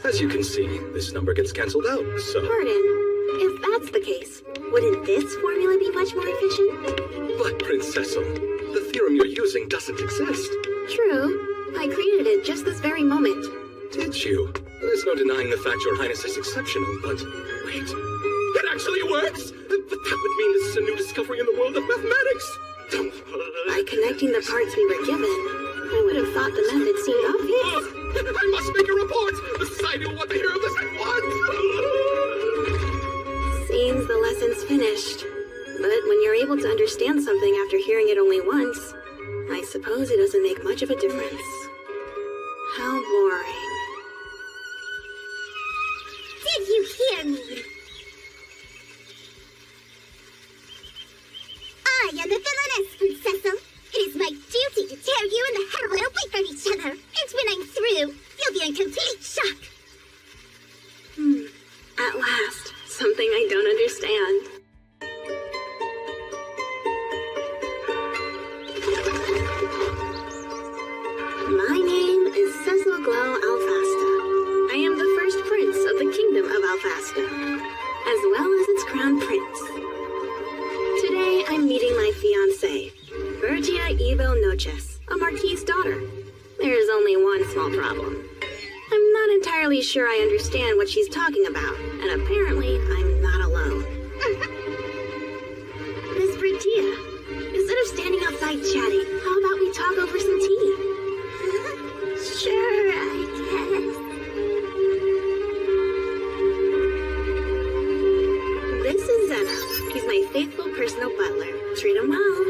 As you can see, this number gets cancelled out, so... Pardon, if that's the case, wouldn't this formula be much more efficient? But, Princess Cecil, the theorem you're using doesn't exist. True. I created it just this very moment. Did you? There's no denying the fact your highness is exceptional, but... Wait, it actually works! But that would mean this is a new discovery in the world of mathematics! By connecting the parts we were given, I would have thought the method seemed obvious. I must make a report! The society will want to hear of this at once! Seems the lesson's finished. But when you're able to understand something after hearing it only once, I suppose it doesn't make much of a difference. How boring. Did you hear me? I am the villainess, Princess Cecil. It is my duty to tear you and the heroine away from each other. And when I'm through, you'll be in complete shock. At last, something I don't understand. My name is Cecil Glow Alfasta. I am the first prince of the kingdom of Alfasta, as well as its crown prince. Today, I'm meeting my fiancée, Bertia Evo Noches, a marquis's daughter. There is only one small problem. I'm not entirely sure I understand what she's talking about, and apparently I'm not alone. Miss Bertia, instead of standing outside chatting, how about we talk over some tea? Sure, I guess. This is Zeno. He's my faithful personal butler. Treat him well.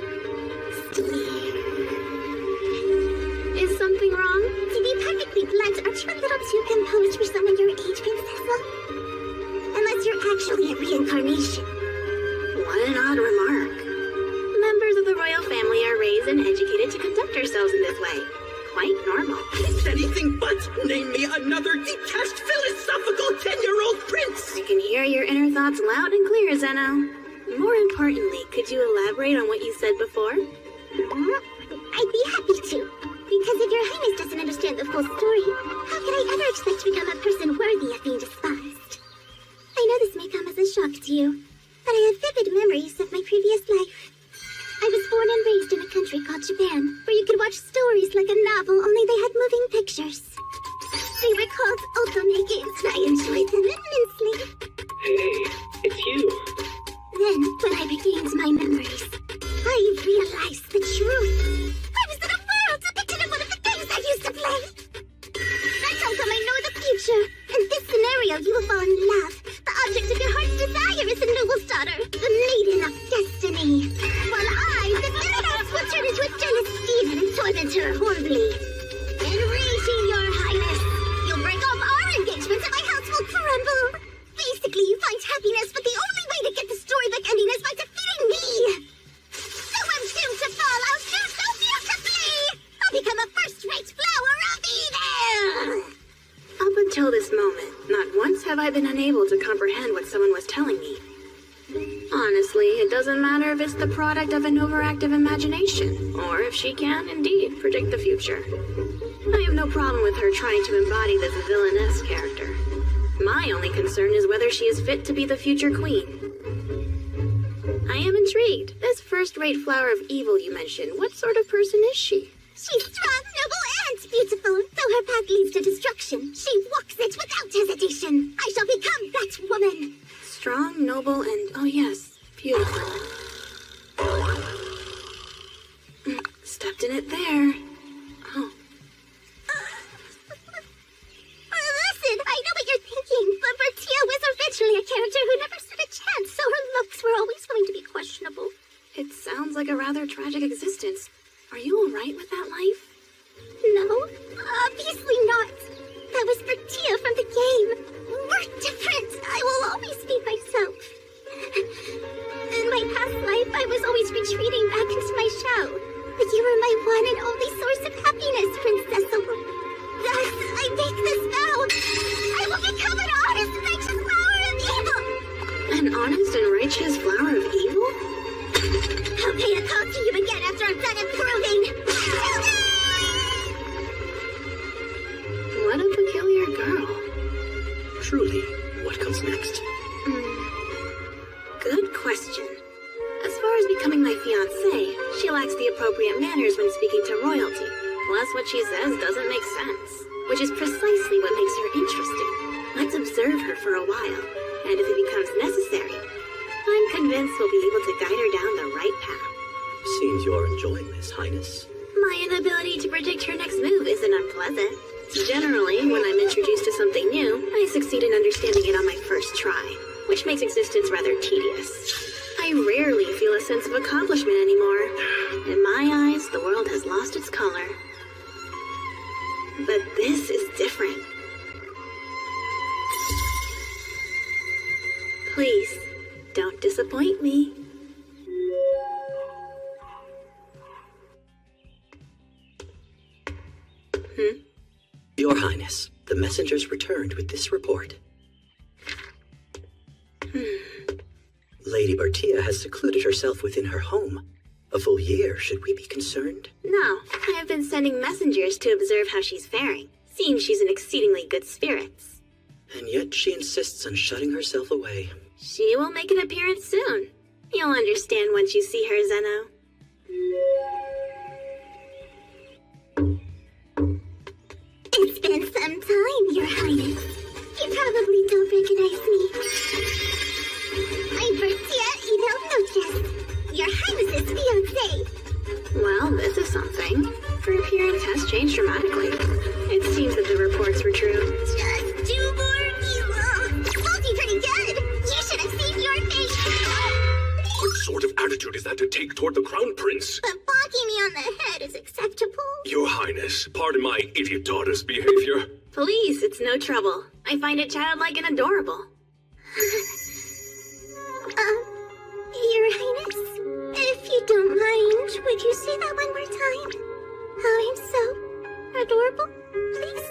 Is something wrong? To be perfectly blunt, aren't you a little too composed for someone your age, Princessa? Unless you're actually a reincarnation. What an odd remark. Members of the royal family are raised and educated to conduct ourselves in this way. Quite normal. It's anything but. Name me another detached philosophical 10-year-old prince! I can hear your inner thoughts loud and clear, Zeno. More importantly, could you elaborate on what you said before? I'd be happy to. Because if your highness doesn't understand the full story, how could I ever expect to become a person worthy of being despised? I know this may come as a shock to you, but I have vivid memories of my previous life. I was born and raised in a country called Japan, where you could watch stories like a novel, only they had moving pictures. They were called otome games, and I enjoyed them immensely. Hey, it's you. Then, when I regained my memories, I realized the truth. I was in a world depicted in one of the games I used to play. That's how come I know the future. In this scenario, you will fall in love. The object of your heart's desire is a noble's daughter, the maiden of destiny. While I, the villainess, will turn into a jealous demon and torment her horribly. Enraging your highness, you'll break off our engagement and my house will crumble. Basically, you find happiness, but the only way to get the storybook ending is by defeating me. So I'm doomed to fall out so beautifully. I'll become a first-rate flower of evil. Up until this moment, not once have I been unable to comprehend what someone was telling me. Honestly, it doesn't matter if it's the product of an overactive imagination, or if she can, indeed, predict the future. I have no problem with her trying to embody this villainess character. My only concern is whether she is fit to be the future queen. I am intrigued. This first-rate flower of evil you mentioned, what sort of person is she? She's strong, noble, and beautiful. Though her path leads to destruction, she walks it without hesitation. I shall become that woman. Strong, noble, and, oh yes, beautiful. Stepped in it there. Oh. Listen, I know what you're thinking, but Bertia was originally a character who never stood a chance, so her looks were always going to be questionable. It sounds like a rather tragic existence. Are you alright with that life? No, obviously not. That was Bertia from the game. We're different. I will always be myself. In my past life, I was always retreating back into my shell. But you were my one and only source of happiness, Princess. Thus, I make this vow. I will become an honest, righteous flower of evil. An honest and righteous flower of evil? I'll pay a call to you again after I'm done improving. What a peculiar girl. truly, what comes next? Good question. As far as becoming my fiancée, she lacks the appropriate manners when speaking to royalty. Plus, what she says doesn't make sense, which is precisely what makes her interesting. Let's observe her for a while, and if it becomes necessary, I'm convinced we'll be able to guide her down the right path. Seems you're enjoying this, Highness. My inability to predict her next move isn't unpleasant. Generally, when I'm introduced to something new, I succeed in understanding it on my first try, which makes existence rather tedious. I rarely feel a sense of accomplishment anymore. In my eyes, the world has lost its color. But this is different. Please, don't disappoint me. Your Highness, the messengers returned with this report. Lady Bertia has secluded herself within her home. A full year, should we be concerned? No, I have been sending messengers to observe how she's faring. Seems she's in exceedingly good spirits. And yet she insists on shutting herself away. She will make an appearance soon. You'll understand once you see her, Zeno. It's been some time, Your Highness. You probably don't recognize me. I'm Bertia Edelnoches, Your Highness's fiancée. Well, this is something. Her appearance has changed dramatically. It seems that the reports were true. Just do more evil. Told you pretty good. You should have seen your face. What sort of attitude is that to take toward the Crown Prince? But bonking me on the head is acceptable. Your Highness, pardon my idiot daughter's behavior. Please, it's no trouble. I find it childlike and adorable. Your Highness, if you don't mind, would you say that one more time? How I'm so adorable, please?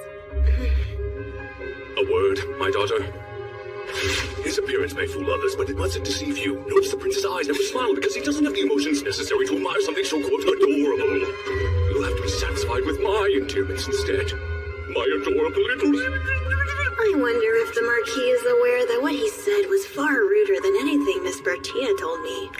A word, my daughter. His appearance may fool others, but it mustn't deceive you. Notice the prince's eyes never smile because he doesn't have the emotions necessary to admire something so, quote, adorable. You'll have to be satisfied with my endearments instead. My adorable little... I wonder if the Marquis is aware that what he said was far ruder than anything Miss Bertia told me.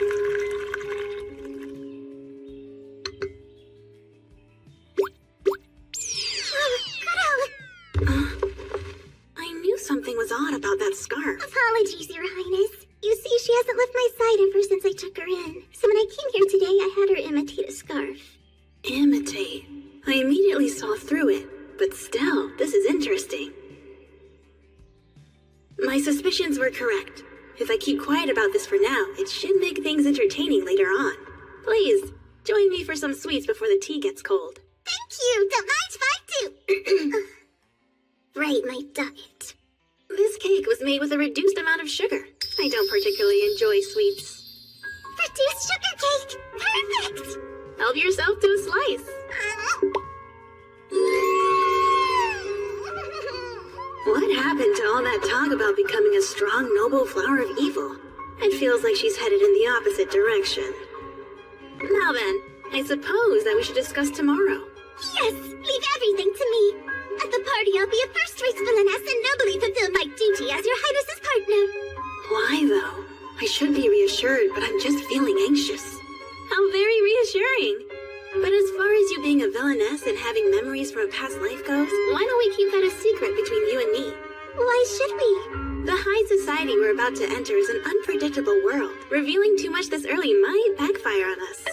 I knew something was odd about that scarf. Apologies, Your Highness. You see, she hasn't left my side ever since I took her in. So when I came here today, I had her imitate a scarf. Imitate. I immediately saw through it, but still, this is interesting. My suspicions were correct. If I keep quiet about this for now, it should make things entertaining later on. Please, join me for some sweets before the tea gets cold. Thank you. Don't mind if I do. Right, my diet. This cake was made with a reduced amount of sugar. I don't particularly enjoy sweets. Reduced sugar cake. Perfect. Help yourself to a slice. What happened to all that talk about becoming a strong, noble flower of evil? It feels like she's headed in the opposite direction. Now then, I suppose that we should discuss tomorrow. Yes, leave everything to me. At the party, I'll be a first-rate villainess and nobly fulfill my duty as Your Highness's partner. Why, though? I should be reassured, but I'm just feeling anxious. How very reassuring. But as far as you being a villainess and having memories from a past life goes, why don't we keep that a secret between you and me? Why should we? The high society we're about to enter is an unpredictable world. Revealing too much this early might backfire on us.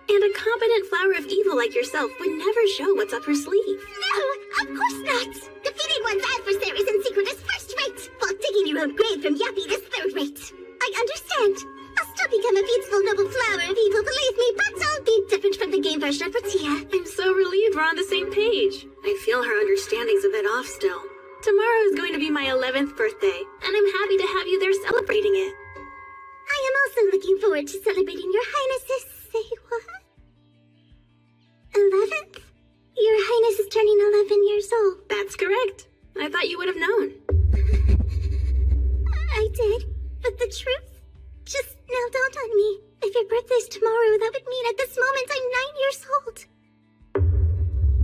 And a competent flower of evil like yourself would never show what's up her sleeve. No, of course not. Defeating one's adversaries in secret is first-rate, while digging your own grave from Yappy is third-rate. I understand. I'll still become a beautiful noble flower of evil, believe me, but I'll be different from the game version of Bertia. I'm so relieved we're on the same page. I feel her understanding's a bit off still. Tomorrow is going to be my 11th birthday, and I'm happy to have you there celebrating it. I am also looking forward to celebrating Your Highness's... Say what? 11th? Your Highness is turning 11 years old. That's correct. I thought you would have known. I did, but the truth just now dawned on me. If your birthday's tomorrow, that would mean at this moment I'm 9 years old.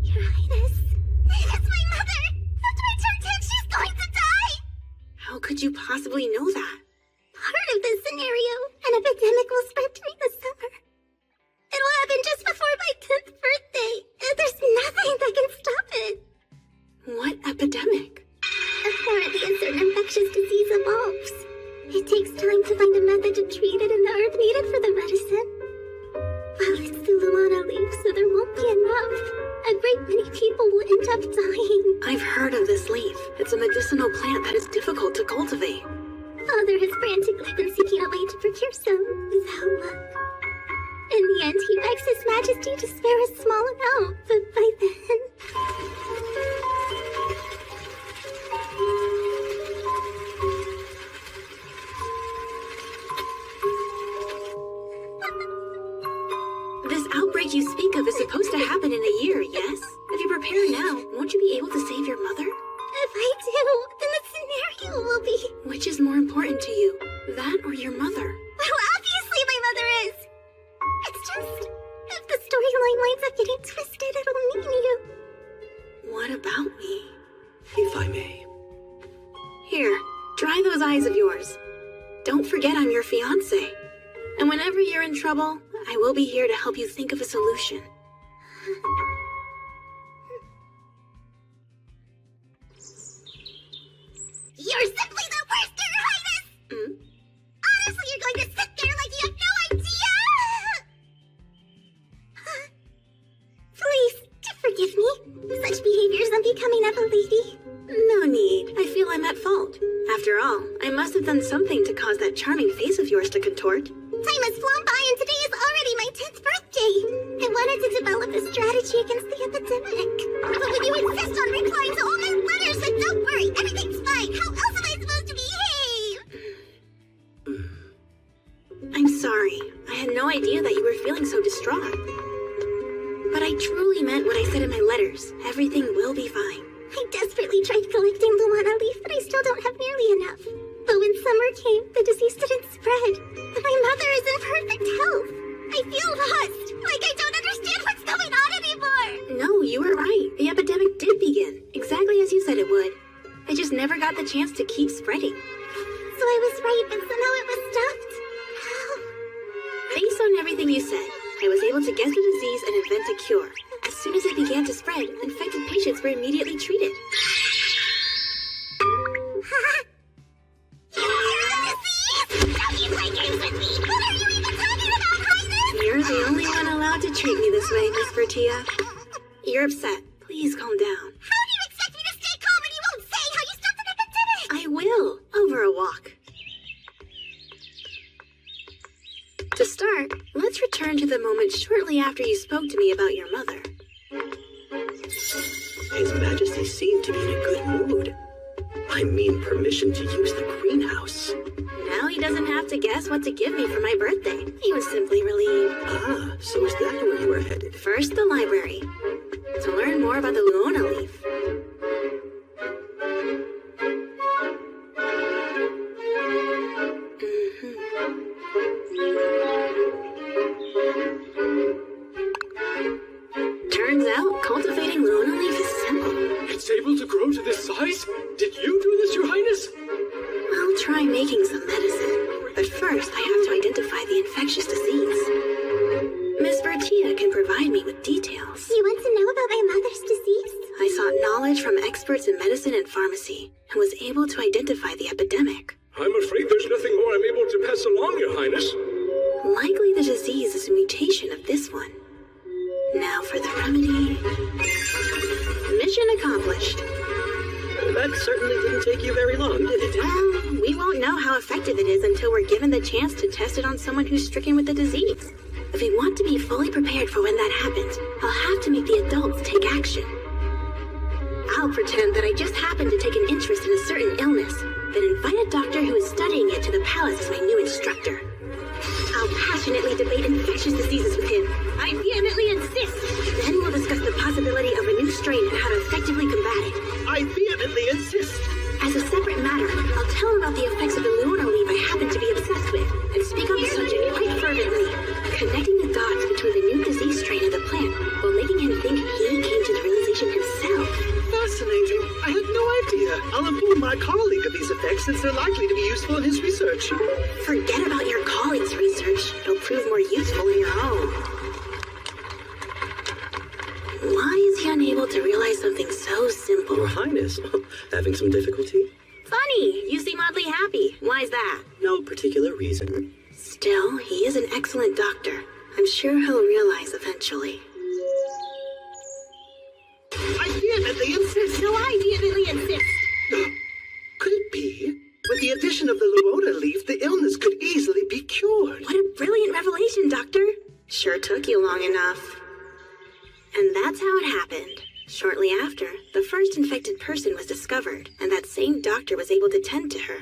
Your Highness, that's my mother! could you possibly know that? Part of this scenario, an epidemic will spread during the summer. It will happen just before my 10th birthday, and there's nothing that can stop it. What epidemic? Apparently, a certain infectious disease evolves. It takes time to find a method to treat it and the herb needed for the medicine. Well, it's the Luana leaf, so there won't be enough. A great many people will end up dying. I've heard of this leaf. It's a medicinal plant that is difficult to cultivate. Father has frantically been seeking a way to procure some, without luck. In the end, he begs His Majesty to spare a small amount, but by then... This outbreak you speak of is supposed to happen in a year, yes? If you prepare now, won't you be able to save your mother? If I do, then the scenario will be... Which is more important to you, that or your mother? Well, obviously my mother is. It's just, if the storyline winds up getting twisted, it'll mean you. What about me? If I may. Here, dry those eyes of yours. Don't forget I'm your fiancé. And whenever you're in trouble, I will be here to help you think of a solution. You're simply the worst, Your Highness! Honestly, you're going to sit there like you have no idea! Please, do forgive me. Such behavior is unbecoming of a lady. No need. I feel I'm at fault. After all, I must have done something to cause that charming face of yours to contort. Time has flown by and today is already my 10th birthday. I wanted to develop a strategy against the epidemic. But when you insist on replying to all my letters, then don't worry, everything's fine. How else am I supposed to behave? I'm sorry. I had no idea that you were feeling so distraught. But I truly meant what I said in my letters. Everything will be fine. I desperately tried collecting Luana leaf, but I still don't have nearly enough. But when summer came, the disease didn't spread. And my mother is in perfect health. I feel lost. Like I don't understand what's going on anymore. No, you were right. The epidemic did begin, exactly as you said it would. It just never got the chance to keep spreading. So I was right, but somehow it was stopped. How? Based on everything you said, I was able to guess the disease and invent a cure. As soon as it began to spread, infected patients were immediately treated. Don't you play games with me! What are you even talking about, Highness? You're the only one allowed to treat me this way, Miss Bertia. You're upset. Please calm down. How do you expect me to stay calm when you won't say how you stopped an epidemic? I will, over a walk. To start, let's return to the moment shortly after you spoke to me about your mother. His Majesty seemed to be in a good mood. I mean permission to use the greenhouse. Now he doesn't have to guess what to give me for my birthday. He was simply relieved. Ah, so is that where you were headed? First, the library. To learn more about the Luona leaf. Turns out, cultivating Luona leaf is simple. It's able to grow to this size? Did you do this, Your Highness? I'll try making some medicine. But first, I have to identify the infectious disease. Miss Bertia can provide me with details. You want to know about my mother's disease? I sought knowledge from experts in medicine and pharmacy, and was able to identify the epidemic. I'm afraid there's nothing more I'm able to pass along, Your Highness. Likely the disease is a mutation of this one. Now for the remedy. Mission accomplished. That certainly didn't take you very long, did it? Well, we won't know how effective it is until we're given the chance to test it on someone who's stricken with the disease. If we want to be fully prepared for when that happens, I'll have to make the adults take action. I'll pretend that I just happened to take an interest in a certain illness, then invite a doctor who is studying it to the palace as my new instructor. I'll passionately debate infectious diseases with him. I vehemently insist. Then we'll discuss the possibility of a new strain and how to effectively combat it. I vehemently insist. As a separate matter, I'll tell him about the effects of the Lunar leaf I happen to be obsessed with, and speak on the subject quite fervently, connecting the dots between the new disease strain and the plant, while making him think he came to the realization himself. Fascinating. I had no idea. I'll inform my colleague of these effects since they're likely to be useful in his research. Forget about your colleague's research. It'll prove more useful in your own. Why is he unable to realize something so simple? Your Highness, having some difficulty? Funny, you seem oddly happy. Why's that? No particular reason. Still, he is an excellent doctor. I'm sure he'll realize eventually. I vehemently insist. So I vehemently insist. Could it be? With the addition of the Lorona leaf, the illness could easily be cured. What a brilliant revelation, Doctor. Sure took you long enough. And that's how it happened. Shortly after, the first infected person was discovered, and that same doctor was able to tend to her.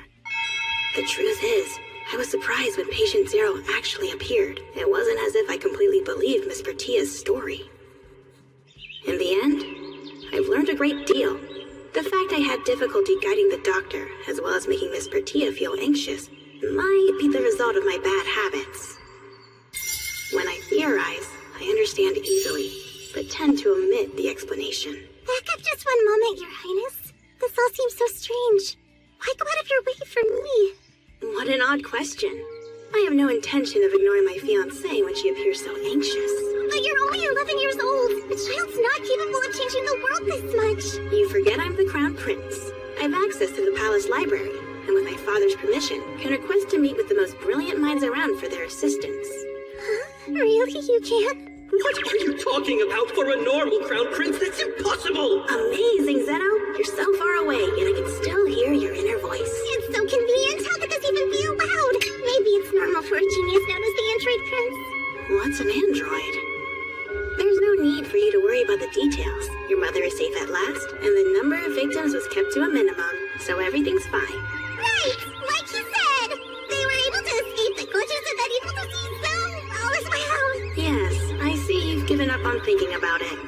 The truth is, I was surprised when patient Zero actually appeared. It wasn't as if I completely believed Miss Bertia's story. In the end, I've learned a great deal. The fact I had difficulty guiding the doctor, as well as making Miss Bertia feel anxious, might be the result of my bad habits. When I theorize, I understand easily, but tend to omit the explanation. Back up just one moment, Your Highness. This all seems so strange. Why go out of your way for me? What an odd question. I have no intention of ignoring my fiancée when she appears so anxious. But you're only 11 years old. A child's not capable of changing the world this much. You forget I'm the Crown Prince. I have access to the palace library, and with my father's permission, can request to meet with the most brilliant minds around for their assistance. Huh? Really, you can? What are you talking about? For a normal crown prince, that's impossible! Amazing, Zeno! You're so far away, yet I can still hear your inner voice. It's so convenient. How could this even be allowed? Maybe it's normal for a genius known as the Android Prince. What's an android? There's no need for you to worry about the details. Your mother is safe at last, and the number of victims was kept to a minimum, so everything's fine. Right! Like you said! They were able to escape the clutches of that evil disease, so all is well. Yes, I see you've given up on thinking about it.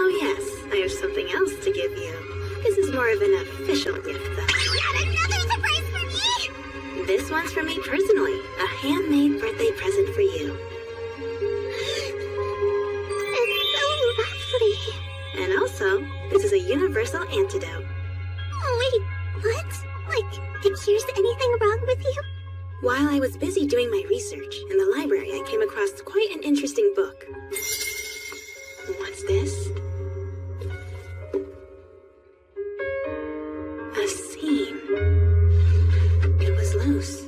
Oh yes, I have something else to give you. This is more of an official gift, though. Yet another surprise for me! This one's for me personally, a handmade birthday present for you. It's so lovely. And also, this is a universal antidote. Wait, what? Like, it cures anything wrong with you? While I was busy doing my research, in the library I came across quite an interesting book. What's this? A seam. It was loose.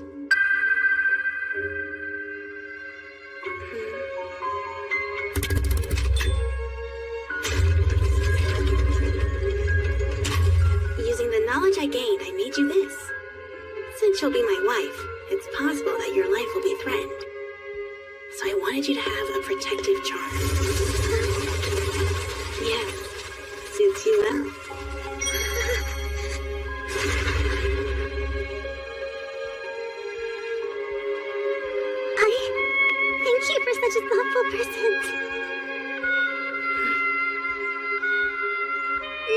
Using the knowledge I gained, I made you this. Since you'll be my wife, it's possible that your life will be threatened. So I wanted you to have a protective charm. Yes, suits you well. Thank you for such a thoughtful present.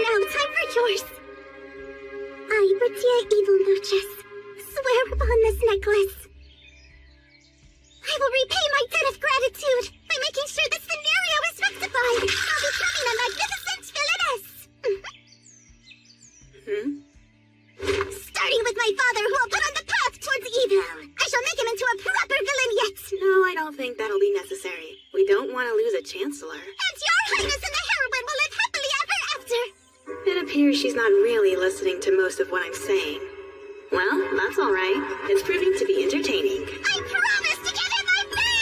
Now, time for yours. I, Bertia Evil Noches, swear upon this necklace. I will repay my debt of gratitude by making sure this scenario is rectified. I'll becoming a magnificent villainess. Starting with my father, who will put on the path towards evil. I shall make him into a proper villain yet. No, I don't think that'll be necessary. We don't want to lose a chancellor. And your highness and the heroine will live happily ever after. It appears she's not really listening to most of what I'm saying. Well, that's all right. It's proving to be entertaining. I promise to give it my best!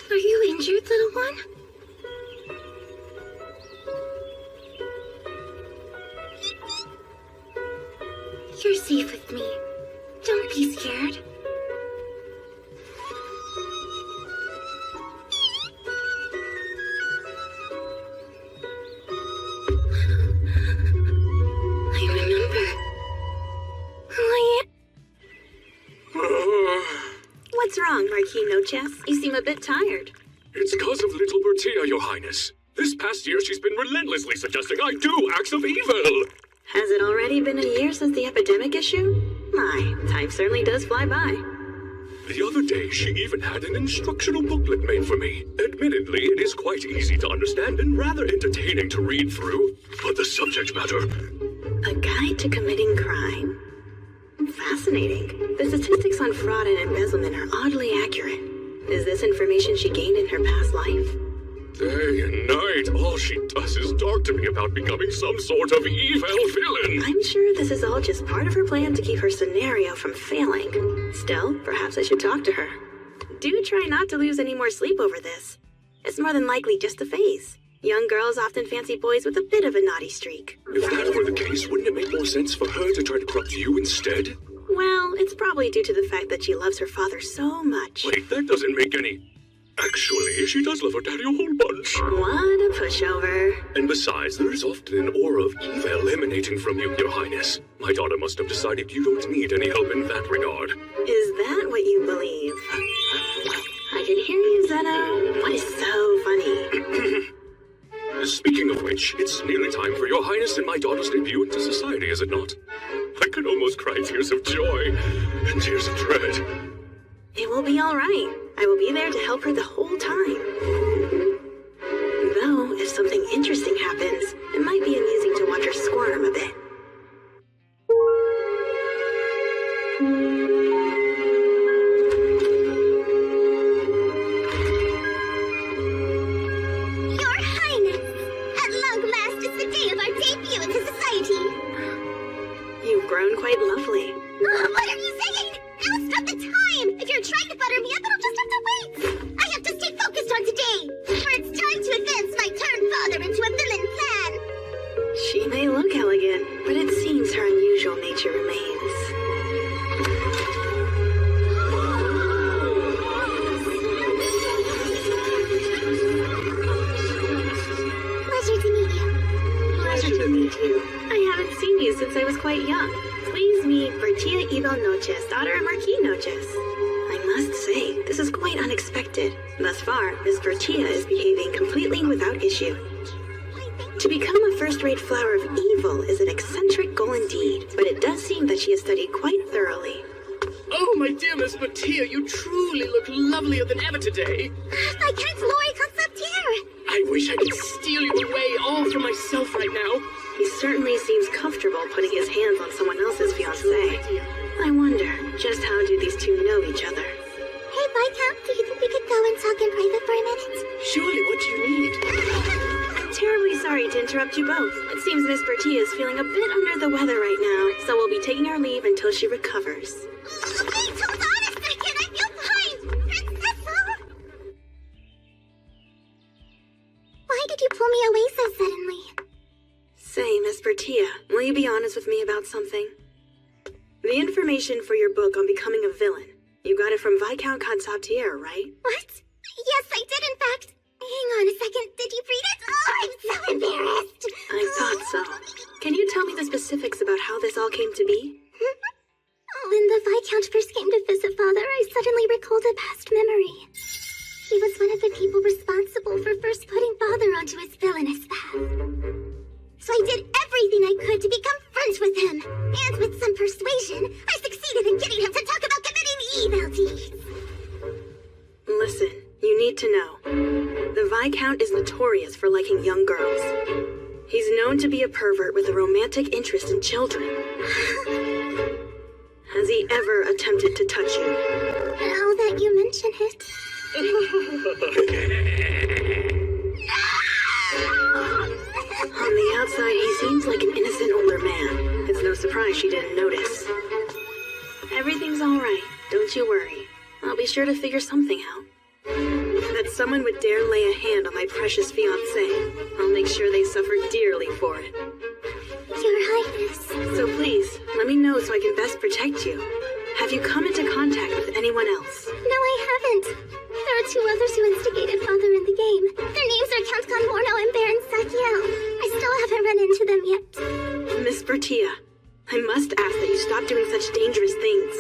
Are you injured, little one? You're safe with me. Don't be scared. I remember who I am. What's wrong, Marquis Noches? You seem a bit tired. It's because of little Bertia, Your Highness. This past year, she's been relentlessly suggesting I do acts of evil. Has it already been a year since the epidemic issue? my, time certainly does fly by. The other day, she even had an instructional booklet made for me. Admittedly, it is quite easy to understand and rather entertaining to read through. But the subject matter... A guide to committing crime? Fascinating. The statistics on fraud and embezzlement are oddly accurate. Is this information she gained in her past life? Day and night, all she does is talk to me about becoming some sort of evil villain. I'm sure this is all just part of her plan to keep her scenario from failing. Still, perhaps I should talk to her. Do try not to lose any more sleep over this. It's more than likely just a phase. Young girls often fancy boys with a bit of a naughty streak. If that were the case, wouldn't it make more sense for her to try to corrupt you instead? Well, it's probably due to the fact that she loves her father so much. Wait, that doesn't make any... Actually, she does love her daddy a whole bunch. What a pushover. And besides, there is often an aura of evil emanating from you, Your Highness. My daughter must have decided you don't need any help in that regard. Is that what you believe? I can hear you, Zeno. What is so funny? Speaking of which, it's nearly time for Your Highness and my daughter's debut into society, is it not? I could almost cry tears of joy and tears of dread. It will be all right. I will be there to help her the whole time. Though, if something interesting happens, it might be amusing to watch her squirm a bit. Your Highness! At long last is the day of our debut into society! You've grown quite lovely. What are you saying? Now's not the time! If you're trying to butter me up, it'll just have to wait! I have to stay focused on today! For it's time to advance my turned father into a villain plan! She may look elegant, but it seems her unusual nature remains. Pleasure to meet you. Pleasure to meet you. I haven't seen you since I was quite young. Please meet Bertia Ibel Noches, daughter of Marquis Noches. I must say, this is quite unexpected. Thus far, Miss Bertia is behaving completely without issue. To become a first-rate flower of evil is an eccentric goal indeed, but it does seem that she has studied quite thoroughly. Oh, my dear Miss Mattia, you truly look lovelier than ever today. Viscount Lori Conceptier! I wish I could steal you away all for myself right now. He certainly seems comfortable putting his hands on someone else's fiancée. I wonder, just how do these two know each other? Hey, Viscount, do you think we could go and talk in private for a minute? Surely, what do you need? I'm terribly sorry to interrupt you both. It seems Miss Bertia is feeling a bit under the weather right now, so we'll be taking our leave until she recovers. Wait, hold on a second, I feel fine! Princessa! Why did you pull me away so suddenly? Say, Miss Bertia, will you be honest with me about something? The information for your book on becoming a villain. You got it from Viscount Conceptier, right? What? Yes, I did, in fact. Hang on a second, did you read it? Oh, I'm so embarrassed! I thought so. Can you tell me the specifics about how this all came to be? When the Viscount first came to visit Father, I suddenly recalled a past memory. He was one of the people responsible for first putting Father onto his villainous path. So I did everything I could to become friends with him. And with some persuasion, I succeeded in getting him to talk about committing evil deeds. Listen, you need to know. The Viscount is notorious for liking young girls. He's known to be a pervert with a romantic interest in children. Has he ever attempted to touch you? Now that you mention it... On the outside, he seems like an innocent older man. It's no surprise she didn't notice. Everything's all right. Don't you worry. I'll be sure to figure something out. That someone would dare lay a hand on my precious fiancé. I'll make sure they suffer dearly for it. Your Highness. So please, let me know so I can best protect you. Have you come into contact with anyone else? No, I haven't. There are two others who instigated Father in the game. Their names are Count Conmorno and Baron Sakiel. I still haven't run into them yet. Miss Bertia, I must ask that you stop doing such dangerous things.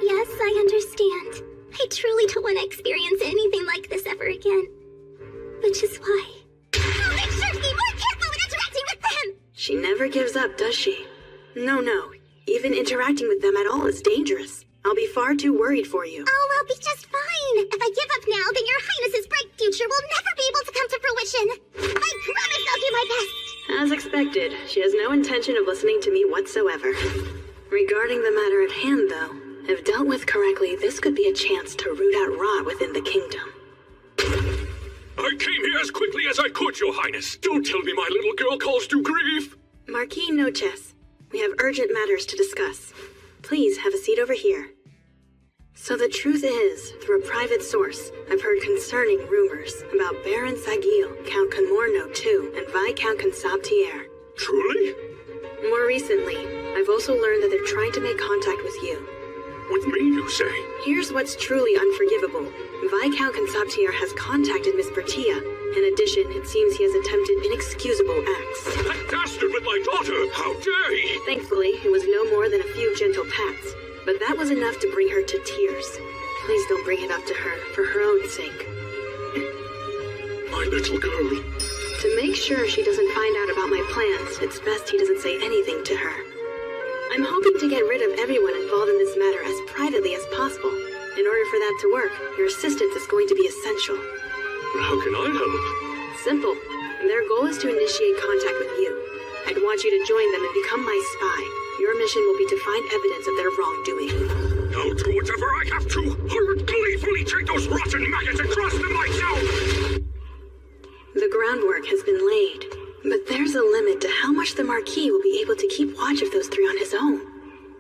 Yes, I understand. I truly don't want to experience anything like this ever again. Which is why I'll make sure to be more careful when interacting with them! She never gives up, does she? No. Even interacting with them at all is dangerous. I'll be far too worried for you. Oh, I'll be just fine. If I give up now, then your highness's bright future will never be able to come to fruition. I promise I'll do my best. As expected, she has no intention of listening to me whatsoever. Regarding the matter at hand, though, if dealt with correctly, this could be a chance to root out rot within the kingdom. I came here as quickly as I could, Your Highness. Don't tell me my little girl calls to grief. Marquis Noches, we have urgent matters to discuss. Please have a seat over here. So the truth is, through a private source, I've heard concerning rumors about Baron Sagil, Count Conmorno II, and Viscount Consabtier. Truly? More recently, I've also learned that they're trying to make contact with you. With me, you say? Here's what's truly unforgivable. Viscount Consabtier has contacted Miss Bertia. In addition, it seems he has attempted inexcusable acts. That dastard with my daughter! How dare he! Thankfully, it was no more than a few gentle pats, but that was enough to bring her to tears. Please don't bring it up to her, for her own sake. My little girl. To make sure she doesn't find out about my plans, it's best he doesn't say anything to her. I'm hoping to get rid of everyone involved in this matter as privately as possible. In order for that to work, your assistance is going to be essential. How can I help? Simple. Their goal is to initiate contact with you. I'd want you to join them and become my spy. Your mission will be to find evidence of their wrongdoing. I'll do whatever I have to. I would gleefully take those rotten maggots and cross them myself. The groundwork has been laid, but there's a limit to how much the Marquis will be able to keep watch of those three on his own.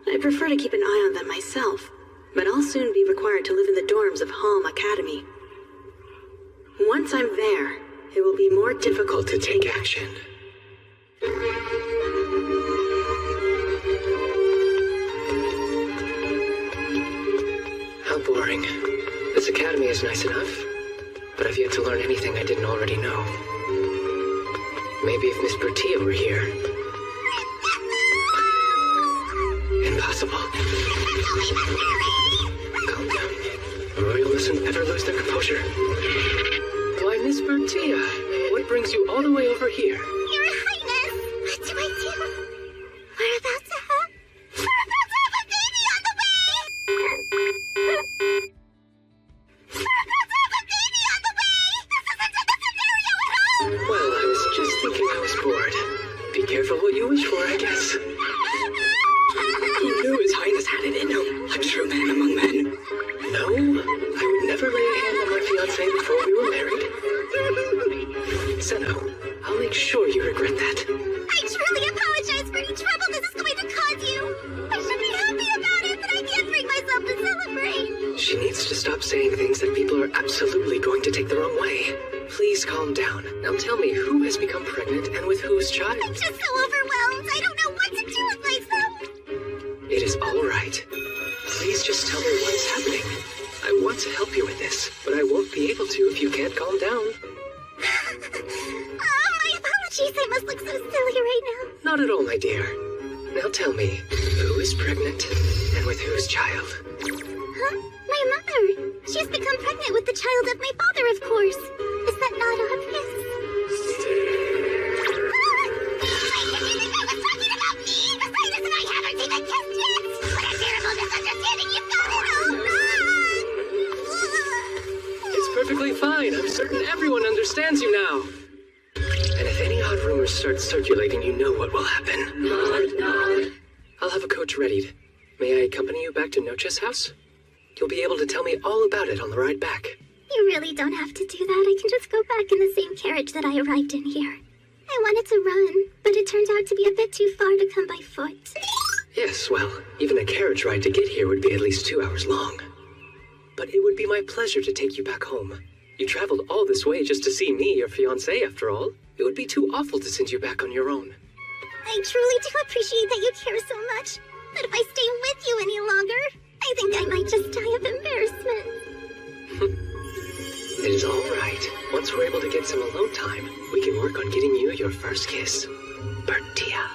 I prefer to keep an eye on them myself, but I'll soon be required to live in the dorms of Halm Academy. Once I'm there, it will be more difficult to take action. How boring. This academy is nice enough, but I've yet to learn anything I didn't already know. Maybe if Miss Bertia were here. Impossible. Calm down. A royal mustn't ever lose their composure. Why, Miss Bertia, what brings you all the way over here? Your highness, what do I do? We're about to have a baby on the way! We're about to have a baby on the way! This isn't a scenario at all! Well, I was just thinking I was bored. Be careful what you wish for, I guess. He knew His Highness had it in him. A true man among men. No, I would never lay a hand on my fiancée before we were married. Senno, I'll make sure you regret that. I truly apologize for any trouble this is going to cause you. I should be happy about it, but I can't bring myself to celebrate. She needs to stop saying things that people are absolutely going to take the wrong way. Please calm down. Now tell me, who has become pregnant and with whose child? I'm just so overwhelmed. I don't know what to do with myself. It is all right. Please just tell me what is happening. I want to help you with this, but I won't be able to if you can't calm down. My apologies. I must look so silly right now. Not at all, my dear. Now tell me, who is pregnant and with whose child? Huh? My mother. She's become pregnant with the child of my father, of course. Is that not obvious? Wait, did you think I was talking about me? The Highness and I haven't even kissed yet. What a terrible misunderstanding you've got it all wrong. It's perfectly fine. I'm certain everyone understands you now. And if any odd rumors start circulating, you know what will happen. I'll have a coach readied. May I accompany you back to Noche's house? You'll be able to tell me all about it on the ride back. You really don't have to do that. I can just go back in the same carriage that I arrived in here. I wanted to run, but it turned out to be a bit too far to come by foot. Yes, well, even a carriage ride to get here would be at least 2 hours long. But it would be my pleasure to take you back home. You traveled all this way just to see me, your fiancé, after all. It would be too awful to send you back on your own. I truly do appreciate that you care so much. But if I stay with you any longer, I think I might just die of embarrassment. It is all right. Once we're able to get some alone time, we can work on getting you your first kiss. Bertia.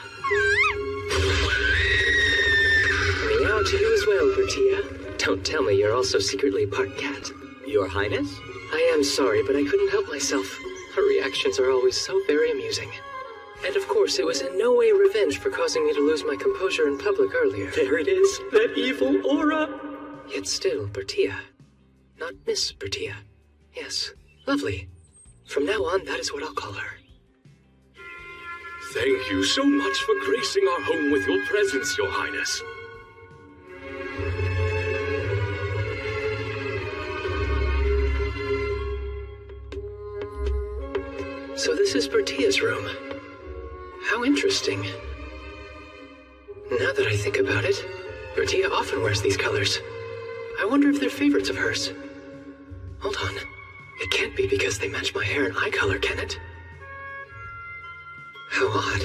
Meow to you as well, Bertia. Don't tell me you're also secretly part cat. Your Highness? I am sorry, but I couldn't help myself. Her reactions are always so very amusing. And of course, it was in no way revenge for causing me to lose my composure in public earlier. There it is, that evil aura. Yet still, Bertia. Not Miss Bertia. Yes, lovely. From now on, that is what I'll call her. Thank you so much for gracing our home with your presence, Your Highness. So this is Bertia's room. How interesting. Now that I think about it, Bertia often wears these colors. I wonder if they're favorites of hers. Hold on. It can't be because they match my hair and eye color, can it? How odd.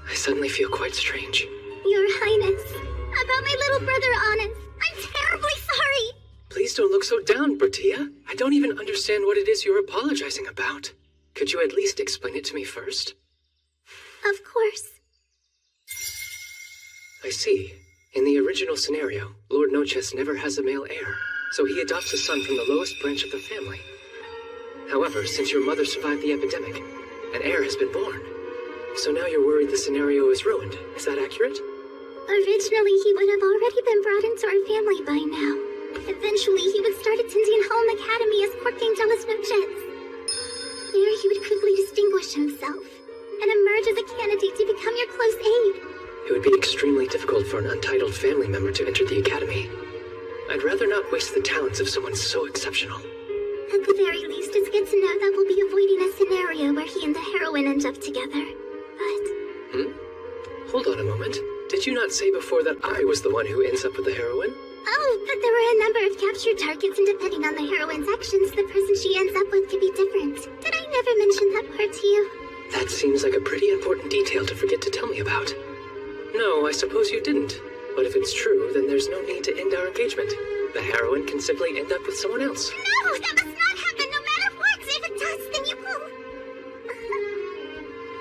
I suddenly feel quite strange. Your Highness, about my little brother Honest, I'm terribly sorry. Please don't look so down, Bertia. I don't even understand what it is you're apologizing about. Could you at least explain it to me first? Of course. I see. In the original scenario, Lord Noches never has a male heir, so he adopts a son from the lowest branch of the family. However, since your mother survived the epidemic, an heir has been born. So now you're worried the scenario is ruined. Is that accurate? Originally, he would have already been brought into our family by now. Eventually, he would start attending Home Academy as Courting de los Noches. There, he would quickly distinguish himself and emerge as a candidate to become your close aide. It would be extremely difficult for an untitled family member to enter the academy. I'd rather not waste the talents of someone so exceptional. At the very least, it's good to know that we'll be avoiding a scenario where he and the heroine end up together. But... Hold on a moment. Did you not say before that I was the one who ends up with the heroine? Oh, but there were a number of captured targets, and depending on the heroine's actions, the person she ends up with could be different. Did I never mention that part to you? That seems like a pretty important detail to forget to tell me about. No, I suppose you didn't. But if it's true, then there's no need to end our engagement. The heroine can simply end up with someone else. No, that must not happen no matter what! If it does, then you will...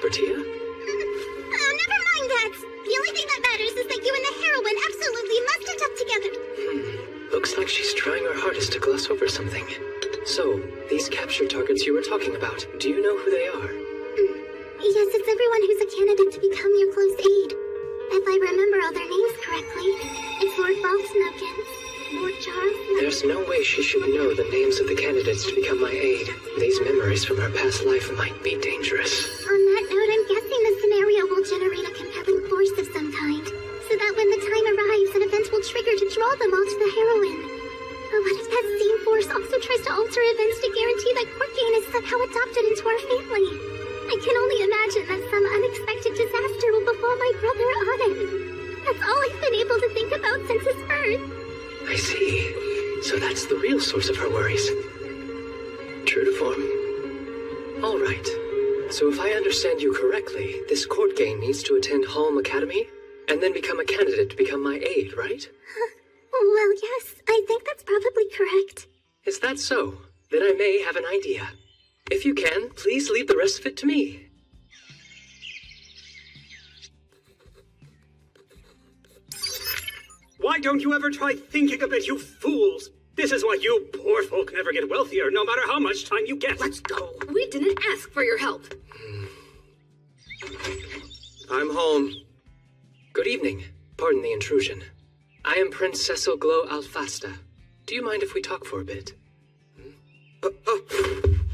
Bertia? Oh, never mind that. The only thing that matters is that you and the heroine absolutely must end up together. Looks like she's trying her hardest to gloss over something. So, these capture targets you were talking about, do you know who they are? Yes, it's everyone who's a candidate to become your close aide. If I remember all their names correctly, it's Lord Balsnoken, Lord Charles... There's no way she should know the names of the candidates to become my aide. These memories from her past life might be dangerous. On that note, I'm guessing the scenario will generate a compelling force of some kind, so that when the time arrives, an event will trigger to draw them all to the heroine. But what if that same force also tries to alter events to guarantee that Courtgain is somehow adopted into our family? I can only imagine that some unexpected disaster will befall my brother Auden. That's all I've been able to think about since his birth. I see. So that's the real source of her worries. True to form. All right. So if I understand you correctly, this Courtgain needs to attend Halm Academy and then become a candidate to become my aide, right? Well, yes, I think that's probably correct. Is that so? Then I may have an idea. If you can, please leave the rest of it to me. Why don't you ever try thinking a bit, you fools? This is why you poor folk never get wealthier, no matter how much time you get. Let's go. We didn't ask for your help. I'm home. Good evening. Pardon the intrusion. I am Prince Cecil Glow Alfasta. Do you mind if we talk for a bit?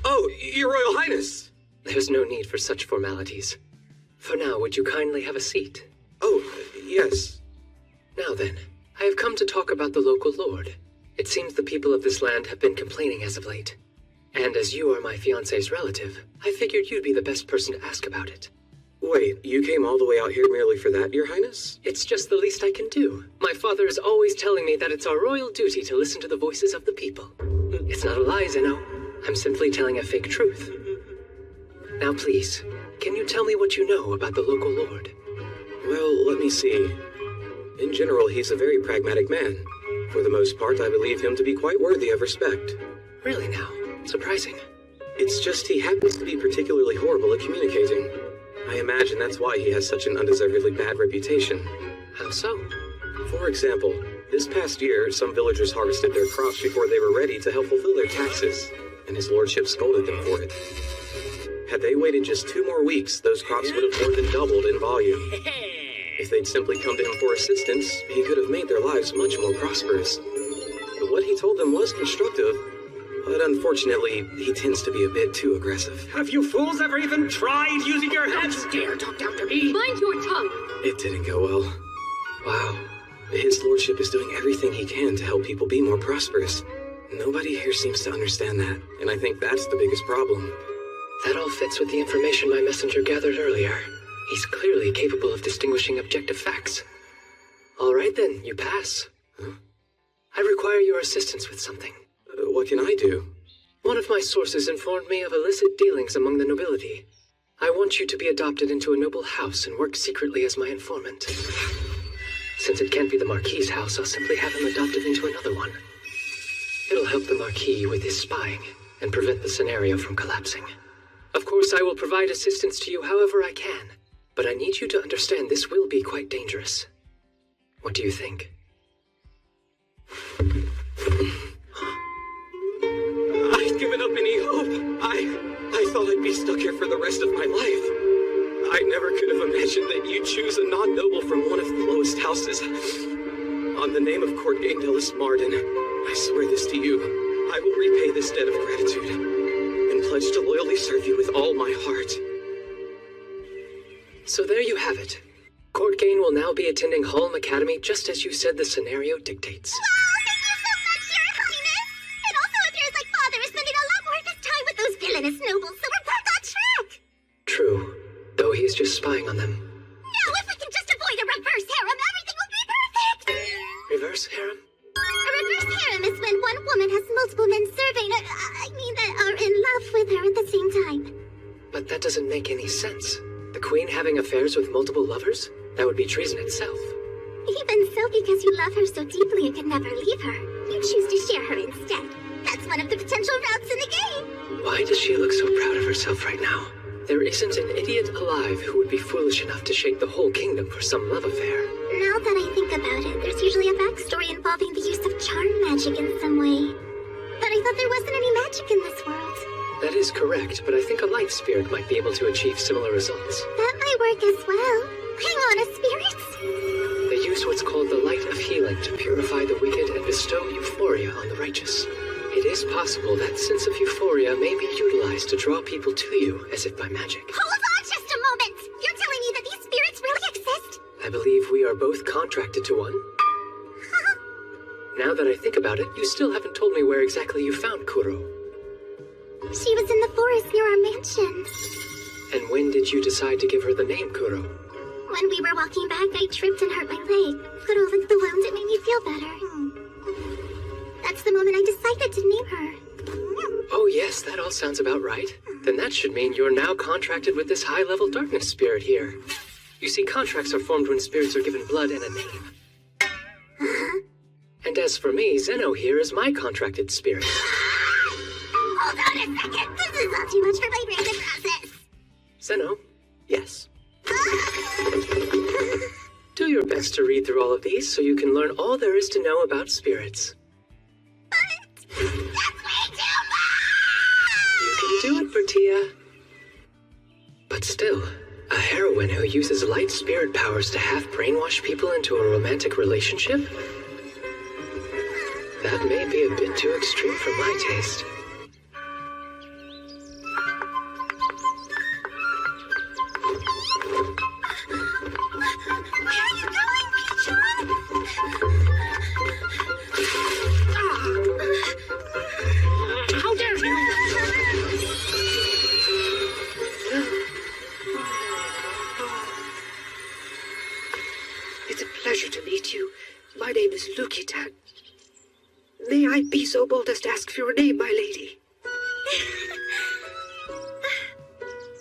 Oh, Your Royal Highness! There's no need for such formalities. For now, would you kindly have a seat? Oh, yes. Now then, I have come to talk about the local lord. It seems the people of this land have been complaining as of late. And as you are my fiancé's relative, I figured you'd be the best person to ask about it. Wait, you came all the way out here merely for that, Your Highness? It's just the least I can do. My father is always telling me that it's our royal duty to listen to the voices of the people. It's not a lie, Zeno. I'm simply telling a fake truth. Now please, can you tell me what you know about the local lord? Well, let me see. In general, he's a very pragmatic man. For the most part, I believe him to be quite worthy of respect. Really now? Surprising. It's just he happens to be particularly horrible at communicating. I imagine that's why he has such an undeservedly bad reputation. How so? For example, this past year, some villagers harvested their crops before they were ready to help fulfill their taxes, and his lordship scolded them for it. Had they waited just 2 more weeks, those crops would have more than doubled in volume. If they'd simply come to him for assistance, he could have made their lives much more prosperous. But what he told them was constructive, but unfortunately, he tends to be a bit too aggressive. Have you fools ever even tried using your heads? Don't you dare talk down to me! Mind your tongue! It didn't go well. Wow. His lordship is doing everything he can to help people be more prosperous. Nobody here seems to understand that, and I think that's the biggest problem. That all fits with the information my messenger gathered earlier. He's clearly capable of distinguishing objective facts. All right then, you pass. Huh? I require your assistance with something. What can I do? One of my sources informed me of illicit dealings among the nobility. I want you to be adopted into a noble house and work secretly as my informant. Since it can't be the Marquis's house, I'll simply have him adopted into another one. It'll help the Marquis with his spying and prevent the scenario from collapsing. Of course, I will provide assistance to you however I can, but I need you to understand this will be quite dangerous. What do you think? I'd given up any hope. I thought I'd be stuck here for the rest of my life. I never could have imagined that you'd choose a non-noble from one of the lowest houses. On the name of Court Gaindelis Marden, I swear this to you. I will repay this debt of gratitude and pledge to loyally serve you with all my heart. So there you have it. Court Gain will now be attending Hulm Academy just as you said the scenario dictates. Wow, thank you so much, Your Highness! It also appears like Father is spending a lot more of his time with those villainous nobles, so we're back on track! True, though he is just spying on them. Now, if we can just avoid a reverse harem, everything will be perfect! Reverse harem? A reverse harem is when one woman has multiple men serving, that are in love with her at the same time. But that doesn't make any sense. The Queen having affairs with multiple lovers? That would be treason itself. Even so, because you love her so deeply and can never leave her, you choose to share her instead. That's one of the potential routes in the game. Why does she look so proud of herself right now? There isn't an idiot alive who would be foolish enough to shake the whole kingdom for some love affair. Now that I think about it, there's usually a backstory involving the use of charm magic in some way. But I thought there wasn't any magic in this world. That is correct, but I think a light spirit might be able to achieve similar results. That might work as well. Hang on, a spirits? They use what's called the light of healing to purify the wicked and bestow euphoria on the righteous. It is possible that sense of euphoria may be utilized to draw people to you as if by magic. Hold on just a moment! You're telling me that these spirits really exist? I believe we are both contracted to one. Now that I think about it, you still haven't told me where exactly you found Kuro. She was in the forest near our mansion. And when did you decide to give her the name Kuro? When we were walking back, I tripped and hurt my leg. Kuro licked the wound, it made me feel better. That's the moment I decided to name her. Oh yes, that all sounds about right. Then that should mean you're now contracted with this high-level darkness spirit here. You see, contracts are formed when spirits are given blood and a name. And as for me, Zeno here is my contracted spirit. Hold on a second. This is all too much for my brain to process. Zeno? Yes. Do your best to read through all of these so you can learn all there is to know about spirits. But that's way too much! You can do it, Bertia. But still, a heroine who uses light spirit powers to half brainwash people into a romantic relationship? That may be a bit too extreme for my taste. Where are you going, Pichon? How dare you! It's a pleasure to meet you. My name is Lukitan. May I be so bold as to ask for your name, my lady?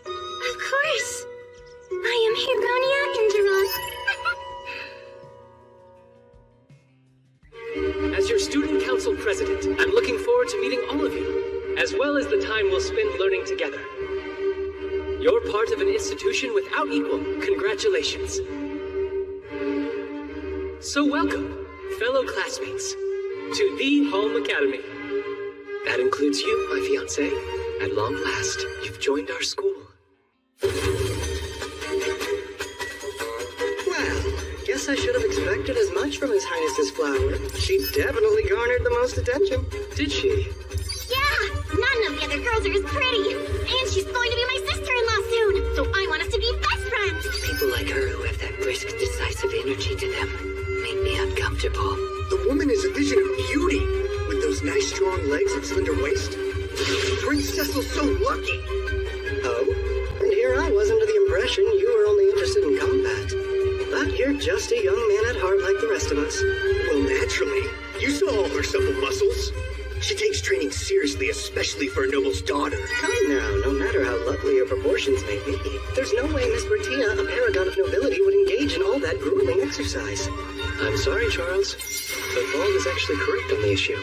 Of course. I am Hironia Inderon. As your student council president, I'm looking forward to meeting all of you, as well as the time we'll spend learning together. You're part of an institution without equal. Congratulations. So welcome, fellow classmates, to the Hulm Academy. That includes you, my fiancé. At long last, you've joined our school. Well, guess I should have expected as much from His Highness's flower. She definitely garnered the most attention. Did she? Yeah, none of the other girls are as pretty. And she's going to be my sister-in-law soon, so I want us to be best friends. People like her who have that brisk, decisive energy to them make me uncomfortable. The woman is a vision of beauty, with those nice strong legs and slender waist. Prince Cecil's so lucky. Oh, and here I was under the impression you were only interested in combat. But you're just a young man at heart like the rest of us. Well, naturally. You saw all her supple muscles. She takes training seriously, especially for a noble's daughter. Come now, no matter how lovely her proportions may be, there's no way Miss Bertia, a paragon of nobility, would engage in all that grueling exercise. I'm sorry, Charles, but Bald is actually correct on the issue.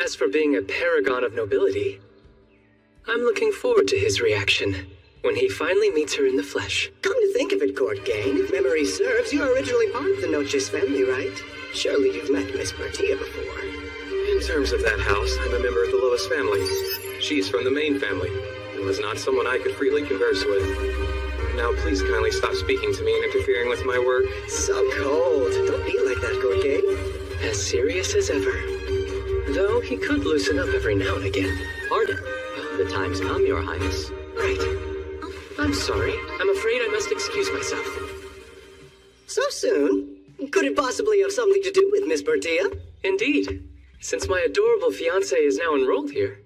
As for being a paragon of nobility, I'm looking forward to his reaction when he finally meets her in the flesh. Come to think of it, Court Gain, if memory serves, you were originally part of the Noches family, right? Surely you've met Miss Bertia before. In terms of that house, I'm a member of the Lois family. She's from the main family, and was not someone I could freely converse with. Now please kindly stop speaking to me and interfering with my work. So cold. Don't be like that, Court Gain. As serious as ever. Though he could loosen up every now and again. Pardon. The time's come, Your Highness. Right. I'm sorry. I'm afraid I must excuse myself. So soon? Could it possibly have something to do with Miss Bertia? Indeed. Since my adorable fiancée is now enrolled here,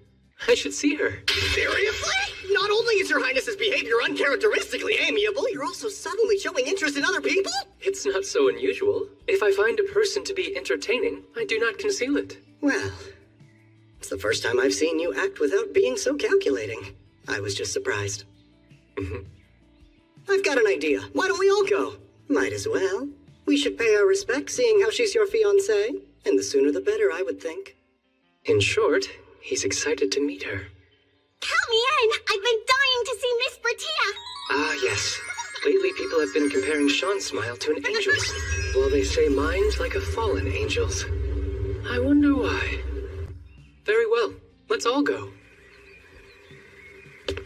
I should see her. Seriously? Not only is Your Highness's behavior uncharacteristically amiable, you're also suddenly showing interest in other people? It's not so unusual. If I find a person to be entertaining, I do not conceal it. Well, it's the first time I've seen you act without being so calculating. I was just surprised. I've got an idea. Why don't we all go? Might as well. We should pay our respects seeing how she's your fiancée. And the sooner the better, I would think. In short, he's excited to meet her. Count me in! I've been dying to see Miss Bertia! Ah, yes. Lately, people have been comparing Sean's smile to an angel's, while they say mine's like a fallen angel's. I wonder why. Very well. Let's all go. Wait!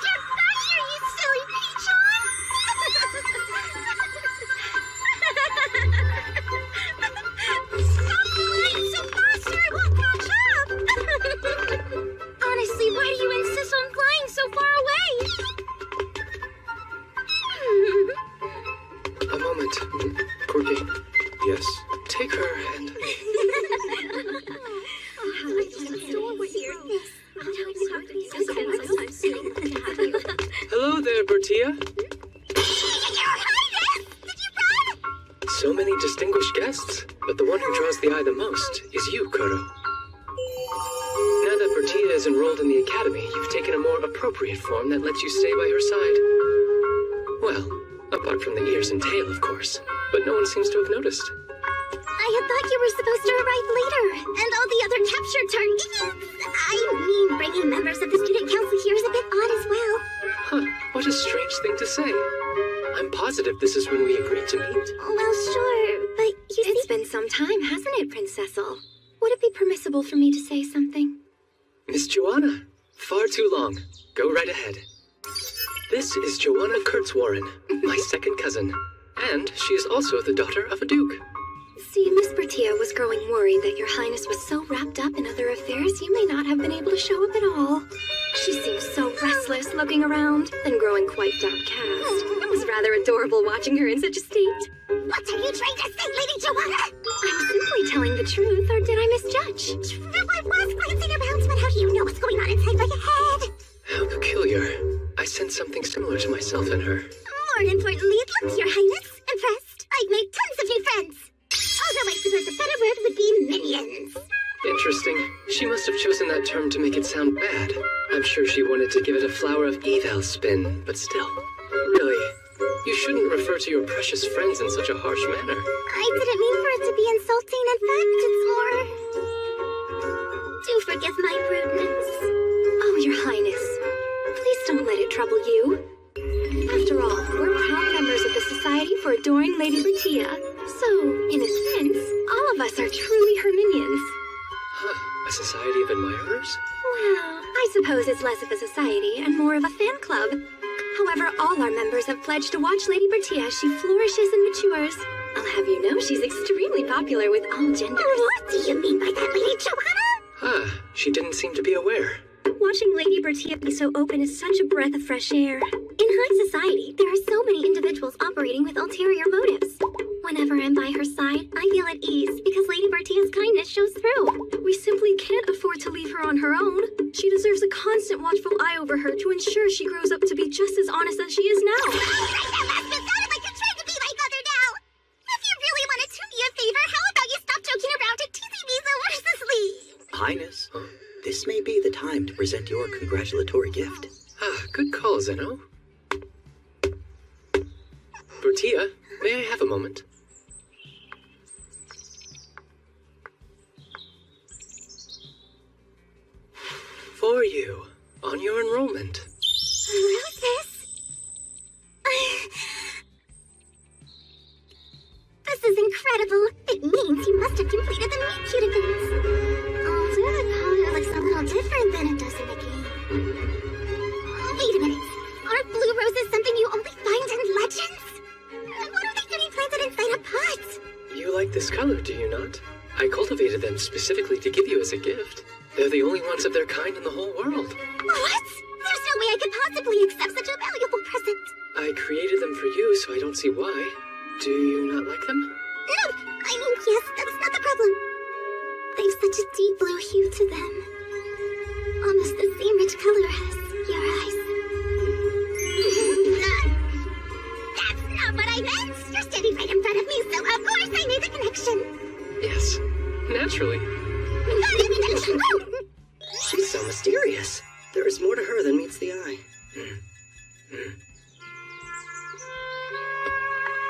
Get back here, you silly peachon! Stop flying so fast or I won't catch up! Honestly, why do you insist on flying so far away? A moment. Corky. Yes? Take her and... Hello there, Bertia. So many distinguished guests, but the one who draws the eye the most is you, Kuro. Now that Bertia is enrolled in the academy, you've taken a more appropriate form that lets you stay by her side. Well, apart from the ears and tail, of course, but no one seems to have noticed. I had thought you were supposed to arrive later, and all the other captured targets. I mean, bringing members of the student council here is a bit odd as well. Huh, what a strange thing to say. I'm positive this is when we agreed to meet. Well, sure, but you see... It's been some time, hasn't it, Prince Cecil? Would it be permissible for me to say something? Miss Joanna, far too long. Go right ahead. This is Joanna Kurtzwarren, my second cousin, and she is also the daughter of a duke. See, Miss Bertia was growing worried that your highness was so wrapped up in other affairs you may not have been able to show up at all. She seemed so restless looking around, then growing quite downcast. It was rather adorable watching her in such a state. What are you trying to say, Lady Joanna? I'm simply telling the truth, or did I misjudge? True, I was glancing around, but how do you know what's going on inside my head? How peculiar. I sense something similar to myself in her. More importantly, it looks, Your Highness. Impressed. I've made tons of new friends. Although I suppose a better word would be minions. Interesting. She must have chosen that term to make it sound bad. I'm sure she wanted to give it a flower of evil spin, but still. Really, you shouldn't refer to your precious friends in such a harsh manner. I didn't mean for it to be insulting. In fact, it's more... Do forgive my rudeness. Oh, your highness. Please don't let it trouble you. After all, we're proud members of the Society for Adoring Lady Bertia, So, in a sense, all of us are truly her minions. Huh, a society of admirers? Well, I suppose it's less of a society and more of a fan club. However, all our members have pledged to watch Lady Bertia as she flourishes and matures. I'll have you know she's extremely popular with all genders. What do you mean by that, Lady Joanna? Ah, she didn't seem to be aware. Watching Lady Bertia be so open is such a breath of fresh air. In high society, there are so many individuals operating with ulterior motives. Whenever I'm by her side, I feel at ease because Lady Bertia's kindness shows through. We simply can't afford to leave her on her own. She deserves a constant watchful eye over her to ensure she grows up to be just as honest as she is now. Sounded like you're trying to be my mother now. If you really want to do me a favor, how about you stop joking around and teasing me so mercilessly? Highness, this may be the time to present your congratulatory gift. Ah, good call, Zeno. Bertia, may I have a moment? For you, on your enrollment. Roses? This is incredible. It means you must have completed the meet cute events. Although the color looks a little different than it does in the game. Wait a minute. Are blue roses something you only find in legends? What are they getting planted inside a pot? You like this color, do you not? I cultivated them specifically to give you as a gift. They're the only ones of their kind in the whole world. What? There's no way I could possibly accept such a valuable present. I created them for you, so I don't see why. Do you not like them? No, I mean, yes, that's not the problem. They've such a deep blue hue to them. Almost the same rich color as your eyes. That's not what I meant. You're standing right in front of me, so of course I made the connection. Yes, naturally. She's so mysterious. There is more to her than meets the eye.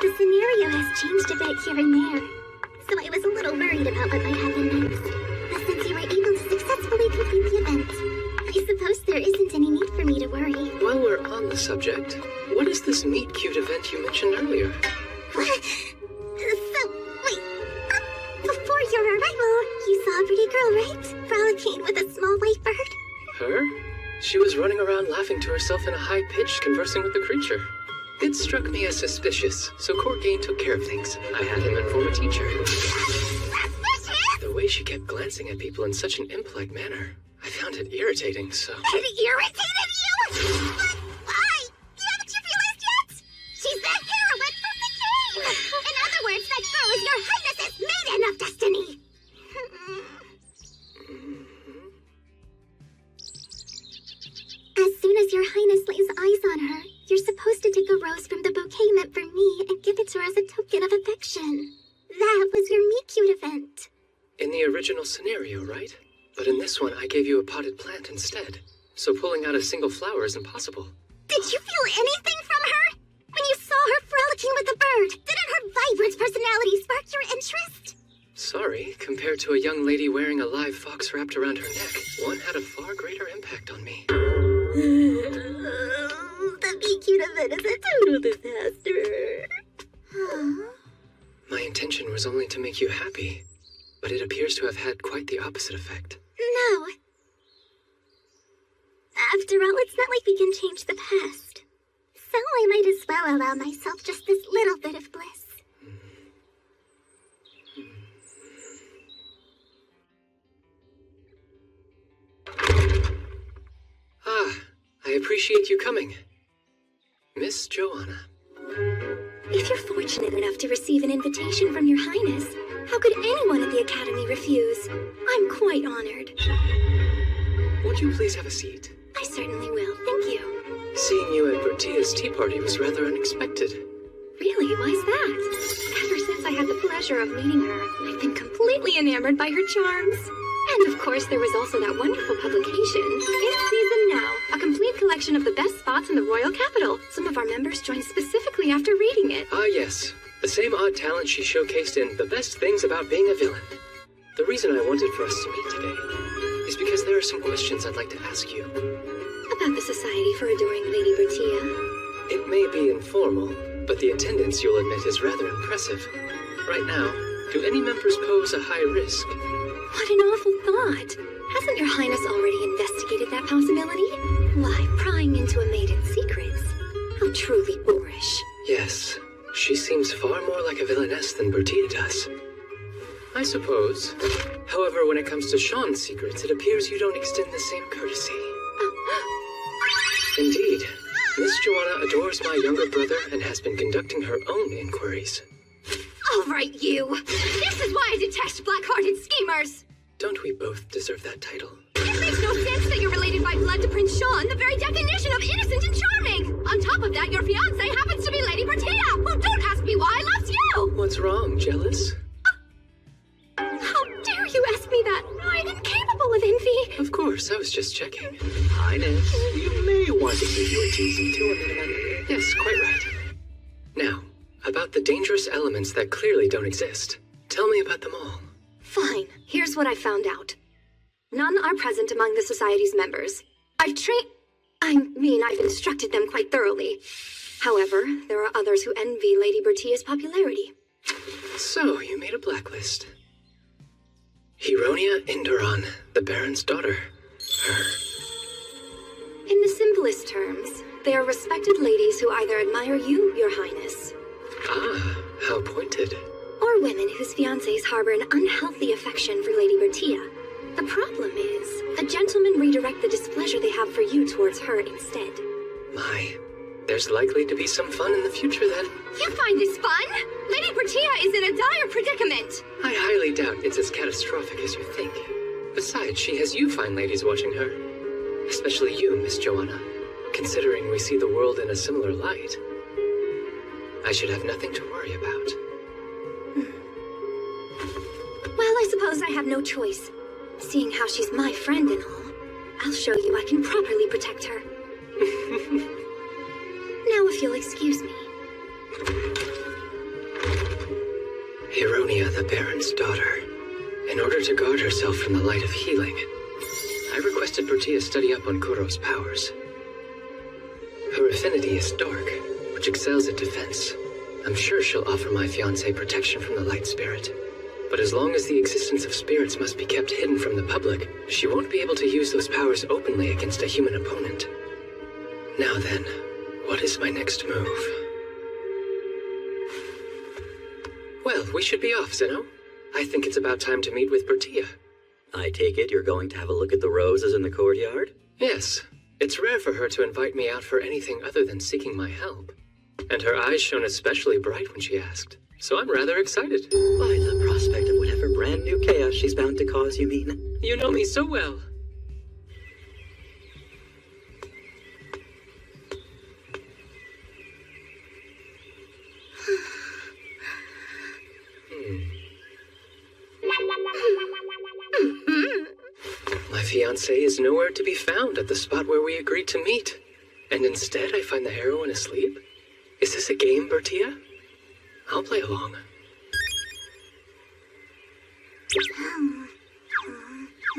The scenario has changed a bit here and there, so I was a little worried about what might happen next. But since you were able to successfully complete the event, I suppose there isn't any need for me to worry. While we're on the subject, what is this meet cute event you mentioned earlier? What? So, wait. Before your arrival, you saw a pretty girl, right? Frolicking with a small white bird. Her? She was running around laughing to herself in a high pitch, conversing with the creature. It struck me as suspicious, so Courtgain took care of things. I had him inform a teacher. Suspicious? The way she kept glancing at people in such an imp-like manner, I found it irritating, so... It irritated you? But why? Haven't you realized yet? She's the heroine from the game! In other words, that girl is your highness's maiden of destiny! As soon as your highness lays eyes on her, you're supposed to take a rose from the bouquet meant for me and give it to her as a token of affection. That was your meet cute event. In the original scenario, right? But in this one, I gave you a potted plant instead. So pulling out a single flower is impossible. Did you feel anything from her? When you saw her frolicking with the bird, didn't her vibrant personality spark your interest? Sorry, compared to a young lady wearing a live fox wrapped around her neck, one had a far greater impact on me. The meet cute event is a total disaster. My intention was only to make you happy, but it appears to have had quite the opposite effect. No. After all, it's not like we can change the past. So I might as well allow myself just this little bit of bliss. Ah, I appreciate you coming. Miss Joanna. If you're fortunate enough to receive an invitation from your highness, how could anyone at the Academy refuse? I'm quite honored. Would you please have a seat? I certainly will, thank you. Seeing you at Bertia's tea party was rather unexpected. Really? Why's that? Ever since I had the pleasure of meeting her, I've been completely enamored by her charms. And of course, there was also that wonderful publication, In Season Now, a complete collection of the best spots in the royal capital. Some of our members joined specifically after reading it. Ah, yes. The same odd talent she showcased in The Best Things About Being a Villain. The reason I wanted for us to meet today is because there are some questions I'd like to ask you. About the Society for Adoring Lady Bertia. It may be informal, but the attendance, you'll admit, is rather impressive. Right now, do any members pose a high risk? What an awful thought. Hasn't your highness already investigated that possibility? Why, prying into a maiden's secrets? How truly boorish. Yes, she seems far more like a villainess than Bertia does. I suppose. However, when it comes to Sean's secrets, it appears you don't extend the same courtesy. Indeed, Miss Joanna adores my younger brother and has been conducting her own inquiries. All right, you. This is why I detest black-hearted schemers. Don't we both deserve that title? It makes no sense that you're related by blood to Prince Sean, the very definition of innocent and charming. On top of that, your fiancé happens to be Lady Bertia, who, don't ask me why, loves you. What's wrong? Jealous? How dare you ask me that? I'm incapable of envy. Of course, I was just checking. Highness, you may want to keep your teasing to a minimum. Yes, quite right. Now, about the dangerous elements that clearly don't exist. Tell me about them all. Fine. Here's what I found out. None are present among the Society's members. I've instructed them quite thoroughly. However, there are others who envy Lady Bertia's popularity. So, you made a blacklist. Heronia Inderon, the Baron's daughter. Her. In the simplest terms, they are respected ladies who either admire you, your highness, Ah, how pointed. or women whose fiancés harbor an unhealthy affection for Lady Bertia. The problem is, the gentlemen redirect the displeasure they have for you towards her instead. My, there's likely to be some fun in the future then. You find this fun? Lady Bertia is in a dire predicament. I highly doubt it's as catastrophic as you think. Besides, she has you fine ladies watching her. Especially you, Miss Joanna. Considering we see the world in a similar light, I should have nothing to worry about. Well, I suppose I have no choice. Seeing how she's my friend and all, I'll show you I can properly protect her. Now, if you'll excuse me. Heronia, the Baron's daughter. In order to guard herself from the light of healing, I requested Bertia study up on Kuro's powers. Her affinity is dark, which excels at defense. I'm sure she'll offer my fiancé protection from the light spirit. But as long as the existence of spirits must be kept hidden from the public, she won't be able to use those powers openly against a human opponent. Now then, what is my next move? Well, we should be off, Zeno. I think it's about time to meet with Bertia. I take it you're going to have a look at the roses in the courtyard? Yes. It's rare for her to invite me out for anything other than seeking my help. And her eyes shone especially bright when she asked. So I'm rather excited. By the prospect of whatever brand new chaos she's bound to cause, you mean? You know me so well. My fiancé is nowhere to be found at the spot where we agreed to meet. And instead I find the heroine asleep? Is this a game, Bertia? I'll play along.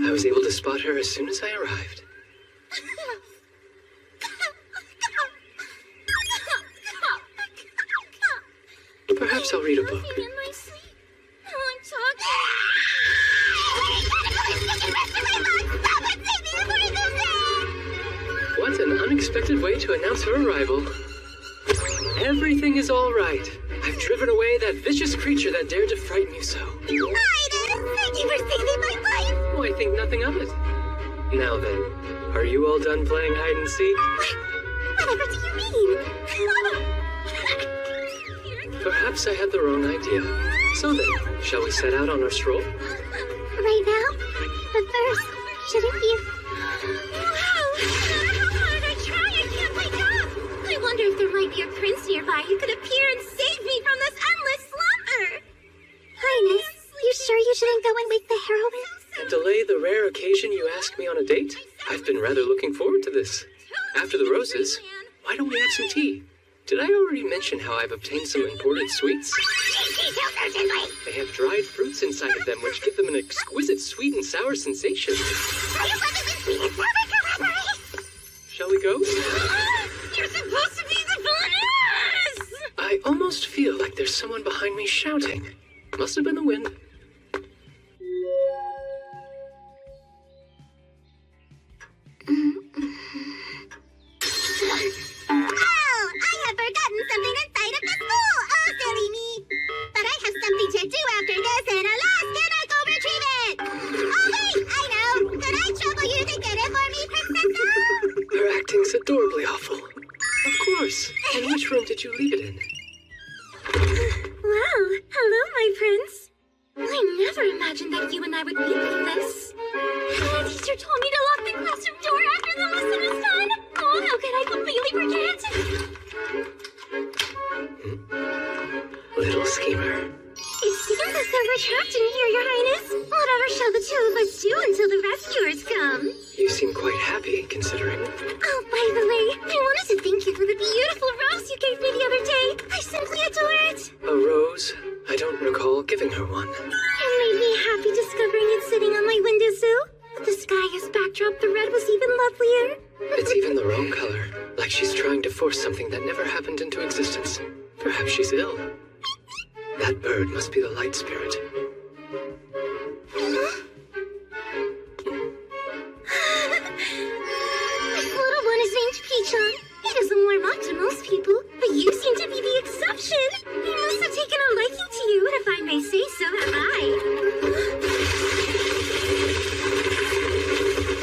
I was able to spot her as soon as I arrived. Perhaps I'll read a book. What an unexpected way to announce her arrival. Everything is all right. I've driven away that vicious creature that dared to frighten you so. Thank you for saving my life. Oh, I think nothing of it. Now then, are you all done playing hide and seek? Whatever do you mean? Perhaps I had the wrong idea. So then, shall we set out on our stroll? Right now? But first, shouldn't you? Wow! No matter how hard I try, I can't wake up! I wonder if there might be a prince nearby who could appear and save me from this endless slumber! Highness, you sure you shouldn't go and wake the heroine? And delay the rare occasion you asked me on a date? I've been rather looking forward to this. After the roses, why don't we have some tea? Did I already mention how I've obtained some imported sweets? They have dried fruits inside of them, which give them an exquisite sweet and sour sensation. Shall we go? You're supposed to be the bonus! I almost feel like there's someone behind me shouting. Must have been the wind. Oh, I have forgotten something inside of the school. Oh, silly me. But I have something to do after this, and alas, can I go retrieve it? Oh, wait, I know. Could I trouble you to get it for me, Princess? Her acting's adorably awful. Of course. And which room did you leave it in? Well, hello, my prince. I never imagined that you and I would meet like this. The teacher told me to lock the classroom door after the lesson was done. Oh, how could I completely forget? Little schemer. It seems as though we're trapped in here, Your Highness. Whatever shall the two of us do until the rescuers come? You seem quite happy, considering. Oh, by the way, I wanted to thank you for the beautiful rose you gave me the other day. I simply adore it. A rose? I don't recall giving her one. It made me happy discovering it sitting on my windowsill. With the sky as backdrop, the red was even lovelier. It's even the wrong color. Like she's trying to force something that never happened into existence. Perhaps she's ill. That bird must be the light spirit. This little one is named Pichon. He doesn't warm up to most people, but you seem to be the exception. He must have taken a liking to you, and if I may say so, have I.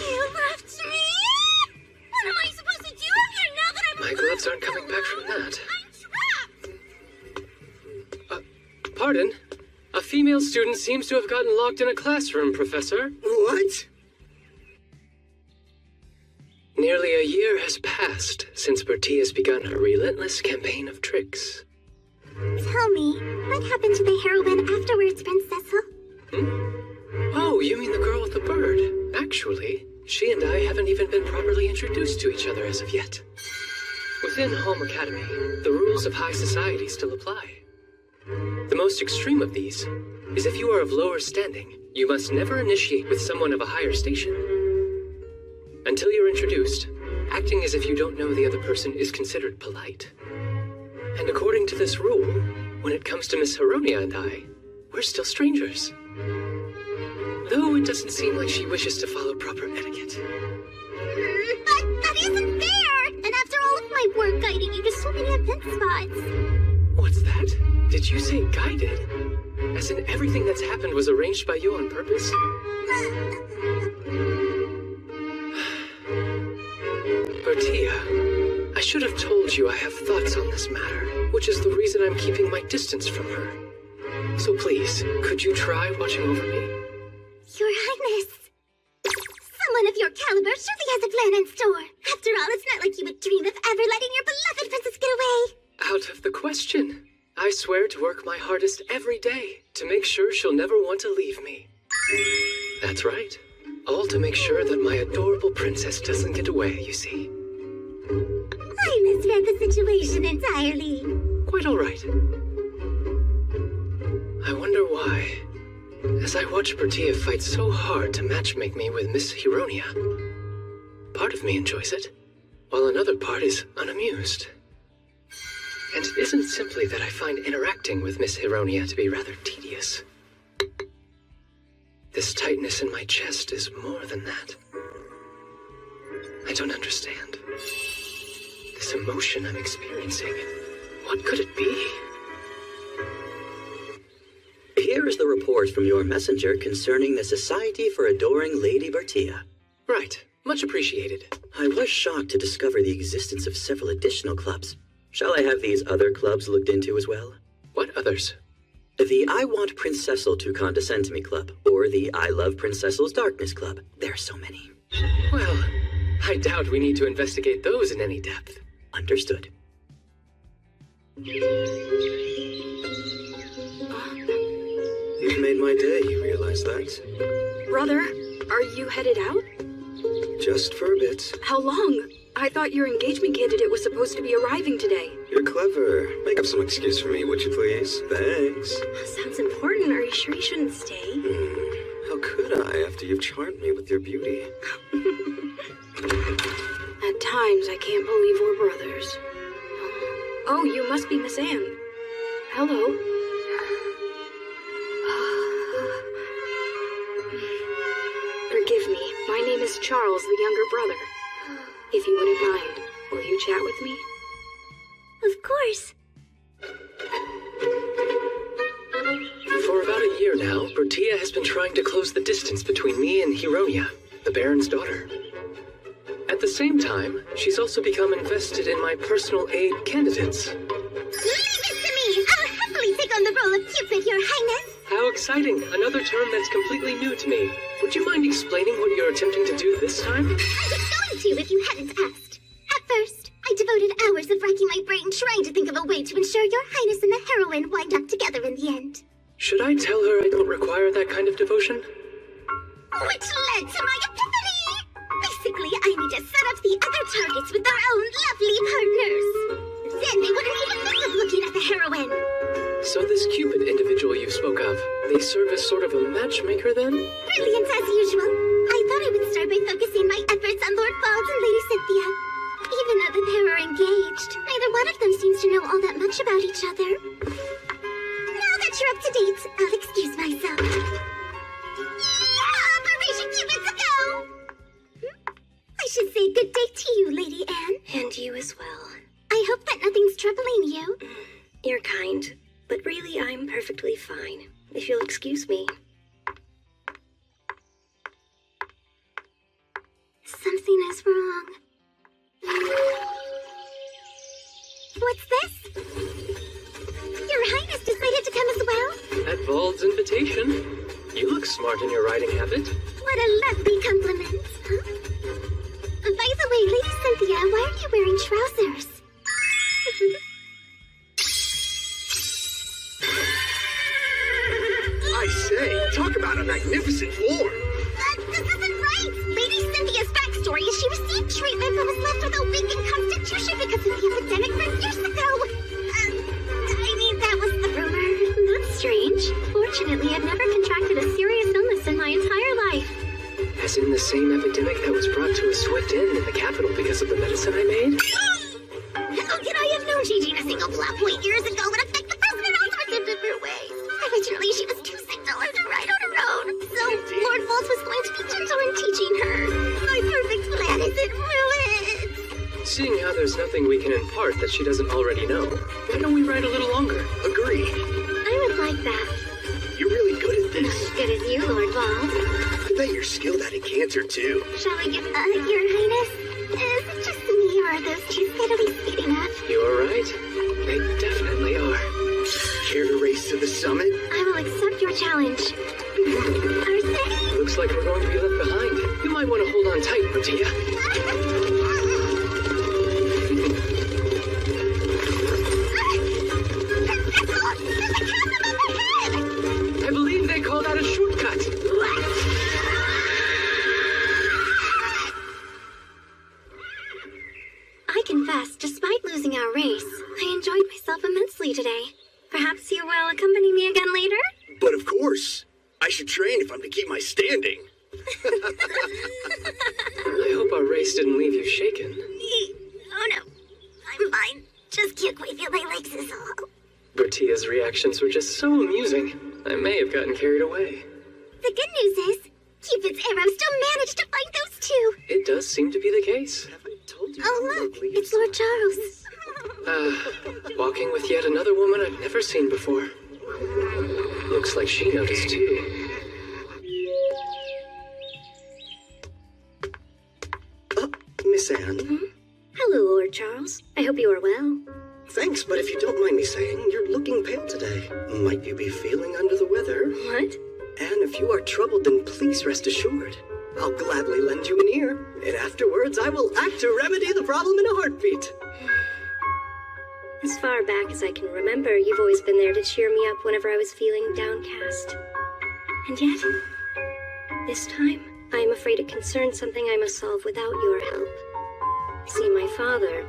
You left me? What am I supposed to do up here now that I'm My gloves aren't coming back from that. I'm trapped! Pardon? A female student seems to have gotten locked in a classroom, Professor. What? Nearly a year has passed since Bertie has begun her relentless campaign of tricks. Tell me, what happened to the heroine afterwards, Princessa? Oh, you mean the girl with the bird? Actually, she and I haven't even been properly introduced to each other as of yet. Within Home Academy, the rules of high society still apply. The most extreme of these is if you are of lower standing, you must never initiate with someone of a higher station. Until you're introduced, acting as if you don't know the other person is considered polite. And according to this rule, when it comes to Miss Hironia and I, we're still strangers. Though it doesn't seem like she wishes to follow proper etiquette. But that isn't fair! And after all of my work guiding you to so many event spots. What's that? Did you say guided? As in everything that's happened was arranged by you on purpose? Bertia, I should have told you I have thoughts on this matter, which is the reason I'm keeping my distance from her. So please, could you try watching over me? Your Highness. Someone of your caliber surely has a plan in store. After all, it's not like you would dream of ever letting your beloved princess get away. Out of the question. I swear to work my hardest every day to make sure she'll never want to leave me. That's right. All to make sure that my adorable princess doesn't get away, you see. I misread the situation entirely. Quite all right. I wonder why. As I watch Bertia fight so hard to matchmake me with Miss Hironia, part of me enjoys it, while another part is unamused. And it isn't simply that I find interacting with Miss Hironia to be rather tedious. This tightness in my chest is more than that. I don't understand. This emotion I'm experiencing, what could it be? Here is the report from your messenger concerning the Society for Adoring Lady Bertia. Right. Much appreciated. I was shocked to discover the existence of several additional clubs. Shall I have these other clubs looked into as well? What others? The I Want Prince Cecil to Condescend to Me Club, or the I Love Prince Cecil's Darkness Club. There are so many. Well, I doubt we need to investigate those in any depth. Understood. You've made my day, you realize that? Brother, are you headed out? Just for a bit. How long? I thought your engagement candidate was supposed to be arriving today. You're clever. Make up some excuse for me, would you please? Thanks. Sounds important. Are you sure you shouldn't stay? How could I after you've charmed me with your beauty? At times, I can't believe we're brothers. Oh, you must be Miss Anne. Hello. is Charles, the younger brother. If you wouldn't mind, will you chat with me? Of course. For about a year now, Bertia has been trying to close the distance between me and Hironia, the Baron's daughter. At the same time, she's also become invested in my personal aid candidates. Leave it to me! I'll happily take on the role of Cupid, Your Highness! How exciting! Another term that's completely new to me. Would you mind explaining what you're attempting to do this time? I was going to if you hadn't asked. At first, I devoted hours of racking my brain trying to think of a way to ensure Your Highness and the heroine wind up together in the end. Should I tell her I don't require that kind of devotion? Which led to my epiphany! Basically, I need to set up the other targets with their own lovely partners. Then they wouldn't even think of looking at the heroine. So this Cupid individual you spoke of, they serve as sort of a matchmaker then? Brilliant as usual. I thought I would start by focusing my efforts on Lord Falls and Lady Cynthia. Even though the pair are engaged, neither one of them seems to know all that much about each other. Now that you're up to date, I'll excuse myself. Yeah, Operation Cupid's a go! I should say good day to you, Lady Anne. And you as well. I hope that nothing's troubling you. You're kind, but really I'm perfectly fine, if you'll excuse me. Something is wrong. What's this? Your Highness decided to come as well? At Vald's invitation. You look smart in your riding habit. What a lovely compliment, huh? By the way, Lady Cynthia, why are you wearing trousers? I say, talk about a magnificent form. This isn't right! Lady Cynthia's backstory is she received treatment but was left with a weakened constitution because of the epidemic from years ago. That was the rumor. That's strange. Fortunately, I've never contracted a serious illness in my entire life. As in the same epidemic that was brought to a swift end in the capital because of the medicine I made? How could I have known changing a single plot point years ago would affect the president in all sorts of different ways? Originally, she was too sick to learn to ride on her own, so Lord Volt was going to be gentle in teaching her. My perfect plan is in ruins. Seeing how there's nothing we can impart that she doesn't already know, why don't we ride a little longer? Agree. I would like that. You're really good at this. As good as you, Lord Volt. I bet you're skilled at a canter, too. Shall we give, Your Highness? Is it just me, or are those two steadily speeding up? You're right. They definitely are. Care to race to the summit? I will accept your challenge. Are they? Looks like we're going to be left behind. You might want to hold on tight, Bertia. I believe they call that a shortcut. I confess, despite losing our race, I enjoyed myself immensely today. Perhaps you will accompany me again later? But of course. I should train if I'm to keep my standing. I hope our race didn't leave you shaken. Oh no, I'm fine. Just can't quite feel my legs is all. Bertia's reactions were just so amusing. I may have gotten carried away. The good news is, Cupid's arrow still managed to find those two. It does seem to be the case. Have I told you? Oh look, it's Lord Charles. Walking with yet another woman I've never seen before. Looks like she noticed too. Miss Anne. Hello, Lord Charles. I hope you are well. Thanks, but if you don't mind me saying, you're looking pale today. Might you be feeling under the weather? What? And if you are troubled, then please rest assured. I'll gladly lend you an ear, and afterwards I will act to remedy the problem in a heartbeat. As far back as I can remember, you've always been there to cheer me up whenever I was feeling downcast. And yet, this time, I am afraid it concerns something I must solve without your help. See, my father,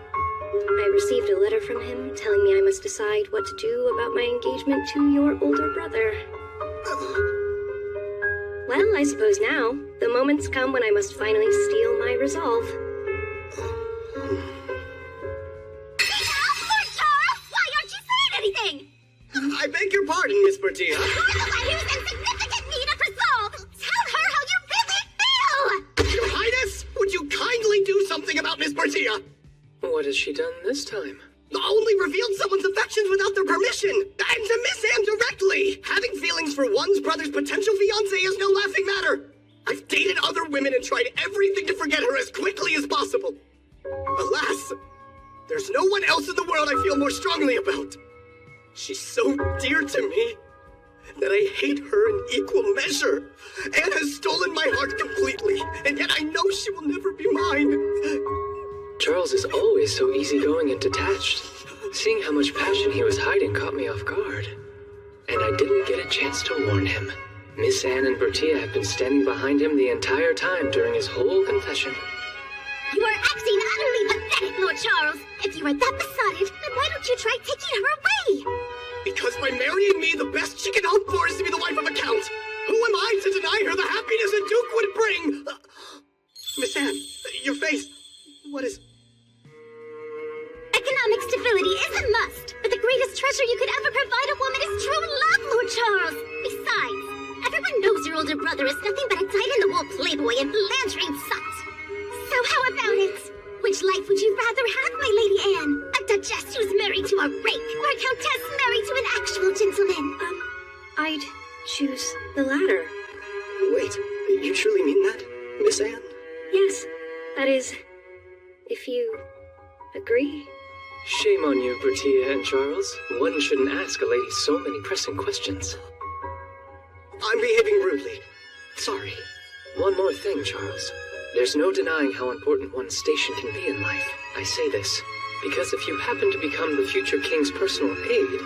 I received a letter from him telling me I must decide what to do about my engagement to your older brother. Well, I suppose now, the moment's come when I must finally steel my resolve. Lord Charles, why aren't you saying anything? I beg your pardon, Miss Bertia. You're the one who's in significant need of resolve. Tell her how you really feel. Your Highness! Bertia! What has she done this time? Only revealed someone's affections without their permission! And to Miss Anne directly! Having feelings for one's brother's potential fiancé is no laughing matter! I've dated other women and tried everything to forget her as quickly as possible. Alas, there's no one else in the world I feel more strongly about. She's so dear to me that I hate her in equal measure. Anne has stolen my heart completely, and yet I know she will never be mine. Charles is always so easygoing and detached. Seeing how much passion he was hiding caught me off guard. And I didn't get a chance to warn him. Miss Anne and Bertia have been standing behind him the entire time during his whole confession. You are acting utterly pathetic, Lord Charles. If you are that besotted, then why don't you try taking her away? Because by marrying me, the best she can hope for is to be the wife of a count. Who am I to deny her the happiness a duke would bring? Miss Anne, your face. What is... Economic stability is a must, but the greatest treasure you could ever provide a woman is true love, Lord Charles. Besides, everyone knows your older brother is nothing but a dyed-in-the-wool playboy and philandering sot. So how about it? Which life would you rather have, my Lady Anne? A duchess who's married to a rake, or a countess married to an actual gentleman? I'd choose the latter. Wait, you truly mean that, Miss Anne? Yes, that is, if you agree. Shame on you, Bertia and Charles. One shouldn't ask a lady so many pressing questions. I'm behaving rudely. Sorry. One more thing, Charles. There's no denying how important one's station can be in life. I say this because if you happen to become the future king's personal aide,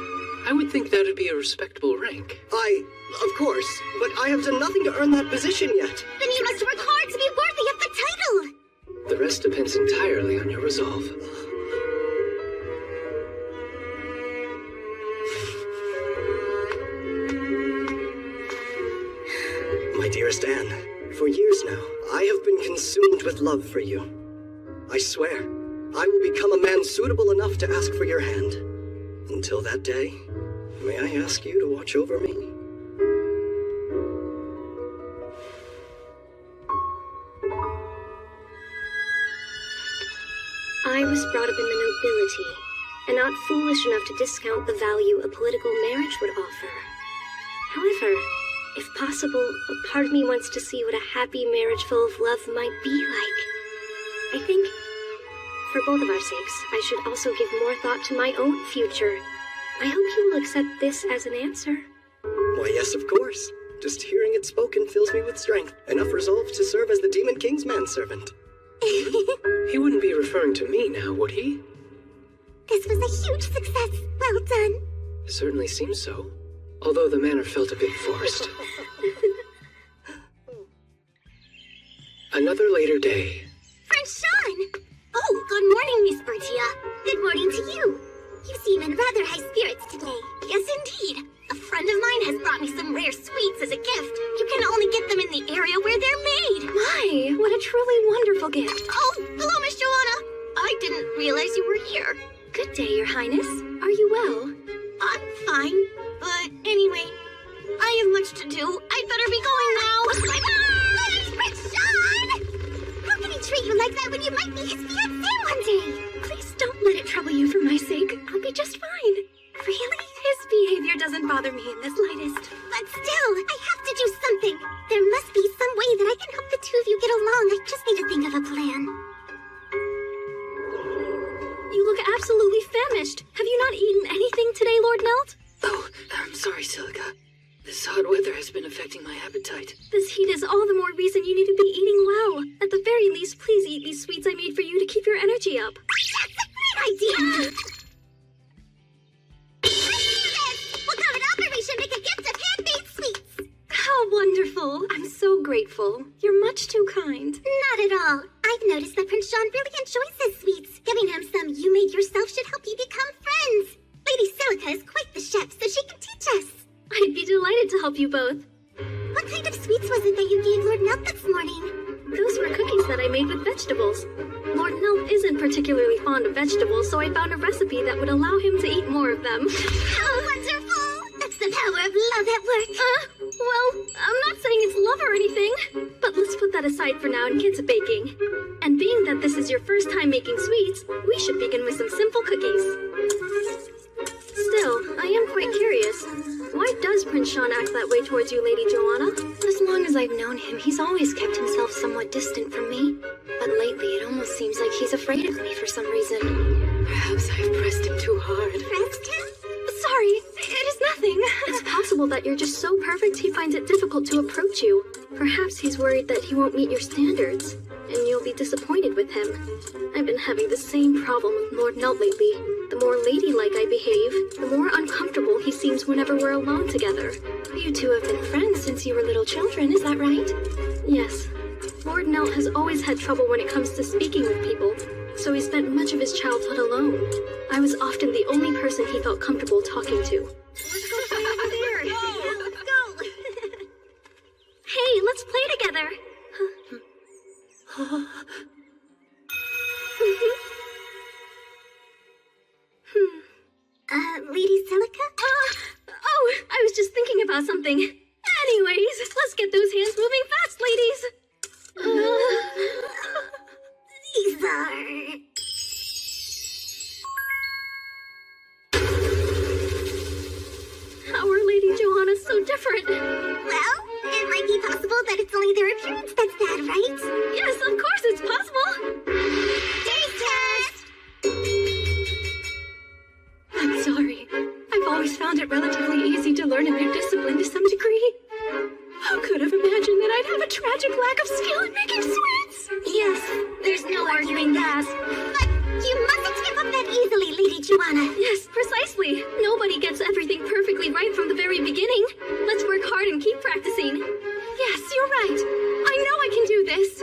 I would think that would be a respectable rank. Of course, but I have done nothing to earn that position yet. Then you must work hard to be worthy of the title. The rest depends entirely on your resolve. My dearest Anne, for years now, I have been consumed with love for you. I swear, I will become a man suitable enough to ask for your hand. Until that day, may I ask you to watch over me? I was brought up in the nobility, and not foolish enough to discount the value a political marriage would offer. However, if possible, a part of me wants to see what a happy marriage full of love might be like. I think, for both of our sakes, I should also give more thought to my own future. I hope you will accept this as an answer. Why, yes, of course. Just hearing it spoken fills me with strength, enough resolve to serve as the Demon King's manservant. He wouldn't be referring to me now, would he? This was a huge success. Well done. Certainly seems so. Although the manner felt a bit forced. Another later day. Friend Sean! Oh, good morning, Miss Bertia. Good morning to you. You seem in rather high spirits today. Yes, indeed. A friend of mine has brought me some rare sweets as a gift. You can only get them in the area where they're made. My, what a truly wonderful gift. Oh, hello, Miss Joanna. I didn't realize you were here. Good day, Your Highness. Are you well? I'm fine, but anyway, I have much to do. I'd better be going now. Please, Prince Sean! How can he treat you like that when you might be his fiancé one day? Please don't let it trouble you for my sake. I'll be just fine. Really? His behavior doesn't bother me in the slightest. But still, I have to do something. There must be some way that I can help the two of you get along. I just need to think of a plan. You look absolutely famished. Have you not eaten anything today, Lord Melt? Oh, I'm sorry, Silica. This hot weather has been affecting my appetite. This heat is all the more reason you need to be eating well. At the very least, please eat these sweets I made for you to keep your energy up. That's a great idea! We'll carve it up and we should make a gift of handmade sweets. How wonderful. I'm so grateful. You're much too kind. Not at all. I've noticed that Prince Sean really enjoys his sweets. Giving him some you made yourself should help you become friends. Lady Silica is quite the chef, so she can teach us. I'd be delighted to help you both. What kind of sweets was it that you gave Lord Melt this morning? Those were cookies that I made with vegetables. Lord Melt isn't particularly fond of vegetables, so I found a recipe that would allow him to eat more of them. How wonderful! That's the power of love at work. Well, I'm not saying it's love or anything, but let's put that aside for now and get to baking. And being that this is your first time making sweets, we should begin with some simple cookies. Still, I am quite curious. Why does Prince Sean act that way towards you, Lady Joanna? As long as I've known him, he's always kept himself somewhat distant from me. But lately, it almost seems like he's afraid of me for some reason. Perhaps I've pressed him too hard. Pressed him? Sorry, it is nothing. It's possible that you're just so perfect he finds it difficult to approach you. Perhaps he's worried that he won't meet your standards, and you'll be disappointed with him. I've been having the same problem with Lord Nelt lately. The more ladylike I behave, the more uncomfortable he seems whenever we're alone together. You two have been friends since you were little children, is that right? Yes. Lord Nelt has always had trouble when it comes to speaking with people, so he spent much of his childhood alone. I was often the only person he felt comfortable talking to. Let's go play over there. Let's go. Hey, let's play together. Lady Silica? Oh, I was just thinking about something. Anyways, let's get those hands moving fast, ladies. These are... How are Lady Johanna so different? Well, it might be possible that it's only their appearance that's bad, right? Yes, of course it's possible. Taste test! I'm sorry. I've always found it relatively easy to learn a new discipline to some degree. Who could have imagined that I'd have a tragic lack of skill in making sweets? Yes, there's no arguing that. But you mustn't give up that easily, Lady Joanna. Yes, precisely. Nobody gets everything perfectly right from the very beginning. Let's work hard and keep practicing. Yes, you're right. I know I can do this.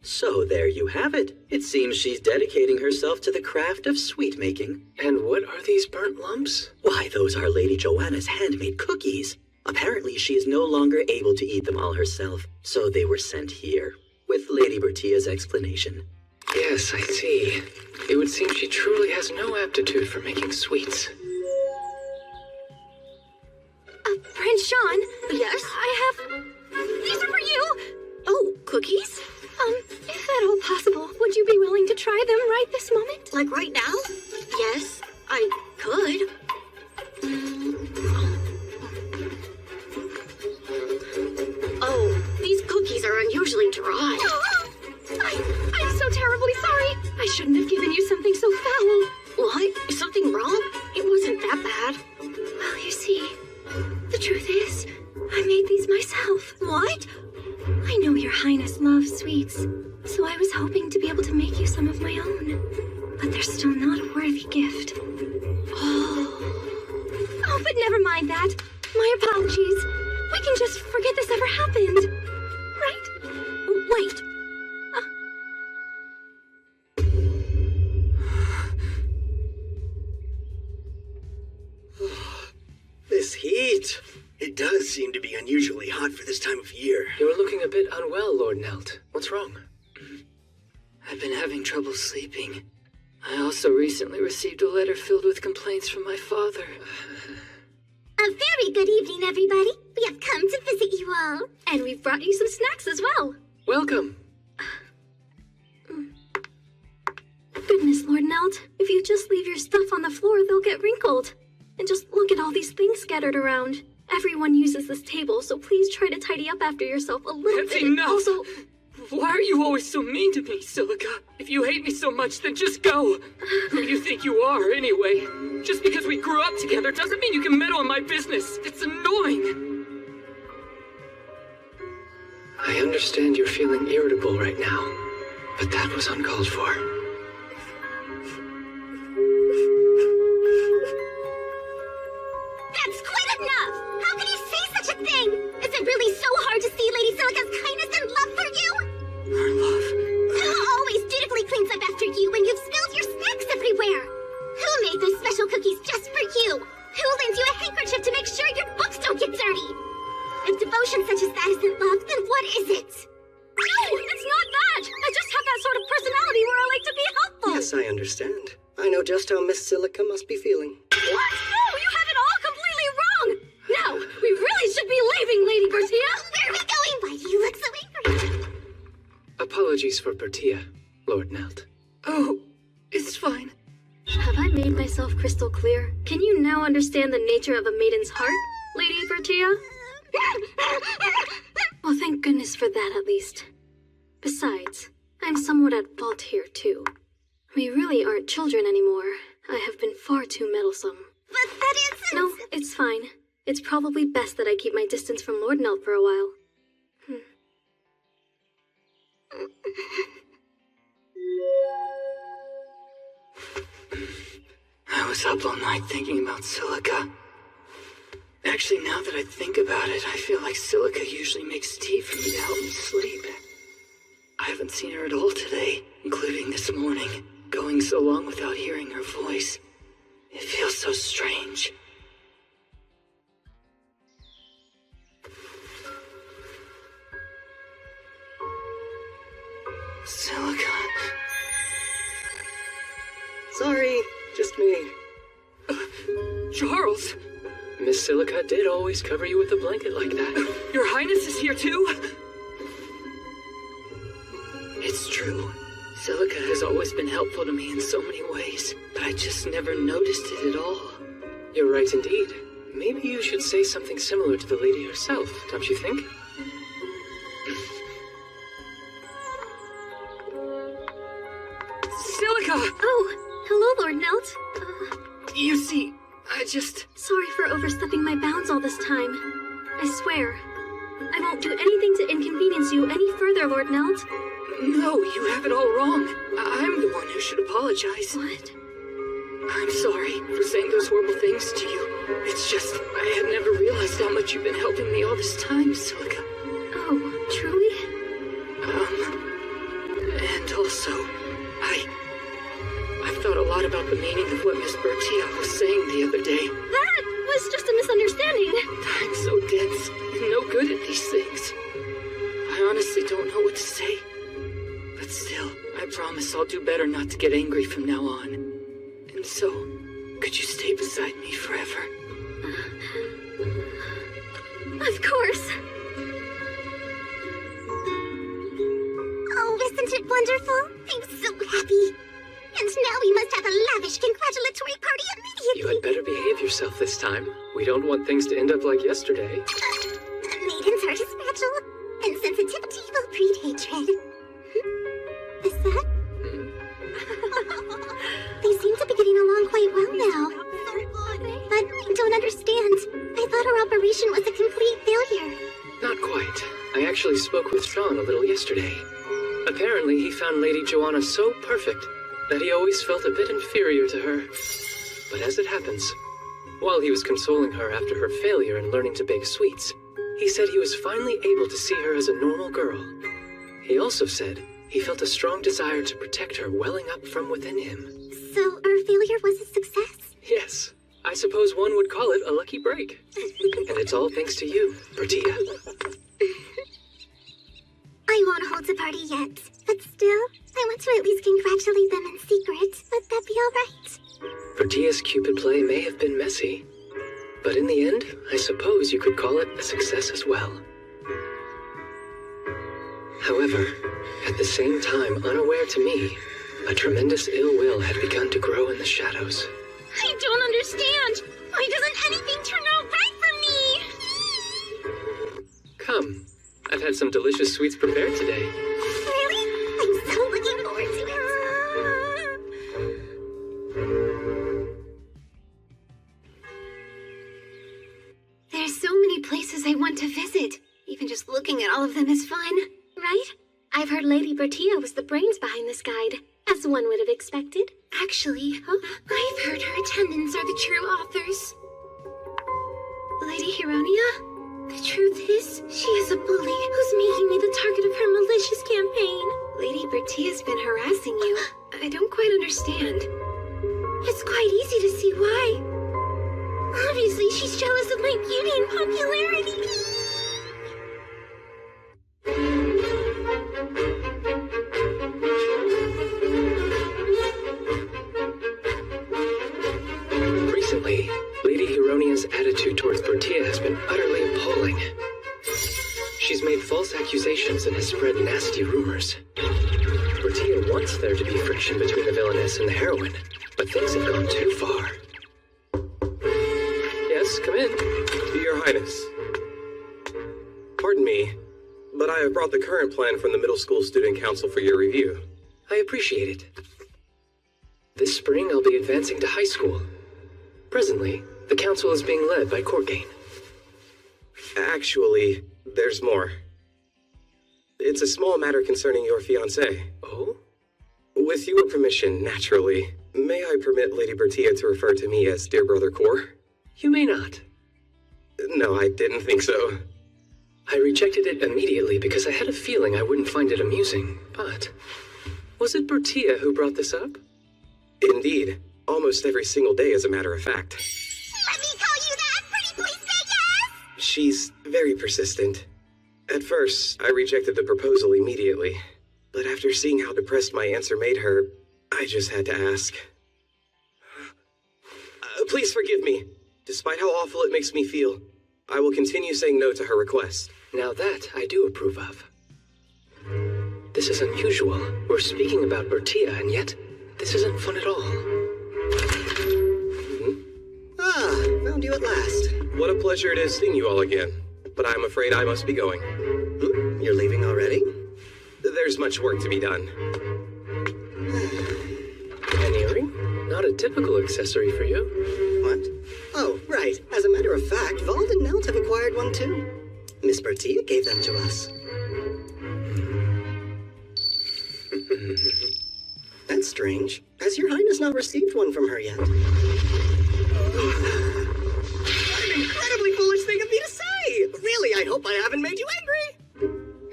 So there you have it. It seems she's dedicating herself to the craft of sweet making. And what are these burnt lumps? Why, those are Lady Joanna's handmade cookies. Apparently, she is no longer able to eat them all herself, so they were sent here, with Lady Bertia's explanation. Yes, I see. It would seem she truly has no aptitude for making sweets. Prince Sean? Yes? I have... These are for you! Oh, cookies? If at all possible, would you be willing to try them right this moment? Like right now? Yes, I could. Oh, these cookies are unusually dry. I'm so terribly sorry. I shouldn't have given you something so foul. What? Is something wrong? It wasn't that bad. Well, you see, the truth is, I made these myself. What? I know your highness loves sweets, so I was hoping to be able to make you some of my own. But they're still not a worthy gift. Oh, but never mind that. My apologies. We can just forget this ever happened. Right? Wait. This heat. It does seem to be unusually hot for this time of year. You're looking a bit unwell, Lord Nelt. What's wrong? I've been having trouble sleeping. I also recently received a letter filled with complaints from my father. A very good evening, everybody. We have come to visit you all. And we've brought you some snacks as well. Welcome. Goodness, Lord Nelt. If you just leave your stuff on the floor, they'll get wrinkled. And just look at all these things scattered around. Everyone uses this table, so please try to tidy up after yourself a little That's bit. enough! Also, Why are you always so mean to me, Silica? If you hate me so much, then just go. Who do you think you are, anyway? Just because we grew up together doesn't mean you can meddle in my business. It's annoying. I understand you're feeling irritable right now, but that was uncalled for. That's quite enough! How can you say such a thing? Is it really so hard to see Lady Silica's kindness and love for you? Our love. Who always dutifully cleans up after you when you've spilled your snacks everywhere? Who made those special cookies just for you? Who lends you a handkerchief to make sure your books don't get dirty? If devotion such as that isn't love, then what is it? no, it's not that. I just have that sort of personality where I like to be helpful. Yes, I understand. I know just how Miss Silica must be feeling. What? No, you have it all completely wrong. Now, we apologies for Bertia, Lord Nelt. Oh, it's fine. Have I made myself crystal clear? Can you now understand the nature of a maiden's heart, Lady Bertia? Well, thank goodness for that, at least. Besides, I'm somewhat at fault here, too. We really aren't children anymore. I have been far too meddlesome. But that isn't... No, it's fine. It's probably best that I keep my distance from Lord Nelt for a while. I was up all night thinking about Silica. Actually, now that I think about it, I feel like Silica usually makes tea for me to help me sleep. I haven't seen her at all today, including this morning. Going so long without hearing her voice. It feels so strange. Silica. Sorry, just me. Charles! Miss Silica did always cover you with a blanket like that. Your Highness is here too? It's true. Silica has always been helpful to me in so many ways, but I just never noticed it at all. You're right indeed. Maybe you should say something similar to the lady herself, don't you think? Silica! Oh, hello, Lord Nelt. You see, I just... Sorry for overstepping my bounds all this time. I swear. I won't do anything to inconvenience you any further, Lord Nelt. No, you have it all wrong. I'm the one who should apologize. What? I'm sorry for saying those horrible things to you. It's just, I had never realized how much you've been helping me all this time, Silica. Oh, truly? And also, I've thought a lot about the meaning of what Miss Bertia was saying the other day. That was just a misunderstanding. I'm so dense and no good at these things. I honestly don't know what to say. But still, I promise I'll do better not to get angry from now on. And so, could you stay beside me forever? Of course. Oh, isn't it wonderful? I'm so happy. And now we must have a lavish congratulatory party immediately. You had better behave yourself this time. We don't want things to end up like yesterday. Maiden's heart is fragile, and sensitivity will breed hatred. Is that? They seem to be getting along quite well now. But I don't understand. I thought our operation was a complete failure. Not quite. I actually spoke with Sean a little yesterday. Apparently, he found Lady Joanna so perfect that he always felt a bit inferior to her. But as it happens, while he was consoling her after her failure in learning to bake sweets, he said he was finally able to see her as a normal girl. He also said he felt a strong desire to protect her welling up from within him. So our failure was a success? Yes, I suppose one would call it a lucky break. And it's all thanks to you, Bertia. I won't hold a party yet, but still, I want to at least congratulate them in secret. Would that be all right? Bertia's Cupid play may have been messy, but in the end, I suppose you could call it a success as well. However, at the same time, unaware to me, a tremendous ill will had begun to grow in the shadows. I don't understand. Why doesn't anything turn out right for me? Come, I've had some delicious sweets prepared today. Really? I'm so looking forward to it. There's so many places I want to visit. Even just looking at all of them is fun, right? I've heard Lady Bertia was the brains behind this guide, as one would have expected. Actually, I've heard her attendants are the true authors. Lady Hironia? The truth is, she is a bully who's making me the target of her malicious campaign. Lady Bertia's been harassing you. I don't quite understand. It's quite easy to see why. Obviously, she's jealous of my beauty and popularity. Recently, Lady Hironia's attitude towards Bertia has been utterly appalling. She's made false accusations and has spread nasty rumors. wants there to be friction between the villainess and the heroine, but things have gone too far. Yes, come in. Your Highness. Pardon me, but I have brought the current plan from the Middle School Student Council for your review. I appreciate it. This spring, I'll be advancing to high school. Presently, the council is being led by Courtgain. Actually, there's more. It's a small matter concerning your fiancé. Oh? With your permission, naturally, may I permit Lady Bertia to refer to me as Dear Brother Cor? You may not. No, I didn't think so. I rejected it immediately because I had a feeling I wouldn't find it amusing, but... Was it Bertia who brought this up? Indeed. Almost every single day, as a matter of fact. Let me call you that! Pretty please say yes! She's very persistent. At first, I rejected the proposal immediately. But after seeing how depressed my answer made her, I just had to ask. Please forgive me. Despite how awful it makes me feel, I will continue saying no to her request. Now that I do approve of. This is unusual. We're speaking about Bertia, and yet this isn't fun at all. Ah, found you at last. What a pleasure it is seeing you all again. But I'm afraid I must be going. You're leaving already? There's much work to be done. An earring? Not a typical accessory for you. What? Oh, right. As a matter of fact, Vald and Nelt have acquired one too. Miss Bertia gave them to us. That's strange. Has your Highness not received one from her yet? What an incredibly foolish thing of me to say! Really, I hope I haven't made you angry!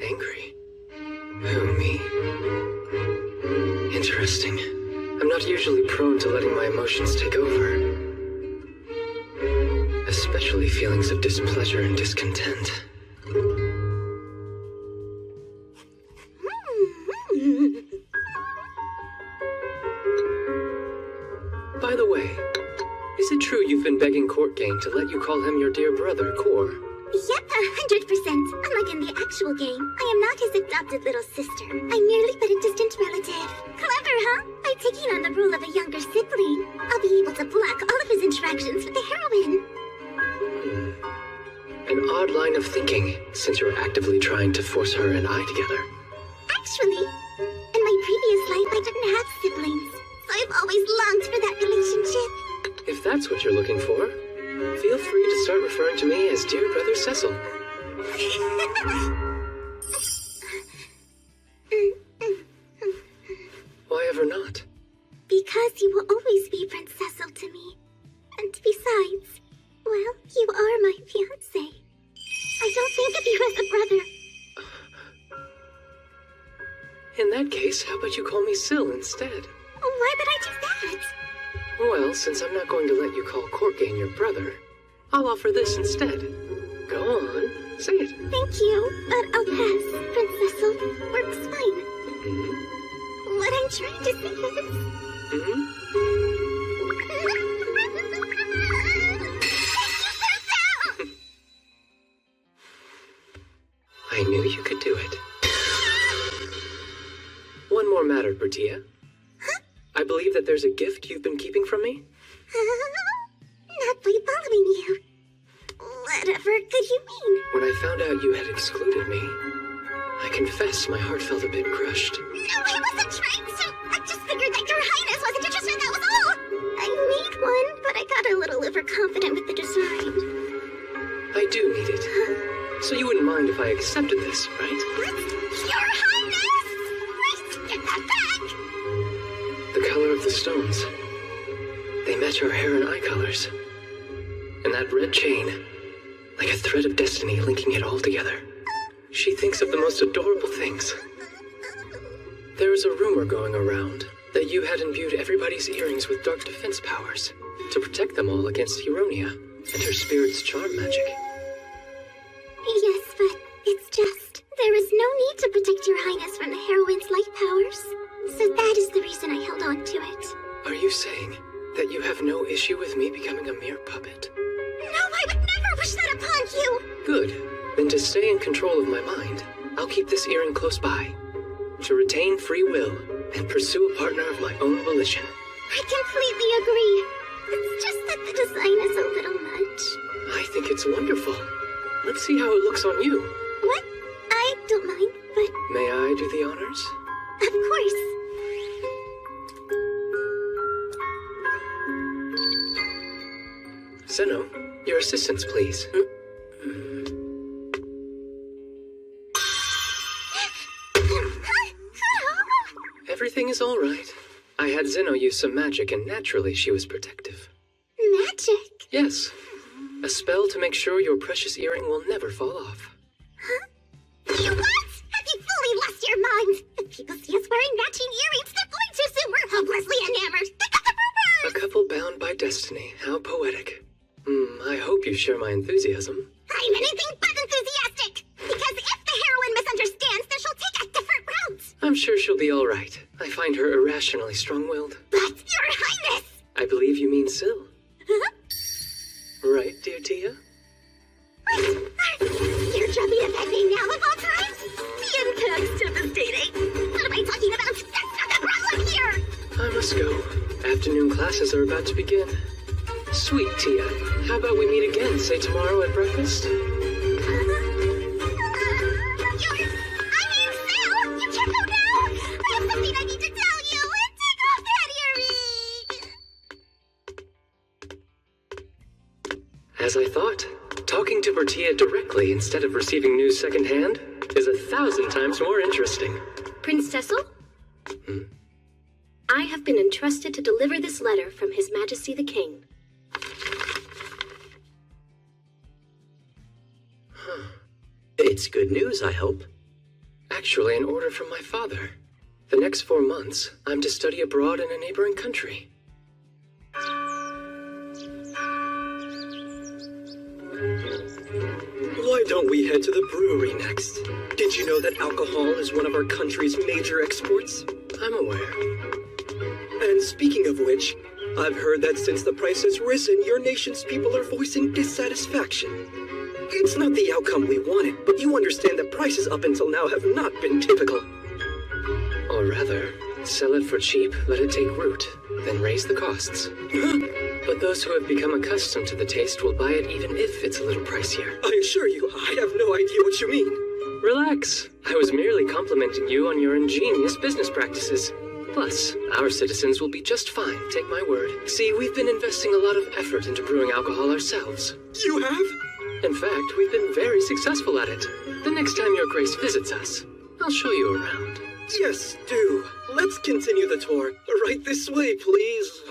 Angry? Oh, me. Interesting. I'm not usually prone to letting my emotions take over. Especially feelings of displeasure and discontent. By the way, is it true you've been begging Courtgain to let you call him your dear brother, Cor? Yep, 100%. Unlike in the actual game, I am not his adopted little sister. I'm merely but a distant relative. Clever, huh? By taking on the role of a younger sibling, I'll be able to block all of his interactions with the heroine. An odd line of thinking, since you're actively trying to force her and I together. Actually, in my previous life, I didn't have siblings, so I've always longed for that relationship. If that's what you're looking for, feel free to start referring to me as Dear Brother Cecil. Why ever not? Because you will always be Prince Cecil to me. And besides, well, you are my fiancé. I don't think of you as a brother. In that case, how about you call me Syl instead? Why would I do that? Well, since I'm not going to let you call Courtgain your brother, I'll offer this instead. Go on, say it. Thank you, but I'll pass. Prince Cecil works fine. What I'm trying to say is... I knew you could do it. One more matter, Bertia. Huh? I believe that there's a gift you've been keeping from me? Not by following you. Whatever could you mean? When I found out you had excluded me, I confess my heart felt a bit crushed. No, I wasn't trying to. I just figured that your Highness wasn't interested, that was all. I need one, but I got a little overconfident with the design. I do need it. So you wouldn't mind if I accepted this, right? What? Your Highness! Wait, get that back! The color of the stones. They match our hair and eye colors. And that red chain, like a thread of destiny linking it all together. She thinks of the most adorable things. There is a rumor going around that you had imbued everybody's earrings with dark defense powers to protect them all against Heronia and her spirit's charm magic. Yes, but it's just... There is no need to protect your Highness from the heroine's light powers. So that is the reason I held on to it. Are you saying that you have no issue with me becoming a mere puppet? No, I would never wish that upon you! Good. Then to stay in control of my mind, I'll keep this earring close by. To retain free will and pursue a partner of my own volition. I completely agree. It's just that the design is a little much. I think it's wonderful. Let's see how it looks on you. What? I don't mind, but May I do the honors? of course. Zeno, your assistance, please. Everything is all right. I had Zeno use some magic, and naturally she was protective. Magic? Yes. A spell to make sure your precious earring will never fall off. You what? Have you fully lost your mind? If people see us wearing matching earrings, they're going to assume we're hopelessly enamored. A couple bound by destiny. How poetic. I hope you share my enthusiasm. I'm anything but enthusiastic. Because if the heroine misunderstands, then she'll take a different route. I'm sure she'll be all right. I find her irrationally strong-willed. But, Your Highness! I believe you mean Syl. Huh? Right, dear Tia? You're dropping a pet name now of all time? The impact's devastating. What am I talking about? That's not the problem here! I must go. Afternoon classes are about to begin. Sweet Tia, how about we meet again, say tomorrow at breakfast? Syl! You can't go now! I have something I need to tell you! Take off that earring! As I thought, talking to Bertia directly instead of receiving news secondhand is 1,000 times more interesting. Prince Cecil? I have been entrusted to deliver this letter from His Majesty the King. It's good news, I hope. Actually, an order from my father. The next 4 months, I'm to study abroad in a neighboring country. Why don't we head to the brewery next? Did you know that alcohol is one of our country's major exports? I'm aware. And speaking of which, I've heard that since the price has risen, your nation's people are voicing dissatisfaction. It's not the outcome we wanted, but you understand that prices up until now have not been typical. Or rather, sell it for cheap, let it take root, then raise the costs. But those who have become accustomed to the taste will buy it even if it's a little pricier. I assure you, I have no idea what you mean. Relax. I was merely complimenting you on your ingenious business practices. Plus, our citizens will be just fine, take my word. See, we've been investing a lot of effort into brewing alcohol ourselves. You have? In fact, we've been very successful at it. The next time your grace visits us, I'll show you around. Yes, do. Let's continue the tour. Right this way, please.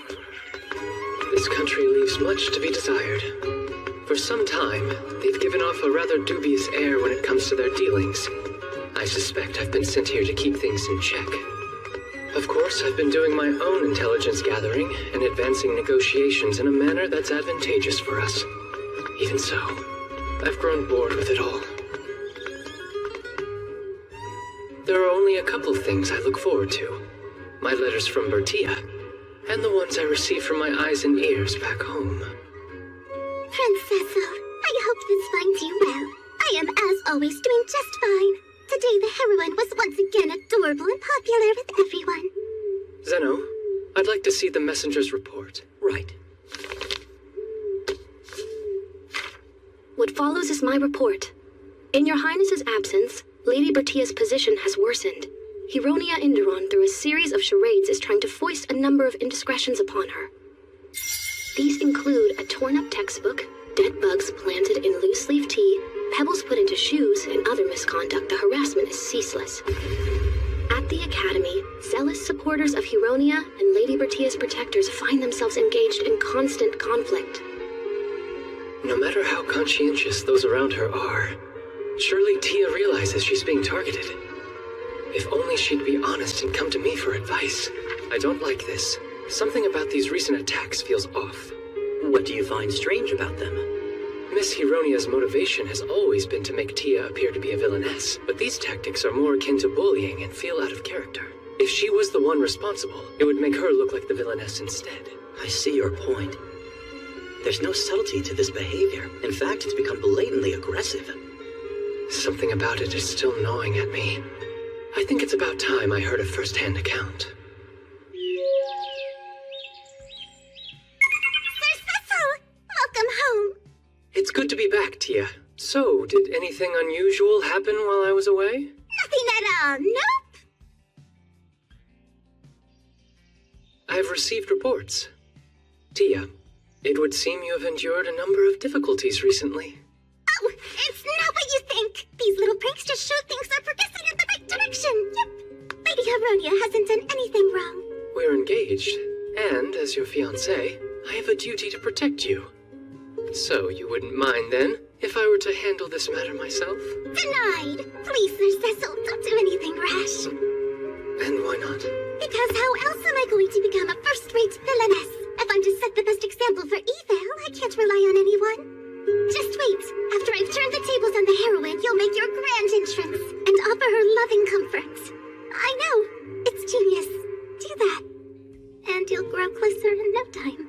This country leaves much to be desired. For some time, they've given off a rather dubious air when it comes to their dealings. I suspect I've been sent here to keep things in check. Of course, I've been doing my own intelligence gathering and advancing negotiations in a manner that's advantageous for us. Even so, I've grown bored with it all. There are only a couple things I look forward to. My letters from Bertia, and the ones I receive from my eyes and ears back home. Prince Cecil, I hope this finds you well. I am, as always, doing just fine. Today the heroine was once again adorable and popular with everyone. Zeno, I'd like to see the messenger's report. Right. What follows is my report. In your highness's absence, Lady Bertia's position has worsened. Heronia Inderon, through a series of charades, is trying to foist a number of indiscretions upon her. These include a torn-up textbook, dead bugs planted in loose-leaf tea, pebbles put into shoes, and other misconduct. The harassment is ceaseless. At the Academy, zealous supporters of Heronia and Lady Bertia's protectors find themselves engaged in constant conflict. No matter how conscientious those around her are, surely Tia realizes she's being targeted. If only she'd be honest and come to me for advice. I don't like this. Something about these recent attacks feels off. What do you find strange about them? Miss Heronia's motivation has always been to make Tia appear to be a villainess, but these tactics are more akin to bullying and feel out of character. If she was the one responsible, it would make her look like the villainess instead. I see your point. There's no subtlety to this behavior. In fact, it's become blatantly aggressive. Something about it is still gnawing at me. I think it's about time I heard a first-hand account. to be back, Tia. So, did anything unusual happen while I was away? Nothing at all, nope. I've received reports. Tia, it would seem you have endured a number of difficulties recently. Oh, it's not what you think. These little pranks just show things are progressing in the right direction. Yep. Lady Hironia hasn't done anything wrong. We're engaged, and as your fiancé, I have a duty to protect you. So you wouldn't mind, then, if I were to handle this matter myself? Denied. Please, Sir Cecil, don't do anything rash. And why not? Because how else am I going to become a first-rate villainess? If I'm to set the best example for evil, I can't rely on anyone. Just wait. After I've turned the tables on the heroine, you'll make your grand entrance and offer her loving comfort. I know. It's genius. Do that. And you'll grow closer in no time.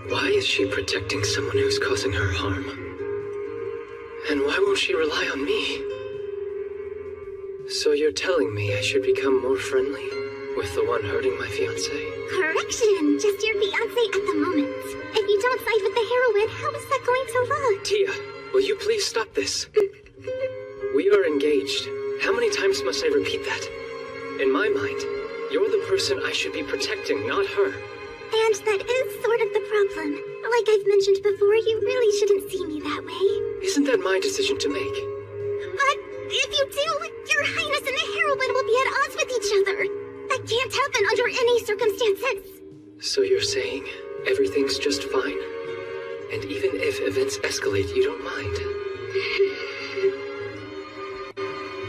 Why is she protecting someone who's causing her harm? And why won't she rely on me? So you're telling me I should become more friendly with the one hurting my fiancé? Correction. Just your fiancé at the moment. If you don't side with the heroine, how is that going to look? Tia, will you please stop this? We are engaged. How many times must I repeat that? In my mind, you're the person I should be protecting, not her. And that is sort of the problem. Like I've mentioned before, you really shouldn't see me that way. Isn't that my decision to make? But if you do, your Highness and the heroine will be at odds with each other. That can't happen under any circumstances. So you're saying everything's just fine? And even if events escalate, you don't mind?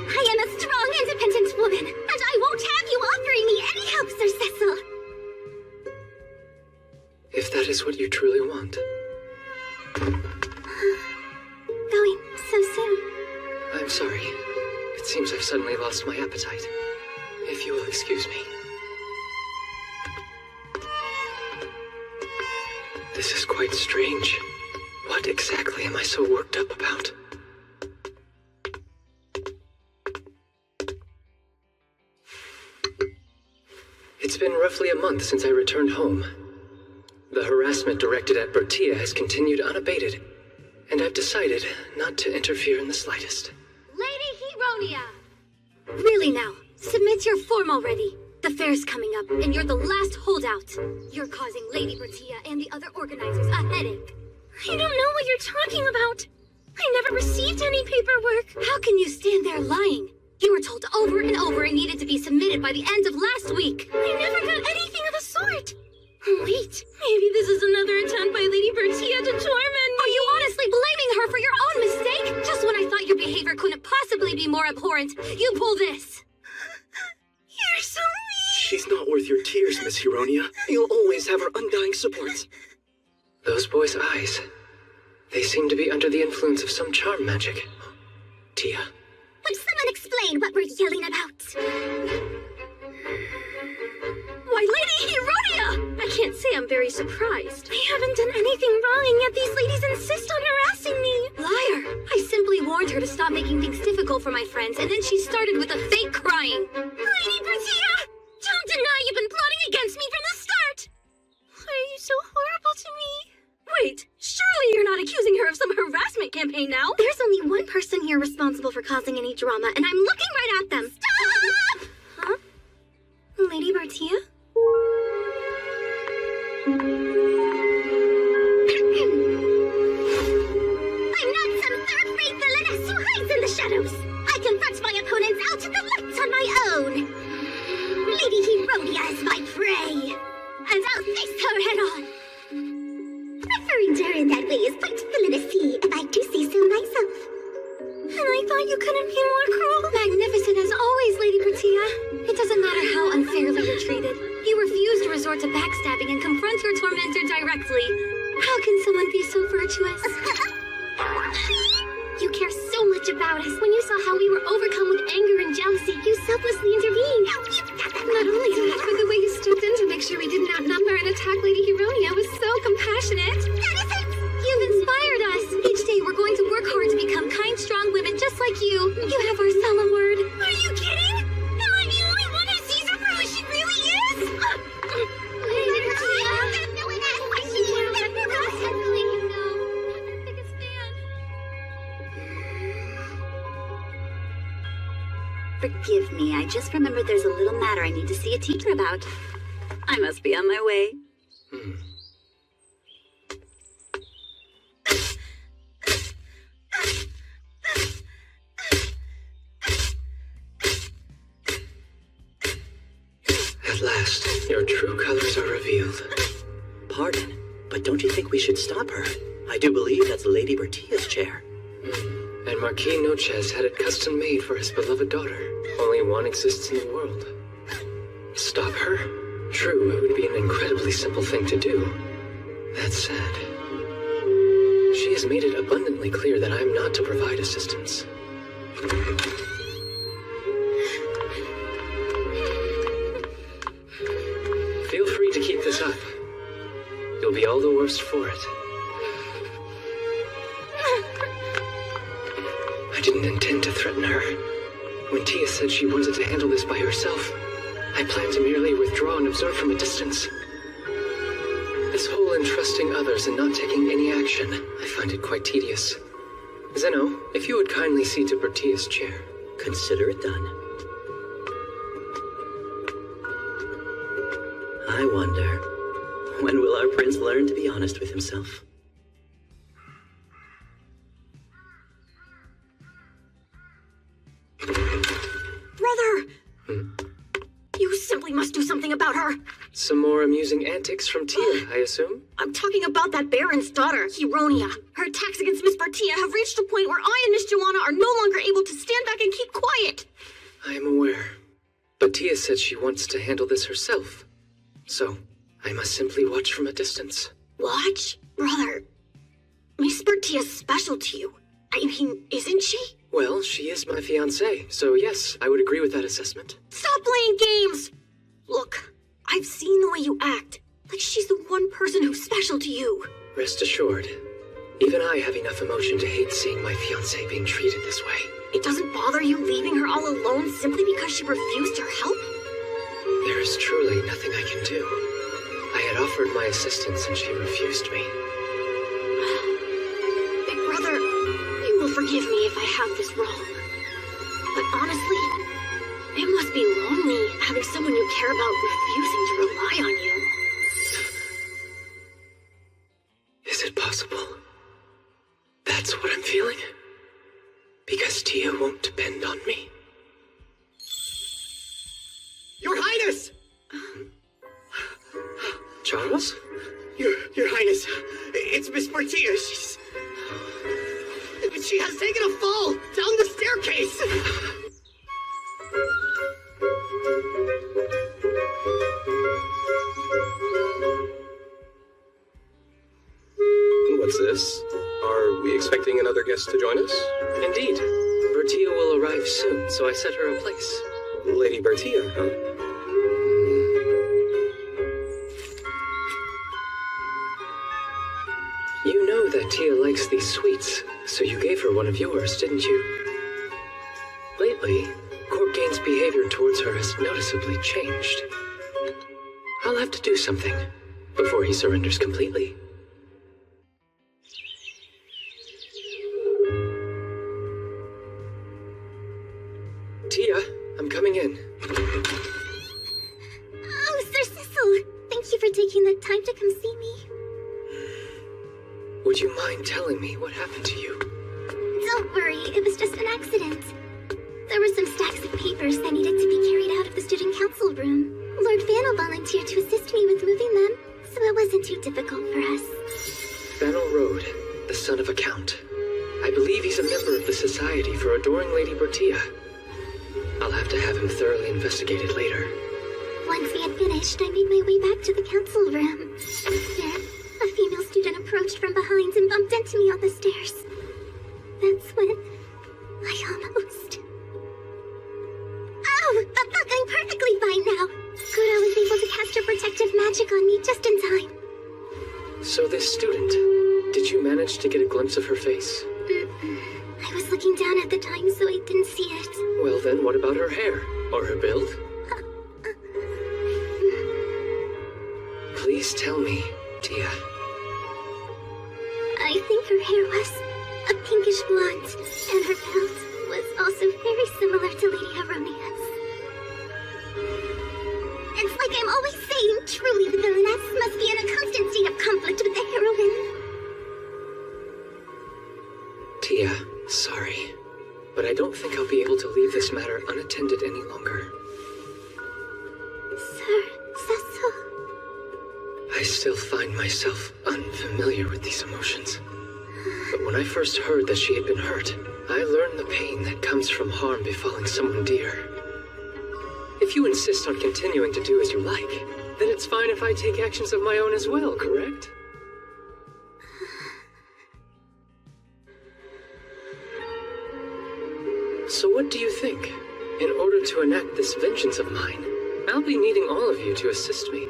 I am a strong, independent woman, and I won't have you offering me any help, Sir Cecil. If that is what you truly want. Going so soon. I'm sorry. It seems I've suddenly lost my appetite. If you will excuse me. This is quite strange. What exactly am I so worked up about? It's been roughly a month since I returned home. The harassment directed at Bertia has continued unabated, and I've decided not to interfere in the slightest. Lady Hironia! Really now, submit your form already. The fair's coming up, and you're the last holdout. You're causing Lady Bertia and the other organizers a headache. I don't know what you're talking about. I never received any paperwork. How can you stand there lying? You were told over and over it needed to be submitted by the end of last week. I never got anything of the sort. Wait, maybe this is another attempt by Lady Bertia to torment me. Are you honestly blaming her for your own mistake? Just when I thought your behavior couldn't possibly be more abhorrent, you pull this. You're so mean. She's not worth your tears, Miss Hironia. You'll always have her undying support. Those boys' eyes. They seem to be under the influence of some charm magic. Tia. Would someone explain what we're yelling about? Why, Lady Hironia! I can't say I'm very surprised. I haven't done anything wrong, and yet these ladies insist on harassing me. Liar! I simply warned her to stop making things difficult for my friends, and then she started with a fake crying. Lady Bertia! Don't deny you've been plotting against me from the start! Why are you so horrible to me? Wait, surely you're not accusing her of some harassment campaign now? There's only one person here responsible for causing any drama, and I'm looking right at them. Stop! Huh? Lady Bertia? I'm not some third-rate villainess who hides in the shadows. I confront my opponents out in the light on my own. Lady Hironia is my prey, and I'll face her head-on. Referring to her in that way is quite villainousy, if I do say so myself. And I thought you couldn't be more cruel. Magnificent as always, Lady Bertia. It doesn't matter how unfairly you're treated. You refuse to resort to backstabbing and confront your tormentor directly. How can someone be so virtuous? You care so much about us. When you saw how we were overcome with anger and jealousy, you selflessly intervened. Not only that, but the way you stooped in to make sure we didn't outnumber and attack Lady Hironia was so compassionate. That is it! You've inspired us. Each day we're going to work hard to become kind, strong women just like you. You have our solemn word. Are you kidding? Am I the only one who sees her for who she really is? Lady Bertia. No one else. I see you. That's really, you know. I'm her biggest fan. Forgive me, I just remembered there's a little matter I need to see a teacher about. I must be on my way. At last, your true colors are revealed. Pardon, but don't you think we should stop her? I do believe that's Lady Bertia's chair. And Marquis Nochez had it custom made for his beloved daughter. Only one exists in the world. Stop her? True, it would be an incredibly simple thing to do. That said, she has made it abundantly clear that I am not to provide assistance. Feel free to keep this up. You'll be all the worse for it. I didn't intend to threaten her. When Tia said she wanted to handle this by herself, I planned to merely withdraw and observe from a distance. This whole entrusting others and not taking any action, I find it quite tedious. Zeno, if you would kindly see to Bertia's chair. Consider it done. I wonder, when will our prince learn to be honest with himself? Brother! You simply must do something about her. Some more amusing antics from Tia, I assume? I'm talking about that Baron's daughter, Hironia. Her attacks against Miss Bertia have reached a point where I and Miss Joanna are no longer able to stand back and keep quiet. I am aware. But Tia said she wants to handle this herself. So, I must simply watch from a distance. Watch? Brother, Miss Bertia's special to you. I mean, isn't she? Well, she is my fiancée, so yes, I would agree with that assessment. Stop playing games! Look, I've seen the way you act. Like she's the one person who's special to you. Rest assured, even I have enough emotion to hate seeing my fiancée being treated this way. It doesn't bother you leaving her all alone simply because she refused your help? There is truly nothing I can do. I had offered my assistance and she refused me. Big brother, you will forgive me if I have this wrong. But honestly, it must be lonely having someone you care about refusing to rely on you. Is it possible? That's what I'm feeling? Because Tia won't depend on me? Your Highness! Charles? Your Highness, it's Miss Bertia. She has taken a fall down the staircase. What's this? Are we expecting another guest to join us? Indeed. Bertia will arrive soon, so I set her a place. Lady Bertia, huh? You know that Tia likes these sweets, so you gave her one of yours, didn't you? Lately, Corgain's behavior towards her has noticeably changed. I'll have to do something before he surrenders completely. Tia, I'm coming in. Oh, Sir Cecil! Thank you for taking the time to come see me. Would you mind telling me what happened to you? Don't worry, it was just an accident. There were some stacks of papers that needed to be carried out of the student council room. Lord Fannel volunteered to assist me with moving them, so it wasn't too difficult for us. Fennel Road, the son of a count. I believe he's a member of the Society for Adoring Lady Bertia. I'll have to have him thoroughly investigated later. Once we had finished, I made my way back to the council room. There, a female student approached from behind and bumped into me on the stairs. That's when I almost... Oh, I'm perfectly fine now. Good, I was able to cast her protective magic on me just in time. So this student, did you manage to get a glimpse of her face? I was looking down at the time, so I didn't see it. Well then, what about her hair? Or her build? Please tell me, Tia. I think her hair was a pinkish blonde, and her build was also very similar to Lady Haronia. insane. Truly, the villainess must be in a constant state of conflict with the heroine. Tia, sorry, but I don't think I'll be able to leave this matter unattended any longer. Sir Cecil. I still find myself unfamiliar with these emotions. But when I first heard that she had been hurt, I learned the pain that comes from harm befalling someone dear. If you insist on continuing to do as you like, then it's fine if I take actions of my own as well, correct? So what do you think? In order to enact this vengeance of mine, I'll be needing all of you to assist me.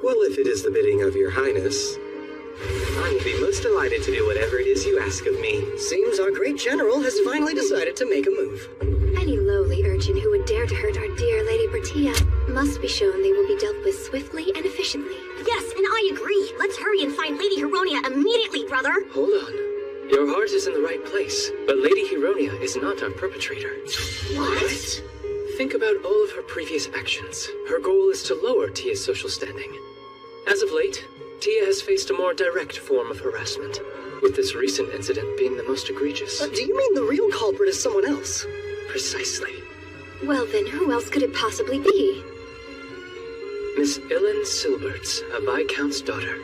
Well, if it is the bidding of your highness, I will be most delighted to do whatever it is you ask of me. Seems our great general has finally decided to make a move. Any lowly urchin who would dare to hurt our dear Lady Bertia must be shown they will be dealt with swiftly and efficiently. Yes, and I agree. Let's hurry and find Lady Heronia immediately, brother. Hold on. Your heart is in the right place, but Lady Heronia is not our perpetrator. What? Think about all of her previous actions. Her goal is to lower Tia's social standing. As of late, Tia has faced a more direct form of harassment, with this recent incident being the most egregious. Do you mean the real culprit is someone else? Precisely. Well then, who else could it possibly be? Miss Ellen Silberts, a Viscount's daughter.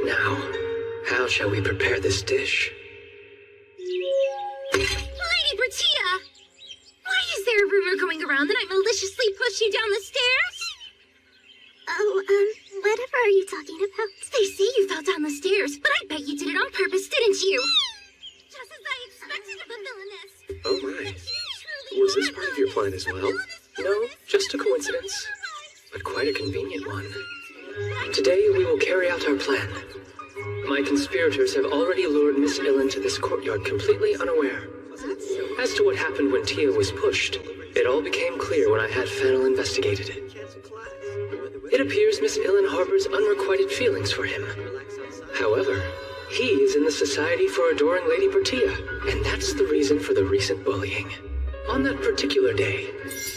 Now, how shall we prepare this dish? Lady Bertia! Why is there a rumor going around that I maliciously pushed you down the stairs? Oh, whatever are you talking about? They say you fell down the stairs, but I bet you did it on purpose, didn't you? Just as I expected of a villainess. Oh my. Was this part of your plan as well? No, just a coincidence, but quite a convenient one. Today we will carry out our plan. My conspirators have already lured Miss Illen to this courtyard completely unaware. As to what happened when Tia was pushed, it all became clear when I had Fennel investigated it. It appears Miss Illen harbors unrequited feelings for him. However, he is in the Society for Adoring Lady Bertia, and that's the reason for the recent bullying. On that particular day,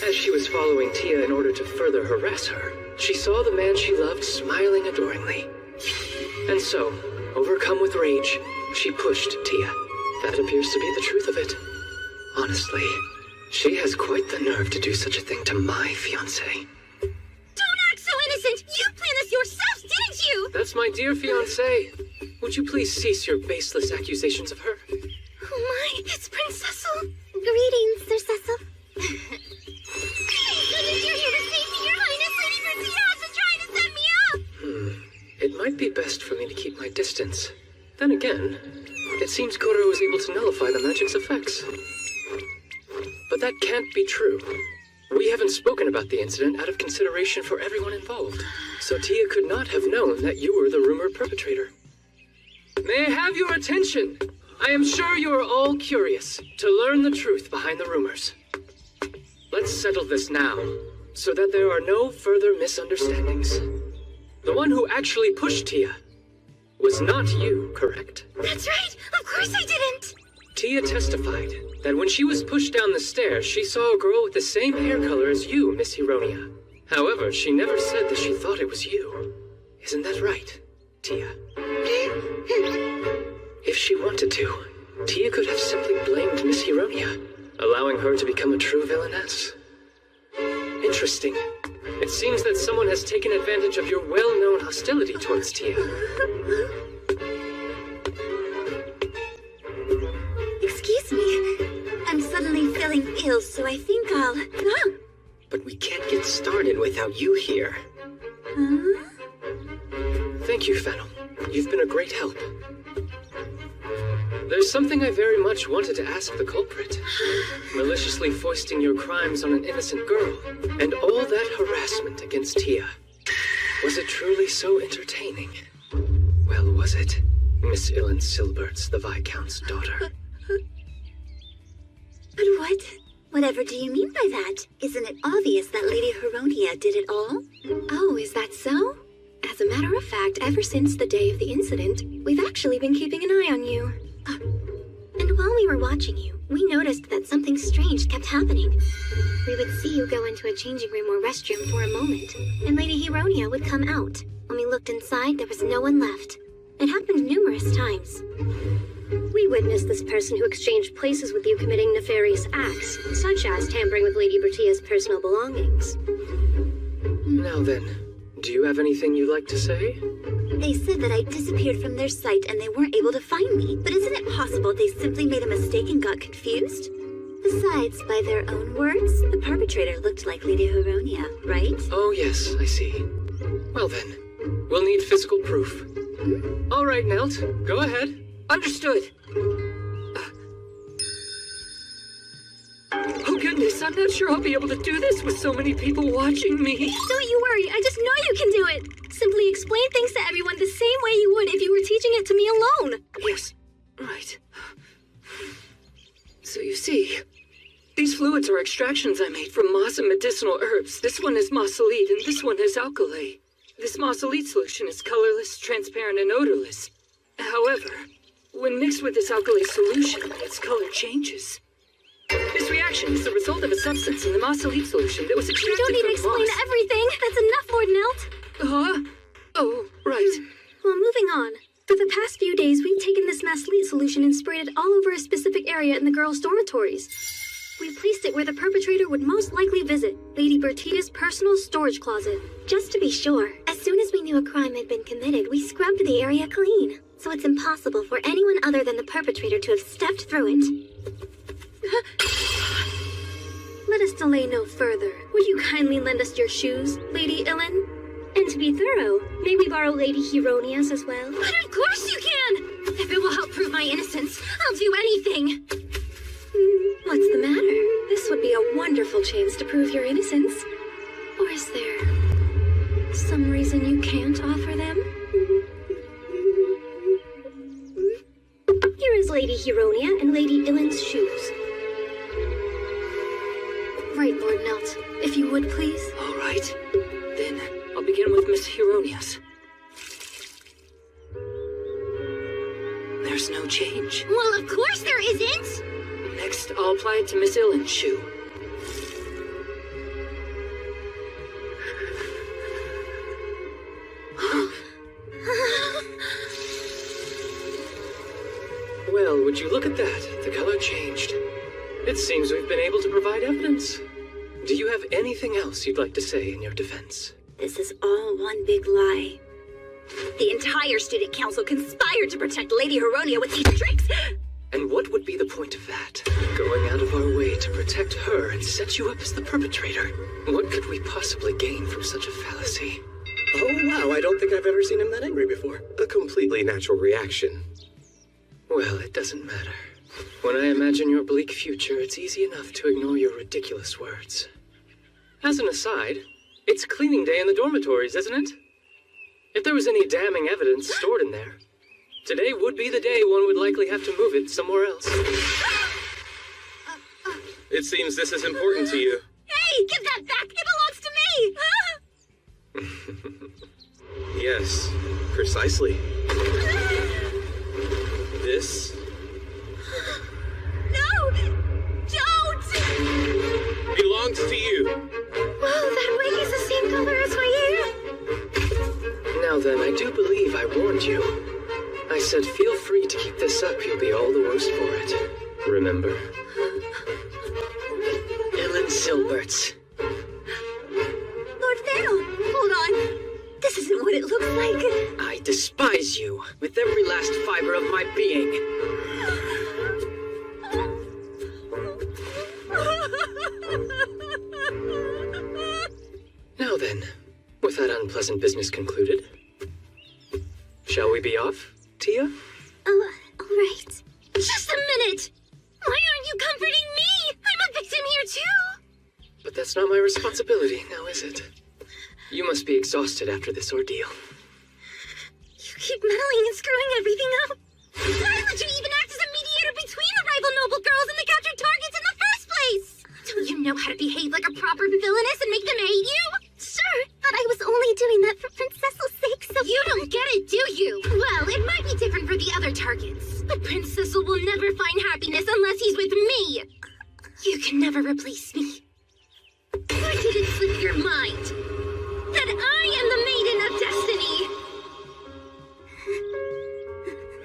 as she was following Tia in order to further harass her, she saw the man she loved smiling adoringly. And so, overcome with rage, she pushed Tia. That appears to be the truth of it. Honestly, she has quite the nerve to do such a thing to my fiancé. Don't act so innocent! You planned this yourself, didn't you? That's my dear fiancé. Would you please cease your baseless accusations of her? Oh my, it's Prince Cecil. Greetings, Sir Cecil. Good that you're here to save me, Your Highness. Lady Bertia has been trying to set me up. It might be best for me to keep my distance. Then again, it seems Koro was able to nullify the magic's effects. But that can't be true. We haven't spoken about the incident out of consideration for everyone involved, so Tia could not have known that you were the rumored perpetrator. May I have your attention? I am sure you are all curious to learn the truth behind the rumors. Let's settle this now, so that there are no further misunderstandings. The one who actually pushed Tia was not you, correct? That's right. Of course I didn't. Tia testified that when she was pushed down the stairs, she saw a girl with the same hair color as you, Miss Heronia. However, she never said that she thought it was you. Isn't that right, Tia? If she wanted to, Tia could have simply blamed Miss Heronia, allowing her to become a true villainess. Interesting. It seems that someone has taken advantage of your well-known hostility towards Tia. Excuse me. I'm suddenly feeling ill, so I think I'll... Oh. But we can't get started without you here. Huh? Thank you, Fennel. You've been a great help. There's something I very much wanted to ask the culprit. Maliciously foisting your crimes on an innocent girl, and all that harassment against Tia. Was it truly so entertaining? Well, was it, Miss Illen Silberts, the Viscount's daughter? But what? Whatever do you mean by that? Isn't it obvious that Lady Heronia did it all? Oh, is that so? As a matter of fact, ever since the day of the incident, we've actually been keeping an eye on you. And while we were watching you, we noticed that something strange kept happening. We would see you go into a changing room or restroom for a moment, and Lady Hironia would come out. When we looked inside, there was no one left. It happened numerous times. We witnessed this person who exchanged places with you committing nefarious acts, such as tampering with Lady Bertia's personal belongings. Now then, do you have anything you'd like to say? They said that I disappeared from their sight and they weren't able to find me. But isn't it possible they simply made a mistake and got confused? Besides, by their own words, the perpetrator looked like Lady Hironia, right? Oh yes, I see. Well then, we'll need physical proof. All right, Nelt, go ahead. Understood. Oh goodness, I'm not sure I'll be able to do this with so many people watching me. Don't you worry, I just know you can do it. Simply explain things to everyone the same way you would if you were teaching it to me alone. Yes, right. So you see, these fluids are extractions I made from moss and medicinal herbs. This one is mossolite and this one is alkali. This mossolite solution is colorless, transparent, and odorless. However, when mixed with this alkali solution, its color changes. This reaction is the result of a substance in the mossolite solution that was extracted You don't need to from explain moss. everything. That's enough, Lord Nelt. Oh, right. Well, moving on. For the past few days, we've taken this mossolite solution and sprayed it all over a specific area in the girls' dormitories. We placed it where the perpetrator would most likely visit, Lady Bertia's personal storage closet. Just to be sure, as soon as we knew a crime had been committed, we scrubbed the area clean. So it's impossible for anyone other than the perpetrator to have stepped through it. Let us delay no further. Would you kindly lend us your shoes, Lady Ilin? And to be thorough, may we borrow Lady Hironia's as well? But of course you can! If it will help prove my innocence, I'll do anything. What's the matter? This would be a wonderful chance to prove your innocence. Or is there some reason you can't offer them? Here is Lady Hironia and Lady Ilin's shoes. Right, Lord Nelt. If you would, please. All right. Then I'll begin with Miss Hironia's. There's no change. Well, of course there isn't! Next, I'll apply it to Miss Ilin's shoe. Well, would you look at that? The color changed. It seems we've been able to provide evidence. Do you have anything else you'd like to say in your defense? This is all one big lie. The entire student council conspired to protect Lady Hironia with these tricks. And what would be the point of that? Going out of our way to protect her and set you up as the perpetrator. What could we possibly gain from such a fallacy? Oh, wow, I don't think I've ever seen him that angry before. A completely natural reaction. Well, it doesn't matter. When I imagine your bleak future, it's easy enough to ignore your ridiculous words. As an aside, it's cleaning day in the dormitories, isn't it? If there was any damning evidence stored in there, today would be the day one would likely have to move it somewhere else. It seems this is important to you. Hey, give that back! It belongs to me! Yes, precisely. This No! Don't! belongs to you. Whoa, that wig is the same color as my hair! Now then, I do believe I warned you. I said feel free to keep this up, you'll be all the worse for it. Remember? Ilin Silberts. Lord Thanon, hold on. This isn't what it looks like. I despise you with every last fiber of my being. Now then, with that unpleasant business concluded, shall we be off, Tia? Oh, all right. Just a minute! Why aren't you comforting me? I'm a victim here too! But that's not my responsibility, now is it? You must be exhausted after this ordeal. You keep meddling and screwing everything up. Why would you even act as a mediator between the rival noble girls and the captured targets in the first place? Don't you know how to behave like a proper villainess and make them hate you? Sure, but I was only doing that for Princess Cecil's sake, so... You don't get it, do you? Well, it might be different for the other targets. But Prince Cecil will never find happiness unless he's with me. You can never replace me. Or did it slip your mind that I am the Maiden of Destiny?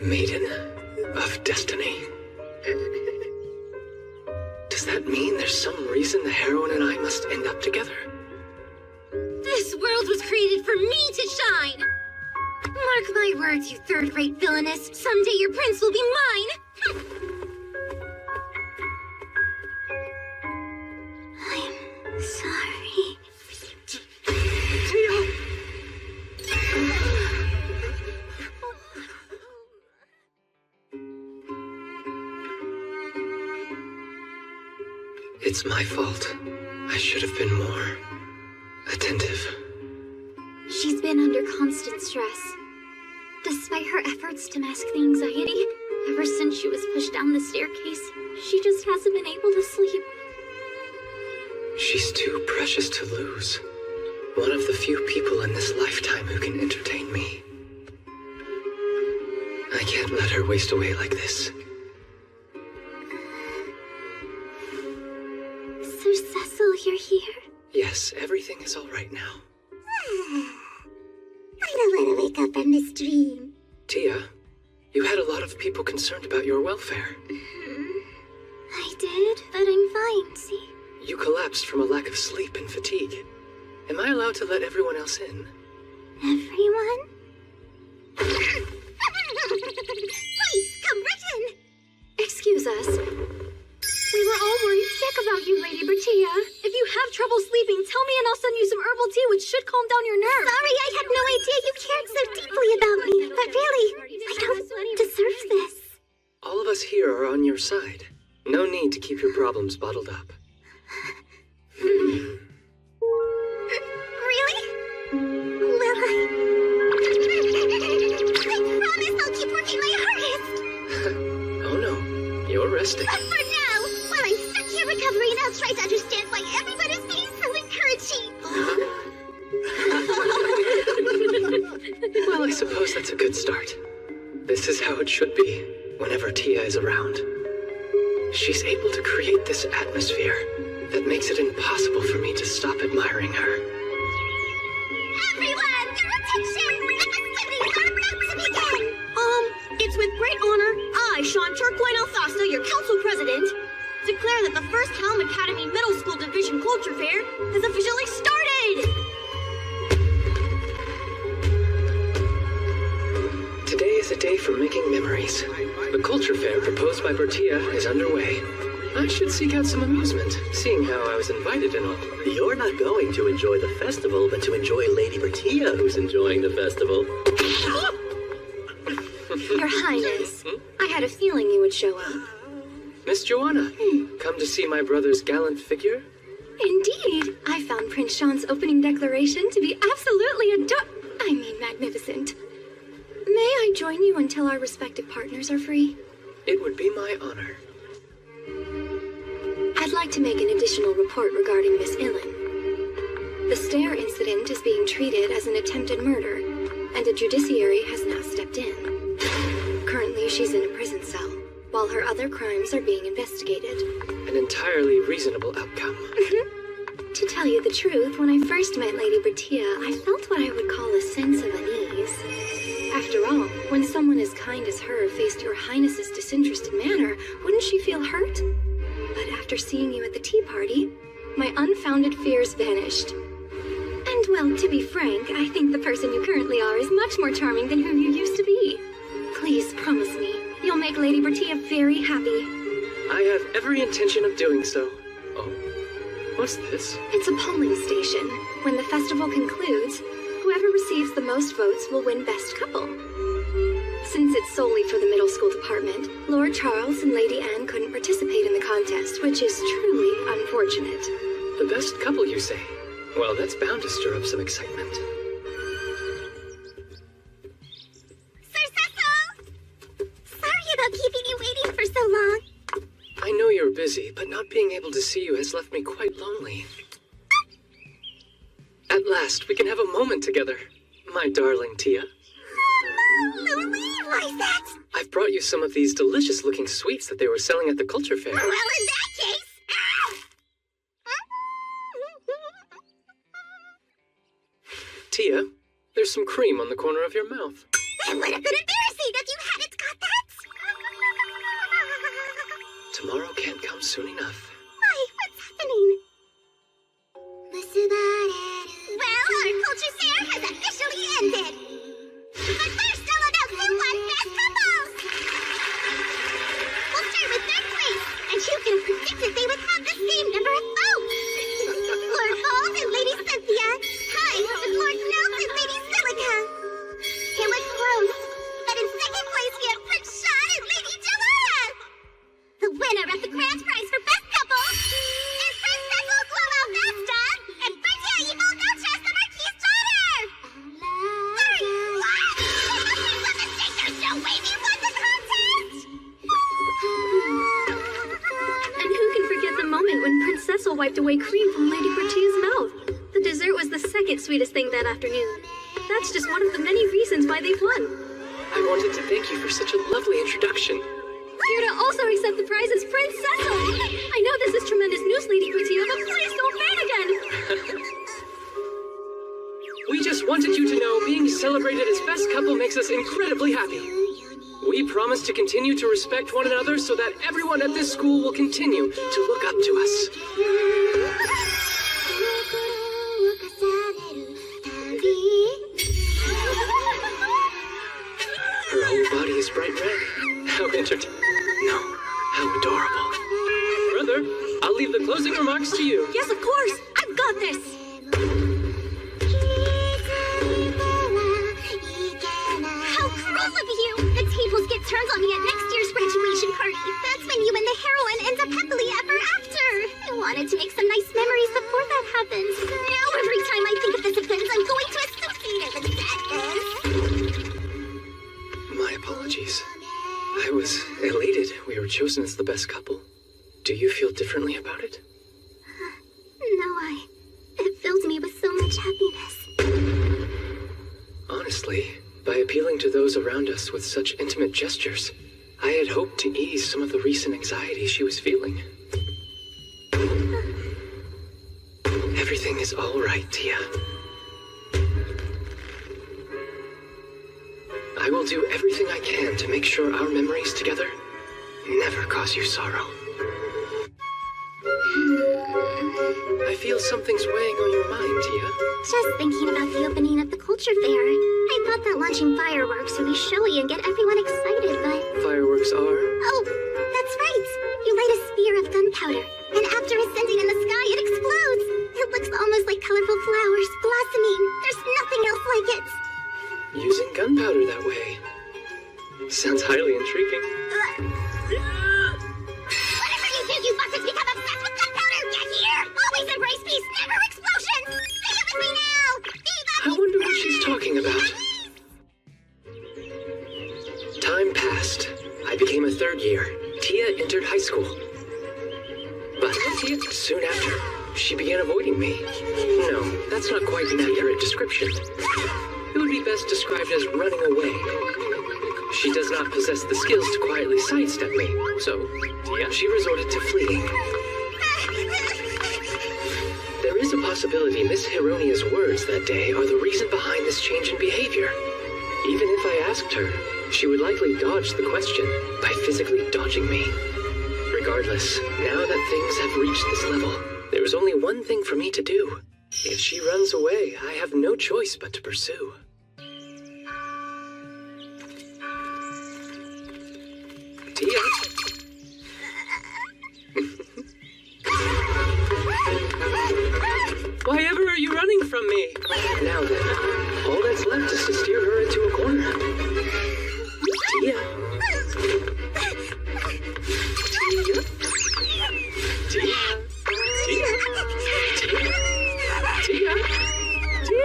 Maiden of Destiny. Does that mean there's some reason the heroine and I must end up together? This world was created for me to shine. Mark my words, you third-rate villainess. Someday your prince will be mine. I'm sorry. Tia! It's my fault. I should have been more attentive. She's been under constant stress. Despite her efforts to mask the anxiety, ever since she was pushed down the staircase, she just hasn't been able to sleep. She's too precious to lose. One of the few people in this lifetime who can entertain me. I can't let her waste away like this. Sir Cecil, you're here? Yes, everything is all right now. I don't want to wake up from this dream. Tia, you had a lot of people concerned about your welfare. I did, but I'm fine, see? You collapsed from a lack of sleep and fatigue. Am I allowed to let everyone else in? Everyone? Please, come right in! Excuse us. We were all worried sick about you, Lady Bertia. If you have trouble sleeping, tell me and I'll send you some herbal tea which should calm down your nerves. Sorry, I had no idea you cared so deeply about me. But really, I don't deserve this. All of us here are on your side. No need to keep your problems bottled up. Really? Well, I promise I'll keep working my hardest. Oh no, you're resting. But for now, while I'm stuck here recovering, I'll try to understand why everyone is being so encouraging. Well, I suppose that's a good start. This is how it should be, whenever Tia is around. She's able to create this atmosphere that makes it impossible for me to stop admiring her. Everyone, your attention! The festivities are about to begin! It's with great honor, I, Sean Turquoise Althasta, your council president, declare that the first Helm Academy Middle School Division Culture Fair has officially started! Today is a day for making memories. The culture fair proposed by Bertia is underway. I should seek out some amusement, seeing how I was invited and all. You're not going to enjoy the festival, but to enjoy Lady Bertia, who's enjoying the festival. Your Highness, I had a feeling you would show up. Miss Joanna, come to see my brother's gallant figure? Indeed, I found Prince Sean's opening declaration to be absolutely magnificent. May I join you until our respective partners are free? It would be my honor. I'd like to make an additional report regarding Miss Illen. The stair incident is being treated as an attempted murder, and a judiciary has now stepped in. Currently, she's in a prison cell, while her other crimes are being investigated. An entirely reasonable outcome. To tell you the truth, when I first met Lady Bertia, I felt what I would call a sense of unease. After all, when someone as kind as her faced your Highness's disinterested manner, wouldn't she feel hurt? But after seeing you at the tea party, my unfounded fears vanished. And well, to be frank, I think the person you currently are is much more charming than who you used to be. Please promise me, you'll make Lady Bertia very happy. I have every intention of doing so. Oh, what's this? It's a polling station. When the festival concludes, whoever receives the most votes will win Best Couple. Since it's solely for the middle school department, Lord Charles and Lady Anne couldn't participate in the contest, which is truly unfortunate. The best couple, you say? Well, that's bound to stir up some excitement. Sir Cecil! Sorry about keeping you waiting for so long. I know you're busy, but not being able to see you has left me quite lonely. At last, we can have a moment together, my darling Tia. Why is that? I've brought brought you some of these delicious-looking sweets that they were selling at the culture fair. Well, in that case... Tia, there's some cream on the corner of your mouth. It would have been embarrassing if you hadn't got that. Tomorrow can't come soon enough. Why? What's happening? Well, our culture fair has officially ended. But first, I'll announce who won Best Couples. We'll start with third place, and you can predict that they would have the same number of votes. Lord Bowles and Lady Cynthia, tied with Lord Nels and Lady Silica. It was close, but in second place we have Prince Sean and Lady Joanna. The winner of the grand prize for Best Couple is Princess Glow Vesta and Bertia Evil Noches, the Marquis's daughter! Sorry, what? What mistake? There's no way we won the contest! And who can forget the moment when Prince Cecil wiped away cream from Lady Bertia's mouth? The dessert was the second sweetest thing that afternoon. That's just one of the many reasons why they won. I wanted to thank you for such a lovely introduction. Here to also accept the prize is Prince Cecil! I know this is tremendous news, Lady Bertia, but please don't faint again! We just wanted you to know being celebrated as best couple makes us incredibly happy. We promise to continue to respect one another so that everyone at this school will continue to look up to us. Her whole body is bright red. How No, how adorable. Brother, I'll leave the closing remarks to you. Yes, of course. I've got this. How cruel of you! The tables get turned on me at next year's graduation party. That's when you and the heroine end up happily ever after. I wanted to make some nice memories before that happens. Now every time I think of this event, I'm going to associate it with sadness. My apologies. I was elated we were chosen as the best couple. Do you feel differently about it? No, it fills me with so much happiness. Honestly, by appealing to those around us with such intimate gestures, I had hoped to ease some of the recent anxiety she was feeling. Everything is all right, Tia. I will do everything I can to make sure our memories together never cause you sorrow. I feel something's weighing on your mind, Tia. Just thinking about the opening of the culture fair. I thought that launching fireworks would be showy and get everyone excited, but... Fireworks are? Oh, that's right. You light a spear of gunpowder, and after ascending in the sky, it explodes. It looks almost like colorful flowers blossoming. There's nothing else like it. Using gunpowder that way. Sounds highly intriguing. Whatever you do, you mustn't become obsessed with gunpowder! Get here! Always embrace peace, never explosions! Say it with me now! Viva! I wonder what she's talking about. Time passed. I became a third year. Tia entered high school. But soon after, she began avoiding me. No, that's not quite an accurate description. It would be best described as running away. She does not possess the skills to quietly sidestep me, so she resorted to fleeing. There is a possibility Miss Hironia's words that day are the reason behind this change in behavior. Even if I asked her, she would likely dodge the question by physically dodging me. Regardless, now that things have reached this level, there is only one thing for me to do. If she runs away, I have no choice but to pursue. Tia? Why ever are you running from me? Now then, all that's left is to steer her into a corner. Tia? Tia? Tia? Tia?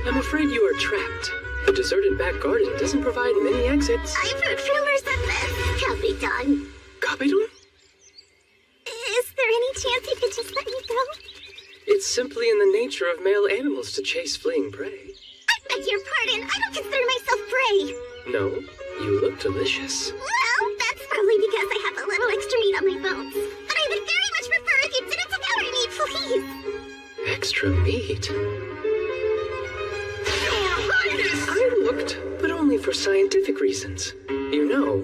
I'm afraid you are trapped. The deserted back garden doesn't provide many exits. I've heard rumors of this. Capitán. Capitán? Is there any chance you could just let me go? It's simply in the nature of male animals to chase fleeing prey. I beg your pardon. I don't consider myself prey. No? You look delicious. Well, that's probably because I have a little extra meat on my bones. But I would very much prefer if you didn't devour me, please. Extra meat? I looked, but only for scientific reasons. You know,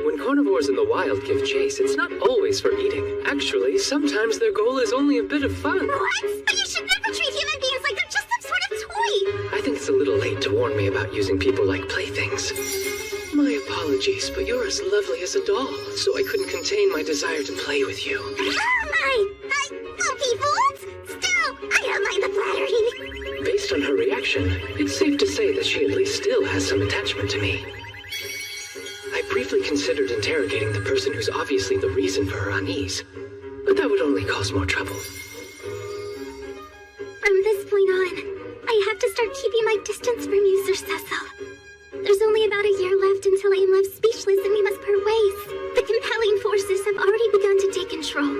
when carnivores in the wild give chase, it's not always for eating. Actually, sometimes their goal is only a bit of fun. What? But you should never treat human beings like they're just some sort of toy. I think it's a little late to warn me about using people like playthings. My apologies, but you're as lovely as a doll, so I couldn't contain my desire to play with you. Oh my! I won't be fooled. Still, I don't mind the flattery. Based on her reaction, it's safe to say that she at least still has some attachment to me. I briefly considered interrogating the person who's obviously the reason for her unease, but that would only cause more trouble. From this point on, I have to start keeping my distance from you, Sir Cecil. There's only about a year left until I am left speechless and we must part ways. The compelling forces have already begun to take control.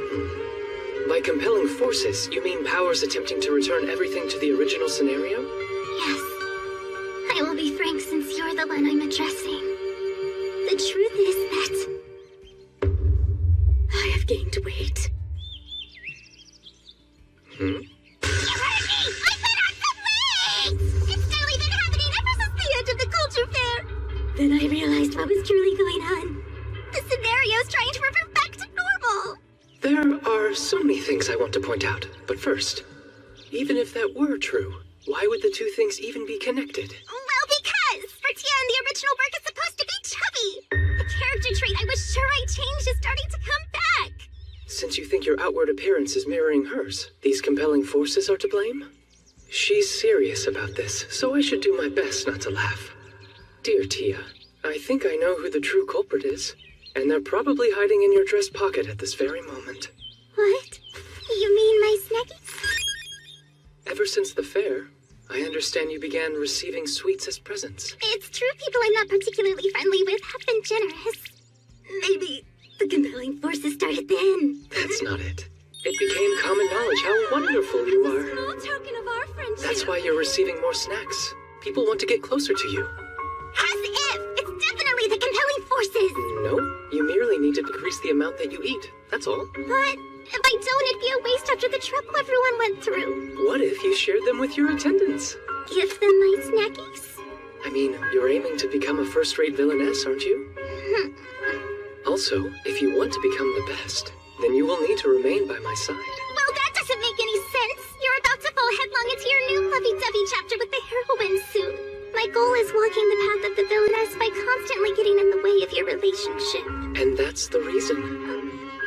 By compelling forces, you mean powers attempting to return everything to the original scenario? Yes. I will be frank since you're the one I'm addressing. The truth is that I have gained weight. Hmm? You heard me! I said I'm the weight! It's nearly been happening ever since the end of the culture fair. Then I realized what was truly going on. The scenario's trying to revert back to normal. There are so many things I want to point out, but first, even if that were true, why would the two things even be connected? Well, because Bertia in the original work is supposed to be chubby. The character trait I was sure I changed is starting to come back. Since you think your outward appearance is mirroring hers, these compelling forces are to blame? She's serious about this, so I should do my best not to laugh. Dear Tia, I think I know who the true culprit is, and they're probably hiding in your dress pocket at this very moment. What? You mean my snackies? Ever since the fair, I understand you began receiving sweets as presents. It's true people I'm not particularly friendly with have been generous. Maybe the compelling forces started then. That's not it. It became common knowledge how wonderful you are. Small token of our friendship. That's why you're receiving more snacks. People want to get closer to you. As if! It's definitely the compelling forces! No, you merely need to decrease the amount that you eat. That's all. But if I don't, it'd be a waste after the trouble everyone went through. What if you shared them with your attendants? Give them my snackies? I mean, you're aiming to become a first-rate villainess, aren't you? Also, if you want to become the best, then you will need to remain by my side. Well, that doesn't make any sense. You're about to fall headlong into your new lovey-dovey chapter with the heroine suit. My goal is walking the path of the villainess by constantly getting in the way of your relationship. And that's the reason.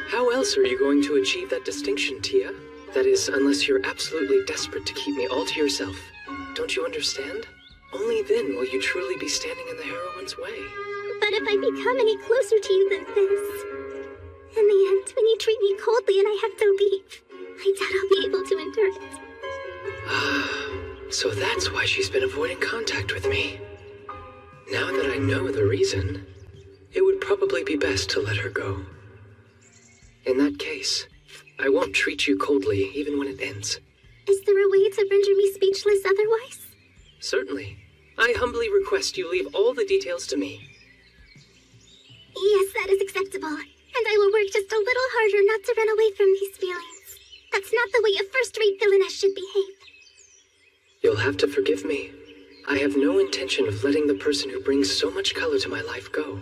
How else are you going to achieve that distinction, Tia? That is, unless you're absolutely desperate to keep me all to yourself. Don't you understand? Only then will you truly be standing in the heroine's way. But if I become any closer to you than this, in the end, when you treat me coldly and I have to leave, I doubt I'll be able to endure it. So that's why she's been avoiding contact with me. Now that I know the reason, it would probably be best to let her go. In that case, I won't treat you coldly even when it ends. Is there a way to render me speechless otherwise? Certainly. I humbly request you leave all the details to me. Yes, that is acceptable. And I will work just a little harder not to run away from these feelings. That's not the way a first-rate villainess should behave. You'll have to forgive me. I have no intention of letting the person who brings so much color to my life go.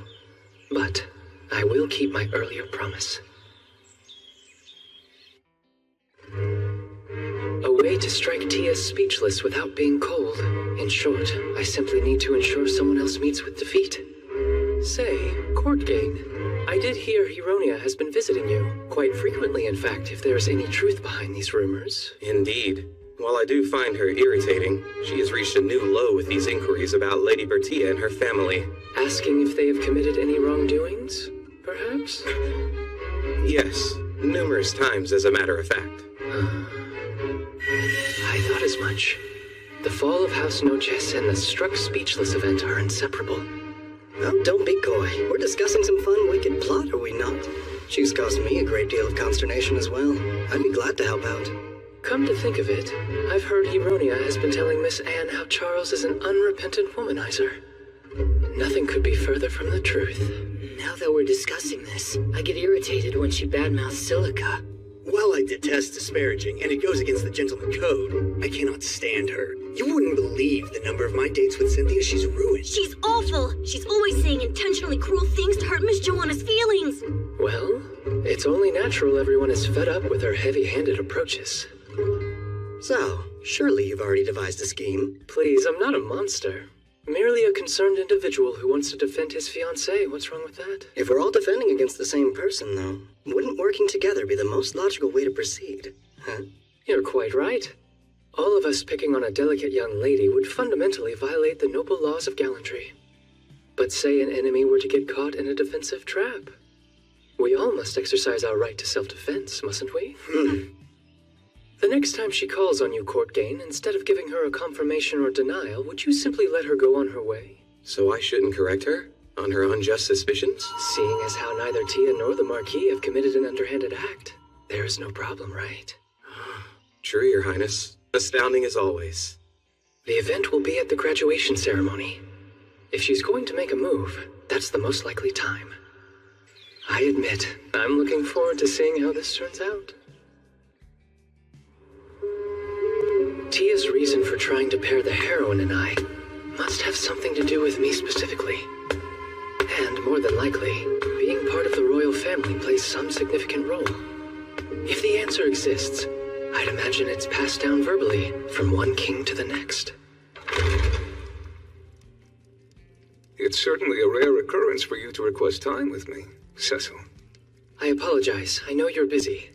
But I will keep my earlier promise. A way to strike Tia speechless without being cold. In short, I simply need to ensure someone else meets with defeat. Say, Court Gang, I did hear Hironia has been visiting you. Quite frequently, in fact, if there is any truth behind these rumors. Indeed. While I do find her irritating, she has reached a new low with these inquiries about Lady Bertia and her family. Asking if they have committed any wrongdoings, perhaps? Yes, numerous times as a matter of fact. I thought as much. The fall of House Noches and the struck speechless event are inseparable. Well, don't be coy. We're discussing some fun, wicked plot, are we not? She's caused me a great deal of consternation as well. I'd be glad to help out. Come to think of it, I've heard Hironia has been telling Miss Anne how Charles is an unrepentant womanizer. Nothing could be further from the truth. Now that we're discussing this, I get irritated when she badmouths Silica. While I detest disparaging, and it goes against the gentleman code, I cannot stand her. You wouldn't believe the number of my dates with Cynthia she's ruined. She's awful. She's always saying intentionally cruel things to hurt Miss Joanna's feelings. Well, it's only natural everyone is fed up with her heavy-handed approaches. So, surely you've already devised a scheme. Please, I'm not a monster. Merely a concerned individual who wants to defend his fiancée. What's wrong with that? If we're all defending against the same person, though, wouldn't working together be the most logical way to proceed? Huh? You're quite right. All of us picking on a delicate young lady would fundamentally violate the noble laws of gallantry. But say an enemy were to get caught in a defensive trap. We all must exercise our right to self-defense, mustn't we? The next time she calls on you, Courtgain, instead of giving her a confirmation or denial, would you simply let her go on her way? So I shouldn't correct her on her unjust suspicions? Seeing as how neither Tia nor the Marquis have committed an underhanded act, there is no problem, right? True, Your Highness. Astounding as always. The event will be at the graduation ceremony. If she's going to make a move, that's the most likely time. I admit, I'm looking forward to seeing how this turns out. Tia's reason for trying to pair the heroine and I must have something to do with me specifically. And more than likely, being part of the royal family plays some significant role. If the answer exists, I'd imagine it's passed down verbally from one king to the next. It's certainly a rare occurrence for you to request time with me, Cecil. I apologize. I know you're busy.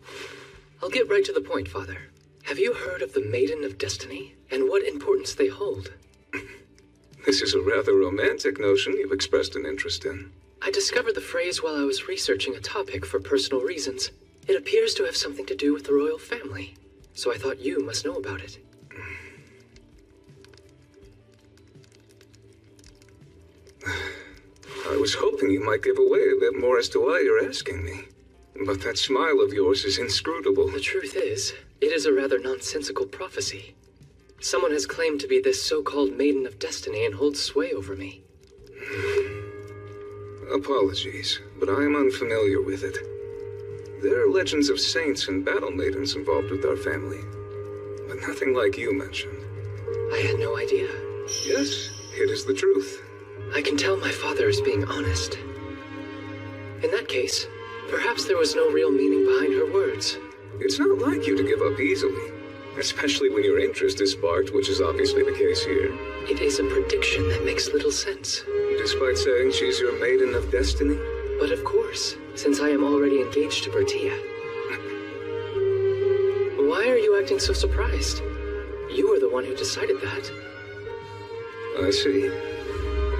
I'll get right to the point, Father. Have you heard of the Maiden of Destiny, and what importance they hold? This is a rather romantic notion you've expressed an interest in. I discovered the phrase while I was researching a topic for personal reasons. It appears to have something to do with the royal family, so I thought you must know about it. I was hoping you might give away a bit more as to why you're asking me. But that smile of yours is inscrutable. The truth is, it is a rather nonsensical prophecy. Someone has claimed to be this so-called Maiden of Destiny and holds sway over me. Apologies, but I am unfamiliar with it. There are legends of saints and battle maidens involved with our family, but nothing like you mentioned. I had no idea. Yes, it is the truth. I can tell my father is being honest. In that case, perhaps there was no real meaning behind her words. It's not like you to give up easily, especially when your interest is sparked, which is obviously the case here. It is a prediction that makes little sense. Despite saying she's your Maiden of Destiny? But of course, since I am already engaged to Bertia. Why are you acting so surprised? You were the one who decided that. I see.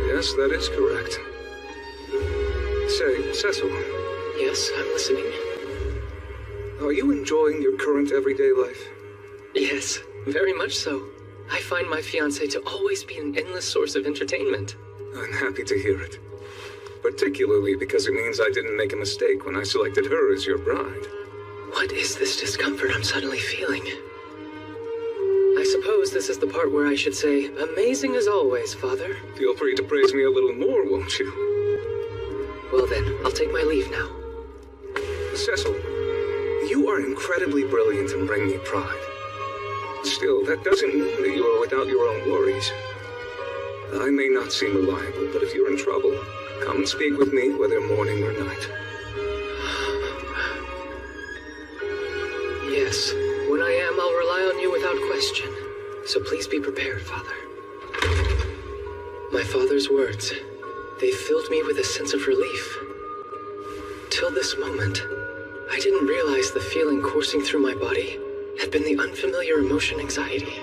Yes, that is correct. Say, Cecil. Yes, I'm listening. Are you enjoying your current everyday life? Yes, very much so. I find my fiancée to always be an endless source of entertainment. I'm happy to hear it. Particularly because it means I didn't make a mistake when I selected her as your bride. What is this discomfort I'm suddenly feeling? I suppose this is the part where I should say, amazing as always, Father. Feel free to praise me a little more, won't you? Well then, I'll take my leave now. Cecil, you are incredibly brilliant and bring me pride. Still, that doesn't mean that you are without your own worries. I may not seem reliable, but if you're in trouble, come and speak with me, whether morning or night. Yes, when I am, I'll rely on you without question. So please be prepared, Father. My father's words, they filled me with a sense of relief. Till this moment, I didn't realize the feeling coursing through my body had been the unfamiliar emotion anxiety.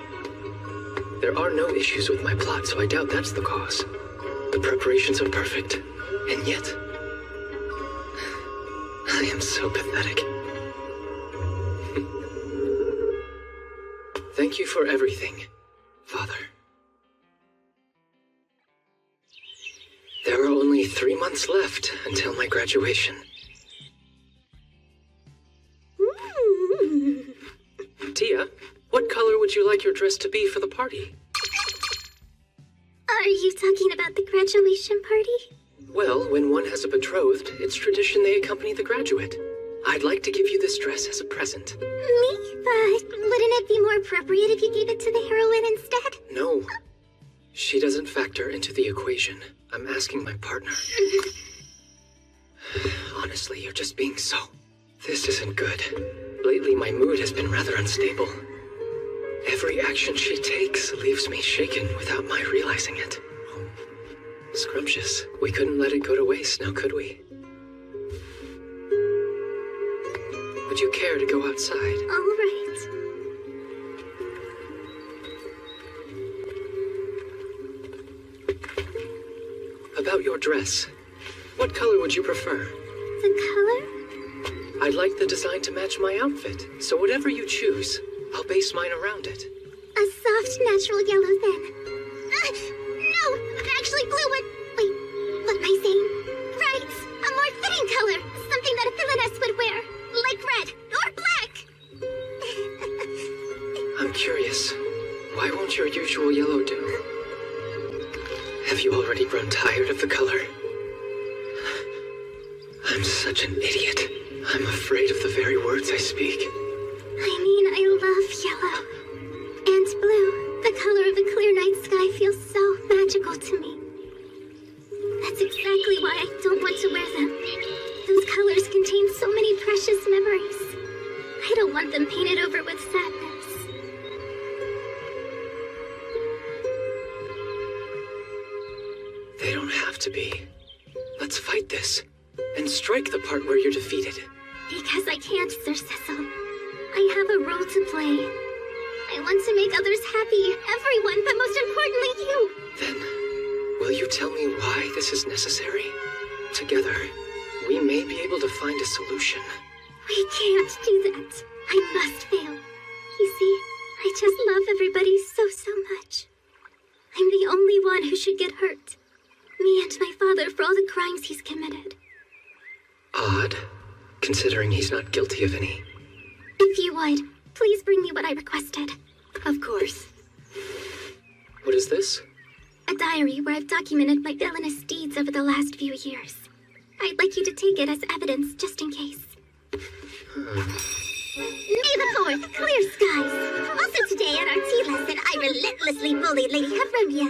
There are no issues with my plot, so I doubt that's the cause. The preparations are perfect, and yet, I am so pathetic. Thank you for everything, Father. There are only 3 months left until my graduation. Tia, what color would you like your dress to be for the party? I Are you talking about the graduation party? Well, when one has a betrothed, it's tradition they accompany the graduate. I'd like to give you this dress as a present. Me? But wouldn't it be more appropriate if you gave it to the heroine instead? No. She doesn't factor into the equation. I'm asking my partner. Honestly, you're just being so... This isn't good. Lately, my mood has been rather unstable. Every action she takes leaves me shaken without my realizing it. Scrumptious. We couldn't let it go to waste, now could we? Would you care to go outside? All right. About your dress. What color would you prefer? The color? I'd like the design to match my outfit, so whatever you choose, I'll base mine around it. A soft, natural yellow then. No! Actually, blue would... Wait, what am I saying? Right! A more fitting color! Something that a villainess would wear. Like red or black! I'm curious. Why won't your usual yellow do? Have you already grown tired of the color? I'm such an idiot. I'm afraid of the very words I speak. I mean, I love yellow. And blue. The color of a clear night sky feels so magical to me. That's exactly why I don't want to wear them. Those colors contain so many precious memories. I don't want them painted over with sadness. They don't have to be. Let's fight this. And strike the part where you're defeated. Because I can't, Sir Cecil. I have a role to play. I want to make others happy, everyone, but most importantly you. Then, will you tell me why this is necessary? Together, we may be able to find a solution. We can't do that. I must fail. You see, I just love everybody so much. I'm the only one who should get hurt. Me and my father for all the crimes he's committed. Odd, considering he's not guilty of any. If you would, please bring me what I requested. Of course. What is this? A diary where I've documented my villainous deeds over the last few years. I'd like you to take it as evidence, just in case. May the 4th, clear skies. Also today at our tea lesson, I relentlessly bullied Lady Hevronvia.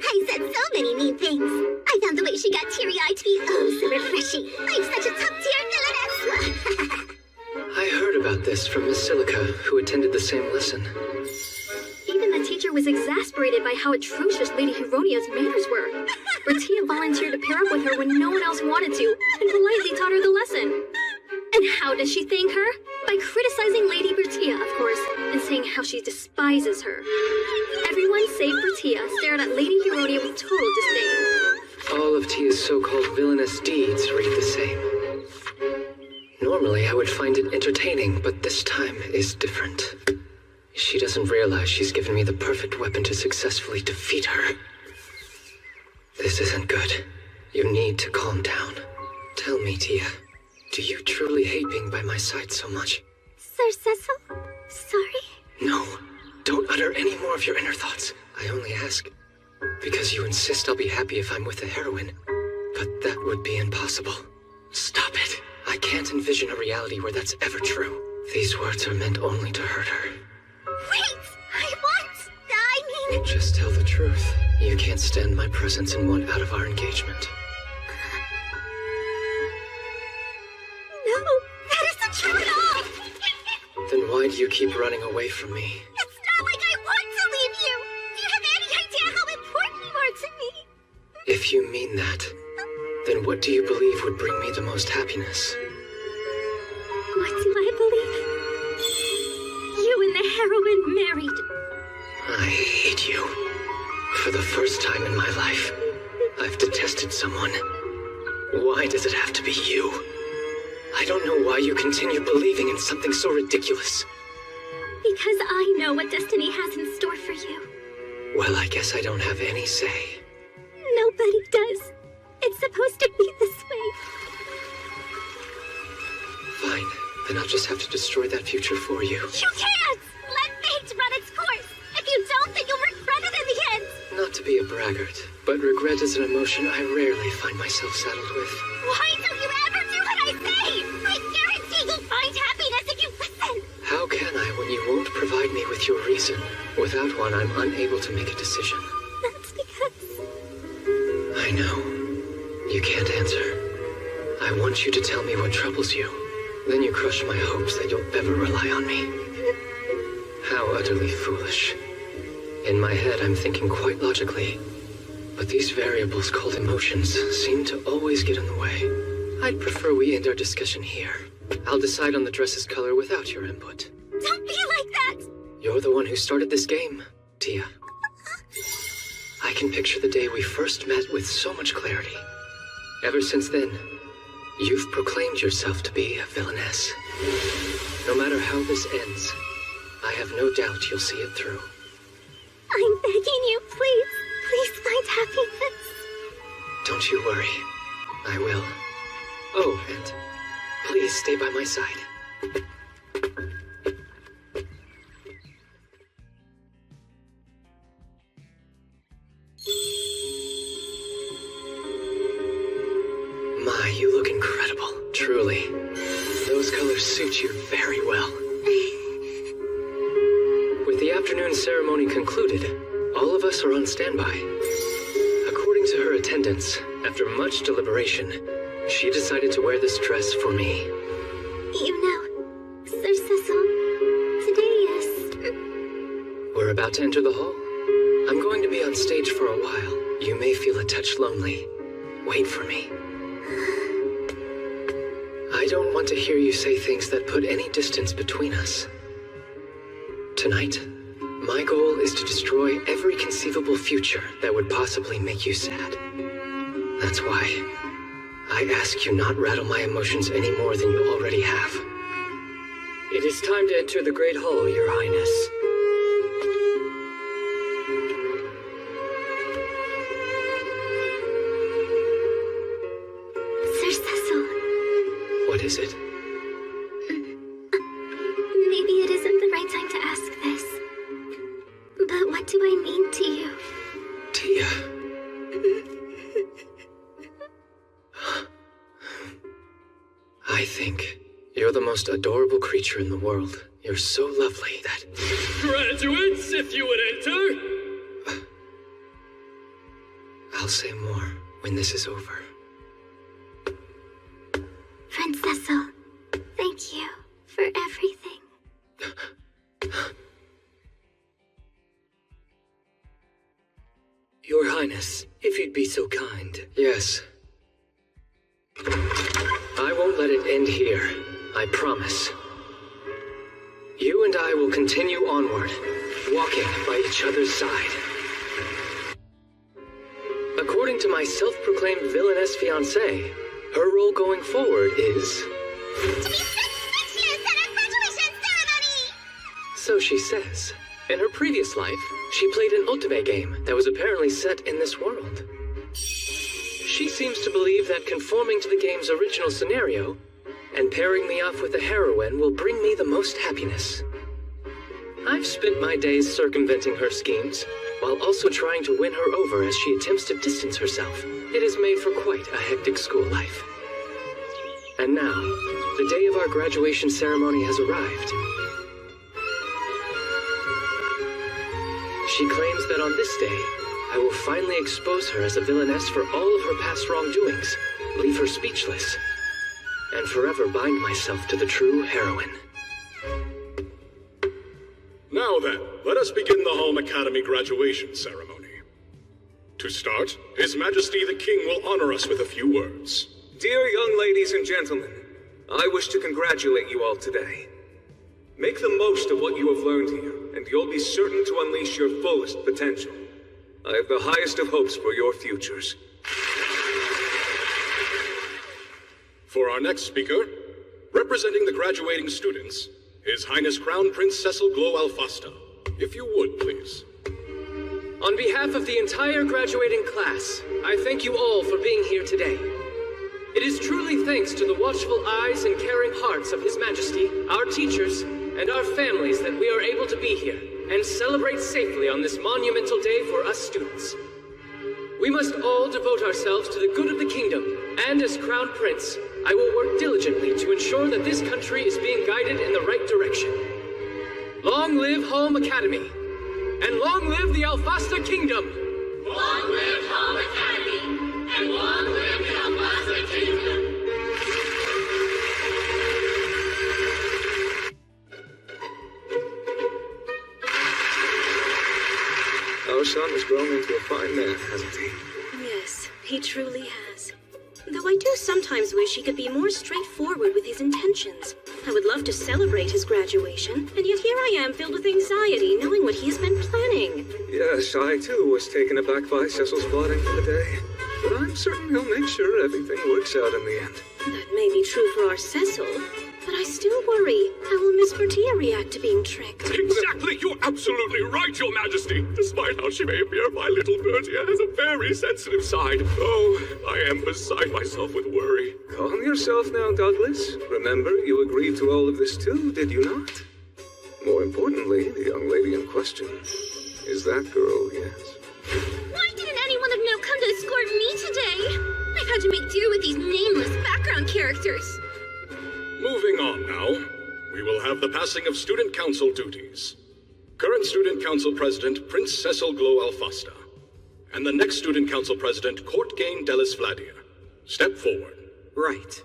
I said so many mean things. I found the way she got teary-eyed to be oh so refreshing. I'm such a top-tier villainess. I heard about this from Miss Silica, who attended the same lesson. Even the teacher was exasperated by how atrocious Lady Huronia's manners were. Bertia volunteered to pair up with her when no one else wanted to, and politely taught her the lesson. And how does she thank her? By criticizing Lady Bertia, of course, and saying how she despises her. Everyone save Bertia stared at Lady Huronia with total disdain. All of Tia's so-called villainous deeds read the same. Normally, I would find it entertaining, but this time is different. She doesn't realize she's given me the perfect weapon to successfully defeat her. This isn't good. You need to calm down. Tell me, Tia, do you truly hate being by my side so much? Sir Cecil? Sorry? No, don't utter any more of your inner thoughts. I only ask because you insist I'll be happy if I'm with the heroine. But that would be impossible. Stop it. I can't envision a reality where that's ever true. These words are meant only to hurt her. Wait! I mean... Just tell the truth. You can't stand my presence and want out of our engagement. No, that isn't true at all! Then why do you keep running away from me? It's not like I want to leave you! Do you have any idea how important you are to me? If you mean that, then what do you believe would bring me the most happiness? What do I believe? You and the heroine married. I hate you. For the first time in my life, I've detested someone. Why does it have to be you? I don't know why you continue believing in something so ridiculous. Because I know what destiny has in store for you. Well, I guess I don't have any say. Nobody does. It's supposed to be this way. Fine, then I'll just have to destroy that future for you. You can't! Let fate run its course! If you don't, then you'll regret it in the end! Not to be a a braggart, but regret is an emotion I rarely find myself saddled with. Why don't you ever do what I say? I guarantee you'll find happiness if you listen. How can I when you won't provide me with your reason? Without one, I'm unable to make a decision. That's because... I know. You can't answer. I want you to tell me what troubles you. Then you crush my hopes that you'll ever rely on me. How utterly foolish. In my head, I'm thinking quite logically. But these variables called emotions seem to always get in the way. I'd prefer we end our discussion here. I'll decide on the dress's color without your input. Don't be like that! You're the one who started this game, Tia. I can picture the day we first met with so much clarity. Ever since then, you've proclaimed yourself to be a villainess. No matter how this ends, I have no doubt you'll see it through. I'm begging you, please find happiness. Don't you worry. I will. Oh, and please stay by my side. My, you look incredible. Truly. Those colors suit you very well. With the afternoon ceremony concluded, all of us are on standby. According to her attendants, after much deliberation, she decided to wear this dress for me. You know, Sir Cecil, today is... We're about to enter the hall. I'm going to be on stage for a while. You may feel a touch lonely. Wait for me. I don't want to hear you say things that put any distance between us. Tonight, my goal is to destroy every conceivable future that would possibly make you sad. That's why I ask you not rattle my emotions any more than you already have. It is time to enter the Great Hall, Your Highness. Sir Cecil. What is it? Maybe it isn't the right time to ask this. But what do I mean to you? Tia. I think you're the most adorable creature in the world. You're so lovely that... Graduates, if you would enter! I'll say more when this is over. Friend Cecil, thank you for everything. Your Highness, if you'd be so kind. Yes. I won't let it end here. I promise. You and I will continue onward, walking by each other's side. According to my self-proclaimed villainess fiancée, her role going forward is... To be speechless at our graduation ceremony! So she says. In her previous life, she played an Ultimate game that was apparently set in this world. She seems to believe that conforming to the game's original scenario and pairing me off with a heroine will bring me the most happiness. I've spent my days circumventing her schemes, while also trying to win her over as she attempts to distance herself. It has made for quite a hectic school life. And now, the day of our graduation ceremony has arrived. She claims that on this day, I will finally expose her as a villainess for all of her past wrongdoings, leave her speechless, and forever bind myself to the true heroine. Now then, let us begin the Home Academy graduation ceremony. To start, His Majesty the King will honor us with a few words. Dear young ladies and gentlemen, I wish to congratulate you all today. Make the most of what you have learned here, and you'll be certain to unleash your fullest potential. I have the highest of hopes for your futures. For our next speaker, representing the graduating students, His Highness Crown Prince Cecil Glow Alfasta. If you would, please. On behalf of the entire graduating class, I thank you all for being here today. It is truly thanks to the watchful eyes and caring hearts of His Majesty, our teachers, and our families that we are able to be here and celebrate safely on this monumental day for us students. We must all devote ourselves to the good of the kingdom, and as Crown Prince, I will work diligently to ensure that this country is being guided in the right direction. Long live Home Academy, and long live the Alfasta Kingdom! Long live Home Academy, and long live the Alfasta Kingdom! Our son has grown into a fine man, hasn't he? Yes, he truly has. Though I do sometimes wish he could be more straightforward with his intentions. I would love to celebrate his graduation, and yet here I am filled with anxiety knowing what he has been planning. Yes, I too was taken aback by Cecil's plotting for the day. But I'm certain he'll make sure everything works out in the end. That may be true for our Cecil, but I still worry. How will Miss Bertia react to being tricked? Exactly! You're absolutely right, Your Majesty! Despite how she may appear, my little Bertia has a very sensitive side. Oh, I am beside myself with worry. Calm yourself now, Douglas. Remember, you agreed to all of this too, did you not? More importantly, the young lady in question is that girl, yes. Why didn't anyone of note come to escort me today? I've had to make do with these nameless background characters. Moving on now, we will have the passing of Student Council duties. Current Student Council President, Prince Cecil Glow Alfasta. And the next Student Council President, Courtgain Delis Vladir. Step forward. Right.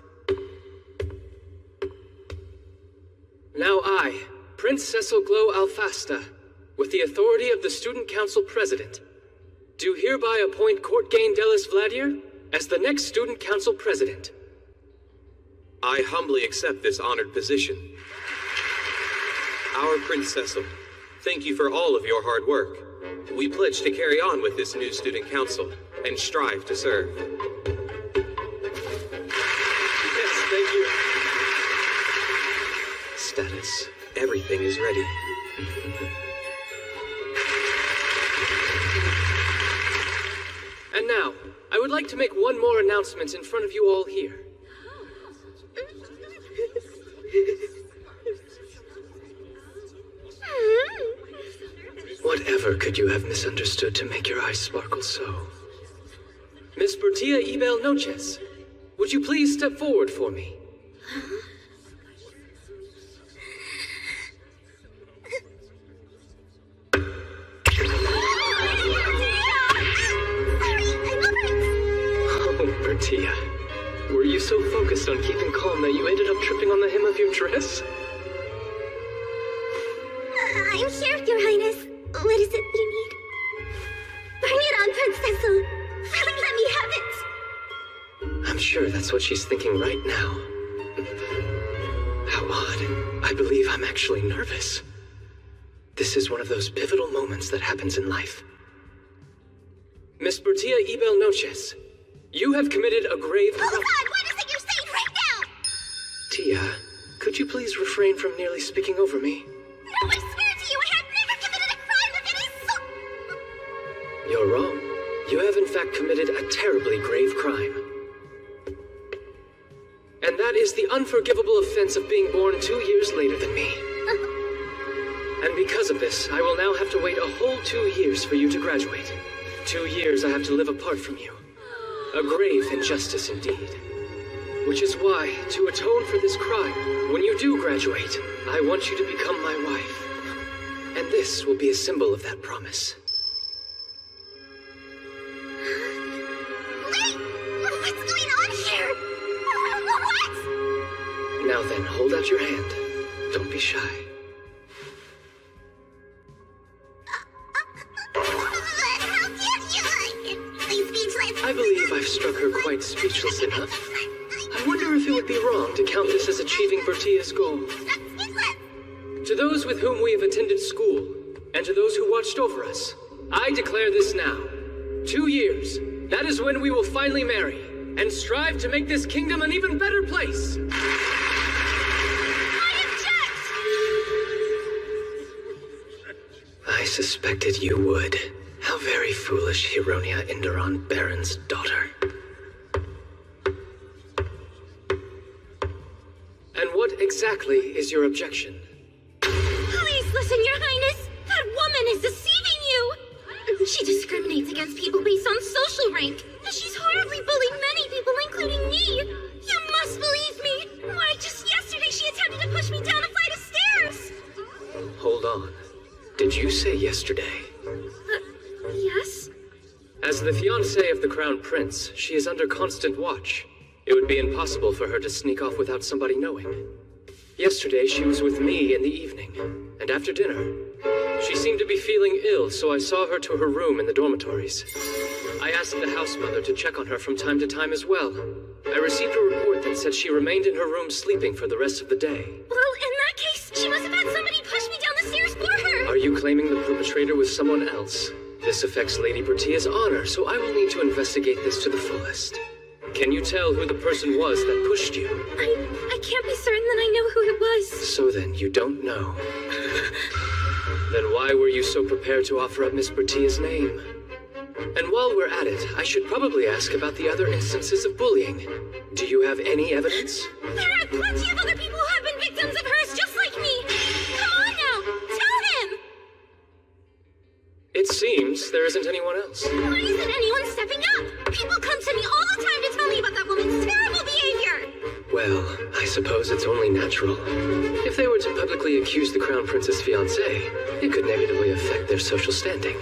Now I, Prince Cecil Glow Alfasta, with the authority of the Student Council President, do hereby appoint Courtgain Delis Vladir as the next Student Council President. I humbly accept this honored position. Our Prince Cecil, thank you for all of your hard work. We pledge to carry on with this new student council and strive to serve. Yes, thank you. Status. Everything is ready. And now, I would like to make one more announcement in front of you all here. Whatever could you have misunderstood to make your eyes sparkle so? Miss Bertia Ibel Noches, would you please step forward for me? Oh, Bertia. Were you so focused on keeping calm that you ended up tripping on the hem of your dress? I'm here, Your Highness. What is it you need? Bring it on, Prince Cecil. Really let me have it. I'm sure that's what she's thinking right now. How odd. I believe I'm actually nervous. This is one of those pivotal moments that happens in life. Miss Bertia Ibel Noches, you have committed a grave... Oh God, what is it you're saying right now? Tia, could you please refrain from nearly speaking over me? No, I swear to you, I have never committed a crime of any sort. You're wrong. You have in fact committed a terribly grave crime. And that is the unforgivable offense of being born 2 years later than me. And because of this, I will now have to wait a whole 2 years for you to graduate. 2 years I have to live apart from you. A grave injustice indeed. Which is why, to atone for this crime, when you do graduate, I want you to become my wife. And this will be a symbol of that promise. Wait! What's going on here? What? Now then, hold out your hand. Don't be shy. I believe I've struck her quite speechless enough. I wonder if it would be wrong to count this as achieving Bertia's goal. To those with whom we have attended school, and to those who watched over us, I declare this now. 2 years, that is when we will finally marry, and strive to make this kingdom an even better place. I suspected you would. How very foolish, Hironia Inderon, Baron's daughter. And what exactly is your objection? Please listen, Your Highness. That woman is deceiving you. She discriminates discriminates against people based on social rank. And she's horribly bullied many people, including me. You must believe me. Why, just yesterday she attempted to push me down a flight of stairs. Hold on. Did you say yesterday? Yes? As the fiancée of the Crown Prince, she is under constant watch. It would be impossible for her to sneak off without somebody knowing. Yesterday, she was with me in the evening, and after dinner, she seemed to be feeling ill, so I saw her to her room in the dormitories. I asked the house mother to check on her from time to time as well. I received a report that said she remained in her room sleeping for the rest of the day. Well, in that case, she must have had somebody push me down the stairs for her. Are you claiming the perpetrator was someone else? This affects Lady Bertia's honor, so I will need to investigate this to the fullest. Can you tell who the person was that pushed you? I can't be certain that I know who it was. So then, you don't know. Then why were you so prepared to offer up Miss Bertia's name? And while we're at it, I should probably ask about the other instances of bullying. Do you have any evidence? There are plenty of other people who have been victims of hers just like me. Come on now, tell him! It seems there isn't anyone else. Why isn't anyone stepping up? People come to me all the time to tell me about that woman's terrible behavior. Well, I suppose it's only natural. If they were to publicly accuse the Crown Prince's fiancé, it could negatively affect their social standing.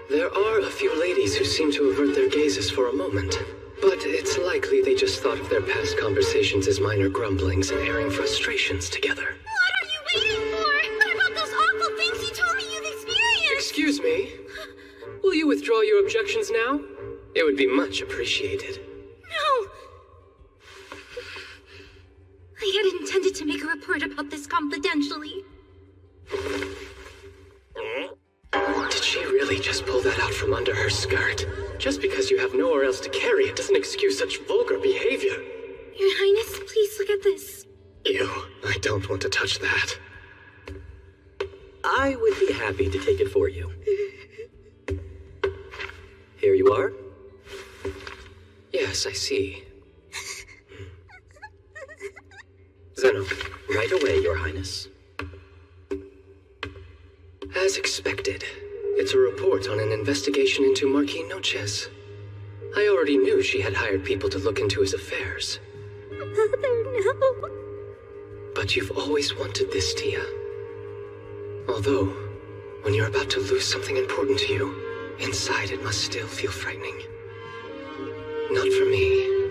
There are a few ladies who seem to avert their gazes for a moment, but it's likely they just thought of their past conversations as minor grumblings and airing frustrations together. What are you waiting for? What about those awful things you told me you've experienced? Excuse me? Will you withdraw your objections now? It would be much appreciated. No. I had intended to make a report about this confidentially. Did she really just pull that out from under her skirt? Just because you have nowhere else to carry it doesn't excuse such vulgar behavior. Your Highness, please look at this. Ew, I don't want to touch that. I would be happy to take it for you. Here you are. Yes, I see. Zeno. Right away, Your Highness. As expected, it's a report on an investigation into Marquis Noches. I already knew she had hired people to look into his affairs. Mother, no. But you've always wanted this, Tia. Although, when you're about to lose something important to you, inside it must still feel frightening. Not for me.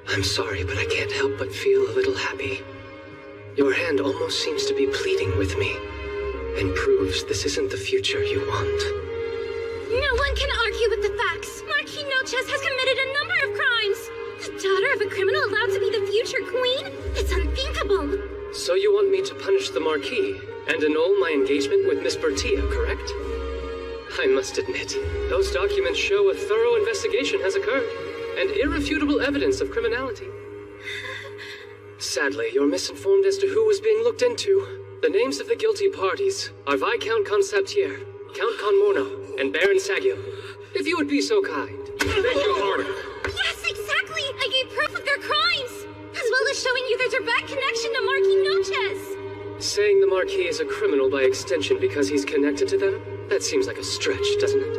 I'm sorry, but I can't help but feel a little happy. Your hand almost seems to be pleading with me, and proves this isn't the future you want. No one can argue with the facts. Marquis Noches has committed a number of crimes. The daughter of a criminal allowed to be the future queen? It's unthinkable. So you want me to punish the Marquis and annul my engagement with Miss Bertia, correct? I must admit, those documents show a thorough investigation has occurred, and irrefutable evidence of criminality. Sadly, you're misinformed as to who was being looked into. The names of the guilty parties are Viscount Conceptier, Count Conmorno, and Baron Sagiel. If you would be so kind. Thank you, Lord. Yes, exactly! I gave proof of their crimes! As well as showing you their direct connection to Marquis Noches! Saying the Marquis is a criminal by extension because he's connected to them? That seems like a stretch, doesn't it?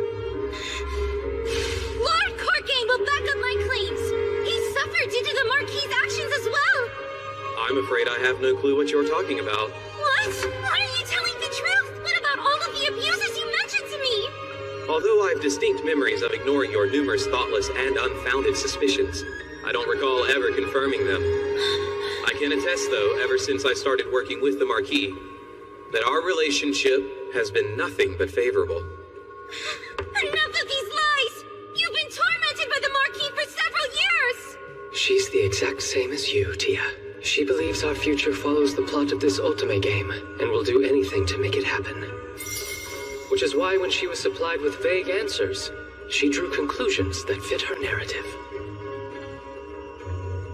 Lord Corkane will back up my claims! He suffered due to the Marquis' actions as well! I'm afraid I have no clue what you're talking about. What? Why are you telling the truth? What about all of the abuses you mentioned to me? Although I have distinct memories of ignoring your numerous thoughtless and unfounded suspicions, I don't recall ever confirming them. I can attest, though, ever since I started working with the Marquis, that our relationship has been nothing but favorable. Enough of these lies! You've been tormented by the Marquis for several years! She's the exact same as you, Tia. She believes our future follows the plot of this Ultimate game, and will do anything to make it happen. Which is why when she was supplied with vague answers, she drew conclusions that fit her narrative.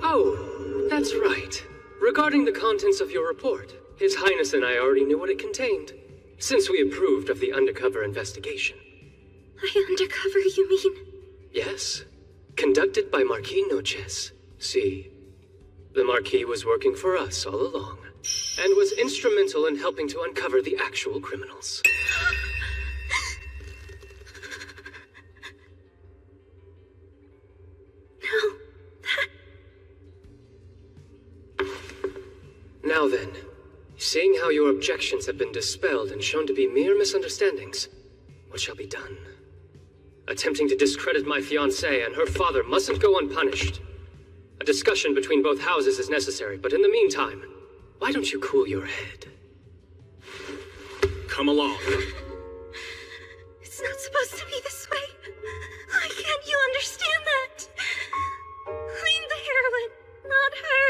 Oh, that's right. Regarding the contents of your report, His Highness and I already knew what it contained, since we approved of the undercover investigation. Undercover, you mean? Yes. Conducted by Marquis Noches. See, the Marquis was working for us all along, and was instrumental in helping to uncover the actual criminals. Now then, seeing how your objections have been dispelled and shown to be mere misunderstandings, what shall be done? Attempting to discredit my fiancée and her father mustn't go unpunished. A discussion between both houses is necessary, but in the meantime, why don't you cool your head? Come along. It's not supposed to be this way. Why can't you understand that? I'm the heroine, not her.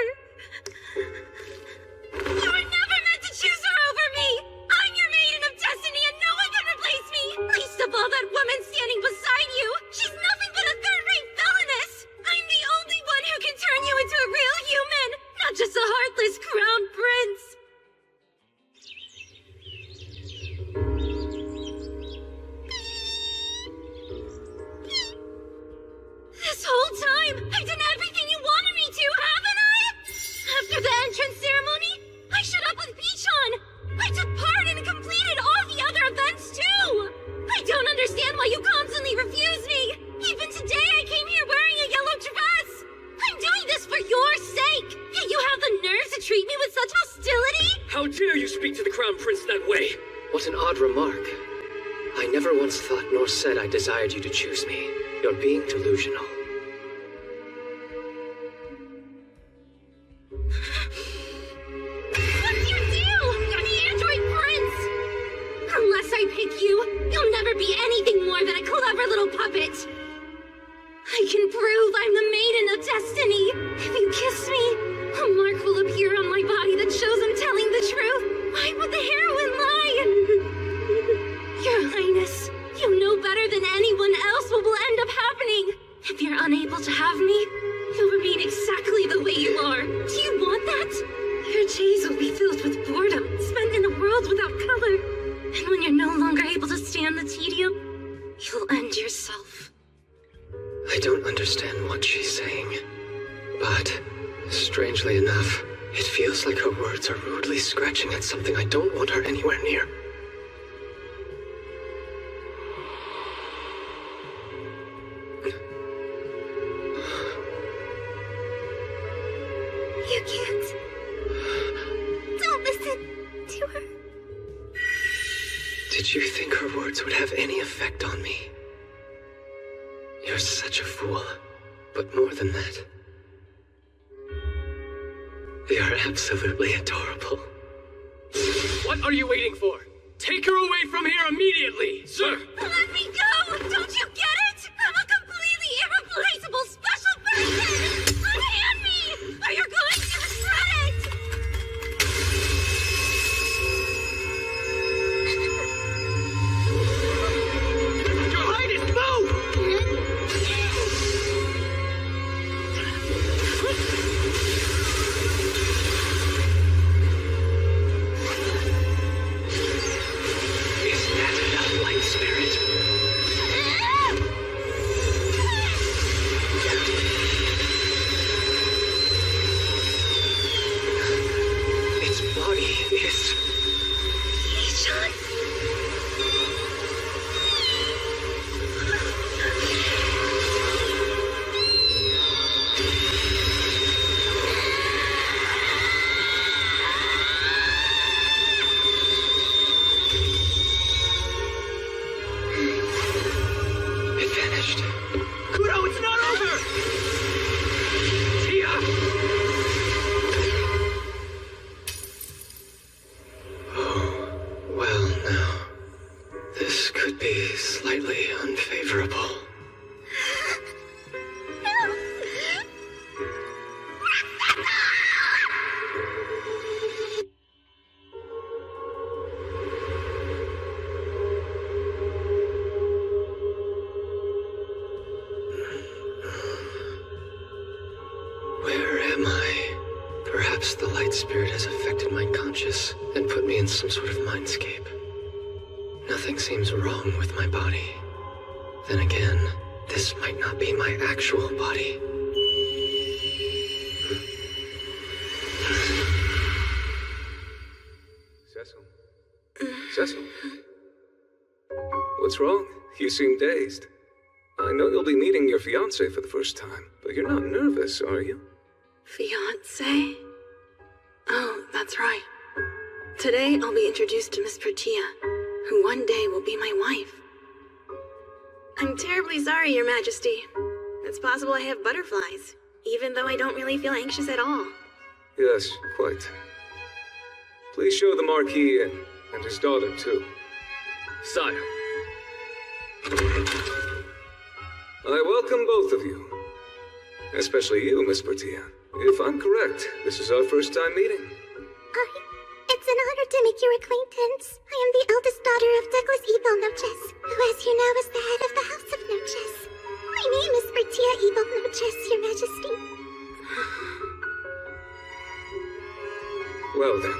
You were never meant to choose her over me! I'm your maiden of destiny and no one can replace me! Least of all that woman standing beside you! She's nothing but a third-rate villainess! I'm the only one who can turn you into a real human, not just a heartless crown prince! This whole time, I've done everything you wanted me to, haven't I? After the entrance ceremony, I showed up with Pichon. I took part and completed all the other events too. I don't understand why you constantly refuse me. Even today, I came here wearing a yellow dress. I'm doing this for your sake. Yet you have the nerve to treat me with such hostility? How dare you speak to the Crown Prince that way? What an odd remark. I never once thought nor said I desired you to choose me. You're being delusional. What's your deal? You're the android prince! Unless I pick you, you'll never be anything more than a clever little puppet. I can prove I'm the maiden of destiny. If you kiss me, a mark will appear on my body that shows I'm telling the truth. Why would the heroine lie? Your Highness, you know better than anyone else what will end up happening. If you're unable to have me, you'll remain exactly the way you are. Do you want that? Your days will be filled with boredom, spent in a world without color. And when you're no longer able to stand the tedium, you'll end yourself. I don't understand what she's saying, but strangely enough, it feels like her words are rudely scratching at something I don't want her anywhere near. You can't. Don't listen to her. Did you think her words would have any effect on me? You're such a fool, but more than that, you're absolutely adorable. What are you waiting for? Take her away from here immediately, sir! Let me go! Don't you get it? I'm a completely irreplaceable special person! Unhand me! Or you're going to regret it! Your Highness, move! Is that enough, light spirit? Its body is... It vanished. Kuro, it's not over! Tia! Oh, well now. This could be slightly unfavorable. Where am I? Perhaps the light spirit has affected my conscious and put me in some sort of mindscape. Nothing seems wrong with my body. Then again, this might not be my actual body. Cecil? What's wrong? You seem dazed. I know you'll be meeting your fiancé for the first time, but you're not nervous, are you? Fiancé? Oh, that's right. Today I'll be introduced to Miss Bertia, who one day will be my wife. I'm terribly sorry, Your Majesty. It's possible I have butterflies, even though I don't really feel anxious at all. Yes, quite. Please show the Marquis in, and his daughter, too. Sire. I welcome both of you. Especially you, Miss Bertia. If I'm correct, this is our first time meeting. It's an honor to make your acquaintance. I am the eldest daughter of Douglas Ebel Noches, who as you know is the head of the House of Noches. My name is Bertia Ebel Noches, Your Majesty. Well then,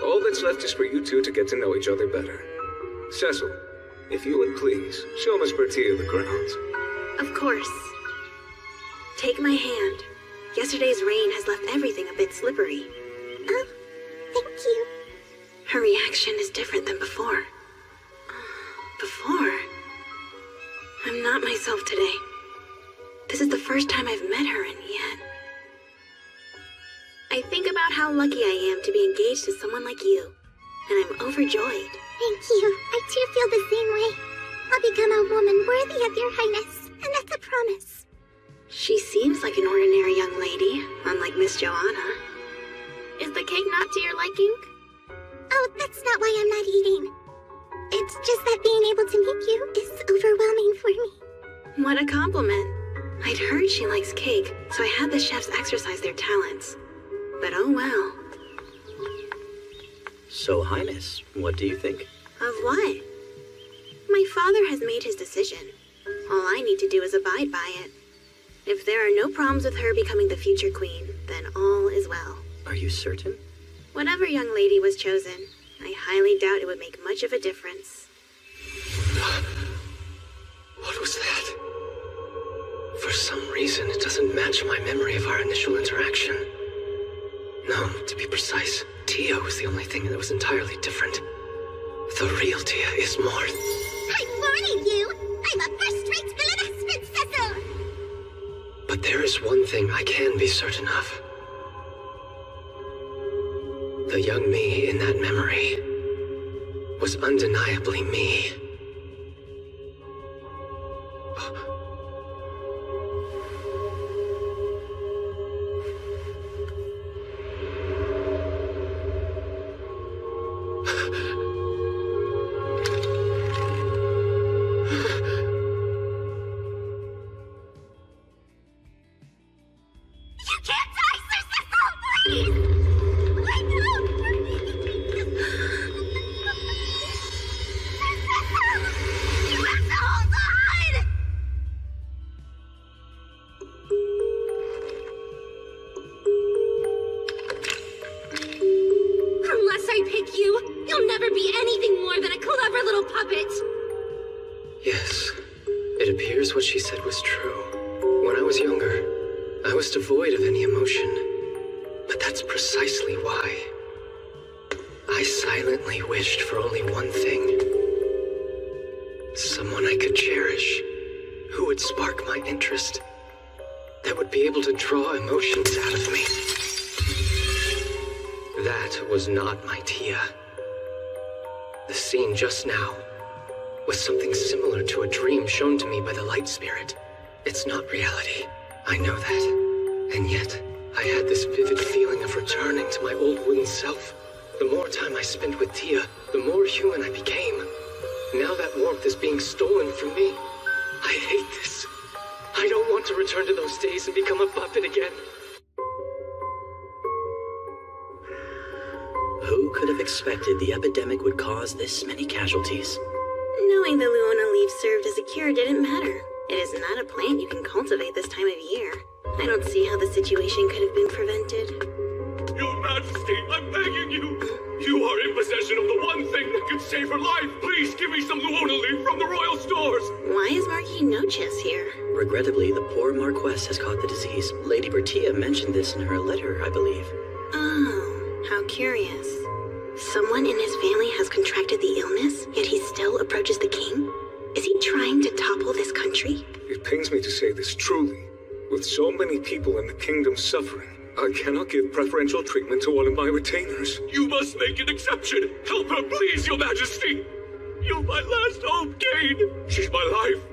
all that's left is for you two to get to know each other better. Cecil, if you would please, show Miss Bertia the grounds. Of course. Take my hand. Yesterday's rain has left everything a bit slippery. Oh, thank you. Her reaction is different than before. Before? I'm not myself today. This is the first time I've met her, and yet... I think about how lucky I am to be engaged to someone like you, and I'm overjoyed. Thank you. I too feel the same way. I'll become a woman worthy of your highness, and that's a promise. She seems like an ordinary young lady, unlike Miss Joanna. Is the cake not to your liking? Oh, that's not why I'm not eating. It's just that being able to meet you is overwhelming for me. What a compliment. I'd heard she likes cake, so I had the chefs exercise their talents. But oh well. So, Highness, what do you think? Of what? My father has made his decision. All I need to do is abide by it. If there are no problems with her becoming the future queen, then all is well. Are you certain? Whatever young lady was chosen, I highly doubt it would make much of a difference. What was that? For some reason, it doesn't match my memory of our initial interaction. No, to be precise, Tia was the only thing that was entirely different. The real Tia is more... I'm warning you! I'm a first-rate villainess, Prince Cecil! But there is one thing I can be certain of. The young me in that memory was undeniably me. Yes, it appears what she said was true. When I was younger, I was devoid of any emotion. But that's precisely why. I silently wished for only one thing. Someone I could cherish, who would spark my interest, that would be able to draw emotions out of me. That was not my Tia. The scene just now was something similar to a dream shown to me by the Light Spirit. It's not reality. I know that. And yet, I had this vivid feeling of returning to my old wooden self. The more time I spent with Tia, the more human I became. Now that warmth is being stolen from me. I hate this. I don't want to return to those days and become a puppet again. Who could have expected the epidemic would cause this many casualties? Knowing the Luona leaf served as a cure didn't matter. It is not a plant you can cultivate this time of year. I don't see how the situation could have been prevented. Your Majesty, I'm begging you. You are in possession of the one thing that could save her life. Please give me some Luona leaf from the royal stores. Why is Marquis Noches here? Regrettably, the poor Marquess has caught the disease. Lady Bertia mentioned this in her letter, I believe. Oh, how curious. Someone in his family has contracted the illness, yet he still approaches the king? Is he trying to topple this country? It pains me to say this truly. With so many people in the kingdom suffering, I cannot give preferential treatment to one of my retainers. You must make an exception. Help her, please, Your Majesty. You're my last hope, Kane. She's my life.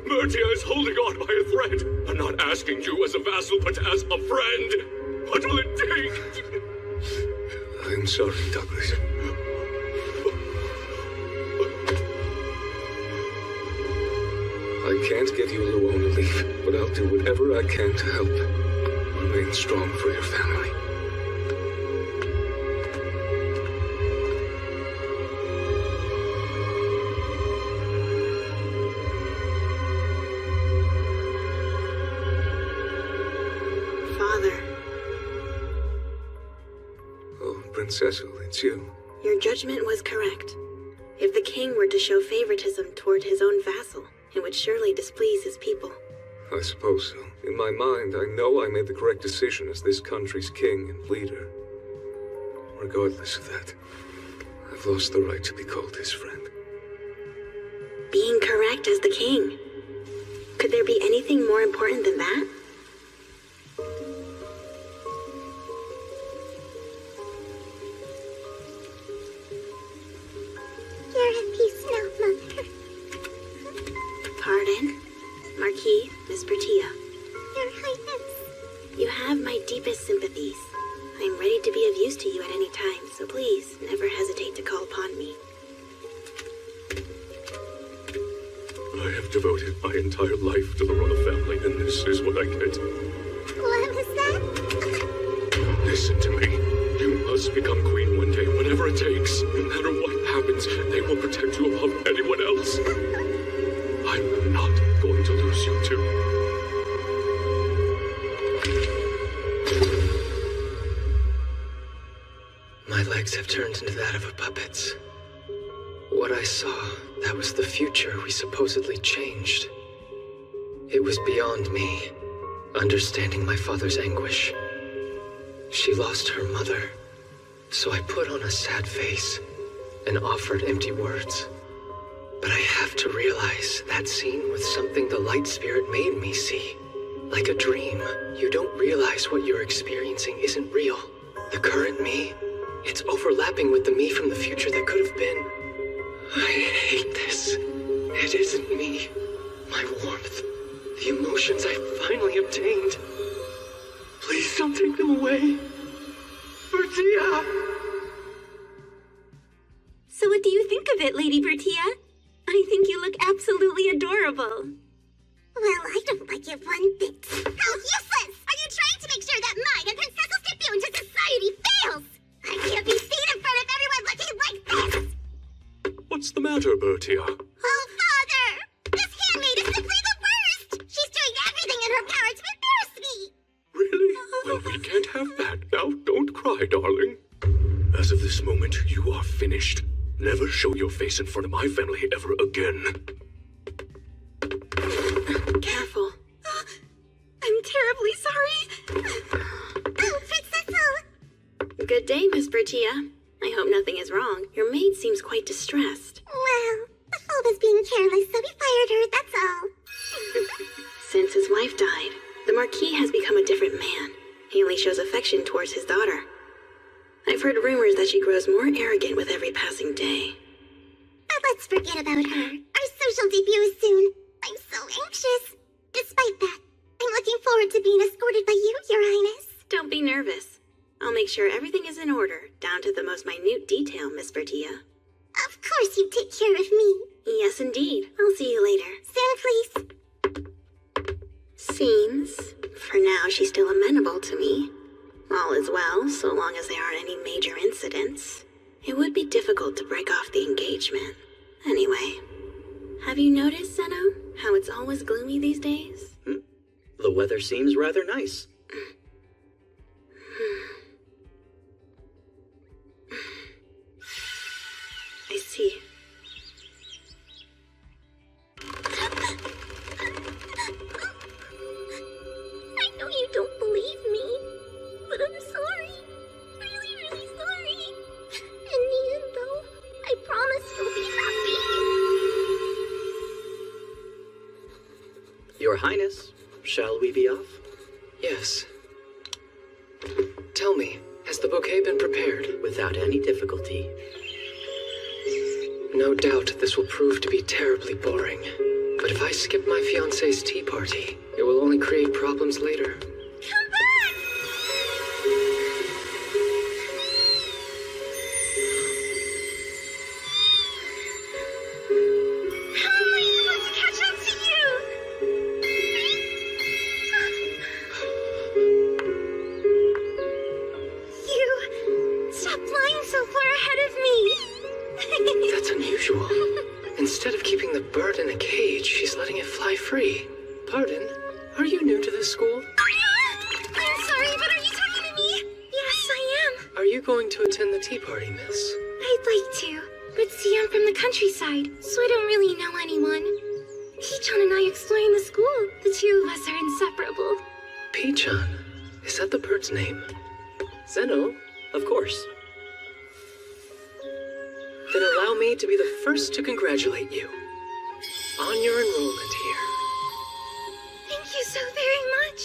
Mertia is holding on by a thread. I'm not asking you as a vassal, but as a friend. What will it take? I'm sorry, Douglas. I can't give you Luona leave, but I'll do whatever I can to help. Remain strong for your family. Father. Oh, Princess, it's you. Your judgment was correct. If the king were to show favoritism toward his own vassal, it would surely displease his people. I suppose so. In my mind, I know I made the correct decision as this country's king and leader. Regardless of that, I've lost the right to be called his friend. Being correct as the king. Could there be anything more important than that? You're at peace now, Mother. Pardon? Marquis, Miss Bertia. Your Highness. You have my deepest sympathies. I am ready to be of use to you at any time, so please, never hesitate to call upon me. I have devoted my entire life to the royal family, and this is what I get. What was that? Listen to me. You must become queen one day, whatever it takes. No matter what happens, they will protect you above anyone else. I'm not going to lose you too. My legs have turned into that of a puppet's. What I saw, that was the future we supposedly changed. It was beyond me, understanding my father's anguish. She lost her mother, so I put on a sad face and offered empty words. But I have to realize that scene was something the Light Spirit made me see. Like a dream. You don't realize what you're experiencing isn't real. The current me, it's overlapping with the me from the future that could have been. I hate this. It isn't me. My warmth. The emotions I finally obtained. Please don't take them away. Bertia! So what do you think of it, Lady Bertia? I think you look absolutely adorable. Well, I don't like it one bit. How useless! Are you trying to make sure that mine and Princess's debut into society fails? I can't be seen in front of everyone looking like this! What's the matter, Bertia? Oh, Father! This handmaid is simply the worst! She's doing everything in her power to embarrass me! Really? Well, we can't have that. Now, don't cry, darling. As of this moment, you are finished. Never show your face in front of my family ever again. Careful. I'm terribly sorry. Oh, Princess! Good day, Miss Bertia. I hope nothing is wrong. Your maid seems quite distressed. Well, the fool was being careless, so we fired her, that's all. Since his wife died, the Marquis has become a different man. He only shows affection towards his daughter. I've heard rumors that she grows more arrogant with every passing day. But let's forget about her. Our social debut is soon. I'm so anxious. Despite that, I'm looking forward to being escorted by you, Your Highness. Don't be nervous. I'll make sure everything is in order, down to the most minute detail, Miss Bertia. Of course you take care of me. Yes, indeed. I'll see you later. Soon, please. Seems, for now, she's still amenable to me. All is well, so long as there aren't any major incidents. It would be difficult to break off the engagement. Anyway, have you noticed, Senno, how it's always gloomy these days? The weather seems rather nice. I see. I know you don't believe me, but I'm sorry. Really, really sorry. In the end, though, I promise you'll be happy. Your Highness, shall we be off? Yes. tell me, has the bouquet been prepared? Without any difficulty. No doubt this will prove to be terribly boring. But if I skip my fiancé's tea party, it will only create problems later. Come back! How am I supposed to catch up to you? You stopped flying so far ahead of me. That's unusual. Instead of keeping the bird in a cage, she's letting it fly free. Pardon? Are you new to this school? I'm sorry, but are you talking to me? Yes, I am. Are you going to attend the tea party, miss? I'd like to, but see, I'm from the countryside, so I don't really know anyone. Pichon and I exploring the school. The two of us are inseparable. Pichon? Is that the bird's name? Zeno, of course. Then allow me to be the first to congratulate you on your enrollment here. Thank you so very much.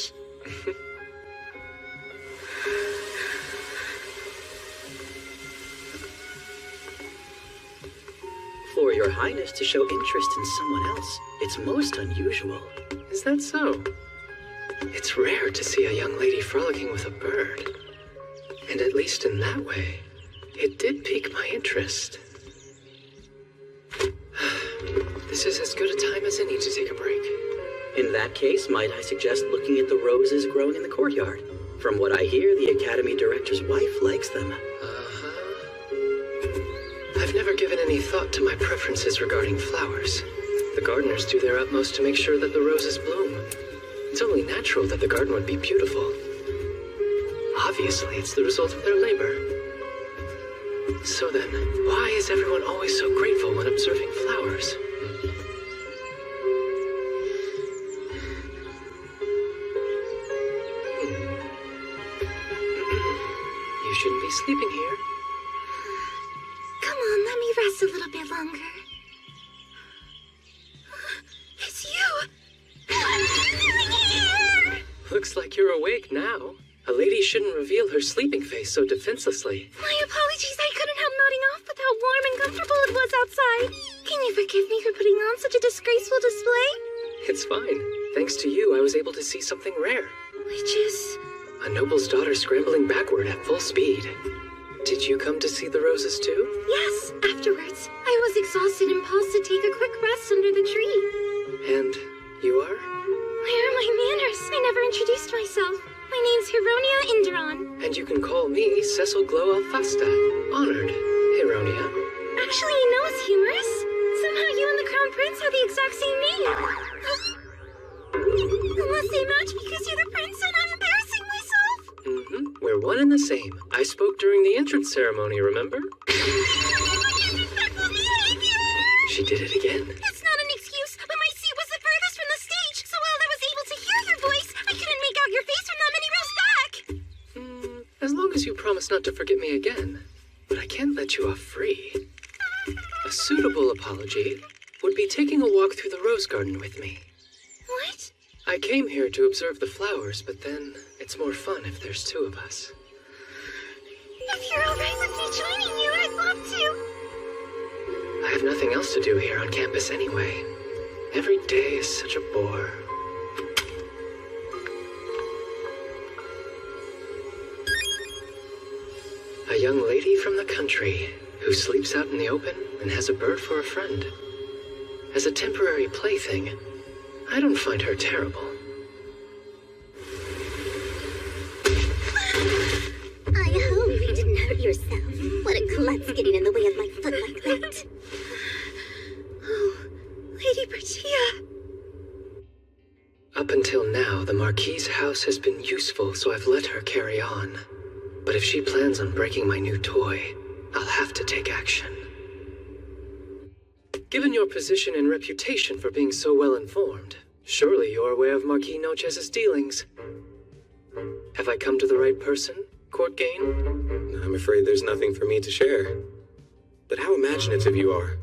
For your highness to show interest in someone else, it's most unusual. Is that so? It's rare to see a young lady frolicking with a bird. And at least in that way, it did pique my interest. This is as good a time as any to take a break. In that case, might I suggest looking at the roses growing in the courtyard? From what I hear, the academy director's wife likes them. I've never given any thought to my preferences regarding flowers. The gardeners do their utmost to make sure that the roses bloom. It's only natural that the garden would be beautiful. Obviously, it's the result of their labor. So then, why is everyone always so grateful when observing flowers? You shouldn't be sleeping here. Come on, let me rest a little bit longer. It's you! Looks like you're awake now. A lady shouldn't reveal her sleeping face so defenselessly. My apologies, I couldn't help nodding off with how warm and comfortable it was outside. Can you forgive me for putting on such a disgraceful display? It's fine. Thanks to you, I was able to see something rare. Which is... A noble's daughter scrambling backward at full speed. Did you come to see the roses too? Yes, afterwards. I was exhausted and paused to take a quick rest under the tree. And you are? Where are my manners? I never introduced myself. My name's Hironia Inderon. And you can call me Cecil Glow Alfasta. Honored, Hironia. Actually, you know it's humorous. Somehow you and the Crown Prince have the exact same name. Unless they match because you're the prince and I'm embarrassing myself. We're one and the same. I spoke during the entrance ceremony, remember? She did it again. That's not an excuse, but my seat was the furthest from the stage, so while I was able to hear your voice, I couldn't make out your face from that many rows back. As long as you promise not to forget me again. But I can't let you off free. A suitable apology would be taking a walk through the rose garden with me. What? I came here to observe the flowers, but then it's more fun if there's two of us. If you're alright with me joining you, I'd love to. I have nothing else to do here on campus anyway. Every day is such a bore. A young lady from the country who sleeps out in the open and has a bird for a friend. As a temporary plaything, I don't find her terrible. I hope you didn't hurt yourself. What a klutz getting in the way of my foot like that. Oh, Lady Bertia. Up until now, the Marquis's house has been useful, so I've let her carry on. But if she plans on breaking my new toy, I'll have to take action. Given your position and reputation for being so well informed, surely you're aware of Marquis Nochez's dealings. Have I come to the right person, Court Gain? I'm afraid there's nothing for me to share. But how imaginative you are.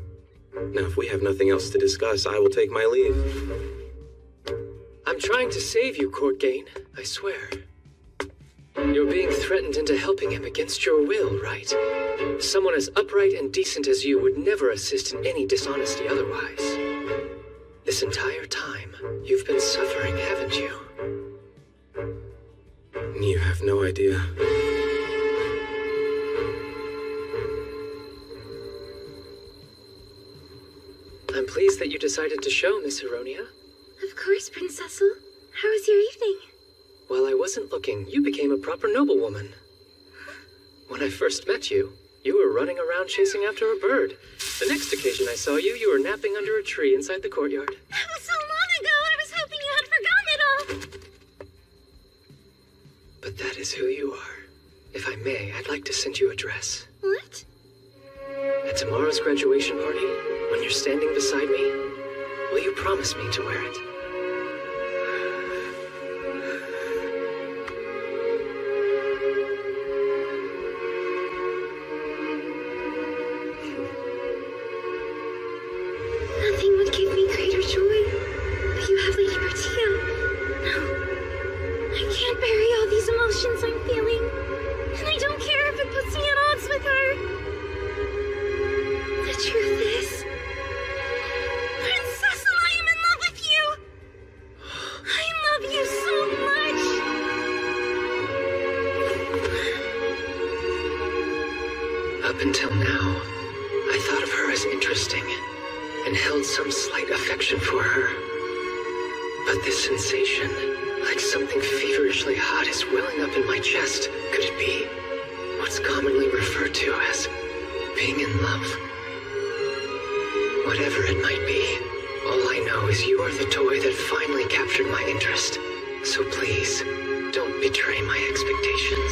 Now, if we have nothing else to discuss, I will take my leave. I'm trying to save you, Court Gain, I swear. You're being threatened into helping him against your will, right? Someone as upright and decent as you would never assist in any dishonesty otherwise. This entire time, you've been suffering, haven't you? You have no idea. I'm pleased that you decided to show, Miss Heronia. Of course, Prince Cecil. How was your evening? While I wasn't looking, you became a proper noblewoman. When I first met you, you were running around chasing after a bird. The next occasion I saw you, you were napping under a tree inside the courtyard. That was so long ago, I was hoping you had forgotten it all. But that is who you are. If I may, I'd like to send you a dress. What? At tomorrow's graduation party, when you're standing beside me, will you promise me to wear it? Nothing would give me greater joy. But you have Lady Bertia. No. I can't bury all these emotions I'm feeling. And I don't care if it puts me at odds with her. The truth is, Prince Cecil, I am in love with you. I love you so much. Up until now, I thought of her as interesting and held some slight affection for her. But this sensation, like something feverishly hot, is welling up in my chest. Could it be what's commonly referred to as being in love? Whatever it might be, all I know is you are the toy that finally captured my interest. So please, don't betray my expectations.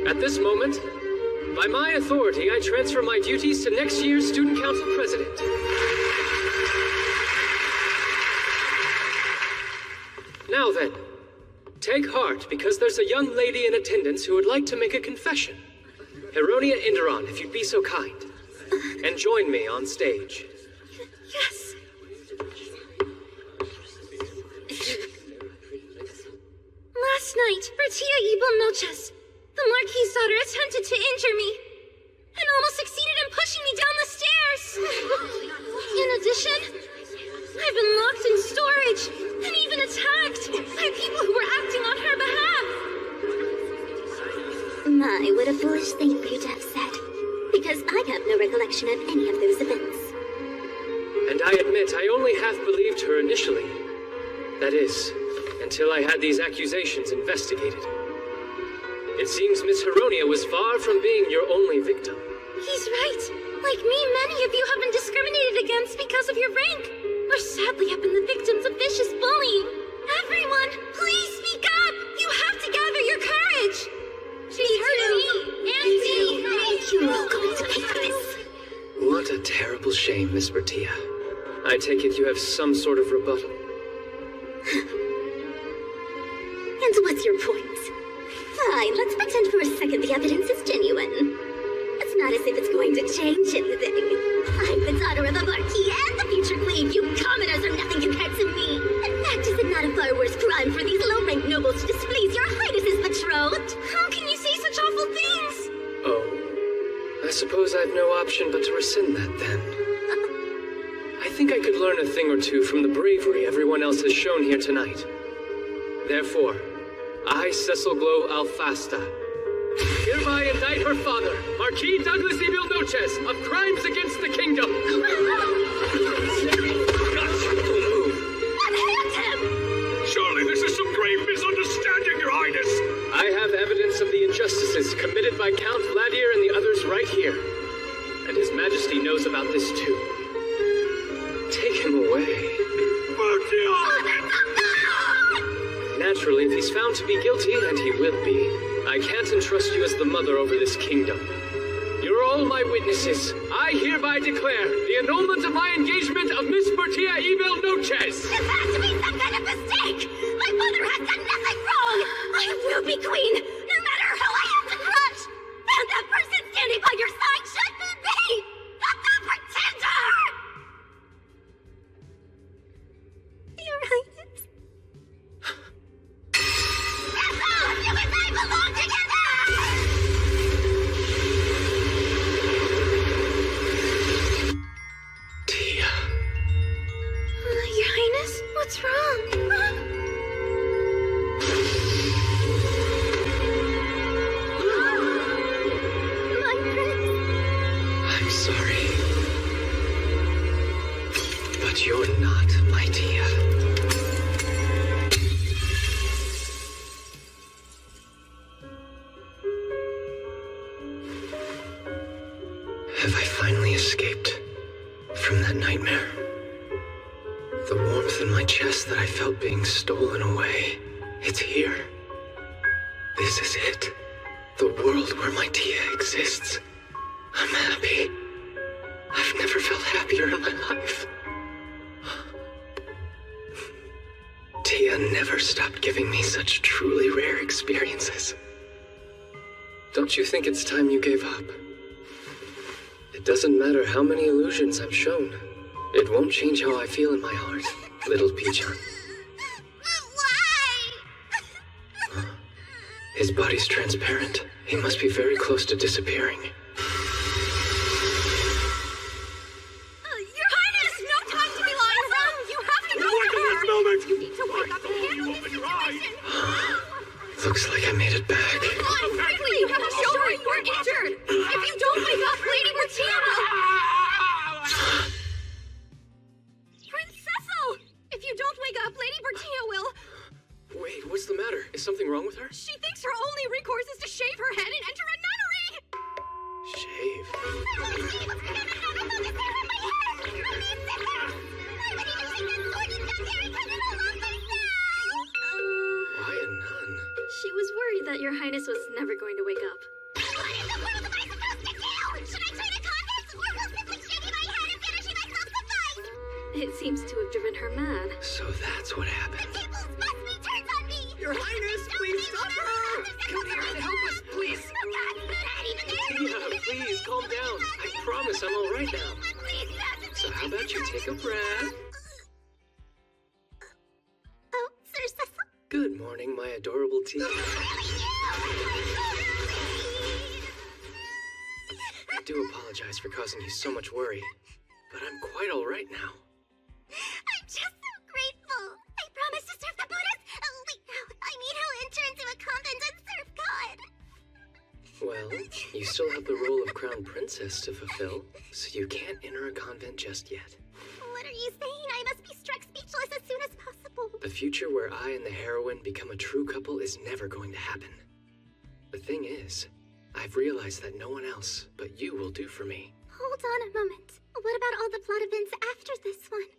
At this moment, by my authority, I transfer my duties to next year's Student Council President. Now then, take heart, because there's a young lady in attendance who would like to make a confession. Heronia Inderon, if you'd be so kind. And join me on stage. Yes. Last night, Bertia Ebel Noches, the Marquis's daughter, attempted to injure me, and almost succeeded in pushing me down the stairs. In addition, I've been locked in storage, and even attacked by people who were acting on her behalf. My, what a foolish thing for you to have said. Because I have no recollection of any of those events. And I admit I only half believed her initially. That is, until I had these accusations investigated. It seems Miss Heronia was far from being your only victim. He's right. Like me, many of you have been discriminated against because of your rank, or sadly have been the victims of vicious bullying. Everyone, please speak up! You have to gather your courage! Me too! You're all going to pay for this. What a terrible shame, Miss Bertia. I take it you have some sort of rebuttal. And what's your point? Fine, let's pretend for a second the evidence is genuine. It's not as if it's going to change anything. I'm the daughter of a Marquis and the future queen. You commoners are nothing compared to me. In fact, is it not a far worse crime for these low-ranked nobles to displease your highness's betrothed? How can you say such awful things? Oh, I suppose I've no option but to rescind that then. I think I could learn a thing or two from the bravery everyone else has shown here tonight. Therefore, I, Cecil Glow Alfasta, hereby indict her father, Marquis Douglas Evil Noches, of crimes against the kingdom. Unhand him! Surely this is some grave misunderstanding, Your Highness! I have evidence of the injustices committed by Count Vladir and the others right here. And His Majesty knows about this too. Take him away. Naturally, if he's found to be guilty, and he will be, I can't entrust you as the mother over this kingdom. You're all my witnesses. I hereby declare the annulment of my engagement of Miss Bertia Ebel Noches. This has to be some kind of mistake! My mother has done nothing wrong! I will be queen, no matter who I have to crush! And that person standing by your side should be me! I'm sorry. But you're not my Tia. Have I finally escaped from that nightmare? The warmth in my chest that I felt being stolen away, it's here. This is it. The world where my Tia exists. I'm happy. I've never felt happier in my life. Tia never stopped giving me such truly rare experiences. Don't you think it's time you gave up? It doesn't matter how many illusions I'm shown. It won't change how I feel in my heart, little Pigeon. Why? His body's transparent. He must be very close to disappearing. Your Highness! No time to be lying around! You have to go to her! You need to wake up and handle this situation! Looks like I made it back. Come on, quickly! You have to show her you are injured! If you don't wake up, Lady Bertia will... Prince Cecil! If you don't wake up, Lady Bertia will... Wait, what's the matter? Is something wrong with her? She thinks her only recourse is to shave her head and enter a nunnery! Shave? Why a nun? She was worried that your highness was never going to wake up. What in the world am I supposed to do? Should I join a convent, or will simply shaving my head and finishing myself suffice? It seems to have driven her mad. So that's what happened. The tables must be turned on me! Your Highness, please stop her! Come here and help us, please! Tia, please, calm down. I promise I'm all right now. So how about you take a breath? Oh, Sir Cecil? Good morning, my adorable Tia. I do apologize for causing you so much worry, but I'm quite all right now. I'm just so grateful. I promised to serve the Buddhas. I mean, he'll enter into a convent and serve God. Well, you still have the role of crown princess to fulfill, so you can't enter a convent just yet. What are you saying? I must be struck speechless as soon as possible. The future where I and the heroine become a true couple is never going to happen. The thing is, I've realized that no one else but you will do for me. Hold on a moment. What about all the plot events after this one?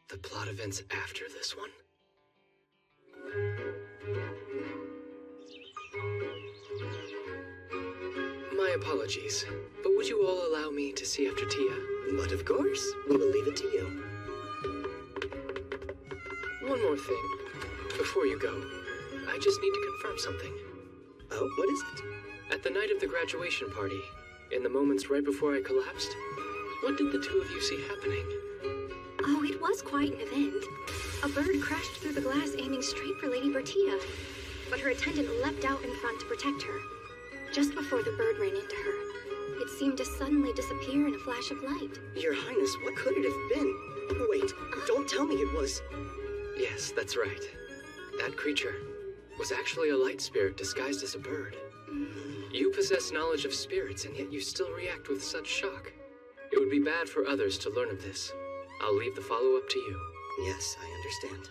The plot events after this one? My apologies, but would you all allow me to see after Tia? But of course, we will leave it to you. One more thing. Before you go, I just need to confirm something. Oh, what is it? At the night of the graduation party, in the moments right before I collapsed, what did the two of you see happening? Oh, it was quite an event. A bird crashed through the glass aiming straight for Lady Bertia, but her attendant leapt out in front to protect her. Just before the bird ran into her, it seemed to suddenly disappear in a flash of light. Your Highness, what could it have been? Wait, don't tell me it was... Yes, that's right. That creature was actually a light spirit disguised as a bird. You possess knowledge of spirits, and yet you still react with such shock. It would be bad for others to learn of this. I'll leave the follow-up to you. Yes, I understand.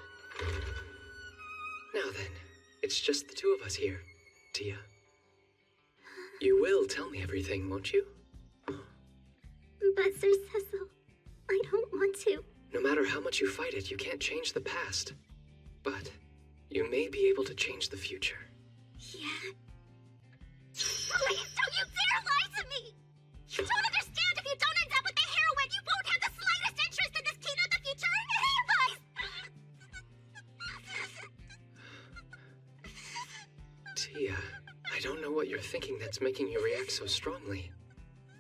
Now then, it's just the two of us here, Tia. You will tell me everything, won't you? But Sir Cecil, I don't want to. No matter how much you fight it, you can't change the past. But you may be able to change the future. Yeah. Please don't you dare lie to me! You don't understand. If you don't end up with the heroine, you won't have the slightest interest in this kingdom of the future or any of us! Tia, I don't know what you're thinking that's making you react so strongly.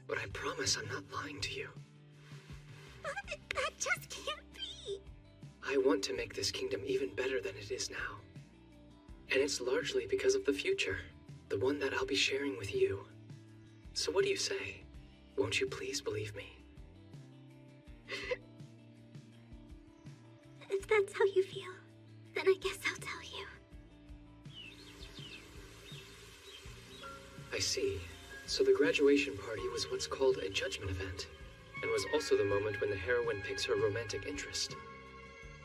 But I promise I'm not lying to you. That just can't be. I want to make this kingdom even better than it is now. And it's largely because of the future, the one that I'll be sharing with you. So what do you say? Won't you please believe me? If that's how you feel, then I guess I'll tell you. I see. So the graduation party was what's called a judgment event, and was also the moment when the heroine picks her romantic interest.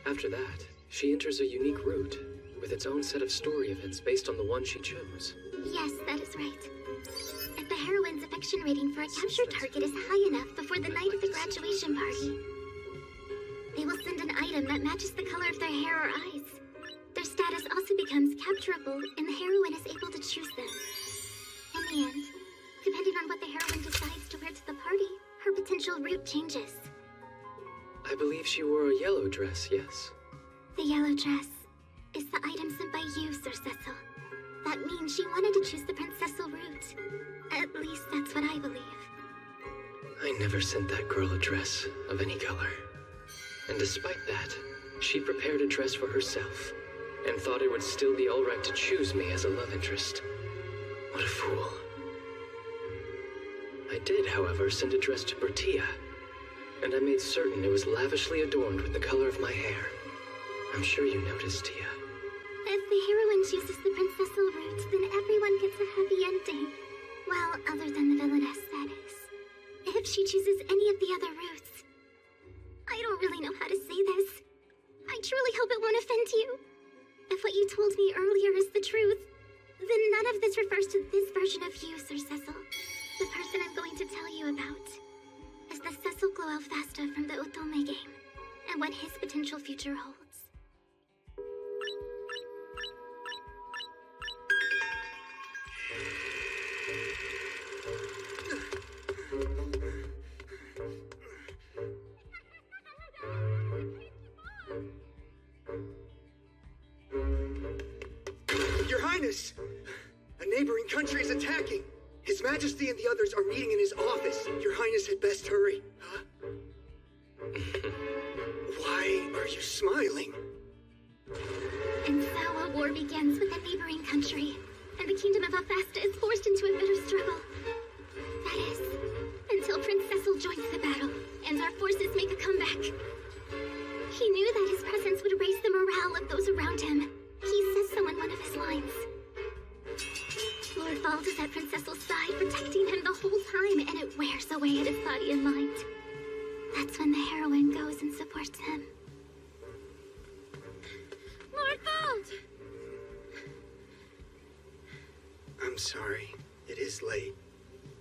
After that, she enters a unique route, with its own set of story events based on the one she chose. Yes, that is right. If the heroine's affection rating for a capture target is high enough before the night of the graduation party, they will send an item that matches the color of their hair or eyes. Their status also becomes capturable, and the heroine is able to choose them. In the end, depending on what the heroine decides to wear to the party, her potential route changes. I believe she wore a yellow dress, yes? The yellow dress is the item sent by you, Sir Cecil. That means she wanted to choose the Princessal route. At least that's what I believe. I never sent that girl a dress of any color. And despite that, she prepared a dress for herself, and thought it would still be alright to choose me as a love interest. What a fool. I did, however, send a dress to Bertia, and I made certain it was lavishly adorned with the color of my hair. I'm sure you noticed, Tia. If the heroine chooses the Princessal route, then everyone gets a happy ending. Well, other than the villainess, that is. If she chooses any of the other routes, I don't really know how to say this. I truly hope it won't offend you. If what you told me earlier is the truth, then none of this refers to this version of you, Sir Cecil. The person I'm going to tell you about is the Cecil Glow Alfasta from the Otome game, and what his potential future holds. Your Highness! A neighboring country is attacking! His Majesty and the others are meeting in his office. Your Highness had best hurry. Huh? Why are you smiling? And so a war begins with a neighboring country, and the kingdom of Alfasta is forced into a bitter struggle. That is, until Prince Cecil joins the battle, and our forces make a comeback. He knew that his presence would raise the morale of those around him. He says so in one of his lines. Lord Vald is at Prince Cecil's side, protecting him the whole time, and it wears away at his body and mind. That's when the heroine goes and supports him. Lord Vald! I'm sorry. It is late.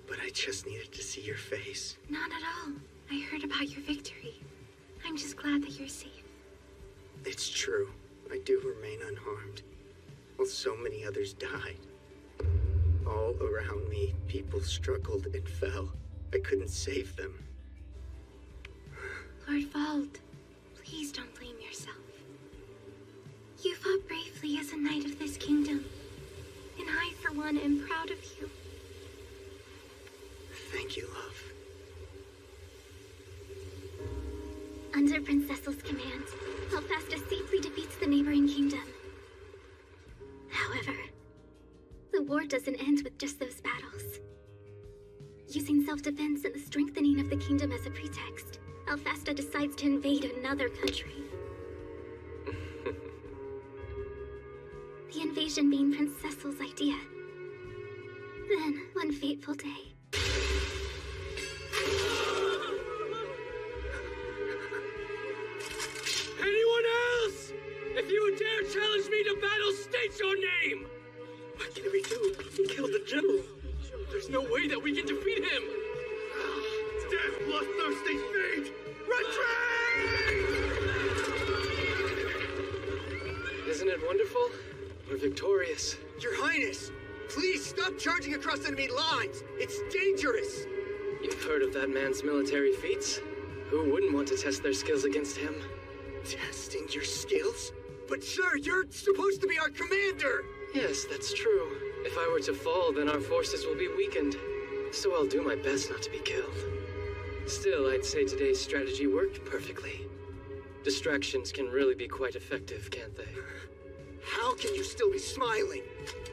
But I just needed to see your face. Not at all. I heard about your victory. I'm just glad that you're safe. It's true. I do remain unharmed. While so many others died. All around me, people struggled and fell. I couldn't save them. Lord Vald, please don't blame yourself. You fought bravely as a knight of this kingdom, and I, for one, am proud of you. Thank you, love. Under Prince Cecil's command, Alfasta safely defeats the neighboring kingdom. However, the war doesn't end with just those battles. Using self-defense and the strengthening of the kingdom as a pretext, Alfasta decides to invade another country. The invasion being Prince Cecil's idea. Then, one fateful day, Anyone else? If you dare challenge me to battle, state your name! What can we do? He killed the general. There's no way that we can defeat him! Death, bloodthirsty fate! Retreat! Isn't it wonderful? We're victorious. Your Highness! Please stop charging across enemy lines! It's dangerous! You've heard of that man's military feats? Who wouldn't want to test their skills against him? Testing your skills? But sir, you're supposed to be our commander! Yes, that's true. If I were to fall, then our forces will be weakened. So I'll do my best not to be killed. Still, I'd say today's strategy worked perfectly. Distractions can really be quite effective, can't they? How can you still be smiling?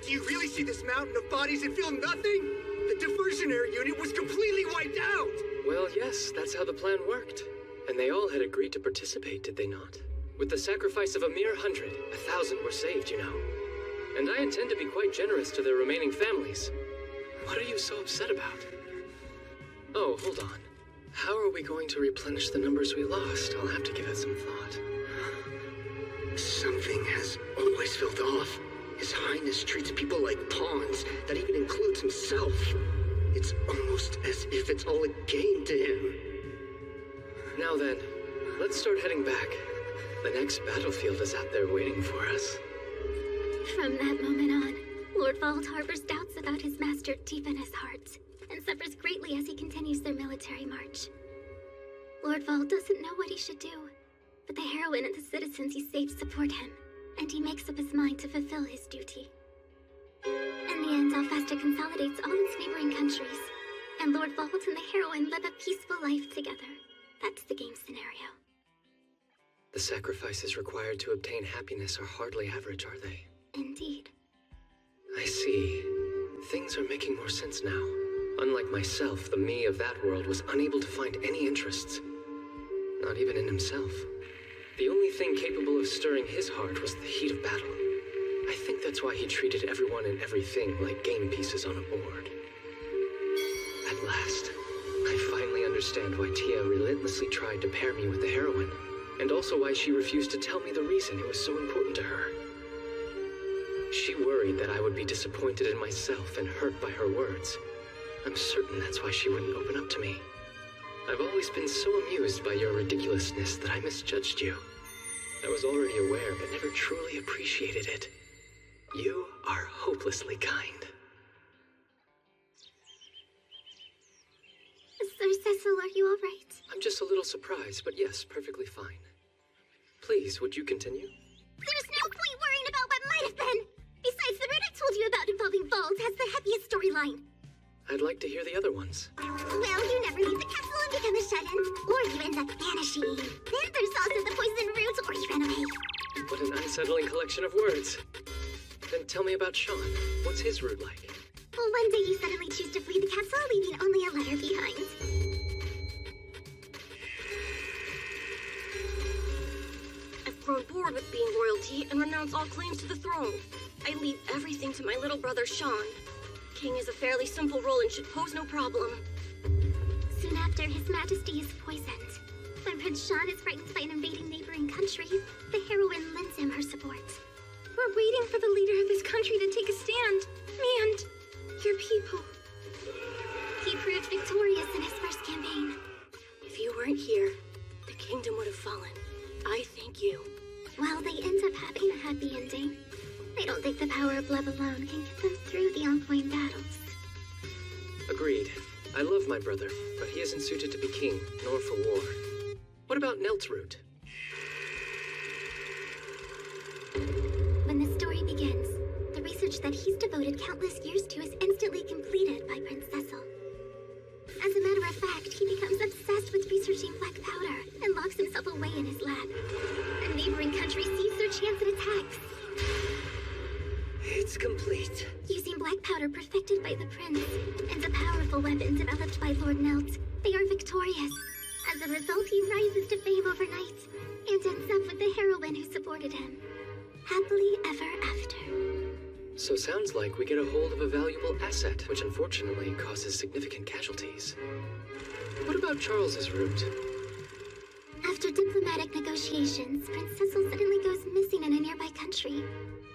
Do you really see this mountain of bodies and feel nothing? The diversionary unit was completely wiped out! Well, yes, that's how the plan worked. And they all had agreed to participate, did they not? With the sacrifice of a mere 100, 1,000 were saved, you know. And I intend to be quite generous to their remaining families. What are you so upset about? Oh, hold on. How are we going to replenish the numbers we lost? I'll have to give it some thought. Something has always felt off. His Highness treats people like pawns. That even includes himself. It's almost as if it's all a game to him. Now then, let's start heading back. The next battlefield is out there waiting for us. From that moment on, Lord Vault harbors doubts about his master deep in his heart, and suffers greatly as he continues their military march. Lord Vault doesn't know what he should do, but the heroine and the citizens he saved support him, and he makes up his mind to fulfill his duty. In the end, Alfasta consolidates all its neighboring countries, and Lord Vault and the heroine live a peaceful life together. That's the game scenario. The sacrifices required to obtain happiness are hardly average, are they? Indeed. I see. Things are making more sense now. Unlike myself, the me of that world was unable to find any interests. Not even in himself. The only thing capable of stirring his heart was the heat of battle. I think that's why he treated everyone and everything like game pieces on a board. At last, I finally understand why Tia relentlessly tried to pair me with the heroine, and also why she refused to tell me the reason it was so important to her. She worried that I would be disappointed in myself and hurt by her words. I'm certain that's why she wouldn't open up to me. I've always been so amused by your ridiculousness that I misjudged you. I was already aware, but never truly appreciated it. You are hopelessly kind. Sir Cecil, are you all right? I'm just a little surprised, but yes, perfectly fine. Please, would you continue? There's no point worrying about what might have been! Besides, the route I told you about involving Vault has the heaviest storyline. I'd like to hear the other ones. Well, you never leave the castle and become a shut-in, or you end up vanishing. Then there's also the poison route, or you run away. What an unsettling collection of words. Then tell me about Sean. What's his route like? Well, one day you suddenly choose to flee the castle, leaving only a letter behind. I've grown bored with being royalty and renounce all claims to the throne. I leave everything to my little brother, Sean. King is a fairly simple role and should pose no problem. Soon after, His Majesty is poisoned. When Prince Sean is frightened by an invading neighboring country, the heroine lends him her support. We're waiting for the leader of this country to take a stand. Me and your people. He proved victorious in his first campaign. If you weren't here, the kingdom would have fallen. I thank you. While they end up having a happy ending, I don't think the power of love alone can get them through the ongoing battles. Agreed. I love my brother, but he isn't suited to be king, nor for war. What about Nelt's route? When the story begins, the research that he's devoted countless years to is instantly completed by Prince Cecil. As a matter of fact, he becomes obsessed with researching black powder and locks himself away in his lab. A neighboring country sees their chance and attacks. It's complete. Using black powder perfected by the prince and a powerful weapon developed by Lord Nelt, they are victorious. As a result, he rises to fame overnight and ends up with the heroine who supported him. Happily ever after. So sounds like we get a hold of a valuable asset, which unfortunately causes significant casualties. What about Charles's route? After diplomatic negotiations, Prince Cecil suddenly goes missing in a nearby country.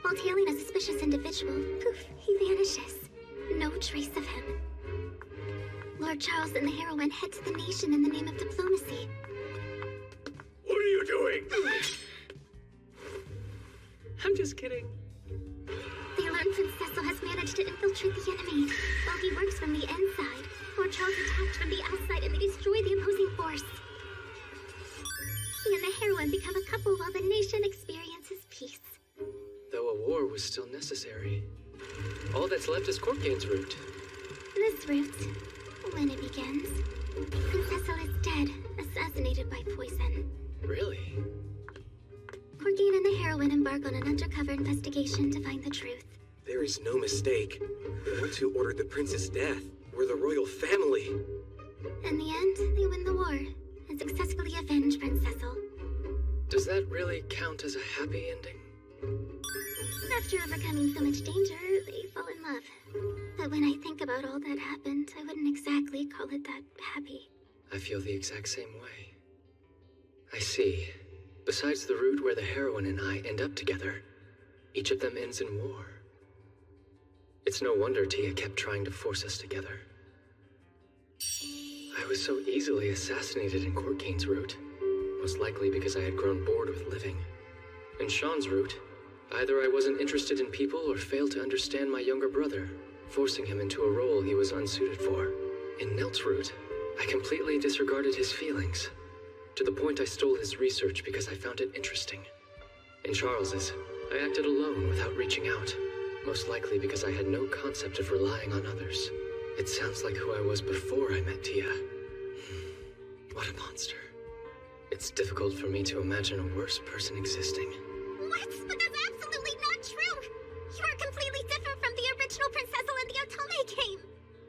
While tailing a suspicious individual, poof, he vanishes. No trace of him. Lord Charles and the heroine head to the nation in the name of diplomacy. What are you doing? I'm just kidding. They learn Prince Cecil has managed to infiltrate the enemy. While he works from the inside, Lord Charles attacked from the outside and they destroy the opposing force. He and the heroine become a couple while the nation experiences peace. Though a war was still necessary. All that's left is Corkane's route. This route, when it begins, Prince Cecil is dead, assassinated by poison. Really? Corkane and the heroine embark on an undercover investigation to find the truth. There is no mistake. The ones who ordered the prince's death were the royal family. In the end, they win the war and successfully avenge Prince Cecil. Does that really count as a happy ending? After overcoming so much danger, they fall in love. But when I think about about all that happened, I wouldn't exactly call it that happy. I feel the exact same way. I see. Besides the route where the heroine and I end up together, each of them ends in war. It's no wonder Tia kept trying to force us together. I was so easily assassinated in Courtcane's route, most likely because I had grown bored with living. In Sean's route, either I wasn't interested in people or failed to understand my younger brother, forcing him into a role he was unsuited for. In Nelt's route, I completely disregarded his feelings, to the point I stole his research because I found it interesting. In Charles's, I acted alone without reaching out, most likely because I had no concept of relying on others. It sounds like who I was before I met Tia. What a monster. It's difficult for me to imagine a worse person existing. What? But that's absolutely not true! You are completely different from the original Princessel in the Otome game!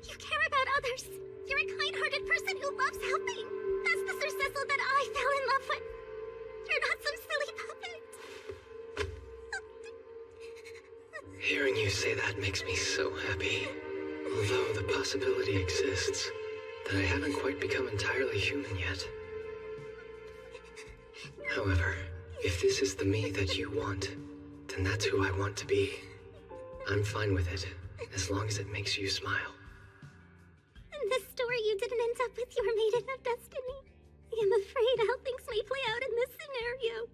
You care about others. You're a kind-hearted person who loves helping. That's the Sir Cecil that I fell in love with. You're not some silly puppet. Hearing you say that makes me so happy. Although the possibility exists that I haven't quite become entirely human yet. However, if this is the me that you want, then that's who I want to be. I'm fine with it, as long as it makes you smile. In this story, you didn't end up with your maiden of destiny. I am afraid how things may play out in this scenario.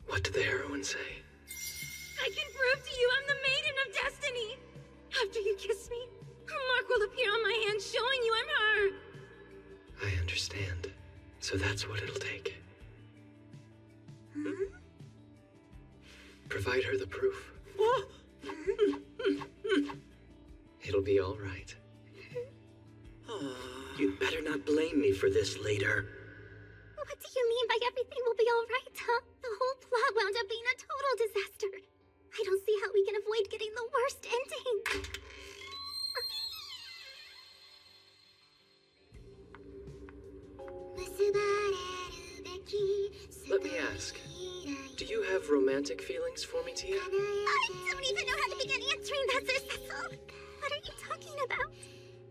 What did the heroine say? I can prove to you I'm the Maiden of Destiny! After you kiss me, a mark will appear on my hand showing you I'm her! I understand. So that's what it'll take. Provide her the proof. It'll be all right. You'd better not blame me for this later. What do you mean by everything will be all right, huh? The whole plot wound up being a total disaster. I don't see how we can avoid getting the worst ending. Let me ask, do you have romantic feelings for me, Tia? I don't even know how to begin answering that, Sir Cecil. What are you talking about?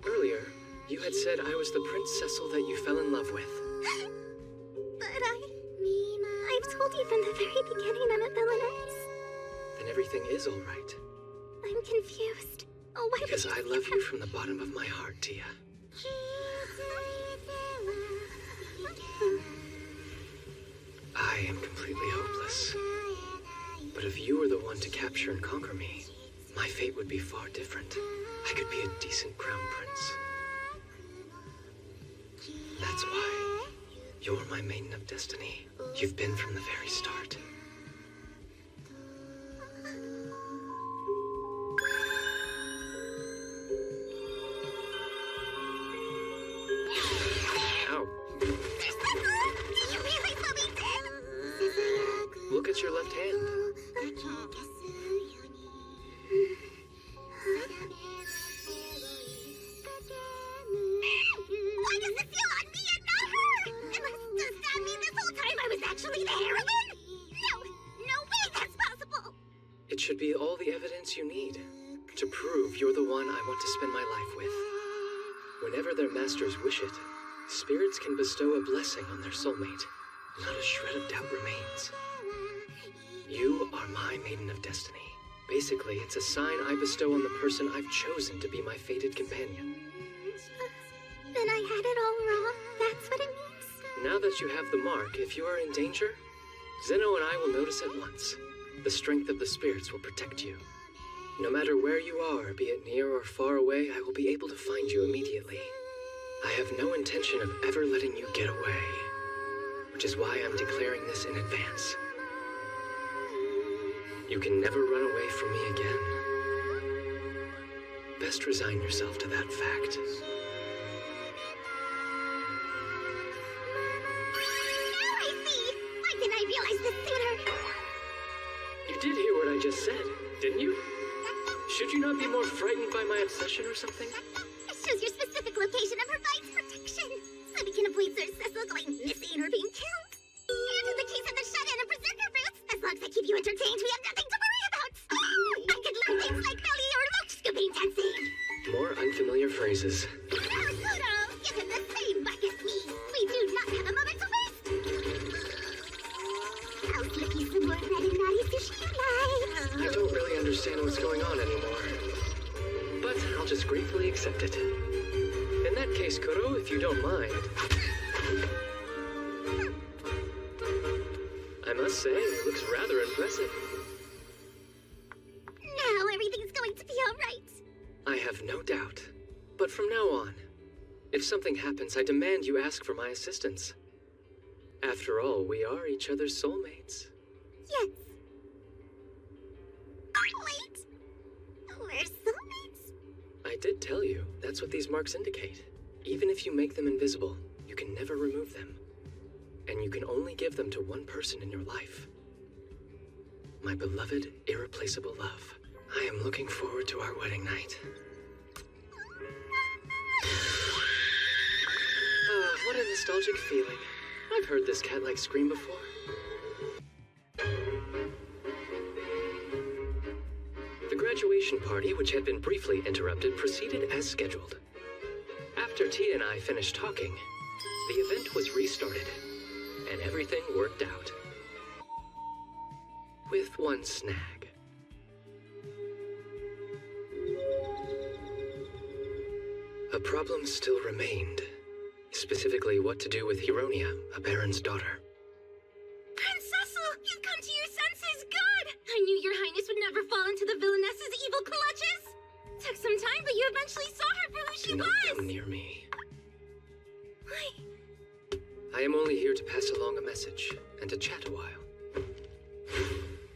Earlier, you had said I was the Prince Cecil that you fell in love with. But I've told you from the very beginning I'm a villainess. Then everything is all right. I'm confused. Oh, why Because I love you from the bottom of my heart, Tia. I am completely hopeless. But if you were the one to capture and conquer me, my fate would be far different. I could be a decent crown prince. That's why you're my maiden of destiny. You've been from the very start. Look at your left hand. Why does it feel on me and not her? Does that mean this whole time I was actually the heroine? No way that's possible! It should be all the evidence you need to prove you're the one I want to spend my life with. Whenever their masters wish it, spirits can bestow a blessing on their soulmate. Not a shred of doubt remains. You are my maiden of destiny. Basically, it's a sign I bestow on the person I've chosen to be my fated companion. Then I had it all wrong. That's what it means? Now that you have the mark, if you are in danger, Zeno and I will notice at once. The strength of the spirits will protect you. No matter where you are, be it near or far away, I will be able to find you immediately. I have no intention of ever letting you get away, which is why I'm declaring this in advance. You can never run away from me again. Best resign yourself to that fact. Now I see! Why didn't I realize this sooner? You did hear what I just said, didn't you? Should you not be more frightened by my obsession or something? It shows your specific location and provides protection, so we can avoid Sir Cecil going missing or being killed. And in the case of the shut-in and berserker routes, as long as I keep you entertained, we have nothing to worry about. I could learn things like belly or loach scooping dancing. More accept it. In that case, Kuro, if you don't mind, I must say, it looks rather impressive. Now everything's going to be alright. I have no doubt. But from now on, if something happens, I demand you ask for my assistance. After all, we are each other's soulmates. Yes. Wait. We're soulmates? I did tell you, that's what these marks indicate. Even if you make them invisible, you can never remove them. And you can only give them to one person in your life. My beloved, irreplaceable love. I am looking forward to our wedding night. Ah, what a nostalgic feeling. I've heard this cat-like scream before. The graduation party, which had been briefly interrupted, proceeded as scheduled. After Tia and I finished talking, the event was restarted, and everything worked out. With one snag. A problem still remained. Specifically, what to do with Hironia, a baron's daughter. Princessel, you've come to your senses. Good! I knew your highness would never fall into the villainess's evil clutches. Took some time, but you eventually saw her for who she Do not was. come near me. Why? I am only here to pass along a message and to chat a while.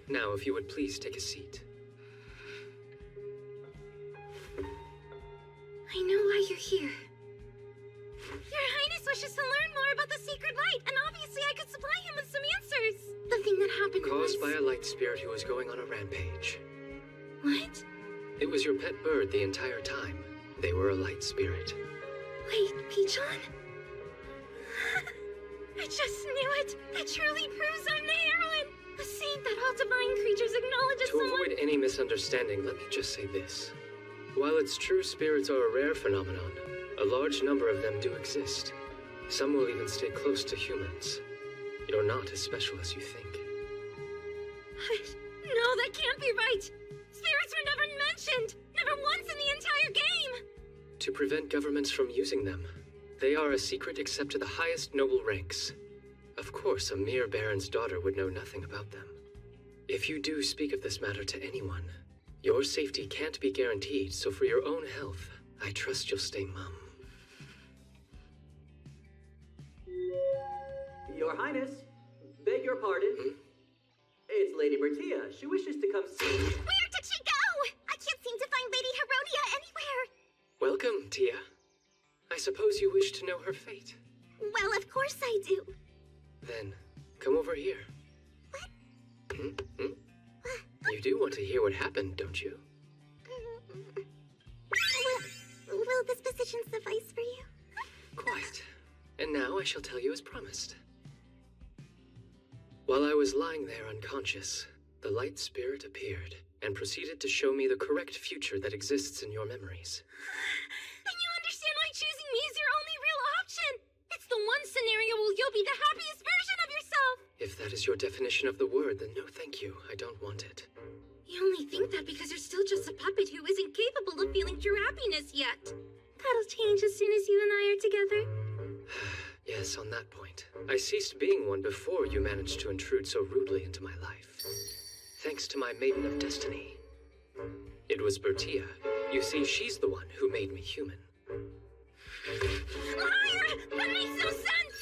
Now, if you would please take a seat. I know why you're here. Your Highness wishes to learn more about the Sacred Light, and obviously I could supply him with some answers. The thing that happened Caused was... by a light spirit who was going on a rampage. What? It was your pet bird the entire time. They were a light spirit. Wait, Pichon? I just knew it. That truly proves I'm the heroine. The saint that all divine creatures acknowledge as To someone... avoid any misunderstanding, let me just say this. While it's true spirits are a rare phenomenon, a large number of them do exist. Some will even stay close to humans. You're not as special as you think. No, that can't be right. Spirits were never mentioned. Never once in the entire game. To prevent governments from using them, they are a secret except to the highest noble ranks. Of course, a mere baron's daughter would know nothing about them. If you do speak of this matter to anyone, your safety can't be guaranteed, so for your own health, I trust you'll stay mum. Your Highness, beg your pardon. It's Lady Bertia. She wishes to come see you. Where did she go? I can't seem to find Lady Hironia anywhere. Welcome, Tia. I suppose you wish to know her fate. Well, of course I do. Then, come over here. What? You do want to hear what happened, don't you? Will this position suffice for you? Quite. And now I shall tell you as promised. While I was lying there unconscious, the light spirit appeared and proceeded to show me the correct future that exists in your memories. Then you understand why choosing me is your only real option. It's the one scenario where you'll be the happiest version of yourself. If that is your definition of the word, then no thank you. I don't want it. You only think that because you're still just a puppet who isn't capable of feeling true happiness yet. That'll change as soon as you and I are together. Yes, on that point. I ceased being one before you managed to intrude so rudely into my life. Thanks to my Maiden of Destiny. It was Bertia. You see, she's the one who made me human. Liar! That makes no sense!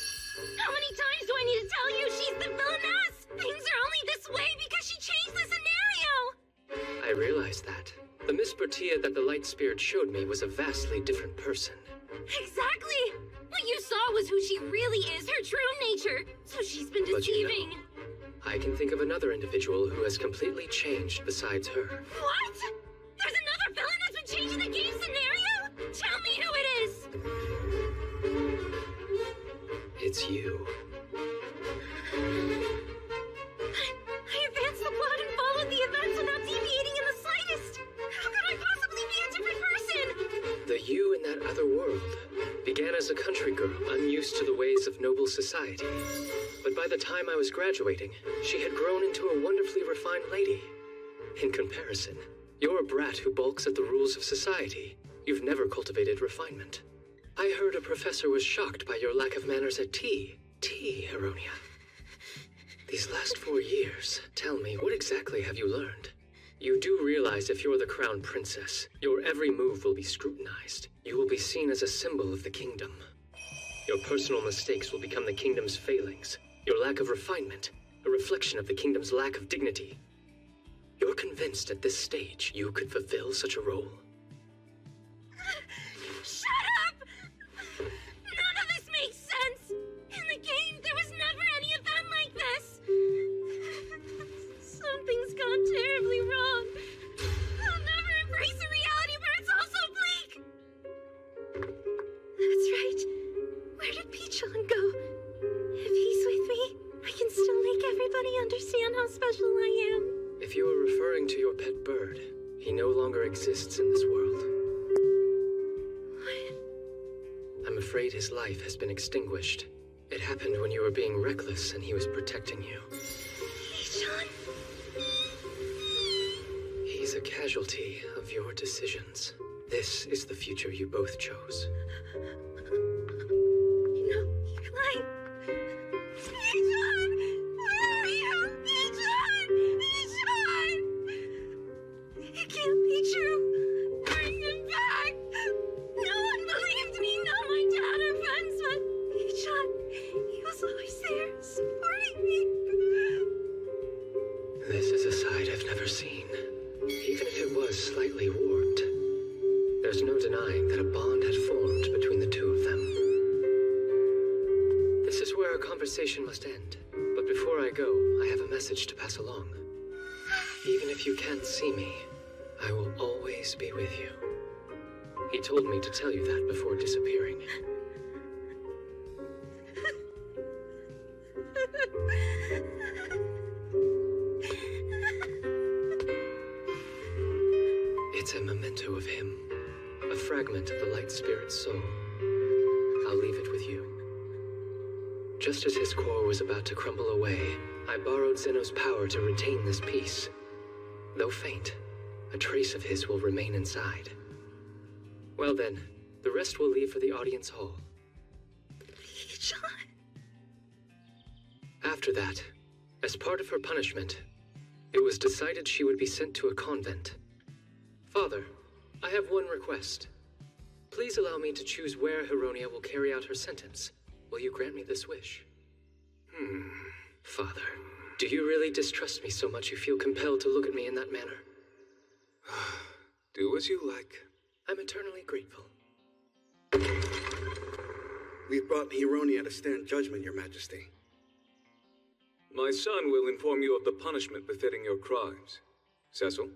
How many times do I need to tell you she's the villainess? Things are only this way because she changed the scenario! I realized that. The Miss Bertia that the light spirit showed me was a vastly different person. Exactly! What you saw was who she really is, her true nature. So she's been deceiving. But you know, I can think of another individual who has completely changed besides her. What? There's another villain that's been changing the game scenario? Tell me who it is! It's you. I advanced the plot and followed the events without deviating in the slightest. How could I possibly be a different person? The you in that other world began as a country girl unused to the ways of noble society. But by the time I was graduating, she had grown into a wonderfully refined lady. In comparison, you're a brat who balks at the rules of society. You've never cultivated refinement. I heard a professor was shocked by your lack of manners at tea. Tea, Heronia. These last 4 years, tell me, what exactly have you learned? You do realize if you're the crown princess, your every move will be scrutinized. You will be seen as a symbol of the kingdom. Your personal mistakes will become the kingdom's failings. Your lack of refinement, a reflection of the kingdom's lack of dignity. You're convinced at this stage you could fulfill such a role? Shut up! None of this makes sense! In the game, there was never any event like this! Something's gone terribly wrong. I'll never embrace a reality where it's all so bleak! That's right. Where did Pichon go? If he's with me, I can still make everybody understand how special I am. If you are referring to your pet bird, he no longer exists in this world. What? I'm afraid his life has been extinguished. It happened when you were being reckless and he was protecting you. Pichon? He's a casualty of your decisions. This is the future you both chose. No, you're lying. Pichon! Where are you? Pichon! Pichon! It can't be true. Bring him back. No one believed me. Not my dad or friends, but Pichon, he was always there, supporting me. This is a side I've never seen. Even if it was slightly warped, there's no denying that a bond had formed between the two of them. This is where our conversation must end. But before I go, I have a message to pass along. Even if you can't see me, I will always be with you. He told me to tell you that before disappearing. It's a memento of him, a fragment of the light spirit's soul. I'll leave it with you. Just as his core was about to crumble away, I borrowed Zeno's power to retain this piece. Though faint, a trace of his will remain inside. Well then, the rest will leave for the audience hall. John. After that, as part of her punishment, it was decided she would be sent to a convent. Father, I have one request. Please allow me to choose where Heronia will carry out her sentence. Will you grant me this wish? Father, do you really distrust me so much you feel compelled to look at me in that manner? Do as you like. I'm eternally grateful. We've brought Heronia to stand judgment, Your Majesty. My son will inform you of the punishment befitting your crimes. Cecil?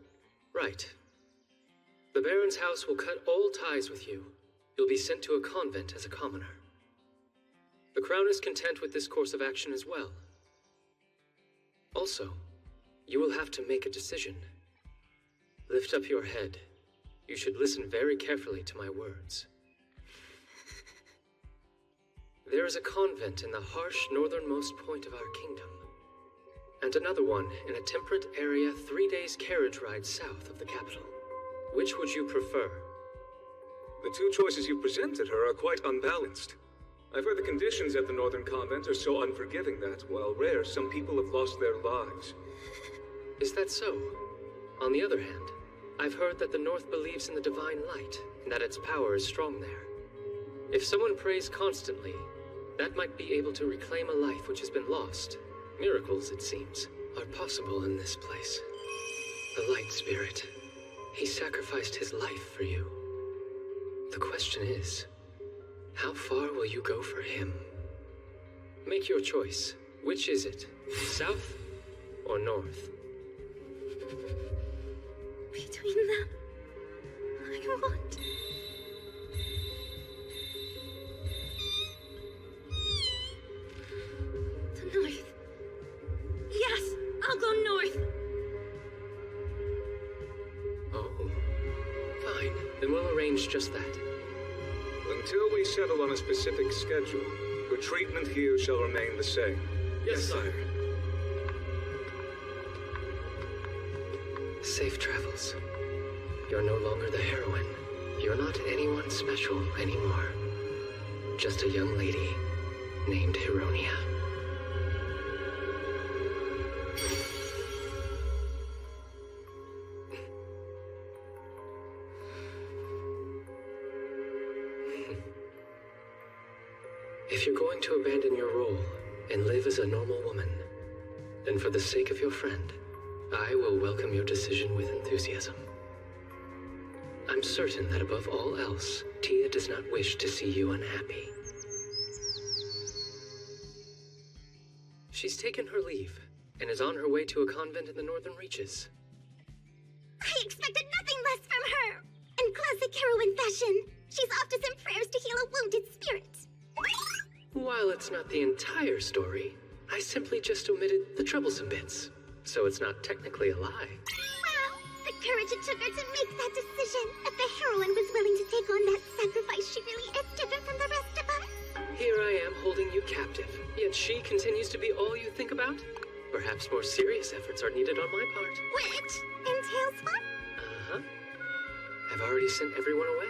Right. The Baron's house will cut all ties with you. You'll be sent to a convent as a commoner. The Crown is content with this course of action as well. Also, you will have to make a decision. Lift up your head. You should listen very carefully to my words. There is a convent in the harsh northernmost point of our kingdom, and another one in a temperate area 3 days carriage ride south of the capital. Which would you prefer? The two choices you presented her are quite unbalanced. I've heard the conditions at the Northern Convent are so unforgiving that, while rare, some people have lost their lives. Is that so? On the other hand, I've heard that the North believes in the divine light, and that its power is strong there. If someone prays constantly, that might be able to reclaim a life which has been lost. Miracles, it seems, are possible in this place. The light spirit, he sacrificed his life for you. The question is, how far will you go for him? Make your choice. Which is it? South or north? Between them, I want... the north. Yes, I'll go north. Oh, fine. Then we'll arrange just that. Until we settle on a specific schedule, your treatment here shall remain the same. Yes, sire. Safe travels. You're no longer the heroine. You're not anyone special anymore. Just a young lady named Hironia. If you're going to abandon your role and live as a normal woman, then for the sake of your friend, I will welcome your decision with enthusiasm. I'm certain that above all else, Tia does not wish to see you unhappy. She's taken her leave and is on her way to a convent in the northern reaches. I expected nothing less from her. In classic heroine fashion, she's off to some prayers to heal a wounded spirit. While it's not the entire story, I simply just omitted the troublesome bits, so it's not technically a lie. Wow, the courage it took her to make that decision. If the heroine was willing to take on that sacrifice, she really is different from the rest of us. Here I am holding you captive, yet she continues to be all you think about? Perhaps more serious efforts are needed on my part. Which entails what? Uh-huh. I've already sent everyone away,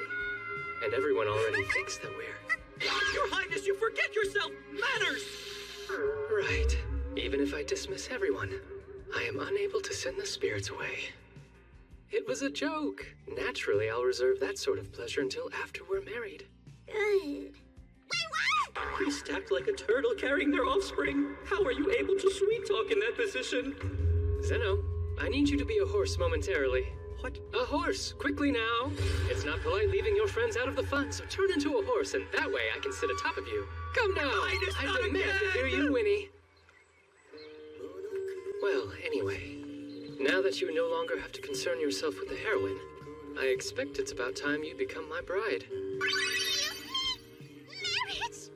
and everyone already thinks that we're... Your Highness, you forget yourself! Manners! Right. Even if I dismiss everyone, I am unable to send the spirits away. It was a joke. Naturally, I'll reserve that sort of pleasure until after we're married. Good. Wait, what? He's stacked like a turtle carrying their offspring. How are you able to sweet talk in that position? Zeno, I need you to be a horse momentarily. What? A horse! Quickly now! It's not polite leaving your friends out of the fun, so turn into a horse, and that way I can sit atop of you. Come now! I demand to hear you, Winnie! Well, anyway, now that you no longer have to concern yourself with the heroine, I expect it's about time you become my bride. Marriage?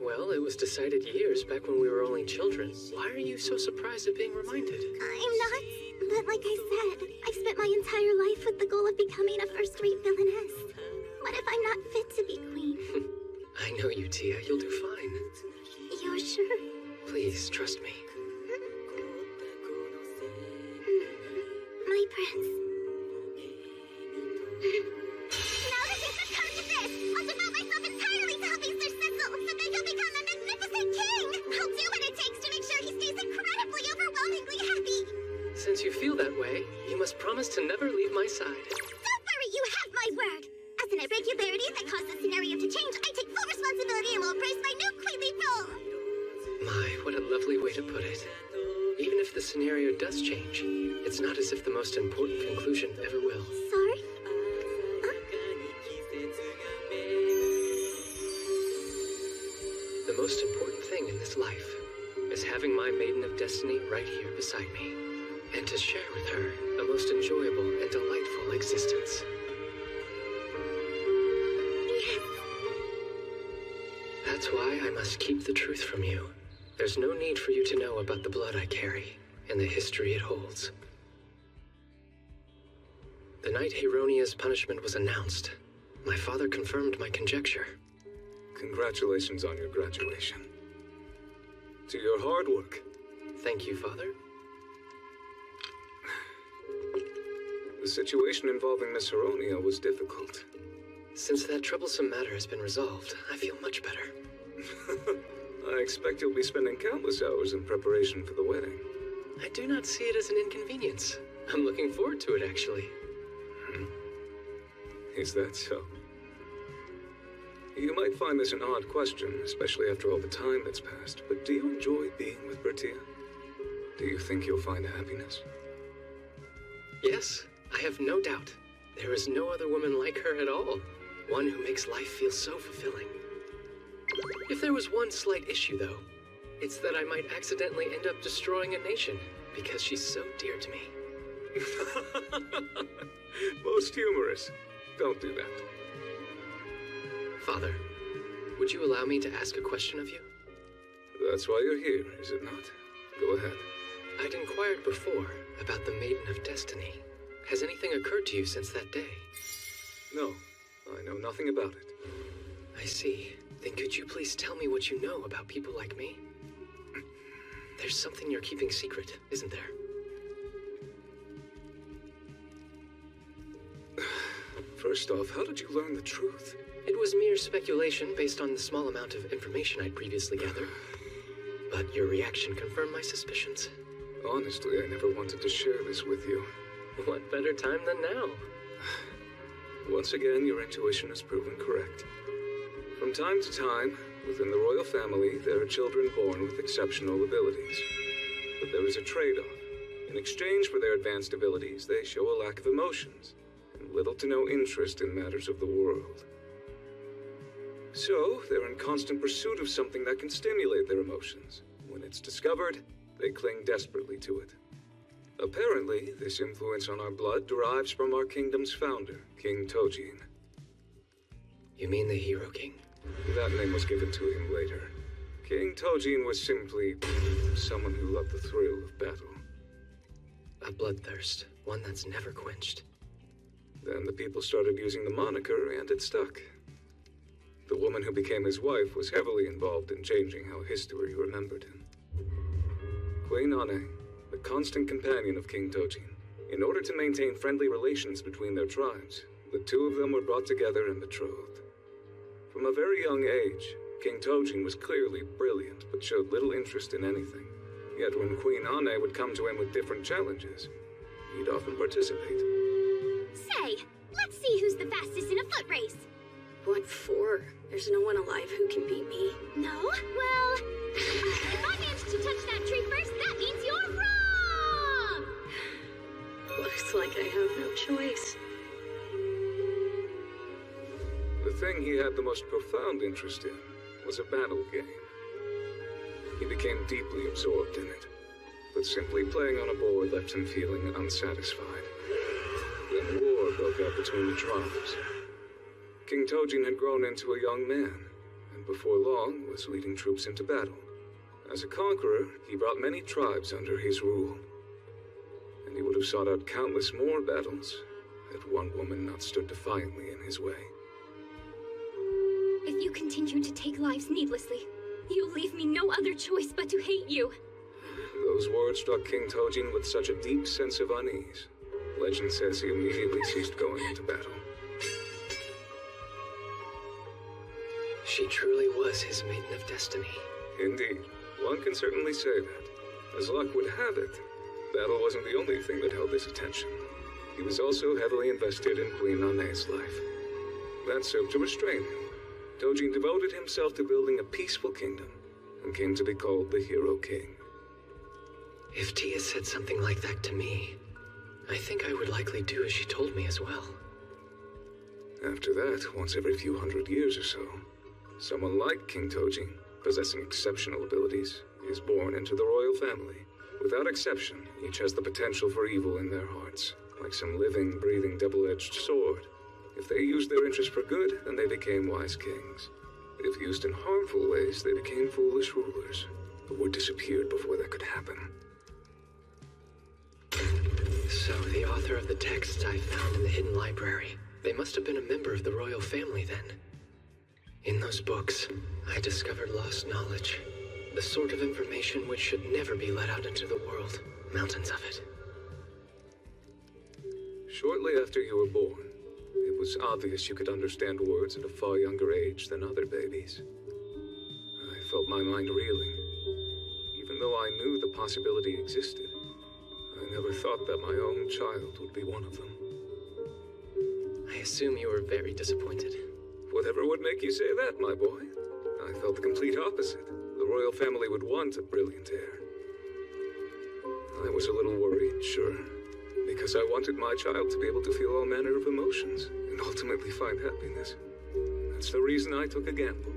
Well, it was decided years back when we were only children. Why are you so surprised at being reminded? I'm not. But like I said, I've spent my entire life with the goal of becoming a first-rate villainess. What if I'm not fit to be queen? I know you, Tia. You'll do fine. You're sure? Please, trust me. My prince. Now that things have come to this, I'll devote myself entirely to helping Sir Cecil, so that he'll become a magnificent king! I'll do what it takes to make sure he stays incredibly, overwhelmingly happy! Since you feel that way, you must promise to never leave my side. Don't worry, you have my word! As an irregularity that caused the scenario to change, I take full responsibility and will embrace my new queenly role! My, what a lovely way to put it. Even if the scenario does change, it's not as if the most important conclusion ever will. Sorry? The most important thing in this life is having my Maiden of Destiny right here beside me, and to share with her a most enjoyable and delightful existence. Yes. That's why I must keep the truth from you. There's no need for you to know about the blood I carry and the history it holds. The night Hironia's punishment was announced, my father confirmed my conjecture. Congratulations on your graduation. To your hard work. Thank you, Father. The situation involving Miss Hironia was difficult. Since that troublesome matter has been resolved, I feel much better. I expect you'll be spending countless hours in preparation for the wedding. I do not see it as an inconvenience. I'm looking forward to it, actually. Is that so? You might find this an odd question, especially after all the time that's passed, but do you enjoy being with Bertia? Do you think you'll find happiness? Yes, I have no doubt. There is no other woman like her at all. One who makes life feel so fulfilling. If there was one slight issue, though, it's that I might accidentally end up destroying a nation because she's so dear to me. Most humorous. Don't do that. Father, would you allow me to ask a question of you? That's why you're here, is it not? Go ahead. I'd inquired before about the Maiden of Destiny. Has anything occurred to you since that day? No, I know nothing about it. I see. Then could you please tell me what you know about people like me? There's something you're keeping secret, isn't there? First off, how did you learn the truth? It was mere speculation based on the small amount of information I'd previously gathered. But your reaction confirmed my suspicions. Honestly, I never wanted to share this with you. What better time than now? Once again, your intuition has proven correct. From time to time, within the royal family, there are children born with exceptional abilities. But there is a trade-off. In exchange for their advanced abilities, they show a lack of emotions, and little to no interest in matters of the world. So, they're in constant pursuit of something that can stimulate their emotions. When it's discovered, they cling desperately to it. Apparently, this influence on our blood derives from our kingdom's founder, King Tojin. You mean the Hero King? That name was given to him later. King Tojin was simply someone who loved the thrill of battle. A bloodthirst, one that's never quenched. Then the people started using the moniker, and it stuck. The woman who became his wife was heavily involved in changing how history remembered him. Queen Ane, the constant companion of King Tojin. In order to maintain friendly relations between their tribes, the two of them were brought together and betrothed. From a very young age, King Tojin was clearly brilliant, but showed little interest in anything. Yet when Queen Ane would come to him with different challenges, he'd often participate. Say, let's see who's the fastest in a foot race. What for? There's no one alive who can beat me. No? Well, if I manage to touch that tree first, that means you're wrong! Looks like I have no choice. The thing he had the most profound interest in was a battle game. He became deeply absorbed in it, but simply playing on a board left him feeling unsatisfied. Then war broke out between the tribes. King Tojin had grown into a young man, and before long was leading troops into battle. As a conqueror, he brought many tribes under his rule, and he would have sought out countless more battles had one woman not stood defiantly in his way. If you continue to take lives needlessly, you'll leave me no other choice but to hate you. Those words struck King Tojin with such a deep sense of unease. Legend says he immediately ceased going into battle. She truly was his maiden of destiny. Indeed, one can certainly say that. As luck would have it, battle wasn't the only thing that held his attention. He was also heavily invested in Queen Ane's life. That served to restrain him. Tojin devoted himself to building a peaceful kingdom, and came to be called the Hero King. If Tia said something like that to me, I think I would likely do as she told me as well. After that, once every few hundred years or so, someone like King Tojin, possessing exceptional abilities, is born into the royal family. Without exception, each has the potential for evil in their hearts, like some living, breathing, double-edged sword. If they used their interest for good, then they became wise kings. If used in harmful ways, they became foolish rulers, but were disappeared before that could happen. So the author of the texts I found in the hidden library, they must have been a member of the royal family then. In those books, I discovered lost knowledge, the sort of information which should never be let out into the world, mountains of it. Shortly after you were born, it was obvious you could understand words at a far younger age than other babies. I felt my mind reeling. Even though I knew the possibility existed, I never thought that my own child would be one of them. I assume you were very disappointed. Whatever would make you say that, my boy? I felt the complete opposite. The royal family would want a brilliant heir. I was a little worried, sure, because I wanted my child to be able to feel all manner of emotions and ultimately find happiness. That's the reason I took a gamble.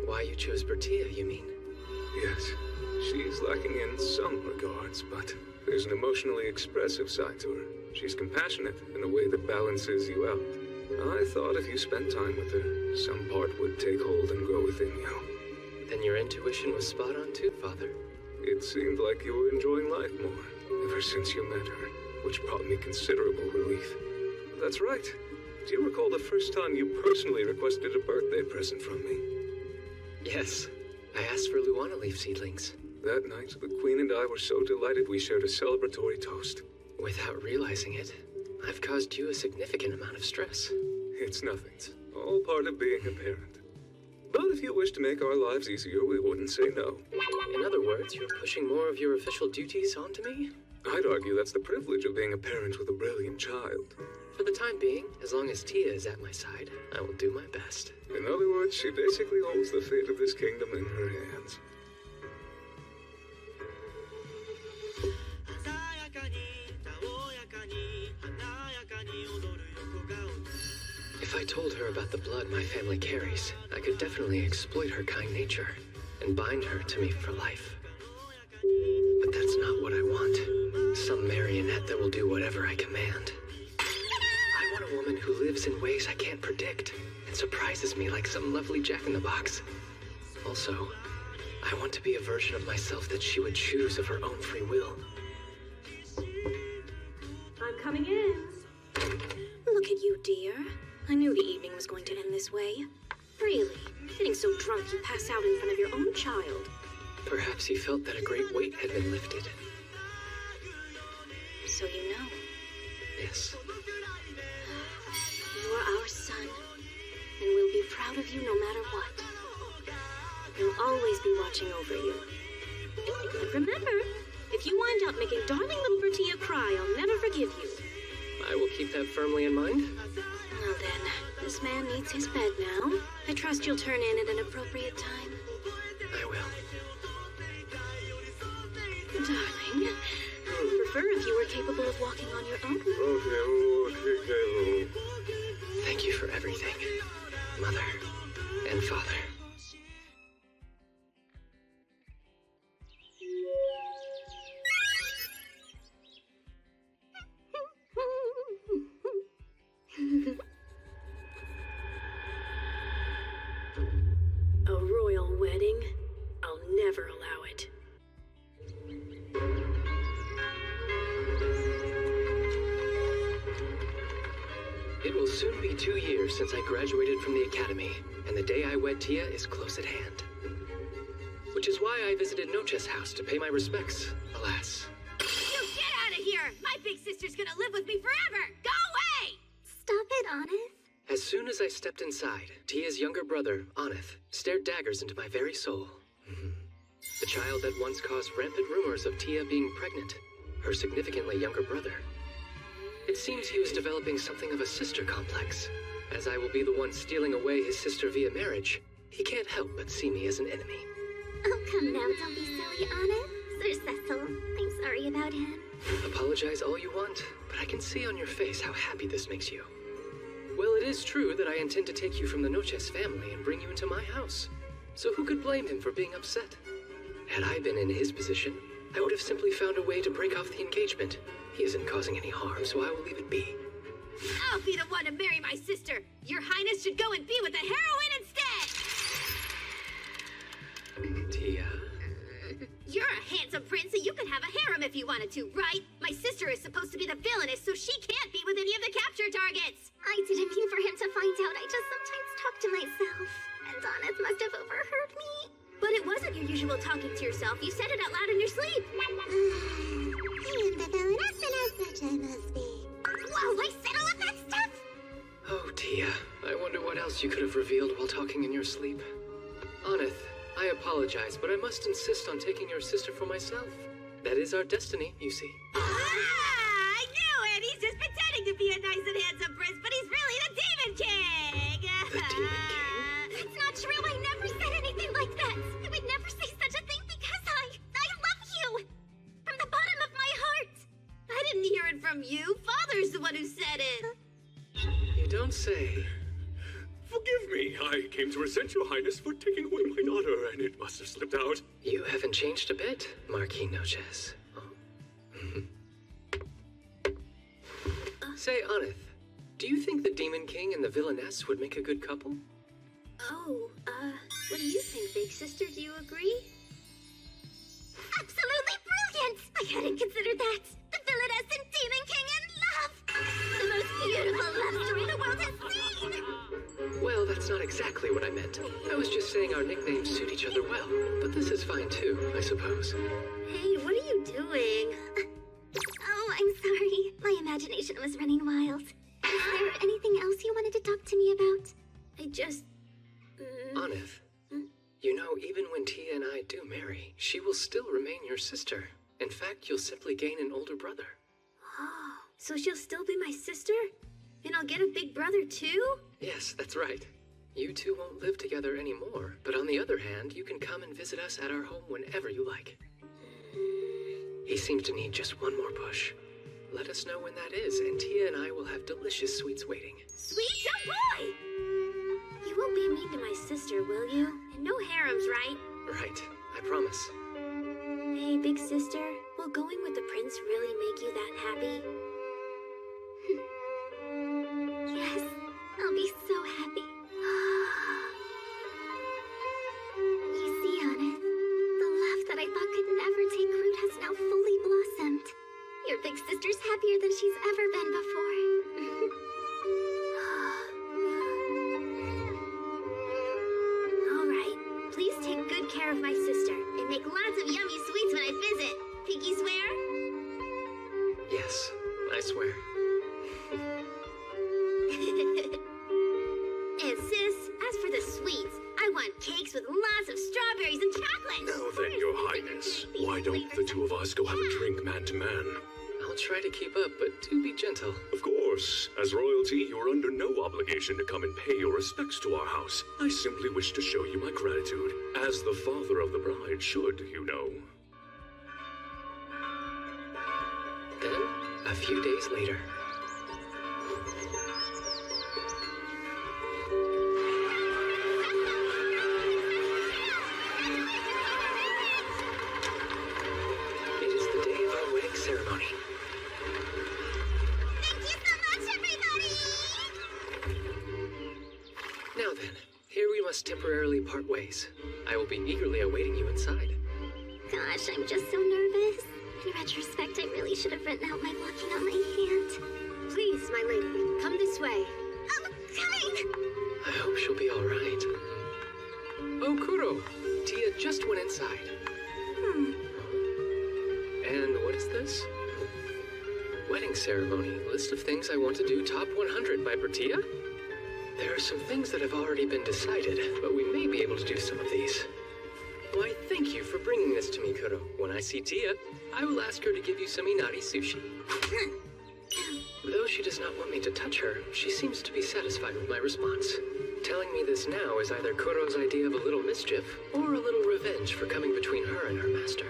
Why you chose Bertia, you mean? Yes, she's lacking in some regards, but there's an emotionally expressive side to her. She's compassionate in a way that balances you out. I thought if you spent time with her, some part would take hold and grow within you. Then your intuition was spot on too, Father. It seemed like you were enjoying life more, ever since you met her, which brought me considerable relief. That's right. Do you recall the first time you personally requested a birthday present from me? Yes. I asked for Luana leaf seedlings. That night, the Queen and I were so delighted we shared a celebratory toast. Without realizing it, I've caused you a significant amount of stress. It's nothing. It's all part of being a parent. But if you wish to make our lives easier, we wouldn't say no. In other words, you're pushing more of your official duties onto me? I'd argue that's the privilege of being a parent with a brilliant child. For the time being, as long as Tia is at my side, I will do my best. In other words, she basically holds the fate of this kingdom in her hands. If I told her about the blood my family carries, I could definitely exploit her kind nature and bind her to me for life. But that's not what I want. Some marionette that will do whatever I command. I want a woman who lives in ways I can't predict and surprises me like some lovely jack-in-the-box. Also, I want to be a version of myself that she would choose of her own free will. I'm coming in. Look at you, dear. I knew the evening was going to end this way. Really, getting so drunk you pass out in front of your own child. Perhaps he felt that a great weight had been lifted. So you know. Yes. You are our son, and we'll be proud of you no matter what. We'll always be watching over you. And remember, if you wind up making darling little Bertia cry, I'll never forgive you. I will keep that firmly in mind. Well then, this man needs his bed now. I trust you'll turn in at an appropriate time. I will. Darling, I would prefer if you were capable of walking on your own. Okay. Thank you for everything, Mother and Father. A royal wedding? I'll never allow it. It will soon be 2 years since I graduated from the academy, and the day I wed Tia is close at hand. Which is why I visited Noche's house to pay my respects, alas. You get out of here! My big sister's gonna live with me forever! Go away! Stop it, Aneth. As soon as I stepped inside, Tia's younger brother, Aneth, stared daggers into my very soul. The child that once caused rampant rumors of Tia being pregnant, her significantly younger brother. It seems he was developing something of a sister complex. As I will be the one stealing away his sister via marriage, he can't help but see me as an enemy. Oh, come now, don't be silly, Aneth. Sir Cecil, I'm sorry about him. Apologize all you want, but I can see on your face how happy this makes you. Well, it is true that I intend to take you from the Noches family and bring you into my house. So who could blame him for being upset? Had I been in his position, I would have simply found a way to break off the engagement. He isn't causing any harm, so I will leave it be. I'll be the one to marry my sister. Your Highness should go and be with the heroine instead. Tia. You're a handsome prince, so you could have a harem if you wanted to, right? My sister is supposed to be the villainess, so she can't be with any of the capture targets. I didn't mean for him to find out. I just sometimes talk to myself. And Aneth must have overheard me. But it wasn't your usual talking to yourself. You said it out loud in your sleep. I am the villainess, and as such I must be. Whoa, I said all of that stuff? Oh, Tia. I wonder what else you could have revealed while talking in your sleep. Aneth, I apologize, but I must insist on taking your sister for myself. That is our destiny, you see. I knew it! He's just pretending to be a nice and handsome prince, but he's really the Demon King! The Demon King? That's not true. I never said anything like that. I would never say such a thing because I love you! From the bottom of my heart! I didn't hear it from you. Father's the one who said it. You don't say. Forgive me. I came to resent your highness for taking away my daughter, and it must have slipped out. You haven't changed a bit, Marquis Noches. Say, Aneth, do you think the Demon King and the Villainess would make a good couple? Oh, what do you think, big sister? Do you agree? Absolutely brilliant! I hadn't considered that. The villainess and Demon King in love! The most beautiful love story the world has seen! Well, that's not exactly what I meant. I was just saying our nicknames suit each other well, but this is fine too, I suppose. Hey, what are you doing? Oh, I'm sorry. My imagination was running wild. Is there anything else you wanted to talk to me about? I just... Aneth, you know, even when Tia and I do marry, she will still remain your sister. In fact, you'll simply gain an older brother. Oh, so she'll still be my sister? And I'll get a big brother too? Yes, that's right. You two won't live together anymore, but on the other hand, you can come and visit us at our home whenever you like. He seems to need just one more push. Let us know when that is, and Tia and I will have delicious sweets waiting. Sweets? Oh boy! You won't be mean to my sister, will you? And no harems, right? Right, I promise. Hey, big sister, will going with the prince really make you that happy? Yes, I'll be so happy. You see, Aneth, the love that I thought could never take root has now fully blossomed. Your big sister's happier than she's ever been before. All right, please take good care of my sister and make lots of yummy sweets when I visit. Pinky swear? Yes, I swear. And sis, as for the sweets, I want cakes with lots of strawberries and chocolate. Now then, Your Highness, why don't the two of us go have a drink man to man? I'll try to keep up, but do be gentle. Of course. As royalty, you're under no obligation to come and pay your respects to our house. I simply wish to show you my gratitude, as the father of the bride should, you know. Then, a few days later. It is the day of our wedding ceremony. Thank you so much, everybody! Now then, here we must temporarily part ways. I will be eagerly awaiting you inside. Gosh, I'm just so nervous. In retrospect, I really should have written out my blocking on my hand. Please, my lady, come this way. I'm coming! I hope she'll be all right. Oh, Kuro! Tia just went inside. And what is this? Wedding ceremony. List of things I want to do top 100 by Bertia? There are some things that have already been decided, but we may be able to do some of these. Why, thank you for bringing this to me, Kuro. When I see Tia, I will ask her to give you some inari sushi. Though she does not want me to touch her, she seems to be satisfied with my response. Telling me this now is either Kuro's idea of a little mischief, or a little revenge for coming between her and her master.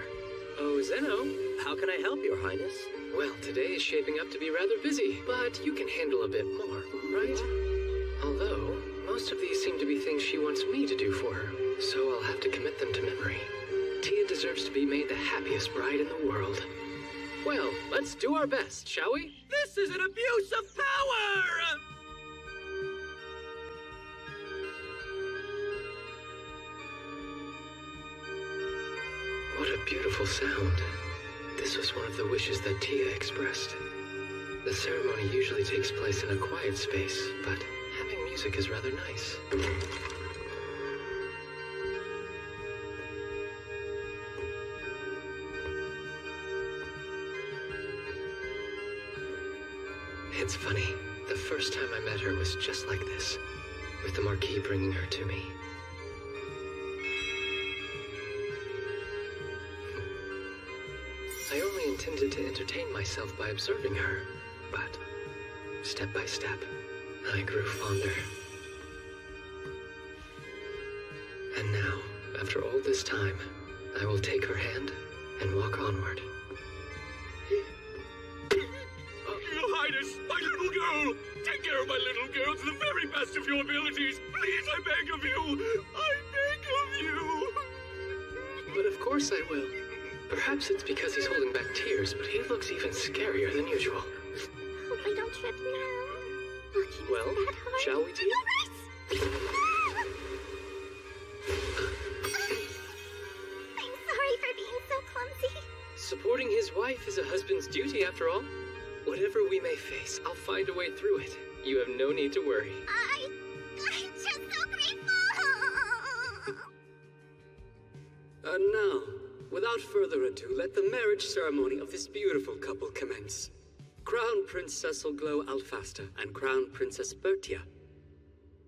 Oh, Zeno, How can I help, Your Highness? well, today is shaping up to be rather busy, but you can handle a bit more, right? Although, most of these seem to be things she wants me to do for her, so I'll have to commit them to memory. Tia deserves to be made the happiest bride in the world. Well, let's do our best, shall we? This is an abuse of power! What a beautiful sound. This was one of the wishes that Tia expressed. The ceremony usually takes place in a quiet space, but having music is rather nice. It's funny, the first time I met her was just like this, with the Marquis bringing her to me. I only intended to entertain myself by observing her, but step by step, I grew fonder. And now, after all this time, I will take her hand and walk onward. Your Highness, my little girl! Take care of my little girl to the very best of your abilities! Please, I beg of you! I beg of you! But of course I will. Perhaps it's because he's holding back tears, but he looks even scarier than usual. Hope I don't trip now. Walking Well, isn't that hard. shall we, Tia? I'm sorry for being so clumsy. Supporting his wife is a husband's duty, after all. Whatever we may face, I'll find a way through it. You have no need to worry. I'm just so grateful. And now, without further ado, let the marriage ceremony of this beautiful couple commence. Crown Prince Cecil Glow Alfasta and Crown Princess Bertia.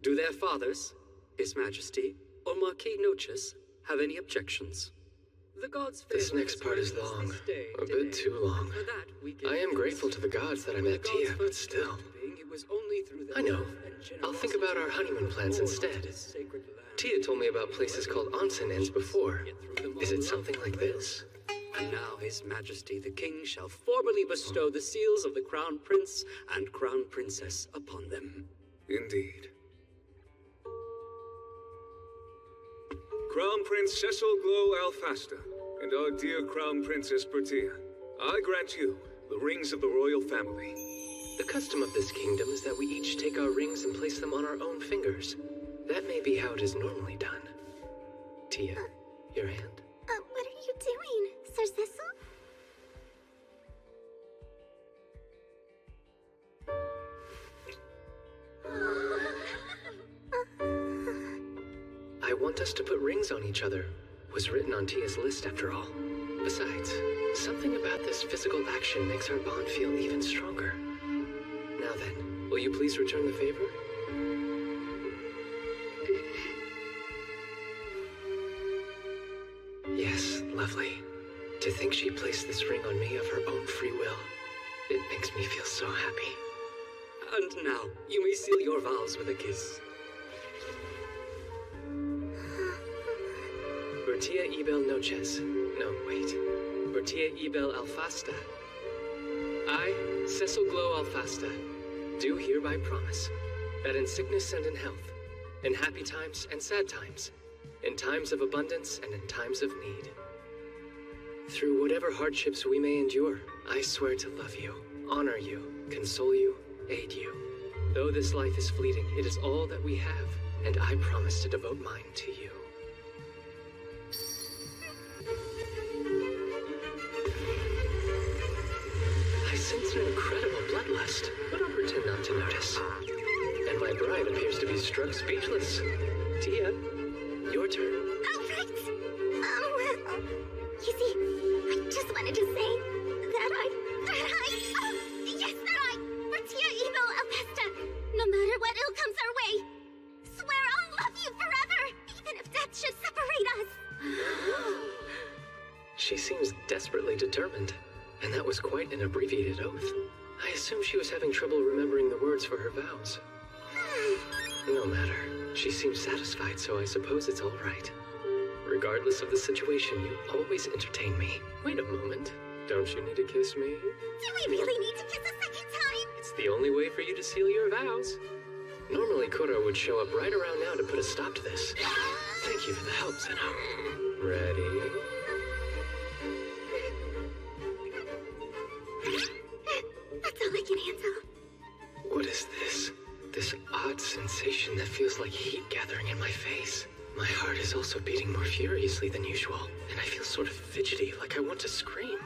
Do their fathers, His Majesty, or Marquis Noches, have any objections? The gods This next part is long. A bit too long. I am grateful to the gods that I met Tia, but still. I know. I'll think about our honeymoon plans instead. Tia told me about places called onsen inns before. Is it something like this? And now His Majesty the King shall formally bestow the seals of the Crown Prince and Crown Princess upon them. Indeed. Crown Prince Cecil Glow Alfasta, and our dear Crown Princess Bertia, I grant you the rings of the royal family. The custom of this kingdom is that we each take our rings and place them on our own fingers. That may be how it is normally done. Tia, your hand. What are you doing, Sir Cecil? I want us to put rings on each other. Was written on Tia's list after all. Besides, something about this physical action makes our bond feel even stronger. Now then, will you please return the favor? Yes, lovely. To think she placed this ring on me of her own free will. It makes me feel so happy. And now, you may seal your vows with a kiss. Bertia Ebel Noches. No, wait. Bertia Ebel Alfasta. I, Cecil Glow Alfasta, do hereby promise that in sickness and in health, in happy times and sad times, in times of abundance and in times of need, through whatever hardships we may endure, I swear to love you, honor you, console you, aid you. Though this life is fleeting, it is all that we have, and I promise to devote mine to you. I sense an incredible bloodlust, but I'll pretend not to notice. And my bride appears to be struck speechless. Tia, your turn. Oh, right. Well, you see, I just wanted to say that Bertia Ebel Alfasta, no matter what ill comes our way, swear I'll love you forever, even if death should separate us. She seems desperately determined, and that was quite an abbreviated oath. I assume she was having trouble remembering the words for her vows. No matter. She seems satisfied, so I suppose it's all right. Regardless of the situation, you always entertain me. Wait a moment. Don't you need to kiss me? Do we really need to kiss a second time? It's the only way for you to seal your vows. Normally, Kuro would show up right around now to put a stop to this. Thank you for the help, Zeno. Ready? That's all I can handle. What is this? This odd sensation that feels like heat gathering in my face. My heart is also beating more furiously than usual, and I feel sort of fidgety, like I want to scream.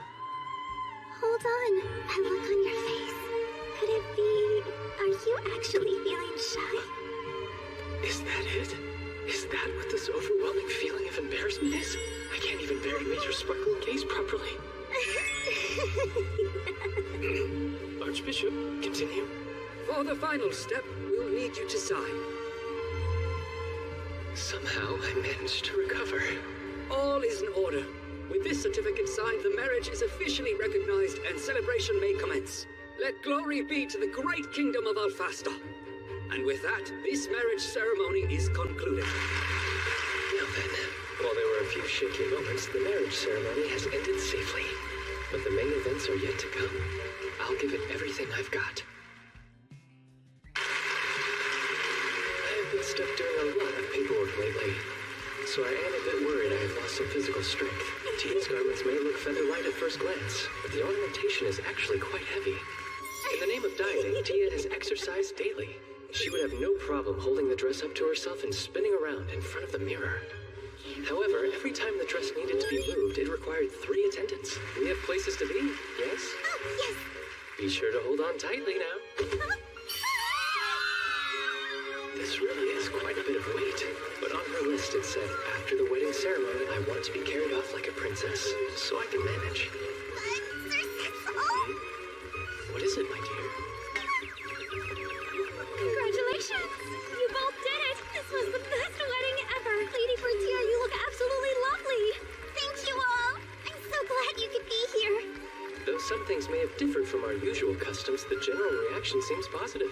Hold on. That look on your face. Could it be... Are you actually feeling shy? Is that it? Is that what this overwhelming feeling of embarrassment is? I can't even bear to meet your sparkling gaze properly. Archbishop, continue. For the final step, we'll need you to sign. Somehow I managed to recover. All is in order. With this certificate signed, the marriage is officially recognized and celebration may commence. Let glory be to the great kingdom of Alfasta. And with that, this marriage ceremony is concluded. Now then, while there were a few shaky moments, the marriage ceremony has ended safely. But the main events are yet to come. I'll give it everything I've got. I've been stuck doing a lot of paperwork lately, so I am a bit worried I have lost some physical strength. Tia's garments may look feather light at first glance, but the ornamentation is actually quite heavy. In the name of dieting, Tia has exercised daily. She would have no problem holding the dress up to herself and spinning around in front of the mirror. However, every time the dress needed to be moved, it required 3 attendants. We have places to be, yes? Oh, yes. Be sure to hold on tightly now. This really is quite a bit of weight. But on her list it said, after the wedding ceremony, I want to be carried off like a princess, so I can manage. But, Sir Cecil... What is is it, my dear? Congratulations! You both did it! This was the best wedding ever! Lady Bertier, you look absolutely lovely! Thank you all! I'm so glad you could be here! Though some things may have differed from our usual customs, the general reaction seems positive.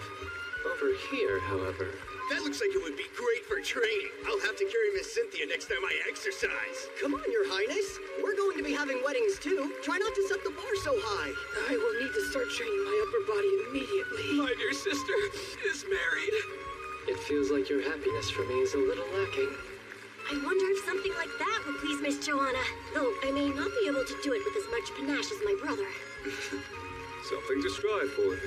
Over here, however... That looks like it would be great for training. I'll have to carry Miss Cynthia next time I exercise. Come on, Your Highness. We're going to be having weddings too. Try not to set the bar so high. I will need to start training my upper body immediately. My dear sister is married. It feels like your happiness for me is a little lacking. I wonder if something like that would please Miss Joanna. Though I may not be able to do it with as much panache as my brother. Something to strive for.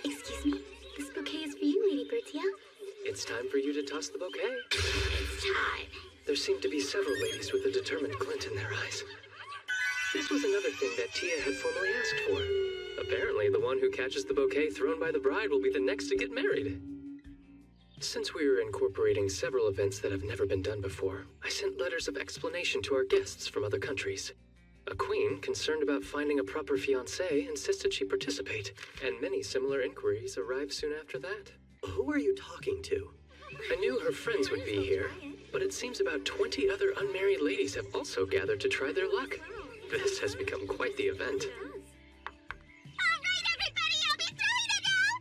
Excuse me. This bouquet is for you, Lady Bertier. It's time for you to toss the bouquet. It's time. There seem to be several ladies with a determined glint in their eyes. This was another thing that Tia had formally asked for. Apparently, the one who catches the bouquet thrown by the bride will be the next to get married. Since we are incorporating several events that have never been done before, I sent letters of explanation to our guests from other countries. A queen, concerned about finding a proper fiancé, insisted she participate, and many similar inquiries arrived soon after that. Who are you talking to? I knew her friends would be here, but it seems about 20 other unmarried ladies have also gathered to try their luck. This has become quite the event. Alright, everybody, I'll be throwing it now!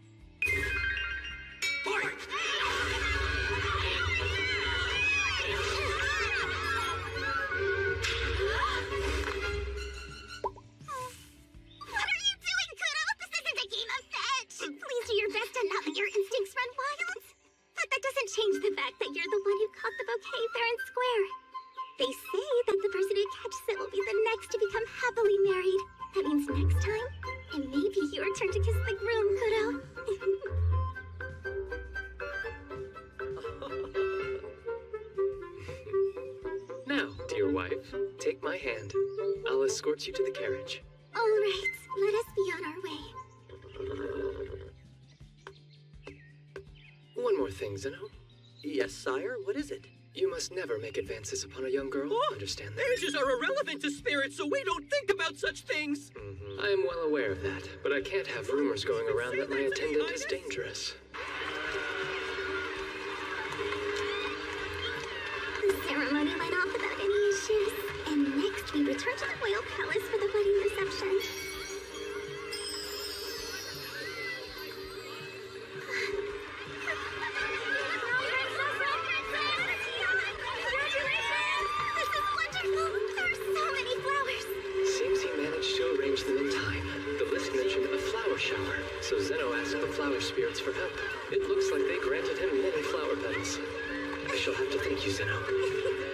What are you doing, Kudo? This isn't a game of fetch! Please do your best and not let your instincts run wild. But that doesn't change the fact that you're the one who caught the bouquet fair and square. They say that the person who catches it will be the next to become happily married. That means next time, it may be your turn to kiss the groom, Kudo. Now, dear wife, take my hand. I'll escort you to the carriage. All right, let us be on our way. One more thing, Zeno. Yes, sire, what is it? You must never make advances upon a young girl. Understand that? Ages are irrelevant to spirits, so we don't think about such things. I am well aware of that, but I can't have rumors going around that my attendant is dangerous. The ceremony went off without any issues. And next, we return to the royal palace for the wedding reception. So Zeno asked the flower spirits for help. It looks like they granted him many flower petals. I shall have to thank you, Zeno.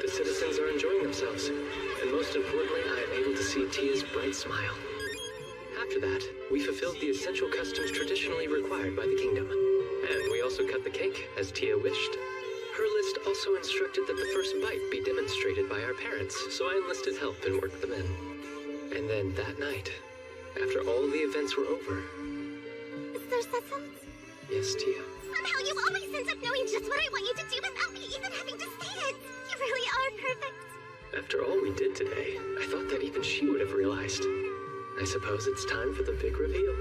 The citizens are enjoying themselves, and most importantly, I am able to see Tia's bright smile. After that, we fulfilled the essential customs traditionally required by the kingdom. And we also cut the cake, as Tia wished. Her list also instructed that the first bite be demonstrated by our parents, so I enlisted help and worked them in. And then that night, after all the events were over... Sir Cecil? Yes, Tia? Somehow you always end up knowing just what I want you to do without me even having to say it. You really are perfect. After all we did today, I thought that even she would have realized. I suppose it's time for the big reveal.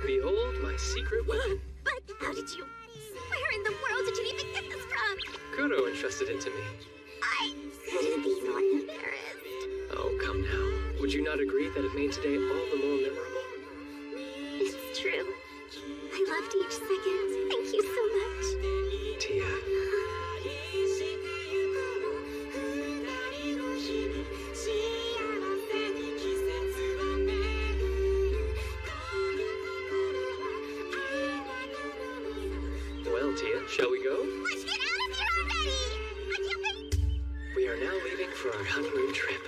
Behold my secret weapon. But how did you... Where in the world did you even get this from? Kudo entrusted it to me. I couldn't be more embarrassed. Oh, come now. Would you not agree that it made today all the more memorable? It's true. I loved each second. Thank you so much. Tia. Well, Tia, shall we go? Let's get out of here already! I'm jumping! We are now leaving for our honeymoon trip.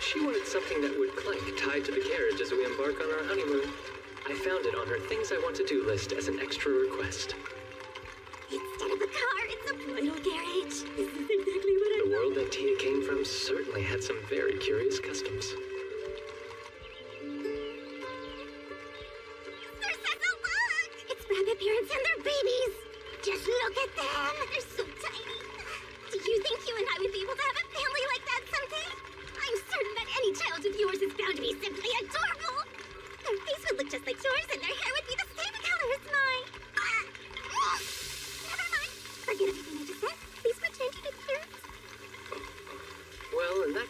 She wanted something that would clank tied to the carriage as we embark on our honeymoon. I found it on her things I want to do list as an extra request. Instead of a car, it's a bridal carriage. This is exactly what I The world that Tia came from certainly had some very curious customs. Sir Cecil, look! It's rabbit parents and their babies. Just look at them. They're so tiny. Do you think you and I would be able to have a family like that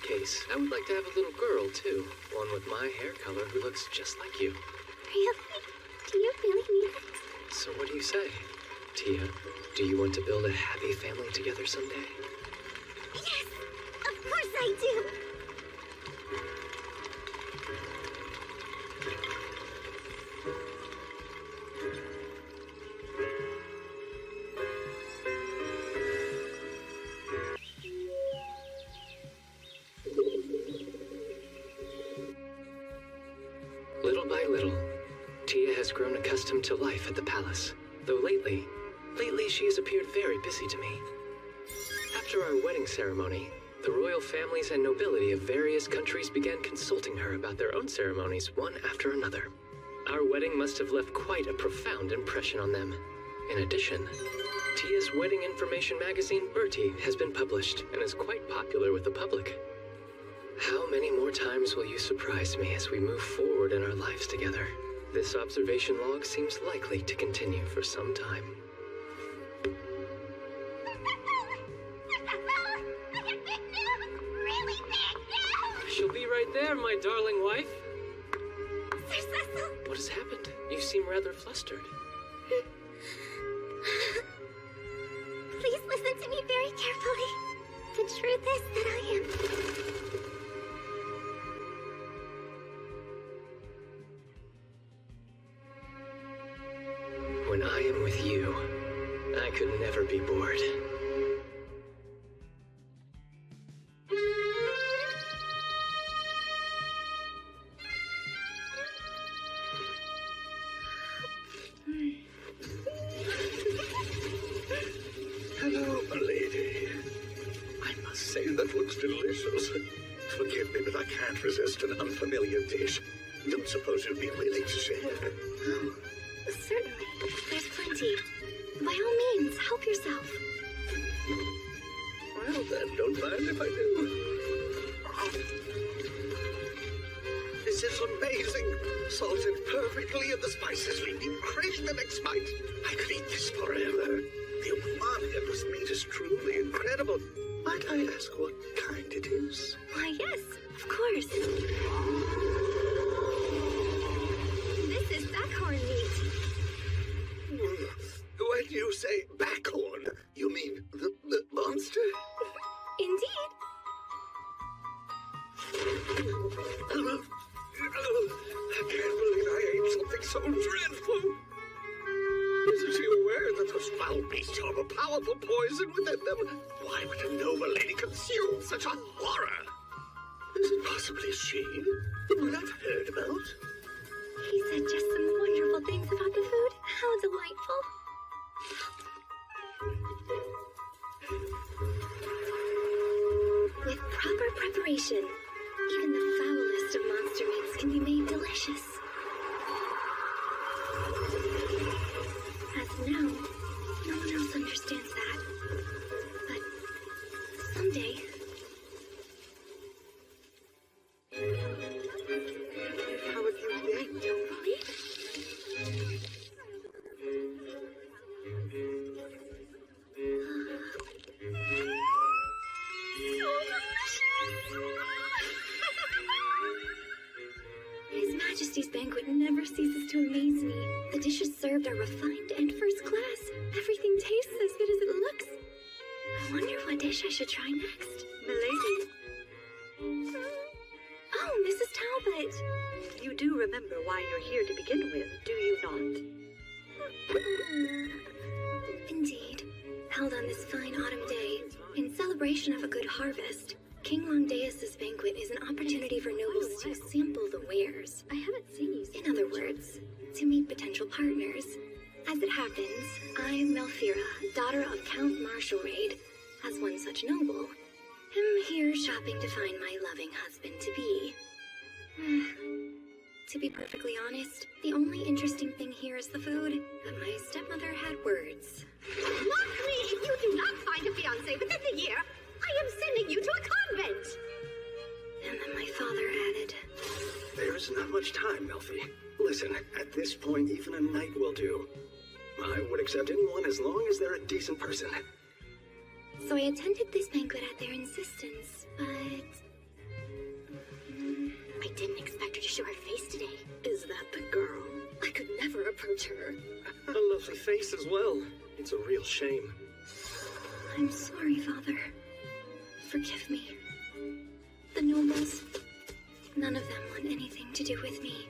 that case, I would like to have a little girl, too. One with my hair color who looks just like you. Really? Do you really mean it? So what do you say? Tia, do you want to build a happy family together someday? Yes! Of course I do! Little by little, Tia has grown accustomed to life at the palace, though lately she has appeared very busy to me. After our wedding ceremony, the royal families and nobility of various countries began consulting her about their own ceremonies one after another. Our wedding must have left quite a profound impression on them. In addition, Tia's wedding information magazine, Bertie, has been published and is quite popular with the public. How many more times will you surprise me as we move forward in our lives together? This observation log seems likely to continue for some time. She'll be right there, my darling wife. Sir Cecil! What has happened? You seem rather flustered. Please listen to me very carefully. The truth is that I am... When I am with you, I could never be bored. Hello, milady. I must say that looks delicious. Forgive me, but I can't resist an unfamiliar dish. Don't suppose you'd be willing to share? Oh, certainly. There's plenty. By all means, help yourself. Well then, don't mind if I do. This is amazing. Salted perfectly and the spices leave me craving the next bite. I could eat this forever. The umami of this meat is truly incredible. Might I ask what kind it is? Why, yes, of course. This is backhorn meat. When you say backhorn, you mean the monster? Indeed. I can't believe I ate something so dreadful. Isn't she aware that those foul beasts have a powerful poison within them? Why would a noble lady consume such a horror? Is it possibly she, the one I've heard about? He said just some wonderful things about the food. How delightful. With proper preparation, even the foulest of monster meats can be made delicious. As of now, no one else understands that. But someday... How have you been? Don't believe His Majesty's banquet never ceases to amaze me. The dishes served are refined and first class. Everything tastes as good as it looks. I wonder what dish I should try next. Milady. Oh, Mrs. Talbot. You do remember why you're here to begin with, do you not? Indeed. Held on this fine autumn day, in celebration of a good harvest, King Longdeus' banquet is an opportunity for nobles to sample the wares. I haven't seen you. In other words, to meet potential partners. As it happens, I'm Melfira, daughter of Count Marshalraid. As one such noble, am here shopping to find my loving husband-to-be. To be perfectly honest, the only interesting thing here is the food, but my stepmother had words. Luckily, if you do not find a fiancé within the year, I am sending you to a convent. And then my father added, There is not much time, Melfi. Listen, at this point, even a night will do. I would accept anyone as long as they're a decent person. So I attended this banquet at their insistence, but I didn't expect her to show her face today. Is that the girl? I could never approach her. A lovely face as well. It's a real shame. I'm sorry, Father. Forgive me. The nobles, none of them want anything to do with me.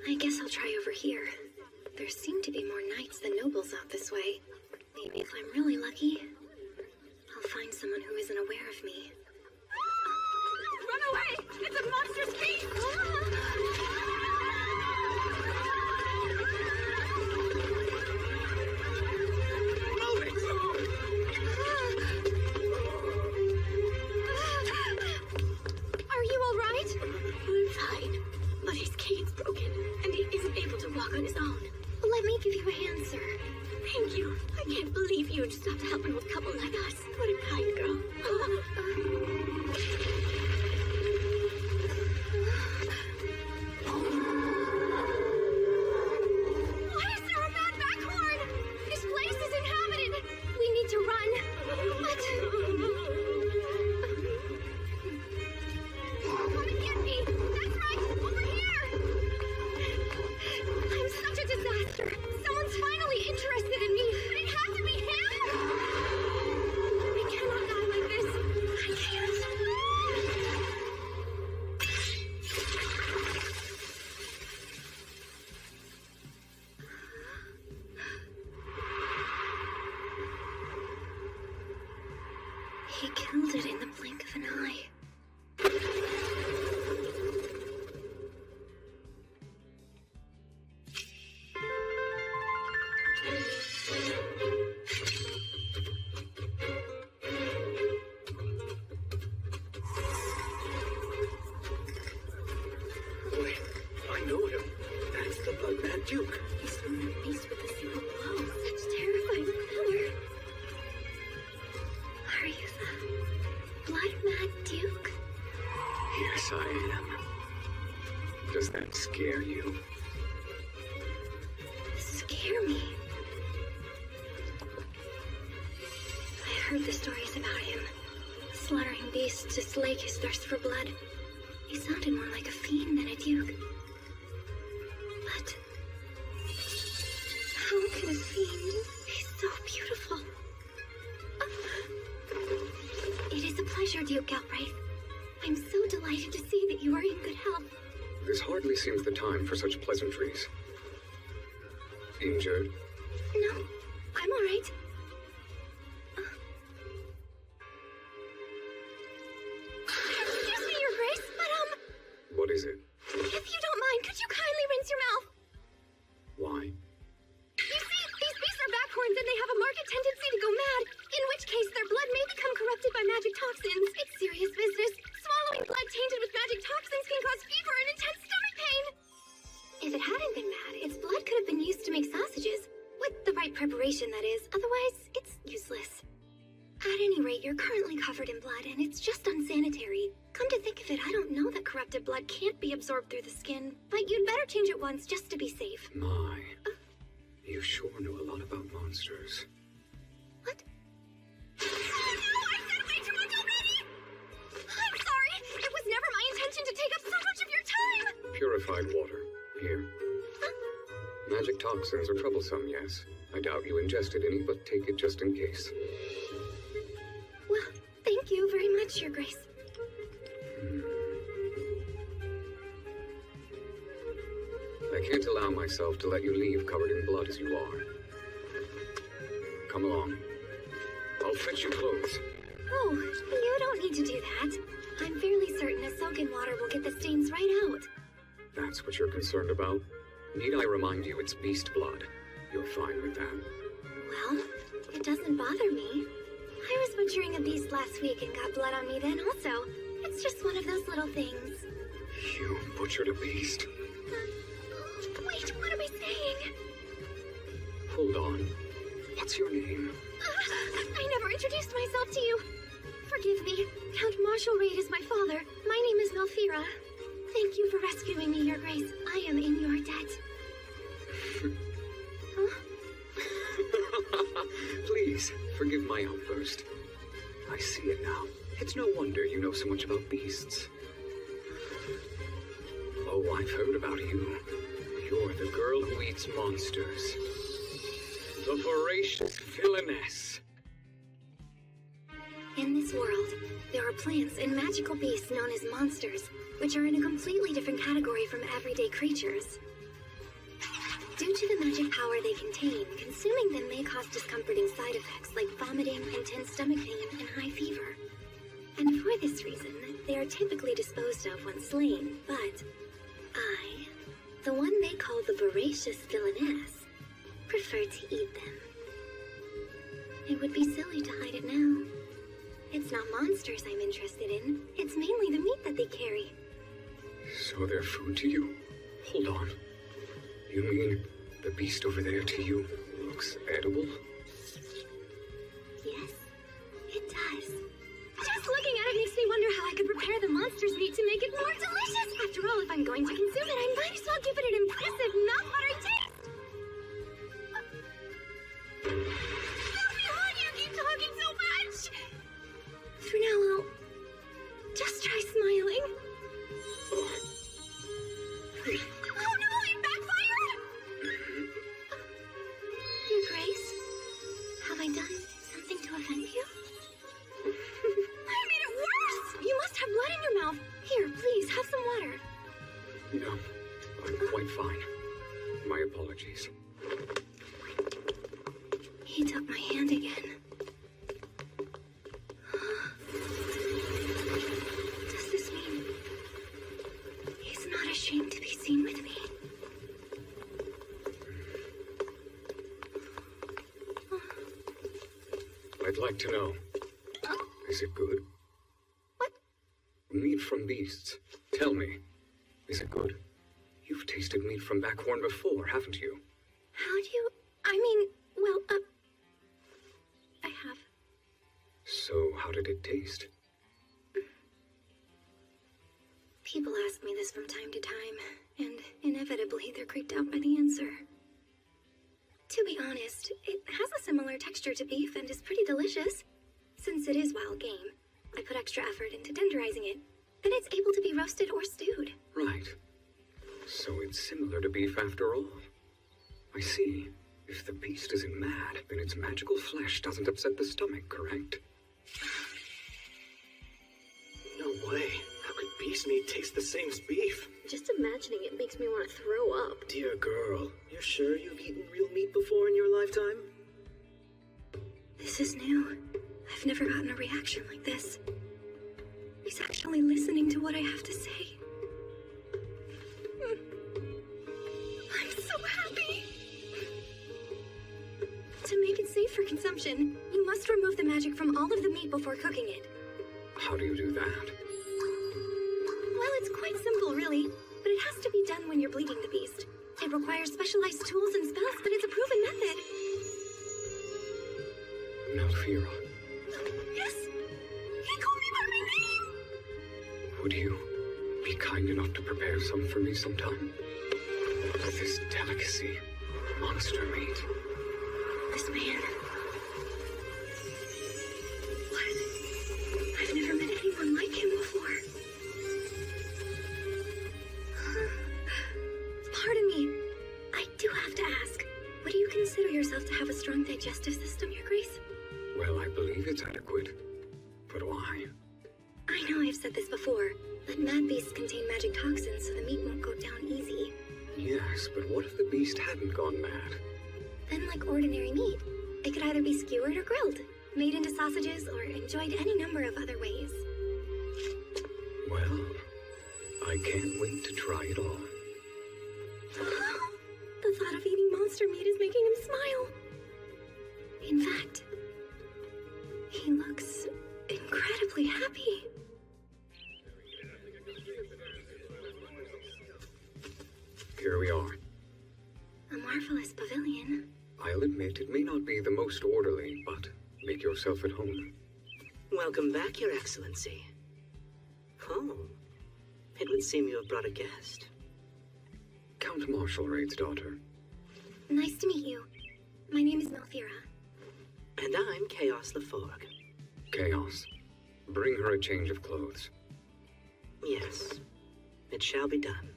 I guess I'll try over here. There seem to be more knights than nobles out this way. Maybe if I'm really lucky, I'll find someone who isn't aware of me. Run away! It's a monstrous beast! Are you all right? I'm fine, but his cane's broken, and he isn't able to walk on his own. Let me give you a hand, sir. Thank you. I can't believe you'd stop to help an old couple like us. What a kind girl. Why is there a mad backhorn? This place is inhabited. We need to run. But... Come and get me. That's right. Over here. I'm such a disaster. Someone's finally interested in me. It has to be him. I cannot die like this. I can't. He killed it in the blink of an eye. Wait, I know him. That's the Blood Mad Duke. He slew the beast with a single blow. Such terrifying power. Are you the Blood Mad Duke? Yes, I am. Does that scare you? Scare me. I heard the stories about him. Slaughtering beasts to slake his thirst for blood. He sounded more like a fiend than a duke. But how can a fiend be so beautiful? It is a pleasure, Duke Galbraith. I'm so delighted to see that you are in good health. This hardly seems the time for such pleasantries. Injured? No, I'm all right. Excuse me, Your Grace, but What is it? if you don't mind, could you kindly rinse your mouth? Why? You see, these beasts are backhorns and they have a marked tendency to go mad, in which case their blood may become corrupted by magic toxins. It's serious business. Swallowing blood tainted with magic toxins can cause fever and intense stomach pain. If it hadn't been mad, its blood could have been used to make sausages. With the right preparation, that is. Otherwise, it's useless. At any rate, you're currently covered in blood, and it's just unsanitary. Come to think of it, I don't know that corrupted blood can't be absorbed through the skin. But you'd better change it once, just to be safe. My. You sure know a lot about monsters. I said way too much already! I'm sorry! It was never my intention to take up so much of your time! Purified water. Here. Magic toxins are troublesome, yes. I doubt you ingested any, but take it just in case. Well, thank you very much, Your Grace. I can't allow myself to let you leave covered in blood as you are. Come along. I'll fetch you clothes. Oh, you don't need to do that. I'm fairly certain a soak in water will get the stains right out. That's what you're concerned about? Need I remind you it's beast blood? You're fine with that. Well, it doesn't bother me. I was butchering a beast last week and got blood on me then also. It's just one of those little things. You butchered a beast? Wait, what am I saying? Hold on. What's your name? I never introduced myself to you. Forgive me. Count Marshal Raid is my father. My name is Malfira. Thank you for rescuing me, Your Grace. I am in your debt. Please, Forgive my outburst. I see it now. It's no wonder you know so much about beasts. Oh, I've heard about you. You're the girl who eats monsters. The voracious villainess. In this world, there are plants and magical beasts known as monsters, which are in a completely different category from everyday creatures. Due to the magic power they contain, consuming them may cause discomforting side effects like vomiting, intense stomach pain, and high fever. And for this reason, they are typically disposed of once slain, but I, the one they call the voracious villainess, prefer to eat them. It would be silly to hide it now. It's not monsters I'm interested in, it's mainly the meat that they carry. So they're food to you? Hold on. You mean the beast over there to you looks edible? Yes, it does. Just looking at it makes me wonder how I could prepare the monster's meat to make it more delicious. After all, if I'm going to consume it, I might as well give it an impressive mouth-watering taste. Why do you keep talking so much? For now, I'll just try smiling. Oh no, it backfired! Your Grace, have I done something to offend you? I made it worse! You must have blood in your mouth. Here, please, have some water. No, I'm quite fine. My apologies. He took my hand again. Does this mean he's not ashamed to be seen with me? I'd like to know. Is it good? What? Meat from beasts. Tell me, is it good? You've tasted meat from Backhorn before, haven't you? How do you... I mean, well, I have. So, how did it taste? People ask me this from time to time, and inevitably they're creeped out by the answer. To be honest, it has a similar texture to beef and is pretty delicious. Since it is wild game, I put extra effort into tenderizing it. Then it's able to be roasted or stewed. Right. So it's similar to beef after all. I see. If the beast isn't mad, then its magical flesh doesn't upset the stomach, correct? No way. How could beast meat taste the same as beef? Just imagining it makes me want to throw up. Dear girl, you're sure you've eaten real meat before in your lifetime? This is new. I've never gotten a reaction like this. He's actually listening to what I have to say. I'm so happy! To make it safe for consumption, you must remove the magic from all of the meat before cooking it. How do you do that? Well, it's quite simple, really, but it has to be done when you're bleeding the beast. It requires specialized tools and spells, but it's a proven method. Malfira, Yes? He called me by my name! would you be kind enough to prepare some for me sometime? This delicacy, monster meat. This man... What? I've never met anyone like him before. Pardon me. I do have to ask. What do you consider yourself to have a strong digestive system, Your Grace? Well, I believe it's adequate. But why? I know I've said this before, but mad beasts contain magic toxins, so the meat won't go down easy. Yes, but what if the beast hadn't gone mad? Then, like ordinary meat, it could either be skewered or grilled, made into sausages, or enjoyed any number of other ways. Well, I can't wait to try it all. The thought of eating monster meat is making him smile. In fact, he looks incredibly happy. Here we are. A marvelous pavilion. I'll admit it may not be the most orderly, but make yourself at home. Welcome back, Your Excellency. Oh, it would seem you have brought a guest. Count Marshal Raid's daughter. Nice to meet you. My name is Malfira. And I'm Chaos LaForgue. Chaos. Bring her a change of clothes. Yes, it shall be done.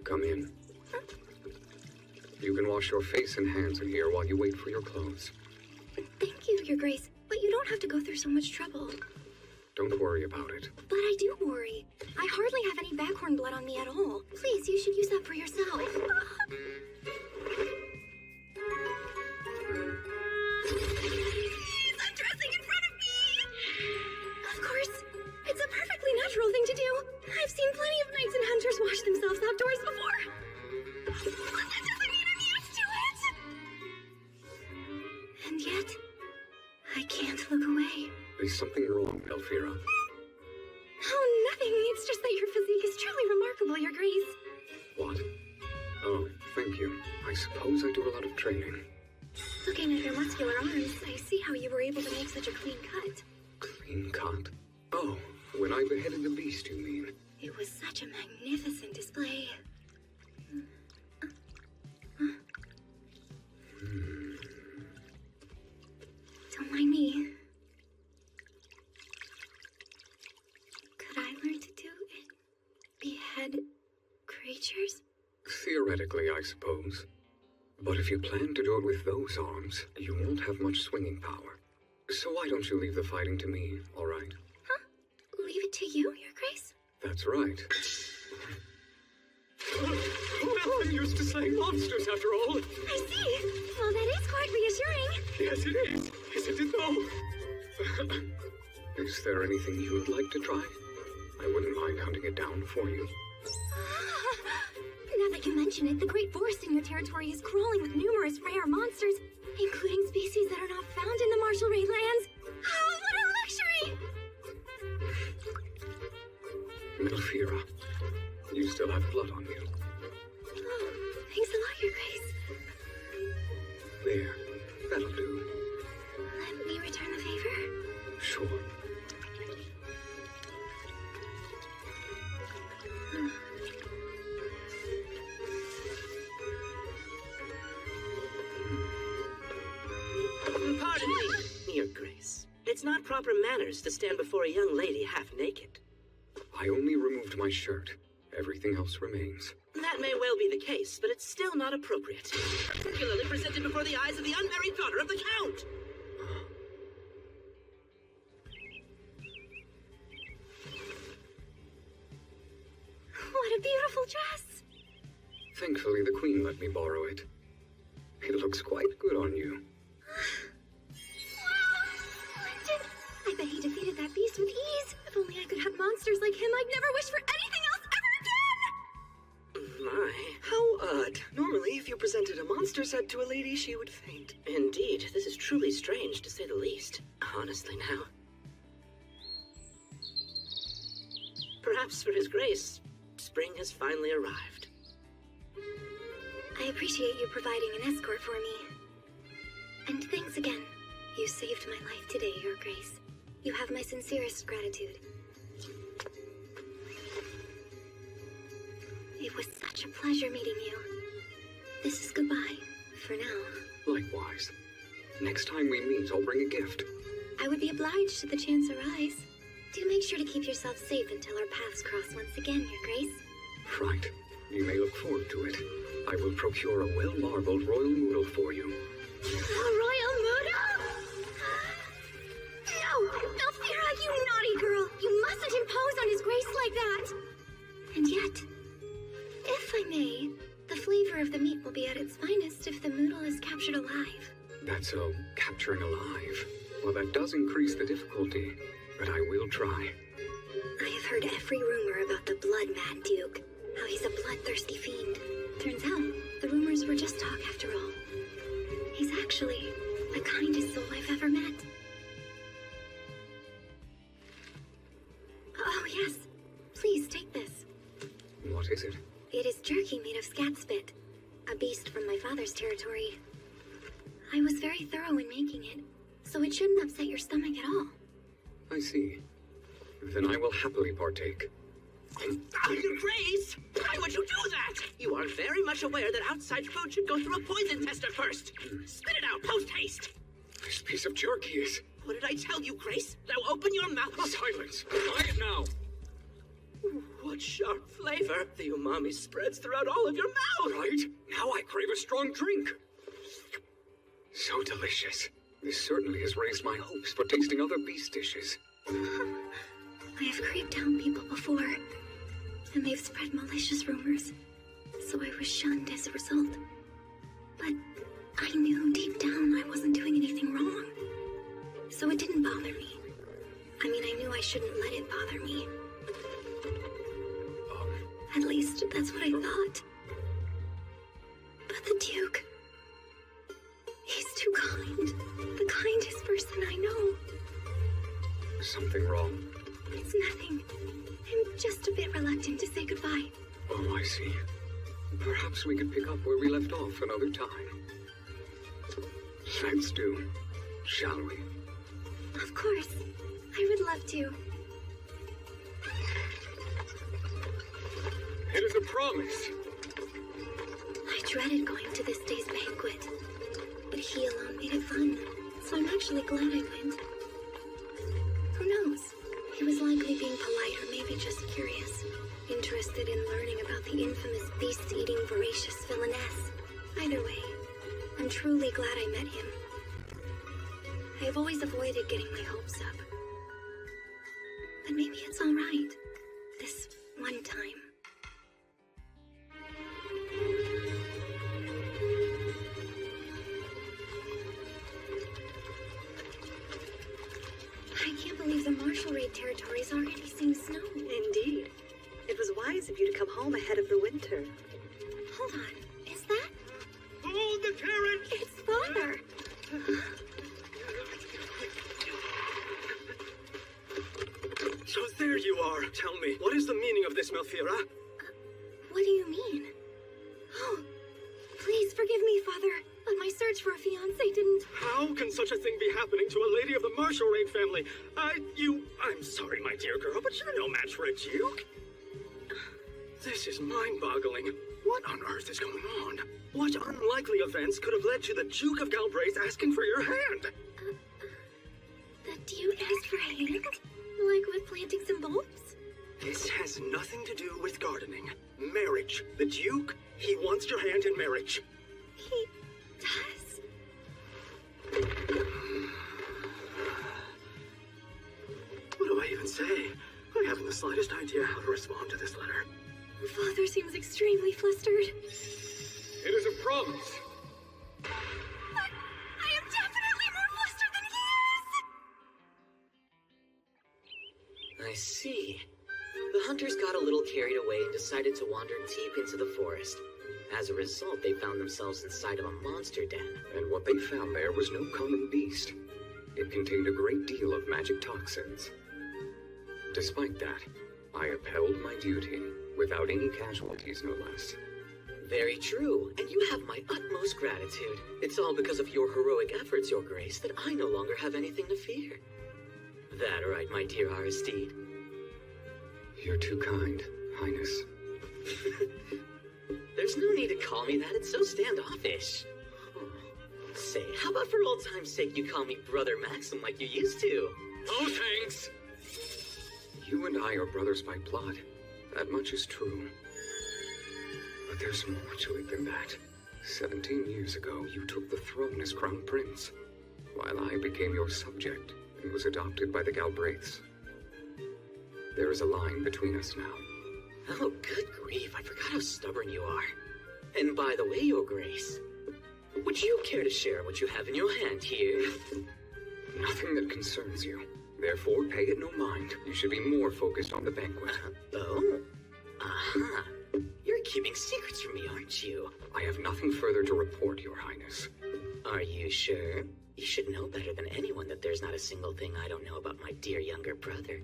Come in. You can wash your face and hands in here while you wait for your clothes. Thank you, Your Grace, but you don't have to go through so much trouble. Don't worry about it. But I do worry. I hardly have any backhorn blood on me at all. Please, you should use that for yourself. He's undressing in front of me! Of course. It's a perfectly natural thing to do. I've seen plenty of knights and hunters wash themselves outdoors before. That doesn't mean I'm used to it! And yet, I can't look away. There's something wrong, Elvira. Oh, nothing. It's just that your physique is truly remarkable, Your Grace. What? Oh, thank you. I suppose I do a lot of training. Looking at your muscular arms, I see how you were able to make such a clean cut. Clean cut? Oh, when I beheaded the beast, you mean? It was such a magnificent display. Don't mind me. Could I learn to do it? Behead creatures? Theoretically, I suppose. But if you plan to do it with those arms, you won't have much swinging power. So why don't you leave the fighting to me, all right? Huh? Leave it to you, Your Grace? That's right. Well, I'm used to slaying monsters after all. I see. Well, that is quite reassuring. Yes, it is. Isn't it, though? Is there anything you would like to try? I wouldn't mind hunting it down for you. Now that you mention it, the Great Forest in your territory is crawling with numerous rare monsters, including species that are not found in the Marshall Raid lands. Oh, what a luxury! Elvira, you still have blood on you. Oh, thanks a lot, Your Grace. There, that'll do. Let me return the favor. Sure. Pardon me, Your Grace. It's not proper manners to stand before a young lady half naked. I only removed my shirt. Everything else remains. That may well be the case, but it's still not appropriate. Particularly presented before the eyes of the unmarried daughter of the Count. What a beautiful dress! Thankfully, the Queen let me borrow it. It looks quite good on you. Splendid! I bet he defeated that beast with ease. If only I could hunt monsters like him, I'd never wish for anything else ever again! My, how odd. Normally, if you presented a monster's head to a lady, she would faint. Indeed, this is truly strange, to say the least. Honestly now. Perhaps for his grace, spring has finally arrived. I appreciate you providing an escort for me. And thanks again. You saved my life today, Your Grace. You have my sincerest gratitude. It was such a pleasure meeting you. This is goodbye, for now. Likewise. Next time we meet, I'll bring a gift. I would be obliged should the chance arise. Do make sure to keep yourself safe until our paths cross once again, Your Grace. Right. You may look forward to it. I will procure a well-marbled royal noodle for you. A royal noodle? No! Elvira, you naughty girl! You mustn't impose on his grace like that! And yet, if I may, the flavor of the meat will be at its finest if the noodle is captured alive. That's so, capturing alive. Well, that does increase the difficulty, but I will try. I have heard every rumor about the blood-mad Duke, how he's a bloodthirsty fiend. Turns out, the rumors were just talk after all. He's actually the kindest soul I've ever met. Oh, yes. Please take this. What is it? It is jerky made of scat spit, a beast from my father's territory. I was very thorough in making it, so it shouldn't upset your stomach at all. I see. Then I will happily partake. Grace! Why would you do that? You are very much aware that outside food should go through a poison tester first. Spit it out, post-haste. This piece of jerky is... What did I tell you, Grace? Now open your mouth. Silence! Quiet now! What sharp flavor. The umami spreads throughout all of your mouth. Right? Now I crave a strong drink. So delicious. This certainly has raised my hopes for tasting other beast dishes. I have creeped down people before, and they've spread malicious rumors, so I was shunned as a result. But I knew deep down I wasn't doing anything wrong, so it didn't bother me. I mean, I knew I shouldn't let it bother me. At least, that's what I thought. But the Duke... he's too kind. The kindest person I know. Something wrong? It's nothing. I'm just a bit reluctant to say goodbye. Oh, I see. Perhaps we could pick up where we left off another time. Let's do, shall we? Of course. I would love to. It is a promise. I dreaded going to this day's banquet, but he alone made it fun, so I'm actually glad I went. Who knows? He was likely being polite or maybe just curious, interested in learning about the infamous beast-eating voracious villainess. Either way, I'm truly glad I met him. I have always avoided getting my hopes up. But maybe it's all right. This one time. I can't believe the Marshall Raid territory's already seen snow. Indeed. It was wise of you to come home ahead of the winter. Hold on. Is that... Hold the carriage! It's Father! So there you are. Tell me, what is the meaning of this, Melfira? What do you mean? Oh, please forgive me, Father, but my search for a fiancé didn't... How can such a thing be happening to a lady of the Marshall Raid family? I'm sorry, my dear girl, but you're no match for a duke. This is mind-boggling. What on earth is going on? What unlikely events could have led to the Duke of Galbraith asking for your hand? The Duke asked for a hand? Like with planting some bulbs? This has nothing to do with gardening. Marriage. The Duke, he wants your hand in marriage. He does? What do I even say? I haven't the slightest idea how to respond to this letter. Father seems extremely flustered. It is a promise. But I am definitely more flustered than he is! I see. The hunters got a little carried away and decided to wander deep into the forest. As a result, they found themselves inside of a monster den. And what they found there was no common beast. It contained a great deal of magic toxins. Despite that, I upheld my duty, without any casualties, no less. Very true, and you have my utmost gratitude. It's all because of your heroic efforts, Your Grace, that I no longer have anything to fear. That right, my dear Aristide? You're too kind, Highness. There's no need to call me that, it's so standoffish. Say, how about for old time's sake you call me Brother Maxim like you used to? Oh, thanks! You and I are brothers by blood. That much is true. But there's more to it than that. 17 years ago, you took the throne as crown prince, while I became your subject and was adopted by the Galbraiths. There is a line between us now. Oh, good grief, I forgot how stubborn you are. And by the way, Your Grace, would you care to share what you have in your hand here? Nothing that concerns you. Therefore, pay it no mind. You should be more focused on the banquet. Oh? Aha. You're keeping secrets from me, aren't you? I have nothing further to report, Your Highness. Are you sure? You should know better than anyone that there's not a single thing I don't know about my dear younger brother.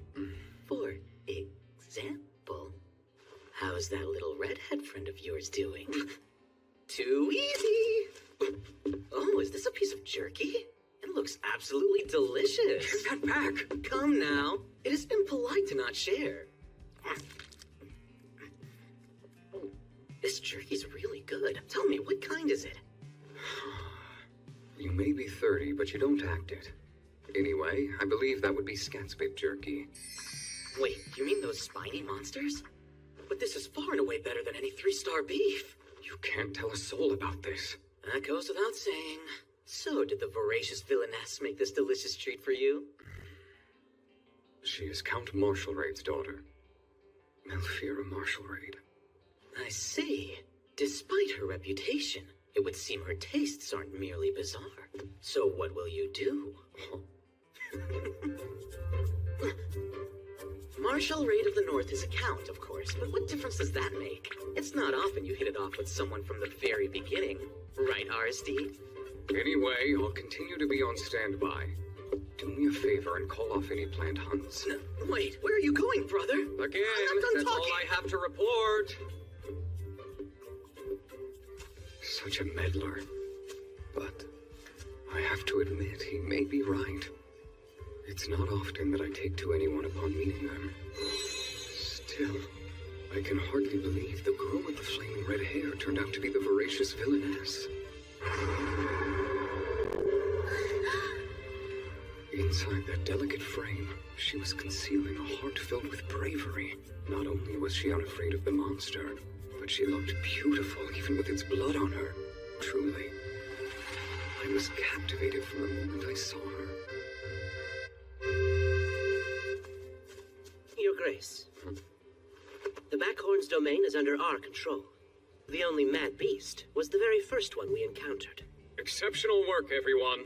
For example, how's that little redhead friend of yours doing? Too easy! Oh, is this a piece of jerky? It looks absolutely delicious. Give that back! Come now. It has been polite to not share. This jerky's really good. Tell me, what kind is it? You may be 30, but you don't act it. Anyway, I believe that would be Scatsbit jerky. Wait, you mean those spiny monsters? But this is far and away better than any 3-star beef. You can't tell a soul about this. That goes without saying. So, did the voracious villainess make this delicious treat for you? She is Count Marshallraid's daughter. Melfira Marshallraid. I see. Despite her reputation, it would seem her tastes aren't merely bizarre. So what will you do? Marshallraid of the North is a count, of course, but what difference does that make? It's not often you hit it off with someone from the very beginning. Right, RSD? Anyway, I'll continue to be on standby. Do me a favor and call off any planned hunts. No, wait, where are you going, brother? Again, I'm not done that's talking. all I have to report. Such a meddler. But I have to admit, he may be right. It's not often that I take to anyone upon meeting them. Still, I can hardly believe the girl with the flaming red hair turned out to be the voracious villainess. Inside that delicate frame, she was concealing a heart filled with bravery. Not only was she unafraid of the monster, but she looked beautiful even with its blood on her. Truly, I was captivated from the moment I saw her. Your Grace. The Backhorn's domain is under our control. The only mad beast was the very first one we encountered. Exceptional work, everyone.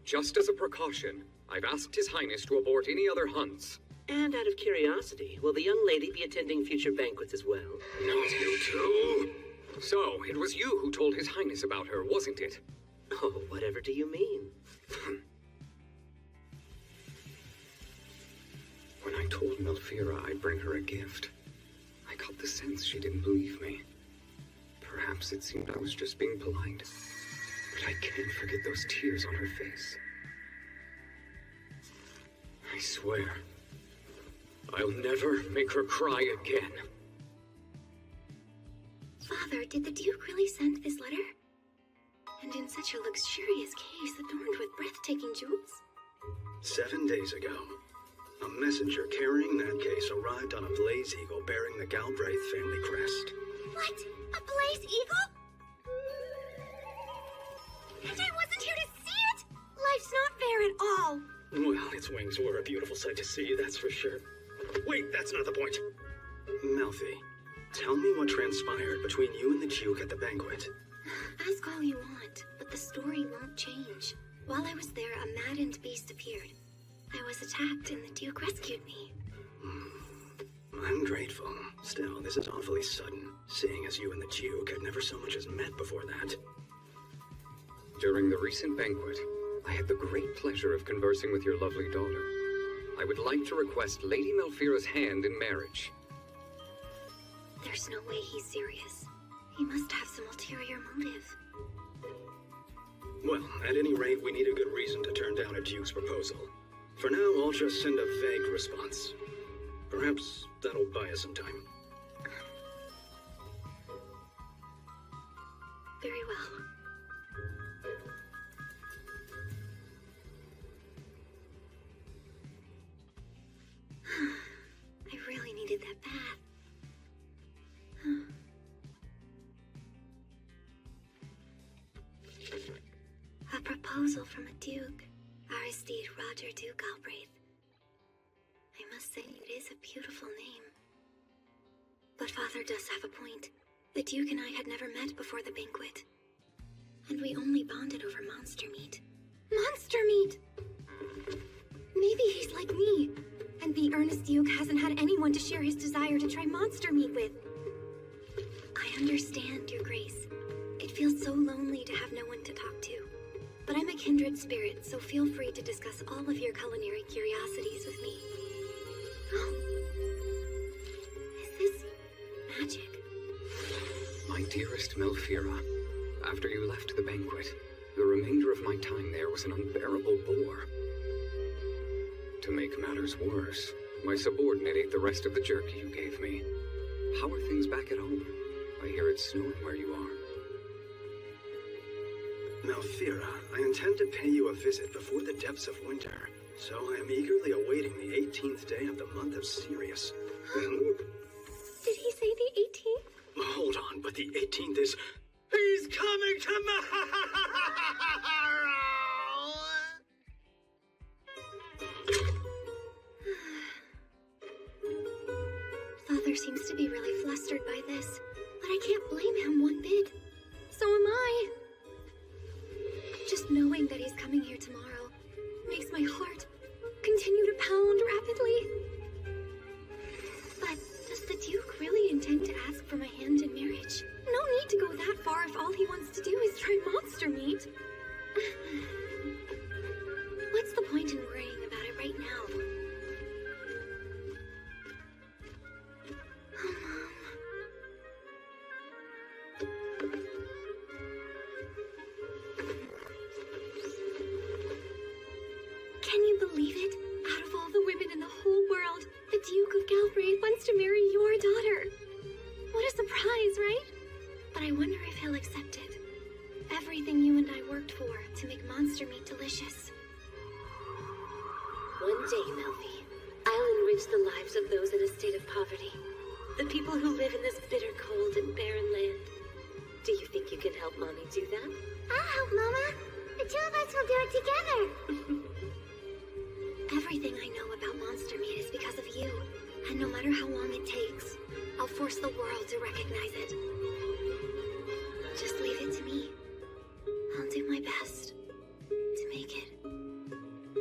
Just as a precaution, I've asked His Highness to abort any other hunts. And out of curiosity, will the young lady be attending future banquets as well? Not you two. So, it was you who told His Highness about her, wasn't it? Oh, whatever do you mean? When I told Melfira I'd bring her a gift, I got the sense she didn't believe me. Perhaps it seemed I was just being polite. But I can't forget those tears on her face. I swear, I'll never make her cry again. Father, did the Duke really send this letter? And in such a luxurious case adorned with breathtaking jewels? 7 days ago, a messenger carrying that case arrived on a blaze eagle bearing the Galbraith family crest. What? A blaze eagle? And I wasn't here to see it? Life's not fair at all. Well, its wings were a beautiful sight to see, that's for sure. Wait, that's not the point. Melfi, tell me what transpired between you and the Duke at the banquet. Ask all you want, but the story won't change. While I was there, a maddened beast appeared. I was attacked and the Duke rescued me. I'm grateful. Still, this is awfully sudden, seeing as you and the Duke had never so much as met before that. During the recent banquet, I had the great pleasure of conversing with your lovely daughter. I would like to request Lady Melfira's hand in marriage. There's no way he's serious. He must have some ulterior motive. Well, at any rate, we need a good reason to turn down a Duke's proposal. For now, I'll just send a vague response. Perhaps that'll buy us some time. Very well. I really needed that bath. A proposal from a Duke. Aristide Roger du Galbraith. I must say, it is a beautiful name. But Father does have a point. The Duke and I had never met before the banquet. And we only bonded over monster meat. Monster meat! Maybe he's like me. And the earnest Duke hasn't had anyone to share his desire to try monster meat with. I understand, Your Grace. It feels so lonely to have no one to talk to. But I'm a kindred spirit, so feel free to discuss all of your culinary curiosities with me. Is this magic? My dearest Melfira, after you left the banquet, the remainder of my time there was an unbearable bore. To make matters worse, my subordinate ate the rest of the jerky you gave me. How are things back at home? I hear it's snowing where you are. Malfira, I intend to pay you a visit before the depths of winter, so I am eagerly awaiting the 18th day of the month of Sirius. Did he say the 18th? Hold on, but the 18th is... He's coming tomorrow! Father seems to be really flustered by this, but I can't blame him one bit. So am I. Just knowing that he's coming here tomorrow makes my heart continue to pound rapidly. But does the Duke really intend to ask for my hand in marriage? No need to go that far if all he wants to do is try monster meat. What's the point in worrying about it right now? Oh, Mom. Can you believe it? Out of all the women in the whole world, the Duke of Galbraith wants to marry your daughter. What a surprise, right? But I wonder if he'll accept it. Everything you and I worked for to make monster meat delicious. One day, Melfi, I'll enrich the lives of those in a state of poverty. The people who live in this bitter cold and barren land. Do you think you can help Mommy do that? I'll help, Mama. The two of us will do it together. Everything I know about monster meat is because of you. And no matter how long it takes, I'll force the world to recognize it. Just leave it to me. I'll do my best to make it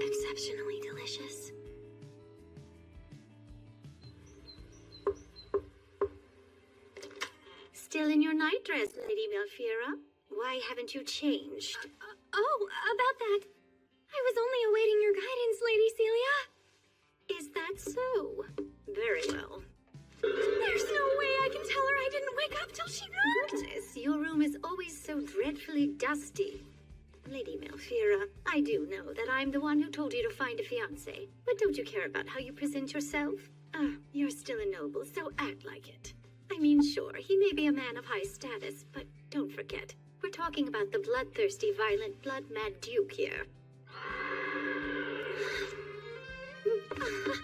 exceptionally delicious. Still in your nightdress, Lady Malfira? Why haven't you changed? Oh, about that. I was only awaiting your guidance, Lady Celia. Is that so? Very well. There's no way I can tell her I didn't wake up till she knocked. Goodness, your room is always so dreadfully dusty. Lady Malfira, I do know that I'm the one who told you to find a fiancé, but don't you care about how you present yourself? You're still a noble, so act like it. I mean, sure, he may be a man of high status, but don't forget, we're talking about the bloodthirsty, violent, blood-mad Duke here.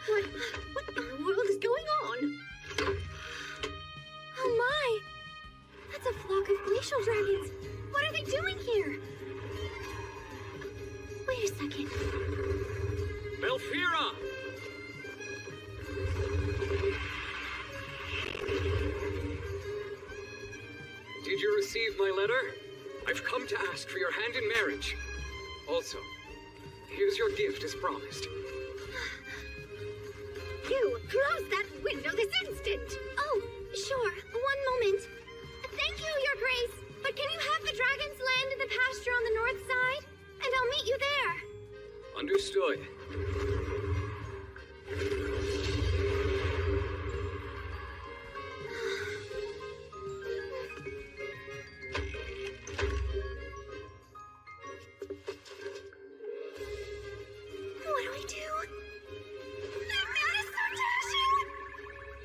What in the world is going on? Oh my! That's a flock of glacial dragons! What are they doing here? Wait a second. Malfira! Did you receive my letter? I've come to ask for your hand in marriage. Also, here's your gift as promised. You, close that window this instant! Oh, sure. One moment. Thank you, Your Grace. But can you have the dragons land in the pasture on the north side? And I'll meet you there. Understood. What do we do? That man is so dashing!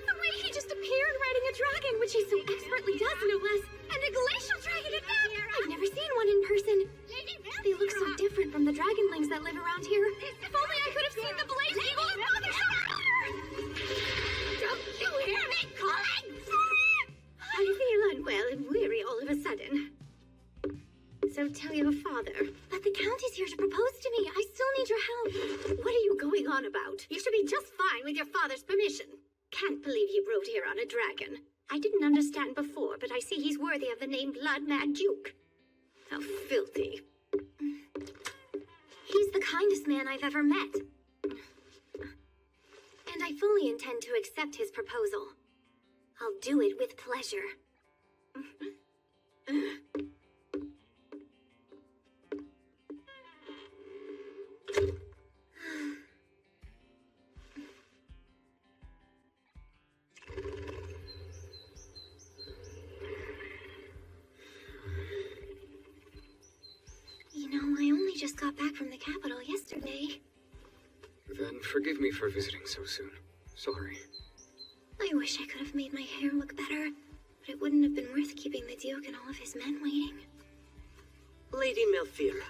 The way he just appeared riding a dragon, which he so expertly does, no less, and a glacial dragon at that! I've never seen one in person. They look so different from the dragonlings that live around here. If only I could have seen the blaze eagle of Mother Don't you hear me calling? I feel unwell and weary all of a sudden. So tell your father. But the Count is here to propose to me. I still need your help. What are you going on about? You should be just fine with your father's permission. Can't believe he rode here on a dragon. I didn't understand before, but I see he's worthy of the name Blood Mad Duke. How filthy. He's the kindest man I've ever met. And I fully intend to accept his proposal. I'll do it with pleasure. You know, I only just got back from the capital yesterday. Then forgive me for visiting so soon. Sorry. I wish I could have made my hair look better, but but it wouldn't have been worth keeping the Duke and all of his men waiting. Lady Melfira.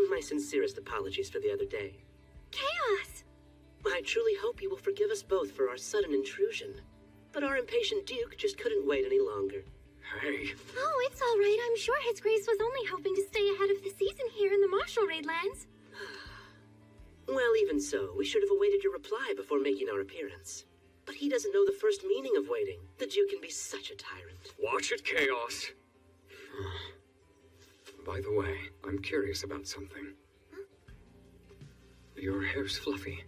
My sincerest apologies for the other day. Chaos! I truly hope you will forgive us both for our sudden intrusion. But our impatient Duke just couldn't wait any longer. Hey. Oh, it's all right. I'm sure His Grace was only hoping to stay ahead of the season here in the Marshall Raid lands. Well, even so, we should have awaited your reply before making our appearance. But he doesn't know the first meaning of waiting. The Duke can be such a tyrant. Watch it, Chaos. By the way, I'm curious about something. Huh? Your hair's fluffy.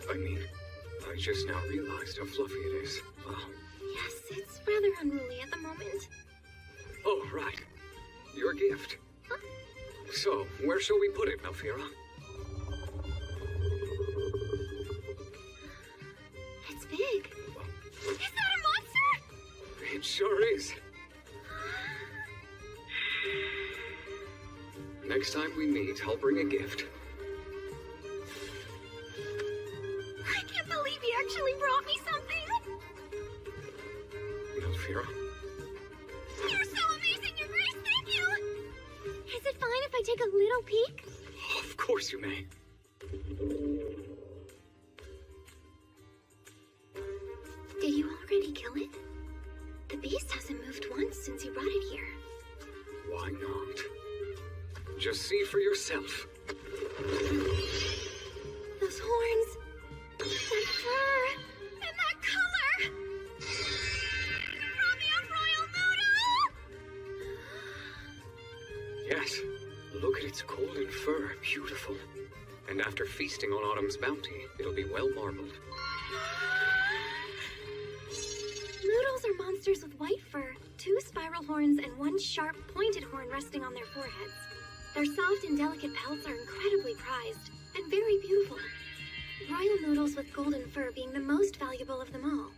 I mean, I just now realized how fluffy it is. Wow. Yes, it's rather unruly at the moment. Oh, right. Your gift. Huh? So, where shall we put it, Melfira? It's big. Is that a monster? It sure is. Next time we meet, I'll bring a gift. I can't believe he actually brought me something. Melfira? You're so amazing, Your Grace. Thank you. Is it fine if I take a little peek? Of course you may. Did you already kill it? The beast hasn't moved once since you brought it here. Why not? Just see for yourself. Those horns, that fur, and that color! Romeo Royal Noodle! Yes, look at its golden fur, beautiful. And after feasting on Autumn's bounty, it'll be well marbled. Noodles are monsters with white fur, 2 spiral horns, and 1 sharp, pointed horn resting on their foreheads. Their soft and delicate pelts are incredibly prized, and very beautiful. Royal noodles with golden fur being the most valuable of them all.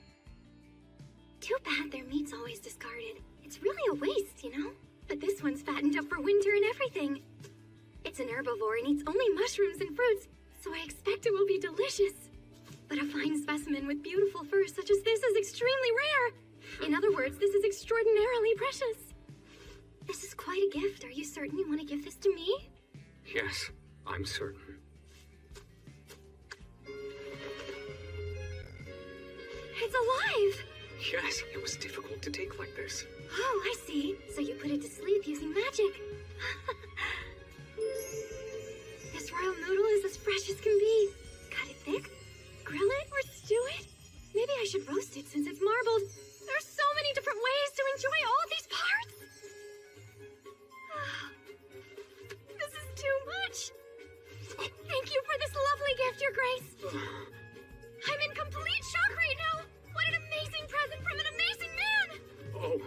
Too bad their meat's always discarded. It's really a waste, you know? But this one's fattened up for winter and everything. It's an herbivore and eats only mushrooms and fruits, so I expect it will be delicious. But a fine specimen with beautiful fur such as this is extremely rare. In other words, this is extraordinarily precious. This is quite a gift. Are you certain you want to give this to me? Yes, I'm certain. It's alive! Yes, it was difficult to take like this. Oh, I see. So you put it to sleep using magic. This royal noodle is as fresh as can be. Cut it thick, grill it, or stew it? Maybe I should roast it since it's marbled. There's so many different ways to enjoy all these parts. This is too much. Thank you for this lovely gift, Your Grace. I'm in complete shock right now. What an amazing present from an amazing man. Oh,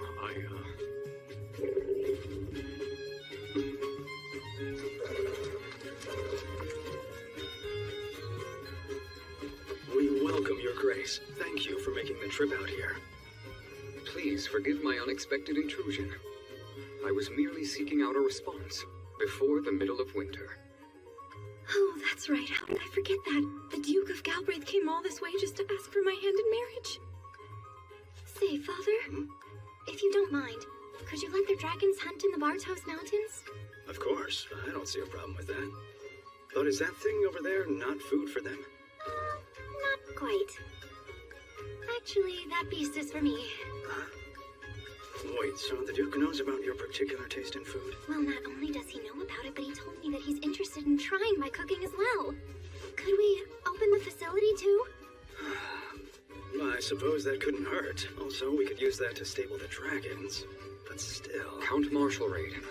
We welcome Your Grace. Thank you for making the trip out here. Please forgive my unexpected intrusion. I was merely seeking out a response before the middle of winter. Oh, that's right. How did I forget that? The Duke of Galbraith came all this way just to ask for my hand in marriage. Say, Father, if you don't mind, could you let the dragons hunt in the Bartos Mountains? Of course. I don't see a problem with that. But is that thing over there not food for them? Not quite. Actually, that beast is for me. Wait, so the Duke knows about your particular taste in food? Well, not only does he know about it, but he told me that he's interested in trying my cooking as well. Could we open the facility too? I suppose that couldn't hurt. Also, we could use that to stable the dragons. But still... Count Marshall Raid.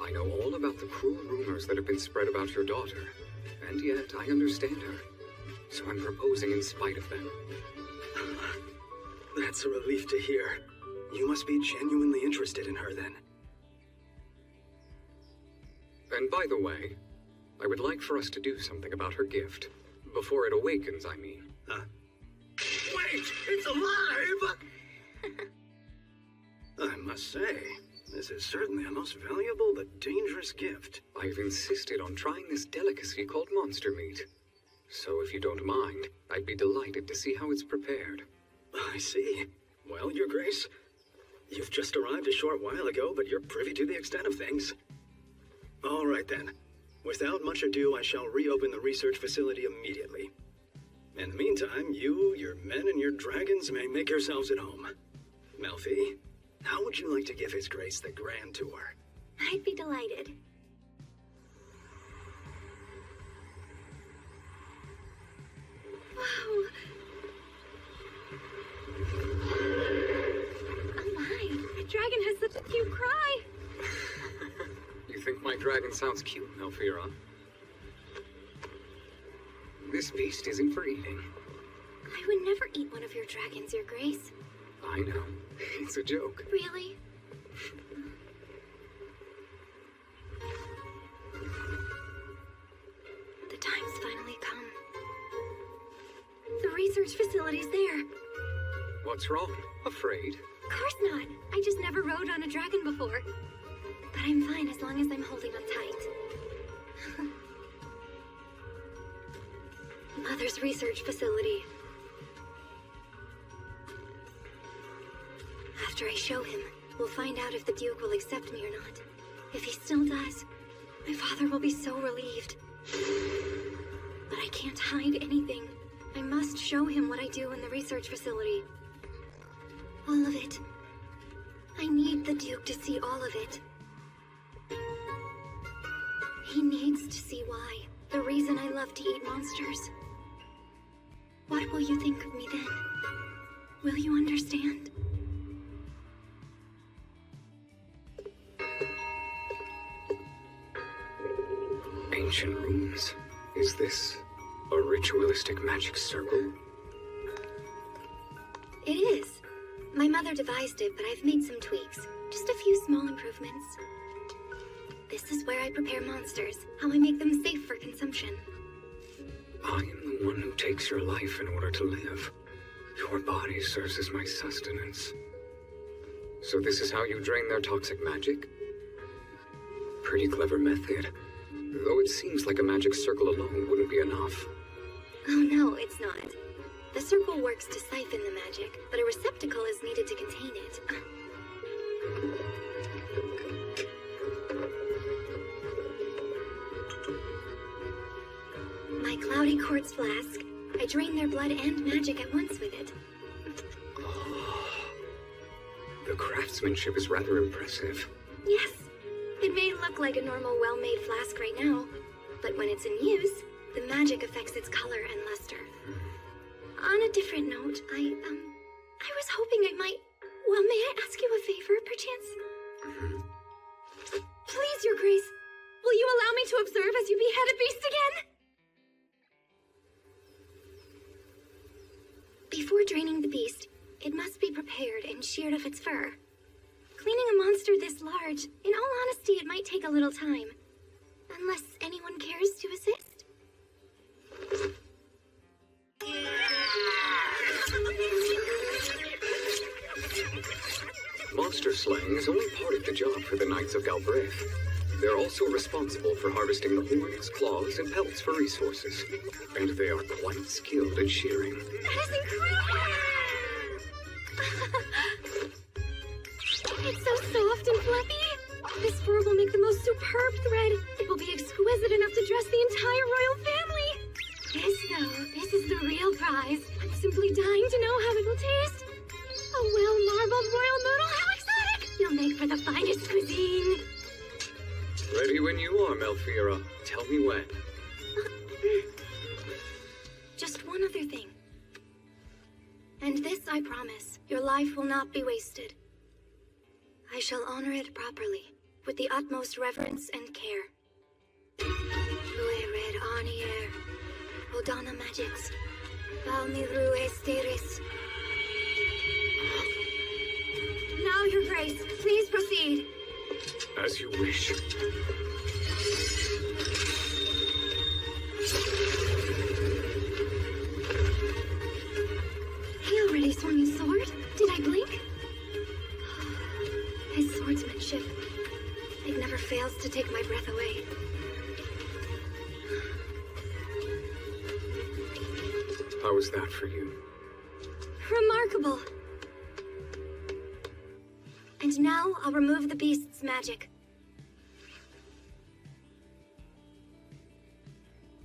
I know all about the cruel rumors that have been spread about your daughter. And yet, I understand her. So I'm proposing in spite of them. That's a relief to hear. You must be genuinely interested in her, then. And by the way, I would like for us to do something about her gift. Before it awakens, I mean. Wait! It's alive! I must say, this is certainly a most valuable but dangerous gift. I've insisted on trying this delicacy called monster meat. So if you don't mind, I'd be delighted to see how it's prepared. I see. Well, Your Grace, you've just arrived a short while ago, but you're privy to the extent of things. All right then. Without much ado, I shall reopen the research facility immediately. In the meantime, you, your men, and your dragons may make yourselves at home. Melfi, how would you like to give His Grace the grand tour? I'd be delighted. Wow. Oh my, a dragon has such a cute cry. You think my dragon sounds cute, Melfira? This beast isn't for eating. I would never eat one of your dragons, Your Grace. I know. It's a joke. Really? The time's finally come. The research facility's there. What's wrong? Afraid? Of course not. I just never rode on a dragon before. But I'm fine as long as I'm holding on tight. Mother's research facility. After I show him, we'll find out if the Duke will accept me or not. If he still does, my father will be so relieved. But I can't hide anything. I must show him what I do in the research facility. All of it. I need the Duke to see all of it. He needs to see why. The reason I love to eat monsters. What will you think of me then? Will you understand? Ancient runes. Is this a ritualistic magic circle? It is. My mother devised it, but I've made some tweaks. Just a few small improvements. This is where I prepare monsters, how I make them safe for consumption. I am the one who takes your life in order to live. Your body serves as my sustenance. So this is how you drain their toxic magic? Pretty clever method. Though it seems like a magic circle alone wouldn't be enough. Oh no, it's not. The circle works to siphon the magic, but a receptacle is needed to contain it. My cloudy quartz flask. I drain their blood and magic at once with it. The craftsmanship is rather impressive. Yes. It may look like a normal well-made flask right now, but when it's in use, the magic affects its color and luster. On a different note, I was hoping I might... Well, may I ask you a favor, perchance? Please, Your Grace, will you allow me to observe as you behead a beast again? Before draining the beast, it must be prepared and sheared of its fur. Cleaning a monster this large, in all honesty, it might take a little time. Unless anyone cares to assist. Monster slaying is only part of the job for the Knights of Galbraith. They're also responsible for harvesting the horns, claws, and pelts for resources. And they are quite skilled at shearing. That is incredible! It's so soft and fluffy. This fur will make the most superb thread. It will be exquisite enough to dress the entire royal family. This is the real prize. I'm simply dying to know how it will taste. A well-marbled royal noodle, how exotic! You'll make for the finest cuisine. Ready when you are, Melfira. Tell me when. Just one other thing. And this I promise, your life will not be wasted. I shall honor it properly, with the utmost reverence and care. Rue red anier, Odana magics, Balmi rue esteris. Now, Your Grace, please proceed. As you wish. He already swung his sword. Did I blink? His swordsmanship. It never fails to take my breath away. How was that for you? Remarkable. And now I'll remove the beast's magic.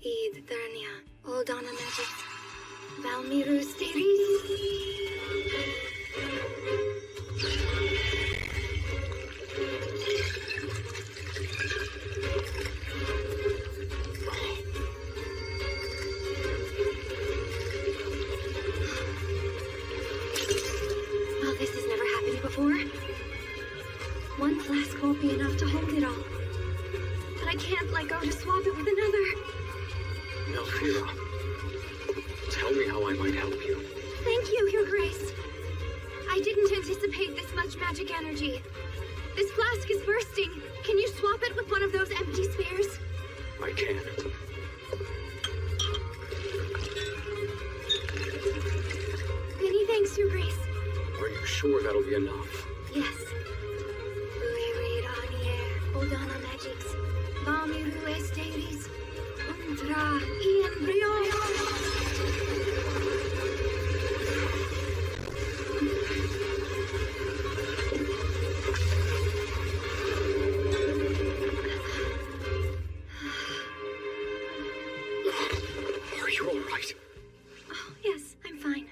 Id Thernia, Oldana magic. Valmiru Steris. Well, this has never happened before. One flask won't be enough to hold it all. But I can't let go to swap it with another. Melfira, tell me how I might help you. Thank you, Your Grace. I didn't anticipate this much magic energy. This flask is bursting. Can you swap it with one of those empty spares? I can. Many thanks, Your Grace. Are you sure that'll be enough? Yes. Oldana magics. Valmiru esteris. Untra Ian Are you all right? Oh, yes, I'm fine.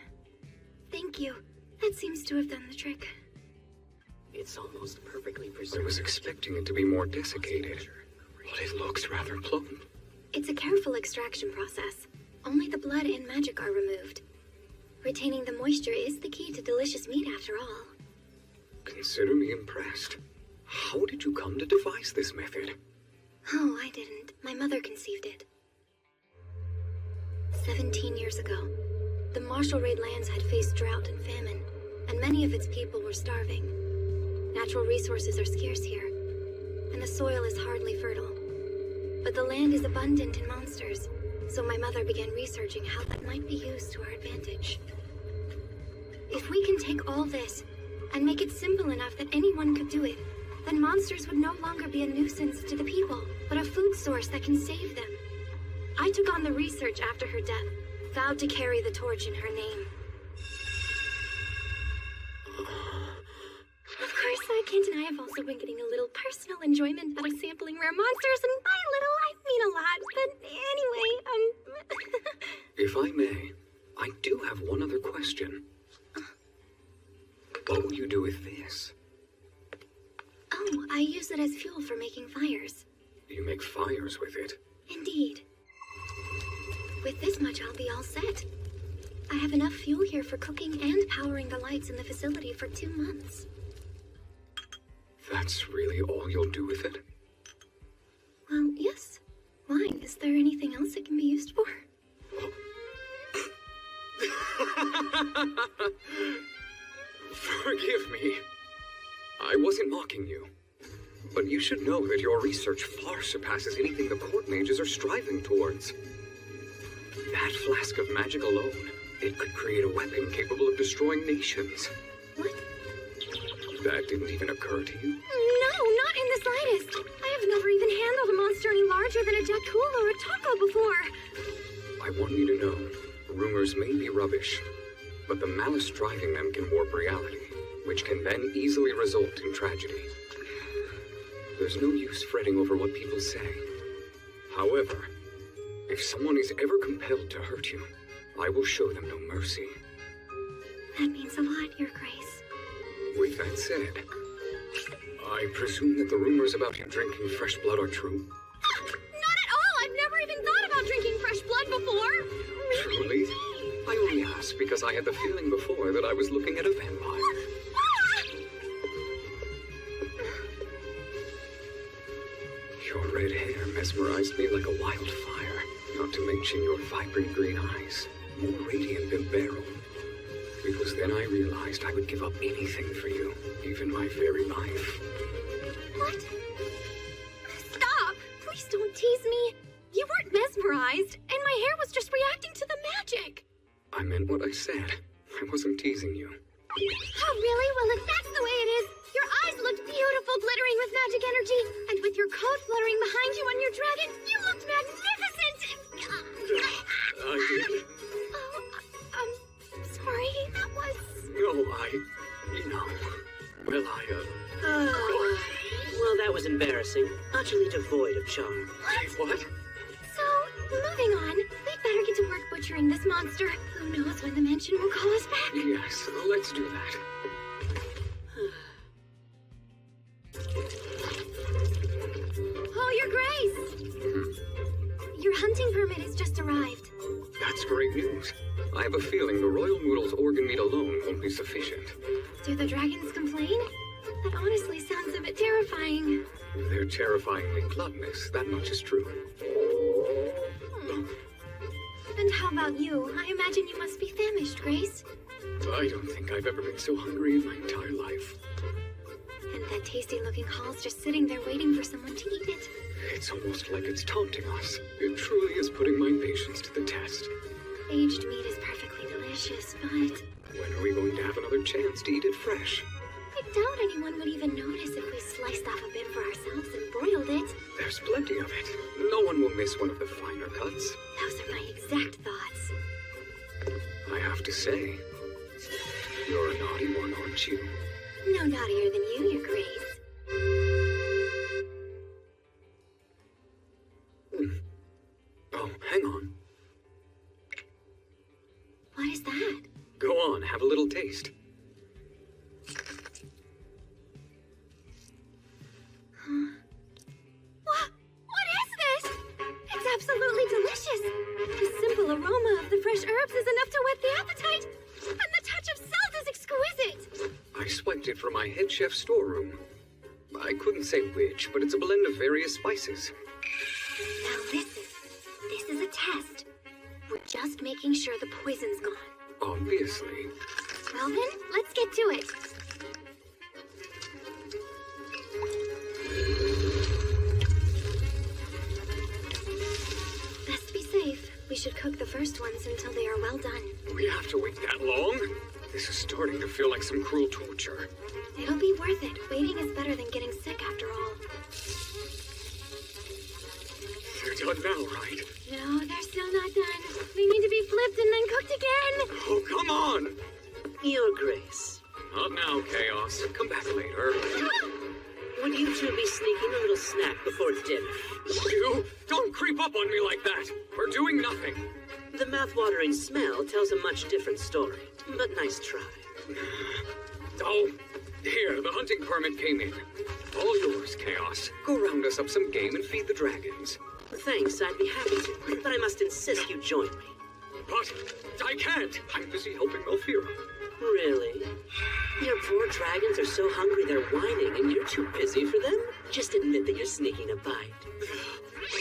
Thank you. That seems to have done the trick. It's almost perfectly I preserved. was expecting it to be more desiccated, but it looks rather plump. It's a careful extraction process. Only the blood and magic are removed. Retaining the moisture is the key to delicious meat after all. Consider me impressed. How did you come to devise this method? Oh, I didn't. My mother conceived it. 17 years ago, the Marshall Raid lands had faced drought and famine, and many of its people were starving. Natural resources are scarce here, and the soil is hardly fertile. But the land is abundant in monsters, so my mother began researching how that might be used to our advantage. If we can take all this and make it simple enough that anyone could do it, then monsters would no longer be a nuisance to the people, but a food source that can save them. I took on the research after her death, vowed to carry the torch in her name. Of course, I can't deny I've also been getting a little personal enjoyment out of sampling rare monsters, and by a little, I mean a lot. But anyway, If I may, I do have one other question. What will you do with this? Oh, I use it as fuel for making fires. You make fires with it. Indeed. With this much, I'll be all set. I have enough fuel here for cooking and powering the lights in the facility for 2 months. That's really all you'll do with it? Well, yes. Why? Is there anything else it can be used for? Forgive me. I wasn't mocking you. But you should know that your research far surpasses anything the court mages are striving towards. That flask of magic alone, it could create a weapon capable of destroying nations. What? That didn't even occur to you? No, not in the slightest. I have never even handled a monster any larger than a Jakul or a Taco before. I want you to know, rumors may be rubbish, but the malice driving them can warp reality, which can then easily result in tragedy. There's no use fretting over what people say. However, if someone is ever compelled to hurt you, I will show them no mercy. That means a lot, Your Grace. With that said, I presume that the rumors about you drinking fresh blood are true? Not at all! I've never even thought about drinking fresh blood before! Truly? I only asked because I had the feeling before that I was looking at a vampire. Your red hair mesmerized me like a wildfire, not to mention your vibrant green eyes, more radiant than beryl. It was then I realized I would give up anything for you, even my very life. What? Stop! Please don't tease me. You weren't mesmerized, and my hair was just reacting to the magic. I meant what I said. I wasn't teasing you. Oh, really? Well, if that's the way it is, your eyes looked beautiful, glittering with magic energy, and with your coat fluttering behind you on your dragon, you looked magnificent! I did. Oh, sorry. That was embarrassing, utterly devoid of charm. What? So, moving on, we'd better get to work butchering this monster. Who knows when the mansion will call us back? Yes, let's do that. Oh, Your Grace! Your hunting permit has just arrived. That's great news. I have a feeling the Royal Moodle's organ meat alone won't be sufficient. Do the dragons complain? That honestly sounds a bit terrifying. They're terrifyingly gluttonous, that much is true. And how about you? I imagine you must be famished, Grace. I don't think I've ever been so hungry in my entire life. And that tasty-looking hall's just sitting there waiting for someone to eat it. It's almost like it's taunting us. It truly is putting my patience to the test. Aged meat is perfectly delicious, but When are we going to have another chance to eat it fresh? I doubt anyone would even notice if we sliced off a bit for ourselves and broiled it. There's plenty of it. No one will miss one of the finer cuts. Those are my exact thoughts. I have to say, you're a naughty one, aren't you? No naughtier than you, Your Grace. Oh, hang on. What is that? Go on, have a little taste. What is this? It's absolutely delicious. The simple aroma of the fresh herbs is enough to whet the appetite. And the touch of salt is exquisite. I swiped it from my head chef's storeroom. I couldn't say which, but it's a blend of various spices. Now listen. This is a test. We're just making sure the poison's gone. Obviously. Well then, let's get to it. Best be safe. We should cook the first ones until they are well done. We have to wait that long? This is starting to feel like some cruel torture. It'll be worth it. Waiting is better than getting sick after all. They're done now, right? No, they're still not done. They need to be flipped and then cooked again. Oh, come on! Your Grace. Not now, Chaos. Come back later. Would you two be sneaking a little snack before dinner? You! Don't creep up on me like that! We're doing nothing. The mouth-watering smell tells a much different story, but nice try. Oh, here, the hunting permit came in. All yours, Chaos. Go round us up some game and feed the dragons. Thanks, I'd be happy to, but I must insist you join me. But I can't. I'm busy helping Melfira. Really? Your poor dragons are so hungry they're whining, and you're too busy for them? Just admit that you're sneaking a bite.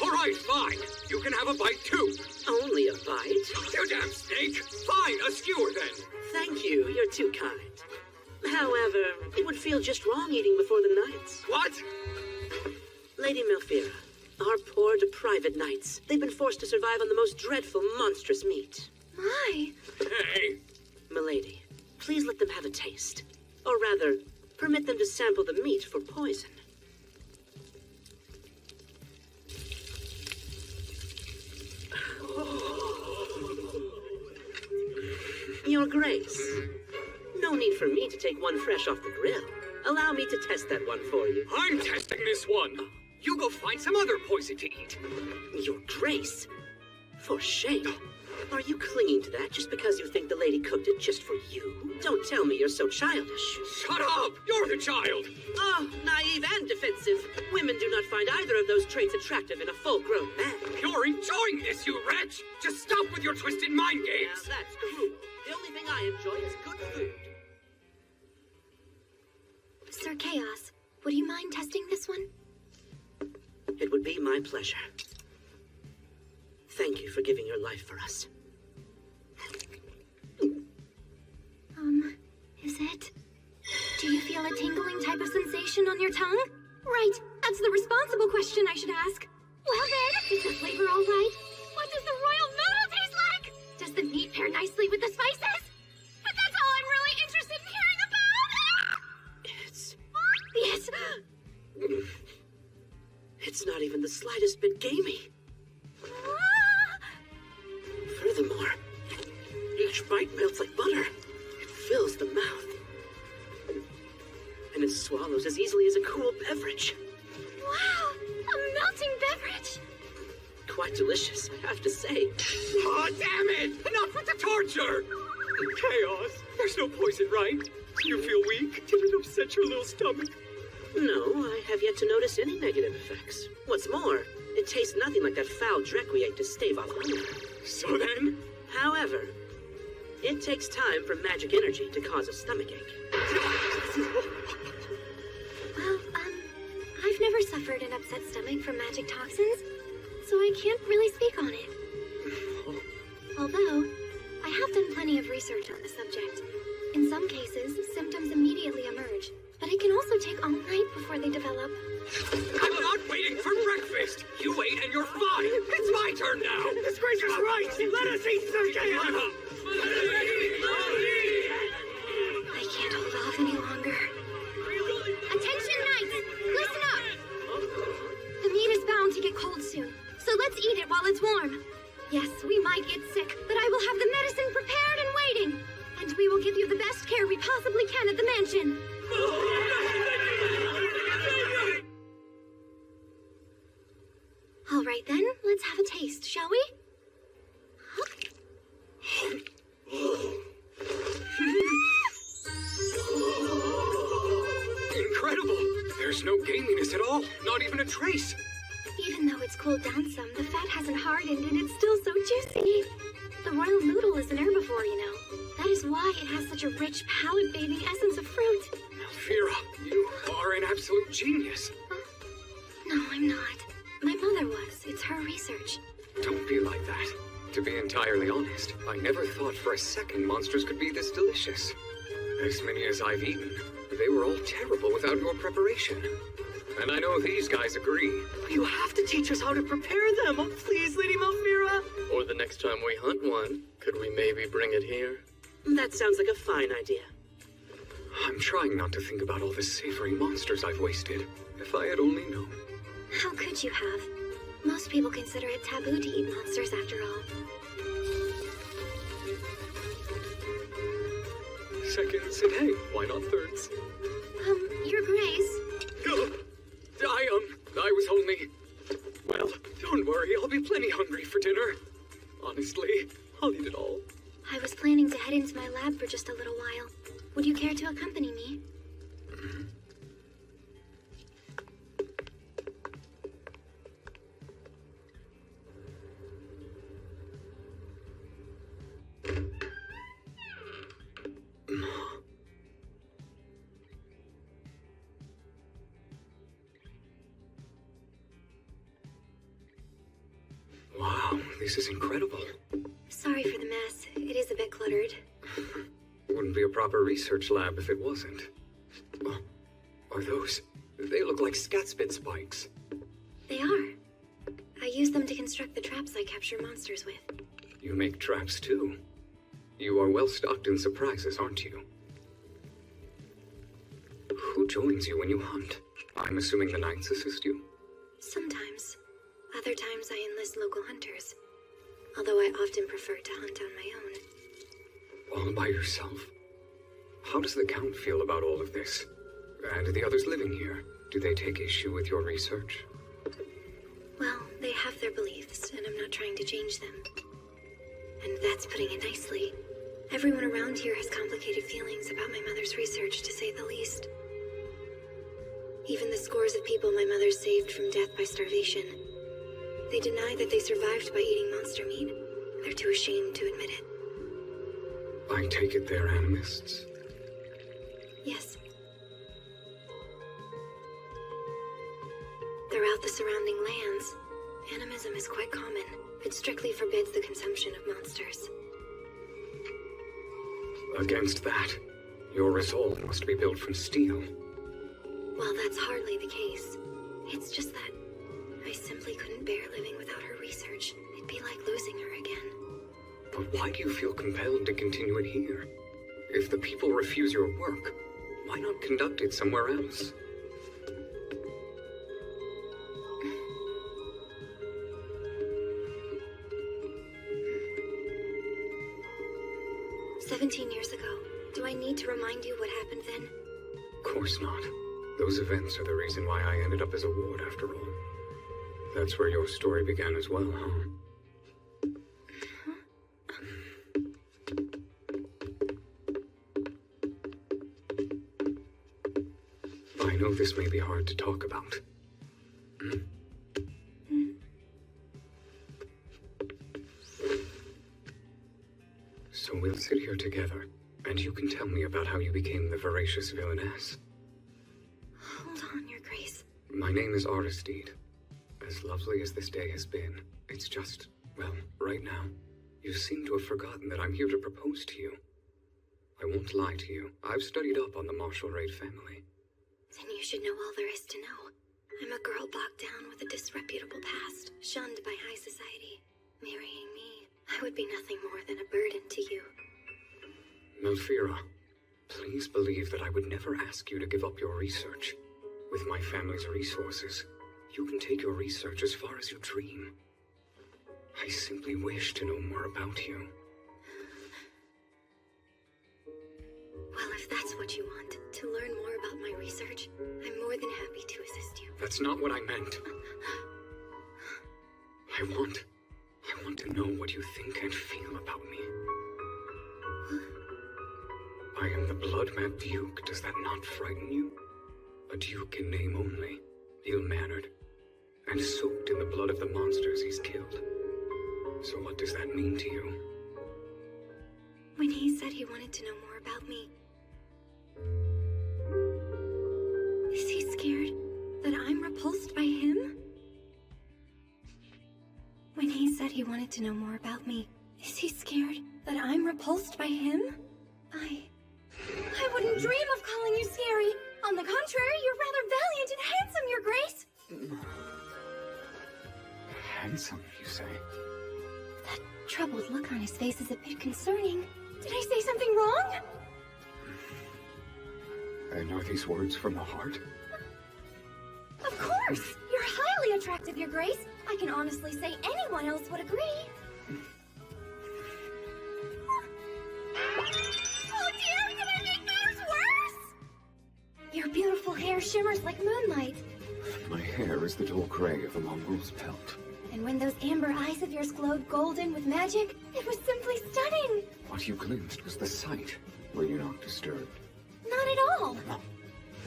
All right, fine. You can have a bite, too. Only a bite? You damn snake. Fine, a skewer, then. Thank you, you're too kind. However, it would feel just wrong eating before the knights. What? Lady Melfira, our poor deprived knights. They've been forced to survive on the most dreadful, monstrous meat. My. Hey. Milady, please let them have a taste. Or rather, permit them to sample the meat for poison. Your Grace, no need for me to take one fresh off the grill. Allow me to test that one for you. I'm testing this one. You go find some other poison to eat. Your Grace, for shame. Are you clinging to that just because you think the lady cooked it just for you? Don't tell me you're so childish. Shut up! You're the child! Oh, naive and defensive. Women do not find either of those traits attractive in a full-grown man. You're enjoying this, you wretch! Just stop with your twisted mind games! Now that's cruel. The only thing I enjoy is good food. Sir Chaos, would you mind testing this one? It would be my pleasure. Thank you for giving your life for us. Is it? Do you feel a tingling type of sensation on your tongue? Right, that's the responsible question I should ask. Well then, is the flavor all right? What does the royal noodle taste like? Does the meat pair nicely with the spices? But that's all I'm really interested in hearing about! Yes. It's not even the slightest bit gamey. Furthermore, each bite melts like butter. It fills the mouth. And it swallows as easily as a cool beverage. Wow! quite delicious, I have to say. Oh, damn it! Enough with the torture! Chaos. There's no poison, right? Do you feel weak? Did it upset your little stomach? No, I have yet to notice any negative effects. What's more, it tastes nothing like that foul dreck we ate to stave off hunger. So then? However, it takes time for magic energy to cause a stomachache. Well, I've never suffered an upset stomach from magic toxins, so I can't really speak on it. Although, I have done plenty of research on the subject. In some cases, symptoms immediately emerge, but it can also take all night before they develop. I'm not waiting for breakfast! You ate and you're fine! It's my turn now! This Grace is right! Let us eat Sergei! I can't hold off any longer. Attention, knights! Listen up! The meat is bound to get cold soon, so let's eat it while it's warm. Yes, we might get sick, but I will have the medicine prepared and waiting. And we will give you the best care we possibly can at the mansion. All right then, let's have a taste, shall we? Incredible! There's no gaminess at all, not even a trace. Even though it's cooled down some, the fat hasn't hardened and it's still so juicy. The royal noodle is an herbivore, you know. That is why it has such a rich, palate-bathing essence of fruit. Alfira, you are an absolute genius. No, I'm not. My mother was. It's her research. Don't be like that. To be entirely honest, I never thought for a second monsters could be this delicious. As many as I've eaten, they were all terrible without your preparation. And I know these guys agree. You have to teach us how to prepare them. Oh, please, Lady Malfira. Or the next time we hunt one, could we maybe bring it here? That sounds like a fine idea. I'm trying not to think about all the savory monsters I've wasted. If I had only known. How could you have? Most people consider it taboo to eat monsters after all. Seconds, and hey, why not thirds? Your Grace. I was only... Well, don't worry, I'll be plenty hungry for dinner. Honestly, I'll eat it all. I was planning to head into my lab for just a little while. Would you care to accompany me? Wow, this is incredible. Sorry for the mess. It is a bit cluttered. Wouldn't be a proper research lab if it wasn't. Oh, are those? They look like scatspit spikes. They are. I use them to construct the traps I capture monsters with. You make traps too. You are well stocked in surprises, aren't you? Who joins you when you hunt? I'm assuming the knights assist you? Sometimes. Other times I enlist local hunters. Although I often prefer to hunt on my own. All by yourself? How does the Count feel about all of this? And the others living here? Do they take issue with your research? Well, they have their beliefs, and I'm not trying to change them. And that's putting it nicely. Everyone around here has complicated feelings about my mother's research, to say the least. Even the scores of people my mother saved from death by starvation. They deny that they survived by eating monster meat. They're too ashamed to admit it. I take it they're animists? Yes. Throughout the surrounding lands, animism is quite common. It strictly forbids the consumption of monsters. Against that, your resolve must be built from steel. Well, that's hardly the case. It's just that I simply couldn't bear living without her research. It'd be like losing her again. But why do you feel compelled to continue it here? If the people refuse your work, why not conduct it somewhere else? Years ago. Do I need to remind you what happened then? Of course not. Those events are the reason why I ended up as a ward after all. That's where your story began as well, huh? I know this may be hard to talk about. So we'll sit here together, and you can tell me about how you became the voracious villainess. Hold on, Your Grace. My name is Aristide. As lovely as this day has been, it's just, well, right now, you seem to have forgotten that I'm here to propose to you. I won't lie to you. I've studied up on the Marshall Raid family. Then you should know all there is to know. I'm a girl bogged down with a disreputable past, shunned by high society. Marrying me, I would be nothing more than a burden to you. Melfira, please believe that I would never ask you to give up your research. With my family's resources, you can take your research as far as you dream. I simply wish to know more about you. Well, if that's what you want, to learn more about my research, I'm more than happy to assist you. That's not what I meant. I want to know what you think and feel about me. I am the blood-mad Duke. Does that not frighten you? A Duke in name only, ill-mannered, and soaked in the blood of the monsters he's killed. So what does that mean to you? When he said he wanted to know more about me, is he scared that I'm repulsed by him? When he said he wanted to know more about me, is he scared that I'm repulsed by him? I wouldn't dream of calling you scary. On the contrary, you're rather valiant and handsome, Your Grace. Handsome, you say? That troubled look on his face is a bit concerning. Did I say something wrong? And are these words from the heart? Of course! You're highly attractive, Your Grace. I can honestly say anyone else would agree. Oh dear, did I make matters worse? Your beautiful hair shimmers like moonlight. My hair is the dull gray of a mongrel's pelt. And when those amber eyes of yours glowed golden with magic, it was simply stunning. What you glimpsed was the sight. Were you not disturbed? Not at all.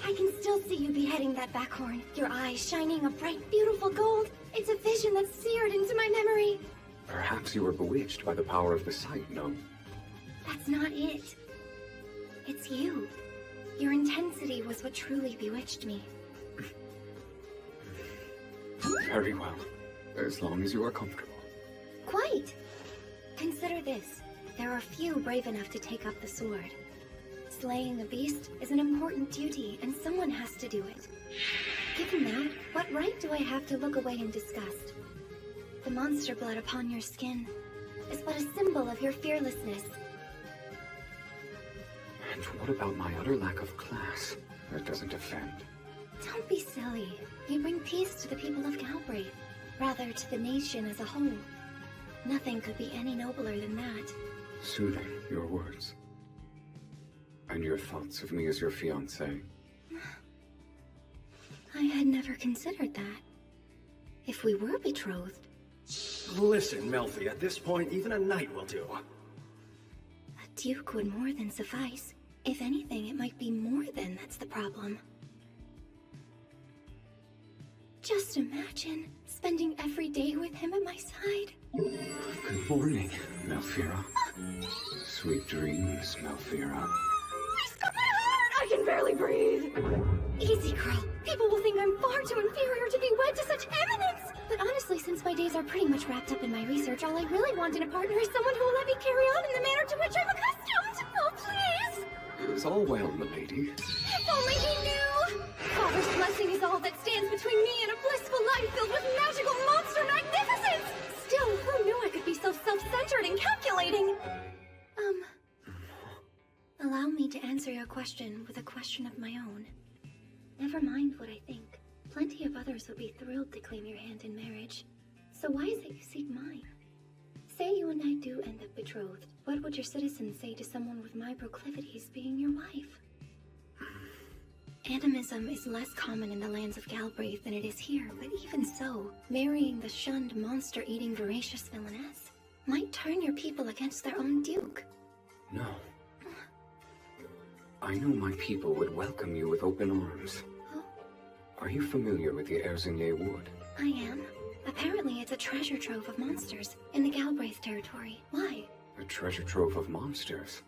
I can still see you beheading that backhorn, your eyes shining a bright, beautiful gold. It's a vision that's seared into my memory. Perhaps you were bewitched by the power of the sight, no? That's not it. It's you. Your intensity was what truly bewitched me. Very well. As long as you are comfortable. Quite. Consider this. There are few brave enough to take up the sword. Slaying a beast is an important duty, and someone has to do it. Given that, what right do I have to look away in disgust? The monster blood upon your skin is but a symbol of your fearlessness. And what about my utter lack of class? That doesn't offend. Don't be silly. You bring peace to the people of Galbraith, rather to the nation as a whole. Nothing could be any nobler than that. Soothing, your words. And your thoughts of me as your fiancé. I had never considered that. If we were betrothed... Listen, Melfi, at this point, even a night will do. A duke would more than suffice. If anything, it might be more than that's the problem. Just imagine spending every day with him at my side. Good morning, Melfira. Sweet dreams, Melfira. I can barely breathe. Easy, girl. People will think I'm far too inferior to be wed to such eminence. But honestly, since my days are pretty much wrapped up in my research, all I really want in a partner is someone who will let me carry on in the manner to which I'm accustomed. Oh, please. It is all well, milady. If only he knew. Father's blessing is all that stands between me and a blissful life filled with magical monster magnificence. Still, who knew I could be so self-centered and calculating? Allow me to answer your question with a question of my own. Never mind what I think. Plenty of others would be thrilled to claim your hand in marriage. So why is it you seek mine? Say you and I do end up betrothed. What would your citizens say to someone with my proclivities being your wife? Animism is less common in the lands of Galbraith than it is here, but even so, marrying the shunned monster-eating voracious villainess might turn your people against their own duke. No. I know my people would welcome you with open arms. Oh? Are you familiar with the Erzinier Wood? I am. Apparently it's a treasure trove of monsters in the Galbraith territory. Why? A treasure trove of monsters?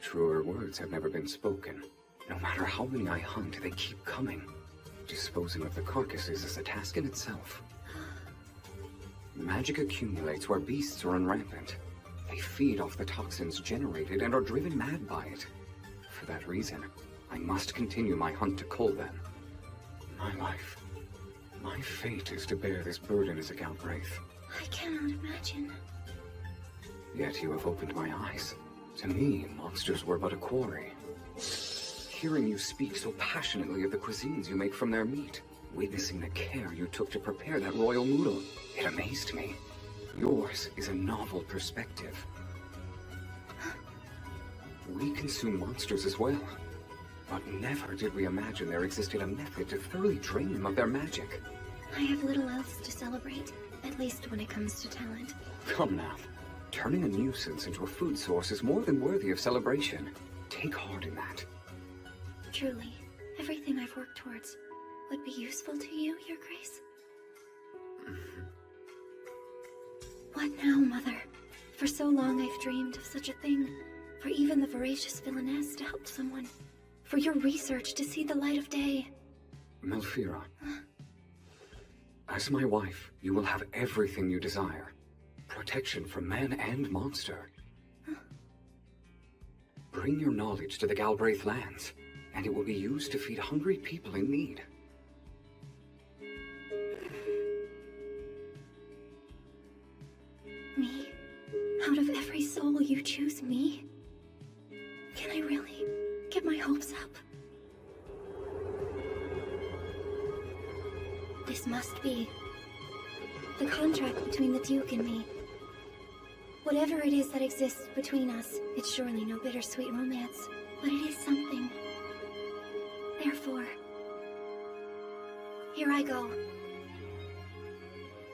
Truer words have never been spoken. No matter how many I hunt, they keep coming. Disposing of the carcasses is a task in itself. Magic accumulates where beasts run rampant. They feed off the toxins generated and are driven mad by it. For that reason, I must continue my hunt to cull them. My life, my fate is to bear this burden as a Galbraith. I cannot imagine. Yet you have opened my eyes. To me, monsters were but a quarry. Hearing you speak so passionately of the cuisines you make from their meat, witnessing the care you took to prepare that royal noodle, it amazed me. Yours is a novel perspective. We consume monsters as well, but never did we imagine there existed a method to thoroughly drain them of their magic. I have little else to celebrate, at least when it comes to talent. Come now. Turning a nuisance into a food source is more than worthy of celebration. Take heart in that. Truly, everything I've worked towards would be useful to you, Your Grace. What now, Mother? For so long I've dreamed of such a thing. For even the voracious villainess to help someone. For your research to see the light of day. Melfira. As my wife, you will have everything you desire. Protection from man and monster. Bring your knowledge to the Galbraith lands, and it will be used to feed hungry people in need. Me? Out of every soul, you choose me? Can I really get my hopes up? This must be the contract between the Duke and me. Whatever it is that exists between us, it's surely no bittersweet romance, but it is something. Therefore, here I go.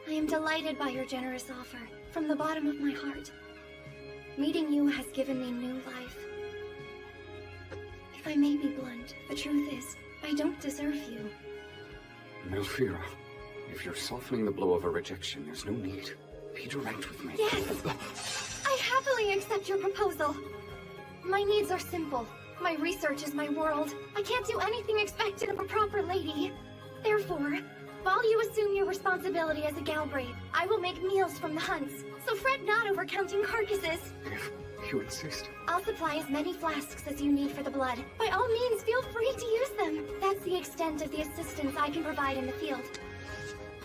I am delighted by your generous offer, from the bottom of my heart. Meeting you has given me new life. If I may be blunt, the truth is, I don't deserve you. Melfira, if you're softening the blow of a rejection, there's no need. Be direct with me. Yes! I happily accept your proposal. My needs are simple. My research is my world. I can't do anything expected of a proper lady. Therefore, while you assume your responsibility as a Galbraith, I will make meals from the hunts. So fret not over counting carcasses. If you insist. I'll supply as many flasks as you need for the blood. By all means, feel free to use them. That's the extent of the assistance I can provide in the field.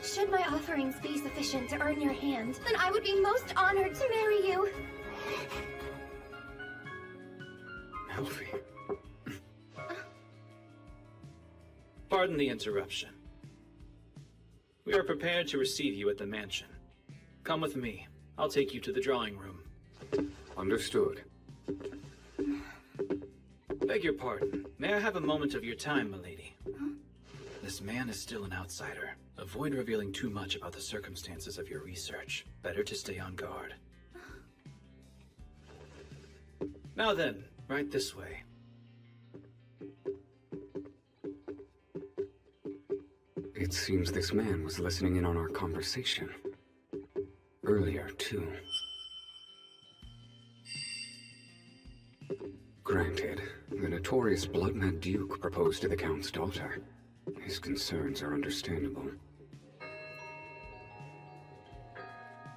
Should my offerings be sufficient to earn your hand, then I would be most honored to marry you. Melfi. Pardon the interruption. We are prepared to receive you at the mansion. Come with me. I'll take you to the drawing room. Understood. Beg your pardon. May I have a moment of your time, milady? This man is still an outsider. Avoid revealing too much about the circumstances of your research. Better to stay on guard. Now then, right this way. It seems this man was listening in on our conversation. Earlier, too. Granted, the notorious blood-mad Duke proposed to the Count's daughter. His concerns are understandable.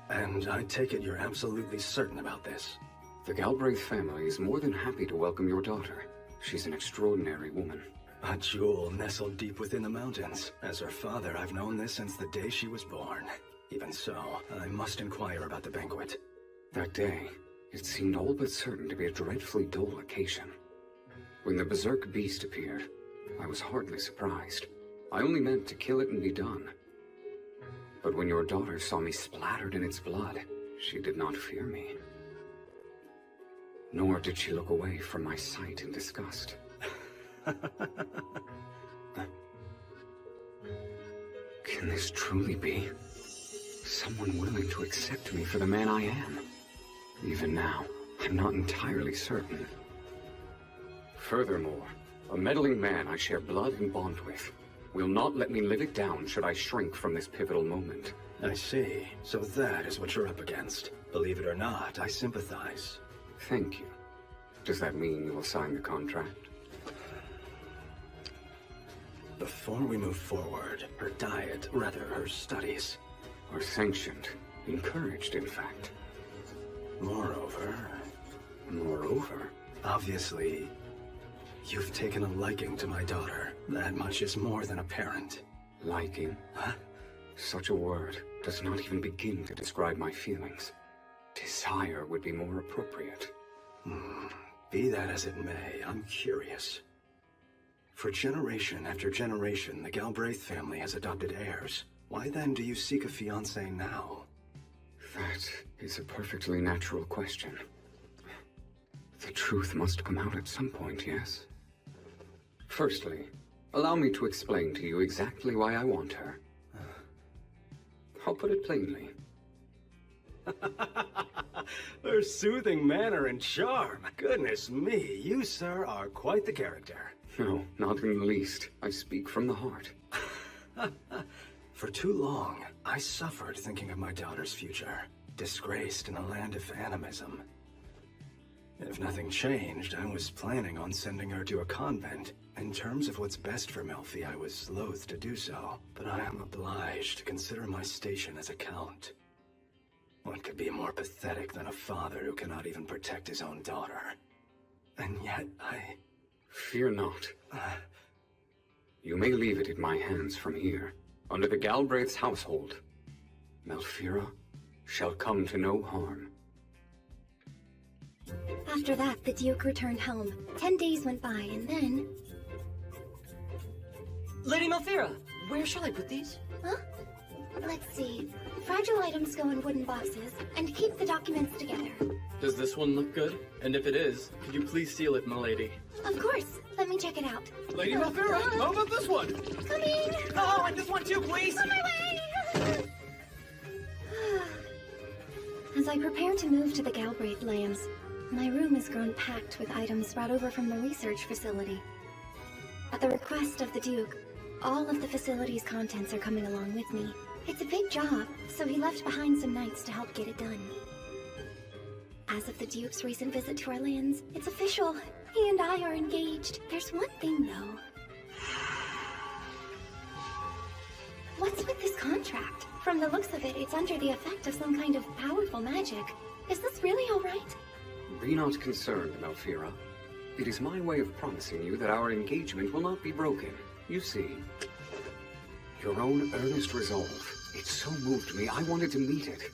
And I take it you're absolutely certain about this? The Galbraith family is more than happy to welcome your daughter. She's an extraordinary woman. A jewel nestled deep within the mountains. As her father, I've known this since the day she was born. Even so, I must inquire about the banquet. That day, it seemed all but certain to be a dreadfully dull occasion. When the berserk beast appeared, I was hardly surprised. I only meant to kill it and be done. But when your daughter saw me splattered in its blood, she did not fear me. Nor did she look away from my sight in disgust. Can this truly be? Someone willing to accept me for the man I am? Even now, I'm not entirely certain. Furthermore, a meddling man I share blood and bond with will not let me live it down should I shrink from this pivotal moment. I see. So that is what you're up against. Believe it or not, I sympathize. Thank you. Does that mean you will sign the contract? Before we move forward, her diet, rather her studies, are sanctioned, encouraged in fact. Moreover, obviously, you've taken a liking to my daughter. That much is more than apparent. Liking? Huh? Such a word does not even begin to describe my feelings. Desire would be more appropriate. Be that as it may, I'm curious. For generation after generation, the Galbraith family has adopted heirs. Why then do you seek a fiancé now? That is a perfectly natural question. The truth must come out at some point, yes? Firstly, allow me to explain to you exactly why I want her. I'll put it plainly. Her soothing manner and charm. Goodness me, you, sir, are quite the character. No, not in the least. I speak from the heart. For too long, I suffered thinking of my daughter's future, disgraced in a land of animism. If nothing changed, I was planning on sending her to a convent. In terms of what's best for Melfi, I was loath to do so, but I am obliged to consider my station as a count. What could be more pathetic than a father who cannot even protect his own daughter? And yet, I... Fear not. You may leave it in my hands from here, under the Galbraith's household. Malfira shall come to no harm. After that, the Duke returned home. 10 days went by, and then... Lady Malfira, where shall I put these? Huh? Let's see. Fragile items go in wooden boxes, and keep the documents together. Does this one look good? And if it is, could you please seal it, milady? Of course. Let me check it out. Lady Malfira, how about this one? Coming! Oh, and this one too, please! On my way! As I prepare to move to the Galbraith lands, my room has grown packed with items brought over from the research facility. At the request of the Duke, all of the facility's contents are coming along with me. It's a big job, so he left behind some knights to help get it done. As of the Duke's recent visit to our lands, it's official. He and I are engaged. There's one thing, though. What's with this contract? From the looks of it, it's under the effect of some kind of powerful magic. Is this really all right? Be not concerned, Malfira. It is my way of promising you that our engagement will not be broken. You see, your own earnest resolve. It so moved me, I wanted to meet it.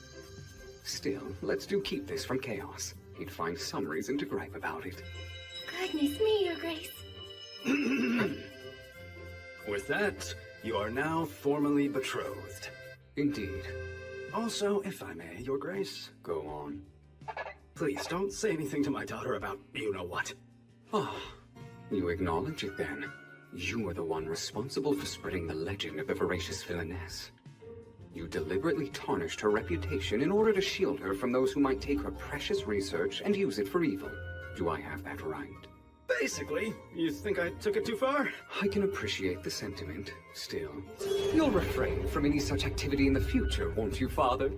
Still, let's do keep this from chaos. He'd find some reason to gripe about it. Goodness me, Your Grace. With that, you are now formally betrothed. Indeed. Also, if I may, Your Grace. Go on. Please, don't say anything to my daughter about you-know-what. Ah, you acknowledge it then. You are the one responsible for spreading the legend of the voracious villainess. You deliberately tarnished her reputation in order to shield her from those who might take her precious research and use it for evil. Do I have that right? Basically, you think I took it too far? I can appreciate the sentiment. Still, you'll refrain from any such activity in the future, won't you, Father?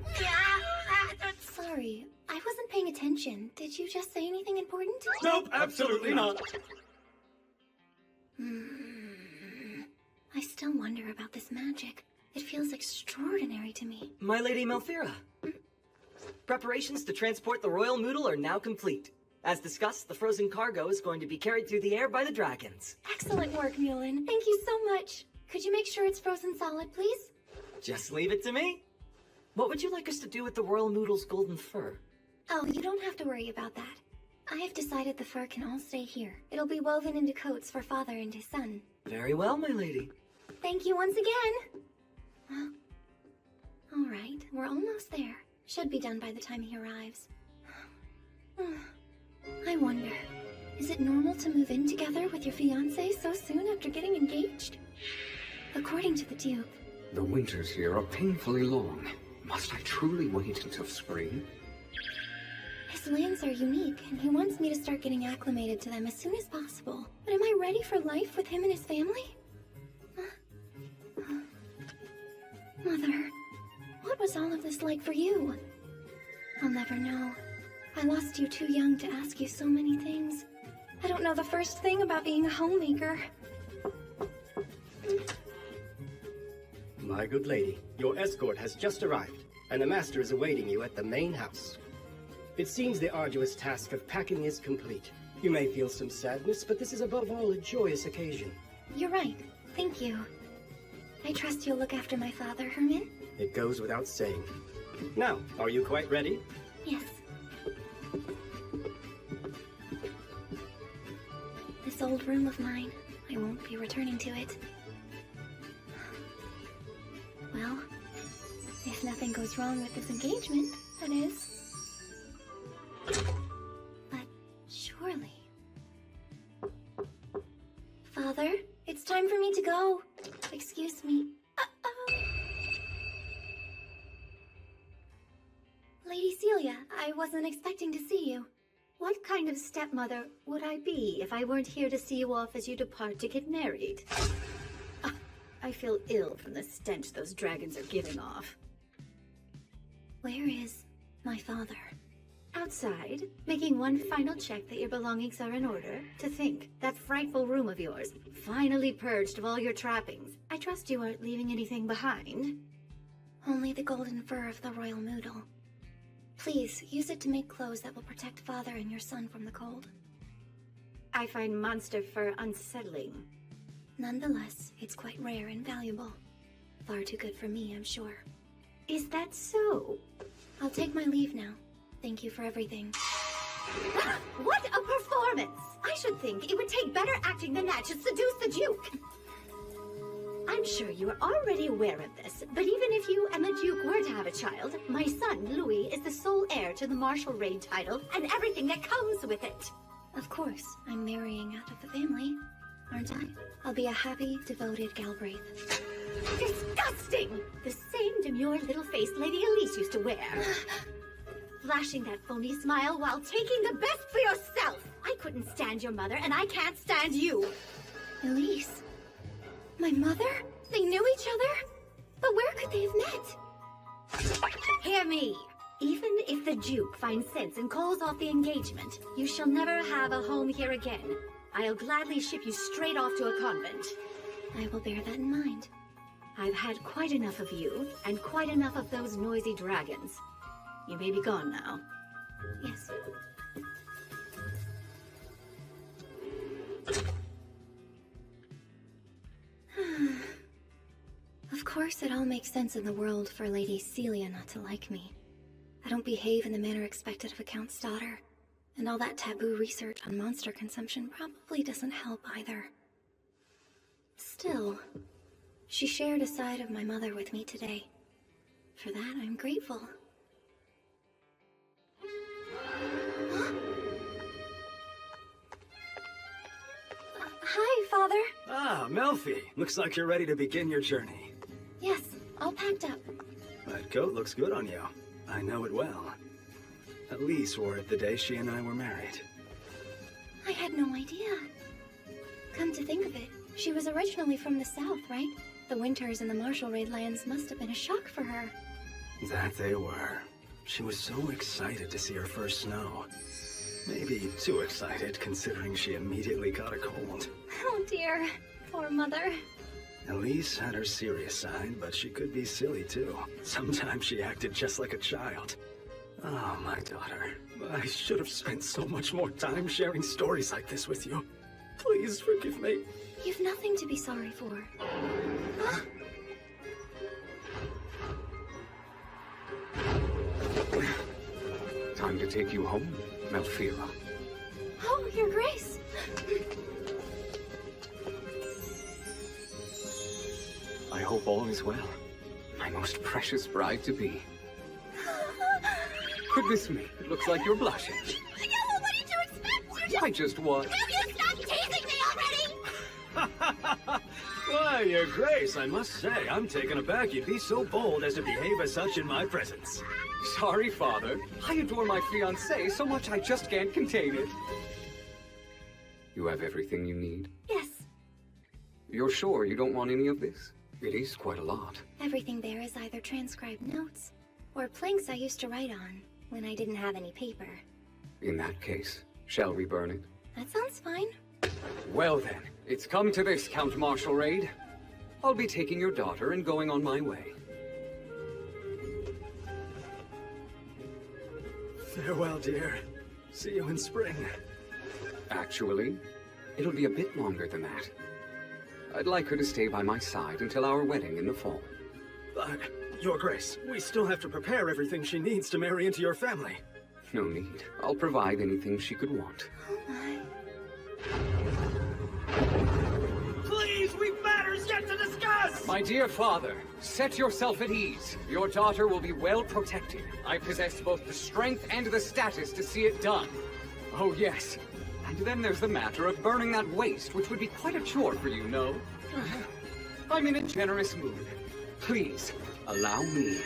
Sorry, I wasn't paying attention. Did you just say anything important? Nope, absolutely not. I still wonder about this magic. It feels extraordinary to me. My Lady Malfira. Preparations to transport the royal noodle are now complete. As discussed, the frozen cargo is going to be carried through the air by the dragons. Excellent work, Mulin. Thank you so much. Could you make sure it's frozen solid, please? Just leave it to me. What would you like us to do with the royal noodle's golden fur? Oh, you don't have to worry about that. I have decided the fur can all stay here. It'll be woven into coats for father and his son. Very well, my lady. Thank you once again. All right, we're almost there. Should be done by the time he arrives. I wonder, Is it normal to move in together with your fiancé so soon after getting engaged? According to the Duke. The winters here are painfully long. Must I truly wait until spring? His lands are unique, and he wants me to start getting acclimated to them as soon as possible. But am I ready for life with him and his family? Mother, what was all of this like for you? I'll never know. I lost you too young to ask you so many things. I don't know the first thing about being a homemaker. My good lady, your escort has just arrived, and the master is awaiting you at the main house. It seems the arduous task of packing is complete. You may feel some sadness, but this is above all a joyous occasion. You're right. Thank you. I trust you'll look after my father, Herman? It goes without saying. Now, are you quite ready? Yes. This old room of mine, I won't be returning to it. Well, if nothing goes wrong with this engagement, that is. But surely... Father, it's time for me to go. Excuse me. Lady Celia, I wasn't expecting to see you. What kind of stepmother would I be if I weren't here to see you off as you depart to get married? I feel ill from the stench those dragons are giving off. Where is my father? Outside, making one final check that your belongings are in order. To think, that frightful room of yours, finally purged of all your trappings. I trust you aren't leaving anything behind. Only the golden fur of the royal moodle. Please, use it to make clothes that will protect father and your son from the cold. I find monster fur unsettling. Nonetheless, it's quite rare and valuable. Far too good for me, I'm sure. Is that so? I'll take my leave now. Thank you for everything. What a performance! I should think it would take better acting than that to seduce the Duke. I'm sure you are already aware of this, but even if you and the Duke were to have a child, my son, Louis, is the sole heir to the Marshal Raid title and everything that comes with it. Of course, I'm marrying out of the family, aren't I? I'll be a happy, devoted Galbraith. Disgusting! The same demure little face Lady Elise used to wear. Flashing that phony smile while taking the best for yourself! I couldn't stand your mother, and I can't stand you! Elise? My mother? They knew each other? But where could they have met? Hear me! Even if the Duke finds sense and calls off the engagement, you shall never have a home here again. I'll gladly ship you straight off to a convent. I will bear that in mind. I've had quite enough of you, and quite enough of those noisy dragons. You may be gone now. Yes. Of course, it all makes sense in the world for Lady Celia not to like me. I don't behave in the manner expected of a count's daughter, and all that taboo research on monster consumption probably doesn't help either. Still, she shared a side of my mother with me today. For that, I'm grateful. Hi, Father. Ah, Melfi. Looks like you're ready to begin your journey. Yes, all packed up. That coat looks good on you. I know it well. Elise wore it the day she and I were married. I had no idea. Come to think of it, she was originally from the south, right? The winters in the Marshal Raid lands must have been a shock for her. That they were. She was so excited to see her first snow. Maybe too excited, considering she immediately caught a cold. Oh dear, poor mother. Elise had her serious side, but she could be silly too. Sometimes she acted just like a child. Oh, my daughter. I should have spent so much more time sharing stories like this with you. Please forgive me. You've nothing to be sorry for. Huh? Time to take you home, Melfira. Oh, Your Grace! I hope all is well. My most precious bride-to-be. Goodness me, it looks like you're blushing. What did you expect? I just was. Will you stop teasing me already? Why, Your Grace, I must say, I'm taken aback you'd be so bold as to behave as such in my presence. Sorry, Father. I adore my fiancée so much I just can't contain it. You have everything you need? Yes, You're sure you don't want any of this? It is quite a lot. everything there is either transcribed notes or planks I used to write on when I didn't have any paper. In that case, shall we burn it? That sounds fine. Well then, it's come to this, Count Marshal Raid. I'll be taking your daughter and going on my way. Farewell, dear. See you in spring. Actually, it'll be a bit longer than that. I'd like her to stay by my side until our wedding in the fall. But, Your Grace, we still have to prepare everything she needs to marry into your family. No need. I'll provide anything she could want. Please, we've matters yet to discuss! My dear father, set yourself at ease. Your daughter will be well protected. I possess both the strength and the status to see it done. Oh, yes. And then there's the matter of burning that waste, which would be quite a chore for you, no? I'm in a generous mood. Please, allow me.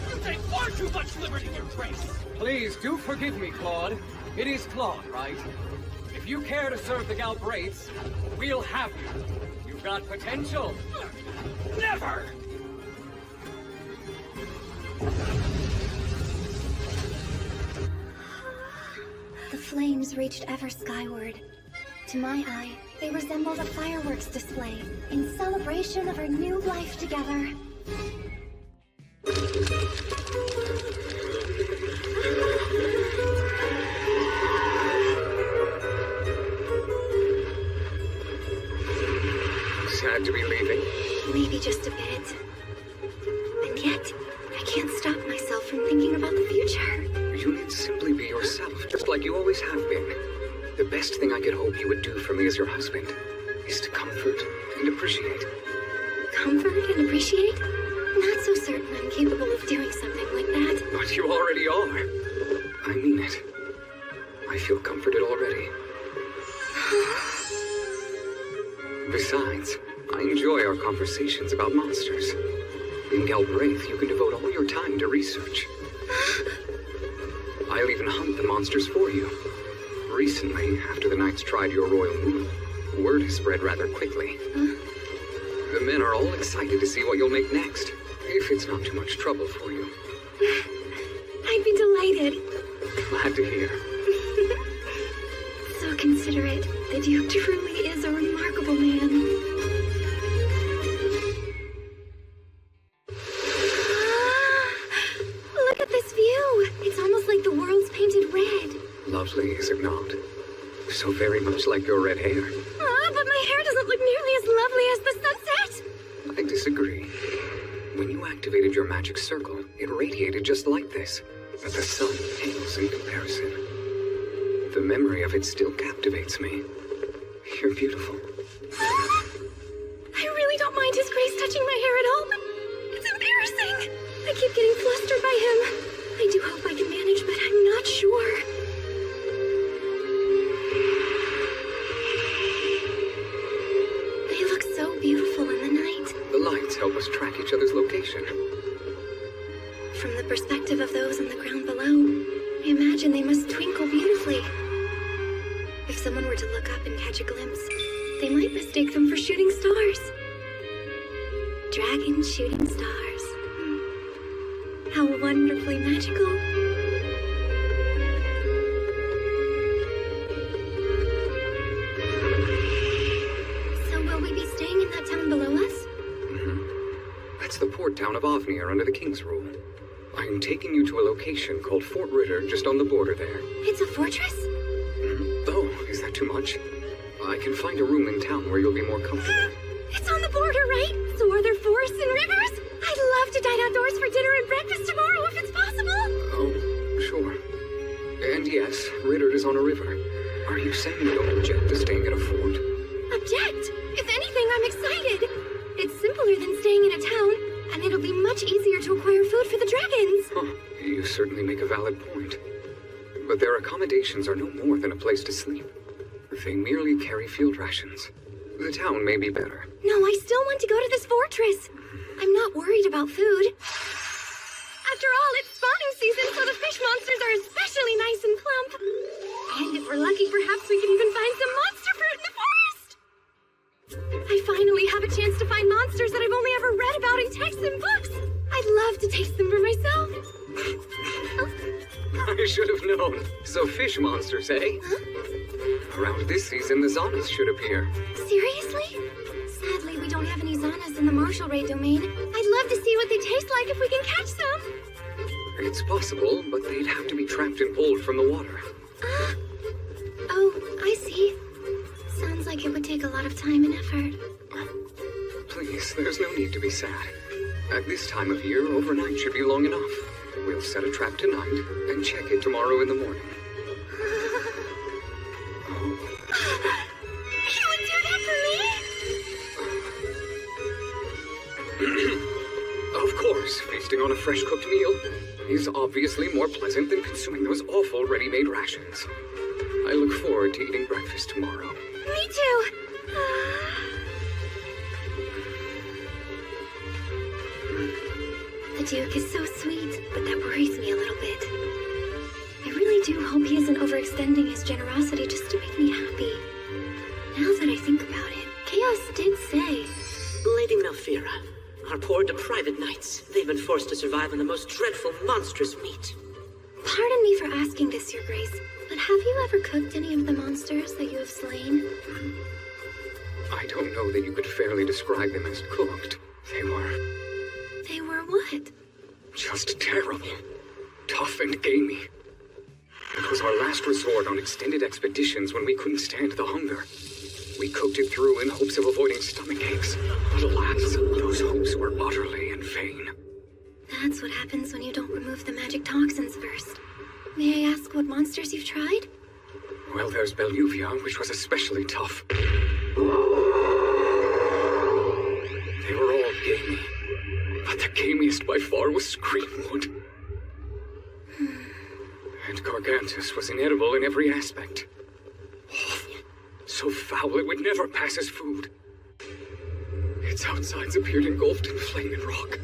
You take far too much liberty, Your Grace! Please, do forgive me, Claude. It is Claude, right? If you care to serve the Galbraiths, we'll have you. You've got potential. Never! The flames reached ever skyward. To my eye, they resembled a fireworks display in celebration of our new life together. Sad to be leaving. Maybe just a bit. And yet, I can't stop myself from thinking about the future. You need to simply be yourself, just like you always have been. The best thing I could hope you would do for me as your husband is to comfort and appreciate. Comfort and appreciate? Not so certain I'm capable of doing something like that. But you already are. I mean it. I feel comforted already. Besides, I enjoy our conversations about monsters. In Galbraith, you can devote all your time to research. I'll even hunt the monsters for you. Recently, after the Knights tried your royal moon, word has spread rather quickly. The men are all excited to see what you'll make next, if it's not too much trouble for you. I'd be delighted. Glad to hear. So considerate. The Duke truly is a remarkable man. Look at this view. It's almost like the world's painted red. Lovely, is it not? So very much like your red hair. But my hair doesn't look nearly as lovely as the sunset. I disagree. When you activated your magic circle, it radiated just like this, but the sun pales in comparison. The memory of it still captivates me. You're beautiful. I really don't mind his grace touching my hair at all, but it's embarrassing. I keep getting flustered by him. I do hope I can manage, but I'm not sure. They look so beautiful in the night. The lights help us track each other's location. From the perspective of those on the ground below, I imagine they must twinkle beautifully. If someone were to look up and catch a glimpse, they might mistake them for shooting stars. Dragon shooting stars. How wonderfully magical. So will we be staying in that town below us? That's the port town of Ovnir under the King's rule. I am taking you to a location called Fort Ritter just on the border there. It's a fortress? Oh, is that too much? I can find a room in town where you'll be more comfortable. It's on the border, right? So are there forests and rivers? I'd love to dine outdoors for dinner and breakfast tomorrow if it's possible. Oh, sure. And yes, Ritter is on a river. Are you saying you don't object to staying at a fort? Object? If anything, I'm excited. It's simpler than staying in a town, and it'll be much easier to acquire food for the dragons. Huh, you certainly make a valid point. But their accommodations are no more than a place to sleep. They merely carry field rations. The town may be better. No, I still want to go to this fortress. I'm not worried about food. After all, it's spawning season, so the fish monsters are especially nice and plump. And if we're lucky, perhaps we can even find some monster fruit in the forest. I finally have a chance to find monsters that I've only ever read about in texts and books. I'd love to taste them for myself. I should have known. So fish monsters, eh? Huh? Around this season, the Zanas should appear. Seriously? Sadly, we don't have any Zanas in the Marshall Ray domain. I'd love to see what they taste like if we can catch some. It's possible, but they'd have to be trapped and pulled from the water. Oh, I see. Sounds like it would take a lot of time and effort. Please, there's no need to be sad. At this time of year, overnight should be long enough. We'll set a trap tonight and check it tomorrow in the morning. You would do that for me? Of course, feasting on a fresh-cooked meal is obviously more pleasant than consuming those awful ready-made rations. I look forward to eating breakfast tomorrow. Me too. The Duke is so sweet, but that worries me a little bit. I really do hope he isn't overextending his generosity just to make me happy. Now that I think about it, Chaos did say... Lady Malfira, our poor deprived knights. They've been forced to survive on the most dreadful, monstrous meat. Pardon me for asking this, Your Grace, but have you ever cooked any of the monsters that you have slain? I don't know that you could fairly describe them as cooked. They were what? Just terrible. Tough and gamey. It was our last resort on extended expeditions when we couldn't stand the hunger. We cooked it through in hopes of avoiding stomach aches. But alas, those hopes were utterly in vain. That's what happens when you don't remove the magic toxins first. May I ask what monsters you've tried? Well, there's Beluvia, which was especially tough. They were all gamey. But the gamiest by far was Screamwood. And Gargantus was inedible in every aspect. Awful. So foul it would never pass as food. Its outsides appeared engulfed in flame and rock.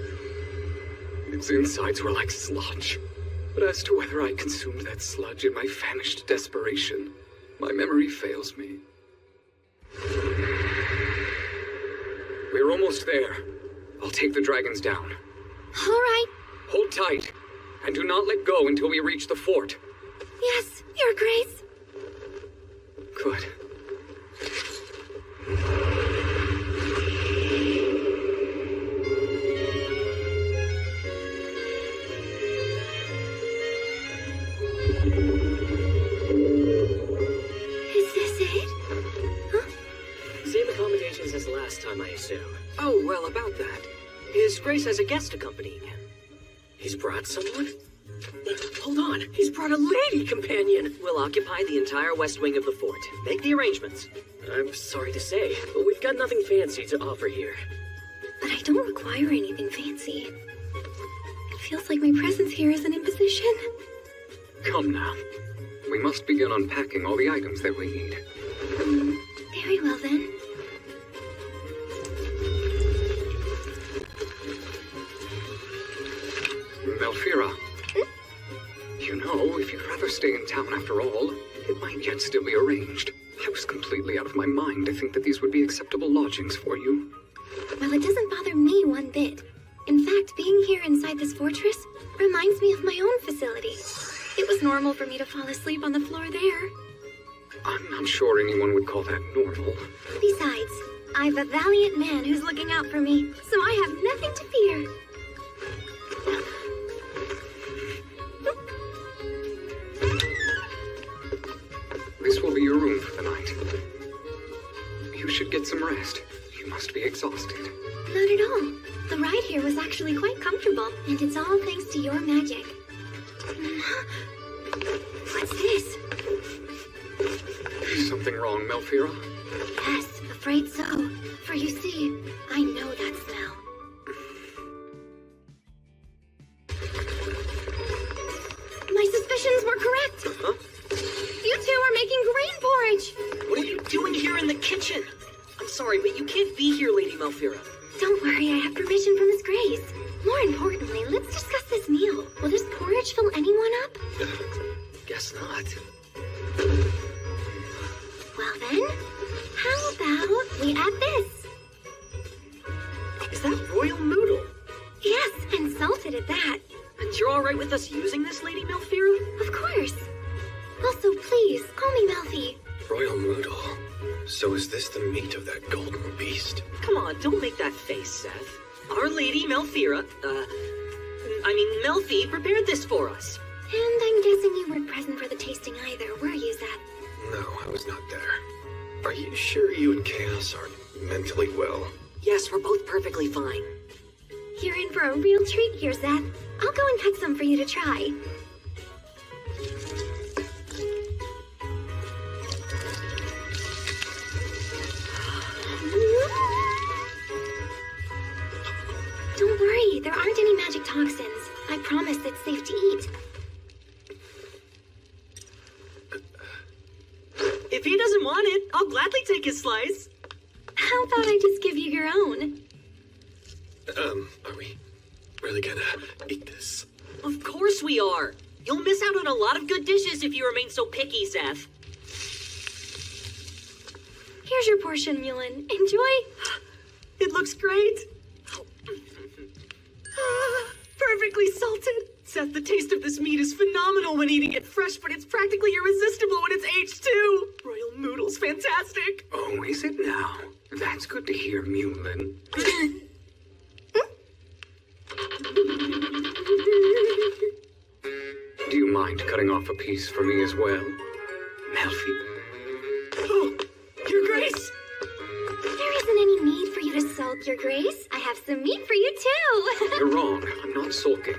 Its insides were like sludge. But as to whether I consumed that sludge in my famished desperation, my memory fails me. We're almost there. I'll take the dragons down. All right. Hold tight, and do not let go until we reach the fort. Yes, Your Grace. Good. Is this it? Huh? Same accommodations as last time, I assume. Oh, well, about that. His Grace has a guest accompanying him. He's brought someone? Hold on, he's brought a lady companion. We'll occupy the entire west wing of the fort. Make the arrangements. I'm sorry to say, but we've got nothing fancy to offer here. But I don't require anything fancy. It feels like my presence here is an imposition. Come now. We must begin unpacking all the items that we need. Very well then. Malfira. You know, if you'd rather stay in town after all, it might yet still be arranged. I was completely out of my mind to think that these would be acceptable lodgings for you. Well, it doesn't bother me one bit. In fact, being here inside this fortress reminds me of my own facility. It was normal for me to fall asleep on the floor there. I'm not sure anyone would call that normal. Besides, I've a valiant man who's looking out for me, so I have nothing to fear. This will be your room for the night. You should get some rest. You must be exhausted. Not at all. The ride here was actually quite comfortable, and it's all thanks to your magic. What's this? Is something wrong, Malfira? Yes, afraid so. For you see, I know that smell. Huh? You two are making grain porridge! What are you doing here in the kitchen? I'm sorry, but you can't be here, Lady Malfira. Don't worry, I have permission from His Grace. More importantly, let's discuss this meal. Will this porridge fill anyone up? Guess not. Well then, how about we add this? Is that royal noodle? Yes, and salted at that. And you're alright with us using this, Lady Malfira? Of course. Also, please, call me Melfi. Royal noodle. So is this the meat of that golden beast? Come on, don't make that face, Seth. Our Lady Malfira, Melfi prepared this for us. And I'm guessing you weren't present for the tasting either, were you, Zeth? No, I was not there. Are you sure you and Chaos are mentally well? Yes, we're both perfectly fine. You're in for a real treat here, Zeth. I'll go and cut some for you to try. Don't worry, there aren't any magic toxins. I promise it's safe to eat. If he doesn't want it, I'll gladly take his slice. How about I just give you your own? Are we really gonna eat this? Of course we are. You'll miss out on a lot of good dishes if you remain so picky, Seth. Here's your portion, Mulin. Enjoy. It looks great. Perfectly salted. Seth, the taste of this meat is phenomenal when eating it fresh, but it's practically irresistible when it's aged too. Royal noodle's fantastic. Oh, is it now? That's good to hear, Mulin. Do you mind cutting off a piece for me as well? Melfi? Oh, Your Grace! There isn't any need for you to sulk, Your Grace. I have some meat for you, too. You're wrong. I'm not sulking.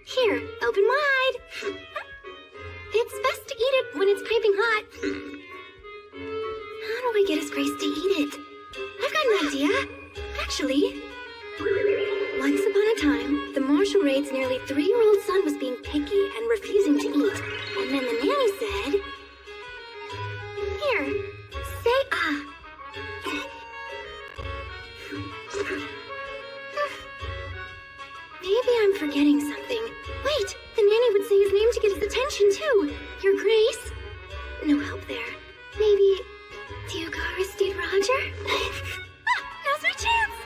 Here, open wide. It's best to eat it when it's piping hot. How do I get His Grace to eat it? I've got an idea. Actually, once upon a time, the Marshal Raid's nearly 3-year-old son was being picky and refusing to eat. And then the nanny said, "Here, say ah." Maybe I'm forgetting something. Wait, the nanny would say his name to get his attention, too. Your Grace? No help there. Maybe Duke Aristide Roger? Now's my chance!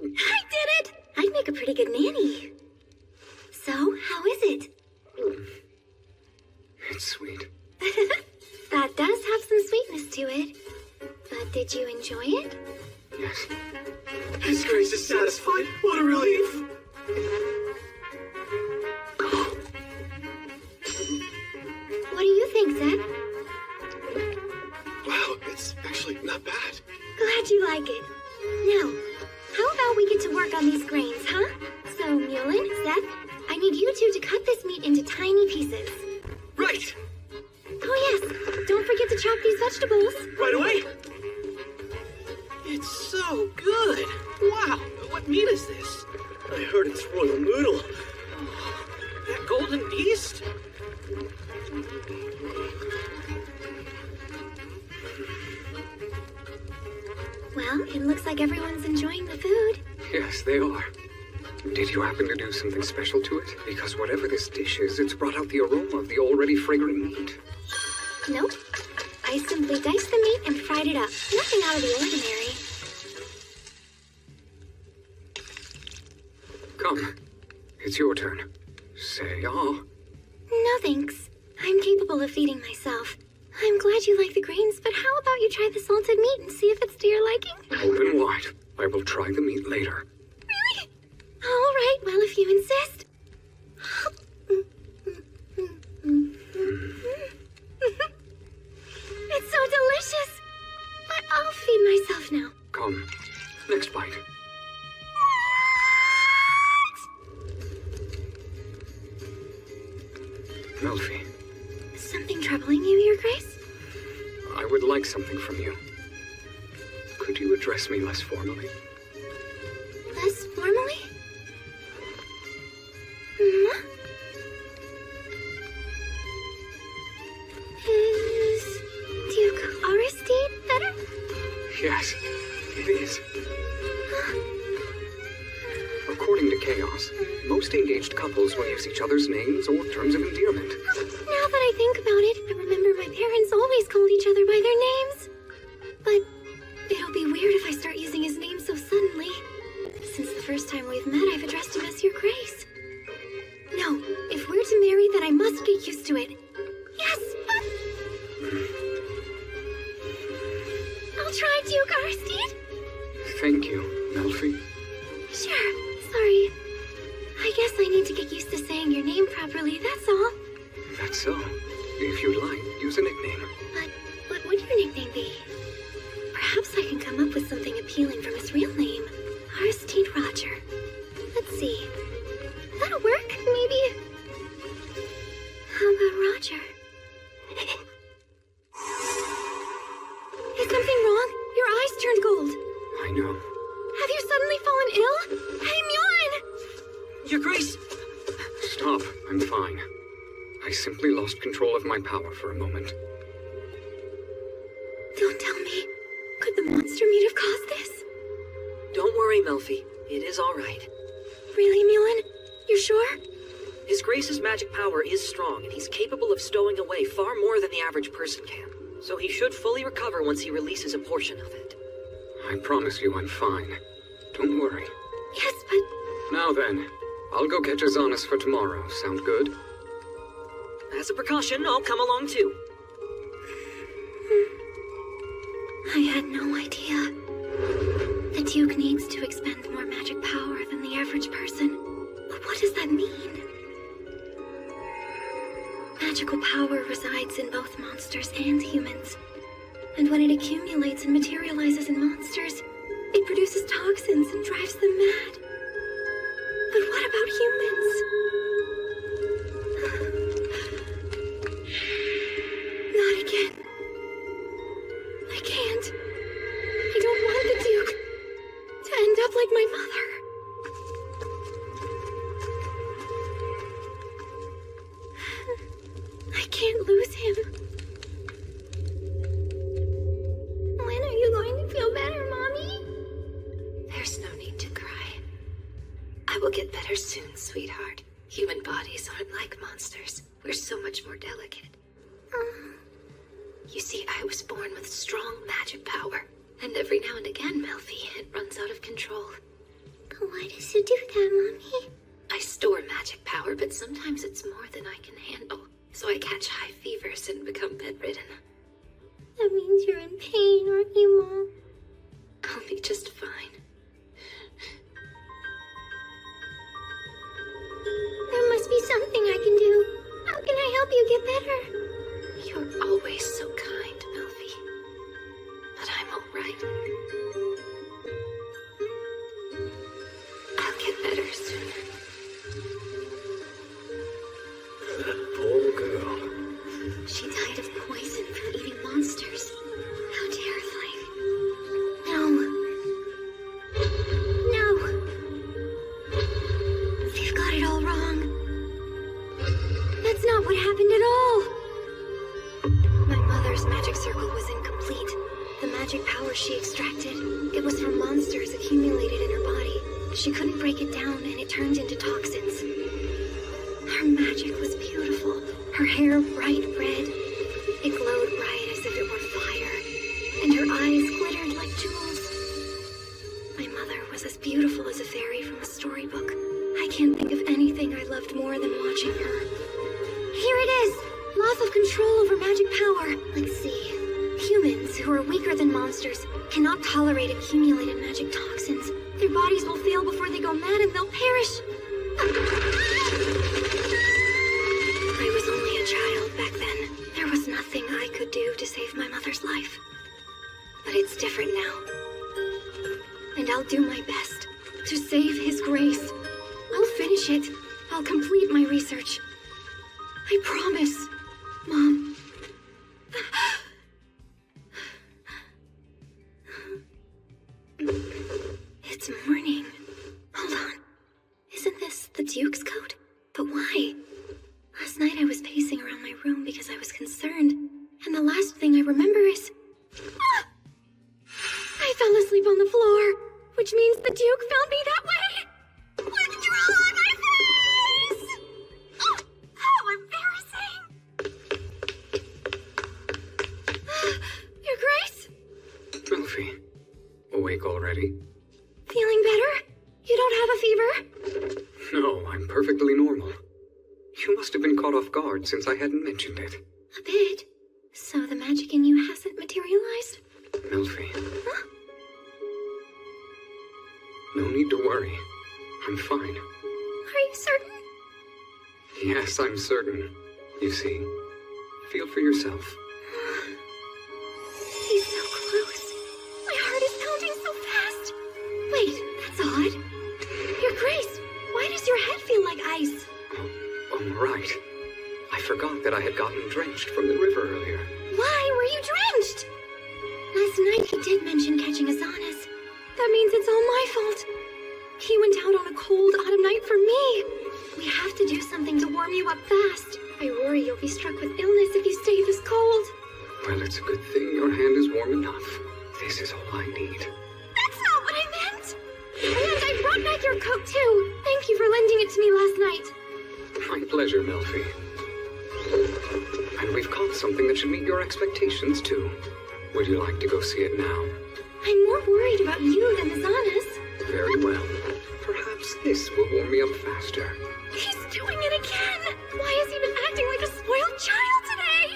I did it! I'd make a pretty good nanny. So, how is it? It's sweet. That does have some sweetness to it. But did you enjoy it? Yes. His Grace is satisfied. What a relief. What do you think, Zed? Wow, it's actually not bad. Glad you like it. Now, how about we get to work on these grains, huh? So, Mulin, Zeth, I need you two to cut this meat into tiny pieces. Right! Oh yes, don't forget to chop these vegetables. Right away! It's so good! Wow, what meat is this? I heard it's royal noodle. That golden beast? Well, it looks like everyone's enjoying the food. Yes, they are. Did you happen to do something special to it? Because whatever this dish is, it's brought out the aroma of the already fragrant meat. Nope. I simply diced the meat and fried it up. Nothing out of the ordinary. Come. It's your turn. Say ah. No thanks. I'm capable of feeding myself. I'm glad you like the grains, but how about you try the salted meat and see if it's to your liking? Open wide. I will try the meat later. Really? All right, well, if you insist. It's so delicious. But I'll feed myself now. Come. Next bite. Melfi, Something troubling you, Your Grace? I would like something from you. Could Couldn't you address me less formally? Less formally? Hmm? Is Duke Aristide better? Yes, it is. According to Chaos, most engaged couples will use each other's names or terms of endearment. Now that I think about it, I remember my parents always called each other by their names. But it'll be weird if I start using his name so suddenly. Since the first time we've met, I've addressed him as Your Grace. No, if we're to marry, then I must get used to it. Yes! I'll try, Duke Aristide. Thank you, Melfi. Sure, sorry. I guess I need to get used to saying your name properly, that's all. That's so. If you'd like, use a nickname. But what would your nickname be? Perhaps I can come up with something appealing from his real name. Aristide Roger. Let's see. That'll work, maybe. How about Roger? Is something wrong? Your eyes turned gold. I know. Have you suddenly fallen ill? Hey, Mulan! Your Grace! Stop. I'm fine. I simply lost control of my power for a moment. Don't tell me. Could the monster meat have caused this? Don't worry, Melfi. It is all right. Really, Mulan? You're sure? His Grace's magic power is strong, and he's capable of stowing away far more than the average person can. So he should fully recover once he releases a portion of it. I promise you I'm fine. Don't worry. Yes, but... Now then, I'll go catch Azanis for tomorrow. Sound good? As a precaution, I'll come along too. I had no idea. The Duke needs to expend more magic power than the average person. But what does that mean? Magical power resides in both monsters and humans. And when it accumulates and materializes in monsters, it produces toxins and drives them mad. But what about humans? Not again. I can't. I don't want the Duke to end up like my mother. I can't lose him. When are you going to feel better, Mommy? There's no need to cry. I will get better soon, sweetheart. Human bodies aren't like monsters. We're so much more delicate. You see, I was born with strong magic power. And every now and again, Melfi, it runs out of control. But why does it do that, Mommy? I store magic power, but sometimes it's more than I can handle. So I catch high fevers and become bedridden. That means you're in pain, aren't you, Mom? I'll be just fine. There must be something I can do. How can I help you get better? You're always so kind, Melfi. But I'm all right. I'll get better soon. Poor girl. She died of poison from eating monsters. How terrifying. No. No. They've got it all wrong. That's not what happened at all. My mother's magic circle was incomplete. The magic power she extracted, it was from monsters accumulated in her body. She couldn't break it down and it turned into toxins. Her magic was beautiful. Her hair bright red. It glowed bright as if it were fire. And her eyes glittered like jewels. My mother was as beautiful as a fairy from a storybook. I can't think of anything I loved more than watching her. Here it is! Loss of control over magic power. Let's see. Humans, who are weaker than monsters, cannot tolerate accumulated magic toxins. Their bodies will fail before they go mad and they'll perish. I was only a child back then. There was nothing I could do to save my mother's life. But it's different now. And I'll do my best to save his grace. I'll finish it. I'll complete my research. I promise, Mom. It's morning. Hold on. Isn't this the Duke's coat? But why? Last night I was pacing around my room because I was concerned, and the last thing I remember is... Ah! I fell asleep on the floor, which means the Duke found me that way! With drool on my face! Oh, how embarrassing! Your Grace? Melfi, awake already? Feeling better? You don't have a fever? No, I'm perfectly normal. You must have been caught off guard since I hadn't mentioned it. A bit. So the magic in you hasn't materialized? Melfi. Huh? No need to worry. I'm fine. Are you certain? Yes, I'm certain. You see, feel for yourself. He's so close. My heart is pounding so fast. Wait, that's odd. Your Grace, why does your head feel like ice? Oh, right. I forgot that I had gotten drenched from the river earlier. Why were you drenched? Last night he did mention catching Azanas. That means it's all my fault. He went out on a cold autumn night for me. We have to do something to warm you up fast. I worry you'll be struck with illness if you stay this cold. Well, it's a good thing your hand is warm enough. This is all I need. That's not what I meant! And I brought back your coat too. Thank you for lending it to me last night. My pleasure, Melfi. And we've caught something that should meet your expectations, too. Would you like to go see it now? I'm more worried about you than Azanas. Very well. Perhaps this will warm me up faster. He's doing it again! Why has he been acting like a spoiled child today?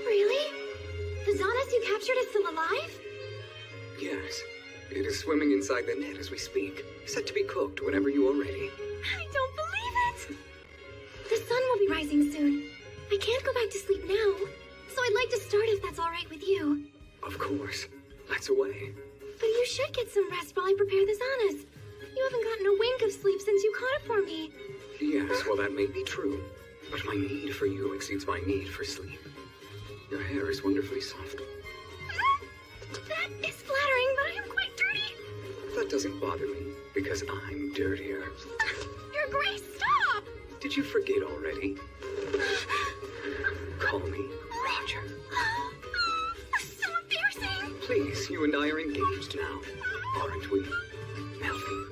Really? The Azanas you captured is still alive? Yes. It is swimming inside the net as we speak, set to be cooked whenever you are ready. I don't believe it! The sun will be rising soon. I can't go back to sleep now, so I'd like to start if that's all right with you. Of course. Let's away. But you should get some rest while I prepare the Zanas. You haven't gotten a wink of sleep since you caught it for me. Yes, well, that may be true. But my need for you exceeds my need for sleep. Your hair is wonderfully soft. That is flattering, but I am quite dirty. That doesn't bother me, because I'm dirtier. Your Grace, stop! Did you forget already? Call me Roger. So embarrassing! Please, you and I are engaged now, aren't we, Melfi?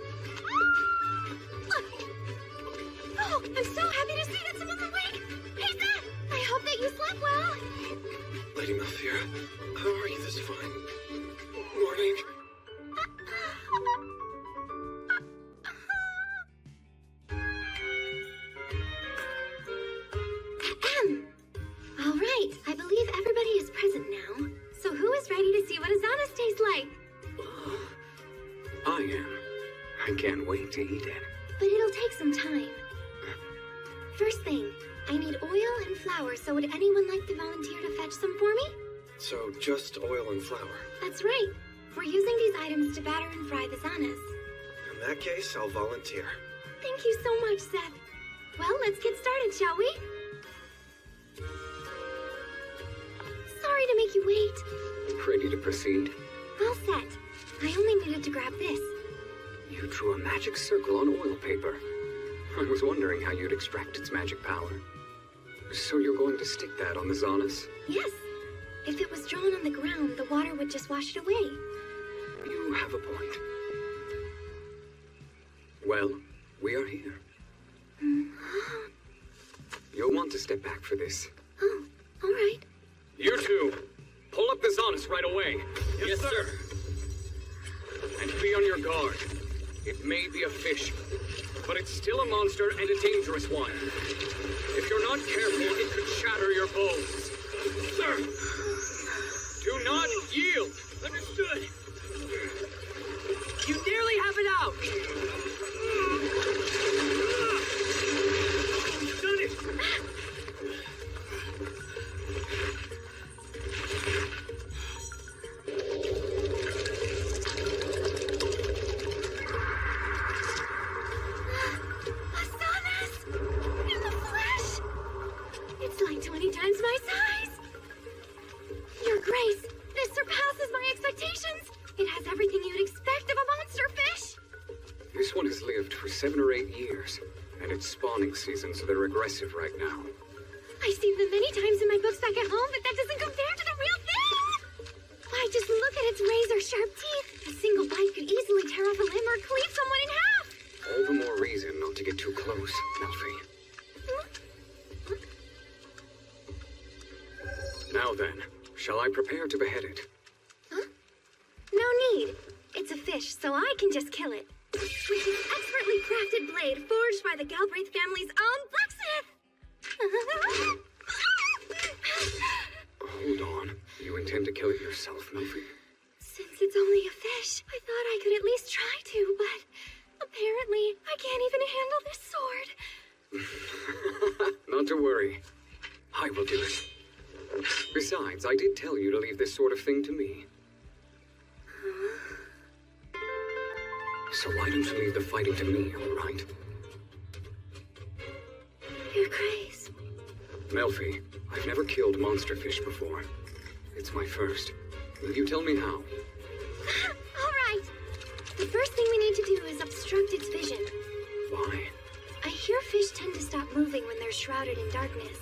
Oh, I'm so happy to see that someone's awake! Hey, Zed! I hope that you slept well! Lady Malfira, how are you this fine morning? All right, I believe everybody is present now. So who is ready to see what Azanas tastes like? I am. I can't wait to eat it. But it'll take some time. First thing, I need oil and flour, so would anyone like to volunteer to fetch some for me? So, just oil and flour. That's right. We're using these items to batter and fry the Zanas. In that case, I'll volunteer. Thank you so much, Seth. Well, let's get started, shall we? Sorry to make you wait. Ready to proceed? All set. I only needed to grab this. You drew a magic circle on oil paper. I was wondering how you'd extract its magic power. So you're going to stick that on the Zanas? Yes. If it was drawn on the ground, the water would just wash it away. You have a point. Well, we are here. You'll want to step back for this. Oh, all right. You two, pull up the Zanas right away. Yes, sir. And be on your guard. It may be a fish, but it's still a monster and a dangerous one. If you're not careful, it could shatter your bones. Sir, do not yield. Understood. You nearly have it out. You've done it. It's like 20 times my size! 7 or 8 years. And it's spawning season, so they're aggressive right now. I've seen them many times in my books back at home, but that doesn't compare to the real thing! Why, just look at its razor-sharp teeth. A single bite could easily tear off a limb or cleave someone in half! All the more reason not to get too close, Melfi. Now then, shall I prepare to behead it? Huh? No need. It's a fish, so I can just kill it. With this expertly crafted blade forged by the Galbraith family's own blacksmith! Hold on. You intend to kill it yourself, Melfi? Since it's only a fish, I thought I could at least try to, but apparently I can't even handle this sword. Not to worry. I will do it. Besides, I did tell you to leave this sort of thing to me. So why don't you leave the fighting to me, all right? Your Grace. Melfi, I've never killed monster fish before. It's my first. Will you tell me how? All right. The first thing we need to do is obstruct its vision. Why? I hear fish tend to stop moving when they're shrouded in darkness.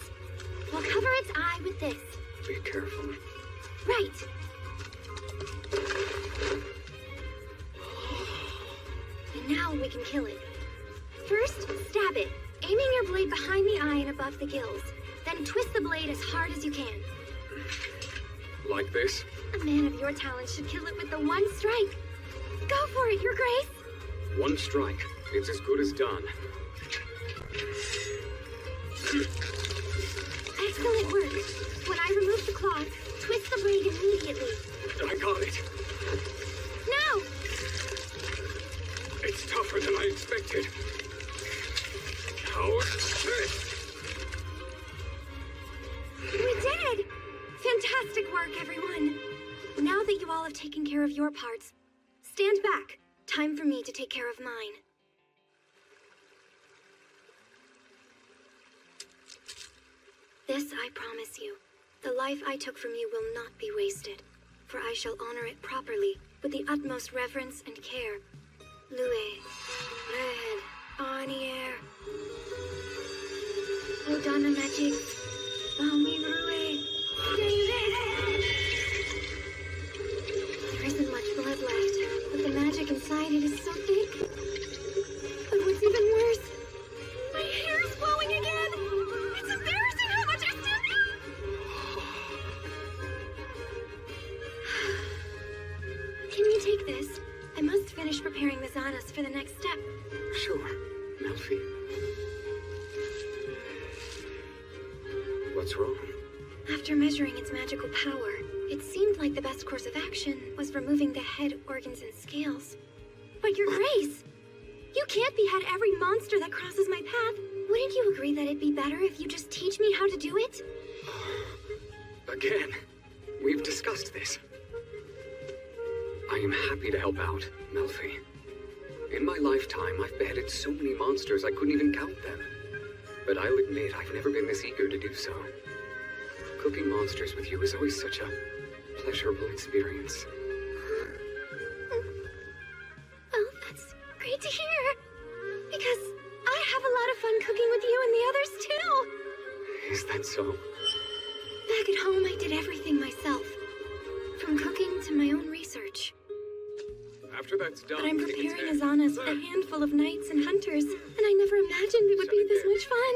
We'll cover its eye with this. Be careful. Right. And now we can kill it. First, stab it, aiming your blade behind the eye and above the gills. Then twist the blade as hard as you can. Like this? A man of your talent should kill it with the one strike. Go for it, Your Grace. One strike. It's as good as done. Excellent work. When I remove the claws, twist the blade immediately. I got it. Now! It's tougher than I expected. How's this? We did it! Fantastic work, everyone. Now that you all have taken care of your parts, stand back. Time for me to take care of mine. This I promise you. The life I took from you will not be wasted, for I shall honor it properly, with the utmost reverence and care. Louis, Red, Arnier, Odana Magic, Balmy Rue, David. There isn't much blood left, but the magic inside it is so thick. But what's even worse, my hair is flowing again. It's embarrassing how much I still Can you take this? I must finish preparing the Zanas for the next step. Sure, Melfi. What's wrong? After measuring its magical power, it seemed like the best course of action was removing the head, organs, and scales. But Your Grace! You can't behead every monster that crosses my path. Wouldn't you agree that it'd be better if you just teach me how to do it? Again, we've discussed this. I am happy to help out, Melfi. In my lifetime, I've beheaded so many monsters I couldn't even count them. But I'll admit I've never been this eager to do so. Cooking monsters with you is always such a pleasurable experience. Well, that's great to hear. Because I have a lot of fun cooking with you and the others, too. Is that so? Back at home, I did everything myself. From cooking to my own research. After that's done, But I'm preparing Azanas for a handful of knights and hunters, and I never imagined it would be this much fun.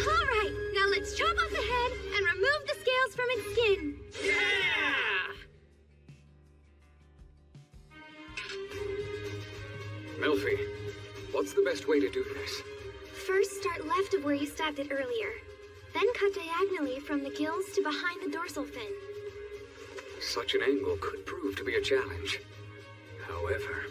All right, now let's chop off the head and remove the scales from its skin. Yeah! Melfi, what's the best way to do this? First, start left of where you stabbed it earlier. Then cut diagonally from the gills to behind the dorsal fin. Such an angle could prove to be a challenge. However...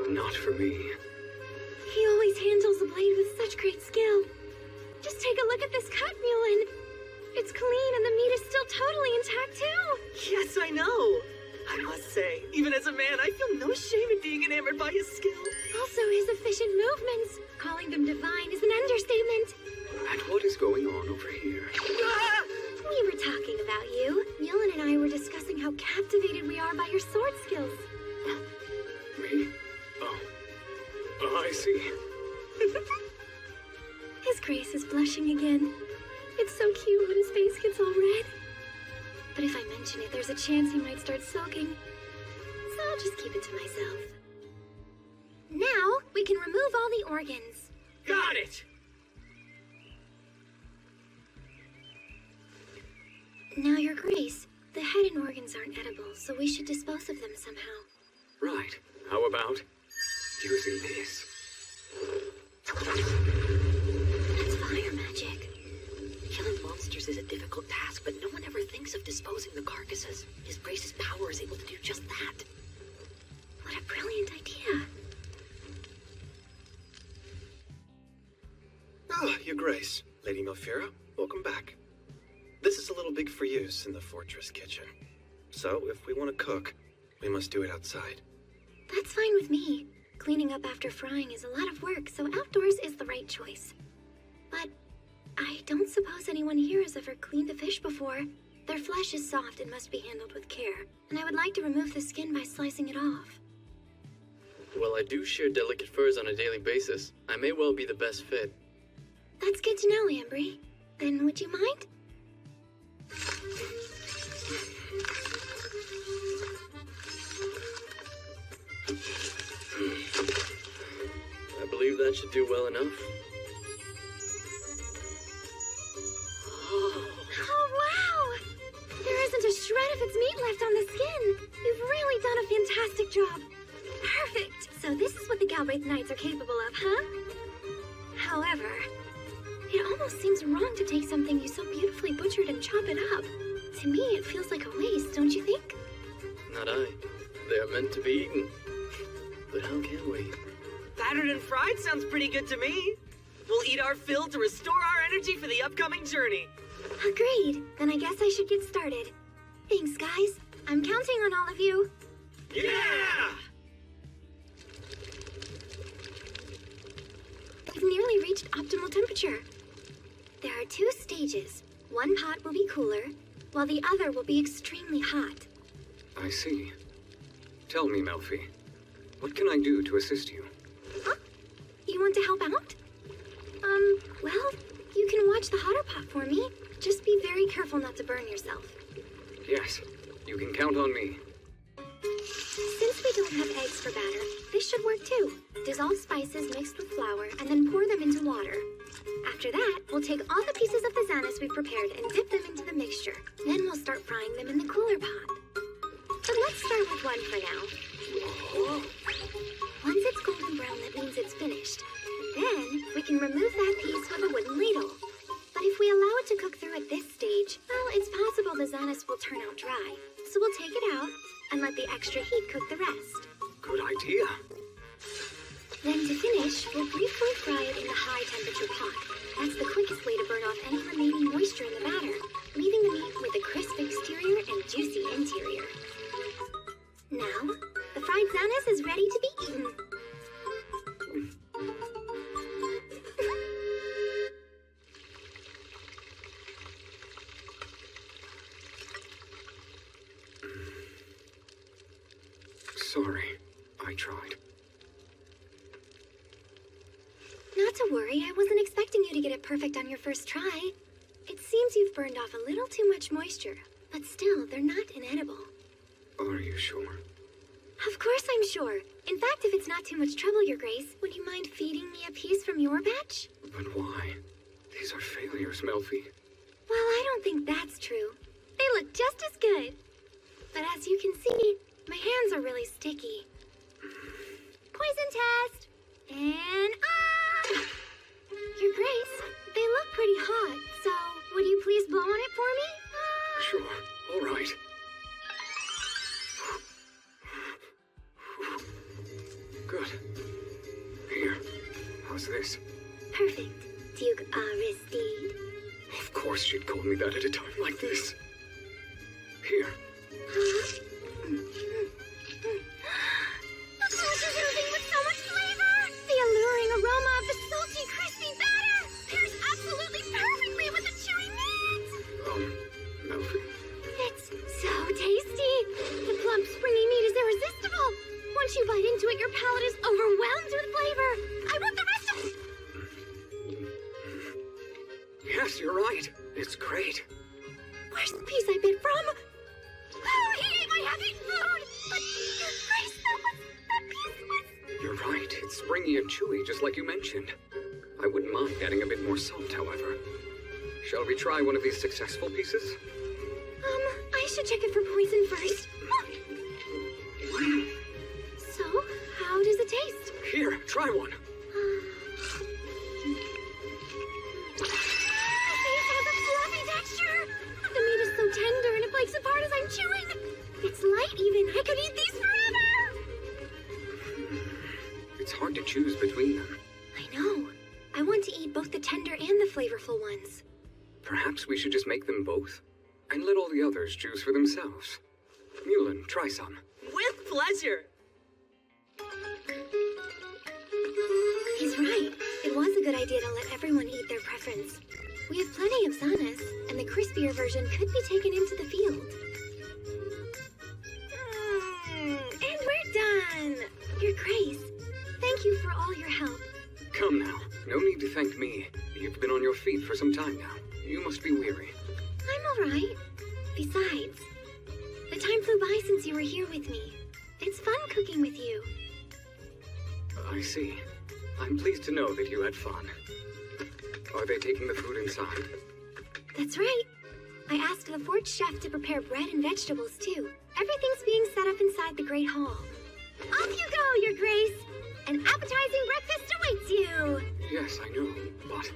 Not for me. He always handles the blade with such great skill. Just take a look at this cut, Mulin. It's clean and the meat is still totally intact, too. Yes, I know. I must say, even as a man, I feel no shame in being enamored by his skill. Also, his efficient movements. Calling them divine is an understatement. And what is going on over here? We were talking about you. Yulin and I were discussing how captivated we are by your sword skills. Me? Oh. I see. His Grace is blushing again. It's so cute when his face gets all red. But if I mention it, there's a chance he might start sulking. So I'll just keep it to myself. Now, we can remove all the organs. Got it! Now, Your Grace, the head and organs aren't edible, so we should dispose of them somehow. Right. How about using this? That's fire magic. Killing monsters is a difficult task, but no one ever thinks of disposing the carcasses. His Grace's power is able to do just that. What a brilliant idea. Ah, Your Grace, Lady Malfira, welcome back. This is a little big for use in the fortress kitchen. So, if we want to cook, we must do it outside. That's fine with me. Cleaning up after frying is a lot of work, so outdoors is the right choice. But I don't suppose anyone here has ever cleaned a fish before. Their flesh is soft and must be handled with care, and I would like to remove the skin by slicing it off. Well, I do shear delicate furs on a daily basis. I may well be the best fit. That's good to know, Ambry. Then would you mind? I believe that should do well enough. Oh, wow! There isn't a shred of its meat left on the skin. You've really done a fantastic job. Perfect. So this is what the Galbraith Knights are capable of, huh? However, it almost seems wrong to take something you so beautifully butchered and chop it up. To me, it feels like a waste, don't you think? Not I. They are meant to be eaten. But how can we? Battered and fried sounds pretty good to me. We'll eat our fill to restore our energy for the upcoming journey. Agreed. Then I guess I should get started. Thanks, guys. I'm counting on all of you. Yeah! We've nearly reached optimal temperature. There are 2 stages. One pot will be cooler, while the other will be extremely hot. I see. Tell me, Melfi, what can I do to assist you? Huh? You want to help out? Well, you can watch the hotter pot for me. Just be very careful not to burn yourself. Yes, you can count on me. Since we don't have eggs for batter, this should work too. Dissolve spices mixed with flour and then pour them into water. After that, we'll take all the pieces of the Xanis we've prepared and dip them into the mixture. Then we'll start frying them in the cooler pot. But let's start with one for now. Once it's golden brown, that means it's finished. Then we can remove that piece with a wooden ladle. But if we allow it to cook through at this stage, well, it's possible the Xanis will turn out dry. So we'll take it out and let the extra heat cook the rest. Good idea. Then to finish, we'll briefly fry it in the high temperature pot. That's the quickest way to burn off any remaining moisture in the batter, leaving the meat with a crisp exterior and juicy interior. Now, the fried Xanis is ready to be eaten. Sorry, I tried. Not to worry, I wasn't expecting you to get it perfect on your first try. It seems you've burned off a little too much moisture, but still, they're not inedible. Are you sure? Of course I'm sure. In fact, if it's not too much trouble, Your Grace, would you mind feeding me a piece from your batch? But why? These are failures, Melfi. Well, I don't think that's true. They look just as good. But as you can see, my hands are really sticky. Poison test! And Your Grace, they look pretty hot, so would you please blow on it for me? Sure, all right. Good. Here, how's this? Perfect. Duke Aristide. Of course she'd call me that at a time like this. Here. The sauce is oozing with so much flavor! The alluring aroma of the salty, crispy batter! There's absolutely but your palate is overwhelmed with flavor. I want the rest of it. Yes, you're right. It's great. Where's the piece I bit from? Oh, he ate my half-eaten food! But, Your Grace, that piece was... You're right. It's springy and chewy, just like you mentioned. I wouldn't mind adding a bit more salt, however. Shall we try one of these successful pieces? I should check it for poison first. So, how does it taste? Here, try one. The meat is so tender and it breaks apart as I'm chewing. It's light even. I could eat these forever. It's hard to choose between them. I know. I want to eat both the tender and the flavorful ones. Perhaps we should just make them both, and let all the others choose for themselves. Mulan, try some. With pleasure. He's right. It was a good idea to let everyone eat their preference. We have plenty of Zanas, and the crispier version could be taken into the field. And we're done! Your Grace, thank you for all your help. Come now. No need to thank me. You've been on your feet for some time now. You must be weary. I'm all right. Besides, the time flew by since you were here with me. It's fun cooking with you. I see. I'm pleased to know that you had fun. Are they taking the food inside? That's right. I asked the fort chef to prepare bread and vegetables, too. Everything's being set up inside the Great Hall. Off you go, Your Grace! An appetizing breakfast awaits you! Yes, I know, but...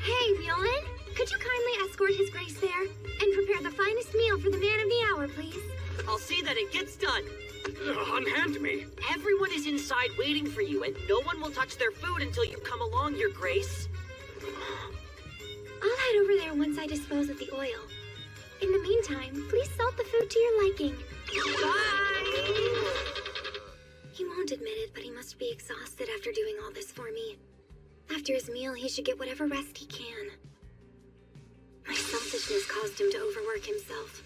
Hey, Mulan, could you kindly escort His Grace there? And prepare the finest meal for the man of the hour, please? I'll see that it gets done. Unhand me. Everyone is inside waiting for you, and no one will touch their food until you come along, Your Grace. I'll head over there once I dispose of the oil. In the meantime, please salt the food to your liking. Bye! He won't admit it, but he must be exhausted after doing all this for me. After his meal, he should get whatever rest he can. My selfishness caused him to overwork himself.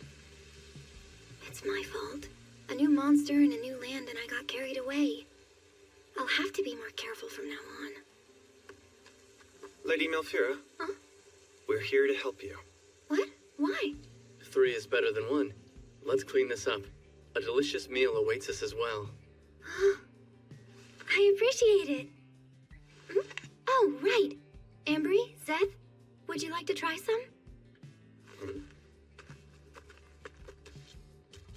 It's my fault. A new monster in a new land and I got carried away. I'll have to be more careful from now on. Lady Malfira? Huh? We're here to help you. What? Why? 3 is better than 1. Let's clean this up. A delicious meal awaits us as well. I appreciate it. Oh, right. Ambry, Zeth, would you like to try some?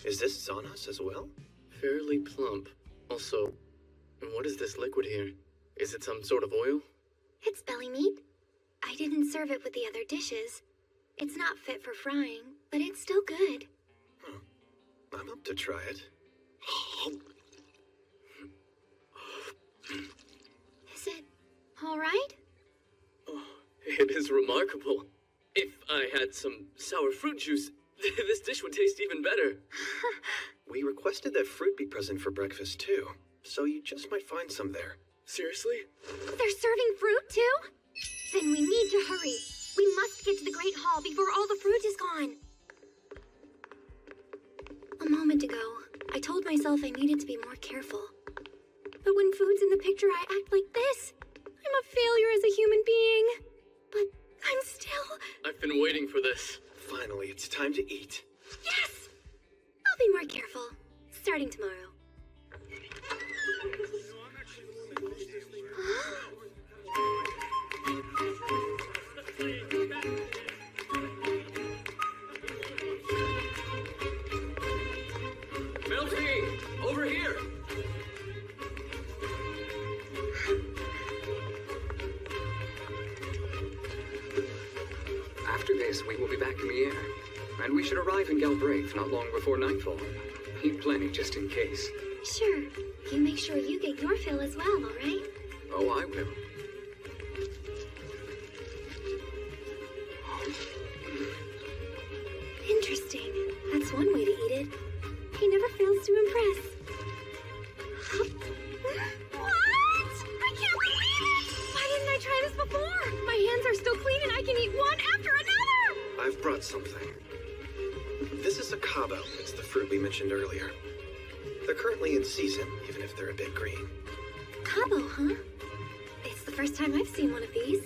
Is this Zanas as well? Fairly plump. Also, what is this liquid here? Is it some sort of oil? It's belly meat. I didn't serve it with the other dishes. It's not fit for frying, but it's still good. I'm up to try it. Is it all right? Oh, it is remarkable. If I had some sour fruit juice, this dish would taste even better. We requested that fruit be present for breakfast too, so you just might find some there. Seriously? They're serving fruit too? Then we need to hurry. We must get to the Great Hall before all the fruit is gone. A moment ago, I told myself I needed to be more careful. But when food's in the picture, I act like this. I'm a failure as a human being. But I'm still... I've been waiting for this. Finally, it's time to eat. Yes! I'll be more careful. Starting tomorrow. Melty! Over here! After this, we will be back in the air. And we should arrive in Galbraith not long before nightfall. Eat plenty just in case. Sure. You make sure you get your fill as well, all right? Oh, I will. Interesting. That's one way to eat it. He never fails to impress. What? I can't believe it! Why didn't I try this before? My hands are still clean and I can eat one after another! I've brought something. This is a cabo. It's the fruit we mentioned earlier. They're currently in season, even if they're a bit green. Cabo, huh? It's the first time I've seen one of these.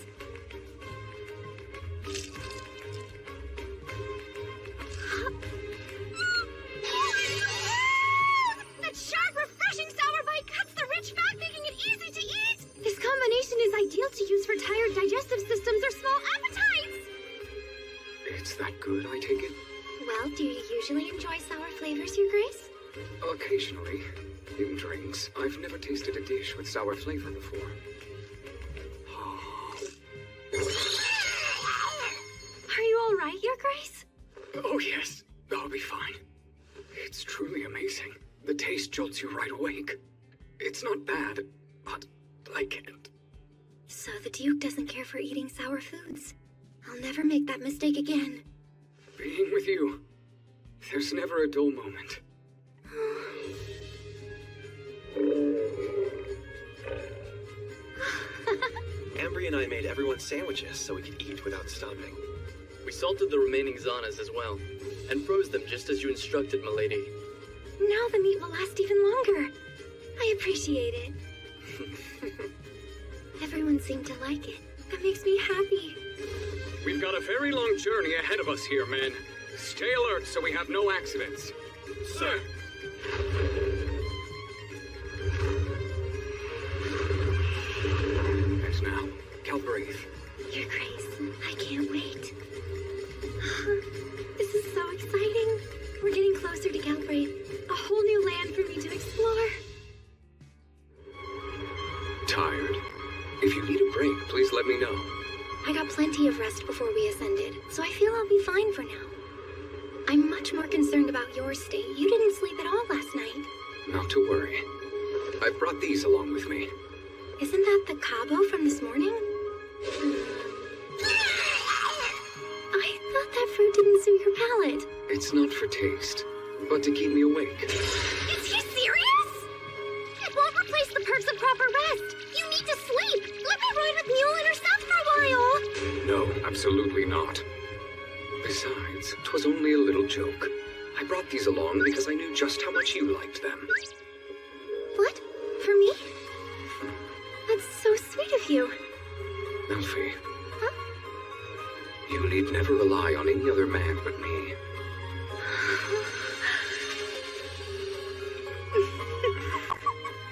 That sharp, refreshing sour bite cuts the rich fat, making it easy to eat! This combination is ideal to use for tired digestive systems or small appetites! It's that good, I take it? Well, do you usually enjoy sour flavors, Your Grace? Occasionally. In drinks, I've never tasted a dish with sour flavor before. Are you all right, Your Grace? Oh, yes. I'll be fine. It's truly amazing. The taste jolts you right awake. It's not bad, but I can't. So the Duke doesn't care for eating sour foods. I'll never make that mistake again. Being with you, there's never a dull moment. Ambry and I made everyone sandwiches so we could eat without stopping. We salted the remaining zanas as well, and froze them just as you instructed, milady. Now the meat will last even longer. I appreciate it. Everyone seemed to like it. That makes me happy. We've got a very long journey ahead of us here, men. Stay alert so we have no accidents. Sir! And now, Galbraith. Your Grace, I can't wait. This is so exciting. We're getting closer to Galbraith. A whole new land for me to explore. Tired. If you need a break, please let me know. I got plenty of rest before we ascended, so I feel I'll be fine for now. I'm much more concerned about your state. You didn't sleep at all last night. Not to worry. I've brought these along with me. Isn't that the Cabo from this morning? I thought that fruit didn't suit your palate. It's not for taste, but to keep me awake. Is he serious? It won't replace the perks of proper rest. You need to sleep. Let me ride with Mule and herself for a while. No, absolutely not. Besides, 'twas only a little joke. I brought these along because I knew just how much you liked them. What? For me? That's so sweet of you. Elfie. You need never rely on any other man but me.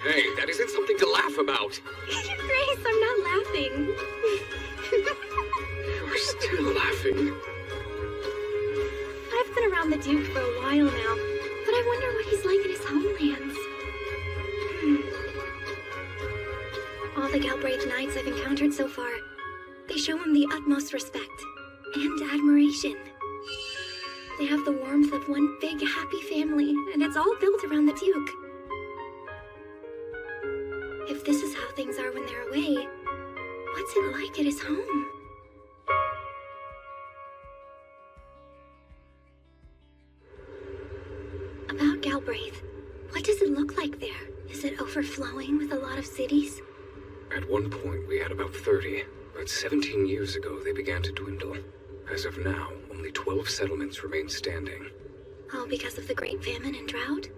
Hey, that isn't something to laugh about. Grace, I'm not laughing. You're still laughing. I've been around the Duke for a while now, but I wonder what he's like in his homelands. All the Galbraith knights I've encountered so far, they show him the utmost respect and admiration. They have the warmth of one big, happy family, and it's all built around the Duke. If this is how things are when they're away, what's it like at his home? About Galbraith, what does it look like there? Is it overflowing with a lot of cities? At one point, we had about 30, but 17 years ago, they began to dwindle. As of now, only 12 settlements remain standing. All because of the Great Famine and drought?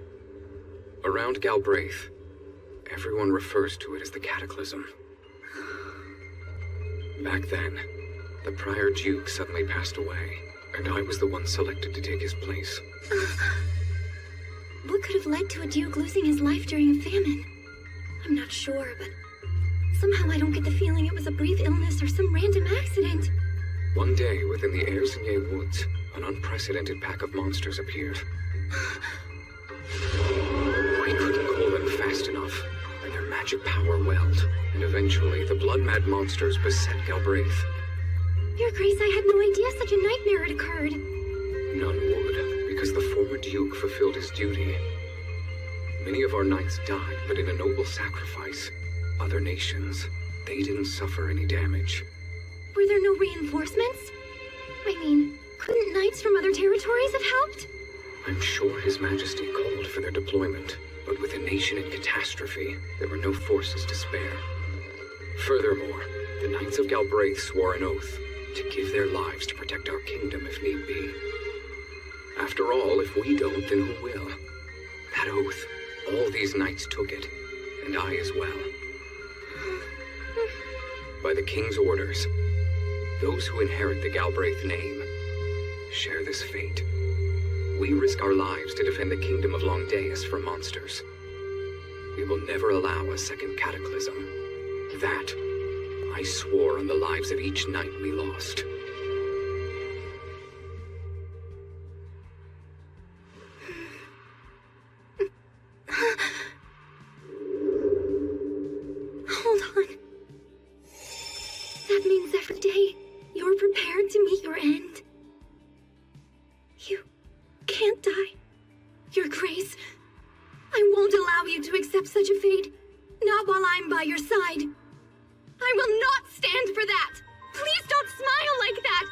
Around Galbraith, everyone refers to it as the Cataclysm. Back then, the prior Duke suddenly passed away, and I was the one selected to take his place. What could have led to a Duke losing his life during a famine? I'm not sure, but somehow I don't get the feeling it was a brief illness or some random accident. One day, within the Ayersigne woods, an unprecedented pack of monsters appeared. We couldn't call them fast enough, and their magic power welled, and eventually the blood-mad monsters beset Galbraith. Your Grace, I had no idea such a nightmare had occurred. None would, because the former Duke fulfilled his duty. Many of our knights died, but in a noble sacrifice. Other nations, they didn't suffer any damage. Were there no reinforcements? I mean, couldn't knights from other territories have helped? I'm sure His Majesty called for their deployment, but with a nation in catastrophe, there were no forces to spare. Furthermore, the Knights of Galbraith swore an oath to give their lives to protect our kingdom if need be. After all, if we don't, then who will? That oath All these knights took it, and I as well. By the king's orders, those who inherit the Galbraith name share this fate. We risk our lives to defend the kingdom of Longdeus from monsters. We will never allow a second cataclysm. That I swore on the lives of each knight we lost. Hold on. That means every day you're prepared to meet your end. You can't die. Your Grace, I won't allow you to accept such a fate. Not while I'm by your side. I will not stand for that. Please don't smile like that.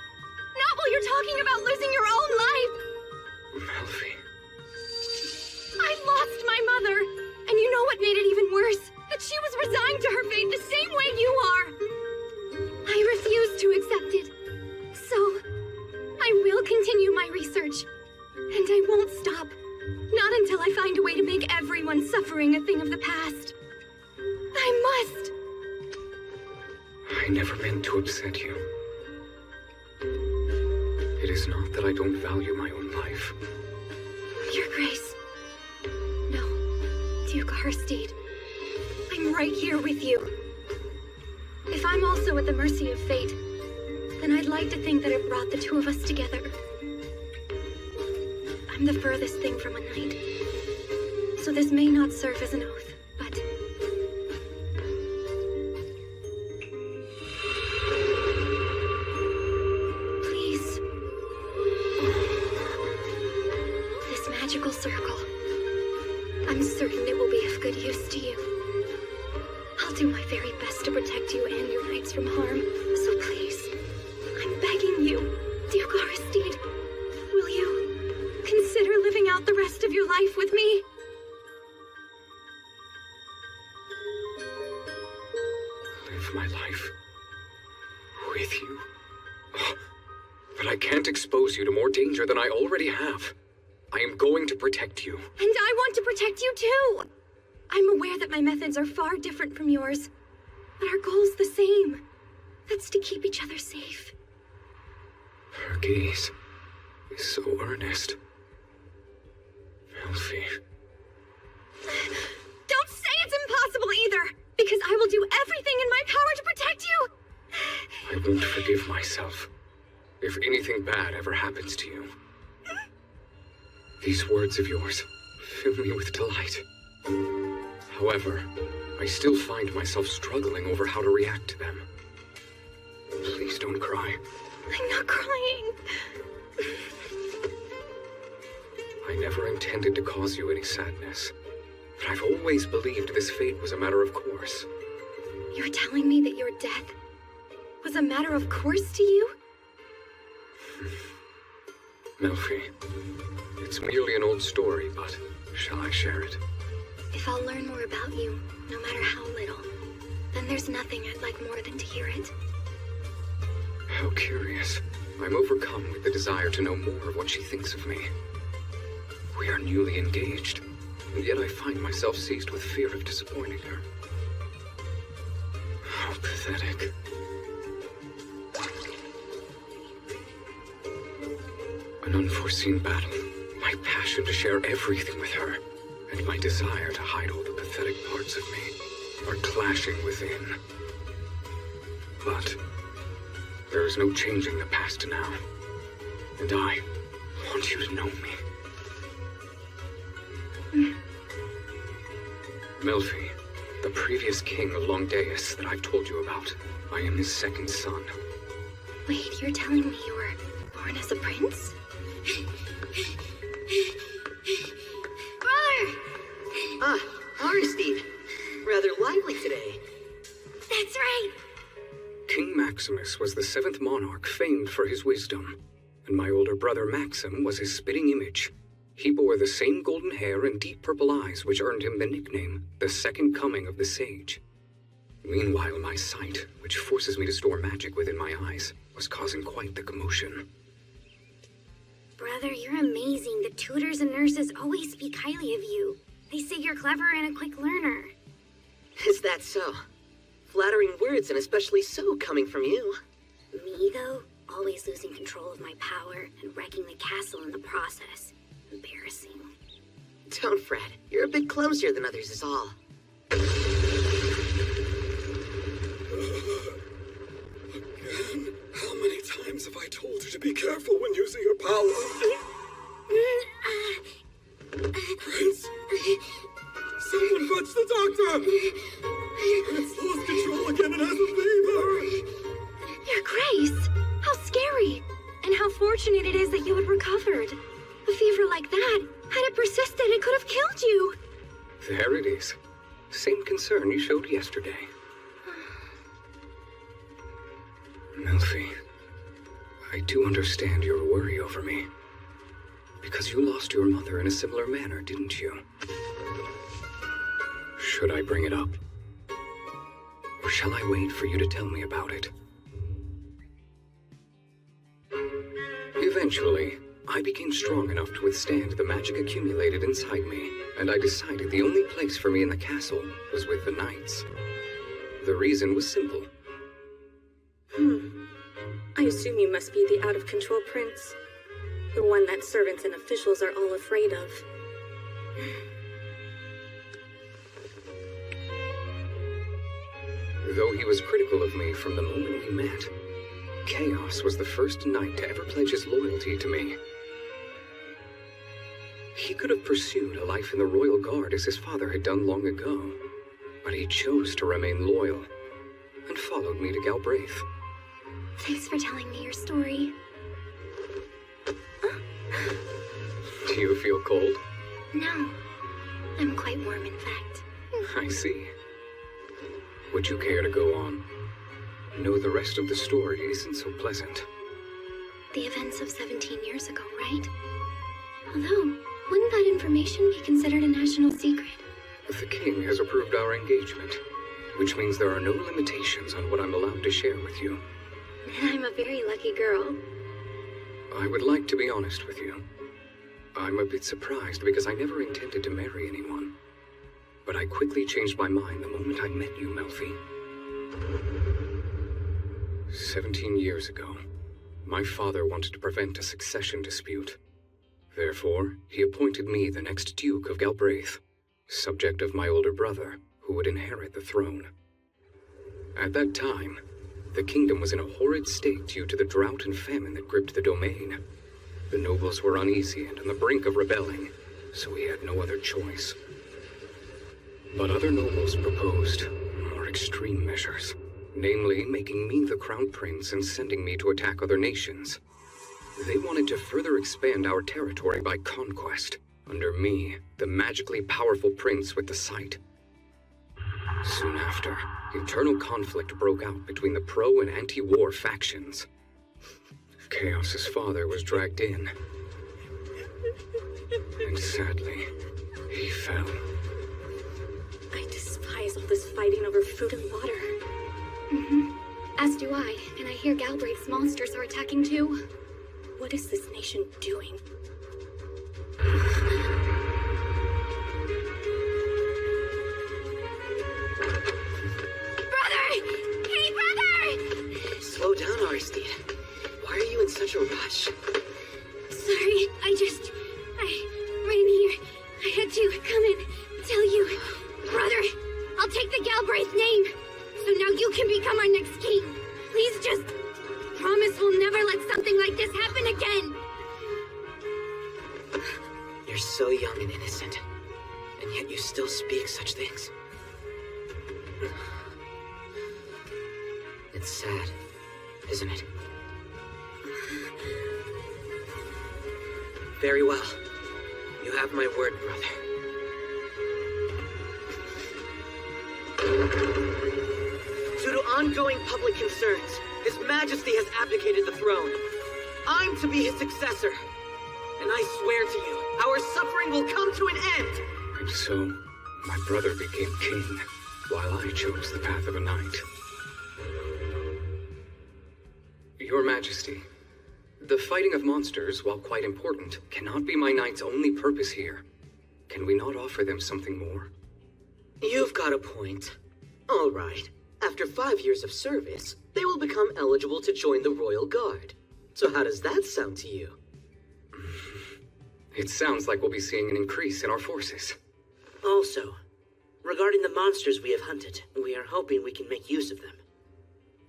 Not while you're talking about losing your own life. Melfi. I lost my mother. And you know what made it even worse? That she was resigned to her fate the same way you are. I refuse to accept it. So, I will continue my research. And I won't stop. Not until I find a way to make everyone's suffering a thing of the past. I must. I never meant to upset you. It is not that I don't value my own life. Your Grace. No, Duke Harsteed. I'm right here with you. If I'm also at the mercy of fate, then I'd like to think that it brought the two of us together. I'm the furthest thing from a knight. So this may not serve as an oath, but... Please. This magical circle. I'm certain it will be of good use to you. I'll do my very best to protect you and your knights from harm. So please, I'm begging you, Duke Harsteed, will you consider living out the rest of your life with me? Live my life with you? Oh, but I can't expose you to more danger than I already have. I am going to protect you. And I want to protect you too! I'm aware that my methods are far different from yours, but our goal's the same. That's to keep each other safe. Her gaze is so earnest. Melfi. Don't say it's impossible either, because I will do everything in my power to protect you! I won't forgive myself if anything bad ever happens to you. These words of yours fill me with delight. However, I still find myself struggling over how to react to them. Please don't cry. I'm not crying. I never intended to cause you any sadness, but I've always believed this fate was a matter of course. You're telling me that your death was a matter of course to you? Melfi, it's merely an old story, but shall I share it? If I'll learn more about you, no matter how little, then there's nothing I'd like more than to hear it. How curious. I'm overcome with the desire to know more of what she thinks of me. We are newly engaged, and yet I find myself seized with fear of disappointing her. How pathetic. An unforeseen battle, my passion to share everything with her, and my desire to hide all the pathetic parts of me are clashing within. But there is no changing the past now, and I want you to know me. Melfi, the previous king of Longdeus that I've told you about, I am his second son. Wait, you're telling me you were born as a prince? Brother! Ah, Aristide. Rather lively today. That's right. King Maximus was the 7th monarch famed for his wisdom, and my older brother Maxim was his spitting image. He bore the same golden hair and deep purple eyes which earned him the nickname, the Second Coming of the Sage. Meanwhile, my sight, which forces me to store magic within my eyes, was causing quite the commotion. Brother, you're amazing. The tutors and nurses always speak highly of you. They say you're clever and a quick learner. Is that so? Flattering words, and especially so coming from you. Me, though? Always losing control of my power and wrecking the castle in the process. Embarrassing. Don't fret. You're a bit clumsier than others is all. Again? How many times have I told you to be careful when using your power? Prince! Someone fetch the doctor! Prince lost control again and has a fever! Your Grace! How scary! And how fortunate it is that you had recovered. A fever like that, had it persisted, it could have killed you. There it is. Same concern you showed yesterday. Melfi, I do understand your worry over me. Because you lost your mother in a similar manner, didn't you? Should I bring it up? Or shall I wait for you to tell me about it? Eventually, I became strong enough to withstand the magic accumulated inside me, and I decided the only place for me in the castle was with the knights. The reason was simple. I assume you must be the out-of-control prince. The one that servants and officials are all afraid of. Though he was critical of me from the moment we met, Chaos was the first knight to ever pledge his loyalty to me. He could have pursued a life in the royal guard as his father had done long ago, but he chose to remain loyal and followed me to Galbraith. Thanks for telling me your story. Do you feel cold? No, I'm quite warm, in fact. I see. Would you care to go on? No, the rest of the story isn't so pleasant. The events of 17 years ago, right? Although, wouldn't that information be considered a national secret? The king has approved our engagement, which means there are no limitations on what I'm allowed to share with you. I'm a very lucky girl. I would like to be honest with you. I'm a bit surprised because I never intended to marry anyone. But I quickly changed my mind the moment I met you, Melfi. 17 years ago, my father wanted to prevent a succession dispute. Therefore, he appointed me the next Duke of Galbraith, subject of my older brother, who would inherit the throne. At that time, the kingdom was in a horrid state due to the drought and famine that gripped the domain. The nobles were uneasy and on the brink of rebelling, so we had no other choice. But other nobles proposed more extreme measures, namely making me the crown prince and sending me to attack other nations. They wanted to further expand our territory by conquest, under me, the magically powerful prince with the sight. Soon after, internal conflict broke out between the pro and anti-war factions. Chaos's father was dragged in, and sadly, he fell. I despise all this fighting over food and water. As do I, and I hear Galbraith's monsters are attacking too. What is this nation doing? Brother! Hey, brother! Slow down, Aristide. Why are you in such a rush? Sorry, I ran here. I had to come and tell you. Brother, I'll take the Galbraith name, so now you can become our next king. Please just promise we'll never let something like this happen again. You're so young and innocent, and yet you still speak such things. It's sad, isn't it? Very well. You have my word, brother. Due to ongoing public concerns, His Majesty has abdicated the throne. I'm to be his successor. And I swear to you, our suffering will come to an end. And so, my brother became king, while I chose the path of a knight. Your Majesty, the fighting of monsters, while quite important, cannot be my knight's only purpose here. Can we not offer them something more? You've got a point. All right. After 5 years of service, they will become eligible to join the Royal Guard. So how does that sound to you? It sounds like we'll be seeing an increase in our forces. Also, regarding the monsters we have hunted, we are hoping we can make use of them.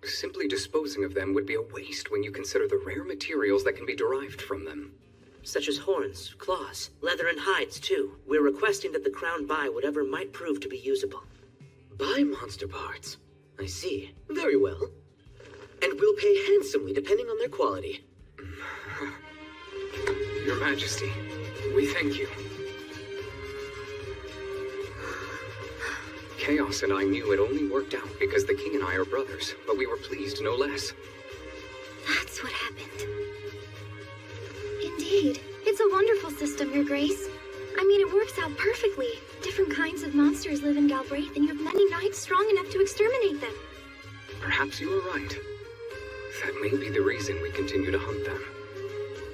Simply disposing of them would be a waste when you consider the rare materials that can be derived from them. Such as horns, claws, leather, and hides, too. We're requesting that the Crown buy whatever might prove to be usable. Buy monster parts? I see. Very well. And we'll pay handsomely depending on their quality. Your Majesty, we thank you. Chaos and I knew it only worked out because the king and I are brothers, but we were pleased no less. That's what happened. Indeed. It's a wonderful system, Your Grace. I mean, it works out perfectly. Different kinds of monsters live in Galbraith, and you have many knights strong enough to exterminate them. Perhaps you are right. That may be the reason we continue to hunt them.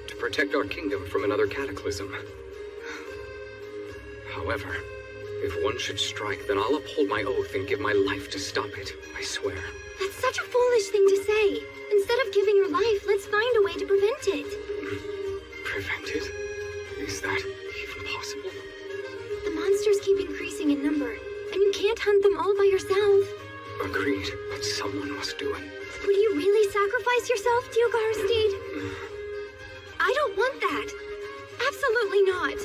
To protect our kingdom from another cataclysm. However, if one should strike, then I'll uphold my oath and give my life to stop it, I swear. That's such a foolish thing to say. Instead of giving your life, let's find a way to prevent it. Prevent it? Is that even possible? The monsters keep increasing in number, and you can't hunt them all by yourself. Agreed, but someone must do it. Would you really sacrifice yourself, Duke Arsteed? I don't want that. Absolutely not.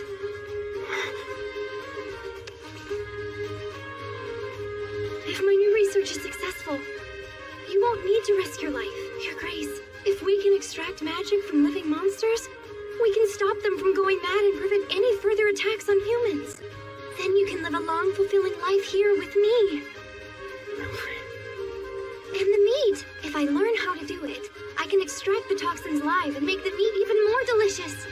If my new research is successful, you won't need to risk your life, Your Grace. If we can extract magic from living monsters, we can stop them from going mad and prevent any further attacks on humans. Then you can live a long, fulfilling life here with me. And the meat! If I learn how to do it, I can extract the toxins live and make the meat even more delicious.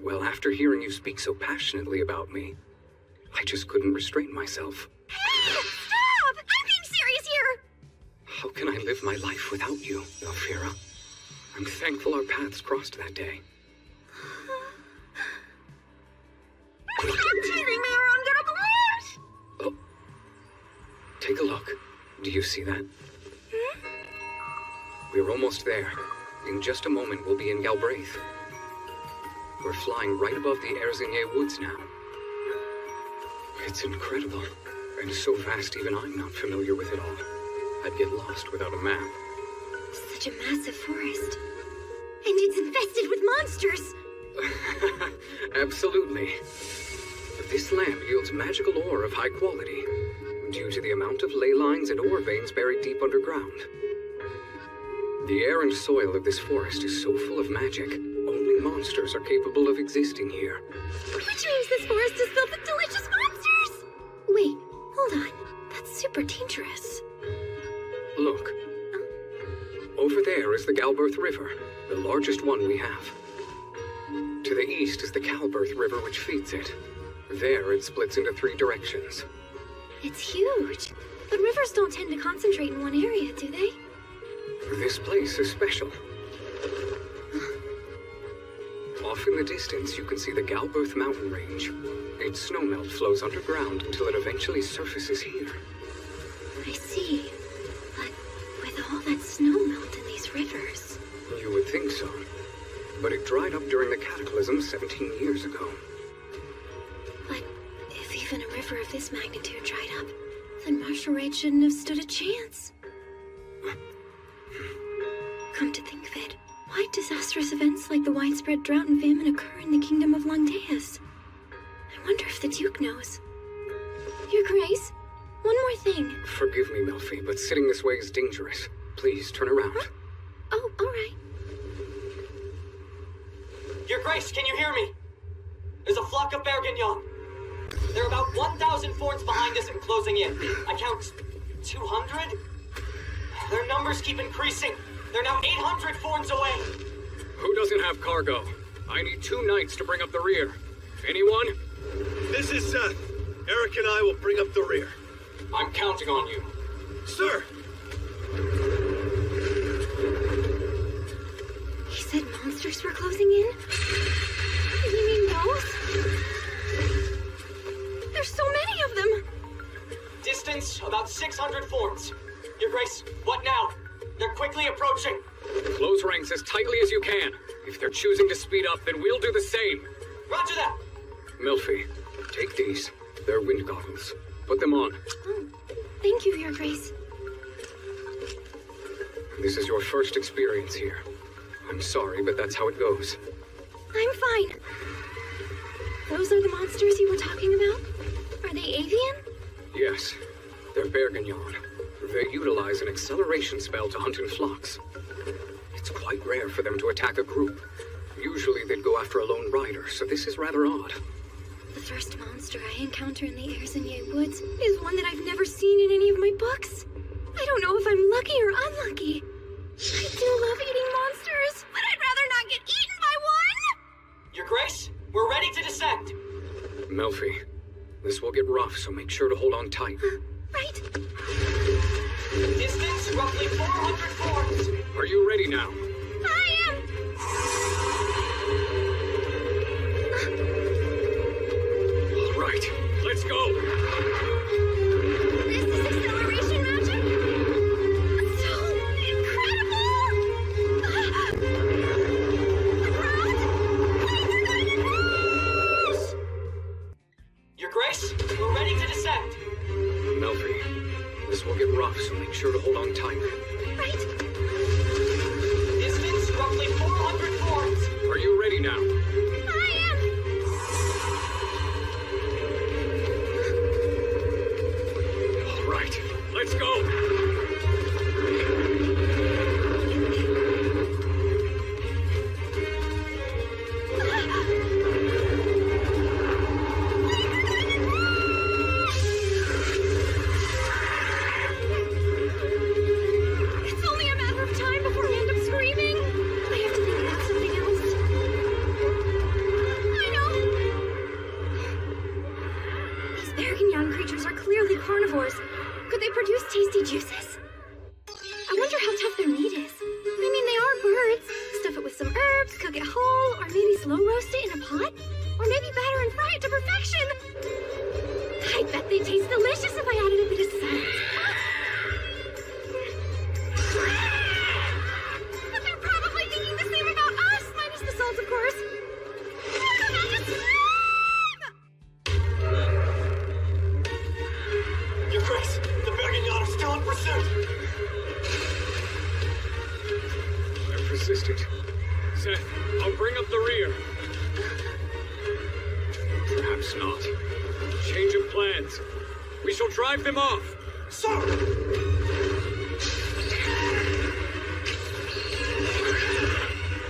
Well, after hearing you speak so passionately about me, I just couldn't restrain myself. Hey! Stop! I'm being serious here! How can I live my life without you, Elvira? I'm thankful our paths crossed that day. Stop teasing me or I'm gonna blush! Oh. Take a look. Do you see that? We're almost there. In just a moment, we'll be in Galbraith. We're flying right above the Erzinier Woods now. It's incredible, and so vast even I'm not familiar with it all. I'd get lost without a map. Such a massive forest. And it's infested with monsters! Absolutely. This land yields magical ore of high quality, due to the amount of ley lines and ore veins buried deep underground. The air and soil of this forest is so full of magic, only monsters are capable of existing here. Which means this forest is filled with delicious monsters! Wait, hold on. That's super dangerous. Look. Over there is the Galberth River, the largest one we have. To the east is the Calberth River, which feeds it. There it splits into 3 directions. It's huge. But rivers don't tend to concentrate in one area, do they? This place is special. Off in the distance, you can see the Galberth mountain range. Its snowmelt flows underground until it eventually surfaces here. I see. But with all that snowmelt in these rivers... You would think so. But it dried up during the cataclysm 17 years ago. But if even a river of this magnitude dried up, then Marshal Raid shouldn't have stood a chance. Come to think of it, why disastrous events like the widespread drought and famine occur in the kingdom of Langdeus? I wonder if the Duke knows. Your Grace, one more thing. Forgive me, Melfi, but sitting this way is dangerous. Please, turn around. Huh? Oh, all right. Your Grace, can you hear me? There's a flock of Bergignon. They're about 1,000 forts behind us and closing in. I count 200? Their numbers keep increasing. They're now 800 forts away. Who doesn't have cargo? I need 2 knights to bring up the rear. Anyone? This is Seth. Eric and I will bring up the rear. I'm counting on you. Sir! He said monsters were closing in? You mean those? There's so many of them! Distance about 600 forms. Your Grace, what now? They're quickly approaching. Close ranks as tightly as you can. If they're choosing to speed up, then we'll do the same. Roger that. Milphie, take these. They're wind goggles. Put them on. Oh, thank you, Your Grace. This is your first experience here. I'm sorry, but that's how it goes. I'm fine. Those are the monsters you were talking about? Are they avian? Yes, they're Bergignon. They utilize an acceleration spell to hunt in flocks. It's quite rare for them to attack a group. Usually they'd go after a lone rider, so this is rather odd. The first monster I encounter in the Erzinier woods is one that I've never seen in any of my books. I don't know if I'm lucky or unlucky. I do love eating monsters, but I'd rather not get eaten by one! Your Grace, we're ready to descend. Melfi, this will get rough, so make sure to hold on tight. Right. Distance roughly 400 forms. Are you ready now? I am! All right, let's go! This is acceleration magic? So incredible! The ground? Your Grace, we're ready to descend. Melfi, this will get rough, so make sure to hold on tight. Right. Distance roughly 400 forms. Are you ready now? I am! All right, let's go! It's only a matter of time before I end up screaming. I have to think about something else. I know. These Bergignon creatures are clearly carnivores. Could they produce tasty juices? I wonder how tough their meat is. I mean, they are birds. Stuff it with some herbs, cook it whole, or maybe slow roast it in a pot? Or maybe batter and fry it to perfection. I bet they taste delicious if I added a bit of salt. But they're probably thinking the same about us, minus the salt, of course. I'm about to scream! Your Grace, the Bergignon are still in pursuit. They're persistent. Seth, I'll bring up the rear. Perhaps not. Change of plans. We shall drive them off. Sir!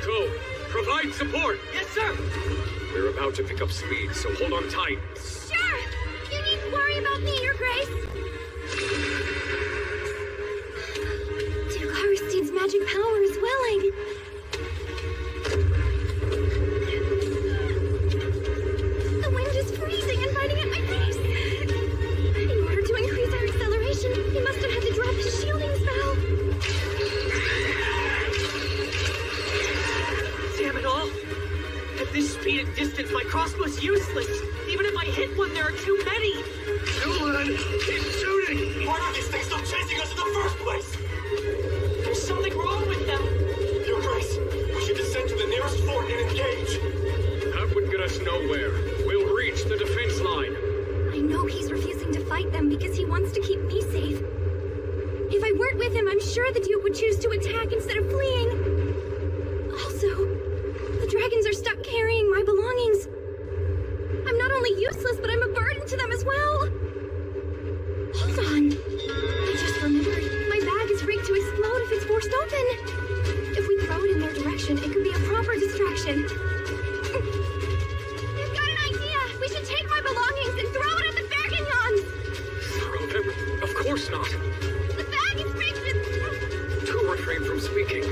Go. Provide support. Yes, sir! We're about to pick up speed, so hold on tight. Sure! You needn't worry about me, Your Grace. Duke Harstein's magic power is welling. The wind is freezing and biting at my face. In order to increase our acceleration, he must have had to drop his shielding spell. Damn it all! At this speed and distance, my crossbow's useless. Even if I hit one, there are too many. Nolan, keep shooting! Why are these things still chasing us in the first place? There's something wrong with them. Your Grace, we should descend to the nearest fort and engage. That would get us nowhere. We'll reach the defense line. I know he's refusing to fight them because he wants to keep me safe. If I weren't with him, I'm sure the Duke would choose to attack instead of fleeing. Also, the dragons are stuck carrying my belongings. I'm not only useless, but I'm a burden to them as well. Hold on. I just remembered. My bag is rigged to explode if it's forced open. If we throw it in their direction, it could be a proper distraction. I've got an idea. We should take my belongings and throw it at the Bergignons. Throw them? Of course not. The bag is rigged with... To refrain from speaking.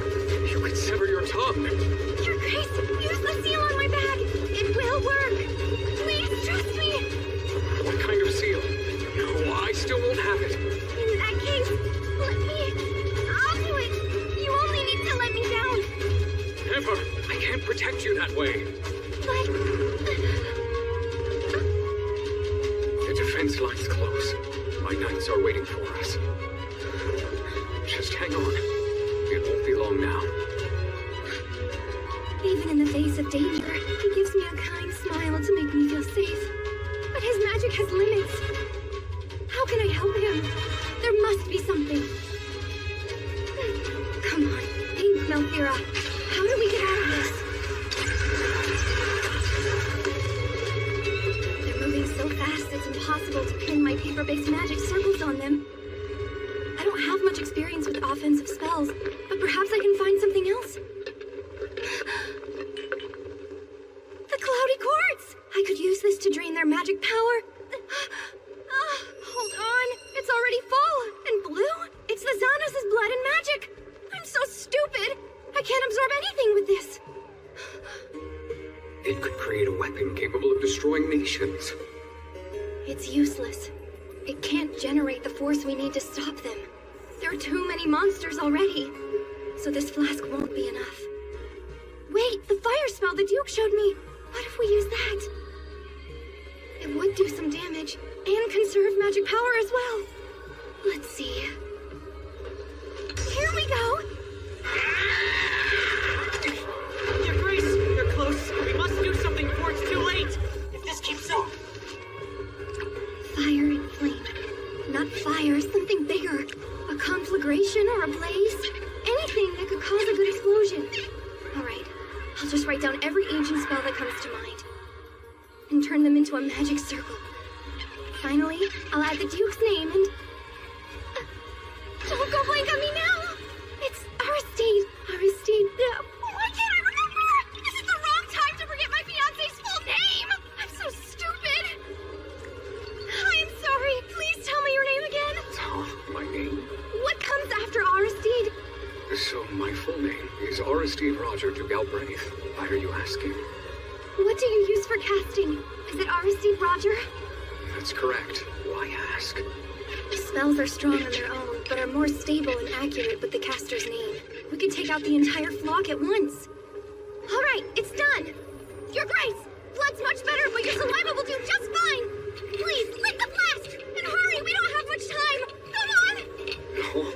The defense line's close. My knights are waiting for us. Just hang on. It won't be long now. Even in the face of danger, he gives me a kind smile to make me feel safe. But his magic has limits. How can I help him? There must be something. Come on, Pink Melphira. How do we get out of this? They're moving so fast it's impossible to pin my paper-based magic circles on them. I don't have much experience with offensive spells, but perhaps I can find something else. The Cloudy Quartz! I could use this to drain their magic power. Hold on. It's already full. And blue? It's the Xanos' blood and magic. I'm so stupid. I can't absorb anything with this. It could create a weapon capable of destroying nations. It's useless. It can't generate the force we need to stop them. There are too many monsters already. So this flask won't be enough. Wait, the fire spell the Duke showed me. What if we use that? It would do some damage and conserve magic power as well. Let's see. Here we go. Your Grace, you're close. We must do something before it's too late. If this keeps up. Fire and flame. Not fire, something bigger. A conflagration or a blaze. Anything that could cause a good explosion. All right, I'll just write down every ancient spell that comes to mind. And turn them into a magic circle. Finally, I'll add the Duke's name and... Don't go blank on me now! It's Aristide. Aristide... Why can't I remember? This is the wrong time to forget my fiancé's full name! I'm so stupid! I am sorry. Please tell me your name again. Oh, my name? What comes after Aristide? So, my full name is Aristide Roger de Galbraith. Why are you asking? What do you use for casting? Is it Aristide Roger? That's correct. Why ask? Spells are strong on their own, but are more stable and accurate with the caster's name. We could take out the entire flock at once. All right, it's done. Your Grace, blood's much better, but your saliva will do just fine. Please, lit the flask! And hurry, we don't have much time! Come on! Oh,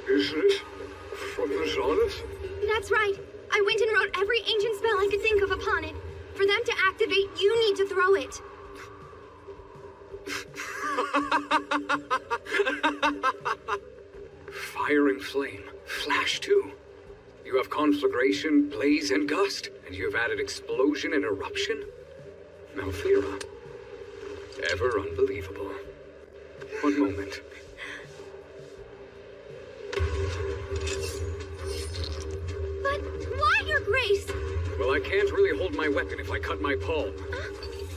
is this from the Xanos? That's right. I went and wrote every ancient spell I could think of upon it. For them to activate, you need to throw it. Fire and flame. Flash, too. You have conflagration, blaze, and gust. And you have added explosion and eruption? Melphira. Ever unbelievable. One moment. But why, Your Grace? Well, I can't really hold my weapon if I cut my palm.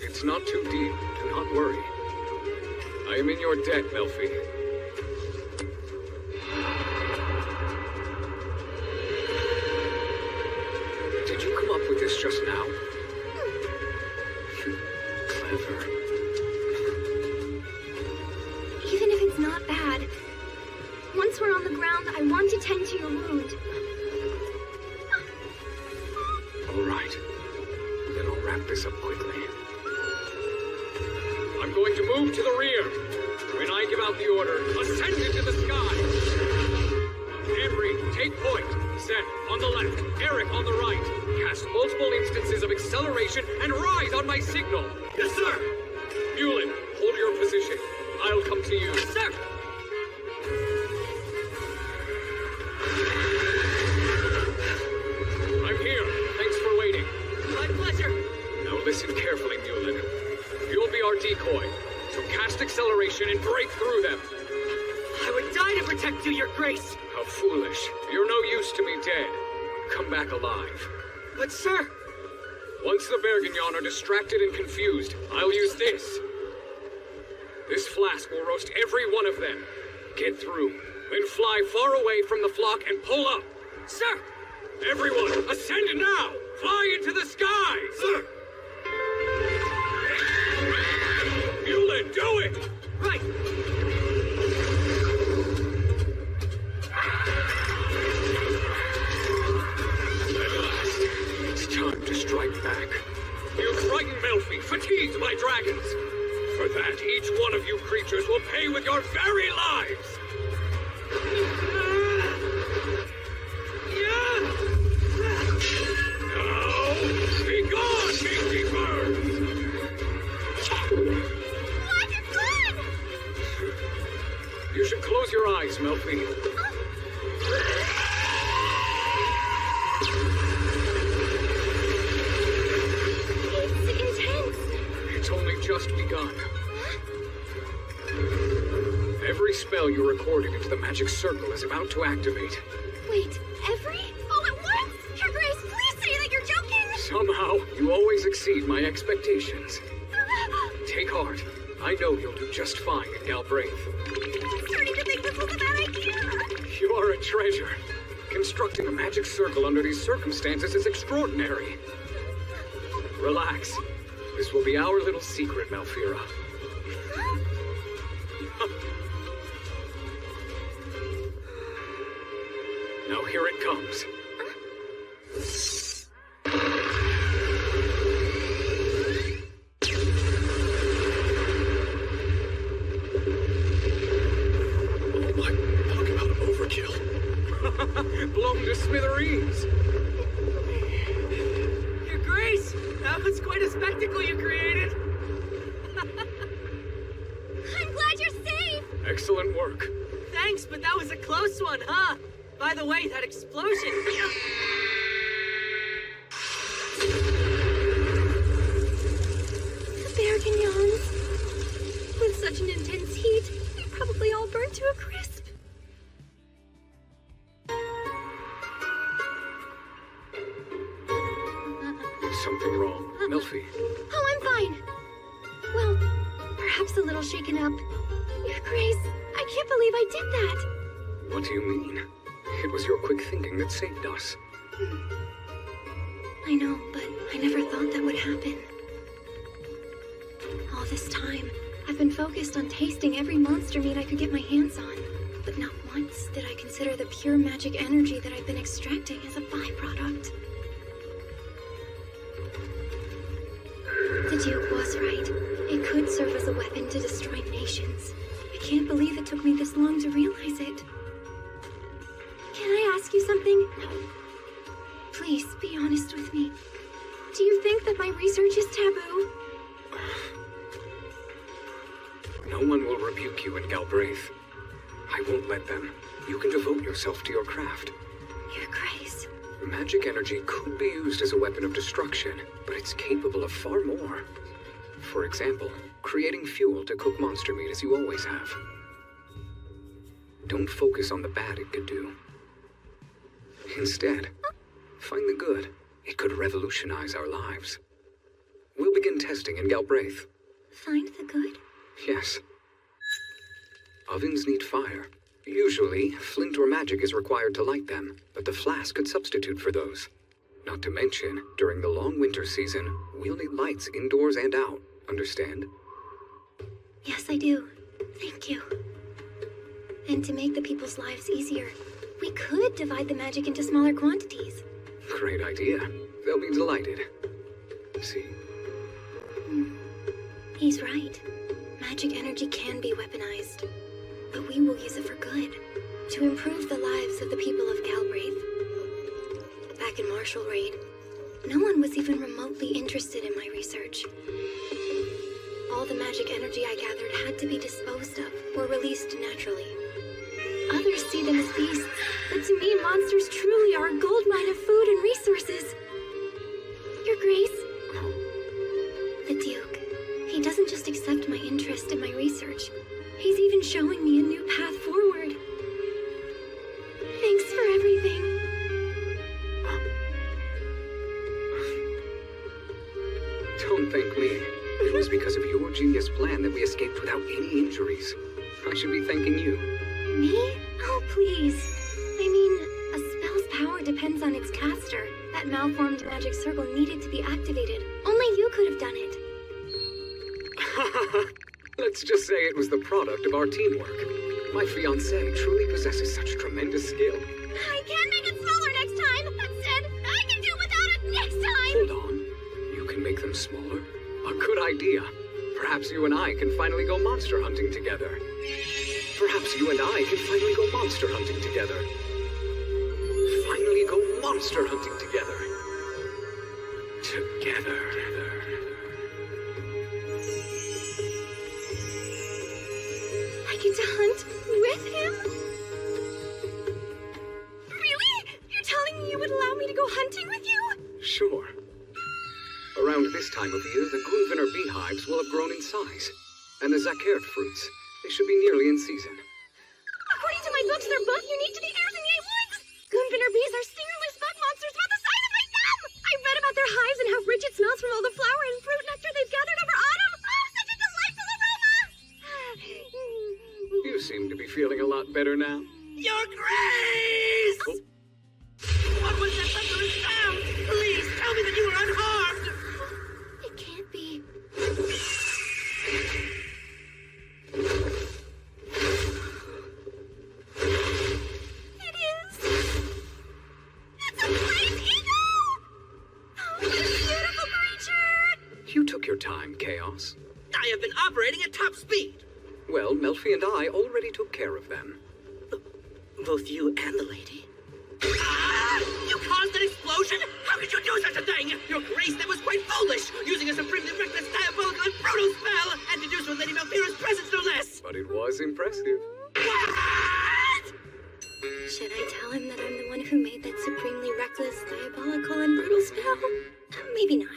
It's not too deep. Do not worry. I am in your debt, Melfi. Did you come up with this just now? Clever. Even if it's not bad, once we're on the ground, I want to tend to your wound. All right. Then I'll wrap this up quickly. I'm going to move to the rear. When I give out the order, ascend into the sky. Henry, take point. Seth, on the left. Eric, on the right. Cast multiple instances of acceleration and rise on my signal. Yes, sir. Mulin, hold your position. I'll come to you. Yes, sir. I'm here. Thanks for waiting. My pleasure. Now listen carefully, Mulin. You'll be our decoy, so cast acceleration and break through them. I would die to protect you, Your Grace. How foolish. You're no use to me dead. Come back alive. But, sir... Once the Bergignon are distracted and confused, I'll use this. This flask will roast every one of them. Get through, then fly far away from the flock and pull up. Sir! Everyone, ascend now! Fly into the sky! Sir! Mulin, do it! Right! At last, it's time to strike back. You frightened Melfi, fatigued my dragons. For that, each one of you creatures will pay with your very lives. Now, be gone, gatekeepers! What? Good! You should close your eyes, Melfi. It's intense. It's only just begun. Every spell you recorded into the magic circle is about to activate. Wait, every? All at once? Your Grace, please say that you're joking! Somehow, you always exceed my expectations. Take heart. I know you'll do just fine in Galbraith. I'm starting to think this was a bad idea. You are a treasure. Constructing a magic circle under these circumstances is extraordinary. Relax. This will be our little secret, Malfira. Now here it comes. Oh my, talk about overkill. Blown to smithereens. Your Grace, that was quite a spectacle you created. I'm glad you're safe! Excellent work. Thanks, but that was a close one, huh? By the way, that explosion. The Bergignons. With such an intense heat, they probably all burned to a crisp. Something wrong. Melfi. Oh, I'm fine. Well, perhaps a little shaken up. Your Grace, I can't believe I did that. What do you mean? It was your quick thinking that saved us. I know, but I never thought that would happen. All this time, I've been focused on tasting every monster meat I could get my hands on. But not once did I consider the pure magic energy that I've been extracting as a byproduct. The Duke was right. It could serve as a weapon to destroy nations. I can't believe it took me this long to realize it. Can I ask you something? Please, be honest with me. Do you think that my research is taboo? No one will rebuke you in Galbraith. I won't let them. You can devote yourself to your craft. Your Grace. Magic energy could be used as a weapon of destruction, but it's capable of far more. For example, creating fuel to cook monster meat as you always have. Don't focus on the bad it could do. Instead, find the good. It could revolutionize our lives. We'll begin testing in Galbraith. Find the good? Yes. Ovens need fire. Usually, flint or magic is required to light them, but the flask could substitute for those. Not to mention, during the long winter season, we'll need lights indoors and out. Understand? Yes, I do. Thank you. And to make the people's lives easier, we could divide the magic into smaller quantities. Great idea. They'll be delighted. See? He's right. Magic energy can be weaponized. But we will use it for good. To improve the lives of the people of Galbraith. Back in Marshall Raid, no one was even remotely interested in my research. All the magic energy I gathered had to be disposed of or released naturally. Others see them as beasts, but to me, monsters truly are a goldmine of food and resources. Your Grace, the Duke, he doesn't just accept my interest in my research. He's even showing me a new path forward. Thanks for everything. Don't thank me. It was because of your genius plan that we escaped without any injuries. I should be thanking you. Me? Oh, please. I mean, a spell's power depends on its caster. That malformed magic circle needed to be activated. Only you could have done it. Let's just say it was the product of our teamwork. My fiancé truly possesses such tremendous skill. I can make it smaller next time. That said, I can do without it next time. Hold on. You can to make them smaller? A good idea. Perhaps you and I can finally go monster hunting together. Perhaps you and I can finally go monster hunting together. Finally go monster hunting together. Together. I get to hunt with him? Really? You're telling me you would allow me to go hunting with you? Sure. Around this time of year, the Gunvener beehives will have grown in size. And the Zakert fruits, they should be nearly in season. According to my books, they're both unique to the Erzengay woods. Gunvener bees are stingerless bug monsters about the size of my thumb. I read about their hives and how rich it smells from all the flower and fruit nectar they've gathered over autumn. Oh, such a delightful aroma! You seem to be feeling a lot better now. Your Grace! Oh. What was that thunderous sound? Please tell me that you were unharmed! It can't be. It is. It's a great eagle! Oh, what a beautiful creature! You took your time, Chaos. I have been operating at top speed. Well, Melfi and I already took care of them. Both you and the lady? Ah! You caused an explosion? How could you do such a thing? Your Grace, that was quite foolish! Using a supremely reckless, diabolical, and brutal spell! And to do so in Lady Malfira's presence, no less! But it was impressive. What? Should I tell him that I'm the one who made that supremely reckless, diabolical, and brutal spell? Maybe not.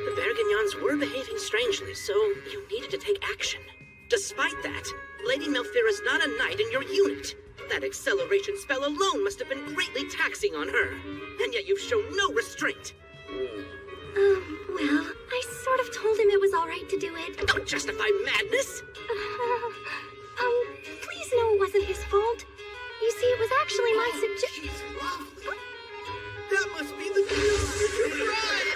The Bergignons were behaving strangely, so you needed to take action. Despite that, Lady Malfira's not a knight in your unit. That acceleration spell alone must have been greatly taxing on her. And yet you've shown no restraint. Well, I sort of told him it was all right to do it. Don't justify madness! Please know it wasn't his fault. You see, it was actually my suggestion. That must be the future bride!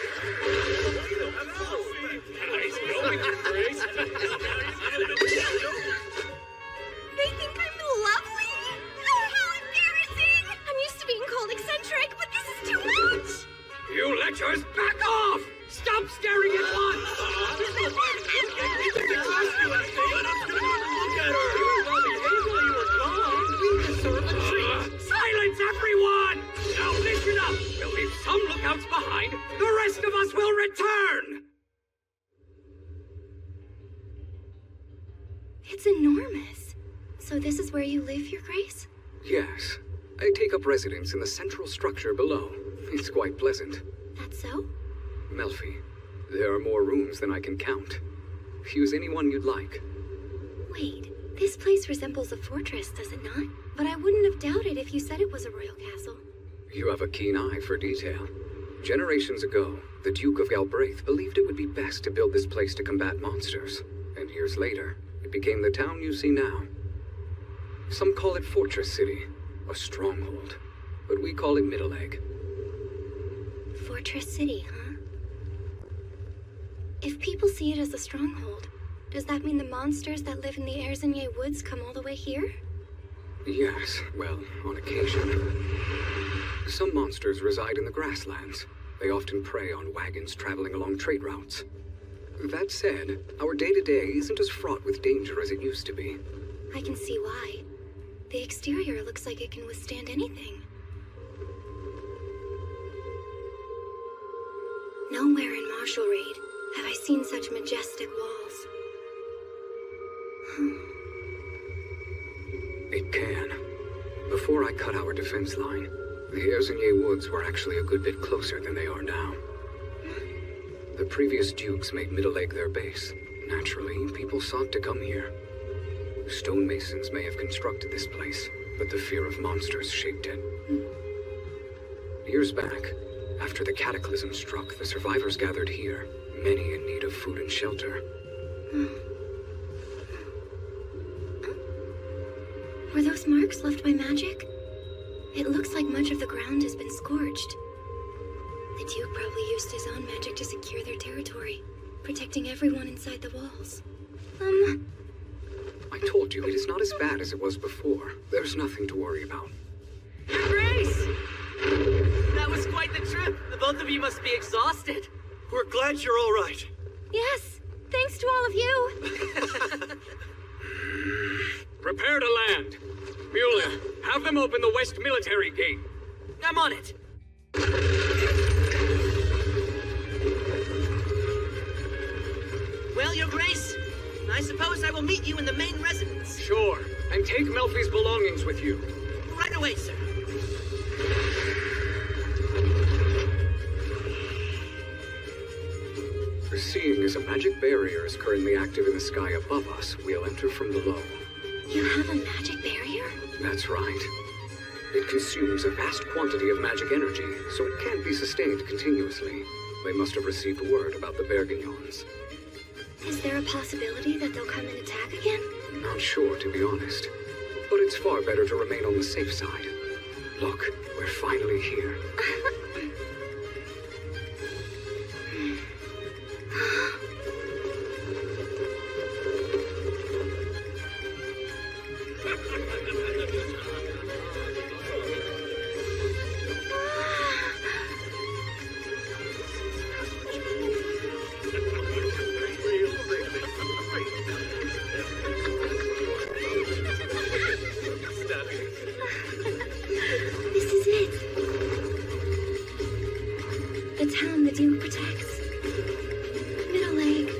They think I'm lovely? Oh, how embarrassing! I'm used to being called eccentric, but this is too much! You lecturers, back off! Stop staring at once! Silence, everyone! Now listen up! We'll leave some lookouts behind. The rest of us will return! It's enormous. So this is where you live, Your Grace? Yes. I take up residence in the central structure below. It's quite pleasant. That's so? Melfi, there are more rooms than I can count. Use any one you'd like. Wait, this place resembles a fortress, does it not? But I wouldn't have doubted if you said it was a royal castle. You have a keen eye for detail. Generations ago, the Duke of Galbraith believed it would be best to build this place to combat monsters. And years later, it became the town you see now. Some call it Fortress City, a stronghold, but we call it Middle Egg. Fortress City, huh? If people see it as a stronghold, does that mean the monsters that live in the Erzengay woods come all the way here? Yes, well, on occasion. Some monsters reside in the grasslands. They often prey on wagons traveling along trade routes. That said, our day-to-day isn't as fraught with danger as it used to be. I can see why. The exterior looks like it can withstand anything. Nowhere in Marshall Raid have I seen such majestic walls. It can. Before I cut our defense line, the Erzengay woods were actually a good bit closer than they are now. The previous dukes made Middle Egg their base. Naturally, people sought to come here. Stonemasons may have constructed this place, but the fear of monsters shaped it. Years back, after the cataclysm struck, the survivors gathered here, many in need of food and shelter. Were those marks left by magic? It looks like much of the ground has been scorched. The Duke probably used his own magic to secure their territory, protecting everyone inside the walls. I told you, it is not as bad as it was before. There's nothing to worry about. Grace! That was quite the trip. The both of you must be exhausted. We're glad you're all right. Yes, thanks to all of you. Prepare to land. Mueller, have them open the west military gate. I'm on it. Well, Your Grace, I suppose I will meet you in the main residence. Sure, and take Melfi's belongings with you. Right away, sir. Seeing as a magic barrier is currently active in the sky above us, we'll enter from below. You have a magic barrier? That's right. It consumes a vast quantity of magic energy, so it can't be sustained continuously. They must have received word about the Bergignons. Is there a possibility that they'll come and attack again? Not sure, to be honest. But it's far better to remain on the safe side. Look, we're finally here. This is it. The town the Duke protects. Middle Lake.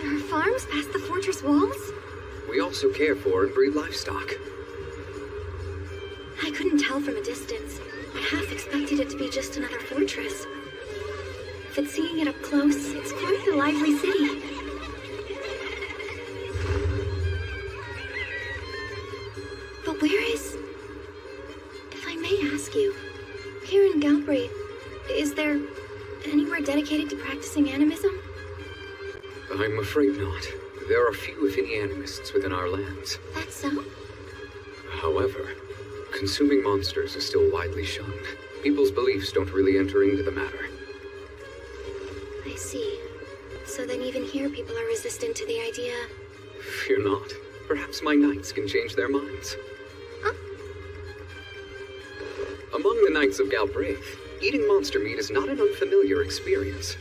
There are farms past the fortress walls? We also care for and breed livestock. I couldn't tell from a distance. I half expected it to be just another fortress. But seeing it up close, it's quite a lively city. But where is... If I may ask you, here in Galbraith, is there anywhere dedicated to practicing animism? I'm afraid not. There are few, if any, animists within our lands. That's so? However, consuming monsters is still widely shunned. People's beliefs don't really enter into the matter. I see. So then even here people are resistant to the idea. Fear not. Perhaps my knights can change their minds. Huh? Among the knights of Galbraith, eating monster meat is not an unfamiliar experience.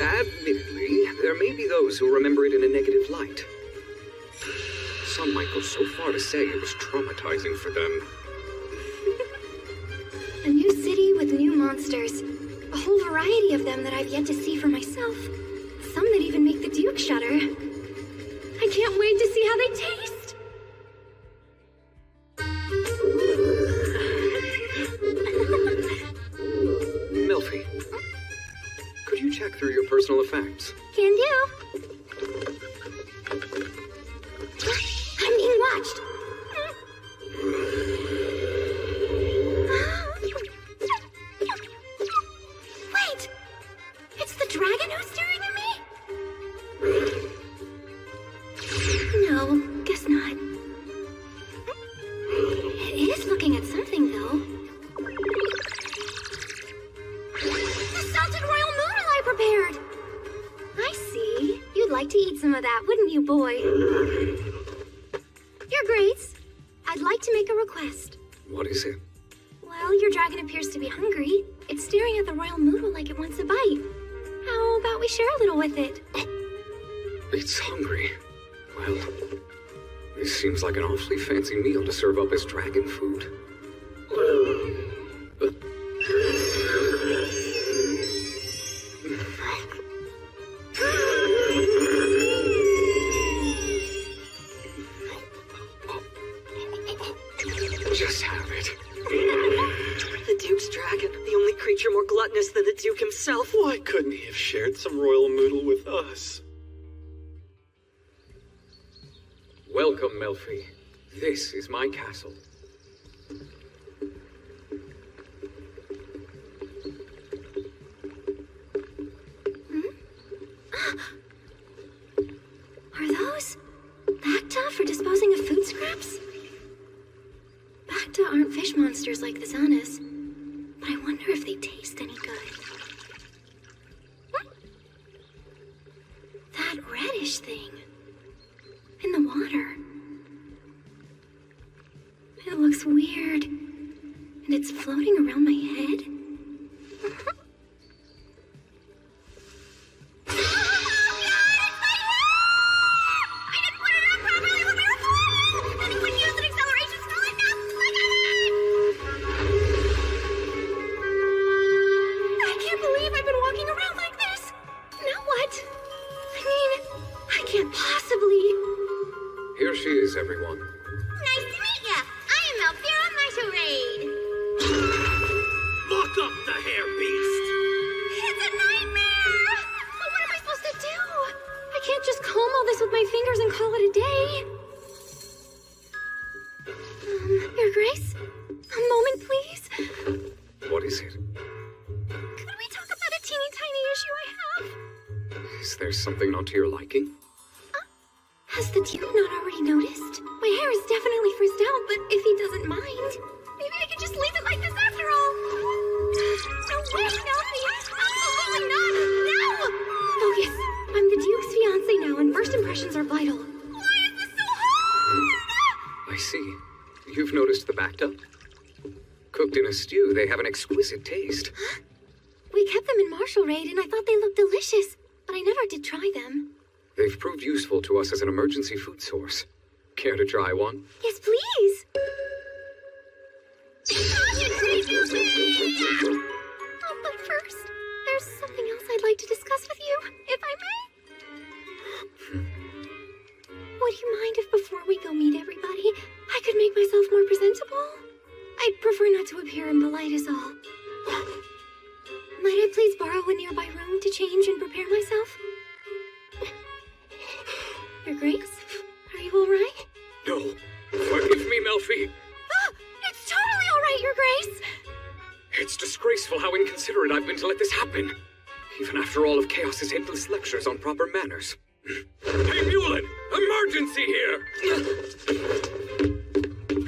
Admittedly, there may be those who remember it in a negative light. Some might go so far to say it was traumatizing for them. A new city with new monsters. A whole variety of them that I've yet to see for myself. Some that even make the Duke shudder. I can't wait to see how they taste! Melfi, could you check through your personal effects? Can do. I'm being watched. Wait! It's the dragon who's staring at me? No, guess not. It is looking at something, though. The salted royal noodle I prepared! I see. You'd like to eat some of that, wouldn't you, boy? Your Grace, I'd like to make a request. What is it? Well, your dragon appears to be hungry. It's staring at the royal noodle like it wants a bite. How about we share a little with it? It's hungry. Well, this seems like an awfully fancy meal to serve up as dragon food. Just have it. The Duke's dragon, the only creature more gluttonous than the Duke himself. Why couldn't he have shared some royal noodle with us? Welcome, Melfi. This is my castle. Are those Bacta for disposing of food scraps? Bacta aren't fish monsters like the Zanas, but I wonder if they taste any good. fish thing. In the water. It looks weird. And it's floating around my head. Here she is, everyone. Nice to meet ya. I am Malfira Masquerade. Lock up the hair beast! It's a nightmare! But what am I supposed to do? I can't just comb all this with my fingers and call it a day. Your Grace? A moment, please. What is it? Could we talk about a teeny tiny issue I have? Is there something not to your liking? Has the Duke not already noticed? My hair is definitely frizzed out, but if he doesn't mind, maybe I could just leave it like this after all. No way, Nelsie! Absolutely not! No! Focus. I'm the Duke's fiancé now, and first impressions are vital. Why is this so hard? I see. You've noticed the bathtub? Cooked in a stew, they have an exquisite taste. Huh? We kept them in Marshall Raid, and I thought they looked delicious, but I never did try them. They've proved useful to us as an emergency food source. Care to try one? Yes, please. Oh, but first, there's something else I'd like to discuss with you, if I may. Would you mind if before we go meet everybody, I could make myself more presentable? I'd prefer not to appear impolite is all. Might I please borrow a nearby room to change and prepare myself? Your Grace? Are you alright? No. Forgive me, Melfi. Ah! It's totally alright, Your Grace! It's disgraceful how inconsiderate I've been to let this happen. Even after all of Chaos's endless lectures on proper manners. Hey, Mulin! Emergency here!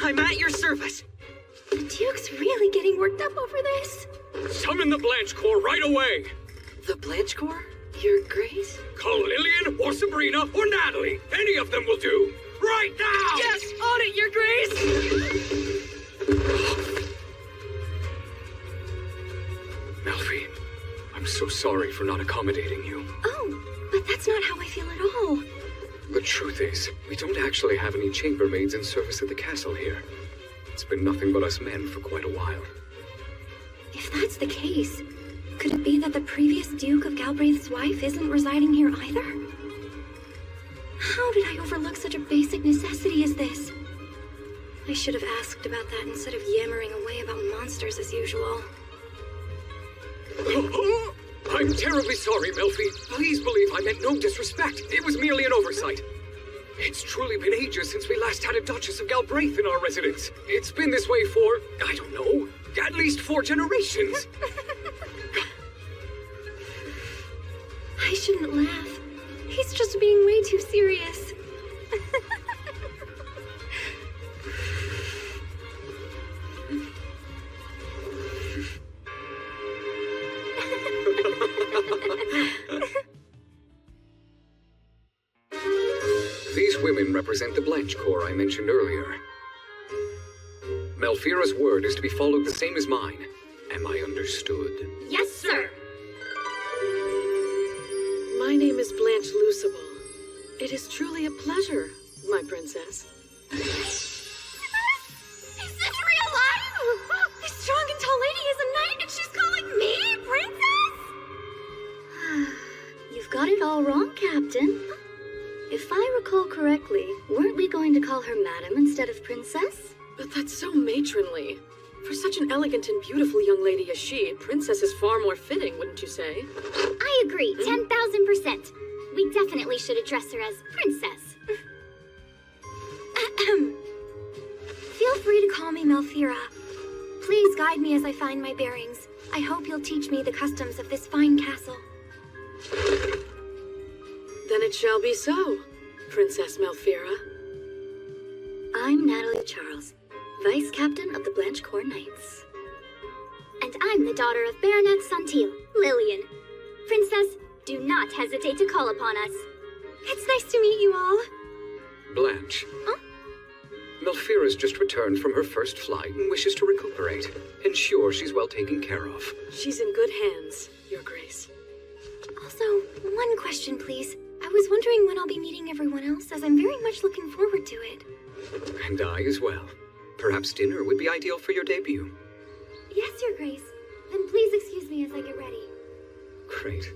I'm at your service. The Duke's really getting worked up over this. Summon the Blanche Corps right away! The Blanche Corps? Your Grace? Call Lillian or Sabrina or Natalie. Any of them will do. Right now! Yes, on it, Your Grace! Melfi, I'm so sorry for not accommodating you. Oh, but that's not how I feel at all. The truth is, we don't actually have any chambermaids in service at the castle here. It's been nothing but us men for quite a while. If that's the case, could it be that the previous Duke of Galbraith's wife isn't residing here either? How did I overlook such a basic necessity as this? I should have asked about that instead of yammering away about monsters as usual. I'm terribly sorry, Melfi. Please believe I meant no disrespect. It was merely an oversight. It's truly been ages since we last had a Duchess of Galbraith in our residence. It's been this way for, I don't know, at least 4 generations. I shouldn't laugh. He's just being way too serious. These women represent the Blanche Corps I mentioned earlier. Malfira's word is to be followed the same as mine. Am I understood? Yes, sir. My name is Blanche Lucible. It is truly a pleasure, my princess. Is this real life? This strong and tall lady is a knight and she's calling me princess? You've got it all wrong, Captain. If I recall correctly, weren't we going to call her madam instead of princess? But that's so matronly. For such an elegant and beautiful young lady as she, princess is far more fitting, wouldn't you say? I agree, 10,000%. We definitely should address her as princess. Feel free to call me Malfira. Please guide me as I find my bearings. I hope you'll teach me the customs of this fine castle. Then it shall be so, Princess Malfira. I'm Natalie Charles, Vice Captain of the Blanche Corps Knights. And I'm the daughter of Baronet Santil, Lillian. Princess, do not hesitate to call upon us. It's nice to meet you all. Blanche. Melfira's just returned from her first flight and wishes to recuperate. Ensure she's well taken care of. She's in good hands, Your Grace. Also, one question, please. I was wondering when I'll be meeting everyone else, as I'm very much looking forward to it. And I as well. Perhaps dinner would be ideal for your debut. Yes, Your Grace. Then please excuse me as I get ready. Great.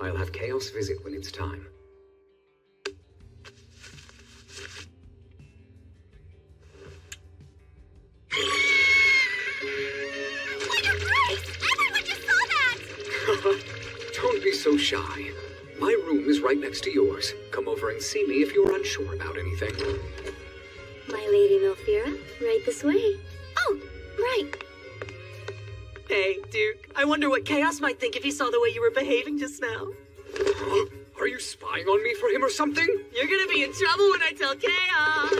I'll have Chaos visit when it's time. Don't be so shy. My room is right next to yours. Come over and see me if you're unsure about anything. My Lady Melfira, right this way. Oh, right. Hey, Duke, I wonder what Chaos might think if he saw the way you were behaving just now. Are you spying on me for him or something? You're gonna be in trouble when I tell Chaos.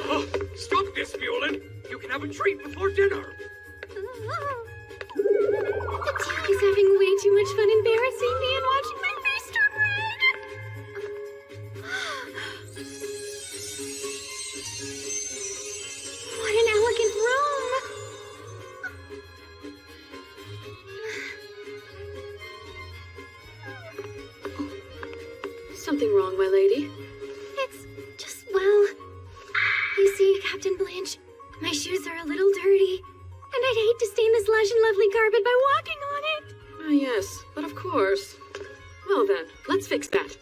Stop this, Mulin! You can have a treat before dinner. The Duke is having way too much fun embarrassing me and watching my face turn red. What an elegant room. Something wrong, my lady? It's just, well, you see, Captain Blanche, my shoes are a little dirty. And I'd hate to stain this lush and lovely carpet by walking on it. Ah, yes, but of course. Well then, let's fix that.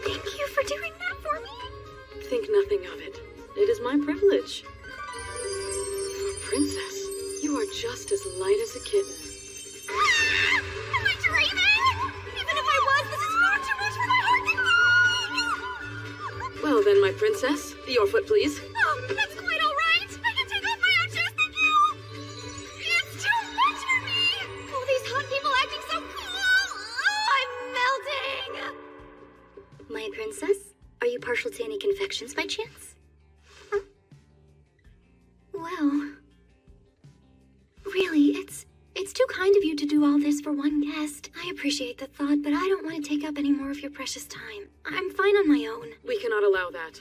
Thank you for doing that for me. Think nothing of it. It is my privilege. Princess, you are just as light as a kitten. Am I dreaming? Even if I was, this is far too much for my heart to take. Well then, my princess, your foot, please. Oh, that's quite all right. I can take off my own shoes, thank you. It's too much for me. All these hot people acting so cool. Oh, I'm melting. My princess, are you partial to any confections by chance? Huh? Well, really, it's too kind of you to do all this for one guest. I appreciate the thought, but I don't want to take up any more of your precious time. I'm fine on my own. We cannot allow that.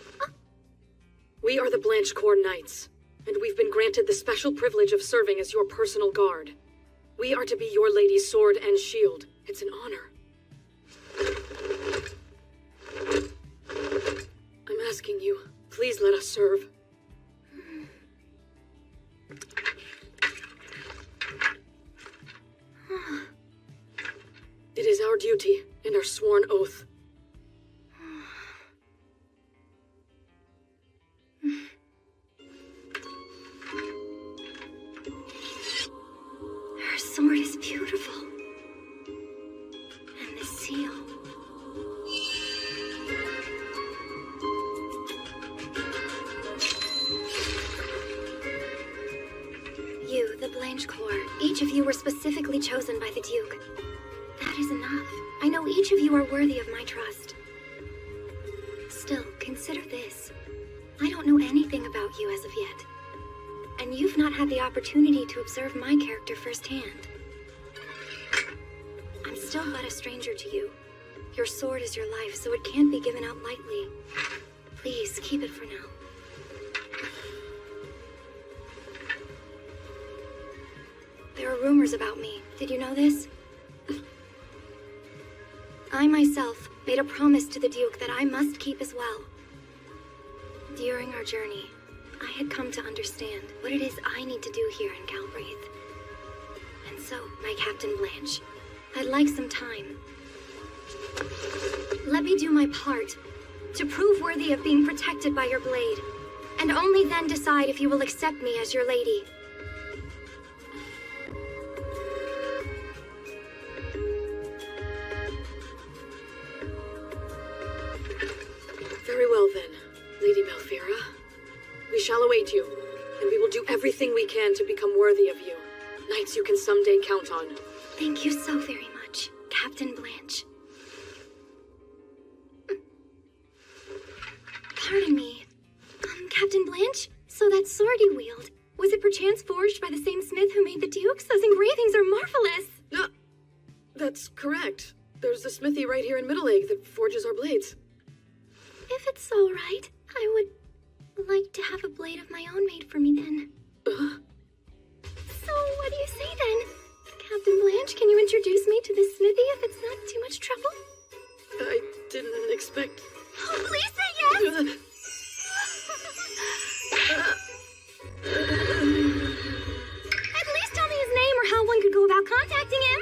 We are the Blanche Corps Knights, and we've been granted the special privilege of serving as your personal guard. We are to be your lady's sword and shield. It's an honor. I'm asking you, please let us serve. It is our duty and our sworn oath. Her sword is beautiful. And the seal. You, the Blanche Corps, each of you were specifically chosen by the Duke. That is enough. I know each of you are worthy of my trust. Still, consider this. I don't know anything about you as of yet. And you've not had the opportunity to observe my character firsthand. I'm still but a stranger to you. Your sword is your life, so it can't be given out lightly. Please, keep it for now. There are rumors about me. Did you know this? I myself made a promise to the Duke that I must keep as well. During our journey, I had come to understand what it is I need to do here in Galbraith. And so, my Captain Blanche, I'd like some time. Let me do my part to prove worthy of being protected by your blade, and only then decide if you will accept me as your lady. Very well then, Lady Melfira. We shall await you, and we will do everything we can to become worthy of you. Knights you can someday count on. Thank you so very much, Captain Blanche. Pardon me. Captain Blanche? So that sword you wield, was it perchance forged by the same smith who made the dukes? Those engravings are marvelous! No, that's correct. There's a smithy right here in Middle Egg that forges our blades. If it's all right, I would like to have a blade of my own made for me then. So what do you say then? Captain Blanche, can you introduce me to this smithy if it's not too much trouble? I didn't expect... Oh, please say yes! At least tell me his name or how one could go about contacting him.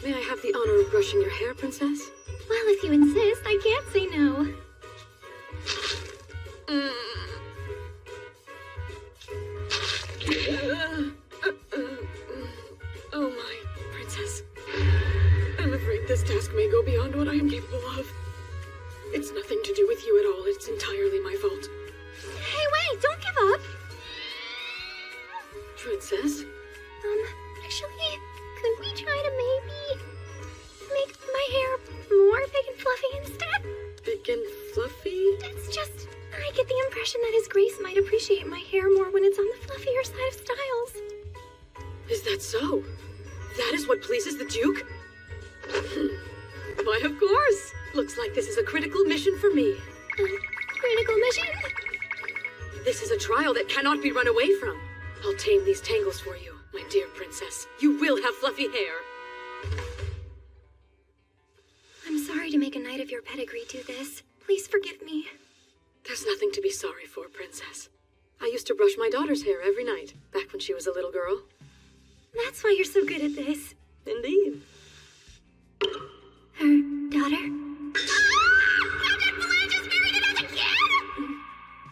May I have the honor of brushing your hair, Princess? Well, if you insist, I can't say no. Oh my, Princess. I'm afraid this task may go beyond what I am capable of. It's nothing to do with you at all. It's entirely my fault. Hey, wait! Don't give up! Princess? Actually, could we try to maybe make my hair more big and fluffy instead? Big and fluffy? It's just, I get the impression that His Grace might appreciate my hair more when it's on the fluffier side of styles. Is that so? That is what pleases the Duke? Why, of course! Looks like this is a critical mission for me. Critical mission? This is a trial that cannot be run away from. I'll tame these tangles for you, my dear princess. You will have fluffy hair. I'm sorry to make a knight of your pedigree do this. Please forgive me. There's nothing to be sorry for, princess. I used to brush my daughter's hair every night, back when she was a little girl. That's why you're so good at this. Indeed. Her daughter? Captain Blanche is married and has a kid?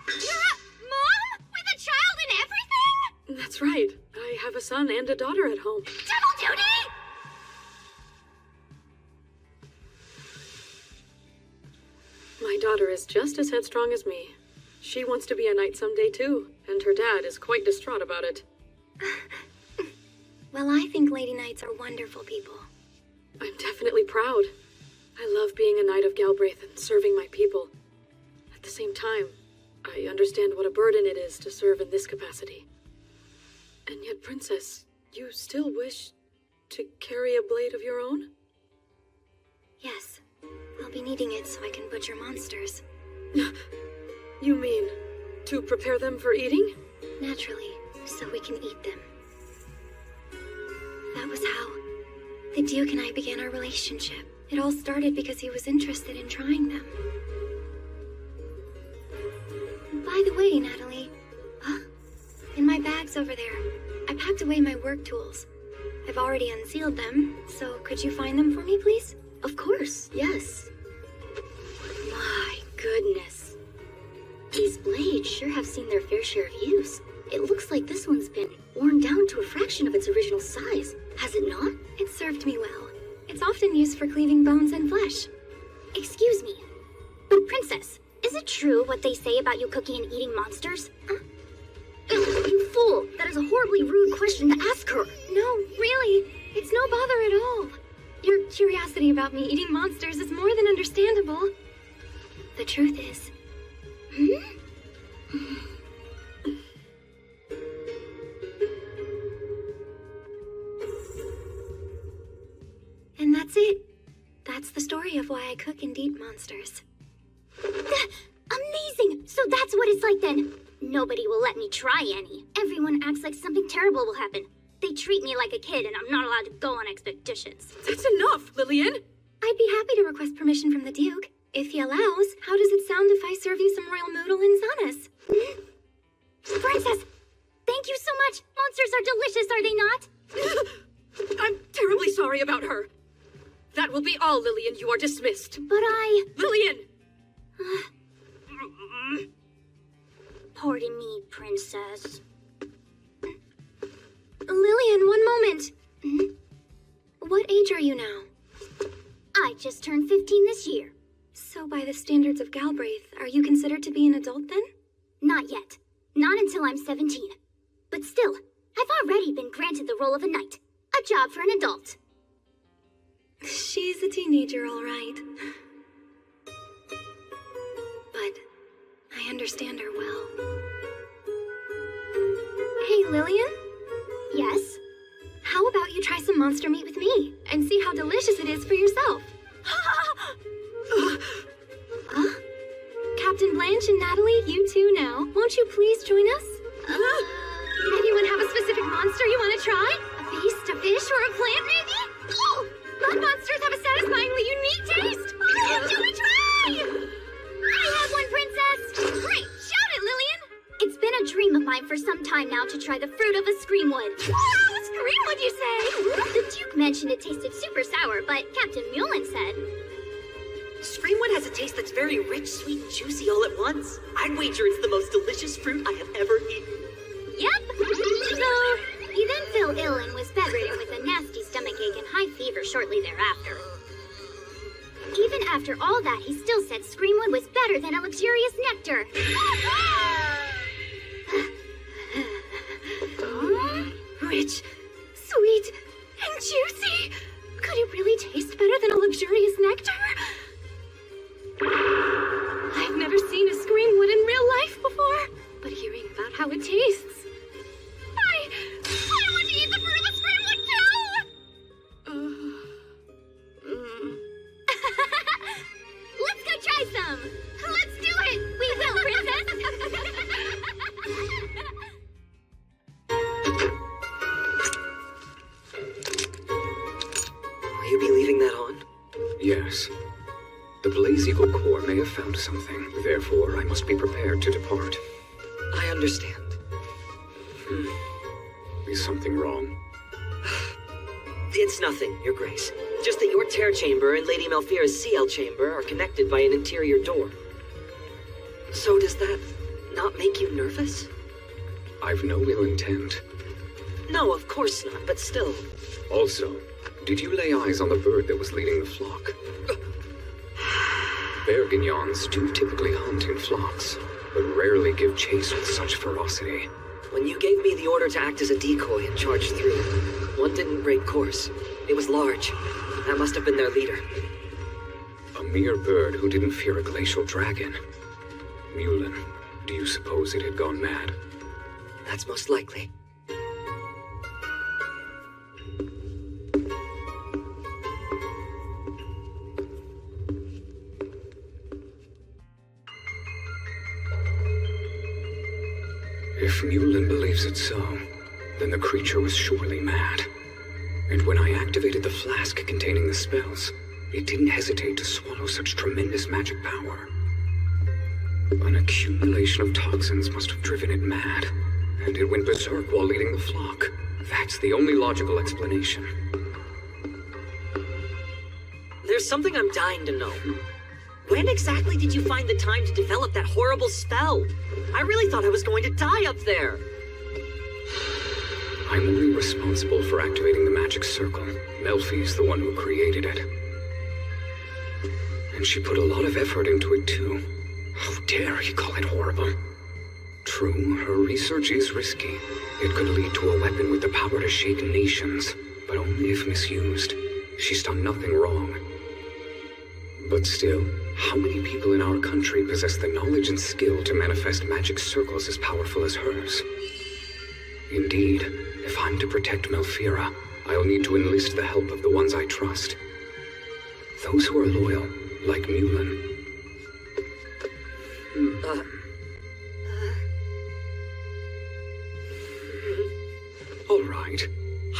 You're a mom? With a child and everything? That's right. I have a son and a daughter at home. Double duty? My daughter is just as headstrong as me. She wants to be a knight someday too, and her dad is quite distraught about it. Well, I think Lady Knights are wonderful people. I'm definitely proud. I love being a knight of Galbraith and serving my people. At the same time, I understand what a burden it is to serve in this capacity. And yet, Princess, you still wish to carry a blade of your own? Yes. I'll be needing it so I can butcher monsters. You mean, to prepare them for eating? Naturally, so we can eat them. That was how the Duke and I began our relationship. It all started because he was interested in trying them. By the way, Natalie, in my bags over there, I packed away my work tools. I've already unsealed them, so could you find them for me, please? Of course, yes. My goodness. These blades sure have seen their fair share of use. It looks like this one's been worn down to a fraction of its original size, has it not? It served me well. It's often used for cleaving bones and flesh. Excuse me, but Princess, is it true what they say about you cooking and eating monsters? You fool! That is a horribly rude question to ask her. No, really, it's no bother at all. Your curiosity about me eating monsters is more than understandable. The truth is... And that's it. That's the story of why I cook and eat monsters. Amazing! So that's what it's like then. Nobody will let me try any. Everyone acts like something terrible will happen. They treat me like a kid and I'm not allowed to go on expeditions. That's enough, Lillian! I'd be happy to request permission from the Duke. If he allows, how does it sound if I serve you some royal noodle and zanas? Princess! Thank you so much! Monsters are delicious, are they not? I'm terribly sorry about her. That will be all, Lillian. You are dismissed. But I... Lillian! Pardon me, Princess. Lillian, one moment. What age are you now? I just turned 15 this year. So by the standards of Galbraith, are you considered to be an adult then? Not yet. Not until I'm 17. But still, I've already been granted the role of a knight. A job for an adult. She's a teenager, all right. understand her well. Hey, Lillian? Yes? How about you try some monster meat with me and see how delicious it is for yourself? Captain Blanche and Natalie, you two now. Won't you please join us? Anyone have a specific monster you want to try? A beast, a fish, or a plant, maybe? Oh! Blood monsters have a satisfyingly unique taste! Do we try? I have one, Princess! Great! Shout it, Lillian! It's been a dream of mine for some time now to try the fruit of a screamwood. Screamwood, you say? The Duke mentioned it tasted super sour, but Captain Mullen said... Screamwood has a taste that's very rich, sweet, and juicy all at once. I'd wager it's the most delicious fruit I have ever eaten. Yep. So, he then fell ill and was bedridden with a nasty stomachache and high fever shortly thereafter. Even after all that, he still said Screamwood was better than a luxurious nectar. Rich, sweet, and juicy. Could it really taste better than a luxurious nectar? I've never seen a screamwood in real life before, but hearing about how it tastes, I want to eat the fruit of a screamwood too! Let's go try some! Let's do it! We will, Princess! Will you be leaving that on? Yes. The Blaze Eagle Corps may have found something. Therefore, I must be prepared to depart. I understand. Is something wrong? It's nothing, Your Grace. Just that your tear chamber and Lady Malfira's CL chamber are connected by an interior door. So does that not make you nervous? I've no ill intent. No, of course not, but still. Also, did you lay eyes on the bird that was leading the flock? Bergignons do typically hunt in flocks, but rarely give chase with such ferocity. When you gave me the order to act as a decoy and charge through, one didn't break course. It was large. That must have been their leader. A mere bird who didn't fear a glacial dragon. Mullen, do you suppose it had gone mad? That's most likely. If Mullen believes it so, then the creature was surely mad. And when I activated the flask containing the spells, it didn't hesitate to swallow such tremendous magic power. An accumulation of toxins must have driven it mad, and it went berserk while leading the flock. That's the only logical explanation. There's something I'm dying to know. When exactly did you find the time to develop that horrible spell? I really thought I was going to die up there. I'm only responsible for activating the magic circle. Melfi's the one who created it. And she put a lot of effort into it, too. How dare you call it horrible? True, her research is risky. It could lead to a weapon with the power to shake nations, but only if misused. She's done nothing wrong. But still, how many people in our country possess the knowledge and skill to manifest magic circles as powerful as hers? Indeed, if I'm to protect Malfira, I'll need to enlist the help of the ones I trust. Those who are loyal, like Mullen. All right.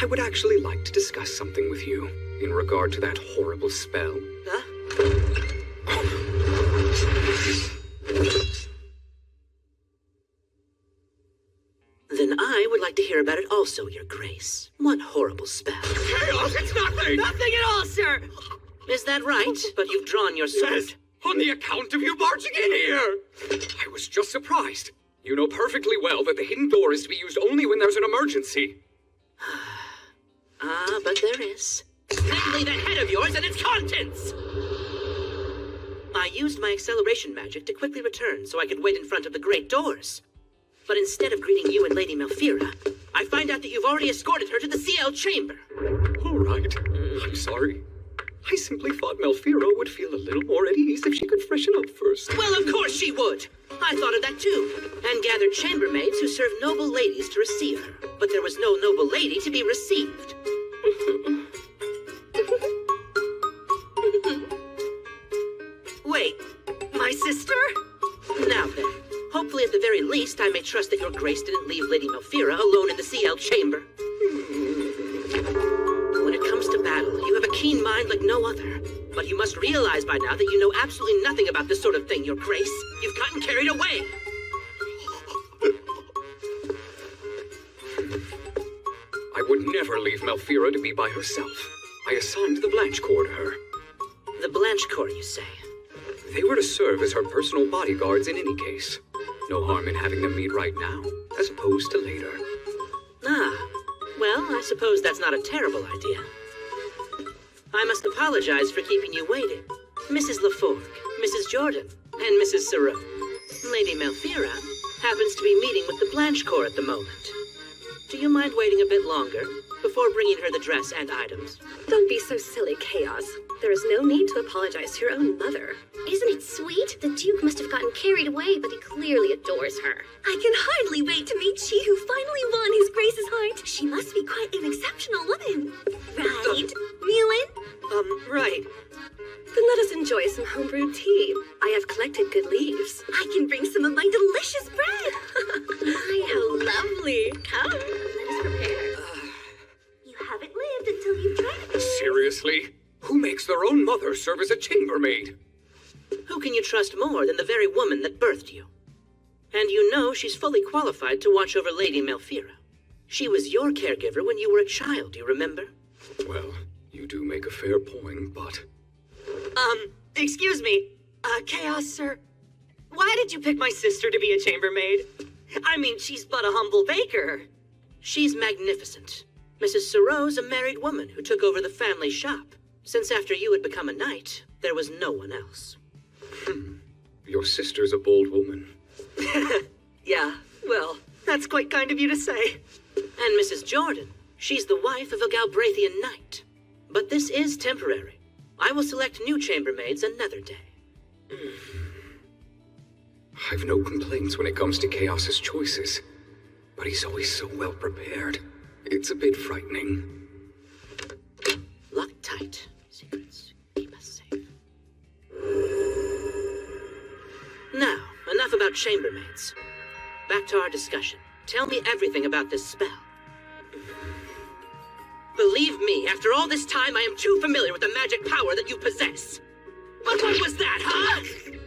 I would actually like to discuss something with you in regard to that horrible spell. Huh? Then I would like to hear about it also, Your Grace. What horrible spell? Chaos, it's nothing! Nothing at all, sir! Is that right? But you've drawn your sword. Yes, on the account of you marching in here! I was just surprised. You know perfectly well that the hidden door is to be used only when there's an emergency. But there is. Namely, that head of yours and its contents! I used my acceleration magic to quickly return so I could wait in front of the great doors. But instead of greeting you and Lady Malfira, I find out that you've already escorted her to the CL chamber. All right. I'm sorry. I simply thought Malfira would feel a little more at ease if she could freshen up first. Well, of course she would! I thought of that too, and gathered chambermaids who served noble ladies to receive her. But there was no noble lady to be received. Wait, my sister? Now then, hopefully at the very least I may trust that your grace didn't leave Lady Malfira alone in the CL chamber. When it comes to battle, you have a keen mind like no other. But you must realize by now that you know absolutely nothing about this sort of thing, Your Grace. You've gotten carried away. I would never leave Malfira to be by herself. I assigned the Blanche Corps to her. The Blanche Corps, you say? They were to serve as her personal bodyguards in any case. No harm in having them meet right now, as opposed to later. Ah, well, I suppose that's not a terrible idea. I must apologize for keeping you waiting. Mrs. Laforgue, Mrs. Jordan, and Mrs. Sarot. Lady Malfira happens to be meeting with the Blanche Corps at the moment. Do you mind waiting a bit longer before bringing her the dress and items? Don't be so silly, Chaos. There is no need to apologize to your own mother. Isn't it sweet? The Duke must have gotten carried away, but he clearly adores her. I can hardly wait to meet she who finally won His Grace's heart. She must be quite an exceptional woman. Right, Mulan? Right. Then let us enjoy some homebrewed tea. I have collected good leaves. I can bring some of my delicious bread. My, how lovely. Come, let us prepare. You haven't lived until you've tried it. Seriously? Who makes their own mother serve as a chambermaid? Who can you trust more than the very woman that birthed you? And you know she's fully qualified to watch over Lady Malfira. She was your caregiver when you were a child, you remember? Well, you do make a fair point, but... Excuse me. Chaos, sir. Why did you pick my sister to be a chambermaid? I mean, she's but a humble baker. She's magnificent. Mrs. Sarot's a married woman who took over the family shop. Since after you had become a knight, there was no one else. Your sister's a bold woman. Yeah, well, that's quite kind of you to say. And Mrs. Jordan, she's the wife of a Galbraithian knight. But this is temporary. I will select new chambermaids another day. I've no complaints when it comes to Chaos's choices, but he's always so well prepared. It's a bit frightening. Lock tight. Secrets keep us safe. Now, enough about chambermaids. Back to our discussion. Tell me everything about this spell. Believe me, after all this time, I am too familiar with the magic power that you possess. But what was that, huh?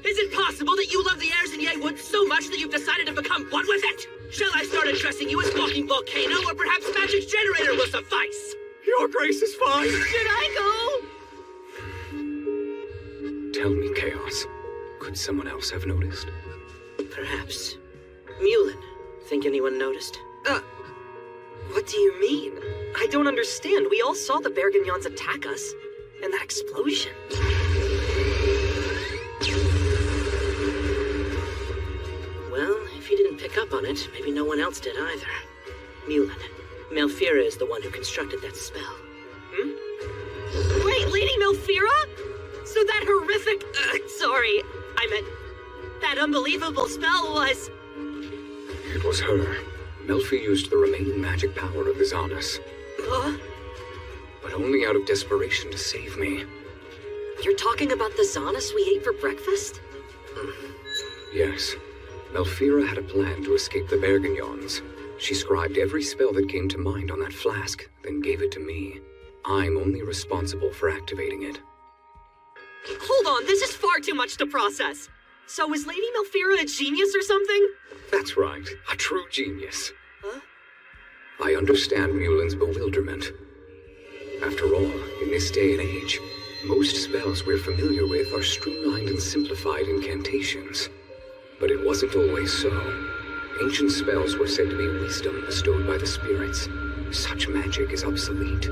Is it possible that you love the airs in Yewood so much that you've decided to become one with it? Shall I start addressing you as Walking Volcano, or perhaps Magic's Generator will suffice? Your Grace is fine. Should I go? Tell me, Chaos. Could someone else have noticed? Perhaps. Mulan. Think anyone noticed? What do you mean? I don't understand. We all saw the Bergignons attack us. And that explosion. Well, if you didn't pick up on it, maybe no one else did either. Mulan. Malfira is the one who constructed that spell. Wait, Lady Malfira? So that horrific... sorry, I meant... that unbelievable spell was... It was her. Melfi used the remaining magic power of the Zanus. But only out of desperation to save me. You're talking about the Zanus we ate for breakfast? Yes. Malfira had a plan to escape the Bergignons. She scribed every spell that came to mind on that flask, then gave it to me. I'm only responsible for activating it. Hold on, this is far too much to process. So is Lady Malfira a genius or something? That's right, a true genius. Huh? I understand Mulan's bewilderment. After all, in this day and age, most spells we're familiar with are streamlined and simplified incantations. But it wasn't always so. Ancient spells were said to be wisdom bestowed by the spirits. Such magic is obsolete,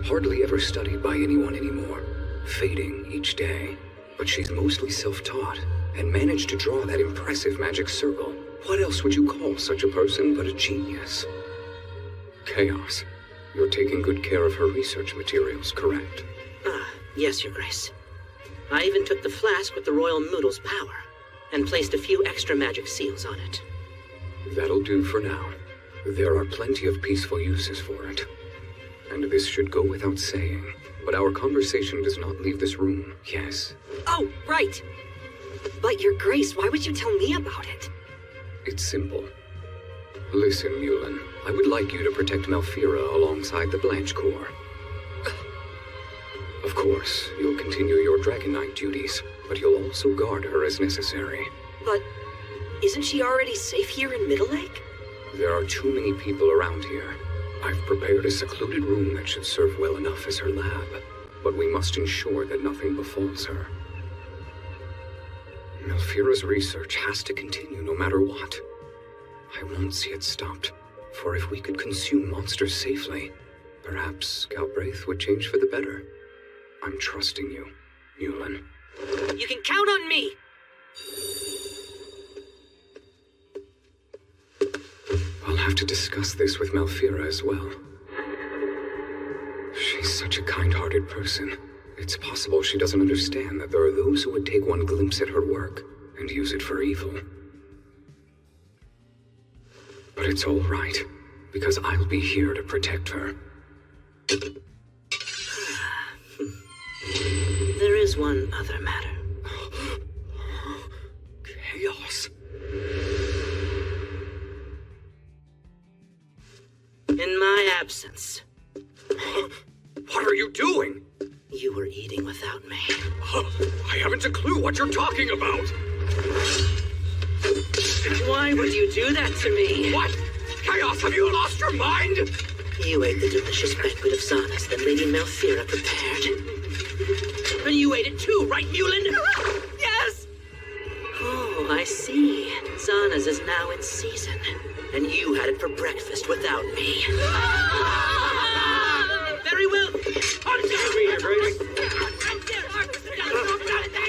hardly ever studied by anyone anymore, fading each day. But she's mostly self-taught, and managed to draw that impressive magic circle. What else would you call such a person but a genius? Chaos, you're taking good care of her research materials, correct? Yes, Your Grace. I even took the flask with the Royal Moodle's power. and placed a few extra magic seals on it. That'll do for now. There are plenty of peaceful uses for it. And this should go without saying, but our conversation does not leave this room, yes? Oh, right. But Your Grace, why would you tell me about it? It's simple. Listen, Mulan, I would like you to protect Malfira alongside the Blanche Corps. Of course, you'll continue your Dragon Knight duties, but you'll also guard her as necessary. But isn't she already safe here in Middle Lake? There are too many people around here. I've prepared a secluded room that should serve well enough as her lab, but we must ensure that nothing befalls her. Malfira's research has to continue no matter what. I won't see it stopped, for if we could consume monsters safely, perhaps Galbraith would change for the better. I'm trusting you, Mulan. You can count on me! I'll have to discuss this with Malfira as well. She's such a kind-hearted person. It's possible she doesn't understand that there are those who would take one glimpse at her work and use it for evil. But it's all right, because I'll be here to protect her. There is one other matter. Chaos. In my absence. What are you doing? You were eating without me. I haven't a clue what you're talking about. Why would you do that to me? What? Chaos, have you lost your mind? You ate the delicious banquet of Zanas that Lady Malfira prepared. And you ate it too, right, Mulan? Yes! Oh, I see. Zanas is now in season. And you had it for breakfast without me. Very well. Excuse me, Your Grace.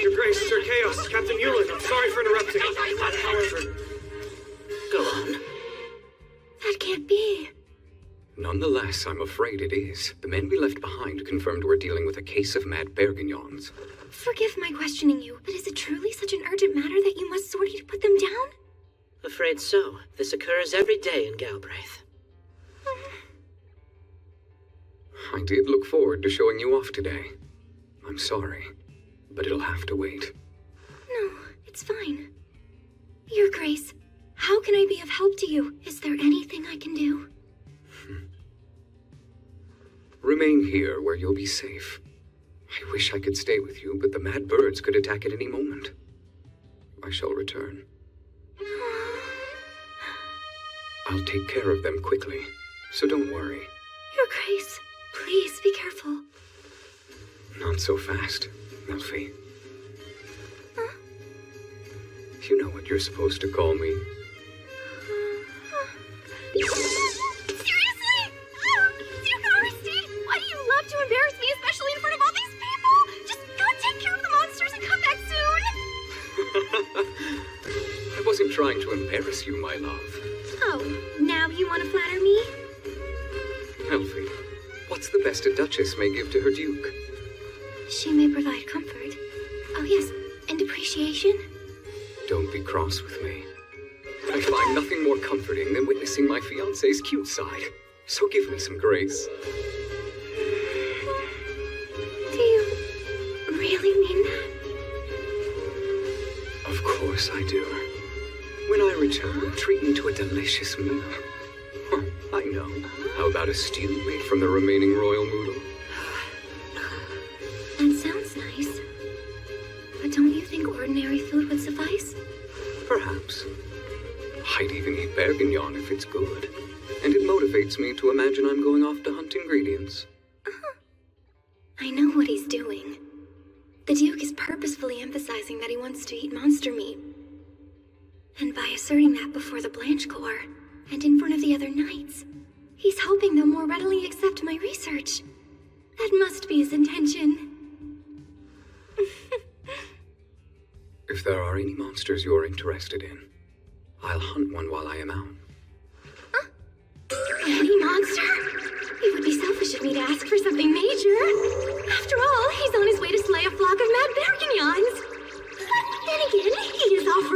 Your Grace, Sir Chaos, Captain Mulan, I'm sorry for interrupting. However... Go on. That can't be. Nonetheless, I'm afraid it is. The men we left behind confirmed we're dealing with a case of mad Bergignons. Forgive my questioning you, but is it truly such an urgent matter that you must sortie to put them down? Afraid so. This occurs every day in Galbraith. I did look forward to showing you off today. I'm sorry, but it'll have to wait. No, it's fine. Your Grace, how can I be of help to you? Is there anything I can do? Remain here where you'll be safe. I wish I could stay with you, but the mad birds could attack at any moment. I shall return. I'll take care of them quickly, so don't worry. Your Grace, please be careful. Not so fast, Melfi. You know what you're supposed to call me. Seriously? Dear Honesty, why do you love to embarrass me, especially in front of all these people? Just go take care of the monsters and come back soon. I wasn't trying to embarrass you, my love. Oh, now you want to flatter me? Melfi, what's the best a duchess may give to her duke? She may provide comfort. Oh yes, and appreciation. Don't be cross with me. I find nothing more comforting than witnessing my fiancé's cute side. So give me some grace. Do you really mean that? Of course I do. When I return, treat me to a delicious meal. I know. How about a stew made from the remaining royal noodle? That sounds nice. But don't you think ordinary food would suffice? Perhaps. I'd even eat Bergignon if it's good. And it motivates me to imagine I'm going off to hunt ingredients. I know what he's doing. The Duke is purposefully emphasizing that he wants to eat monster meat. And by asserting that before the Blanche Corps, and in front of the other knights, he's hoping they'll more readily accept my research. That must be his intention. If there are any monsters you're interested in, I'll hunt one while I am out. Any monster? It would be selfish of me to ask for something major. After all, he's on his way to slay a flock of mad Bergignons. Then again, he is offering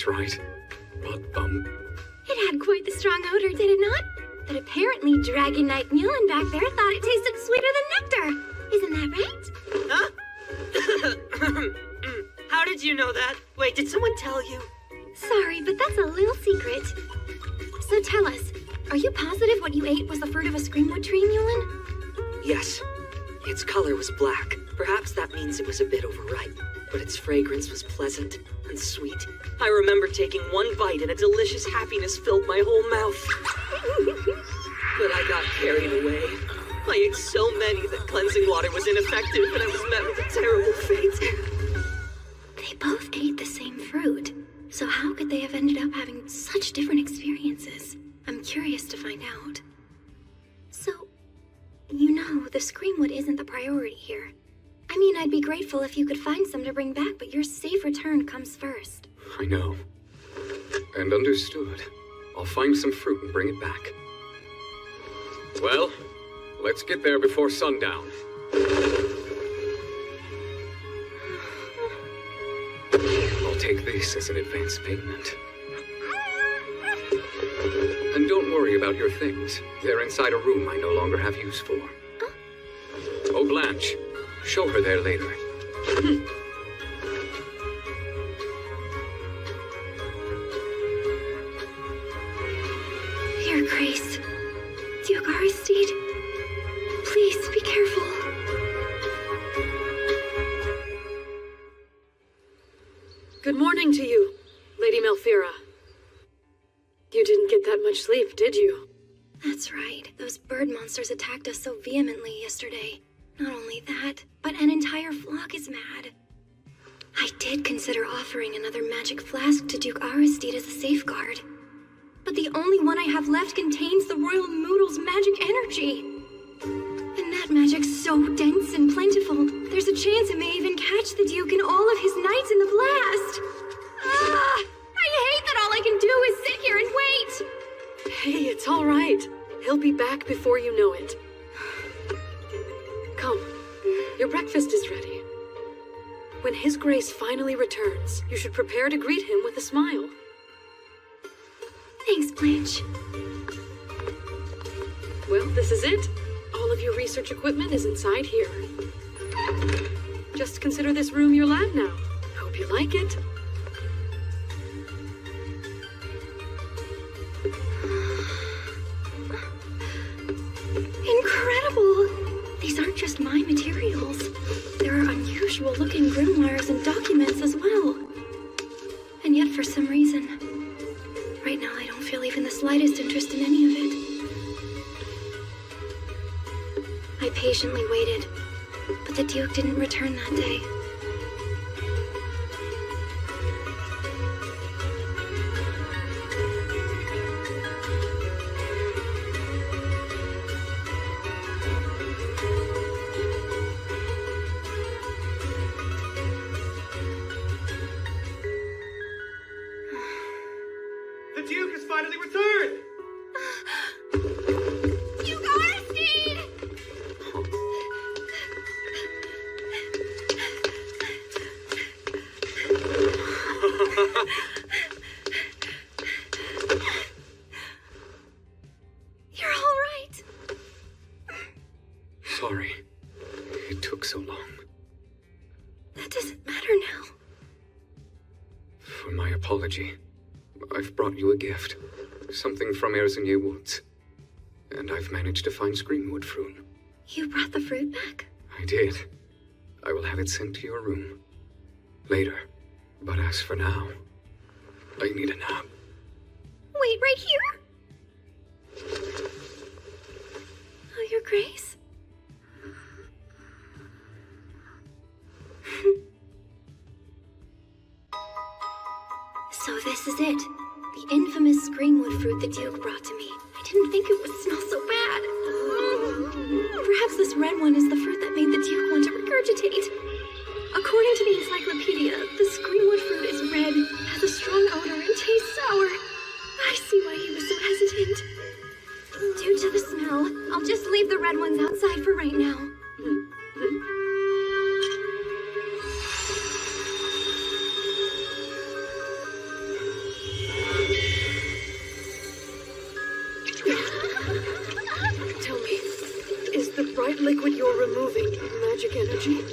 That's right. But, It had quite the strong odor, did it not? But apparently Dragon Knight Mulin back there thought it tasted sweeter than nectar. Isn't that right? Huh? How did you know that? Wait, did someone tell you? Sorry, but that's a little secret. So tell us, are you positive what you ate was the fruit of a screamwood tree, Mulin? Yes. Its color was black. Perhaps that means it was a bit overripe, but its fragrance was pleasant and sweet. I remember taking one bite and a delicious happiness filled my whole mouth. But I got carried away. I ate so many that cleansing water was ineffective and I was met with a terrible fate. They both ate the same fruit. So how could they have ended up having such different experiences? I'm curious to find out. So, you know, the screamwood isn't the priority here. I mean, I'd be grateful if you could find some to bring back, but your safe return comes first. I know. And understood. I'll find some fruit and bring it back. Well, let's get there before sundown. I'll take this as an advance payment. And don't worry about your things. They're inside a room I no longer have use for. Oh, Blanche. Show her there later. Your Grace. Duke Aristide. Please be careful. Good morning to you, Lady Malfira. You didn't get that much sleep, did you? That's right. Those bird monsters attacked us so vehemently yesterday. Not only that, but an entire flock is mad. I did consider offering another magic flask to Duke Aristide as a safeguard. But the only one I have left contains the Royal Moodle's magic energy. And that magic's so dense and plentiful, there's a chance it may even catch the Duke and all of his knights in the blast. Ah! I hate that all I can do is sit here and wait! Hey, it's all right. He'll be back before you know it. Come, your breakfast is ready. When His Grace finally returns, you should prepare to greet him with a smile. Thanks, Blanche. Well, this is it. All of your research equipment is inside here. Just consider this room your lab now. Hope you like it. Incredible! These aren't just my materials. There are unusual-looking grimoires and documents as well. And yet, for some reason, right now I don't feel even the slightest interest in any of it. I patiently waited, but the Duke didn't return that day. The Duke has finally returned! Duke Aristide! You're all right. Sorry. It took so long. That doesn't matter now. For my apology, I've brought you a gift. Something from Erzinier Woods. And I've managed to find screamwood fruit. You brought the fruit back? I did. I will have it sent to your room. Later. But as for now, I need a nap. Wait, right here? Oh, Your Grace? So this is it. The infamous screamwood fruit the Duke brought to me. I didn't think it would smell so bad. Perhaps this red one is the fruit that made the Duke want to regurgitate. According to the encyclopedia, the screamwood fruit is red, has a strong odor, and tastes sour. I see why he was so hesitant. Due to the smell, I'll just leave the red ones outside for right now. liquid you're removing magic energy?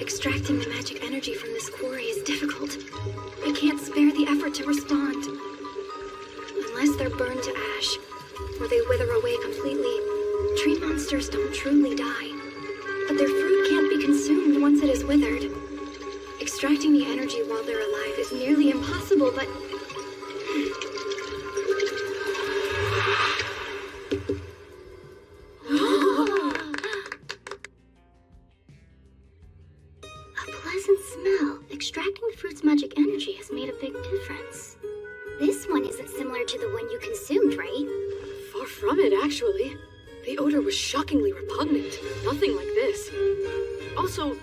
Extracting the magic energy from this quarry is difficult. I can't spare the effort to respond. Unless they're burned to ash, or they wither away completely, tree monsters don't truly die. But their fruit can't be consumed once it is withered. Extracting the energy while they're alive is nearly impossible, but... A pleasant smell. Extracting the fruit's magic energy has made a big difference. This one isn't similar to the one you consumed, right? Far from it, actually. The odor was shockingly repugnant. Nothing like this. Also,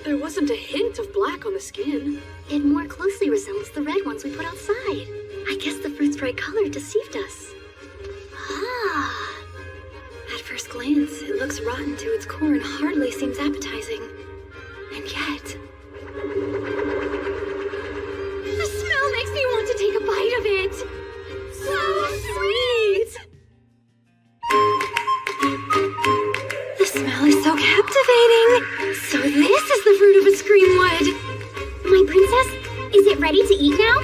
there wasn't a hint of black on the skin. It more closely resembles the red ones we put outside. I guess the fruit's bright color deceived us. Ah. At first glance, it looks rotten to its core and hardly seems appetizing. And yet... The smell makes me want to take a bite of it! So sweet! The smell is so captivating! So this is the fruit of a screamwood! My princess, is it ready to eat now?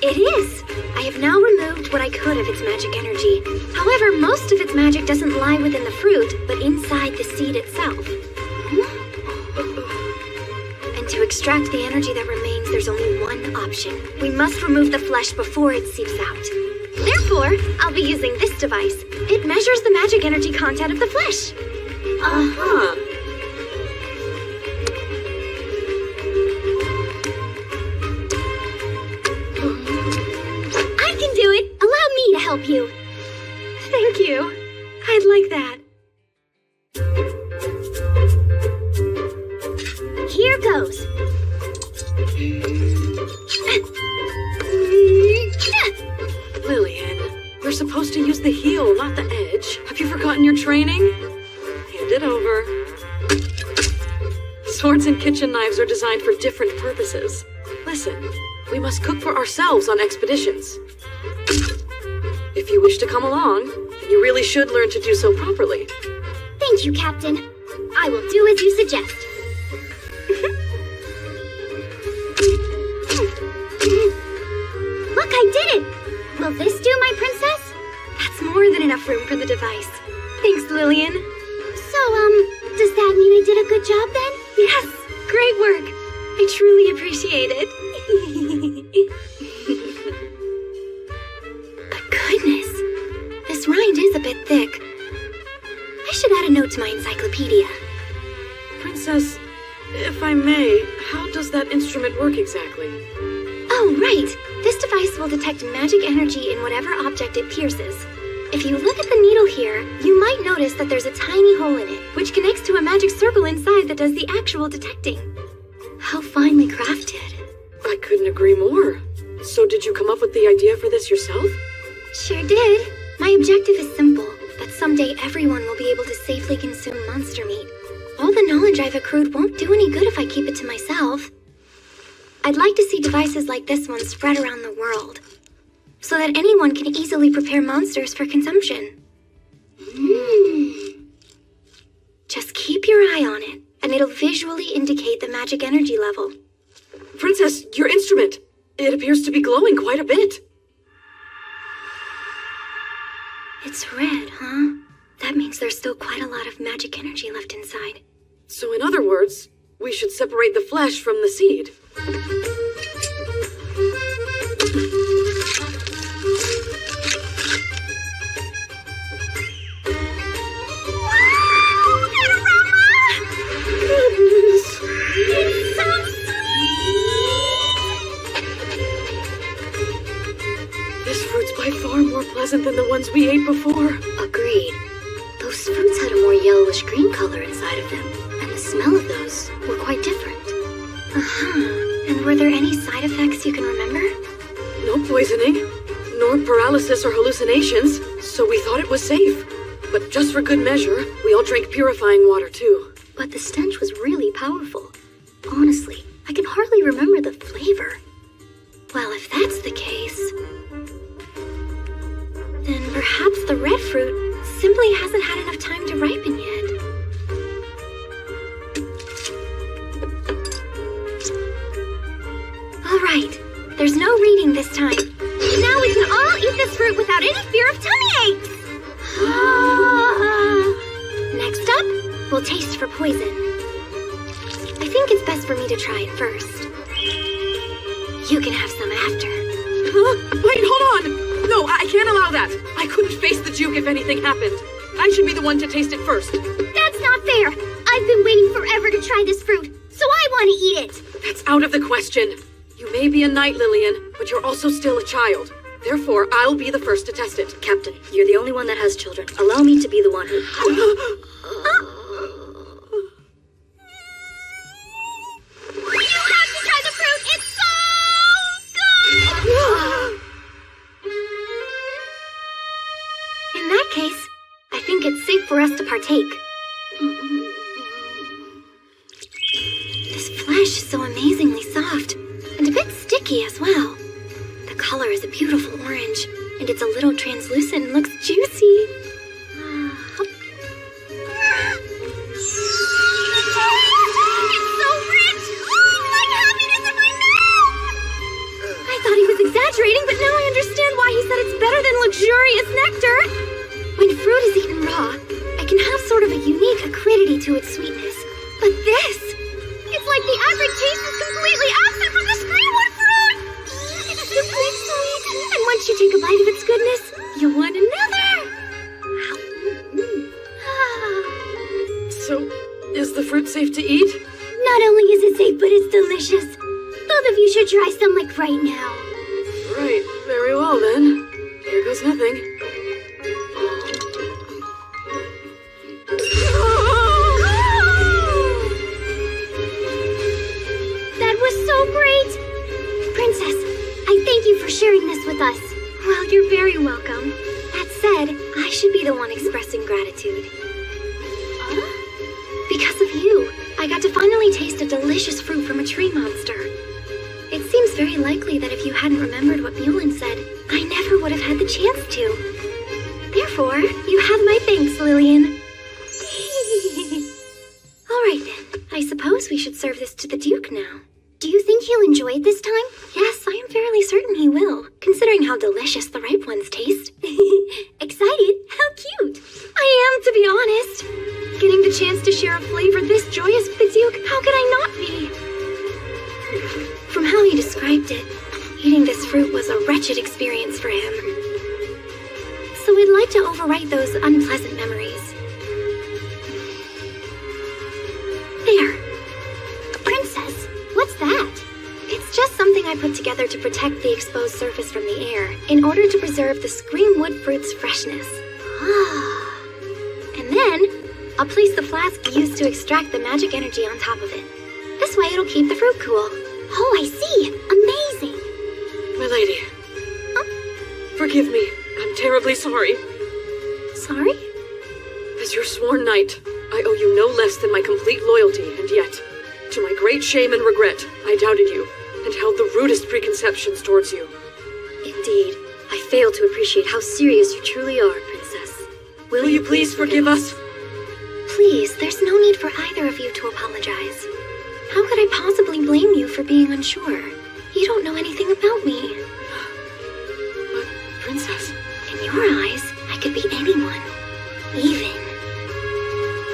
It is! I have now removed what I could of its magic energy. However, most of its magic doesn't lie within the fruit, but inside the seed itself. And to extract the energy that remains, there's only one option. We must remove the flesh before it seeps out. Therefore, I'll be using this device. It measures the magic energy content of the flesh. Uh-huh. I can do it! Allow me to help you. Thank you. I'd like that. Here goes. Lillian, we're supposed to use the heel, not the edge. Have you forgotten your training? Hand it over. Swords and kitchen knives are designed for different purposes. Listen, we must cook for ourselves on expeditions. If you wish to come along, then you really should learn to do so properly. Thank you, Captain. I will do as you suggest. Look, I did it! Will this do, my princess? That's more than enough room for the device. Thanks, Lillian. So, does that mean I did a good job then? Yes, great work. I truly appreciate it. But goodness, this rind is a bit thick. I should add a note to my encyclopedia. Princess, if I may, how does that instrument work exactly? Oh, right. This device will detect magic energy in whatever object it pierces. If you look at the needle here, you might notice that there's a tiny hole in it, which connects to a magic circle inside that does the actual detecting. How finely crafted. I couldn't agree more. So did you come up with the idea for this yourself? Sure did. My objective is simple, that someday everyone will be able to safely consume monster meat. All the knowledge I've accrued won't do any good if I keep it to myself. I'd like to see devices like this one spread around the world, so that anyone can easily prepare monsters for consumption. Just keep your eye on it, and it'll visually indicate the magic energy level. Princess, your instrument! It appears to be glowing quite a bit. It's red, huh? That means there's still quite a lot of magic energy left inside. So in other words, we should separate the flesh from the seed. This fruit's by far more pleasant than the ones we ate before. Agreed. Those fruits had a more yellowish green color inside of them, and the smell of those were quite different. And were there any side effects you can remember? No poisoning, nor paralysis or hallucinations, so we thought it was safe. But just for good measure, we all drank purifying water too. But the stench was really powerful. Honestly, I can hardly remember the flavor. Well, if that's the case, then perhaps the red fruit simply hasn't had enough time to ripen yet. All right, there's no reading this time. Now we can all eat this fruit without any fear of tummy aches! Next up, we'll taste for poison. I think it's best for me to try it first. You can have some after. Huh? Wait, hold on! No, I can't allow that. I couldn't face the Duke if anything happened. I should be the one to taste it first. That's not fair! I've been waiting forever to try this fruit, so I want to eat it! That's out of the question. You may be a knight, Lillian, but you're also still a child. Therefore, I'll be the first to test it. Captain, you're the only one that has children. Allow me to be the one who... You have to try the fruit! It's so good! In that case, I think it's safe for us to partake. This flesh is so amazingly soft, and a bit sticky as well. The color is a beautiful orange, and it's a little translucent and looks juicy. It's so rich! Like happiness in my mouth! I thought he was exaggerating, but now I understand why he said it's better than luxurious nectar. When fruit is eaten raw, it can have sort of a unique acridity to its sweetness. But this, it's like the acrid taste is completely absent from the screenwood fruit! It's simply sweet, and once you take a bite of its goodness, you'll want another. So, is the fruit safe to eat? Not only is it safe, but it's delicious. Both of you should try some like right now. Right, very well then. Here goes nothing. That was so great! Princess, I thank you for sharing this with us. Well, you're very welcome. That said, I should be the one expressing gratitude. Because of you, I got to finally taste a delicious fruit from a tree monster. It seems very likely that if you hadn't remembered what Mulan said, I never would have had the chance to. Therefore, you have my thanks, Lillian. All right then, I suppose we should serve this to the Duke now. Do you think he'll enjoy it this time? Yes, I am fairly certain he will, considering how delicious the ripe ones taste. Excited? How cute! I am, to be honest. Getting the chance to share a flavor this joyous with the Duke, how could I not be? From how he described it, eating this fruit was a wretched experience for him. So I'd like to overwrite those unpleasant memories. There. Princess, what's that? It's just something I put together to protect the exposed surface from the air, in order to preserve the screamwood fruit's freshness. And then, I'll place the flask used to extract the magic energy on top of it. This way it'll keep the fruit cool. Oh, I see. Amazing. My lady. Forgive me. I'm terribly sorry. Sorry? As your sworn knight, I owe you no less than my complete loyalty, and yet, to my great shame and regret, I doubted you, and held the rudest preconceptions towards you. Indeed, I fail to appreciate how serious you truly are, Princess. Will you please forgive us? Please, there's no need for either of you to apologize. How could I possibly blame you for being unsure? You don't know anything about me. But, Princess... In your eyes, I could be anyone. Even...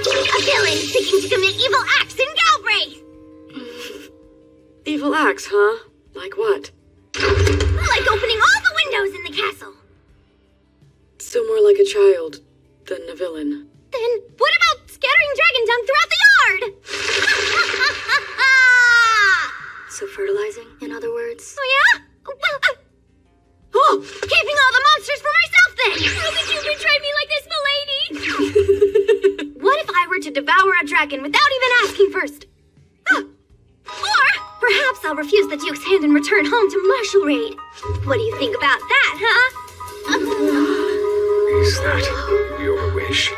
a villain seeking to commit evil acts in Galbraith! Evil acts, huh? Like what? Like opening all the windows in the castle! So more like a child than a villain. Then what about scattering dragon dung throughout the yard? So fertilizing, in other words? Oh yeah? Well, keeping all the monsters for myself then! How could you betray me like this, milady? What if I were to devour a dragon without even asking first? Or perhaps I'll refuse the Duke's hand and return home to Marshall Raid. What do you think about that, huh? Is that your wish?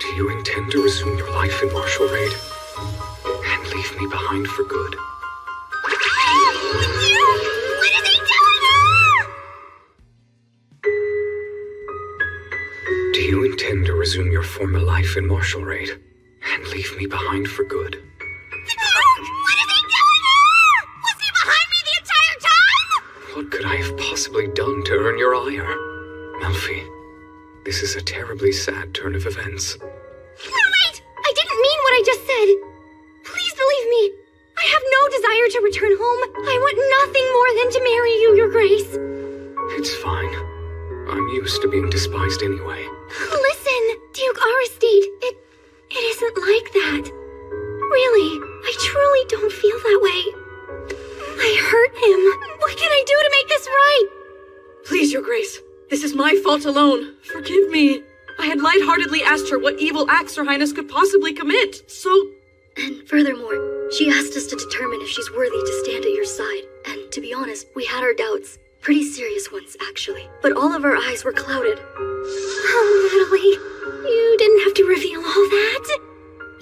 Do you intend to resume your life in Marshall Raid? And leave me behind for good? What is he doing? resume your former life in martial raid and leave me behind for good. What is he doing here? Was he behind me the entire time? What could I have possibly done to earn your ire? Melfi, this is a terribly sad turn of events. Wait! I didn't mean what I just said. Please believe me. I have no desire to return home. I want nothing more than to marry you, Your Grace. It's fine. I'm used to being despised anyway. Listen, Duke Aristide, it isn't like that. Really, I truly don't feel that way. I hurt him. What can I do to make this right? Please, Your Grace. This is my fault alone. Forgive me. I had lightheartedly asked her what evil acts Her Highness could possibly commit, so... And furthermore, she asked us to determine if she's worthy to stand at your side. And to be honest, we had our doubts. Pretty serious ones, actually. But all of our eyes were clouded. Oh, Natalie, you didn't have to reveal all that.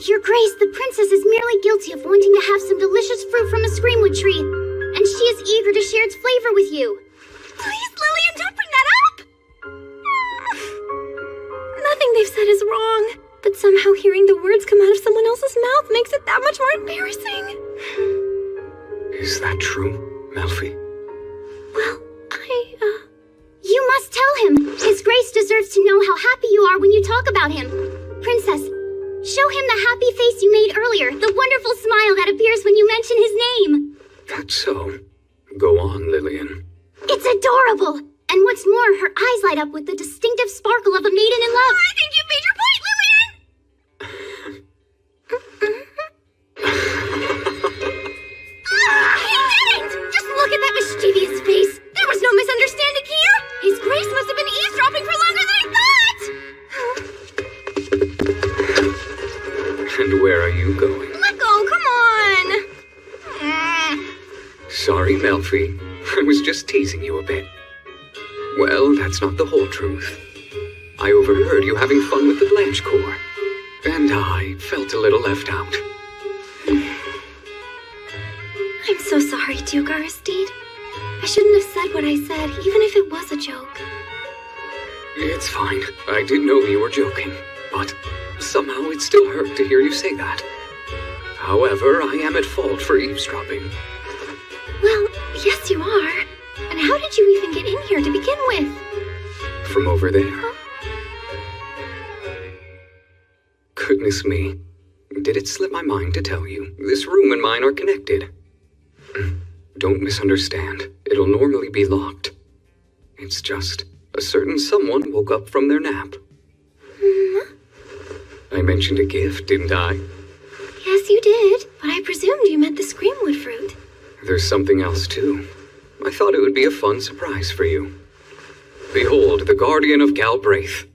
Your Grace, the princess is merely guilty of wanting to have some delicious fruit from a screamwood tree, and she is eager to share its flavor with you. Please, Lillian, don't bring that up! Nothing they've said is wrong, but somehow hearing the words come out of someone else's mouth makes it that much more embarrassing. Is that true, Melfi? Well, You must tell him. His Grace deserves to know how happy you are when you talk about him. Princess, show him the happy face you made earlier, the wonderful smile that appears when you mention his name. That's so. Go on, Lillian. It's adorable. And what's more, her eyes light up with the distinctive sparkle of a maiden in love. I think you made your point, Lillian! He didn't! Just look at that mischievous face. There was no misunderstanding here. His Grace must have been eavesdropping for longer than I thought! And where are you going? Let go, come on! Sorry, Melfi. I was just teasing you a bit. Well, that's not the whole truth. I overheard you having fun with the Blanche Corps, and I felt a little left out. I'm so sorry, Duke Aristide. I shouldn't have said what I said, even if it was a joke. It's fine. I did know you were joking, but somehow it still hurt to hear you say that. However, I am at fault for eavesdropping. Well, yes you are. And how did you even get in here to begin with? From over there. Goodness me. Did it slip my mind to tell you? This room and mine are connected. Don't misunderstand. It'll normally be locked. It's just a certain someone woke up from their nap. I mentioned a gift, didn't I? Yes, you did. But I presumed you meant the screamwood fruit. There's something else, too. I thought it would be a fun surprise for you. Behold, the guardian of Galbraith.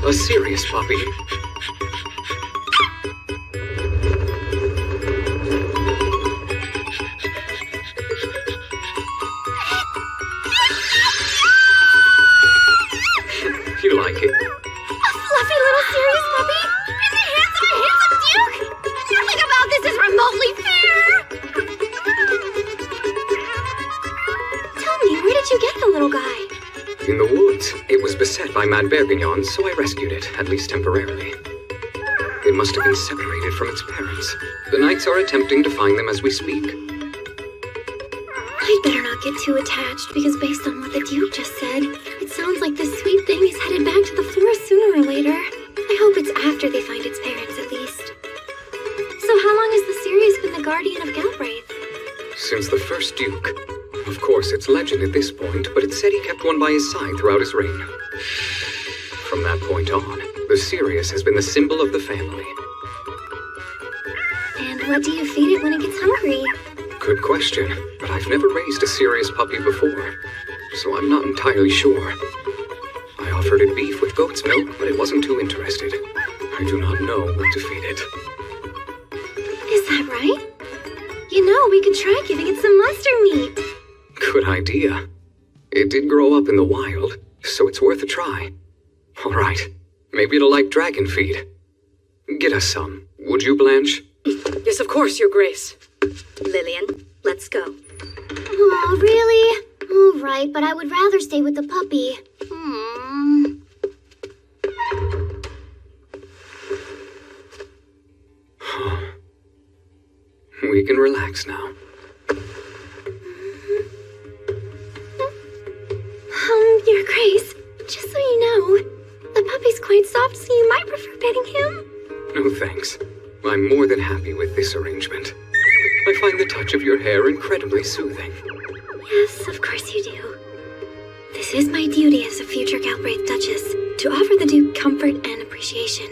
A serious puppy. You like it? A fluffy little serious puppy? In the hands of a handsome duke? Nothing about this is remotely fair! Tell me, where did you get the little guy? In the woods. It was beset by Mad Bergignon, so I rescued it, at least temporarily. It must have been separated from its parents. The knights are attempting to find them as we speak. I'd better not get too attached, because based on what the Duke just said, it sounds like this sweet thing is headed back to the forest sooner or later. I hope it's after they find its parents, at least. So how long has the Sirius been the guardian of Galbraith? Since the first Duke. Of course, it's legend at this point, but it said he kept one by his side throughout his reign. From that point on, the Sirius has been the symbol of the family. And what do you feed it when it gets hungry? Good question, but I've never raised a serious puppy before, so I'm not entirely sure. I offered it beef with goat's milk, but it wasn't too interested. I do not know what to feed it. Is that right? You know, we could try giving it some monster meat. Good idea. It did grow up in the wild, so it's worth a try. All right, maybe it'll like dragon feed. Get us some, would you, Blanche? Yes, of course, Your Grace. Lillian, let's go. Oh, really? All right, but I would rather stay with the puppy. We can relax now. Your Grace, just so you know, the puppy's quite soft, so you might prefer petting him. No thanks. I'm more than happy with this arrangement. I find the touch of your hair incredibly soothing. Yes, of course you do. This is my duty as a future Galbraith Duchess, to offer the Duke comfort and appreciation.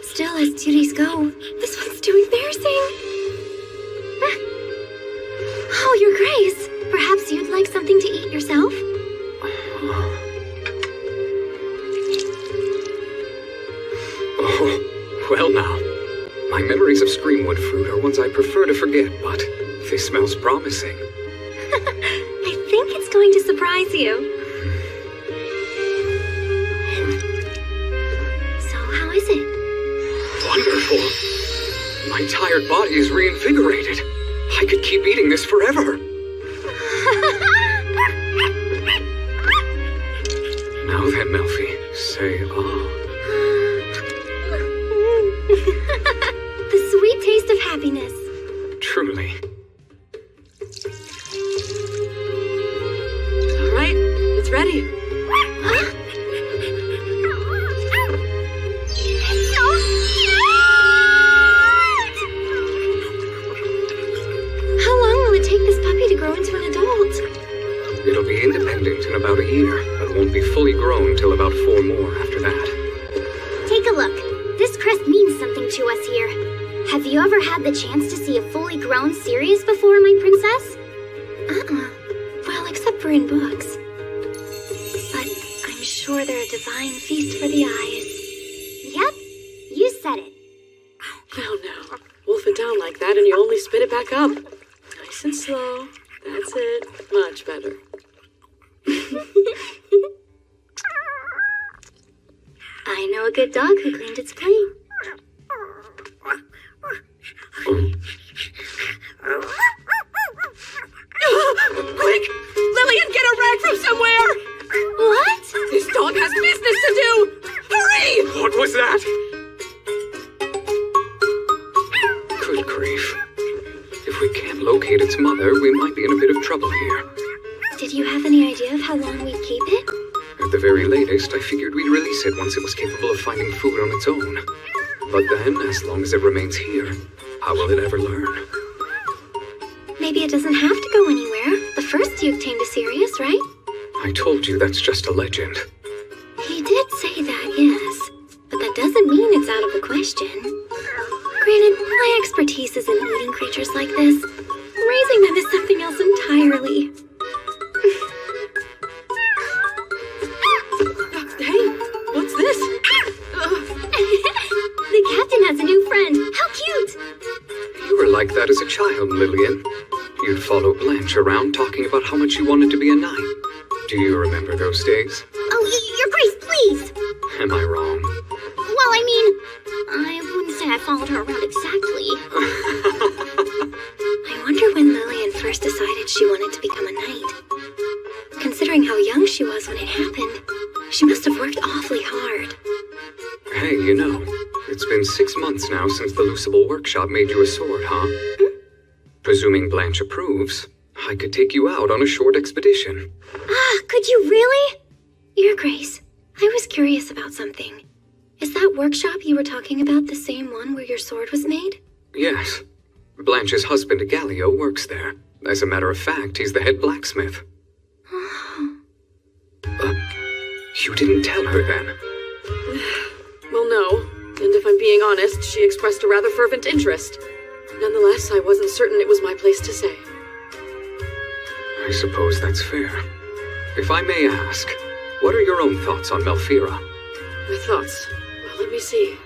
Still, as duties go, this one's too embarrassing. Oh, Your Grace, perhaps you'd like something to eat yourself? Oh, well now. My memories of Screamwood fruit are ones I prefer to forget, but this smells promising. I think it's going to surprise you. So, how is it? Wonderful. My tired body is reinvigorated. I could keep eating this forever. Now then, Melfi, say ah. The sweet taste of happiness. Truly. All right, it's ready. How long will it take this puppy to grow into an adult? It'll be independent in about a year, but won't be fully grown till about 4 more after that. Take a look. This crest means something to us here. Have you ever had the chance to see a fully grown Sirius before, my princess? Well, except for in books. But I'm sure they're a divine feast for the eyes. Yep, you said it. No. Wolf it down like that and you only spit it back up. Nice and slow. That's it. Much better. I know a good dog who cleaned its plate. Quick! Lillian, get a rag from somewhere! What? This dog has business to do! Hurry! What was that? Good grief. If we can't locate its mother, we might be in a bit of trouble here. Did you have any idea of how long we'd keep it? At the very latest, I figured we'd release it once it was capable of finding food on its own. But then, as long as it remains here, how will it ever learn? Maybe it doesn't have to go anywhere. The first Duke tamed a Sirius, right? I told you that's just a legend. He did say that, yes. But that doesn't mean it's out of the question. Granted, my expertise is in eating creatures like this. Raising them is something else entirely. Hey, what's this? The captain has a new friend. How cute! You were like that as a child, Lillian. You'd follow Blanche around talking about how much you wanted to be a knight. Do you remember those days? Oh, Your Grace, please! Am I wrong? Well, I mean, I wouldn't say I followed her around exactly. I wonder when Lillian first decided she wanted to become a knight. Considering how young she was when it happened, she must have worked awfully hard. Hey, you know, it's been 6 months now since the Lucible Workshop made you a sword, huh? Presuming Blanche approves, I could take you out on a short expedition. Could you really? Your Grace, I was curious about something. Is that workshop you were talking about the same one where your sword was made? Yes. Blanche's husband, Gallio, works there. As a matter of fact, he's the head blacksmith. You didn't tell her then? Well, no. And if I'm being honest, she expressed a rather fervent interest. Nonetheless, I wasn't certain it was my place to say. I suppose that's fair. If I may ask, what are your own thoughts on Melfira? My thoughts? Well, let me see.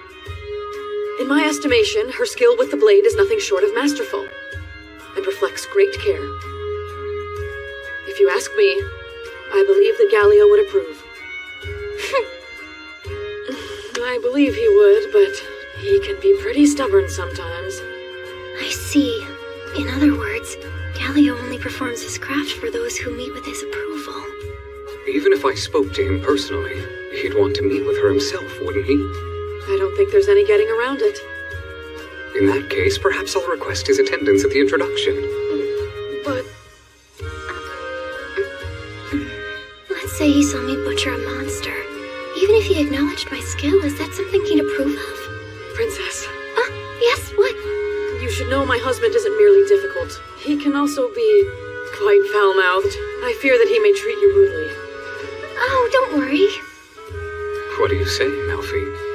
In my estimation, her skill with the blade is nothing short of masterful, and reflects great care. If you ask me, I believe that Gallio would approve. I believe he would, but he can be pretty stubborn sometimes. I see. In other words, Gallio only performs his craft for those who meet with his approval. Even if I spoke to him personally, he'd want to meet with her himself, wouldn't he? I don't think there's any getting around it. In that case, perhaps I'll request his attendance at the introduction. But... Let's say he saw me butcher a monster. Even if he acknowledged my skill, is that something he'd approve of? Princess. Yes, what? You should know my husband isn't merely difficult. He can also be quite foul-mouthed. I fear that he may treat you rudely. Oh, don't worry. What are you saying, Melfi?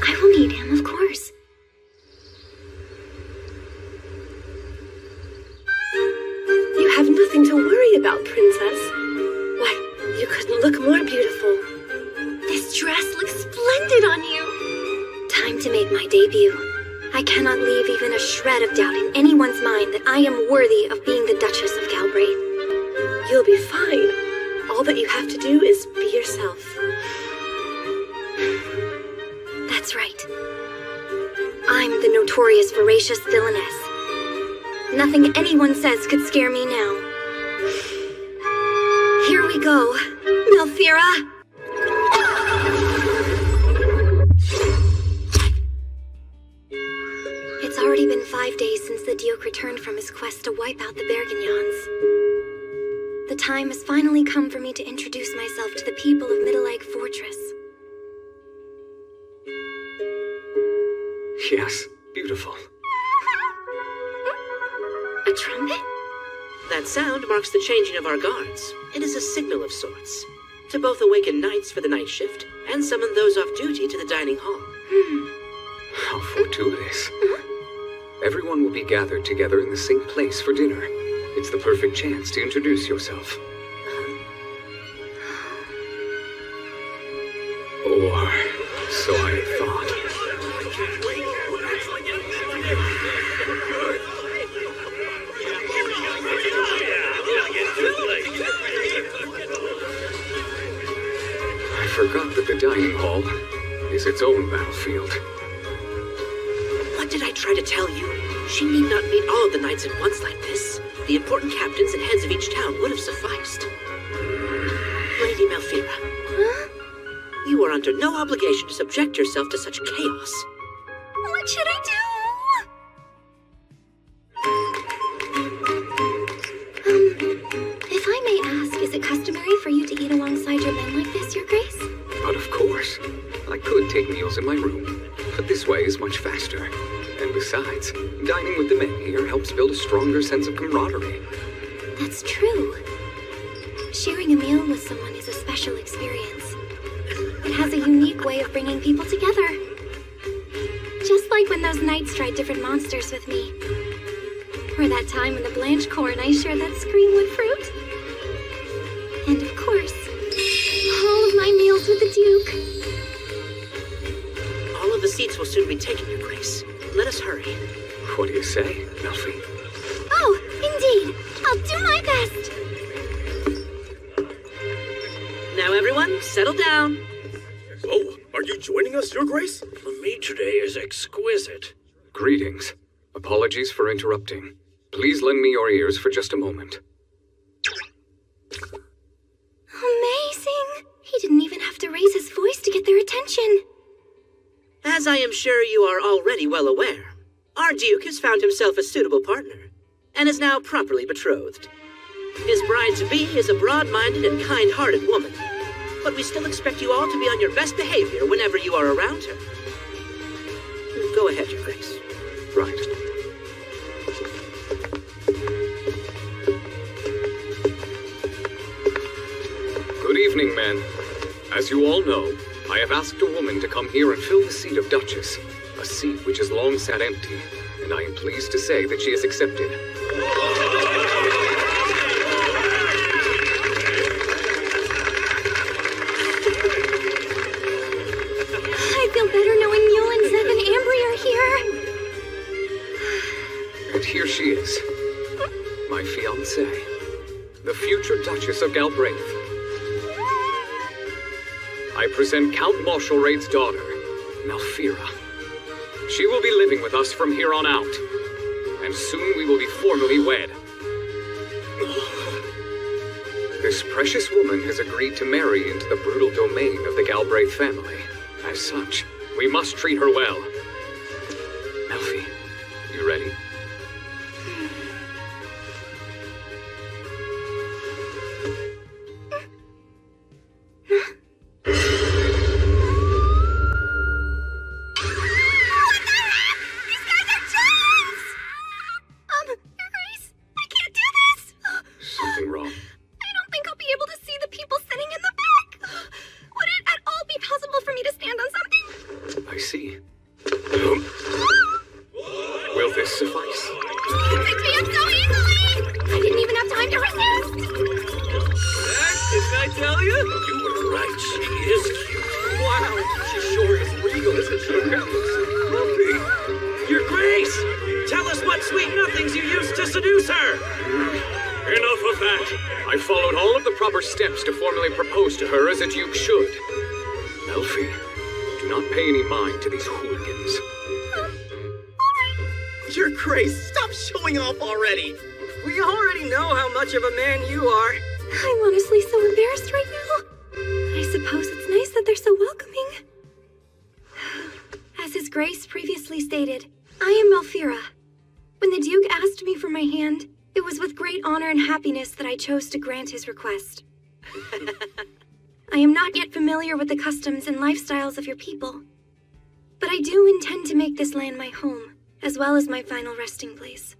I will meet him, of course. You have nothing to worry about, Princess. Why, you couldn't look more beautiful. This dress looks splendid on you. Time to make my debut. I cannot leave even a shred of doubt in anyone's mind that I am worthy of being the Duchess of Galbraith. You'll be fine. All that you have to do is be yourself. That's right. I'm the notorious voracious villainess. Nothing anyone says could scare me now. Here we go, Melfira. It's already been 5 days since the Duke returned from his quest to wipe out the Bergignons. The time has finally come for me to introduce myself to the people of Middle Egg Fortress. Yes, beautiful. A trumpet? That sound marks the changing of our guards. It is a signal of sorts, to both awaken knights for the night shift and summon those off duty to the dining hall. How fortuitous. Everyone will be gathered together in the same place for dinner. It's the perfect chance to introduce yourself. Or so I had thought. I forgot that the dining hall is its own battlefield. What did I try to tell you? She need not meet all of the knights at once like this. The important captains and heads of each town would have sufficed. Lady Melfira. Huh? You are under no obligation to subject yourself to such chaos. What should I do? If I may ask, is it customary for you to eat alongside your men like this, Your Grace? But of course. I could take meals in my room, but this way is much faster. And besides, dining with the men here helps build a stronger sense of camaraderie. That's true. Sharing a meal with someone is a special experience. It has a unique way of bringing people together. Just like when those knights tried different monsters with me. Or that time when the Blanchecourt and I shared that screenwood fruit. And of course, all of my meals with the Duke. All of the seats will soon be taken, Your Grace. Let us hurry. What do you say, Melfi? Oh, indeed. I'll do my best. Now everyone, settle down. Oh, are you joining us, Your Grace? The meat today is exquisite. Greetings. Apologies for interrupting. Please lend me your ears for just a moment. Amazing. He didn't even have to raise his voice to get their attention. As I am sure you are already well aware, our Duke has found himself a suitable partner, and is now properly betrothed. His bride-to-be is a broad-minded and kind-hearted woman, but we still expect you all to be on your best behavior whenever you are around her. Go ahead, Your Grace. Right. Good evening, men. As you all know, I have asked a woman to come here and fill the seat of Duchess, a seat which has long sat empty, and I am pleased to say that she has accepted. I feel better knowing Mule and Zeb and Ambry are here. And here she is, my fiancée, the future Duchess of Galbraith. I present Count Mauchelrade's daughter, Melfira. She will be living with us from here on out, and soon we will be formally wed. This precious woman has agreed to marry into the brutal domain of the Galbraith family. As such, we must treat her well, You ready? Something wrong. I don't think I'll be able to see the people sitting in the back. Would it at all be possible for me to stand on something? I see. Will this suffice? You picked me up so easily! I didn't even have time to resist! Didn't I tell you? You were right. She is cute. Wow. She sure is regal, isn't she? Lovely. Your Grace! Tell us what sweet nothings you used to seduce her! Enough of that! I followed all of the proper steps to formally propose to her as a duke should. Melfi, do not pay any mind to these hooligans. Your Grace, stop showing off already! We already know how much of a man you are. I'm honestly so embarrassed right now. I suppose it's nice that they're so welcoming. As His Grace previously stated, I am Malfira. When the Duke asked me for my hand, it was with great honor and happiness that I chose to grant his request. I am not yet familiar with the customs and lifestyles of your people, but I do intend to make this land my home, as well as my final resting place.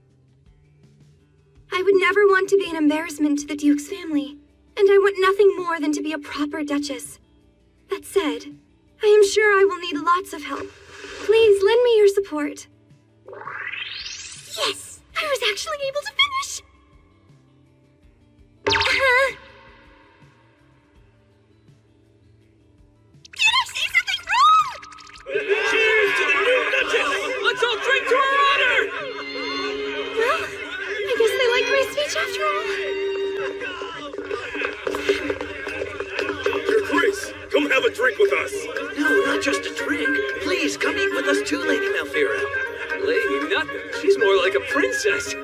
I would never want to be an embarrassment to the Duke's family, and I want nothing more than to be a proper Duchess. That said, I am sure I will need lots of help. Please lend me your support. Yes! I was actually able to finish! Did I say something wrong? Cheers to the new Duchess! Let's all drink to her honor! Well, I guess they liked my speech after all. Your Grace, come have a drink with us! No, not just a drink. Please, come eat with us too, Lady Malfira. Lady nothing. She's more like a princess.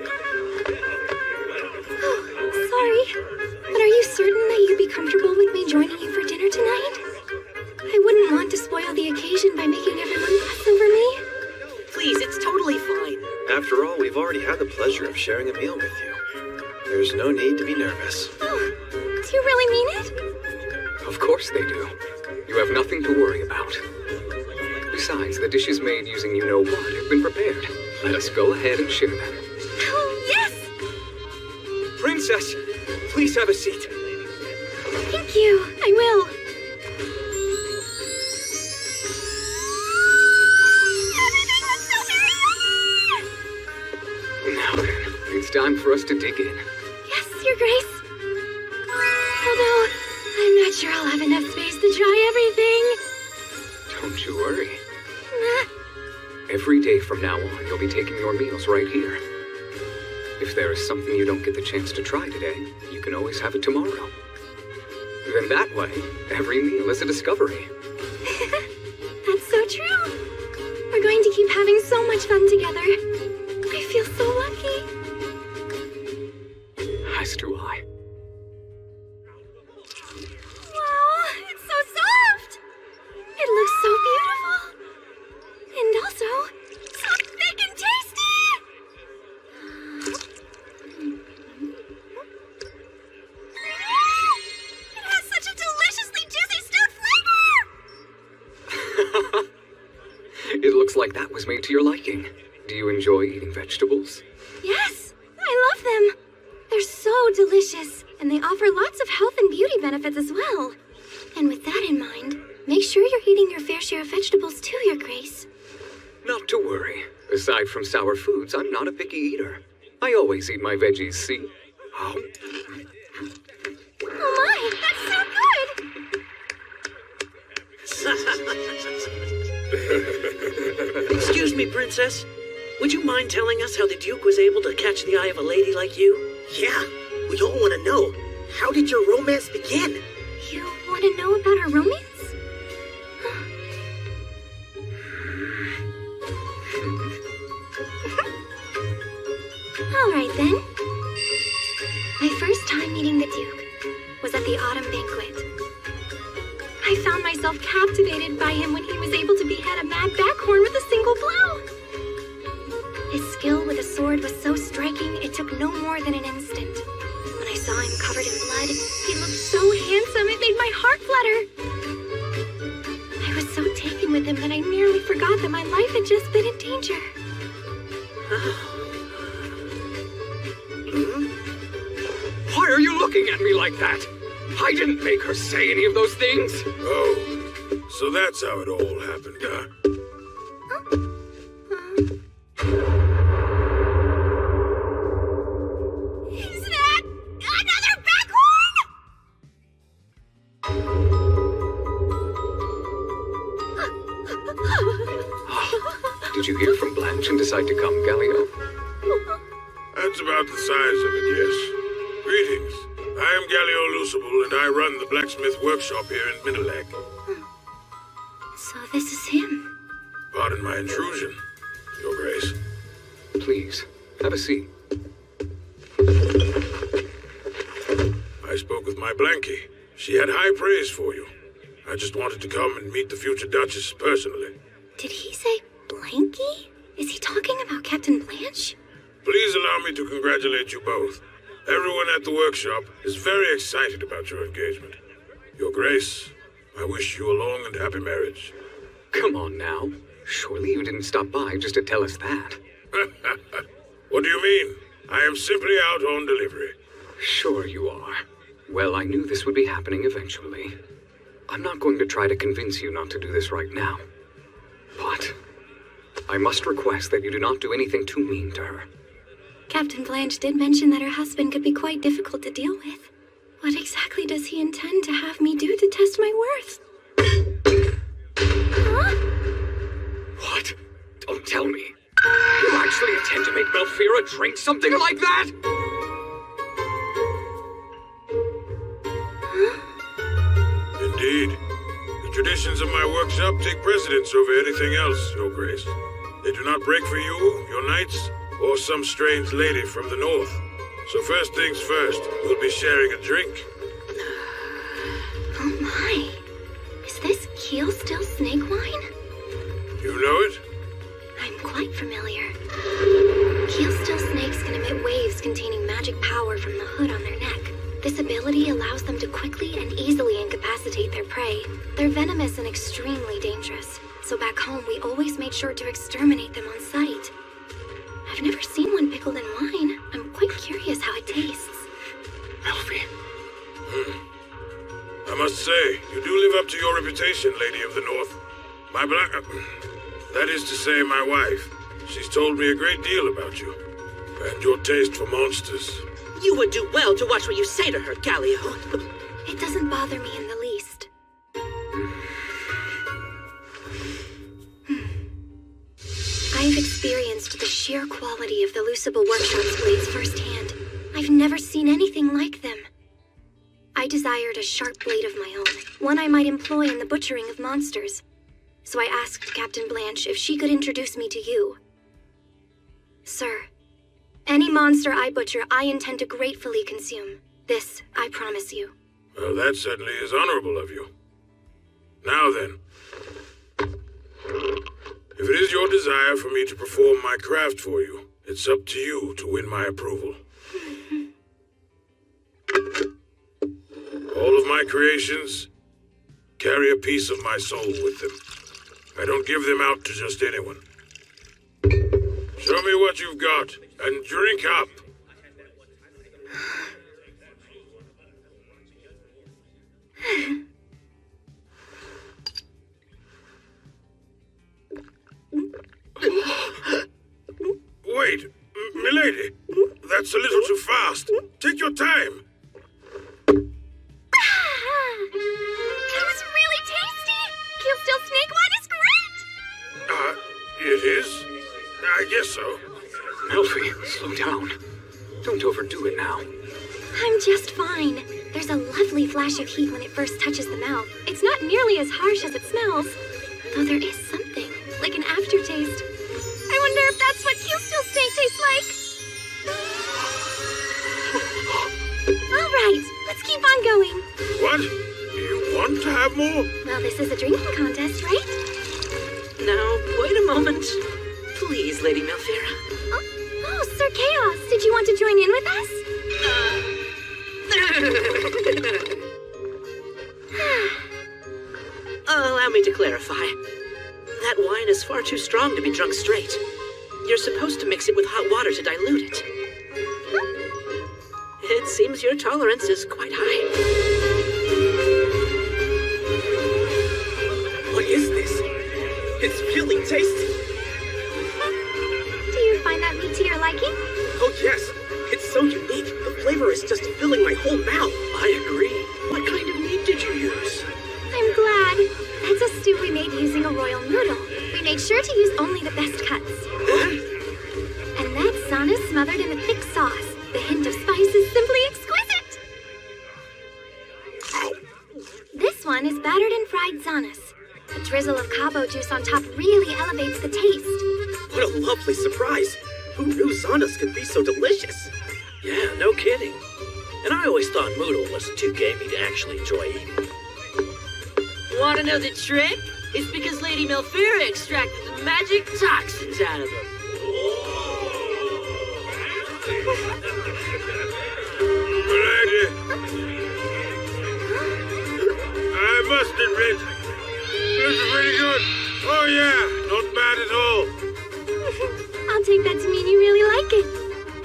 Oh, sorry. But are you certain that you'd be comfortable with me joining you for dinner tonight? I wouldn't want to spoil the occasion by making everyone fuss over me. Please, it's totally fine. After all, we've already had the pleasure of sharing a meal with you. There's no need to be nervous. Oh, do you really mean it? Of course they do. You have nothing to worry about. Besides, the dishes made using you-know-what have been prepared. Let us go ahead and share them. Oh, yes! Princess, please have a seat. Thank you. I will. Now then, it's time for us to dig in. Yes, Your Grace. Although, I'm not sure I'll have enough space to try everything. Don't you worry. Every day from now on, you'll be taking your meals right here. If there is something you don't get the chance to try today, you can always have it tomorrow. Then that way, every meal is a discovery. That's so true. We're going to keep having so much fun together. I feel so lucky. As do I. Wow, it's so soft. It looks so beautiful. And also, so thick and tasty! It has such a deliciously juicy stout flavor! It looks like that was made to your liking. Do you enjoy eating vegetables? Yes, I love them. They're so delicious, and they offer lots of health and beauty benefits as well. And with that in mind, make sure you're eating your fair share of vegetables too, Your Grace. Not to worry. Aside from sour foods, I'm not a picky eater. I always eat my veggies, see? Oh my, that's so good! Excuse me, Princess. Would you mind telling us how the Duke was able to catch the eye of a lady like you? Yeah, we all want to know. How did your romance begin? You want to know about our romance? Alright then. My first time meeting the Duke was at the autumn banquet. I found myself captivated by him when he was able to behead a mad backhorn with a single blow. His skill that my life had just been in danger. Why are you looking at me like that? I didn't make her say any of those things. Oh, so that's how it all happened, huh? Is that another backhorn? Did you hear from Blanche and decide to come, Galileo? That's about the size of it, yes. Greetings. I am Galileo Lucible, and I run the blacksmith workshop here in Middlelag. So this is him. Pardon my intrusion, Your Grace. Please, have a seat. I spoke with my Blanky. She had high praise for you. I just wanted to come and meet the future Duchess personally. Did he say Blanky? Is he talking about Captain Blanche? Please allow me to congratulate you both. Everyone at the workshop is very excited about your engagement. Your Grace, I wish you a long and happy marriage. Come on now. Surely you didn't stop by just to tell us that. What do you mean? I am simply out on delivery. Sure you are. Well, I knew this would be happening eventually. I'm not going to try to convince you not to do this right now. But I must request that you do not do anything too mean to her. Captain Blanche did mention that her husband could be quite difficult to deal with. What exactly does he intend to have me do to test my worth? Huh? What? Don't tell me. You actually intend to make Belphira drink something like that? Indeed. The traditions of my workshop take precedence over anything else, Your Grace. They do not break for you, your knights, or some strange lady from the north. So first things first, we'll be sharing a drink. Oh my. Is this Keel still snake wine? You know it? I'm quite familiar. Keel still snakes can emit waves containing magic power from the hood on their neck. This ability allows them to quickly and easily incapacitate their prey. They're venomous and extremely dangerous, so back home we always made sure to exterminate them on sight. I've never seen one pickled in wine. I'm quite curious how it tastes. Elfie. I must say, you do live up to your reputation, Lady of the North. My that is to say, my wife. She's told me a great deal about you. And your taste for monsters. You would do well to watch what you say to her, Galileo. It doesn't bother me in the least. I've experienced the sheer quality of the Lucible Workshop's blades firsthand. I've never seen anything like them. I desired a sharp blade of my own, one I might employ in the butchering of monsters. So I asked Captain Blanche if she could introduce me to you. Sir, any monster I butcher, I intend to gratefully consume. This, I promise you. Well, that certainly is honorable of you. Now then, if it is your desire for me to perform my craft for you, it's up to you to win my approval. All of my creations carry a piece of my soul with them. I don't give them out to just anyone. Show me what you've got, and drink up. Wait, milady, that's a little too fast. Take your time. That was really tasty! Keel Still Snake Wine is great! It is? I guess so. Elfie, slow down. Don't overdo it now. I'm just fine. There's a lovely flash of heat when it first touches the mouth. It's not nearly as harsh as it smells, though there is something, like an aftertaste. I wonder if that's what Keel Still Snake tastes like. All right, let's keep on going. What? You want to have more? Well, this is a drinking contest, right? Now, wait a moment. Please, Lady Belphira. Oh, Sir Chaos, did you want to join in with us? Allow me to clarify. That wine is far too strong to be drunk straight. You're supposed to mix it with hot water to dilute it. It seems your tolerance is quite high. What is this? It's really tasty. Do you find that meat to your liking? Oh yes, it's so unique. The flavor is just filling my whole mouth. I agree. What kind of meat did you use? I'm glad. That's a stew we made using a royal noodle. We made sure to use only the best cuts. And that san is smothered in a thick sauce. The hint of spice is simply exquisite. This one is battered and fried zanas. A drizzle of cabo juice on top really elevates the taste. What a lovely surprise. Who knew zanas could be so delicious? Yeah, no kidding. And I always thought Moodle was too gamey to actually enjoy eating. Want to know the trick? It's because Lady Melfira extracted the magic toxins out of them. Milady, I must admit, this is pretty good. Oh yeah, not bad at all. I'll take that to mean you really like it.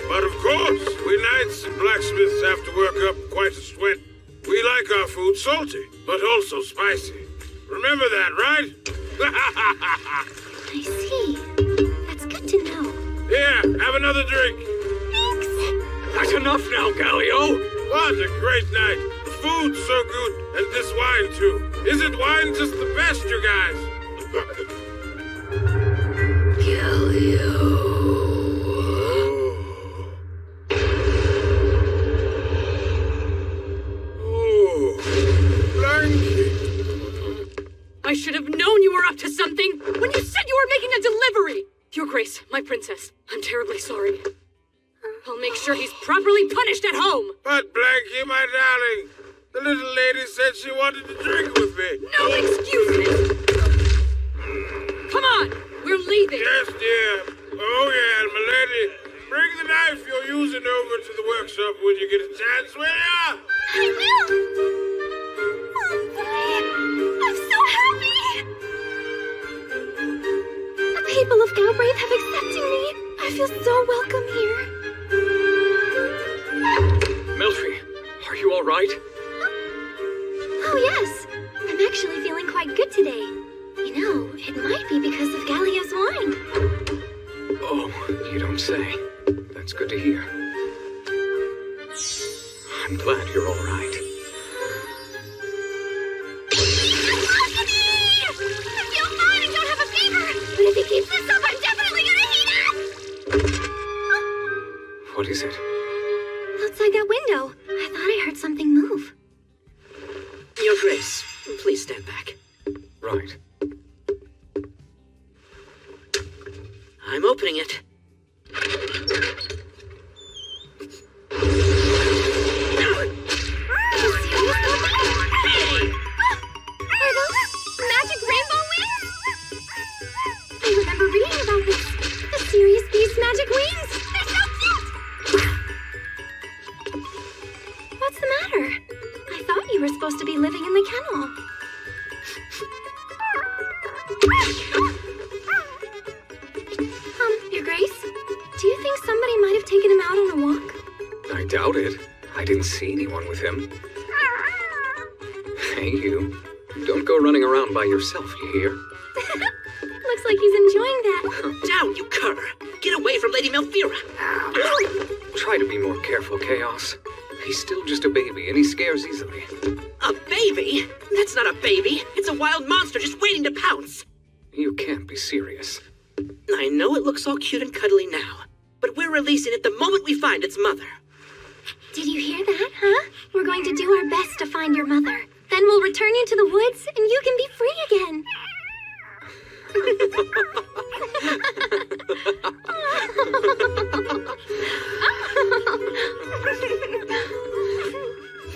But of course, we knights and blacksmiths have to work up quite a sweat. We like our food salty, but also spicy. Remember that, right? I see. That's good to know. Here, have another drink. Thanks. That's enough now, Gallio. What a great night. The food's so good, and this wine too. Isn't wine just the best, you guys? Gallio. I should have known you were up to something when you said you were making a delivery! Your Grace, my princess, I'm terribly sorry. I'll make sure he's properly punished at home! But Blanky, my darling, the little lady said she wanted to drink with me. No excuses! Come on, we're leaving! Yes, dear. Oh, yeah, and my lady, bring the knife you're using over to the workshop when you get a chance, will ya? I will! I'm so happy! The people of Galbraith have accepted me. I feel so welcome here. Melfi, are you all right? Oh, yes. I'm actually feeling quite good today. You know, it might be because of Gallio's wine. Oh, you don't say. That's good to hear. I'm glad you're all right. I feel fine and don't have a fever. But if he keeps this up, I'm definitely gonna heat up. What is it? Outside that window, I thought I heard something move. Your Grace, please stand back. Right. I'm opening it. Are those magic rainbow wings? I remember reading about this. The Serious Beast magic wings. They're so cute! What's the matter? I thought you were supposed to be living in the kennel. Your Grace, do you think somebody might have taken him out on a walk? I doubt it. I didn't see anyone with him. Hey, you. Don't go running around by yourself, you hear? Looks like he's enjoying that. Down, you cur! Get away from Lady Melfira! Try to be more careful, Chaos. He's still just a baby, and he scares easily. A baby? That's not a baby. It's a wild monster just waiting to pounce. You can't be serious. I know it looks all cute and cuddly now, but we're releasing it the moment we find its mother. Did you hear that, huh? We're going to do our best to find your mother. Then we'll return you to the woods, and you can be free again.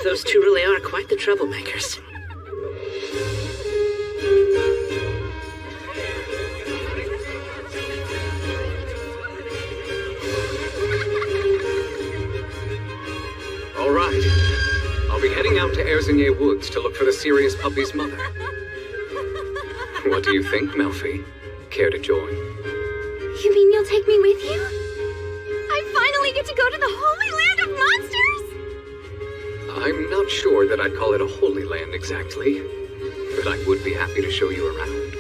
Those two really are quite the troublemakers. All right. I'll be heading out to Erzinye Woods to look for the serious puppy's mother. What do you think, Melfi? Care to join? You mean you'll take me with you? I finally get to go to the Holy Land of Monsters? I'm not sure that I'd call it a holy land exactly, but I would be happy to show you around.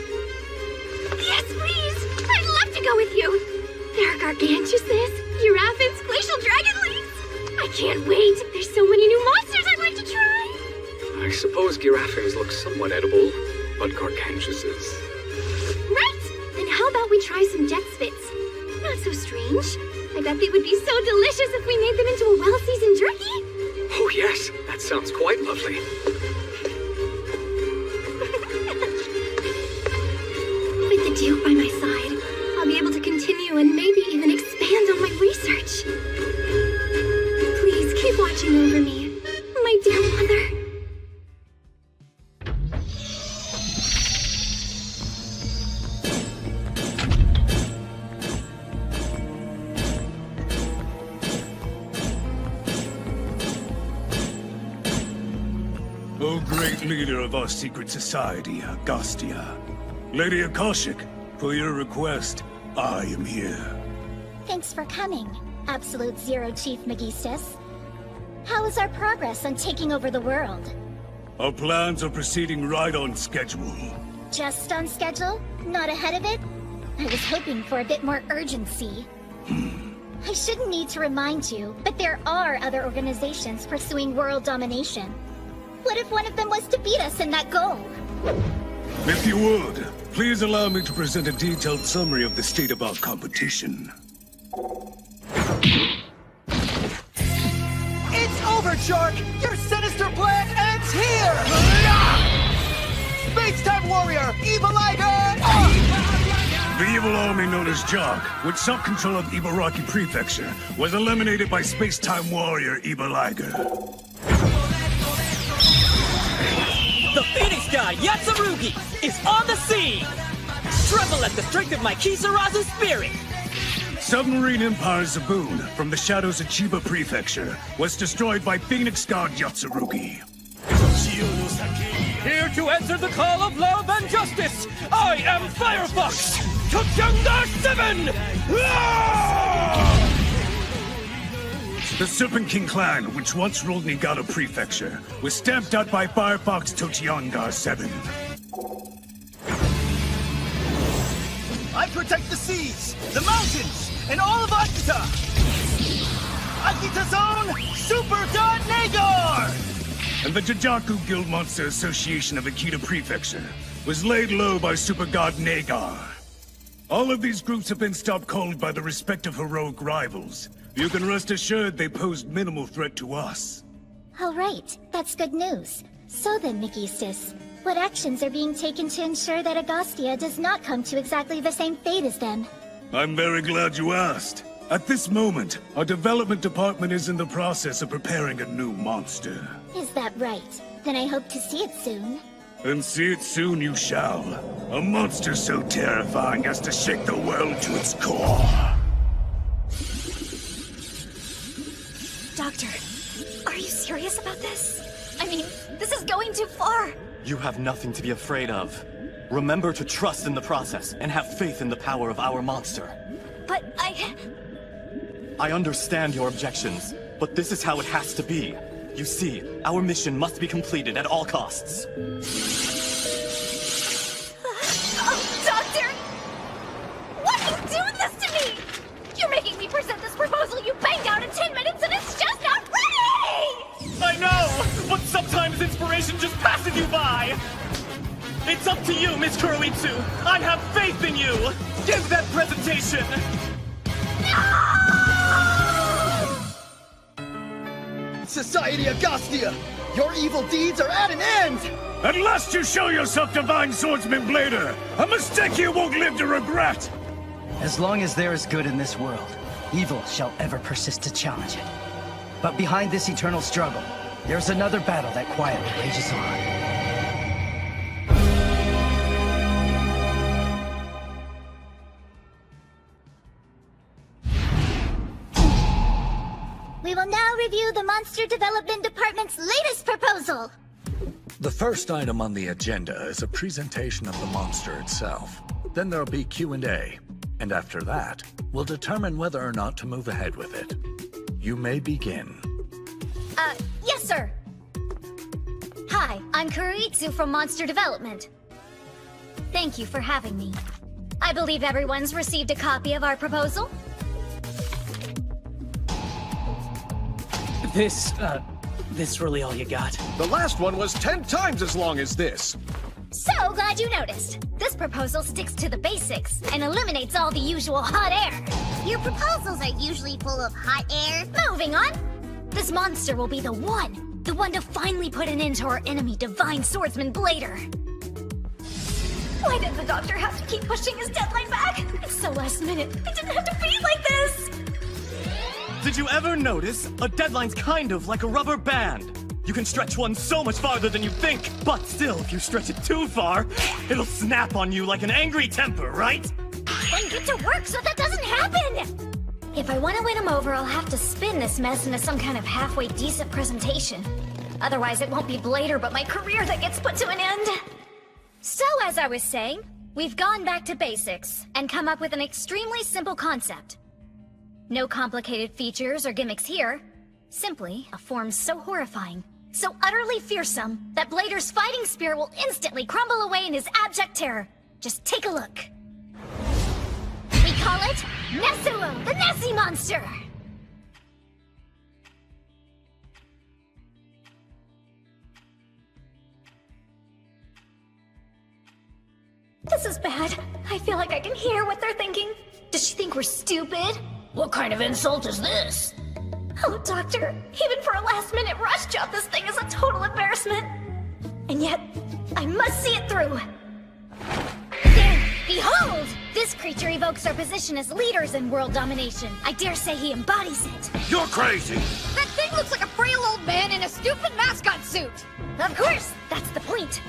Yes, please! I'd love to go with you! There are gargantuses, giraffes, glacial dragonlings! I can't wait! There's so many new monsters I'd like to try! I suppose giraffes look somewhat edible, but gargantuses. Right! Then how about we try some jet spits? Not so strange. I bet they would be so delicious if we made them into a well-seasoned jerky. Oh yes, that sounds quite lovely. With the Duke by my side, I'll be able to continue and maybe even expand on my research. Please keep watching over me, my dear mother. O great leader of our secret society, Agostia. Lady Akashic, for your request, I am here. Thanks for coming, Absolute Zero Chief Megistus. How is our progress on taking over the world? Our plans are proceeding right on schedule. Just on schedule? Not ahead of it? I was hoping for a bit more urgency. I shouldn't need to remind you, but there are other organizations pursuing world domination. What if one of them was to beat us in that goal? If you would, please allow me to present a detailed summary of the state of our competition. It's over, Shark! Your sinister plan ends here! Space-time warrior, Evil Iger! The evil army known as Jark, which sought control of Ibaraki Prefecture, was eliminated by space-time warrior Evil Iger. The Phoenix God, Yatsurugi, is on the scene! Tremble at the strength of my Kisarazu spirit! Submarine Empire Zaboon, from the shadows of Chiba Prefecture, was destroyed by Phoenix God Yatsurugi. Here to answer the call of love and justice, I am Firefox, Tokyanga 7! The Serpent King clan, which once ruled Niigata Prefecture, was stamped out by Firefox Tochiongar 7. I protect the seas, the mountains, and all of Akita! Akita Zone, Super God Nagar! And the Jajaku Guild Monster Association of Akita Prefecture was laid low by Super God Nagar. All of these groups have been stopped cold by the respective heroic rivals. You can rest assured they posed minimal threat to us. All right, that's good news. So then, Megistus, what actions are being taken to ensure that Agostia does not come to exactly the same fate as them? I'm very glad you asked. At this moment, our development department is in the process of preparing a new monster. Is that right? Then I hope to see it soon. And see it soon you shall. A monster so terrifying as to shake the world to its core. Doctor, are you serious about this? I mean, this is going too far. You have nothing to be afraid of. Remember to trust in the process and have faith in the power of our monster. But I understand your objections, but this is how it has to be. You see, our mission must be completed at all costs. Oh, Doctor! Why are you doing this to me? You're making me present this proposal you banged out in 10 minutes and it's just not ready! I know, but sometimes inspiration just passes you by. It's up to you, Miss Kuroitsu. I have faith in you. Give that presentation. Society Agostia, your evil deeds are at an end! At last you show yourself, Divine Swordsman Blader! A mistake you won't live to regret! As long as there is good in this world, evil shall ever persist to challenge it. But behind this eternal struggle, there's another battle that quietly rages on. We will now review the Monster Development Department's latest proposal. The first item on the agenda is a presentation of the monster itself. Then there'll be Q&A, and after that, we'll determine whether or not to move ahead with it. You may begin. Yes, sir. Hi, I'm Kuruitsu from Monster Development. Thank you for having me. I believe everyone's received a copy of our proposal. This really all you got? The last one was 10 times as long as this. So glad you noticed. This proposal sticks to the basics and eliminates all the usual hot air. Your proposals are usually full of hot air. Moving on. This monster will be the one to finally put an end to our enemy, Divine Swordsman Blader. Why did the doctor have to keep pushing his deadline back? It's so last minute. It didn't have to be like this. Did you ever notice? A deadline's kind of like a rubber band. You can stretch one so much farther than you think, but still, if you stretch it too far, it'll snap on you like an angry temper, right? Then get to work so that doesn't happen! If I want to win him over, I'll have to spin this mess into some kind of halfway decent presentation. Otherwise, it won't be Blader, but my career that gets put to an end. So, as I was saying, we've gone back to basics and come up with an extremely simple concept. No complicated features or gimmicks here. Simply a form so horrifying, so utterly fearsome, that Blader's fighting spirit will instantly crumble away in his abject terror. Just take a look. We call it Nesuo, the Nessie Monster! This is bad. I feel like I can hear what they're thinking. Does she think we're stupid? What kind of insult is this? Oh, Doctor, even for a last-minute rush job, this thing is a total embarrassment. And yet, I must see it through. Then, behold! This creature evokes our position as leaders in world domination. I dare say he embodies it. You're crazy! That thing looks like a frail old man in a stupid mascot suit! Of course, that's the point.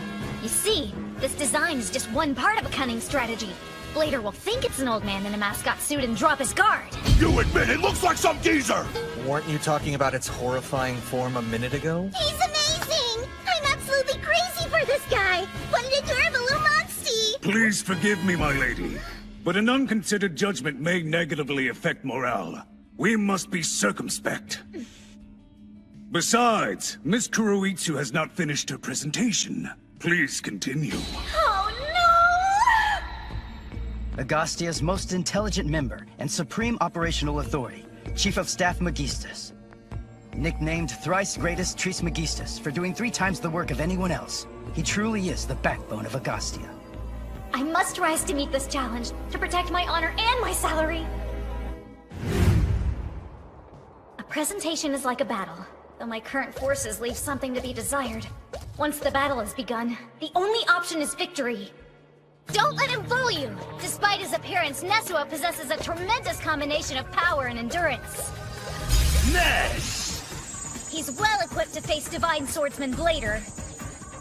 You see, this design is just one part of a cunning strategy. Blader will think it's an old man in a mascot suit and drop his guard. You admit it looks like some geezer! Weren't you talking about its horrifying form a minute ago? He's amazing! I'm absolutely crazy for this guy! What an adorable little monstie! Please forgive me, my lady, but an unconsidered judgment may negatively affect morale. We must be circumspect. Besides, Miss Kuruitsu has not finished her presentation. Please continue. Oh no! Agastia's most intelligent member and supreme operational authority, Chief of Staff Megistus. Nicknamed thrice greatest Trismegistus for doing 3 times the work of anyone else, he truly is the backbone of Agastia. I must rise to meet this challenge, to protect my honor and my salary. A presentation is like a battle, though my current forces leave something to be desired. Once the battle has begun, the only option is victory. Don't let him fool you! Despite his appearance, Nesuo possesses a tremendous combination of power and endurance. Ness! He's well equipped to face Divine Swordsman Blader.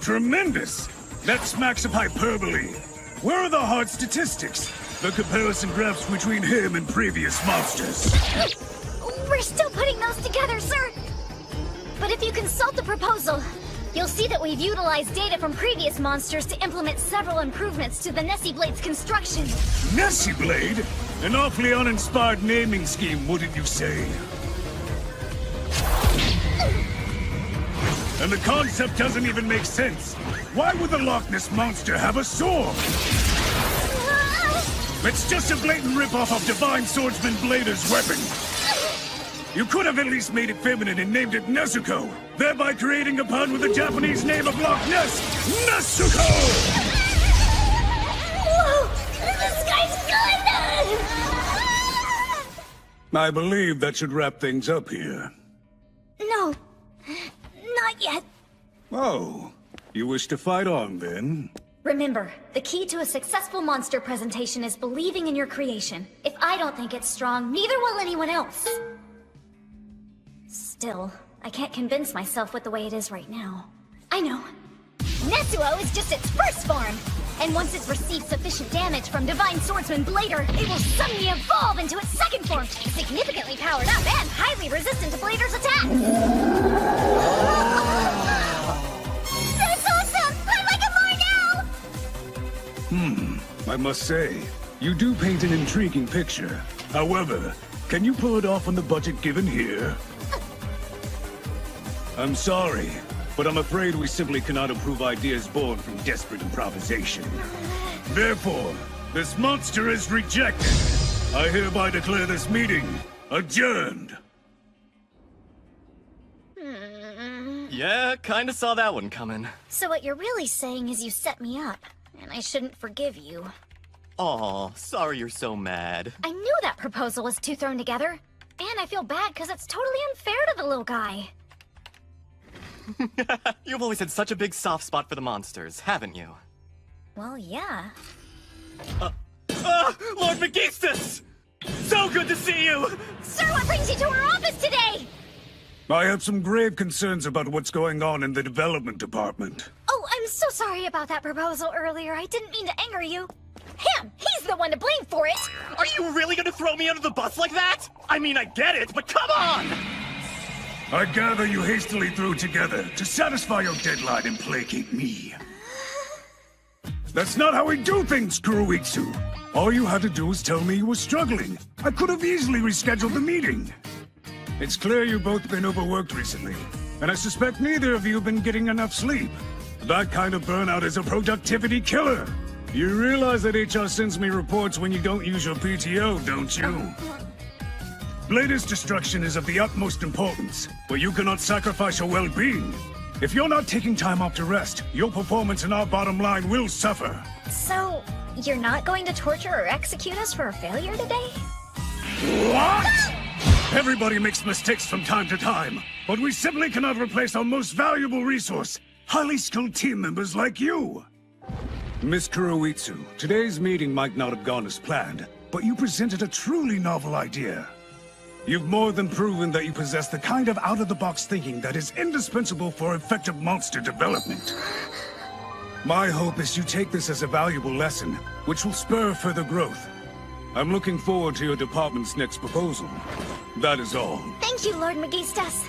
Tremendous! That smacks of hyperbole. Where are the hard statistics? The comparison graphs between him and previous monsters. We're still putting those together, sir! But if you consult the proposal, you'll see that we've utilized data from previous monsters to implement several improvements to the Nessie Blade's construction. Nessie Blade? An awfully uninspired naming scheme, wouldn't you say? And the concept doesn't even make sense. Why would the Loch Ness Monster have a sword? It's just a blatant ripoff of Divine Swordsman Blader's weapon. You could have at least made it feminine and named it Nezuko, thereby creating a pun with the Japanese name of Loch Ness, Nezuko! Whoa! This guy's good! I believe that should wrap things up here. No, not yet. Oh, you wish to fight on, then? Remember, the key to a successful monster presentation is believing in your creation. If I don't think it's strong, neither will anyone else. Still, I can't convince myself with the way it is right now. I know. Nesuo is just its first form! And once it's received sufficient damage from Divine Swordsman Blader, it will suddenly evolve into its second form, significantly powered up and highly resistant to Blader's attacks! That's I must say, you do paint an intriguing picture. However, can you pull it off on the budget given here? I'm sorry, but I'm afraid we simply cannot approve ideas born from desperate improvisation. Therefore, this monster is rejected. I hereby declare this meeting adjourned. Yeah, kinda saw that one coming. So what you're really saying is you set me up, and I shouldn't forgive you. Aw, sorry you're so mad. I knew that proposal was too thrown together. And I feel bad because it's totally unfair to the little guy. You've always had such a big soft spot for the monsters, haven't you? Well, yeah. Lord Megistus! So good to see you! Sir, what brings you to our office today? I have some grave concerns about what's going on in the development department. Oh, I'm so sorry about that proposal earlier. I didn't mean to anger you. Him! He's the one to blame for it! Are you really gonna throw me under the bus like that? I mean, I get it, but come on! I gather you hastily threw together to satisfy your deadline and placate me. That's not how we do things, Kuroitsu. All you had to do was tell me you were struggling. I could have easily rescheduled the meeting. It's clear you've both been overworked recently, and I suspect neither of you have been getting enough sleep. That kind of burnout is a productivity killer. You realize that HR sends me reports when you don't use your PTO, don't you? Blader's destruction is of the utmost importance, but you cannot sacrifice your well-being. If you're not taking time off to rest, your performance and our bottom line will suffer. So, you're not going to torture or execute us for a failure today? What? Everybody makes mistakes from time to time, but we simply cannot replace our most valuable resource, highly skilled team members like you. Miss Kuroitsu, today's meeting might not have gone as planned, but you presented a truly novel idea. You've more than proven that you possess the kind of out-of-the-box thinking that is indispensable for effective monster development. My hope is you take this as a valuable lesson, which will spur further growth. I'm looking forward to your department's next proposal. That is all. Thank you, Lord Megistus.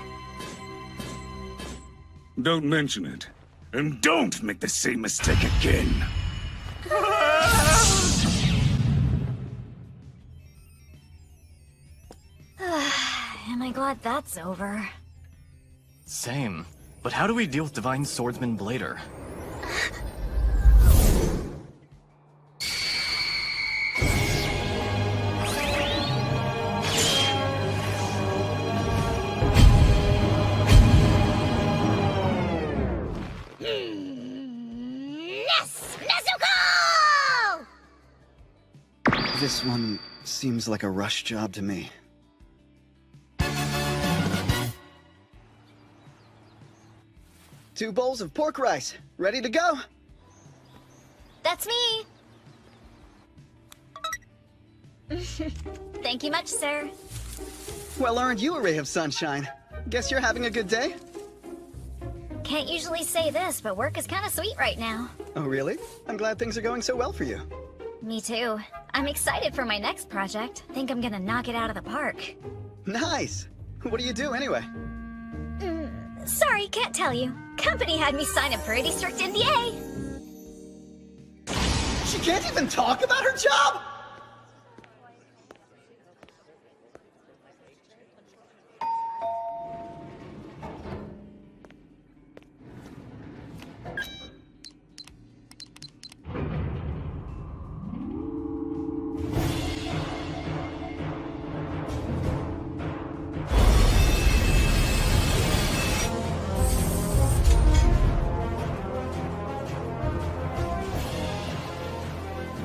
Don't mention it. And don't make the same mistake again. Am I glad that's over? Same. But how do we deal with Divine Swordsman Blader? This one seems like a rush job to me. Two bowls of pork rice. Ready to go? That's me! Thank you much, sir. Well earned you a ray of sunshine. Guess you're having a good day? Can't usually say this, but work is kind of sweet right now. Oh really? I'm glad things are going so well for you. Me too. I'm excited for my next project. Think I'm gonna knock it out of the park. Nice! What do you do anyway? Sorry, can't tell you. Company had me sign a pretty strict NDA. She can't even talk about her job?!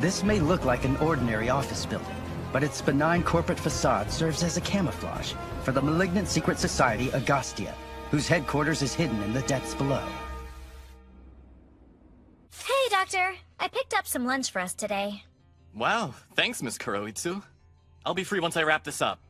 This may look like an ordinary office building, but its benign corporate facade serves as a camouflage for the malignant secret society Agostia, whose headquarters is hidden in the depths below. Hey, Doctor. I picked up some lunch for us today. Wow, thanks, Miss Kuroitsu. I'll be free once I wrap this up.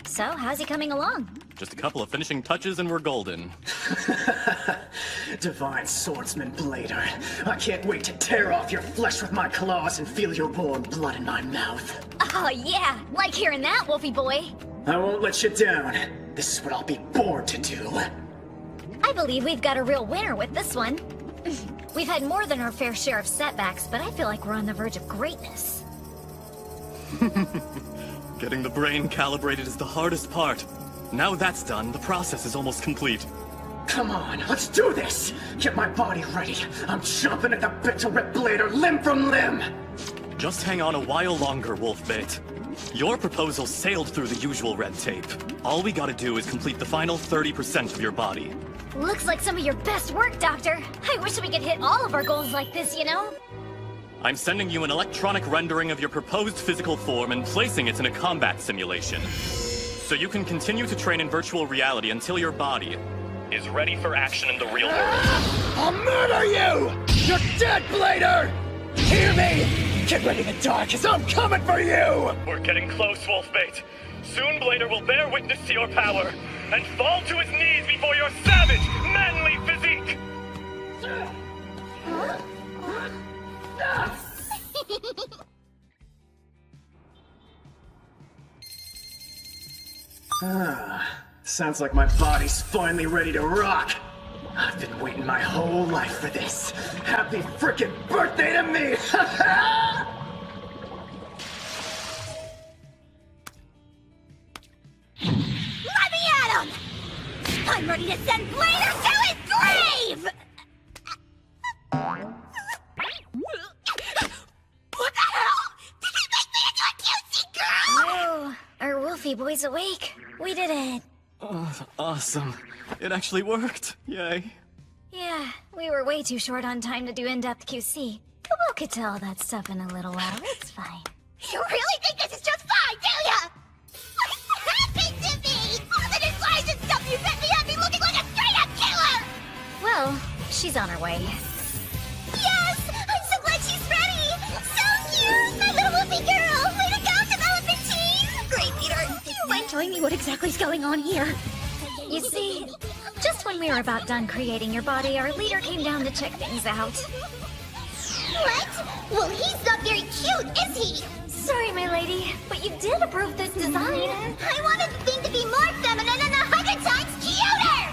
So, how's he coming along? Just a couple of finishing touches and we're golden. Divine Swordsman Blader, I can't wait to tear off your flesh with my claws and feel your warm blood in my mouth. Oh yeah, like hearing that, Wolfie boy. I won't let you down. This is what I'll be born to do. I believe we've got a real winner with this one. We've had more than our fair share of setbacks, but I feel like we're on the verge of greatness. Getting the brain calibrated is the hardest part. Now that's done, the process is almost complete. Come on, let's do this! Get my body ready. I'm chomping at the bit to rip Blader limb from limb! Just hang on a while longer, Wolfbait. Your proposal sailed through the usual red tape. All we gotta do is complete the final 30% of your body. Looks like some of your best work, Doctor. I wish we could hit all of our goals like this, you know? I'm sending you an electronic rendering of your proposed physical form and placing it in a combat simulation. So you can continue to train in virtual reality until your body is ready for action in the real world. I'll murder you! You're dead, Blader! Hear me! Get ready to die, cause I'm coming for you! We're getting close, Wolfbait. Soon Blader will bear witness to your power and fall to his knees before your savage, manly physique! Sounds like my body's finally ready to rock. I've been waiting my whole life for this. Happy frickin' birthday to me! Let me at him! I'm ready to send Blader to his grave! What the hell? Did you make me into a cutesy girl? Oh, our Wolfie boy's awake. We did it. Oh, awesome. It actually worked. Yay. Yeah, we were way too short on time to do in-depth QC. But we'll get to all that stuff in a little while. It's fine. You really think this is just fine, do ya? What happened to me? All the designs and stuff you sent me had me looking like a straight-up killer! Well, she's on her way. Yes! I'm so glad she's ready! So cute! My little Wolfie girl! Way to go, development team! Great, Peter. Do you mind telling me what exactly is going on here? You see, just when we were about done creating your body, our leader came down to check things out. What? Well, he's not very cute, is he? Sorry, my lady, but you did approve this design. I wanted the thing to be more feminine and 100 times cuter!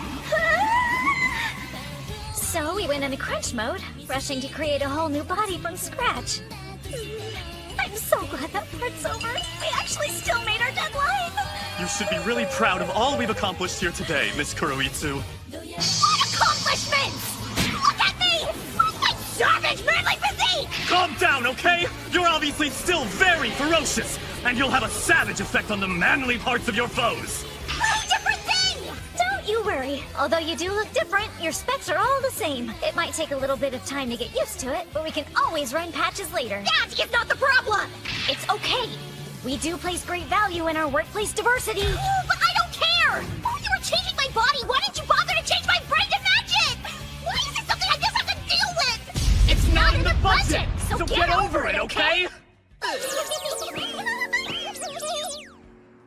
So we went into crunch mode, rushing to create a whole new body from scratch. I'm so glad that part's over. We actually still made our deadline. You should be really proud of all we've accomplished here today, Miss Kuroitsu. What accomplishments? Look at me! Where's my savage manly physique? Calm down, okay? You're obviously still very ferocious, and you'll have a savage effect on the manly parts of your foes. Oh, different thing! Don't you worry. Although you do look different, your specs are all the same. It might take a little bit of time to get used to it, but we can always run patches later. That is not the problem! It's okay. We do place great value in our workplace diversity. Oh, but I don't care! While you were changing my body, why didn't you bother to change my brain to match it? Why is it something I just have to deal with? It's not in the budget, so get over it, okay?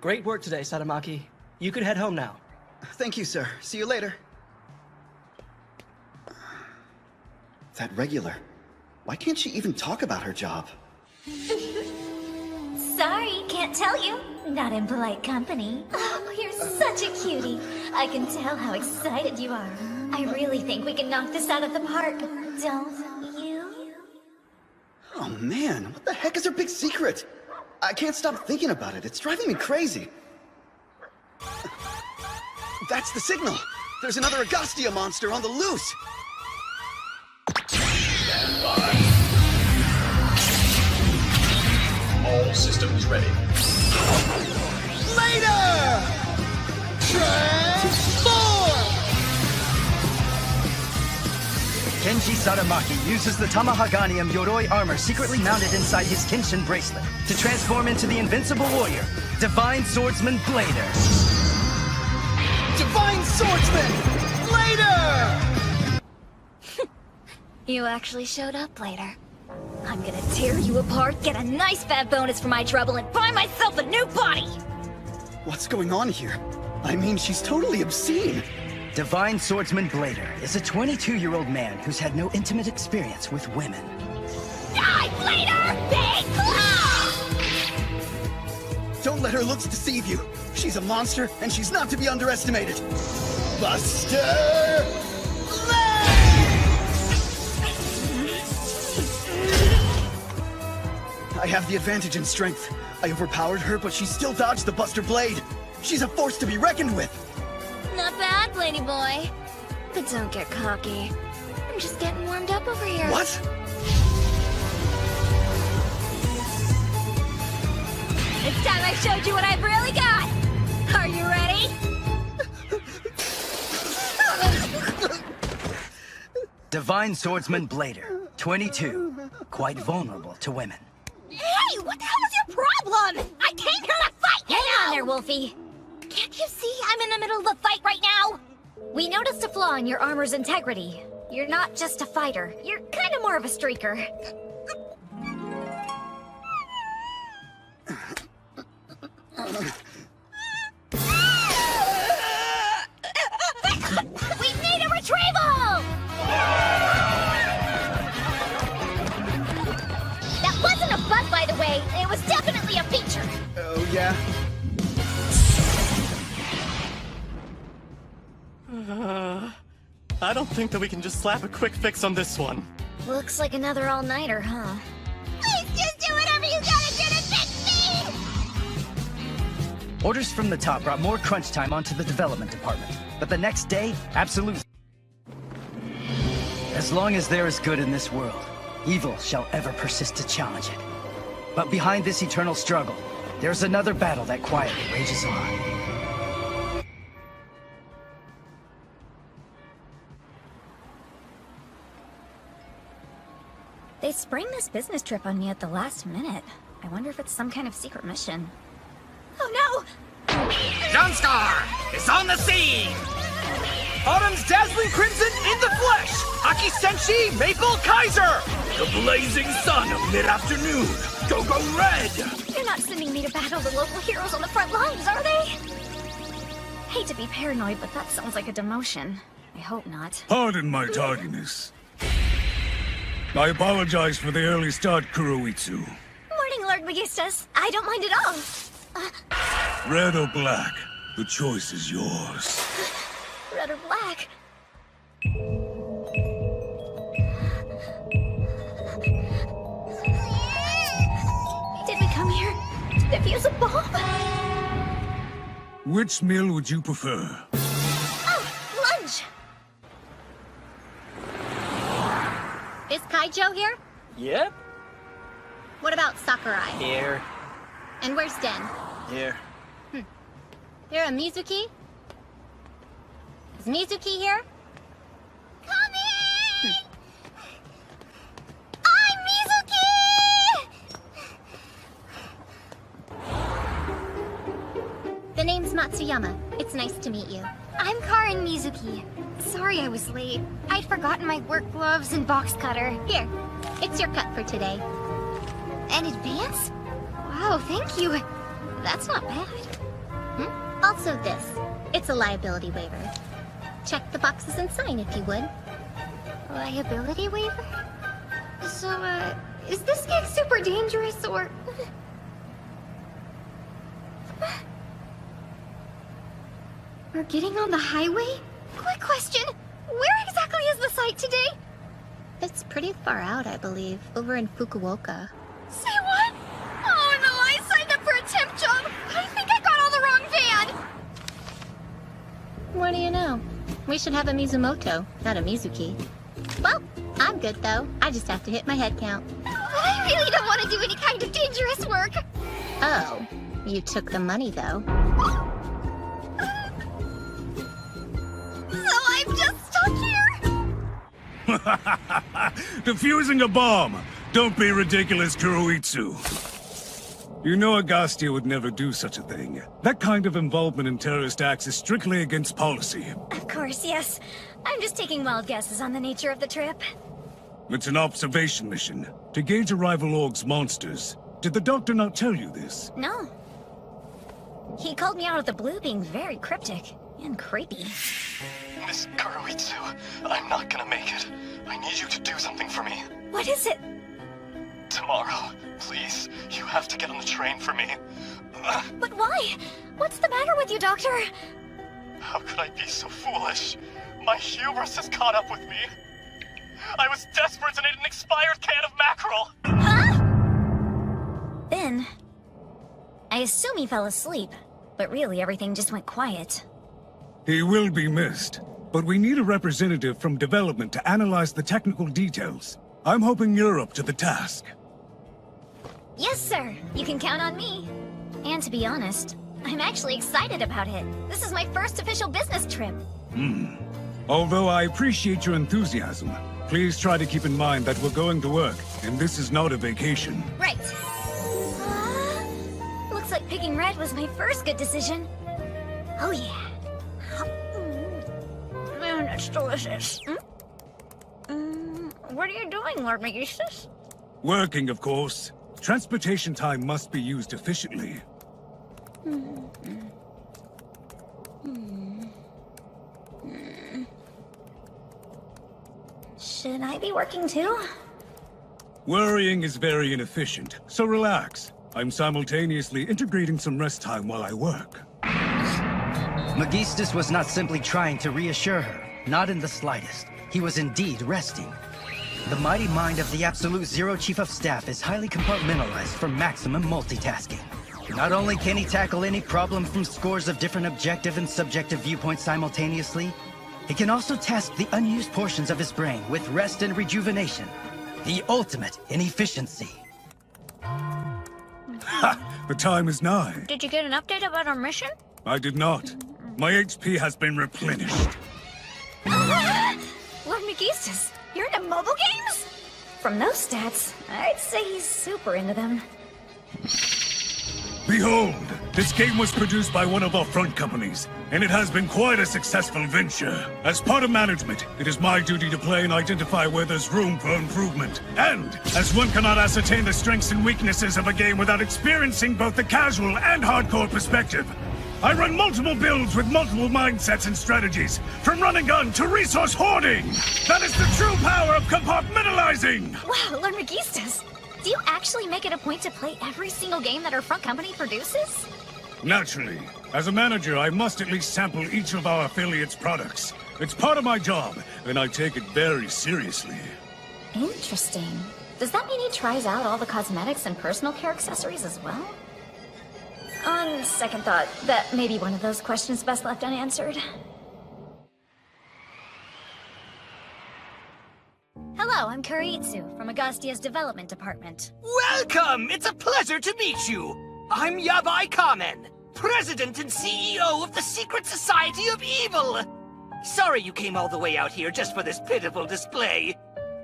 Great work today, Sadamaki. You could head home now. Thank you, sir. See you later. That regular. Why can't she even talk about her job? Sorry, can't tell you. Not in polite company. Oh, you're such a cutie. I can tell how excited you are. I really think we can knock this out of the park. Don't you? Oh man, what the heck is her big secret? I can't stop thinking about it. It's driving me crazy. That's the signal. There's another Agostia monster on the loose. Stand by. All systems ready. Later! Transform! Kenji Sadamaki uses the Tamahaganium Yoroi armor secretly mounted inside his Kenshin bracelet to transform into the invincible warrior, Divine Swordsman Blader. Divine Swordsman! Blader! You actually showed up later. I'm gonna tear you apart, get a nice fat bonus for my trouble, and buy myself a new body! What's going on here? I mean, she's totally obscene. Divine Swordsman Blader is a 22-year-old man who's had no intimate experience with women. Die, Blader! Big Claw! Don't let her looks deceive you. She's a monster, and she's not to be underestimated. Buster! I have the advantage in strength. I overpowered her, but she still dodged the Buster Blade. She's a force to be reckoned with. Not bad, lady boy. But don't get cocky. I'm just getting warmed up over here. What? It's time I showed you what I've really got. Are you ready? Divine Swordsman Blader, 22. Quite vulnerable to women. Hey, what the hell is your problem? I came here to fight you! Hang on there, Wolfie. Can't you see I'm in the middle of a fight right now? We noticed a flaw in your armor's integrity. You're not just a fighter. You're kind of more of a streaker. We need a retrieval! That wasn't a bug, by the way. It was definitely a feature. Oh, yeah? I don't think that we can just slap a quick fix on this one. Looks like another all-nighter, huh? Please just do whatever you gotta do to fix me! Orders from the top brought more crunch time onto the development department. But the next day, absolute. As long as there is good in this world, evil shall ever persist to challenge it. But behind this eternal struggle, there's another battle that quietly rages on. They sprang this business trip on me at the last minute. I wonder if it's some kind of secret mission. Oh no! Johnstar is on the scene! Autumn's dazzling crimson in the flesh! Aki Senshi Maple Kaiser! The blazing sun of mid-afternoon! Go red! They're not sending me to battle the local heroes on the front lines, are they? Hate to be paranoid, but that sounds like a demotion. I hope not. Pardon my tardiness. I apologize for the early start, Kuroitsu. Morning, Lord Magistas. I don't mind at all. Red or black, the choice is yours. Red or black? Did we come here to defuse a bomb? Which meal would you prefer? Oh, lunch! Is Kaijo here? Yep. What about Sakurai? Here. And where's Den? Here. You're a Mizuki? Is Mizuki here? Come in! I'm Mizuki! The name's Matsuyama. It's nice to meet you. I'm Karin Mizuki. Sorry I was late. I'd forgotten my work gloves and box cutter. Here, it's your cut for today. An advance? Wow, thank you. That's not bad. Also this. It's a liability waiver. Check the boxes and sign if you would. Liability waiver? So, is this gig super dangerous or... We're getting on the highway? Quick question! Where exactly is the site today? It's pretty far out, I believe. Over in Fukuoka. Say what? Oh no, I signed up for a temp job! I think I got all the wrong van! What do you know? We should have a Mizumoto, not a Mizuki. Well, I'm good though. I just have to hit my head count. I really don't want to do any kind of dangerous work! Oh, you took the money though. So I'm just stuck here? Defusing a bomb! Don't be ridiculous, Kuroitsu. You know Agastya would never do such a thing. That kind of involvement in terrorist acts is strictly against policy. Of course, yes. I'm just taking wild guesses on the nature of the trip. It's an observation mission, to gauge a rival org's monsters. Did the doctor not tell you this? No. He called me out of the blue being very cryptic and creepy. Miss Kuroitsu, I'm not gonna make it. I need you to do something for me. What is it? Tomorrow. Please, you have to get on the train for me. But why? What's the matter with you, Doctor? How could I be so foolish? My hubris has caught up with me. I was desperate and ate an expired can of mackerel. Ben, I assume he fell asleep, but really everything just went quiet. He will be missed, but we need a representative from development to analyze the technical details. I'm hoping you're up to the task. Yes, sir. You can count on me. And to be honest, I'm actually excited about it. This is my first official business trip. Although I appreciate your enthusiasm, please try to keep in mind that we're going to work, and this is not a vacation. Right. Looks like picking red was my first good decision. Oh yeah. Man, it's delicious. What are you doing, Lord Magistus? Working, of course. Transportation time must be used efficiently. Should I be working too? Worrying is very inefficient, so relax. I'm simultaneously integrating some rest time while I work. Magistus was not simply trying to reassure her, not in the slightest. He was indeed resting. The mighty mind of the Absolute Zero Chief of Staff is highly compartmentalized for maximum multitasking. Not only can he tackle any problem from scores of different objective and subjective viewpoints simultaneously, he can also task the unused portions of his brain with rest and rejuvenation. The ultimate in efficiency. Ha! The time is nigh. Did you get an update about our mission? I did not. My HP has been replenished. Lord Magistus, you're into mobile games? From those stats, I'd say he's super into them. Behold, this game was produced by one of our front companies, and it has been quite a successful venture. As part of management, it is my duty to play and identify where there's room for improvement. And, as one cannot ascertain the strengths and weaknesses of a game without experiencing both the casual and hardcore perspective, I run multiple builds with multiple mindsets and strategies, from run and gun to resource hoarding! That is the true power of compartmentalizing! Wow, Lord Magistus, do you actually make it a point to play every single game that our front company produces? Naturally. As a manager, I must at least sample each of our affiliates' products. It's part of my job, and I take it very seriously. Interesting. Does that mean he tries out all the cosmetics and personal care accessories as well? On second thought, that may be one of those questions best left unanswered. Hello, I'm Kuritsu from Agastia's development department. Welcome! It's a pleasure to meet you. I'm Yabai Kamen, President and CEO of the Secret Society of Evil. Sorry you came all the way out here just for this pitiful display.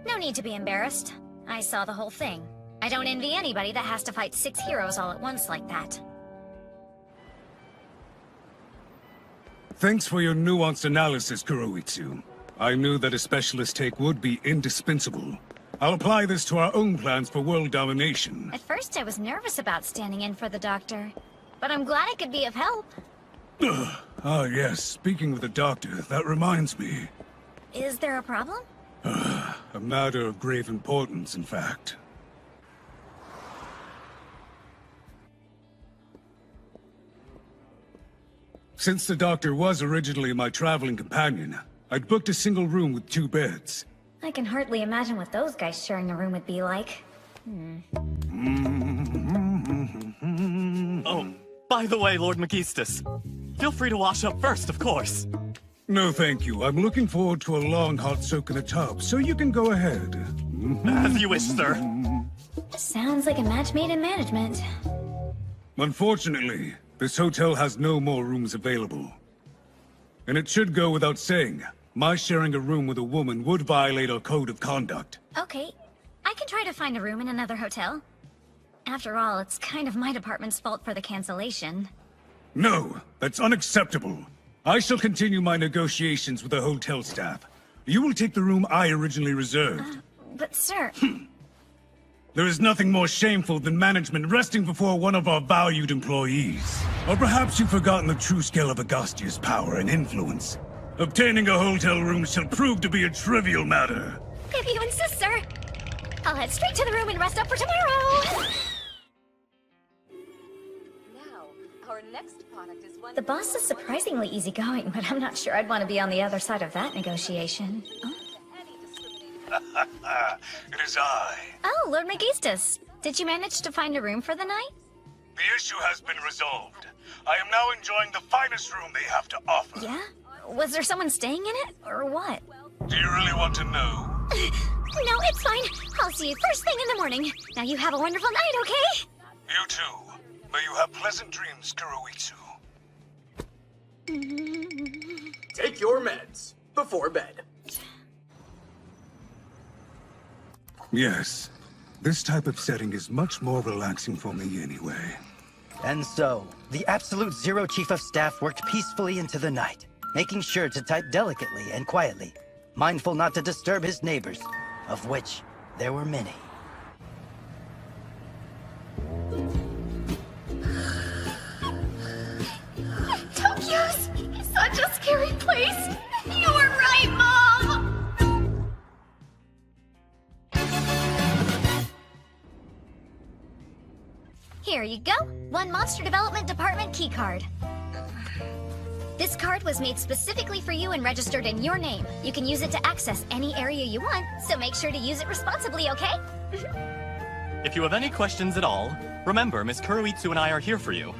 No need to be embarrassed. I saw the whole thing. I don't envy anybody that has to fight 6 heroes all at once like that. Thanks for your nuanced analysis, Kuroitsu. I knew that a specialist take would be indispensable. I'll apply this to our own plans for world domination. At first I was nervous about standing in for the doctor, but I'm glad I could be of help. Ah, yes, speaking of the doctor, that reminds me. Is there a problem? A matter of grave importance, in fact. Since the doctor was originally my traveling companion, I'd booked a single room with 2 beds. I can hardly imagine what those guys sharing a room would be like. Oh, by the way, Lord Magistus, feel free to wash up first, of course. No, thank you. I'm looking forward to a long hot soak in a tub, so you can go ahead. As you wish, sir. Sounds like a match made in management. Unfortunately, this hotel has no more rooms available. And it should go without saying, my sharing a room with a woman would violate our code of conduct. Okay, I can try to find a room in another hotel. After all, it's kind of my department's fault for the cancellation. No, that's unacceptable. I shall continue my negotiations with the hotel staff. You will take the room I originally reserved. But sir... There is nothing more shameful than management resting before one of our valued employees. Or perhaps you've forgotten the true scale of Agastia's power and influence. Obtaining a hotel room shall prove to be a trivial matter. If you insist, sir. I'll head straight to the room and rest up for tomorrow. Our next product is one. The boss is surprisingly easygoing, but I'm not sure I'd want to be on the other side of that negotiation. It is I. Oh, Lord Megistus. Did you manage to find a room for the night? The issue has been resolved. I am now enjoying the finest room they have to offer. Yeah? Was there someone staying in it, or what? Do you really want to know? No, it's fine. I'll see you first thing in the morning. Now you have a wonderful night, okay? You too. May you have pleasant dreams, Kuroitsu. Take your meds before bed. Yes. This type of setting is much more relaxing for me anyway. And so, the Absolute Zero Chief of Staff worked peacefully into the night, making sure to type delicately and quietly, mindful not to disturb his neighbors, of which there were many. Tokyo's such a scary place. You were right, Mom! Here you go. One Monster Development Department keycard. This card was made specifically for you and registered in your name. You can use it to access any area you want, so make sure to use it responsibly, okay? If you have any questions at all, remember, Miss Kuroitsu and I are here for you.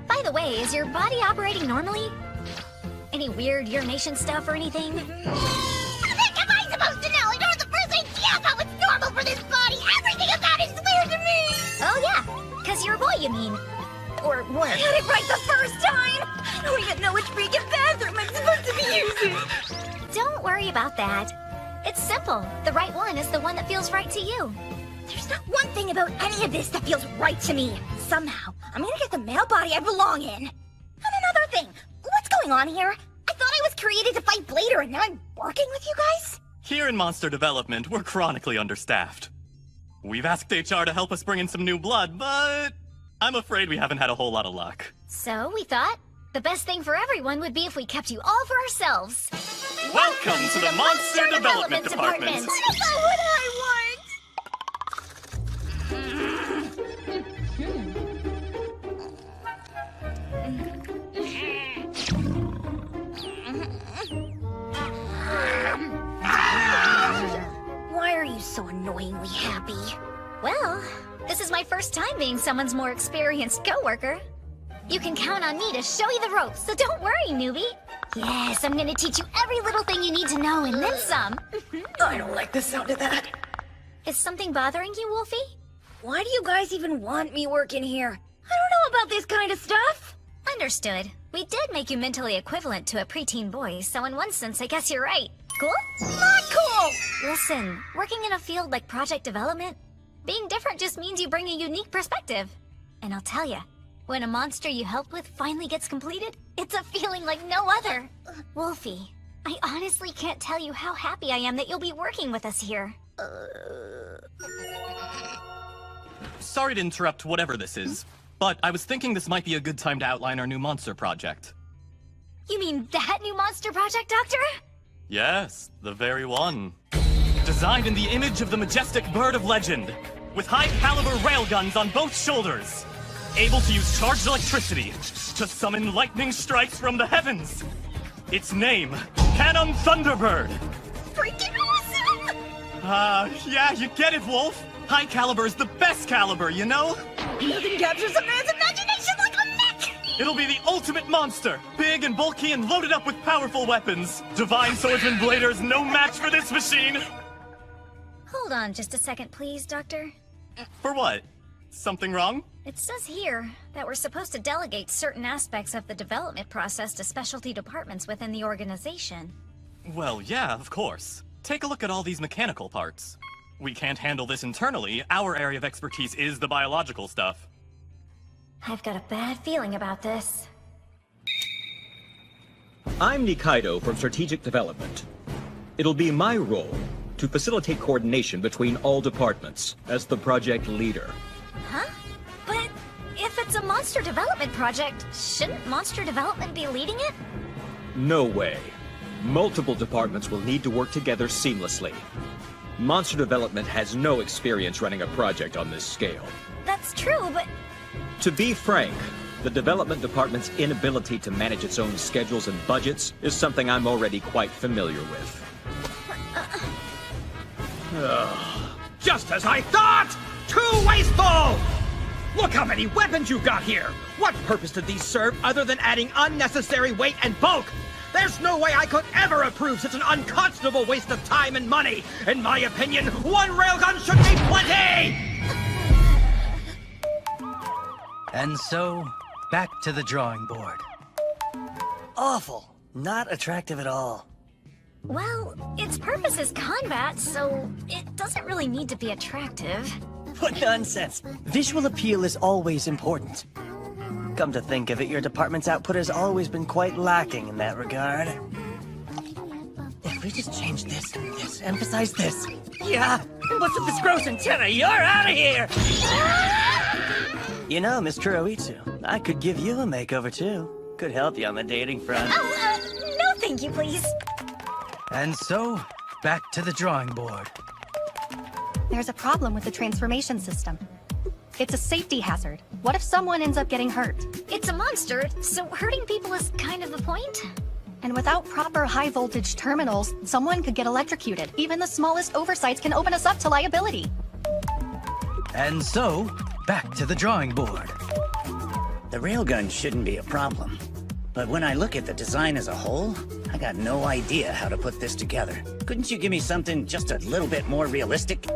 By the way, is your body operating normally? Any weird urination stuff or anything? What the heck am I supposed to know? I don't have the first idea about what's normal for this body. Everything about it's weird to me. Oh yeah, because you're a boy, you mean. Or what? I got it right the first time! I don't even know which freaking bathroom I'm supposed to be using! Don't worry about that. It's simple. The right one is the one that feels right to you. There's not one thing about any of this that feels right to me. Somehow, I'm gonna get the male body I belong in. And another thing, what's going on here? I thought I was created to fight Blader and now I'm working with you guys? Here in Monster Development, we're chronically understaffed. We've asked HR to help us bring in some new blood, but I'm afraid we haven't had a whole lot of luck. So we thought the best thing for everyone would be if we kept you all for ourselves. Welcome to the Monster Development Department. That's what I want! Why are you so annoyingly happy? Well, this is my first time being someone's more experienced coworker. You can count on me to show you the ropes, so don't worry, newbie. Yes, I'm gonna teach you every little thing you need to know and then some. I don't like the sound of that. Is something bothering you, Wolfie? Why do you guys even want me working here? I don't know about this kind of stuff. Understood. We did make you mentally equivalent to a preteen boy, so in one sense, I guess you're right. Cool? Not cool! Listen, working in a field like project development, being different just means you bring a unique perspective. And I'll tell ya, when a monster you helped with finally gets completed, it's a feeling like no other. Wolfie, I honestly can't tell you how happy I am that you'll be working with us here. Sorry to interrupt whatever this is, but I was thinking this might be a good time to outline our new monster project. You mean that new monster project, Doctor? Yes, the very one. Designed in the image of the majestic bird of legend, with high-caliber railguns on both shoulders, able to use charged electricity to summon lightning strikes from the heavens. Its name, Cannon Thunderbird. Freaking awesome! Yeah, you get it, Wolf. High caliber is the best caliber, you know? Nothing captures a man's imagination like a mech! It'll be the ultimate monster, big and bulky and loaded up with powerful weapons. Divine Swordsman Blader's no match for this machine. Hold on just a second, please, Doctor. For what? Something wrong? It says here that we're supposed to delegate certain aspects of the development process to specialty departments within the organization. Well, yeah, of course. Take a look at all these mechanical parts. We can't handle this internally. Our area of expertise is the biological stuff. I've got a bad feeling about this. I'm Nikaido from Strategic Development. It'll be my role to facilitate coordination between all departments as the project leader. Huh? But if it's a monster development project, shouldn't monster development be leading it? No way. Multiple departments will need to work together seamlessly. Monster Development has no experience running a project on this scale. That's true, but... To be frank, the development department's inability to manage its own schedules and budgets is something I'm already quite familiar with. Just as I thought! Too wasteful! Look how many weapons you've got here! What purpose did these serve other than adding unnecessary weight and bulk? There's no way I could ever approve such an unconscionable waste of time and money! In my opinion, one railgun should be plenty! And so, back to the drawing board. Awful. Not attractive at all. Well, its purpose is combat, so it doesn't really need to be attractive. What nonsense. Visual appeal is always important. Come to think of it, your department's output has always been quite lacking in that regard. If we just change this and this, emphasize this. Yeah, what's with this gross antenna? You're out of here! You know, Miss Kuroitsu, I could give you a makeover too. Could help you on the dating front. Oh, no thank you, please. And so, back to the drawing board. There's a problem with the transformation system. It's a safety hazard. What if someone ends up getting hurt? It's a monster, so hurting people is kind of the point. And without proper high-voltage terminals, someone could get electrocuted. Even the smallest oversights can open us up to liability. And so, back to the drawing board. The railgun shouldn't be a problem. But when I look at the design as a whole, I got no idea how to put this together. Couldn't you give me something just a little bit more realistic?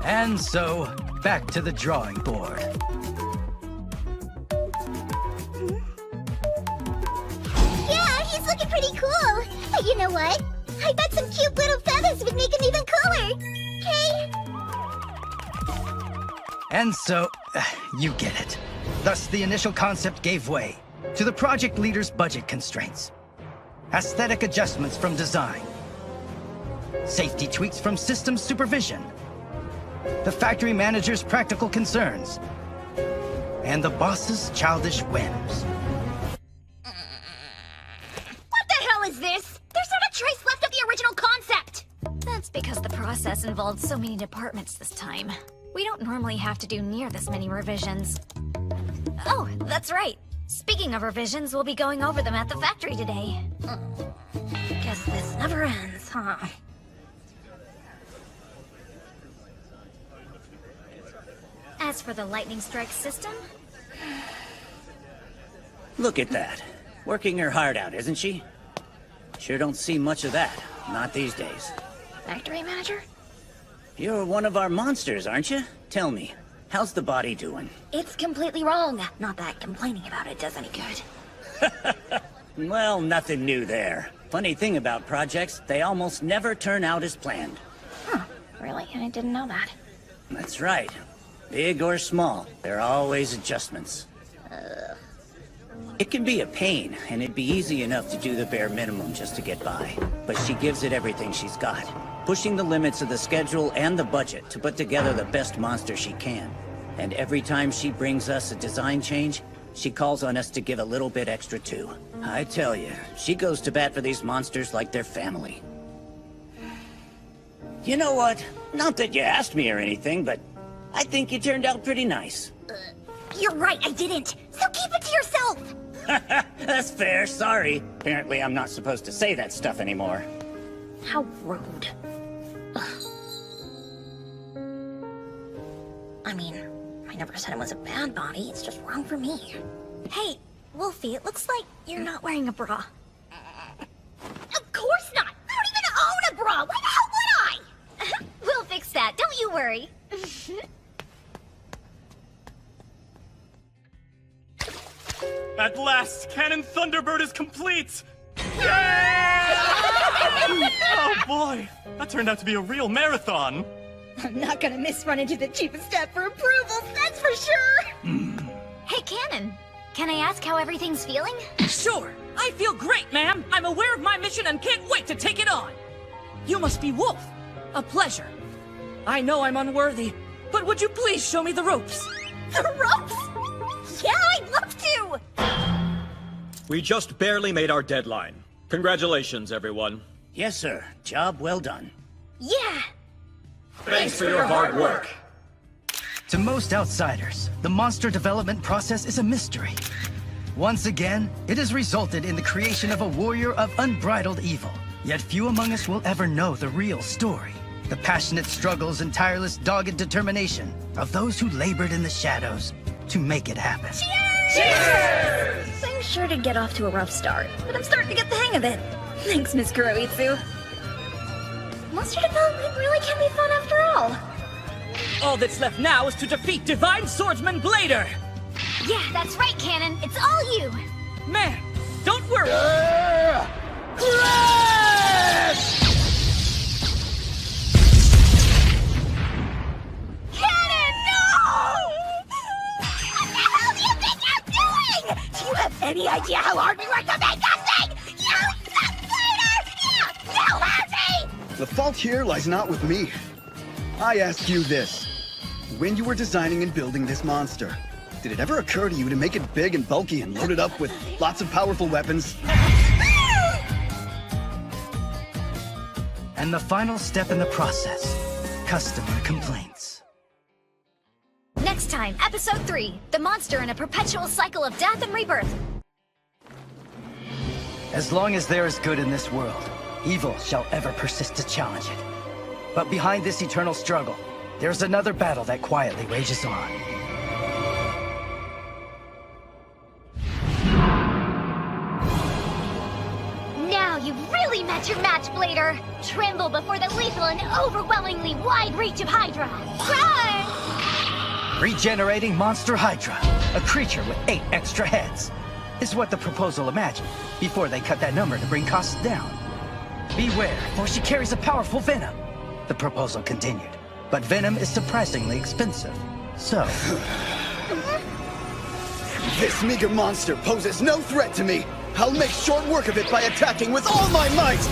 And so, back to the drawing board. Yeah, he's looking pretty cool. But you know what? I bet some cute little feathers would make him even cooler. Okay? And so, you get it. Thus, the initial concept gave way to the project leader's budget constraints. Aesthetic adjustments from design. Safety tweaks from systems supervision. The factory manager's practical concerns. And the boss's childish whims. What the hell is this? There's not a trace left of the original concept! That's because the process involved so many departments this time. We don't normally have to do near this many revisions. Oh, that's right. Speaking of revisions, we'll be going over them at the factory today. Guess this never ends, huh? As for the lightning strike system... Look at that. Working her heart out, isn't she? Sure don't see much of that. Not these days. Factory manager? You're one of our monsters, aren't you? Tell me, how's the body doing? It's completely wrong. Not that complaining about it does any good. Well, nothing new there. Funny thing about projects, they almost never turn out as planned. Huh, really? I didn't know that. That's right. Big or small, there are always adjustments. It can be a pain, and it'd be easy enough to do the bare minimum just to get by. But she gives it everything she's got, pushing the limits of the schedule and the budget to put together the best monster she can. And every time she brings us a design change, she calls on us to give a little bit extra too. I tell you, she goes to bat for these monsters like they're family. You know what? Not that you asked me or anything, but I think you turned out pretty nice. You're right, I didn't. So keep it to yourself. That's fair, sorry. Apparently I'm not supposed to say that stuff anymore. How rude. Ugh. I mean, I never said it was a bad body, it's just wrong for me. Hey, Wolfie, it looks like you're not wearing a bra. Of course not! I don't even own a bra! Why the hell would I? We'll fix that, don't you worry. At last, Cannon Thunderbird is complete! Oh boy, that turned out to be a real marathon. I'm not gonna miss running to the chief of staff for approvals, that's for sure! Hey, Cannon, can I ask how everything's feeling? Sure! I feel great, ma'am! I'm aware of my mission and can't wait to take it on! You must be Wolf. A pleasure. I know I'm unworthy, but would you please show me the ropes? The ropes? Yeah, I'd love to! We just barely made our deadline. Congratulations, everyone. Yes, sir. Job well done. Yeah! Thanks for your hard work. To most outsiders, the monster development process is a mystery. Once again, it has resulted in the creation of a warrior of unbridled evil. Yet few among us will ever know the real story. The passionate struggles and tireless dogged determination of those who labored in the shadows to make it happen. Cheers! I'm sure to get off to a rough start, but I'm starting to get the hang of it. Thanks, Miss Kuroitsu. Monster development really can be fun after all. All that's left now is to defeat Divine Swordsman Blader! Yeah, that's right, Cannon. It's all you. Man, don't worry! Crash! Cannon, no! What the hell do you think you're doing? Do you have any idea how hard we work to make that thing? You suck, Blader! Yeah, you hurt me! The fault here lies not with me. I ask you this. When you were designing and building this monster, did it ever occur to you to make it big and bulky and load it up with lots of powerful weapons? And the final step in the process, customer complaints. Next time, Episode 3, The Monster in a Perpetual Cycle of Death and Rebirth. As long as there is good in this world, evil shall ever persist to challenge it. But behind this eternal struggle, there's another battle that quietly rages on. Now you've really met your match, Blader. Tremble before the lethal and overwhelmingly wide reach of Hydra. Run! Regenerating Monster Hydra, a creature with 8 extra heads, is what the proposal imagined before they cut that number to bring costs down. Beware, for she carries a powerful venom, the proposal continued. But venom is surprisingly expensive, so... This meager monster poses no threat to me. I'll make short work of it by attacking with all my might!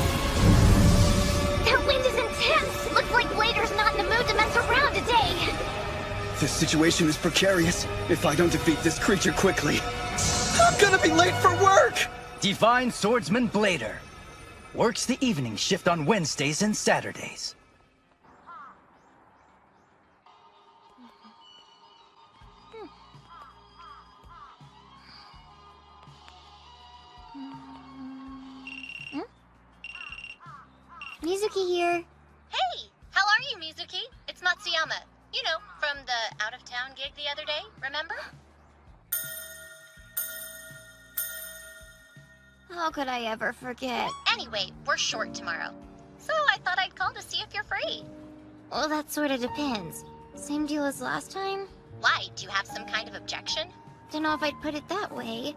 That wind is intense! Looks like Blader's not in the mood to mess around today! This situation is precarious. If I don't defeat this creature quickly, I'm gonna be late for work! Divine Swordsman Blader. Works the evening shift on Wednesdays and Saturdays. Mizuki here. Hey! How are you, Mizuki? It's Matsuyama. You know, from the out-of-town gig the other day, remember? How could I ever forget? Anyway, we're short tomorrow. So I thought I'd call to see if you're free. Well, that sort of depends. Same deal as last time? Why? Do you have some kind of objection? Don't know if I'd put it that way.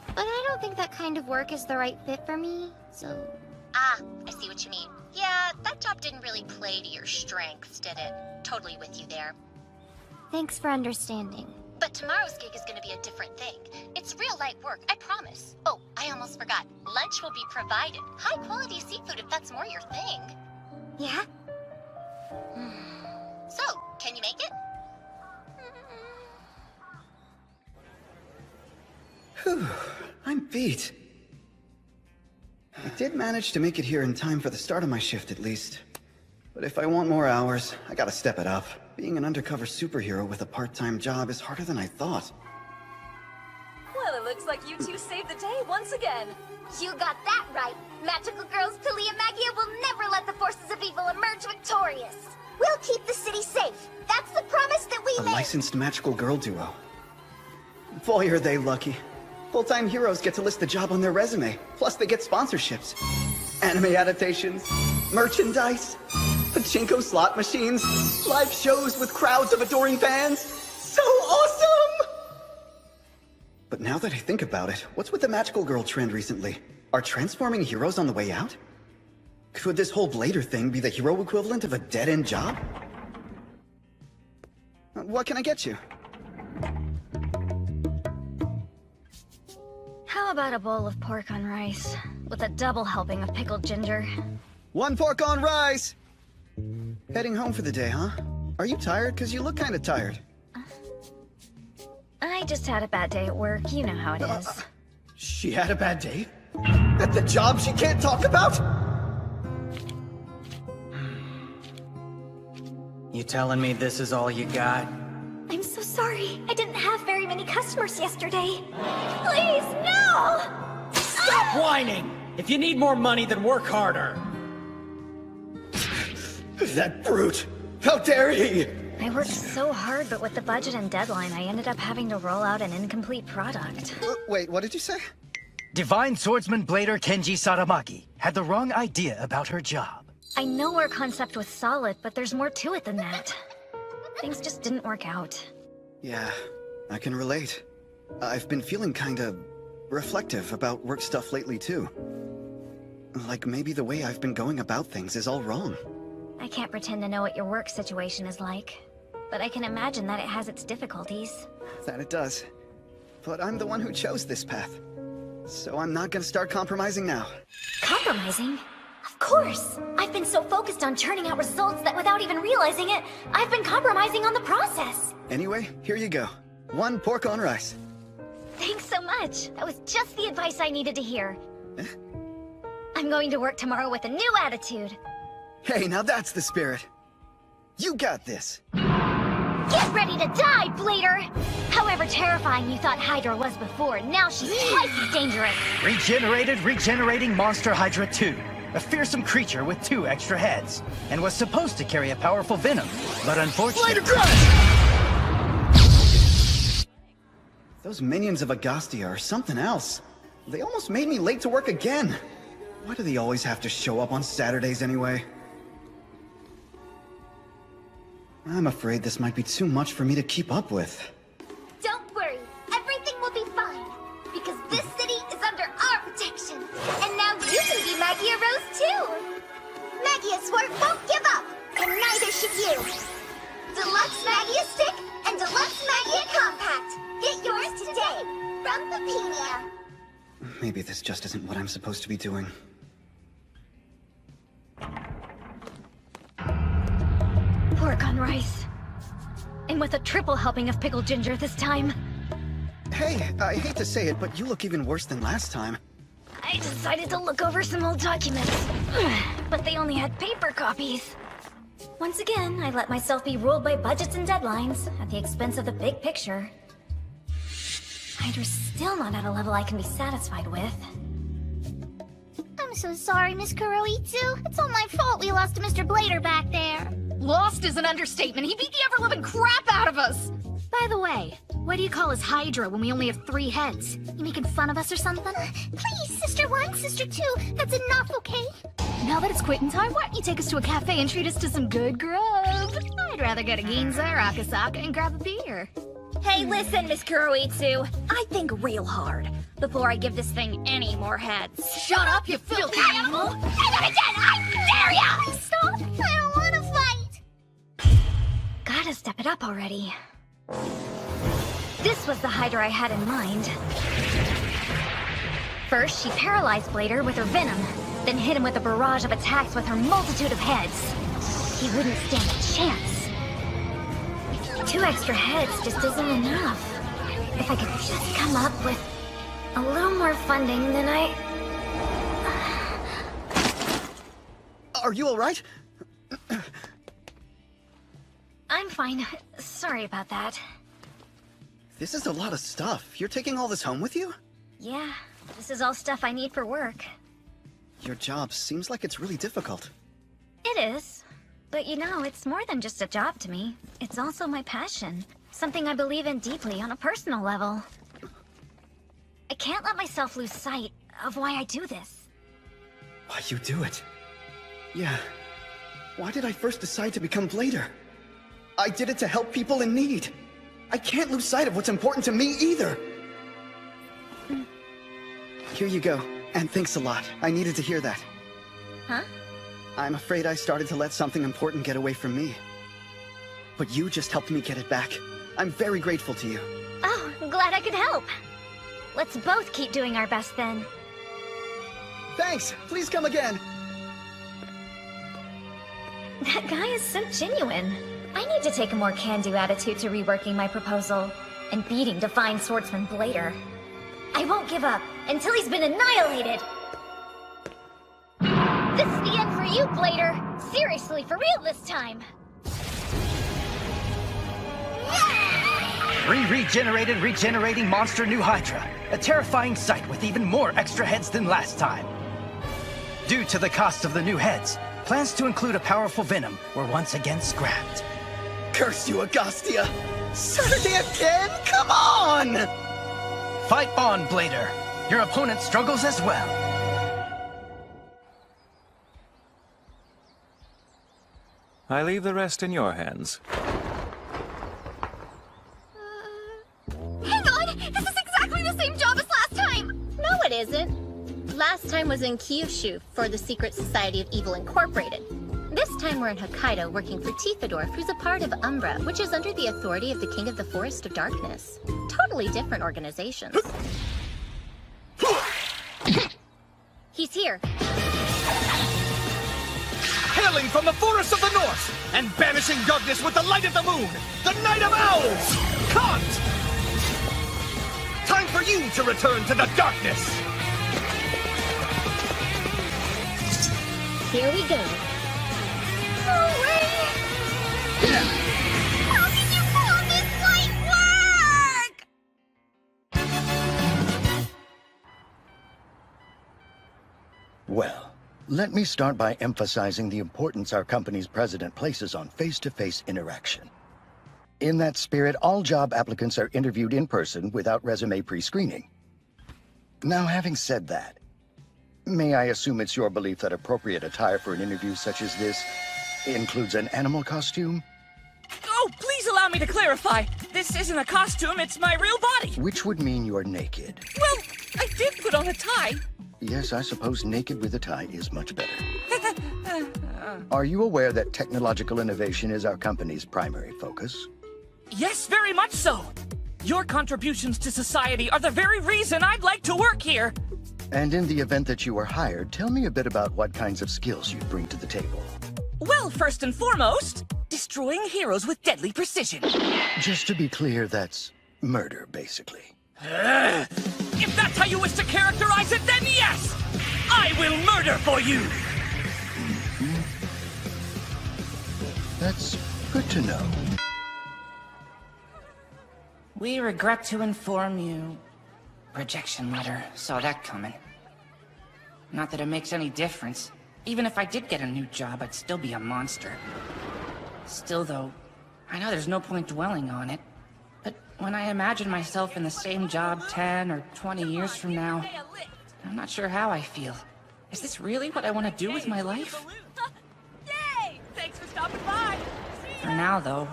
But I don't think that kind of work is the right fit for me, so... Ah, I see what you mean. Yeah, that job didn't really play to your strengths, did it? Totally with you there. Thanks for understanding. But tomorrow's gig is going to be a different thing. It's real light work, I promise. Oh, I almost forgot. Lunch will be provided. High-quality seafood if that's more your thing. Yeah? So, can you make it? Whew, I'm beat. I did manage to make it here in time for the start of my shift, at least. But if I want more hours, I gotta step it up. Being an undercover superhero with a part-time job is harder than I thought. Well, it looks like you two saved the day once again. You got that right. Magical girls Talia Magia will never let the forces of evil emerge victorious. We'll keep the city safe. That's the promise that we A made. licensed magical girl duo. Boy, are they lucky. Full-time heroes get to list the job on their resume. Plus, they get sponsorships. Anime adaptations, merchandise, pachinko slot machines, live shows with crowds of adoring fans. So awesome! But now that I think about it, what's with the magical girl trend recently? Are transforming heroes on the way out? Could this whole Blader thing be the hero equivalent of a dead-end job? What can I get you? How about a bowl of pork on rice, with a double helping of pickled ginger? 1 pork on rice! Heading home for the day, huh? Are you tired? Because you look kind of tired. I just had a bad day at work, you know how it is. She had a bad day? At the job she can't talk about? You telling me this is all you got? I'm so sorry. I didn't have very many customers yesterday. Please, no! Stop whining! If you need more money, then work harder. That brute! How dare he! I worked so hard, but with the budget and deadline, I ended up having to roll out an incomplete product. Wait, what did you say? Divine Swordsman Blader Kenji Saramaki had the wrong idea about her job. I know our concept was solid, but there's more to it than that. Things just didn't work out. Yeah, I can relate. I've been feeling kinda reflective about work stuff lately too. Like maybe the way I've been going about things is all wrong. I can't pretend to know what your work situation is like, but I can imagine that it has its difficulties. That it does. But I'm the one who chose this path. So I'm not gonna start compromising now. Compromising? Of course! I've been so focused on churning out results that without even realizing it, I've been compromising on the process. Anyway, here you go. 1 pork on rice. Thanks so much. That was just the advice I needed to hear. I'm going to work tomorrow with a new attitude. Hey, now that's the spirit. You got this. Get ready to die, Blader! However terrifying you thought Hydra was before, now she's twice as dangerous. Regenerating Monster Hydra 2. A fearsome creature with 2 extra heads. And was supposed to carry a powerful venom. But unfortunately... Those minions of Agastya are something else. They almost made me late to work again. Why do they always have to show up on Saturdays anyway? I'm afraid this might be too much for me to keep up with. Don't worry, everything will be fine. Because this city is under our protection. And now you can be Magia Rose too! Magia Sword won't give up, and neither should you! Deluxe Magia Stick and Deluxe Magia Compact! Get yours today, from Pepinia! Maybe this just isn't what I'm supposed to be doing. Pork on rice. And with a triple helping of pickled ginger this time. Hey, I hate to say it, but you look even worse than last time. I decided to look over some old documents. But they only had paper copies. Once again, I let myself be ruled by budgets and deadlines at the expense of the big picture. Hydra's still not at a level I can be satisfied with. I'm so sorry, Miss Kuroitsu. It's all my fault we lost to Mr. Blader back there. Lost is an understatement. He beat the ever-living crap out of us! By the way, why do you call us Hydra when we only have 3 heads? You making fun of us or something? Please, Sister 1, Sister 2, that's enough, okay? Now that it's quitting time, why don't you take us to a cafe and treat us to some good grub? I'd rather go to Ginza or Akasaka and grab a beer. Hey, listen, Miss Kuroitsu. I think real hard before I give this thing any more heads. Shut up, you filthy animal! Say that again! I dare ya! Stop! I don't want to fight! Gotta step it up already. This was the Hydra I had in mind. First, she paralyzed Blader with her venom, then hit him with a barrage of attacks with her multitude of heads. He wouldn't stand a chance. 2 extra heads just isn't enough. If I could just come up with a little more funding, then Are you alright? I'm fine. Sorry about that. This is a lot of stuff. You're taking all this home with you? Yeah, this is all stuff I need for work. Your job seems like it's really difficult. It is. But you know, it's more than just a job to me. It's also my passion. Something I believe in deeply on a personal level. I can't let myself lose sight of why I do this. Why you do it? Yeah. Why did I first decide to become Blader? I did it to help people in need. I can't lose sight of what's important to me either. Here you go. And thanks a lot. I needed to hear that. Huh? I'm afraid I started to let something important get away from me. But you just helped me get it back. I'm very grateful to you. Oh, glad I could help. Let's both keep doing our best then. Thanks! Please come again! That guy is so genuine. I need to take a more can-do attitude to reworking my proposal and beating Divine Swordsman Blader. I won't give up until he's been annihilated! This is the end for you, Blader! Seriously, for real this time! 3 regenerating monster new Hydra. A terrifying sight with even more extra heads than last time. Due to the cost of the new heads, plans to include a powerful venom were once again scrapped. Curse you, Agostia! Saturday again? Come on! Fight on, Blader. Your opponent struggles as well. I leave the rest in your hands. Hang on! This is exactly the same job as last time! No, it isn't. Last time was in Kyushu for the Secret Society of Evil Incorporated. This time we're in Hokkaido working for Tifadorf, who's a part of Umbra, which is under the authority of the King of the Forest of Darkness. Totally different organizations. He's here. Hailing from the forests of the north and banishing darkness with the light of the moon, the Night of Owls! Kant! Time for you to return to the darkness! Here we go. No way! How did you pull this light work? Well, let me start by emphasizing the importance our company's president places on face-to-face interaction. In that spirit, all job applicants are interviewed in person without resume pre-screening. Now, having said that, may I assume it's your belief that appropriate attire for an interview such as this includes an animal costume? Oh, please allow me to clarify. This isn't a costume, it's my real body. Which would mean you're naked. Well, I did put on a tie. Yes, I suppose naked with a tie is much better. Are you aware that technological innovation is our company's primary focus? Yes, very much so. Your contributions to society are the very reason I'd like to work here. And in the event that you were hired, tell me a bit about what kinds of skills you'd bring to the table. Well, first and foremost, destroying heroes with deadly precision. Just to be clear, that's murder, basically. If that's how you wish to characterize it, then yes! I will murder for you! That's good to know. We regret to inform you. Rejection letter. Saw that coming. Not that it makes any difference. Even if I did get a new job, I'd still be a monster. Still, though, I know there's no point dwelling on it. But when I imagine myself in the same job 10 or 20 years from now, I'm not sure how I feel. Is this really what I want to do with my life? Yay! Thanks for stopping by! For now, though,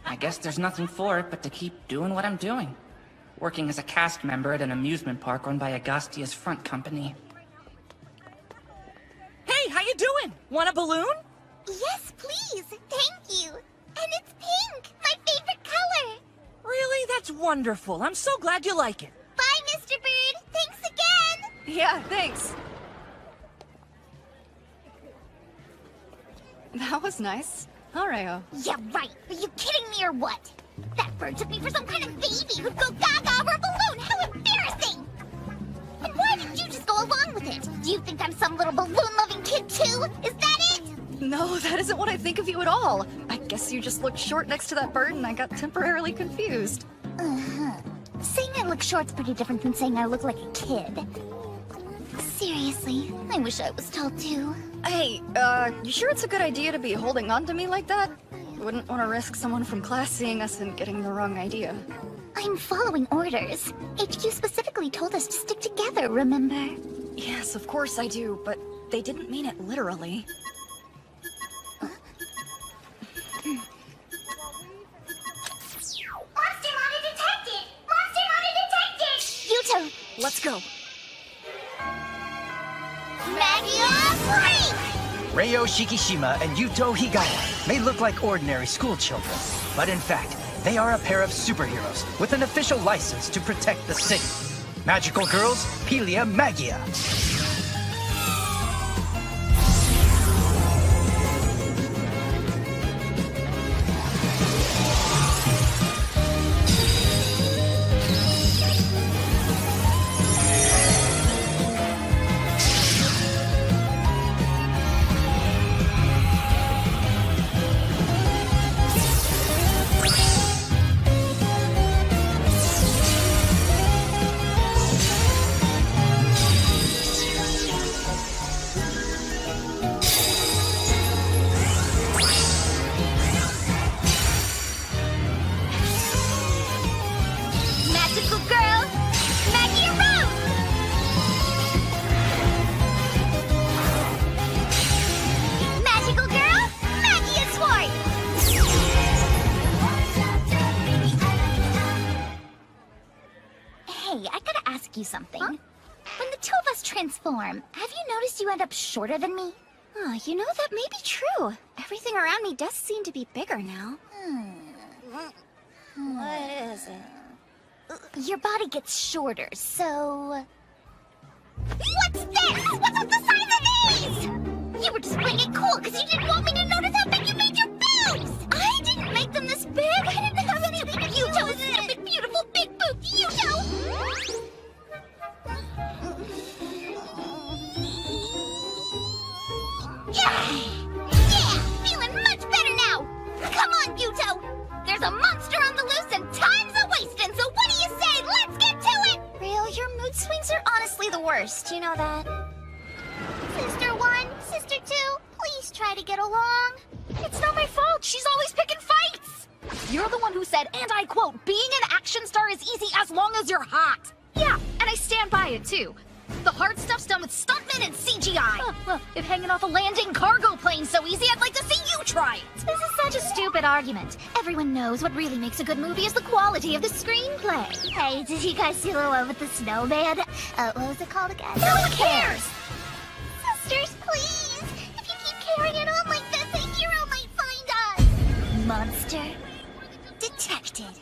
I guess there's nothing for it but to keep doing what I'm doing. Working as a cast member at an amusement park run by Agostia's front company. Hey, how you doing? Want a balloon? Yes, please. Thank you. And it's pink, my favorite color. Really? That's wonderful. I'm so glad you like it. Bye, Mr. Bird. Thanks again. Yeah, thanks. That was nice. Alright. Yeah, right. Are you kidding me or what? That bird took me for some kind of baby who'd go gaga over a balloon. How embarrassing! And why didn't you just go along with it? Do you think I'm some little balloon-loving kid too? Is that it? No, that isn't what I think of you at all. I guess you just looked short next to that bird and I got temporarily confused. Uh-huh. Saying I look short's pretty different than saying I look like a kid. Seriously, I wish I was tall too. Hey, you sure it's a good idea to be holding on to me like that? Wouldn't want to risk someone from class seeing us and getting the wrong idea. I'm following orders. HQ specifically told us to stick together, remember? Yes, of course I do, but they didn't mean it literally. Monster Monitor detected! Monster Monitor detected! Yuto! Let's go. Magia Break! Ryo Shikishima and Yuto Higawa may look like ordinary school children, but in fact, they are a pair of superheroes with an official license to protect the city. Magical Girls, Pelia Magia. something. Huh? When the two of us transform, have you noticed you end up shorter than me? Oh, you know, that may be true. Everything around me does seem to be bigger now. What is it? Your body gets shorter, so... What's this? What's with the size of these? You were just playing it cool because you didn't want me to notice how big you made your boobs! I didn't make them this big! I didn't have anything to do with it! Stupid, beautiful, big boobs, you know! Yeah! Feeling much better now! Come on, Yuto! There's a monster on the loose and time's a-wasting, so what do you say? Let's get to it! Real, your mood swings are honestly the worst, you know that? Sister 1, Sister 2, please try to get along. It's not my fault. She's always picking fights. You're the one who said, and I quote, being an action star is easy as long as you're hot. Yeah, and I stand by it too. The hard stuff's done with stuntmen and CGI. Well, if hanging off a landing cargo plane's so easy, I'd like to see you try it. This is such a stupid argument. Everyone knows what really makes a good movie is the quality of the screenplay. Hey, did you guys see the one with the snowman? What was it called again? No one cares! Sisters, please! If you keep carrying it on like this, a hero might find us! Monster detected.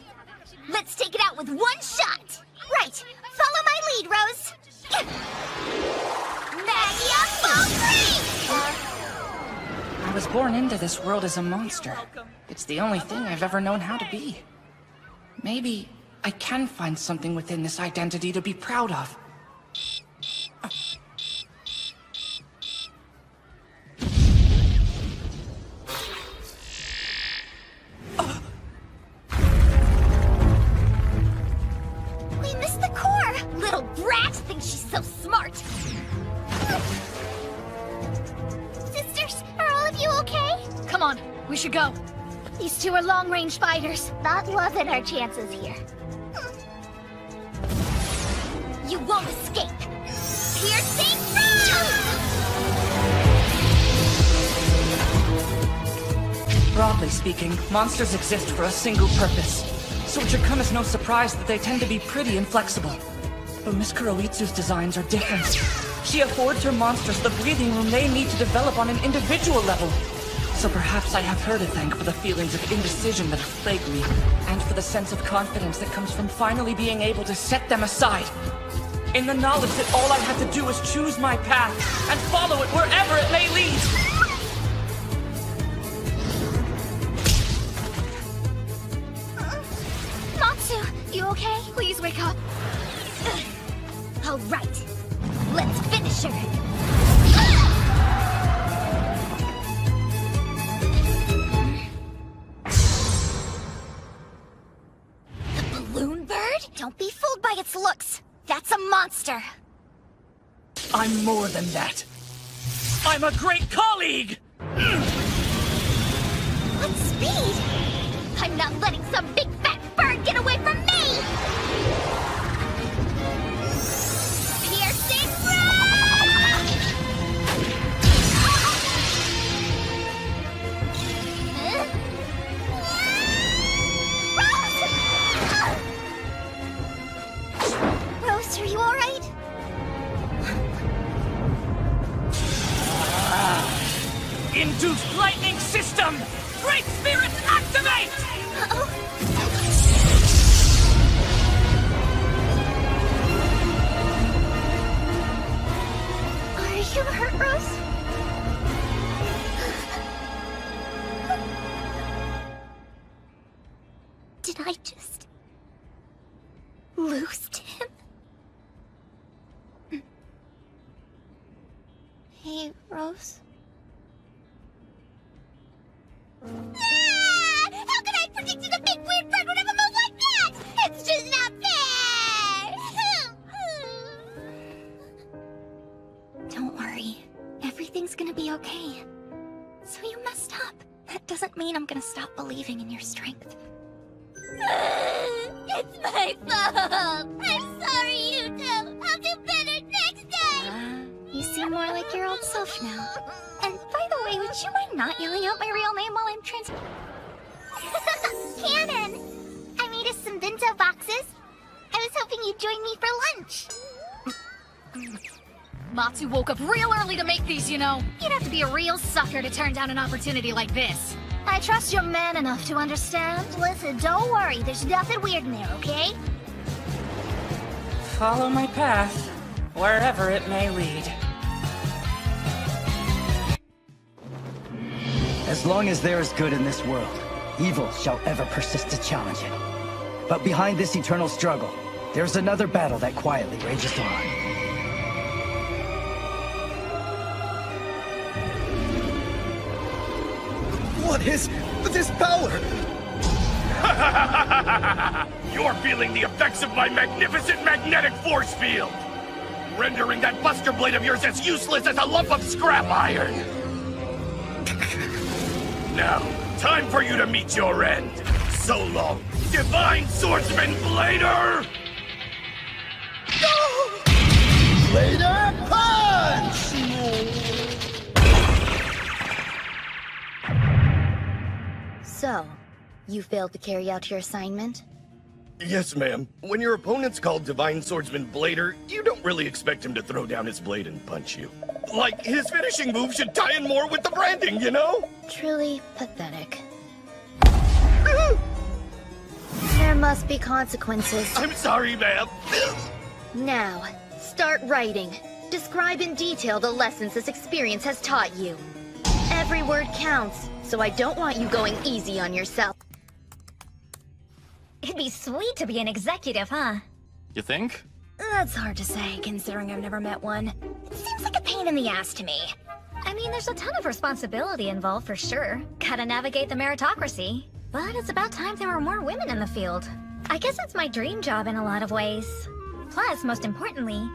Let's take it out with one shot! Right! Follow my lead, Rose! Maggia Ball I was born into this world as a monster. It's the only thing I've ever known how to be. Maybe I can find something within this identity to be proud of. We missed the core! Little brat thinks she's so smart! Sisters, are all of you okay? Come on, we should go. These two are long-range fighters. Not loving our chances here. You won't escape! Piercing Broadly speaking, monsters exist for a single purpose. So it should come as no surprise that they tend to be pretty inflexible. But Miss Kuroitsu's designs are different. She affords her monsters the breathing room they need to develop on an individual level. So perhaps I have her to thank for the feelings of indecision that have plagued me, and for the sense of confidence that comes from finally being able to set them aside. In the knowledge that all I have to do is choose my path, and follow it wherever it may lead. Matsu, you okay? Please wake up. All right. Let's finish her. The balloon bird? Don't be fooled by its looks. That's a monster. I'm more than that. I'm a great colleague! What speed? I'm not letting some big fat bird get away from me! Piercing rock! Rose, are you alright? Induced lightning system! Great spirits activate! Are you hurt, Rose? Did I just lose him? Hey, Rose? How could I have predicted a big weird bird would have a move like that? It's just not fair! Don't worry. Everything's gonna be okay. So you messed up. That doesn't mean I'm gonna stop believing in your strength. It's my fault! I'm sorry, Yuto! I'll do better next time! You seem more like your old self now. And by the way, would you mind not yelling out my real name while I'm Cannon! I made us some bento boxes. I was hoping you'd join me for lunch. Matsu woke up real early to make these, you know. You'd have to be a real sucker to turn down an opportunity like this. I trust you're man enough to understand. Listen, don't worry. There's nothing weird in there, okay? Follow my path, wherever it may lead. As long as there is good in this world, evil shall ever persist to challenge it. But behind this eternal struggle, there's another battle that quietly rages on. What is this power? You're feeling the effects of my magnificent magnetic force field, rendering that buster blade of yours as useless as a lump of scrap iron. Now, time for you to meet your end. So long, Divine Swordsman Blader! Blader punch! So, you failed to carry out your assignment? Yes, ma'am. When your opponent's called Divine Swordsman Blader, you don't really expect him to throw down his blade and punch you. Like, his finishing move should tie in more with the branding, you know? Truly pathetic. There must be consequences. I'm sorry, ma'am. Now, start writing. Describe in detail the lessons this experience has taught you. Every word counts, so I don't want you going easy on yourself. It'd be sweet to be an executive, huh? You think? That's hard to say, considering I've never met one. It seems like a pain in the ass to me. I mean, there's a ton of responsibility involved for sure. Gotta navigate the meritocracy. But it's about time there were more women in the field. I guess it's my dream job in a lot of ways. Plus, most importantly,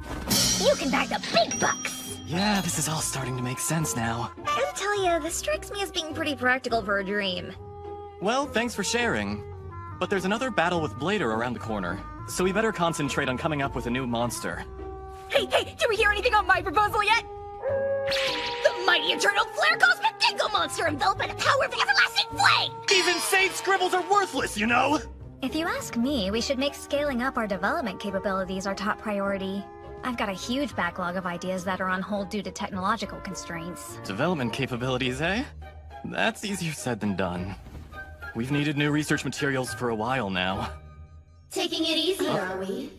you can bag the big bucks! Yeah, this is all starting to make sense now. I tell ya, this strikes me as being pretty practical for a dream. Well, thanks for sharing. But there's another battle with Blader around the corner, so we better concentrate on coming up with a new monster. Hey, did we hear anything on my proposal yet? The mighty eternal flare cosmic dingo monster enveloped by the power of everlasting flame! These insane scribbles are worthless, you know? If you ask me, we should make scaling up our development capabilities our top priority. I've got a huge backlog of ideas that are on hold due to technological constraints. Development capabilities, eh? That's easier said than done. We've needed new research materials for a while now. Taking it easy, are we?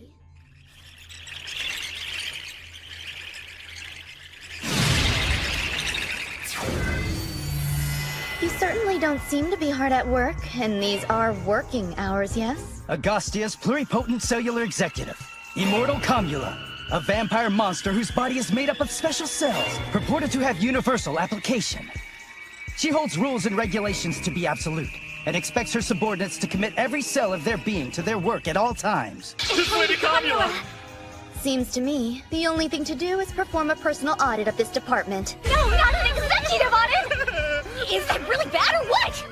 You certainly don't seem to be hard at work, and these are working hours, yes? Agastia's pluripotent cellular executive, Immortal Commula, a vampire monster whose body is made up of special cells, purported to have universal application. She holds rules and regulations to be absolute, and expects her subordinates to commit every cell of their being to their work at all times. Lady Commula! Seems to me, the only thing to do is perform a personal audit of this department. No, not an executive audit! Is that really bad or what?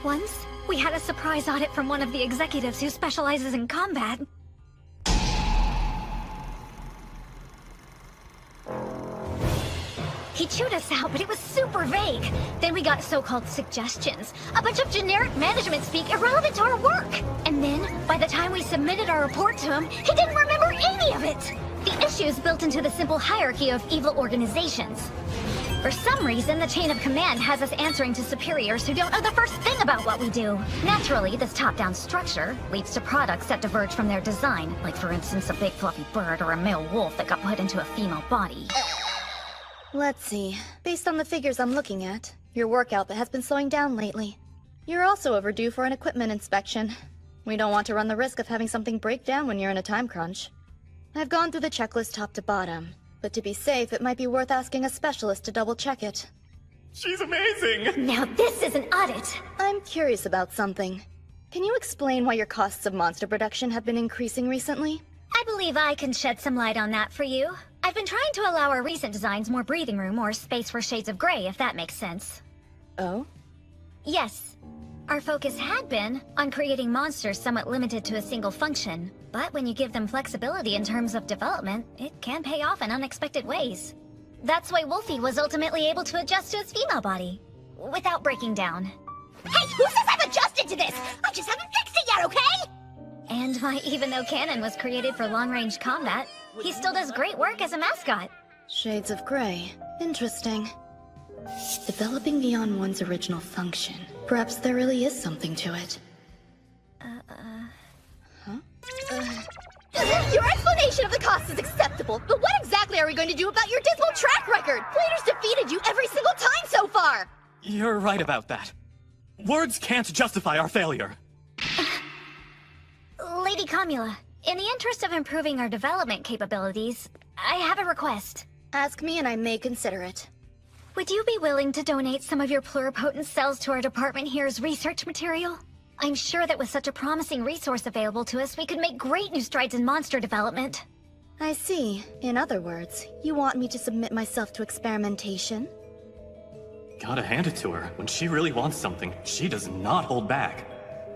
Once, we had a surprise audit from one of the executives who specializes in combat. He chewed us out, but it was super vague. Then we got so-called suggestions, a bunch of generic management speak irrelevant to our work. And then, by the time we submitted our report to him, he didn't remember any of it. The issue's built into the simple hierarchy of evil organizations. For some reason, the chain of command has us answering to superiors who don't know the first thing about what we do. Naturally, this top-down structure leads to products that diverge from their design, like for instance a big fluffy bird or a male wolf that got put into a female body. Let's see. Based on the figures I'm looking at, your work output has been slowing down lately. You're also overdue for an equipment inspection. We don't want to run the risk of having something break down when you're in a time crunch. I've gone through the checklist top to bottom, but to be safe, it might be worth asking a specialist to double-check it. She's amazing! Now this is an audit! I'm curious about something. Can you explain why your costs of monster production have been increasing recently? I believe I can shed some light on that for you. I've been trying to allow our recent designs more breathing room or space for shades of gray, if that makes sense. Oh? Yes. Our focus had been on creating monsters somewhat limited to a single function, but when you give them flexibility in terms of development, it can pay off in unexpected ways. That's why Wolfie was ultimately able to adjust to his female body, without breaking down. Hey, who says I've adjusted to this? I just haven't fixed it yet, okay? And my even though cannon was created for long-range combat, He still does great work as a mascot. Shades of gray. Interesting. Developing beyond one's original function. Perhaps there really is something to it. Your explanation of the cost is acceptable, but what exactly are we going to do about your dismal track record? Blader's defeated you every single time so far! You're right about that. Words can't justify our failure. Lady Kamula, in the interest of improving our development capabilities, I have a request. Ask me and I may consider it. Would you be willing to donate some of your pluripotent cells to our department here as research material? I'm sure that with such a promising resource available to us, we could make great new strides in monster development. I see. In other words, you want me to submit myself to experimentation? Gotta hand it to her. When she really wants something, she does not hold back.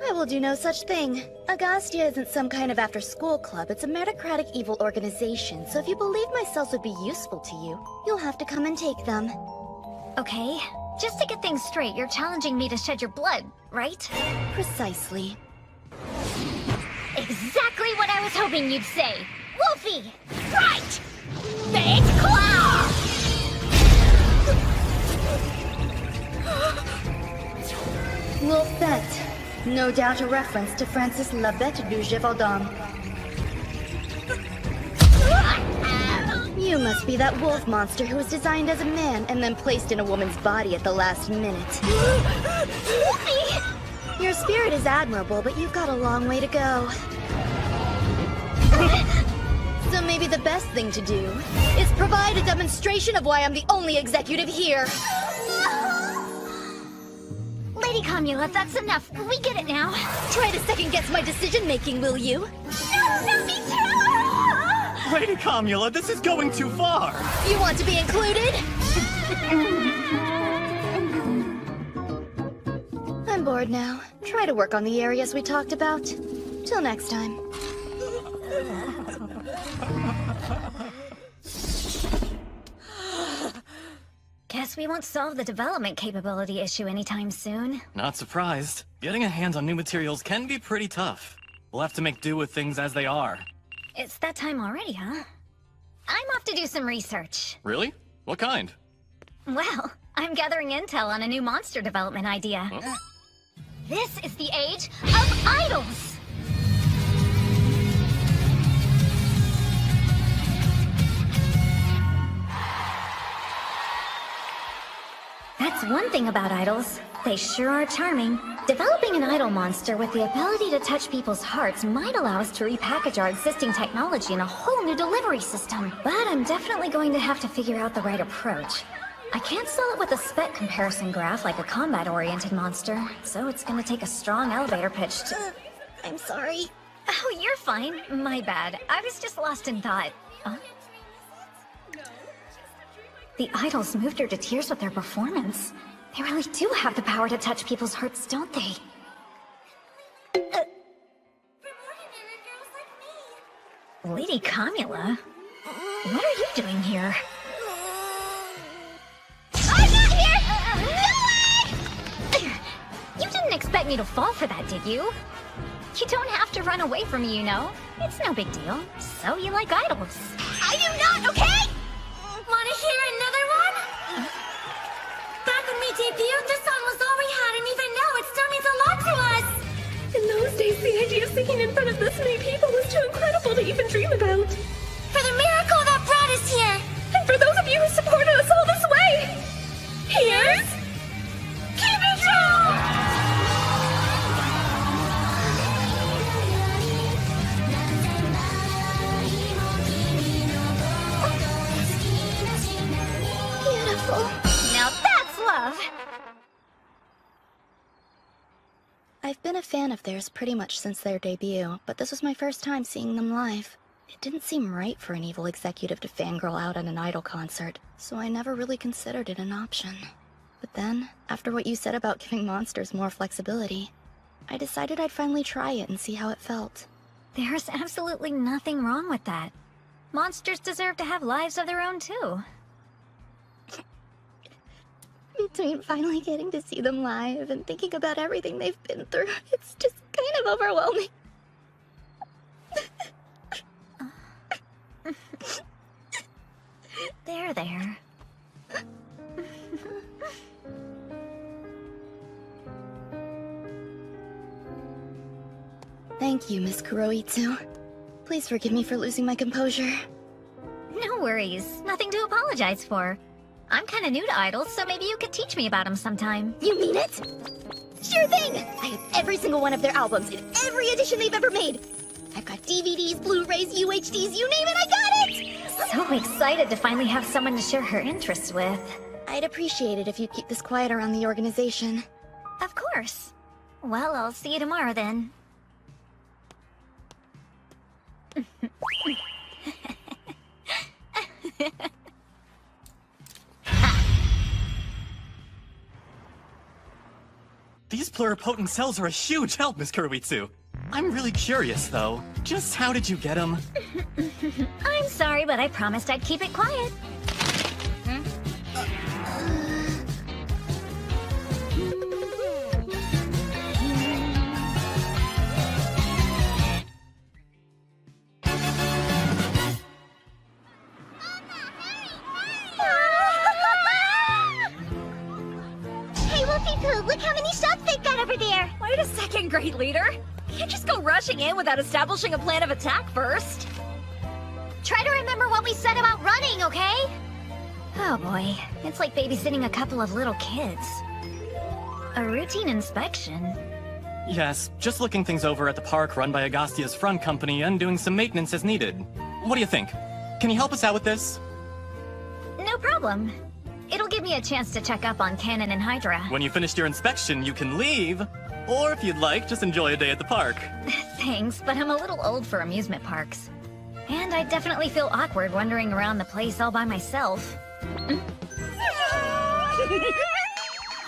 I will do no such thing. Agastya isn't some kind of after-school club, it's a meritocratic evil organization, so if you believe my cells would be useful to you, you'll have to come and take them. Okay, just to get things straight, you're challenging me to shed your blood, right? Precisely. Exactly what I was hoping you'd say! Wolfie! Right! Big claw! Wolfette. No doubt a reference to Francis Labette du Gévaudan. You must be that wolf monster who was designed as a man and then placed in a woman's body at the last minute. Wolfie! Your spirit is admirable, but you've got a long way to go. So maybe the best thing to do is provide a demonstration of why I'm the only executive here. Lady Kamula, that's enough. We get it now. Try to second-guess my decision-making, will you? No, not me too! Lady Kamula, this is going too far! You want to be included? I'm bored now. Try to work on the areas we talked about. Till next time. Guess we won't solve the development capability issue anytime soon. Not surprised. Getting a hand on new materials can be pretty tough. We'll have to make do with things as they are. It's that time already, huh? I'm off to do some research. Really? What kind? Well, I'm gathering intel on a new monster development idea. Huh? This is the age of idols! That's one thing about idols. They sure are charming. Developing an idol monster with the ability to touch people's hearts might allow us to repackage our existing technology in a whole new delivery system. But I'm definitely going to have to figure out the right approach. I can't sell it with a spec comparison graph like a combat-oriented monster, so it's gonna take a strong elevator pitch to... I'm sorry. Oh, you're fine. My bad. I was just lost in thought. The idols moved her to tears with their performance. They really do have the power to touch people's hearts, don't they? Lady Kamula? What are you doing here? I'm not here! No way! You didn't expect me to fall for that, did you? You don't have to run away from me, you know. It's no big deal. So you like idols. I do not, okay? Wanna hear another one? Back when we debuted, this song was all we had, and even now it still means a lot to us! In those days, the idea of singing in front of this many people was too incredible to even dream about. For the miracle that brought us here! And for those of you who supported us all this way! Here's... Keep it true! Now that's love! I've been a fan of theirs pretty much since their debut, but this was my first time seeing them live. It didn't seem right for an evil executive to fangirl out at an idol concert, so I never really considered it an option. But then, after what you said about giving monsters more flexibility, I decided I'd finally try it and see how it felt. There's absolutely nothing wrong with that. Monsters deserve to have lives of their own, too. Between finally getting to see them live and thinking about everything they've been through, it's just kind of overwhelming. chair there. Thank you, Miss Kuroitsu. Please forgive me for losing my composure. No worries. Nothing to apologize for. I'm kind of new to idols, so maybe you could teach me about them sometime. You mean it? Sure thing! I have every single one of their albums in every edition they've ever made. I've got DVDs, Blu-rays, UHDs, you name it, I got it! So excited to finally have someone to share her interests with. I'd appreciate it if you'd keep this quiet around the organization. Of course. Well, I'll see you tomorrow then. These pluripotent cells are a huge help, Miss Kuroitsu. I'm really curious, though. Just how did you get them? I'm sorry, but I promised I'd keep it quiet. Hey, Wolfie Pooh, look how many shots they've got over there! Wait a second, Great Leader. Can't just go rushing in without establishing a plan of attack first. Try to remember what we said about running, okay? Oh boy, it's like babysitting a couple of little kids. A routine inspection? Yes, just looking things over at the park run by Agastia's front company and doing some maintenance as needed. What do you think? Can you help us out with this? No problem. It'll give me a chance to check up on Cannon and Hydra. When you finished your inspection, you can leave. Or if you'd like, just enjoy a day at the park. Thanks, but I'm a little old for amusement parks. And I definitely feel awkward wandering around the place all by myself.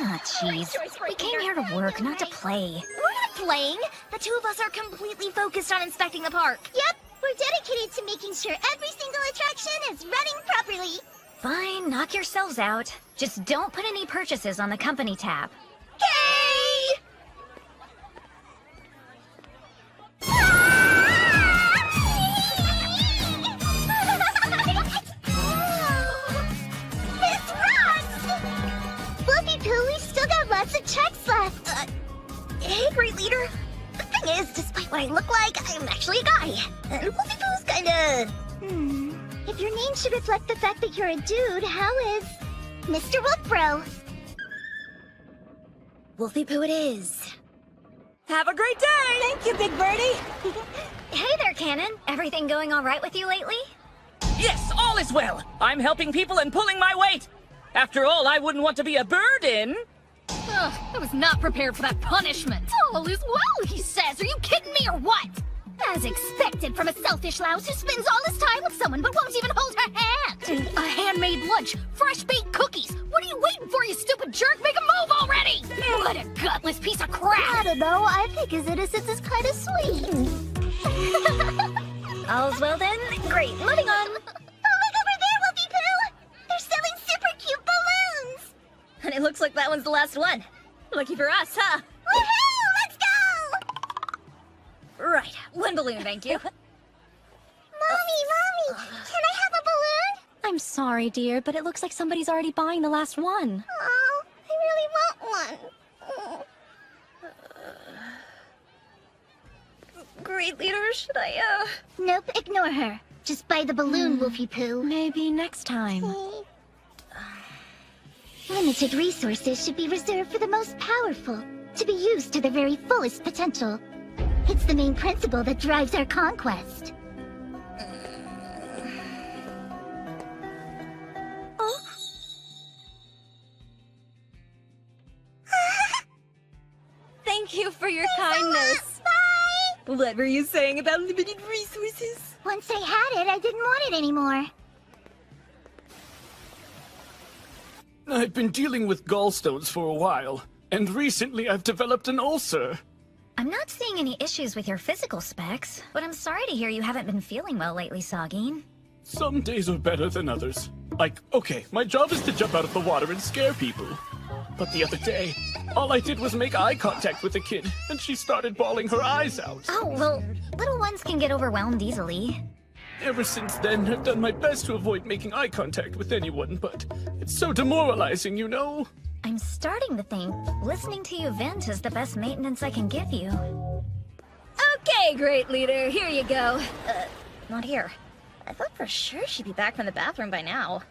Ah, jeez. We came here to work, not to play. We're not playing. The two of us are completely focused on inspecting the park. Yep, we're dedicated to making sure every single attraction is running properly. Fine, knock yourselves out. Just don't put any purchases on the company tab. Okay! This rocks! Fluffy Poo, we've still got lots of checks left. Hey, Great Leader. The thing is, despite what I look like, I'm actually a guy. And Fluffy Poo's kinda... If your name should reflect the fact that you're a dude, how is... Mr. Wolfbro? Wolfie Poo it is. Have a great day! Thank you, Big Birdie! Hey there, Cannon. Everything going all right with you lately? Yes, all is well. I'm helping people and pulling my weight. After all, I wouldn't want to be a burden. Ugh, I was not prepared for that punishment. All is well, he says. Are you kidding me or what? As expected from a selfish louse who spends all his time with someone but won't even hold her hand. And a handmade lunch, fresh-baked cookies. What are you waiting for, you stupid jerk? Make a move already! What a gutless piece of crap! I don't know. I think his innocence is kind of sweet. All's well then? Great, moving on. Oh, look over there, Wolfie Poo! They're selling super cute balloons! And it looks like that one's the last one. Lucky for us, huh? Woohoo! Let's go! Right, one balloon, thank you. Mommy! Can I have a balloon? I'm sorry, dear, but it looks like somebody's already buying the last one. Oh, I really want one. Great Leader, should I, Nope, ignore her. Just buy the balloon, Wolfie Poo. Maybe next time. Limited resources should be reserved for the most powerful, to be used to their very fullest potential. It's the main principle that drives our conquest. Thank you for your kindness. Bye! What were you saying about limited resources? Once I had it, I didn't want it anymore. I've been dealing with gallstones for a while, and recently I've developed an ulcer. I'm not seeing any issues with your physical specs, but I'm sorry to hear you haven't been feeling well lately, Sagine. Some days are better than others. Like, okay, my job is to jump out of the water and scare people. But the other day, all I did was make eye contact with a kid, and she started bawling her eyes out. Oh, well, little ones can get overwhelmed easily. Ever since then, I've done my best to avoid making eye contact with anyone, but it's so demoralizing, you know? I'm starting to think listening to you vent is the best maintenance I can give you. Okay, great leader, here you go. Not here. I thought for sure she'd be back from the bathroom by now.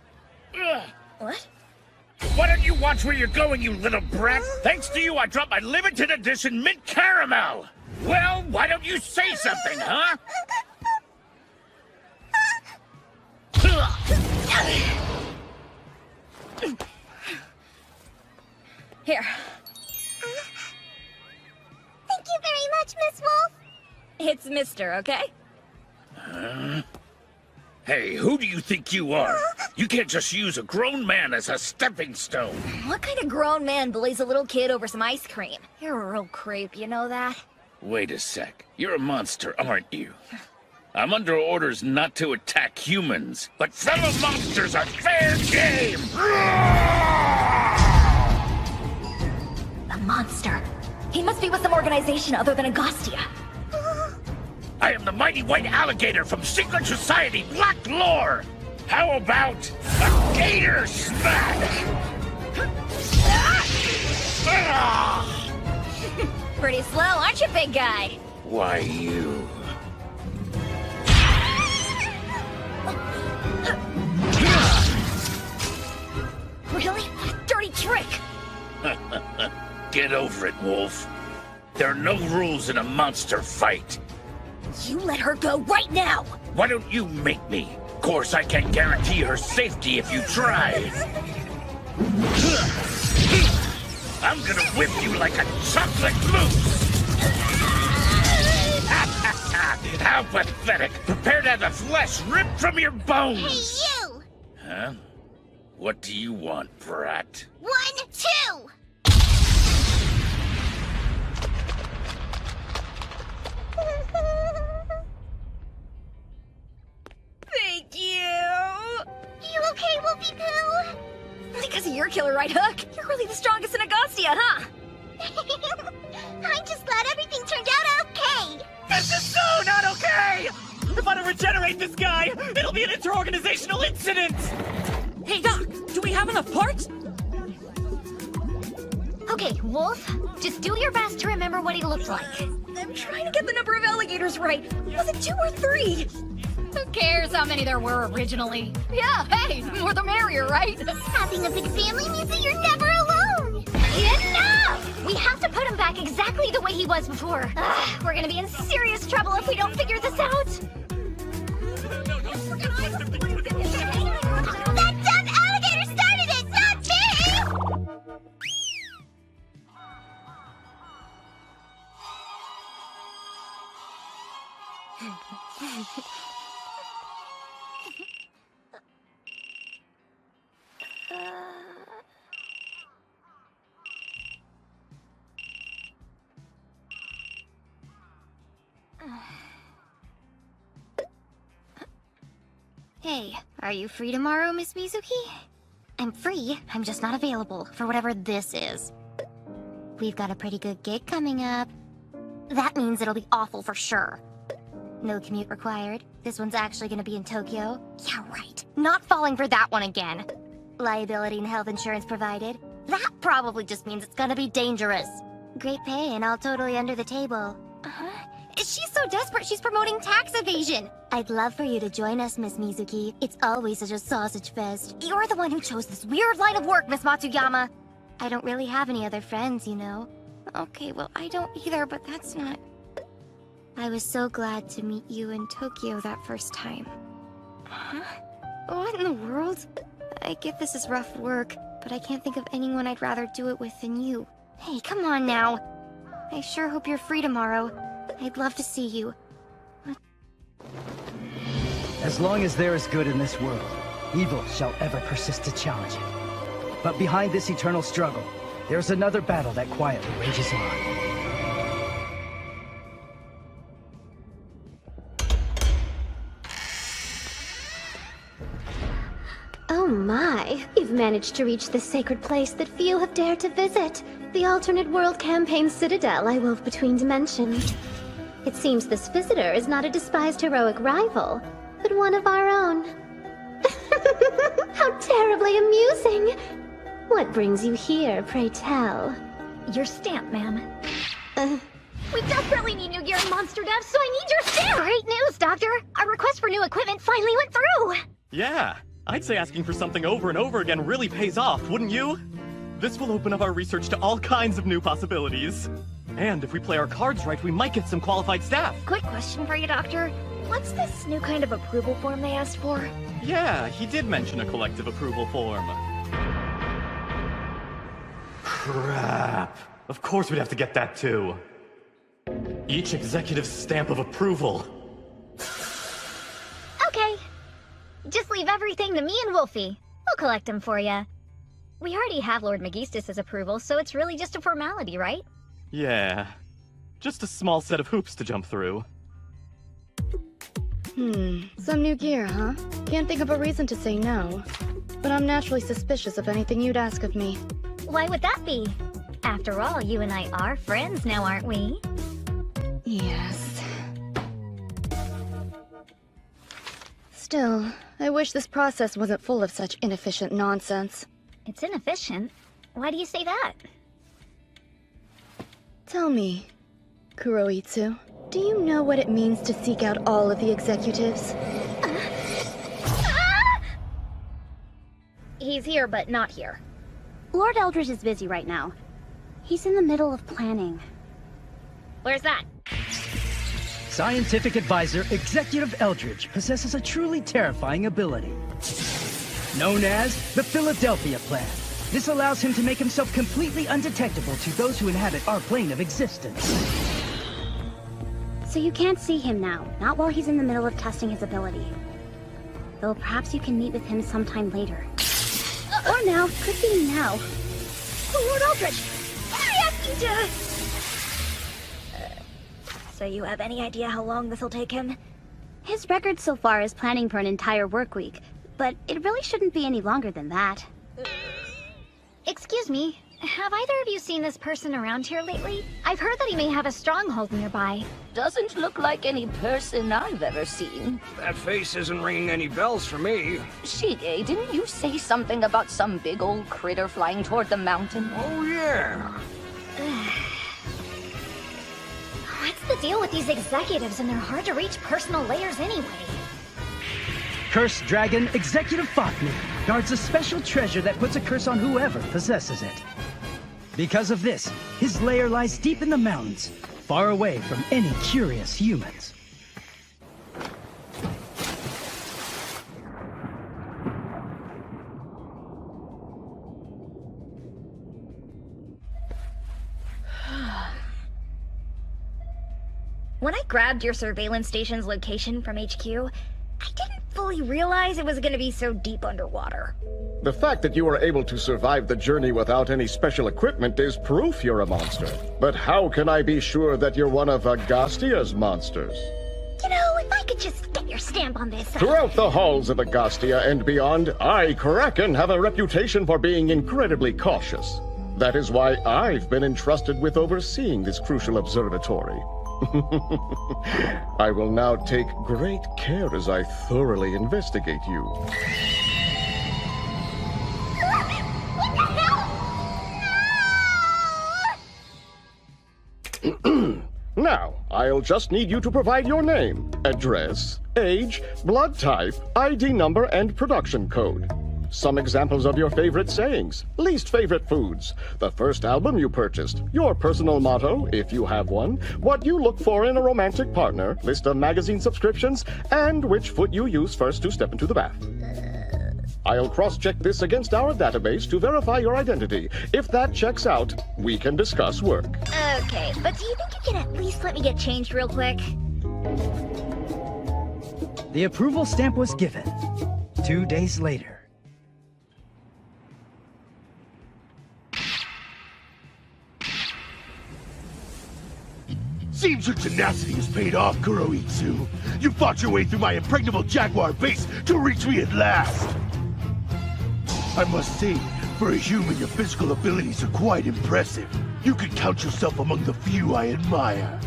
Ugh. What? Why don't you watch where you're going, you little brat? Thanks to you, I dropped my limited edition mint caramel. Well, why don't you say something, huh? Here. Thank you very much, Miss Wolf. It's Mr., okay? Hey, who do you think you are? You can't just use a grown man as a stepping stone. What kind of grown man bullies a little kid over some ice cream? You're a real creep, you know that? Wait a sec. You're a monster, aren't you? I'm under orders not to attack humans, but fellow monsters are fair game! A monster. He must be with some organization other than Agostia. I am the mighty white alligator from Secret Society Black Lore! How about a gator smash? Pretty slow, aren't you, big guy? Why, you... Really? Dirty trick! Get over it, Wolf. There are no rules in a monster fight. You let her go right now! Why don't you make me? Of course, I can't guarantee her safety if you try. I'm gonna whip you like a chocolate mousse! How pathetic! Prepare to have the flesh ripped from your bones! Hey, you! Huh? What do you want, brat? 1, 2! Thank you! You okay, Wolfie Poo? Because of your killer right hook, you're really the strongest in Agostia, huh? I'm just glad everything turned out okay! This is so not okay! If I don't regenerate this guy, it'll be an inter-organizational incident! Hey, Doc, do we have enough parts? Okay, Wolf, just do your best to remember what he looked like. I'm trying to get the number of alligators right. Was it 2 or 3? Who cares how many there were originally? Yeah, hey, the more the merrier, right? Having a big family means that you're never alone! Enough! We have to put him back exactly the way he was before. We're gonna be in serious trouble if we don't figure this out. That dumb alligator started it, not me! Hey, are you free tomorrow, Miss Mizuki? I'm free, I'm just not available for whatever this is. We've got a pretty good gig coming up. That means it'll be awful for sure. No commute required. This one's actually gonna be in Tokyo. Yeah, right. Not falling for that one again. Liability and health insurance provided. That probably just means it's gonna be dangerous. Great pay and all totally under the table. She's so desperate she's promoting tax evasion. I'd love for you to join us, Miss Mizuki. It's always such a sausage fest. You're the one who chose this weird line of work, Miss Matsuyama. I don't really have any other friends, you know. Okay, well, I don't either, but that's not... I was so glad to meet you in Tokyo that first time. Huh? What in the world? I get this is rough work, but I can't think of anyone I'd rather do it with than you. Hey, come on now. I sure hope you're free tomorrow. I'd love to see you. As long as there is good in this world, evil shall ever persist to challenge it. But behind this eternal struggle, there's another battle that quietly rages on. Oh my, you've managed to reach the sacred place that few have dared to visit. The alternate world campaign citadel I wove between dimensions. It seems this visitor is not a despised heroic rival. but one of our own. How terribly amusing! What brings you here, pray tell? Your stamp, ma'am. We desperately need new gear in Monster Dev, so I need your stamp! Great news, Doctor! Our request for new equipment finally went through! Yeah, I'd say asking for something over and over again really pays off, wouldn't you? This will open up our research to all kinds of new possibilities. And if we play our cards right, we might get some qualified staff. Quick question for you, Doctor. What's this new kind of approval form they asked for? Yeah, he did mention a collective approval form. Crap. Of course we'd have to get that too. Each executive's stamp of approval. Okay. Just leave everything to me and Wolfie. We'll collect them for you. We already have Lord Megistus' approval, so it's really just a formality, right? Yeah. Just a small set of hoops to jump through. Some new gear, huh? Can't think of a reason to say no. But I'm naturally suspicious of anything you'd ask of me. Why would that be? After all, you and I are friends now, aren't we? Yes. Still, I wish this process wasn't full of such inefficient nonsense. It's inefficient? Why do you say that? Tell me, Kuroitsu, do you know what it means to seek out all of the executives? He's here, but not here. Lord Eldridge is busy right now. He's in the middle of planning. Where's that? Scientific Advisor Executive Eldridge possesses a truly terrifying ability. Known as the Philadelphia Plan. This allows him to make himself completely undetectable to those who inhabit our plane of existence. So you can't see him now, not while he's in the middle of testing his ability. Though perhaps you can meet with him sometime later. Or now, could be now. Oh, Lord Eldridge! I asked you to... So you have any idea how long this'll take him? His record so far is planning for an entire work week, but it really shouldn't be any longer than that. Excuse me, have either of you seen this person around here lately? I've heard that he may have a stronghold nearby. Doesn't look like any person I've ever seen. That face isn't ringing any bells for me. Shige, didn't you say something about some big old critter flying toward the mountain? Oh, yeah. What's the deal with these executives and their hard-to-reach personal layers anyway? Cursed Dragon Executive Fafnir guards a special treasure that puts a curse on whoever possesses it. Because of this, his lair lies deep in the mountains, far away from any curious humans. When I grabbed your surveillance station's location from HQ, I didn't fully realize it was going to be so deep underwater. The fact that you were able to survive the journey without any special equipment is proof you're a monster. But how can I be sure that you're one of Agastia's monsters? You know, if I could just get your stamp on this... Throughout the halls of Agastia and beyond, I, Kraken, have a reputation for being incredibly cautious. That is why I've been entrusted with overseeing this crucial observatory. I will now take great care as I thoroughly investigate you. Now, I'll just need you to provide your name, address, age, blood type, ID number, and production code. Some examples of your favorite sayings, least favorite foods, the first album you purchased, your personal motto, if you have one, what you look for in a romantic partner, list of magazine subscriptions, and which foot you use first to step into the bath. I'll cross-check this against our database to verify your identity. If that checks out, we can discuss work. Okay, but do you think you can at least let me get changed real quick? The approval stamp was given. 2 days later. Seems your tenacity has paid off, Kuroitsu. You fought your way through my impregnable jaguar base to reach me at last. I must say, for a human, your physical abilities are quite impressive. You could count yourself among the few I admire.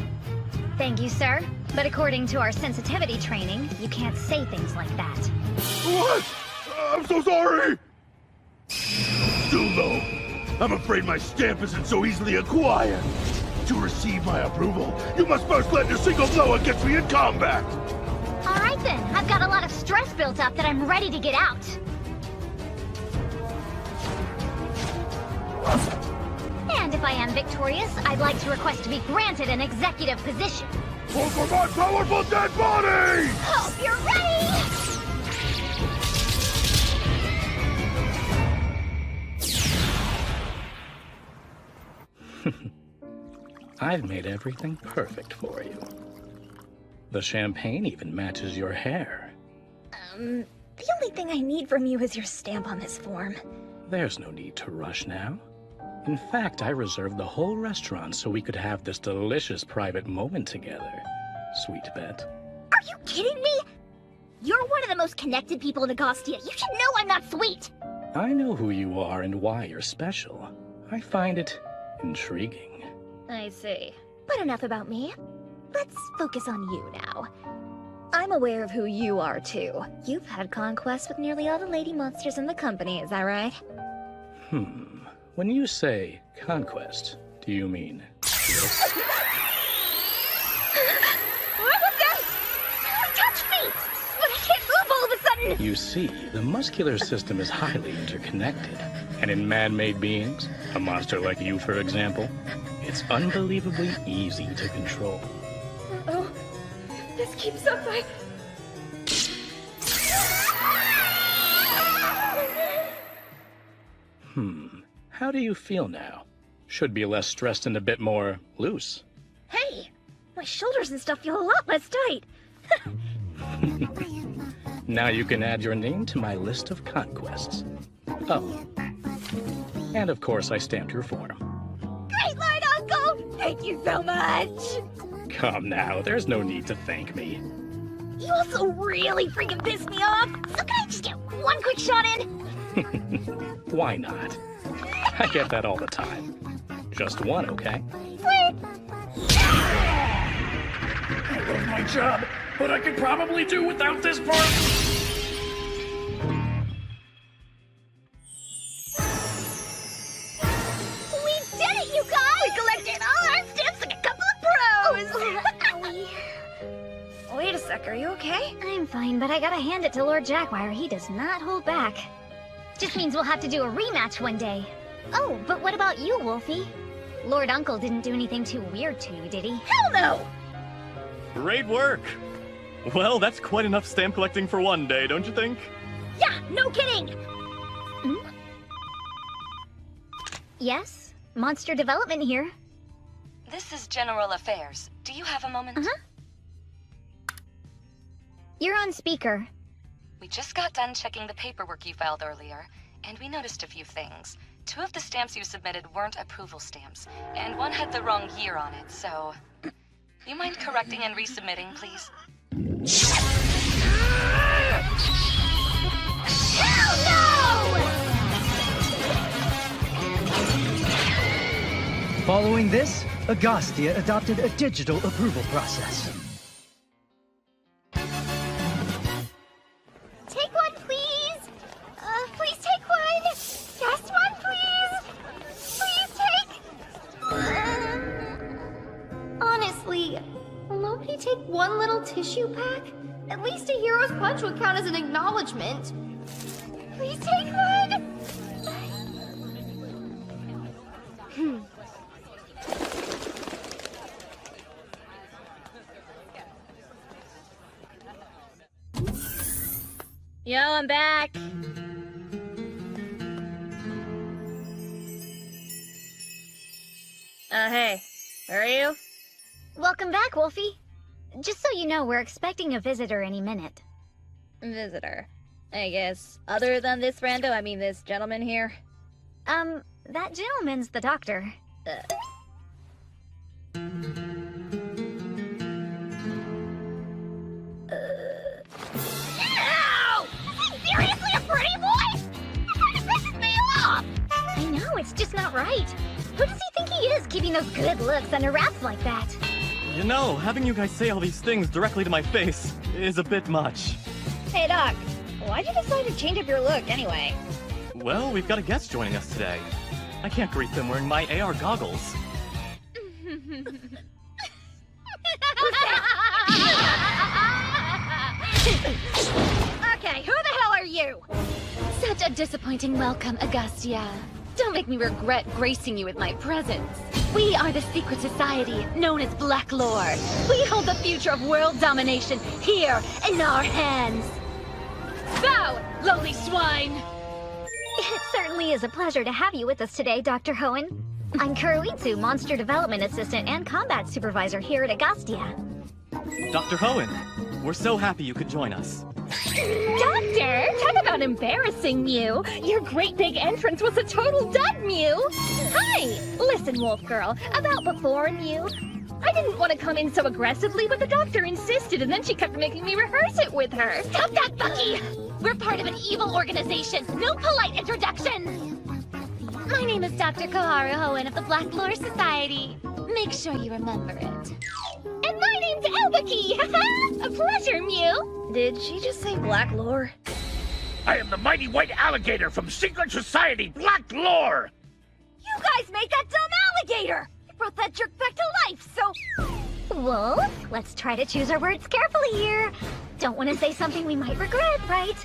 Thank you, sir. But according to our sensitivity training, you can't say things like that. What? I'm so sorry! Still though, I'm afraid my stamp isn't so easily acquired. To receive my approval, you must first land a single blow against me in combat! Alright then, I've got a lot of stress built up that I'm ready to get out. And if I am victorious, I'd like to request to be granted an executive position. Go for my powerful dead body! Hope you're ready! I've made everything perfect for you. The champagne even matches your hair. The only thing I need from you is your stamp on this form. There's no need to rush now. In fact, I reserved the whole restaurant so we could have this delicious private moment together. Sweet bet. Are you kidding me? You're one of the most connected people in Agostia. You should know I'm not sweet. I know who you are and why you're special. I find it intriguing. I see. But enough about me. Let's focus on you now. I'm aware of who you are, too. You've had conquests with nearly all the lady monsters in the company, is that right? When you say conquest, do you mean this? What was that? Touch me! But I can't move all of a sudden! You see, the muscular system is highly interconnected. And in man-made beings, a monster like you, for example, it's unbelievably easy to control. Oh, if this keeps up, How do you feel now? Should be less stressed and a bit more loose. Hey! My shoulders and stuff feel a lot less tight. Now you can add your name to my list of conquests. Oh. And of course I stamped your form. Great Lord Uncle! Thank you so much! Come now, there's no need to thank me. You also really freaking pissed me off! So can I just get one quick shot in? Why not? I get that all the time. Just one, okay? Sweet! I love my job, but I could probably do without this part. We did it, you guys! We collected all our stamps like a couple of pros! Wait a sec, are you okay? I'm fine, but I gotta hand it to Lord Jaguar. He does not hold back. Just means we'll have to do a rematch one day. Oh, but what about you, Wolfie? Lord Uncle didn't do anything too weird to you, did he? Hell no! Great work! Well, that's quite enough stamp collecting for one day, don't you think? Yeah, no kidding! Yes? Monster Development here. This is General Affairs. Do you have a moment? You're on speaker. We just got done checking the paperwork you filed earlier, and we noticed a few things. 2 of the stamps you submitted weren't approval stamps, and 1 had the wrong year on it, so... You mind correcting and resubmitting, please? Hell no! Following this, Agostia adopted a digital approval process. Take one, please! Please take one! Just one, please! Please take... Honestly, will nobody take one little tissue pack? At least a hero's punch would count as an acknowledgement. Please take one! Yo, I'm back. Hey, where are you? Welcome back, Wolfie. Just so you know, we're expecting a visitor any minute. Visitor, I guess. Other than this rando, I mean this gentleman here. That gentleman's the doctor. Ow! Is he seriously a pretty boy? It kind of pisses me off! I know, it's just not right. Who does he think he is, keeping those good looks under wraps like that? You know, having you guys say all these things directly to my face is a bit much. Hey, Doc. Why'd you decide to change up your look, anyway? Well, we've got a guest joining us today. I can't greet them wearing my AR goggles. Okay, who the hell are you? Such a disappointing welcome, Augustia. Don't make me regret gracing you with my presence. We are the secret society known as Black Lore. We hold the future of world domination here in our hands. Bow, lowly swine! It certainly is a pleasure to have you with us today, Dr. Hoenn. I'm Kuroitsu, Monster Development Assistant and Combat Supervisor here at Augustia. Dr. Hoenn, we're so happy you could join us. Doctor, talk about embarrassing, Mew. Your great big entrance was a total dud, Mew. Hi! Listen, Wolf Girl, about before, Mew. I didn't want to come in so aggressively, but the doctor insisted, and then she kept making me rehearse it with her. Stop that, Bucky! We're part of an evil organization. No polite introduction! My name is Dr. Koharu Hoenn of the Black Lore Society. Make sure you remember it. And my name's Elbaki! A pleasure, Mew! Did she just say Black Lore? I am the mighty white alligator from Secret Society Black Lore! You guys made that dumb alligator! You brought that jerk back to life, so... Wolf, let's try to choose our words carefully here. Don't want to say something we might regret, right?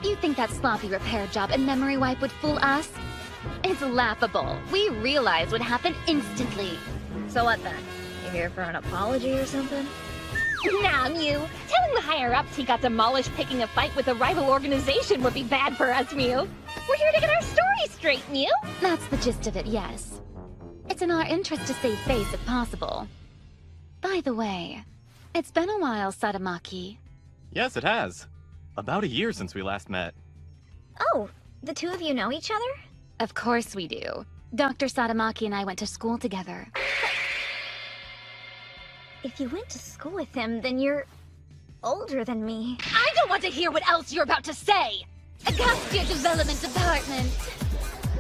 You think that sloppy repair job and memory wipe would fool us? It's laughable. We realize what happened instantly. So what then? You here for an apology or something? Nah, Mew. Telling the higher-ups he got demolished picking a fight with a rival organization would be bad for us, Mew. We're here to get our story straight, Mew. That's the gist of it, yes. It's in our interest to save face if possible. By the way, it's been a while, Sadamaki. Yes, it has. About a year since we last met. Oh, the two of you know each other? Of course we do. Dr. Sadamaki and I went to school together. If you went to school with him, then you're older than me. I don't want to hear what else you're about to say! Augustia Development Department.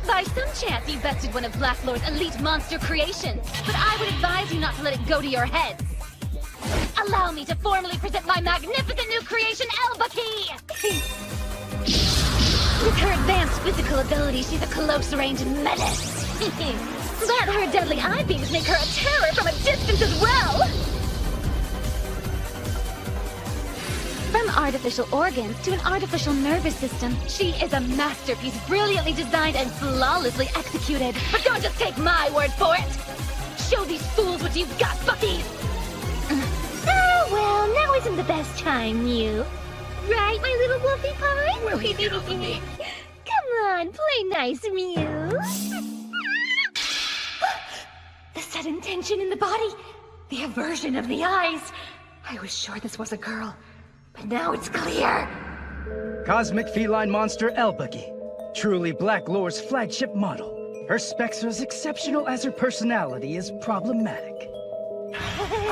By some chance you bested one of Black Lore's elite monster creations, but I would advise you not to let it go to your heads. Allow me to formally present my magnificent new creation, Elbaki! With her advanced physical ability, she's a close-range menace. But her deadly eye beams make her a terror from a distance as well! From artificial organs to an artificial nervous system, she is a masterpiece brilliantly designed and flawlessly executed. But don't just take my word for it! Show these fools what you've got, Bucky! Oh, well, now isn't the best time, Mew. Right, my little wolfie pie? Will he get over me? Come on, play nice, Mew. The sudden tension in the body, the aversion of the eyes. I was sure this was a girl, but now it's clear. Cosmic feline monster Elbaki. Truly Black Lore's flagship model. Her specs are as exceptional as her personality is problematic.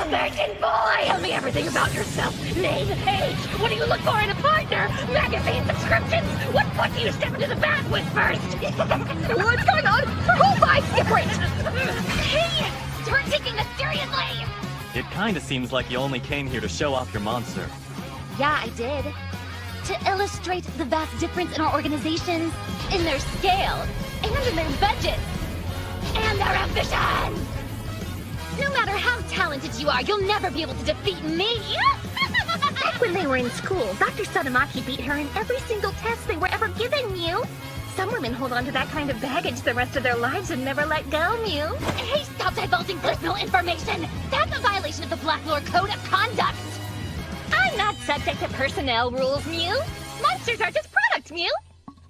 Virgin boy! Tell me everything about yourself. Name, age, what do you look for in a partner? Magazine subscriptions? What foot do you step into the bath with first? What's going on? Her whole vibe's different! Hey! Start taking this seriously! It kinda seems like you only came here to show off your monster. Yeah, I did. To illustrate the vast difference in our organizations, in their scale, and in their budgets, and their ambition! No matter how talented you are, you'll never be able to defeat me! Back when they were in school, Dr. Sadamaki beat her in every single test they were ever given, Mew. Some women hold on to that kind of baggage the rest of their lives and never let go, Mew. Hey, stop divulging personal information! That's a violation of the Black Lore Code of Conduct! I'm not subject to personnel rules, Mew. Monsters are just products, Mew.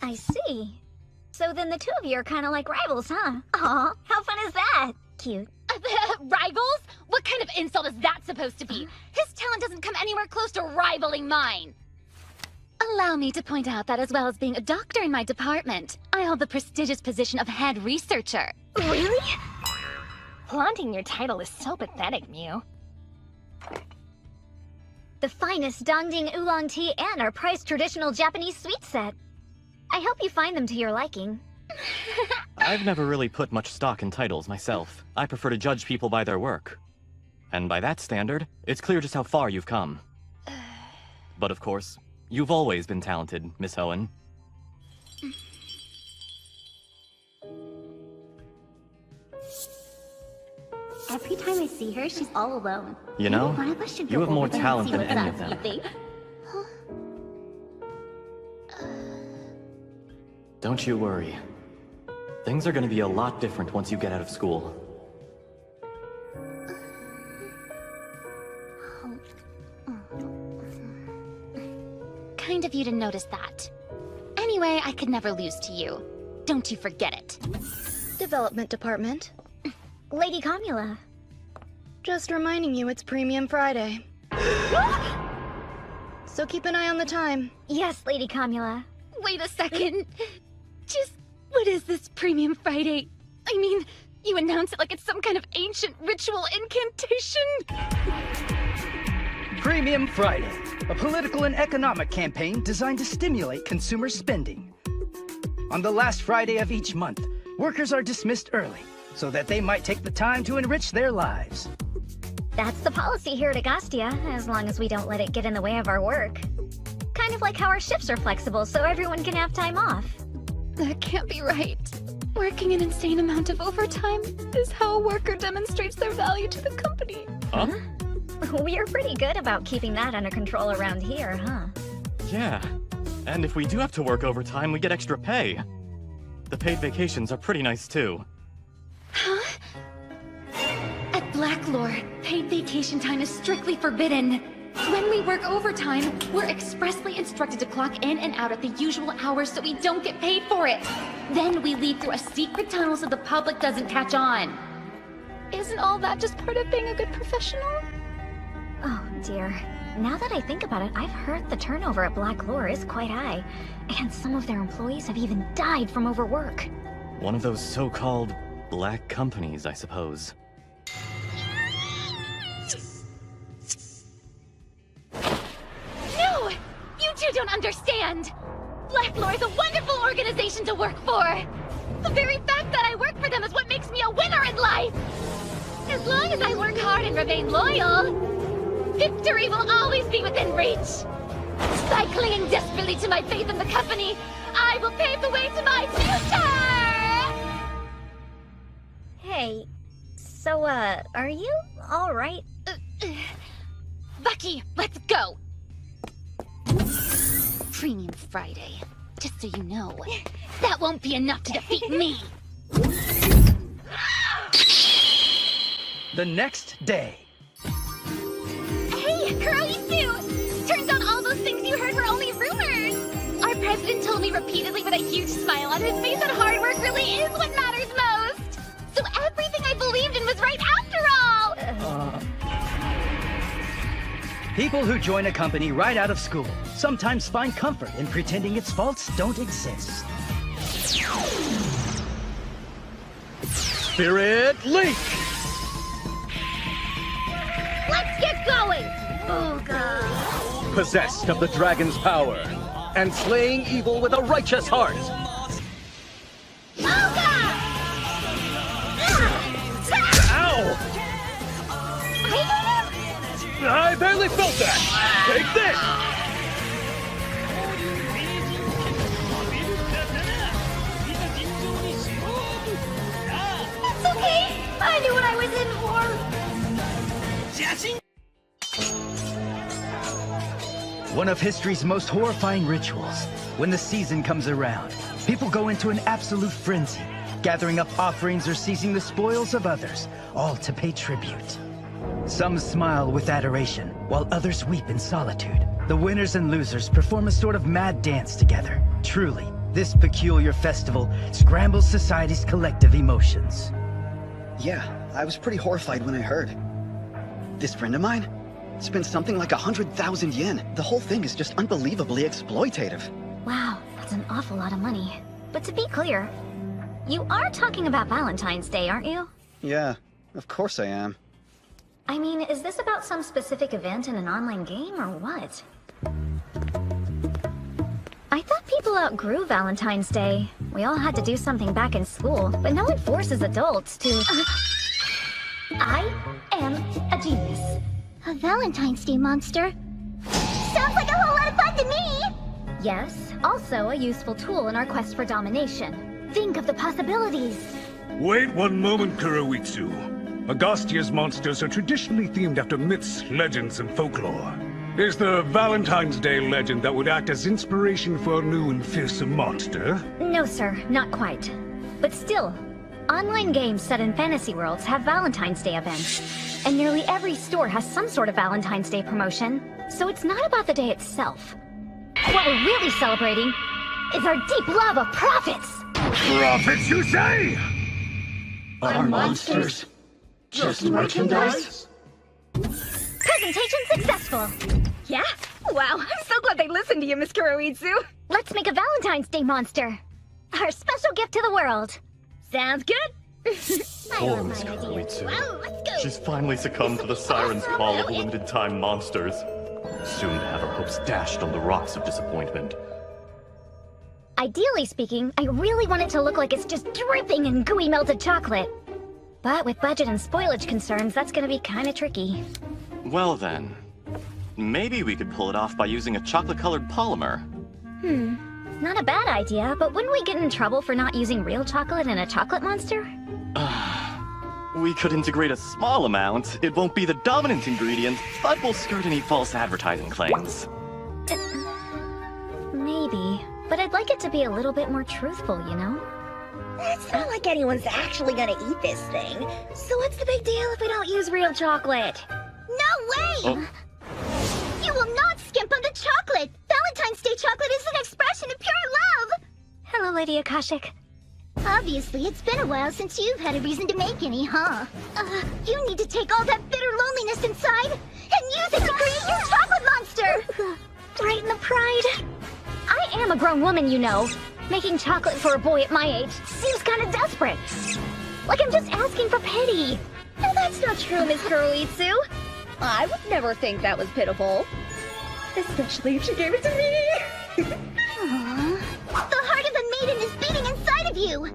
I see. So then the two of you are kind of like rivals, huh? Aw, how fun is that? Cute. Rivals? What kind of insult is that supposed to be? His talent doesn't come anywhere close to rivaling mine. Allow me to point out that as well as being a doctor in my department, I hold the prestigious position of head researcher. Really? Flaunting your title is so pathetic, Mew. The finest Dongding oolong tea and our priced traditional Japanese sweet set. I hope you find them to your liking. I've never really put much stock in titles myself. I prefer to judge people by their work. And by that standard, it's clear just how far you've come. But of course, you've always been talented, Miss Owen. Every time I see her, she's all alone. You know, Maybe one of us should you go have more over there and talent see than what's any up, of them. you think? Don't you worry. Things are gonna be a lot different once you get out of school. Kind of you to notice that. Anyway, I could never lose to you. Don't you forget it. Development Department. Lady Comula. Just reminding you it's Premium Friday. So keep an eye on the time. Yes, Lady Comula. Wait a second. Just, what is this Premium Friday? I mean, you announce it like it's some kind of ancient ritual incantation. Premium Friday, a political and economic campaign designed to stimulate consumer spending. On the last Friday of each month, workers are dismissed early so that they might take the time to enrich their lives. That's the policy here at Agastya, as long as we don't let it get in the way of our work. Kind of like how our shifts are flexible so everyone can have time off. That can't be right. Working an insane amount of overtime is how a worker demonstrates their value to the company. Huh? We're pretty good about keeping that under control around here, huh? Yeah. And if we do have to work overtime, we get extra pay. The paid vacations are pretty nice too. Huh? At Blacklore, paid vacation time is strictly forbidden. When we work overtime, we're expressly instructed to clock in and out at the usual hours so we don't get paid for it. Then we leave through a secret tunnel so the public doesn't catch on. Isn't all that just part of being a good professional? Oh, dear. Now that I think about it, I've heard the turnover at Blacklore is quite high. And some of their employees have even died from overwork. One of those so-called black companies, I suppose. No! You two don't understand! Blacklore is a wonderful organization to work for! The very fact that I work for them is what makes me a winner in life! As long as I work hard and remain loyal, victory will always be within reach! By clinging desperately to my faith in the company, I will pave the way to my future! Hey, so, are you alright? Bucky, let's go! Premium Friday. Just so you know, that won't be enough to defeat me! The next day. Hey, Kuroitsu! Turns out all those things you heard were only rumors! Our president told me repeatedly with a huge smile on his face that hard work really is what matters most! So everything I believed in was right after all! People who join a company right out of school sometimes find comfort in pretending its faults don't exist. Spirit Link! Let's get going! Ooga! Possessed of the dragon's power, and slaying evil with a righteous heart. Ow! I barely felt that! Take this! It's okay! I knew what I was in for! One of history's most horrifying rituals. When the season comes around, people go into an absolute frenzy, gathering up offerings or seizing the spoils of others, all to pay tribute. Some smile with adoration, while others weep in solitude. The winners and losers perform a sort of mad dance together. Truly, this peculiar festival scrambles society's collective emotions. Yeah, I was pretty horrified when I heard. This friend of mine spent something like 100,000 yen. The whole thing is just unbelievably exploitative. Wow, that's an awful lot of money. But to be clear, you are talking about Valentine's Day, aren't you? Yeah, of course I am. I mean, is this about some specific event in an online game, or what? I thought people outgrew Valentine's Day. We all had to do something back in school, but no one forces adults to... I am a genius. A Valentine's Day monster? Sounds like a whole lot of fun to me! Yes, also a useful tool in our quest for domination. Think of the possibilities. Wait one moment, Kuroitsu. Agastia's monsters are traditionally themed after myths, legends, and folklore. Is there a Valentine's Day legend that would act as inspiration for a new and fearsome monster? No, sir, not quite. But still, online games set in fantasy worlds have Valentine's Day events. And nearly every store has some sort of Valentine's Day promotion. So it's not about the day itself. What we're really celebrating is our deep love of profits! Profits, you say? Are monsters just merchandise? Presentation successful! Yeah? Wow, I'm so glad they listened to you, Miss Kuroitsu! Let's make a Valentine's Day monster! Our special gift to the world! Sounds good? Poor Miss Kuroitsu. She's finally succumbed to the siren's call of limited-time monsters. Soon to have her hopes dashed on the rocks of disappointment. Ideally speaking, I really want it to look like it's just dripping in gooey melted chocolate. But with budget and spoilage concerns, that's gonna be kinda tricky. Well then, maybe we could pull it off by using a chocolate-colored polymer. Not a bad idea, but wouldn't we get in trouble for not using real chocolate in a chocolate monster? We could integrate a small amount. It won't be the dominant ingredient, but we'll skirt any false advertising claims. Maybe, but I'd like it to be a little bit more truthful, you know? It's not like anyone's actually gonna eat this thing. So what's the big deal if we don't use real chocolate? No way! You will not skimp on the chocolate! Valentine's Day chocolate is an expression of pure love! Hello, Lady Akashic. Obviously, it's been a while since you've had a reason to make any, huh? You need to take all that bitter loneliness inside and use it to create your chocolate monster! Right in the pride. I am a grown woman, you know. Making chocolate for a boy at my age seems kind of desperate. Like I'm just asking for pity. No, that's not true, Miss Kuroitsu. I would never think that was pitiful. Especially if she gave it to me. Aww. The heart of a maiden is beating inside of you!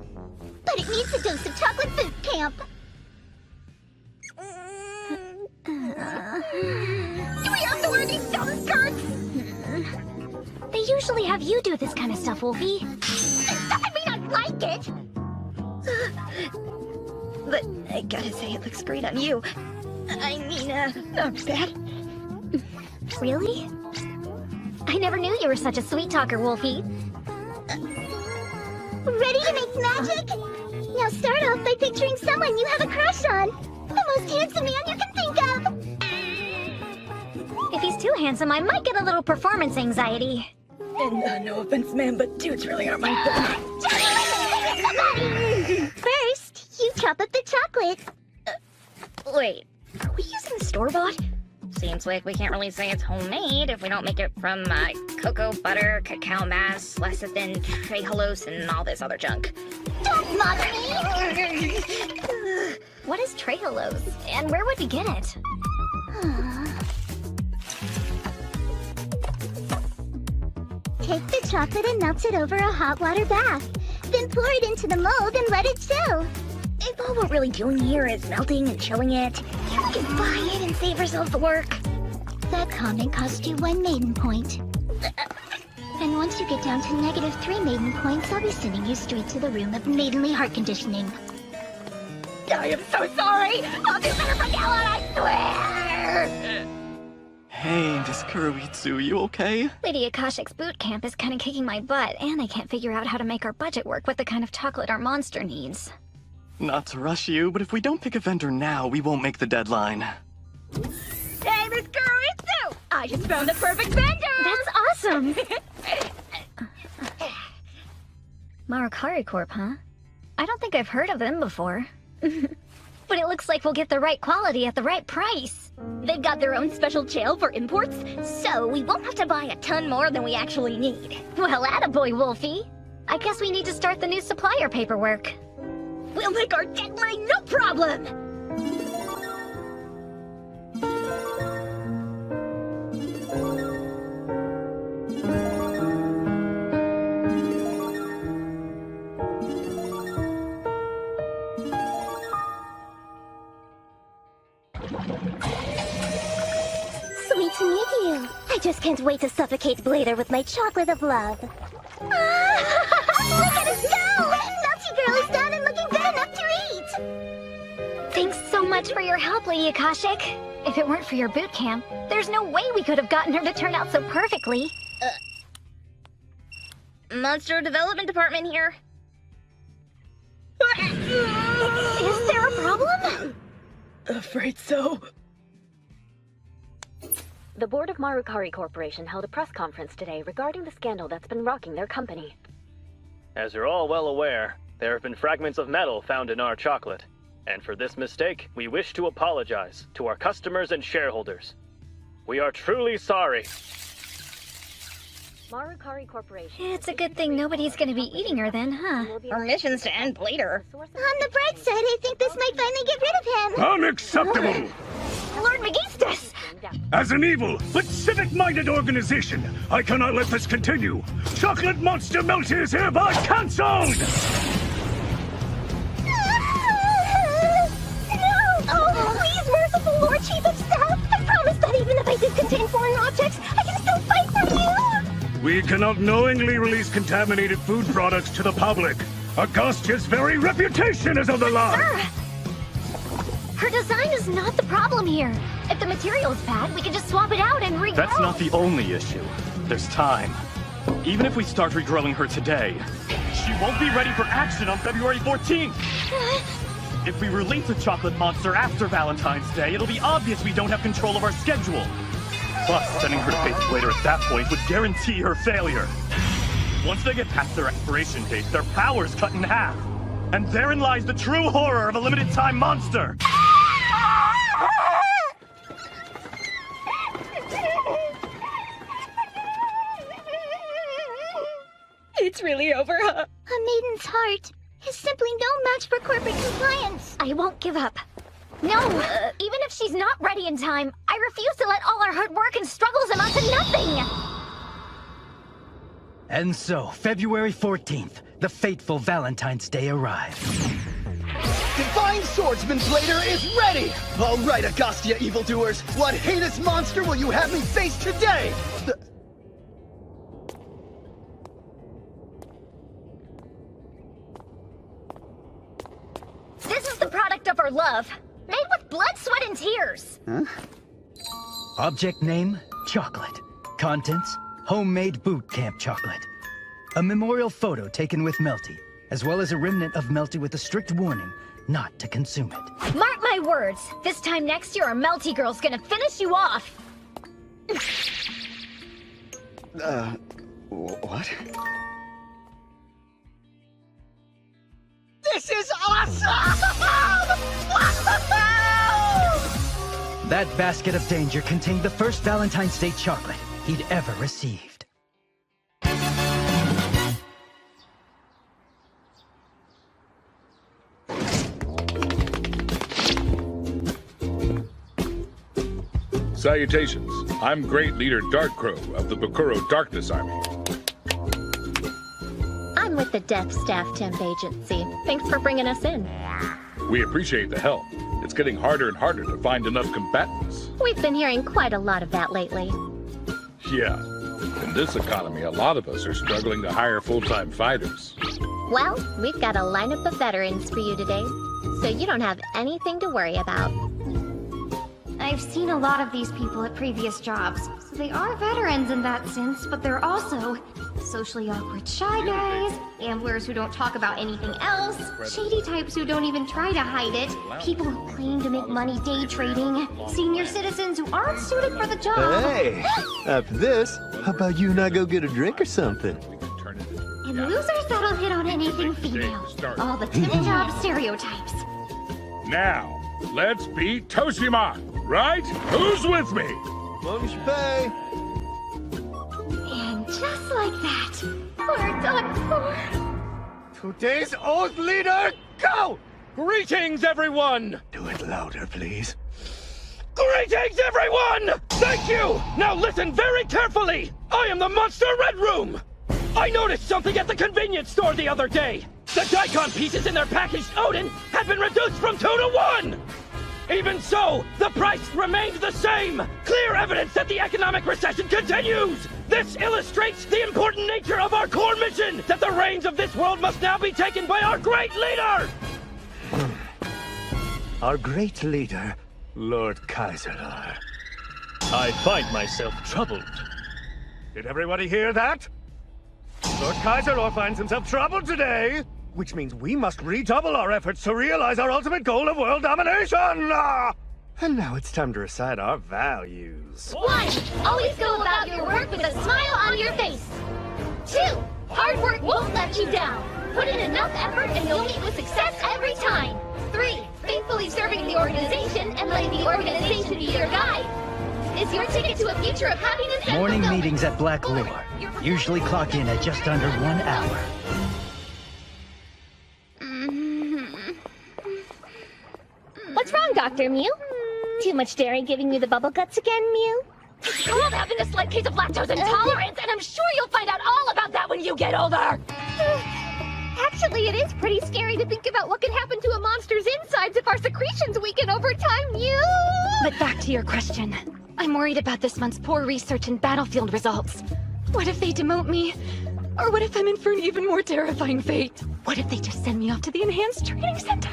But it needs a dose of chocolate boot camp. Do we have to wear these dumb skirts? They usually have you do this kind of stuff, Wolfie. That doesn't mean I like it! But I gotta say, it looks great on you. I mean, not bad. Really? I never knew you were such a sweet talker, Wolfie. Ready to make magic? Now start off by picturing someone you have a crush on. The most handsome man you can think of. If he's too handsome, I might get a little performance anxiety. And no offense, ma'am, but dudes really are my thing. First, you chop up the chocolate. Wait, are we using store-bought? Seems like we can't really say it's homemade if we don't make it from cocoa butter, cacao mass, lecithin, trehalose, and all this other junk. Don't bother me! What is trehalose, and where would we get it? Take the chocolate and melt it over a hot water bath. Then pour it into the mold and let it chill. If all we're really doing here is melting and chilling it, can't we just buy it and save ourselves the work? That comment cost you 1 maiden point. And once you get down to -3 maiden points, I'll be sending you straight to the room of maidenly heart conditioning. I am so sorry! I'll do better from now on, I swear! Hey, Miss Kuroitsu, you okay? Lady Akashic's boot camp is kind of kicking my butt, and I can't figure out how to make our budget work with the kind of chocolate our monster needs. Not to rush you, but if we don't pick a vendor now, we won't make the deadline. Hey, Miss Kuroitsu! I just found the perfect vendor! That's awesome! Marakari Corp, huh? I don't think I've heard of them before. But it looks like we'll get the right quality at the right price. They've got their own special jail for imports, so we won't have to buy a ton more than we actually need. Well, attaboy, Wolfie. I guess we need to start the new supplier paperwork. We'll make our deadline no problem! just can't wait to suffocate Blader with my chocolate of love. Look at us go! Melty Girl is done and looking good enough to eat! Thanks so much for your help, Lady Akashic. If it weren't for your boot camp, there's no way we could have gotten her to turn out so perfectly. Monster Development Department here. Is there a problem? Afraid so. The board of Marukari Corporation held a press conference today regarding the scandal that's been rocking their company. As you're all well aware, there have been fragments of metal found in our chocolate. And for this mistake, we wish to apologize to our customers and shareholders. We are truly sorry. Marukari Corporation... It's a good thing nobody's gonna be eating her then, huh? Our mission's to end Blader. On the bright side, I think this might finally get rid of him. Unacceptable! Lord Megistus! As an evil but civic-minded organization, I cannot let this continue. Chocolate Monster Melty is hereby cancelled! Oh, please, merciful Lord Chief of Staff! I promise that even if I did contain foreign objects, I can still fight for you! We cannot knowingly release contaminated food products to the public. Augustia's very reputation is on the line! Sir! Her design is not the problem here. If the material's bad, we can just swap it out and regrow. That's not the only issue. There's time. Even if we start regrowing her today, she won't be ready for action on February 14th! If we release a chocolate monster after Valentine's Day, it'll be obvious we don't have control of our schedule. Plus, sending her to face Blader at that point would guarantee her failure. Once they get past their expiration date, their power's cut in half. And therein lies the true horror of a limited-time monster! It's really over, huh? A maiden's heart is simply no match for corporate compliance. I won't give up. No, even if she's not ready in time, I refuse to let all our hard work and struggles amount to nothing! And so, February 14th, the fateful Valentine's Day arrived. Divine Swordsman Blader is ready! All right, Augustia evildoers, what heinous monster will you have me face today? This is the product of our love, made with blood, sweat, and tears. Huh? Object name, chocolate. Contents, homemade boot camp chocolate. A memorial photo taken with Melty, as well as a remnant of Melty with a strict warning not to consume it. Mark my words, this time next year our Melty Girl's gonna finish you off. What? This is awesome! That basket of danger contained the first Valentine's Day chocolate he'd ever received. Salutations. I'm Great Leader Darkcrow of the Bakuro Darkness Army. I'm with the Death Staff Temp Agency. Thanks for bringing us in. We appreciate the help. It's getting harder and harder to find enough combatants. We've been hearing quite a lot of that lately. Yeah. In this economy, a lot of us are struggling to hire full-time fighters. Well, we've got a lineup of veterans for you today, so you don't have anything to worry about. I've seen a lot of these people at previous jobs, so they are veterans in that sense, but they're also socially awkward shy guys, gamblers who don't talk about anything else, shady types who don't even try to hide it, people who claim to make money day trading, senior citizens who aren't suited for the job. Hey, after this, how about you and I go get a drink or something? And losers that'll hit on anything female. All the tip-top stereotypes. Now, let's beat Toshima, right? Who's with me? Long as you pay. And just like that, we're done for. Today's oath leader, go! Greetings, everyone! Do it louder, please. Greetings, everyone! Thank you! Now listen very carefully! I am the Monster Red Room! I noticed something at the convenience store the other day! The daikon pieces in their packaged Odin had been reduced from 2 to 1! Even so, the price remained the same! Clear evidence that the economic recession continues! This illustrates the important nature of our core mission, that the reins of this world must now be taken by our great leader! Our great leader, Lord Kaiser. I find myself troubled. Did everybody hear that? Lord Kaiser finds himself troubled today, which means we must redouble our efforts to realize our ultimate goal of world domination! And now it's time to recite our values. 1. Always go about your work with a smile on your face. 2. Hard work won't let you down. Put in enough effort and you'll meet with success every time. 3. Faithfully serving the organization and letting the organization be your guide is your ticket to a future of happiness and Morning fulfillment. meetings at Black Lure. Usually clock in at just under 1 hour. What's wrong, Dr. Mew? Too much dairy giving you the bubble guts again, Mew? It's called having a slight case of lactose intolerance, and I'm sure you'll find out all about that when you get older. Actually, it is pretty scary to think about what can happen to a monster's insides if our secretions weaken over time, Mew! But back to your question. I'm worried about this month's poor research and battlefield results. What if they demote me? Or what if I'm in for an even more terrifying fate? What if they just send me off to the Enhanced Training Center?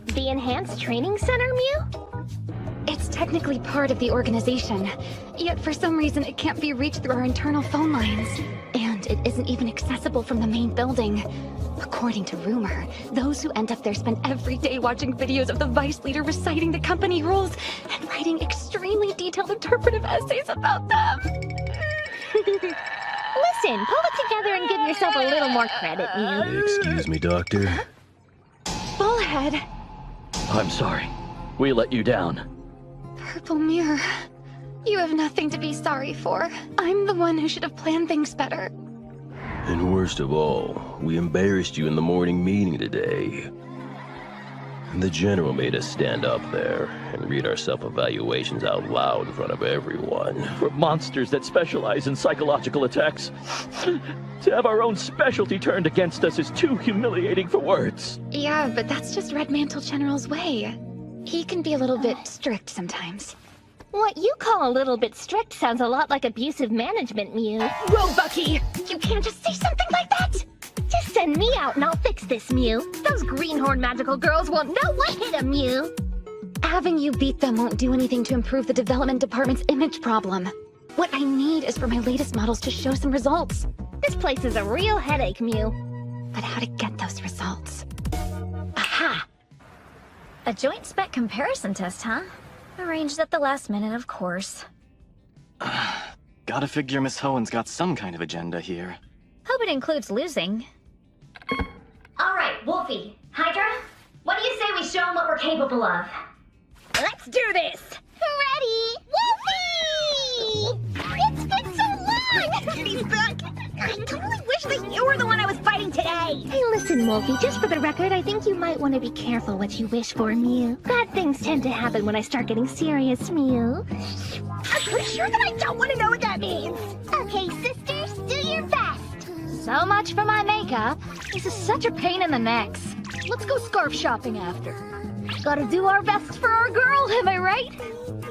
The Enhanced Training Center, Mew? It's technically part of the organization, yet for some reason it can't be reached through our internal phone lines. And it isn't even accessible from the main building. According to rumor, those who end up there spend every day watching videos of the vice leader reciting the company rules and writing extremely detailed interpretive essays about them. Listen, pull it together and give yourself a little more credit, Mew. Excuse me, Doctor. Bullhead. I'm sorry. We let you down. Purple Mirror. You have nothing to be sorry for. I'm the one who should have planned things better. And worst of all, we embarrassed you in the morning meeting today. The General made us stand up there and read our self-evaluations out loud in front of everyone. We're monsters that specialize in psychological attacks. To have our own specialty turned against us is too humiliating for words. Yeah, but that's just Red Mantle General's way. He can be a little bit strict sometimes. What you call a little bit strict sounds a lot like abusive management, Mew. Whoa, Bucky! You can't just say something like that! Just send me out and I'll fix this, Mew. Those greenhorn magical girls won't know what hit them, Mew. Having you beat them won't do anything to improve the development department's image problem. What I need is for my latest models to show some results. This place is a real headache, Mew. But how to get those results? Aha! A joint spec comparison test, huh? Arranged at the last minute, of course. Gotta figure Miss Hohen's got some kind of agenda here. Hope it includes losing. All right, Wolfie. Hydra, what do you say we show them what we're capable of? Let's do this! Ready? Wolfie! It's been so long! He's back! I totally wish that you were the one I was fighting today! Hey, listen, Wolfie, just for the record, I think you might want to be careful what you wish for, Mew. Bad things tend to happen when I start getting serious, Mew. I'm pretty sure that I don't want to know what that means! Okay, sisters, do your best! So much for my makeup. This is such a pain in the necks. Let's go scarf shopping after. Gotta do our best for our girl, am I right?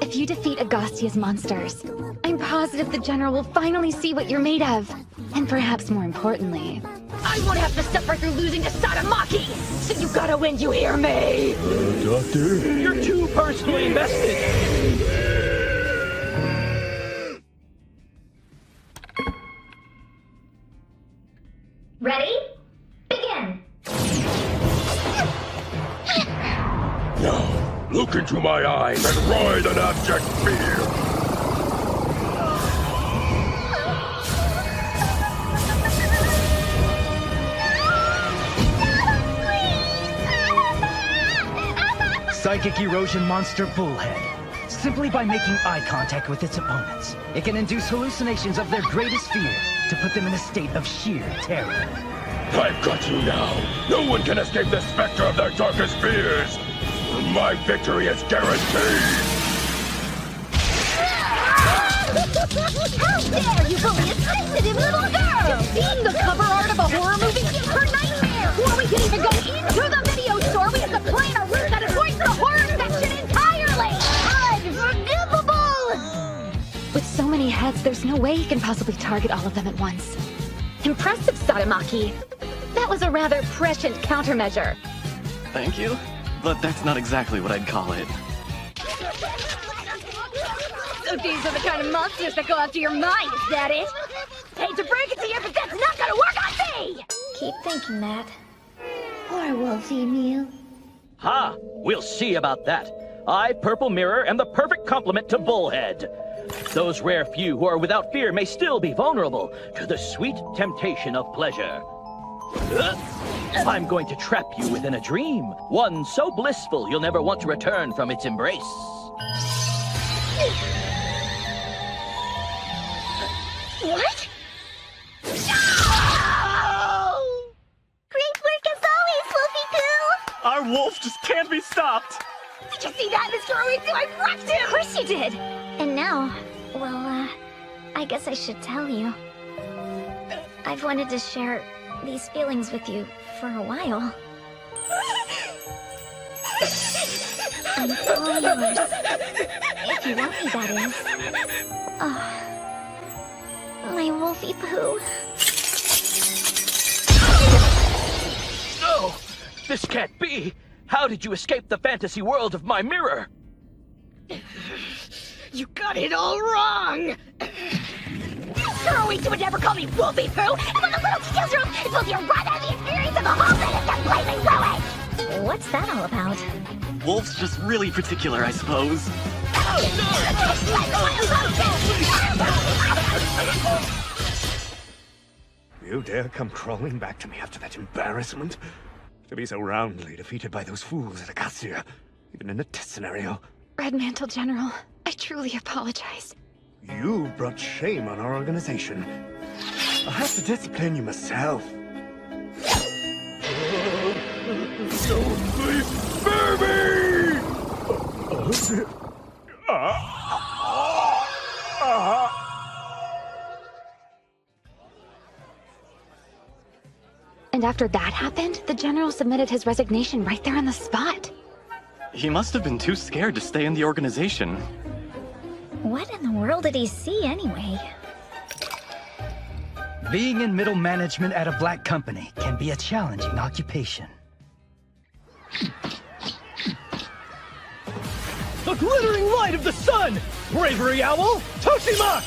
If you defeat Agastia's monsters, I'm positive the General will finally see what you're made of. And perhaps more importantly, I won't have to suffer through losing to Sadamaki! So you gotta win, you hear me? Doctor? You're too personally invested! Ready? Begin! Now, look into my eyes and ride an abject fear! Psychic erosion monster Bullhead. Simply by making eye contact with its opponents, it can induce hallucinations of their greatest fear to put them in a state of sheer terror. I've got you now. No one can escape the specter of their darkest fears. My victory is guaranteed. How dare you bully a sensitive little girl! Just seeing the cover art of a horror movie gives her nightmares! Before we can even go into the video store, we have to plan a route that avoids the horror section no way he can possibly target all of them at once. Impressive, Satomaki. That was a rather prescient countermeasure. Thank you, but that's not exactly what I'd call it. So these are the kind of monsters that go after your mind, is that it? Hate to break it to you, but that's not gonna work on me! Keep thinking that. Poor Wolfie Meal. Ha! We'll see about that. I, Purple Mirror, am the perfect complement to Bullhead. Those rare few who are without fear may still be vulnerable to the sweet temptation of pleasure. I'm going to trap you within a dream, one so blissful you'll never want to return from its embrace. What? Great work as always, Wolfie Poo! Our wolf just can't be stopped! Did you see that, Mr. Oitsu? I wrecked him! Of course you did! And now, well, I guess I should tell you. I've wanted to share these feelings with you for a while. I'm all yours. If you want me, that is. Oh, my Wolfie Poo. No! This can't be! How did you escape the fantasy world of my mirror? You got it all wrong! Mr. Oitsu would never call me Wolfie Poo! And when the little details are off, it's both your run and the experience of the whole thing is completely ruined! What's that all about? Wolf's just really particular, I suppose. You dare come crawling back to me after that embarrassment? To be so roundly defeated by those fools at Acacia, even in a test scenario. Red Mantle General, I truly apologize. You brought shame on our organization. I'll have to discipline you myself. Don't please spare me! And after that happened, the General submitted his resignation right there on the spot. He must have been too scared to stay in the organization. What in the world did he see anyway? Being in middle management at a black company can be a challenging occupation. The glittering light of the sun! Bravery Owl, Toshimak!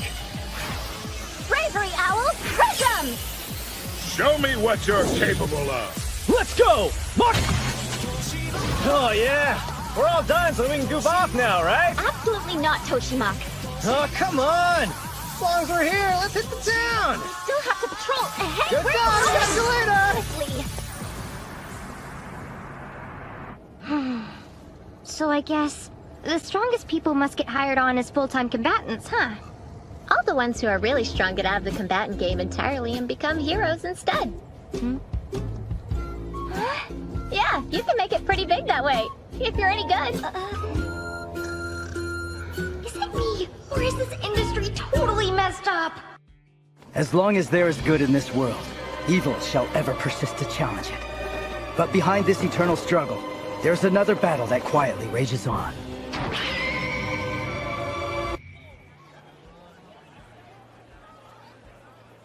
Bravery Owl, Prism! Show me what you're capable of. Let's go! Mark! Oh yeah, we're all done so we can goof off now, right? Absolutely not, Toshimak. Oh, come on! As long as we're here, let's hit the town! We still have to patrol ahead. Good We're job, going. see you later. Honestly. So I guess the strongest people must get hired on as full-time combatants, huh? All the ones who are really strong get out of the combatant game entirely and become heroes instead. Yeah, you can make it pretty big that way, if you're any good. Is it me, or is this industry totally messed up? As long as there is good in this world, evil shall ever persist to challenge it. But behind this eternal struggle, there's another battle that quietly rages on.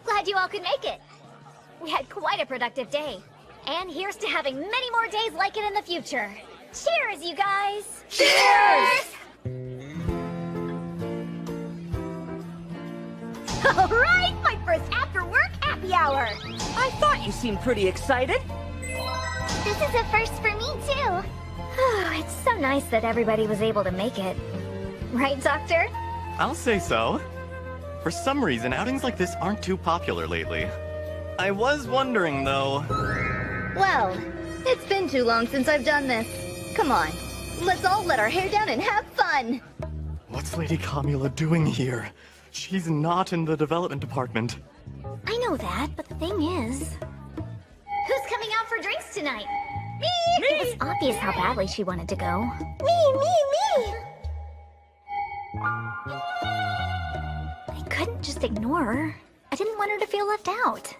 Glad you all could make it. We had quite a productive day. And here's to having many more days like it in the future. Cheers, you guys! Cheers! All right, my first after-work happy hour. I thought you seemed pretty excited. This is a first for me, too. It's so nice that everybody was able to make it. Right, Doctor? I'll say so. For some reason, outings like this aren't too popular lately. I was wondering, though... Well, it's been too long since I've done this. Come on, let's all let our hair down and have fun! What's Lady Kamula doing here? She's not in the development department. I know that, but the thing is... Who's coming out for drinks tonight? Me! It was obvious how badly she wanted to go. Me! I couldn't just ignore her. I didn't want her to feel left out.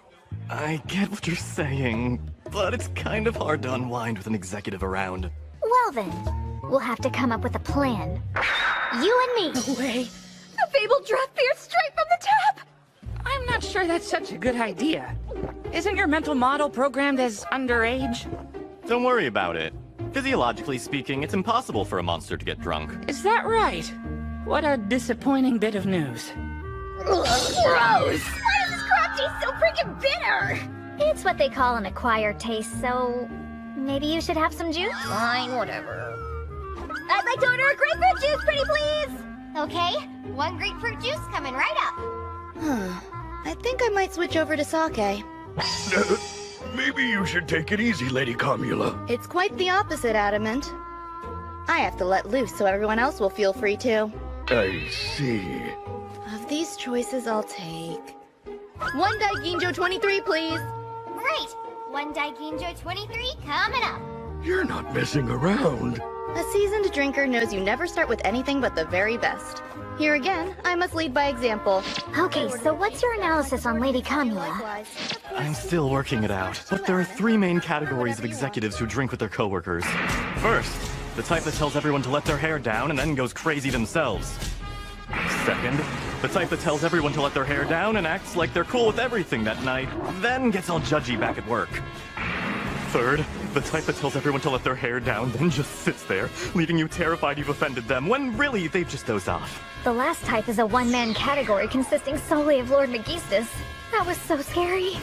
I get what you're saying, but it's kind of hard to unwind with an executive around. Well then, we'll have to come up with a plan. You and me. No way. The fabled draft beer straight from the tap! I'm not sure that's such a good idea. Isn't your mental model programmed as underage? Don't worry about it. Physiologically speaking, it's impossible for a monster to get drunk. Is that right? What a disappointing bit of news. Gross! Why does this crap taste so freaking bitter? It's what they call an acquired taste, so maybe you should have some juice? Fine, whatever. I'd like to order a grapefruit juice, pretty please! Okay, 1 grapefruit juice coming right up. I think I might switch over to sake. Maybe you should take it easy, Lady Camula. It's quite the opposite, Adamant. I have to let loose so everyone else will feel free too. I see. Of these choices, I'll take 1 Daiginjo 23, please. Great! 1 Daiginjo 23 coming up. You're not messing around. A seasoned drinker knows you never start with anything but the very best. Here again, I must lead by example. Okay, so what's your analysis on Lady Camula? I'm still working it out, but there are 3 main categories of executives who drink with their coworkers. First, the type that tells everyone to let their hair down and then goes crazy themselves. Second, the type that tells everyone to let their hair down and acts like they're cool with everything that night, then gets all judgy back at work. Third, the type that tells everyone to let their hair down, then just sits there, leaving you terrified you've offended them, when really they've just dozed off. The last type is a one-man category consisting solely of Lord Megistus. That was so scary.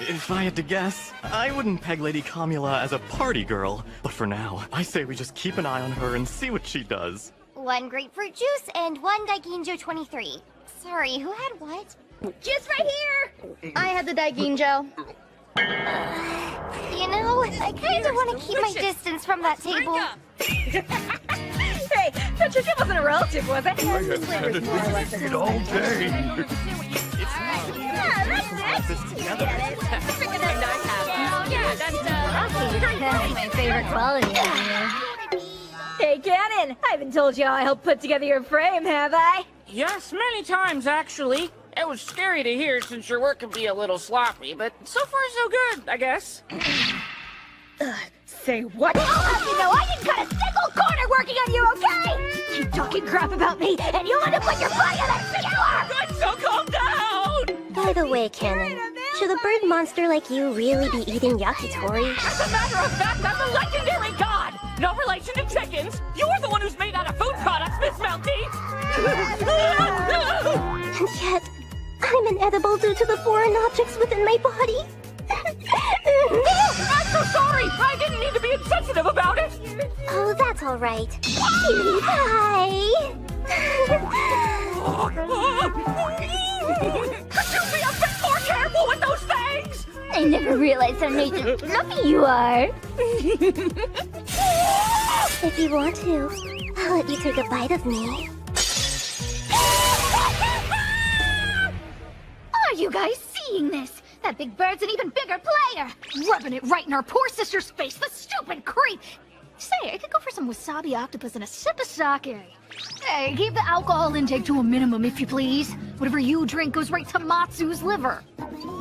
If I had to guess, I wouldn't peg Lady Camula as a party girl. But for now, I say we just keep an eye on her and see what she does. 1 grapefruit juice and 1 Daiginjo 23. Sorry, who had what? Juice right here! I had the Daiginjo. You know, I kind of want to keep my distance from that table. Hey, that chicken wasn't a relative, was it? I have had it with me all day. Yeah, that's it. Together. That's my favorite quality of you. Hey, Cannon! I haven't told you how I helped put together your frame, have I? Yes, many times, actually. It was scary to hear since your work can be a little sloppy, but so far so good, I guess. Say what? I'll have you know I didn't cut a single corner working on you, okay? Keep talking crap about me, and you'll end up like your buddy on that Good, so calm down! By the way, Cannon, should a bird monster like you really be eating yakitori? As a matter of fact, I'm a legendary god! No relation to chickens! You're the one who's made out of food products, Miss Melty! And yet, I'm inedible due to the foreign objects within my body. I'm so sorry! I didn't mean to be insensitive about it! Oh, that's all right. Cutie pie! Could you be a bit more careful with those things? I never realized how nice and fluffy you are. If you want to, I'll let you take a bite of me. Are you guys seeing this? That big bird's an even bigger player! Rubbing it right in our poor sister's face, the stupid creep! Say, I could go for some wasabi octopus and a sip of sake. Hey, keep the alcohol intake to a minimum, if you please. Whatever you drink goes right to Matsu's liver.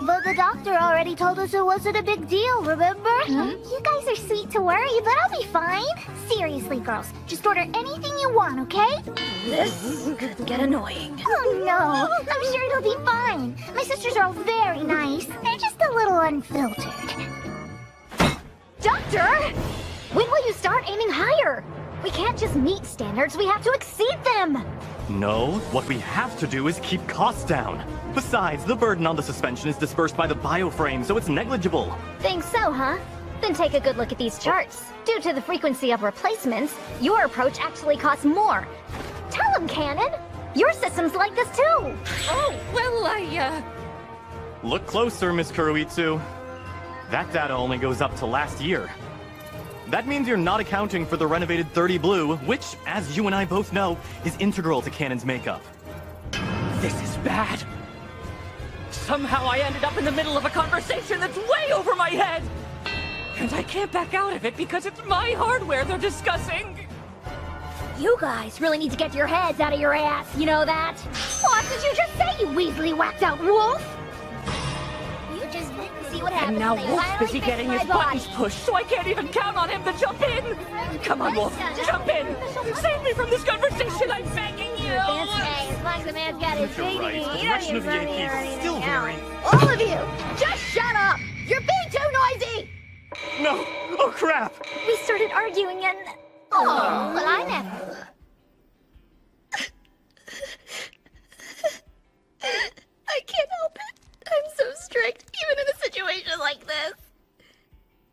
But the doctor already told us it wasn't a big deal, remember? You guys are sweet to worry, but I'll be fine. Seriously, girls, just order anything you want, okay? This could get annoying. Oh no, I'm sure it'll be fine. My sisters are all very nice. They're just a little unfiltered. Doctor! When will you start aiming higher? We can't just meet standards, we have to exceed them! No, what we have to do is keep costs down. Besides, the burden on the suspension is dispersed by the bioframe, so it's negligible. Think so, huh? Then take a good look at these charts. Due to the frequency of replacements, your approach actually costs more. Tell them, Cannon! Your system's like this too! Oh, well, Look closer, Miss Kuroitsu. That data only goes up to last year. That means you're not accounting for the renovated 30 Blue, which, as you and I both know, is integral to Cannon's makeup. This is bad. Somehow I ended up in the middle of a conversation that's way over my head! And I can't back out of it because it's my hardware they're discussing! You guys really need to get your heads out of your ass, you know that? What did you just say, you Weasley whacked-out wolf? You just wait and see what happens. And now when they Wolf's finally busy fix getting my his body. buttons pushed, so I can't even count on him to jump in! Come on, Wolf, jump in! Save me from this conversation, I'm begging you! Hey, as long as the man's got his You're dignity, right. The you don't direction need of the money AP or is anything still else. very... All of you, just shut up! You're being too noisy! No! Oh, crap! We started arguing and... Oh, well, I never. I can't help it. I'm so strict, even in a situation like this.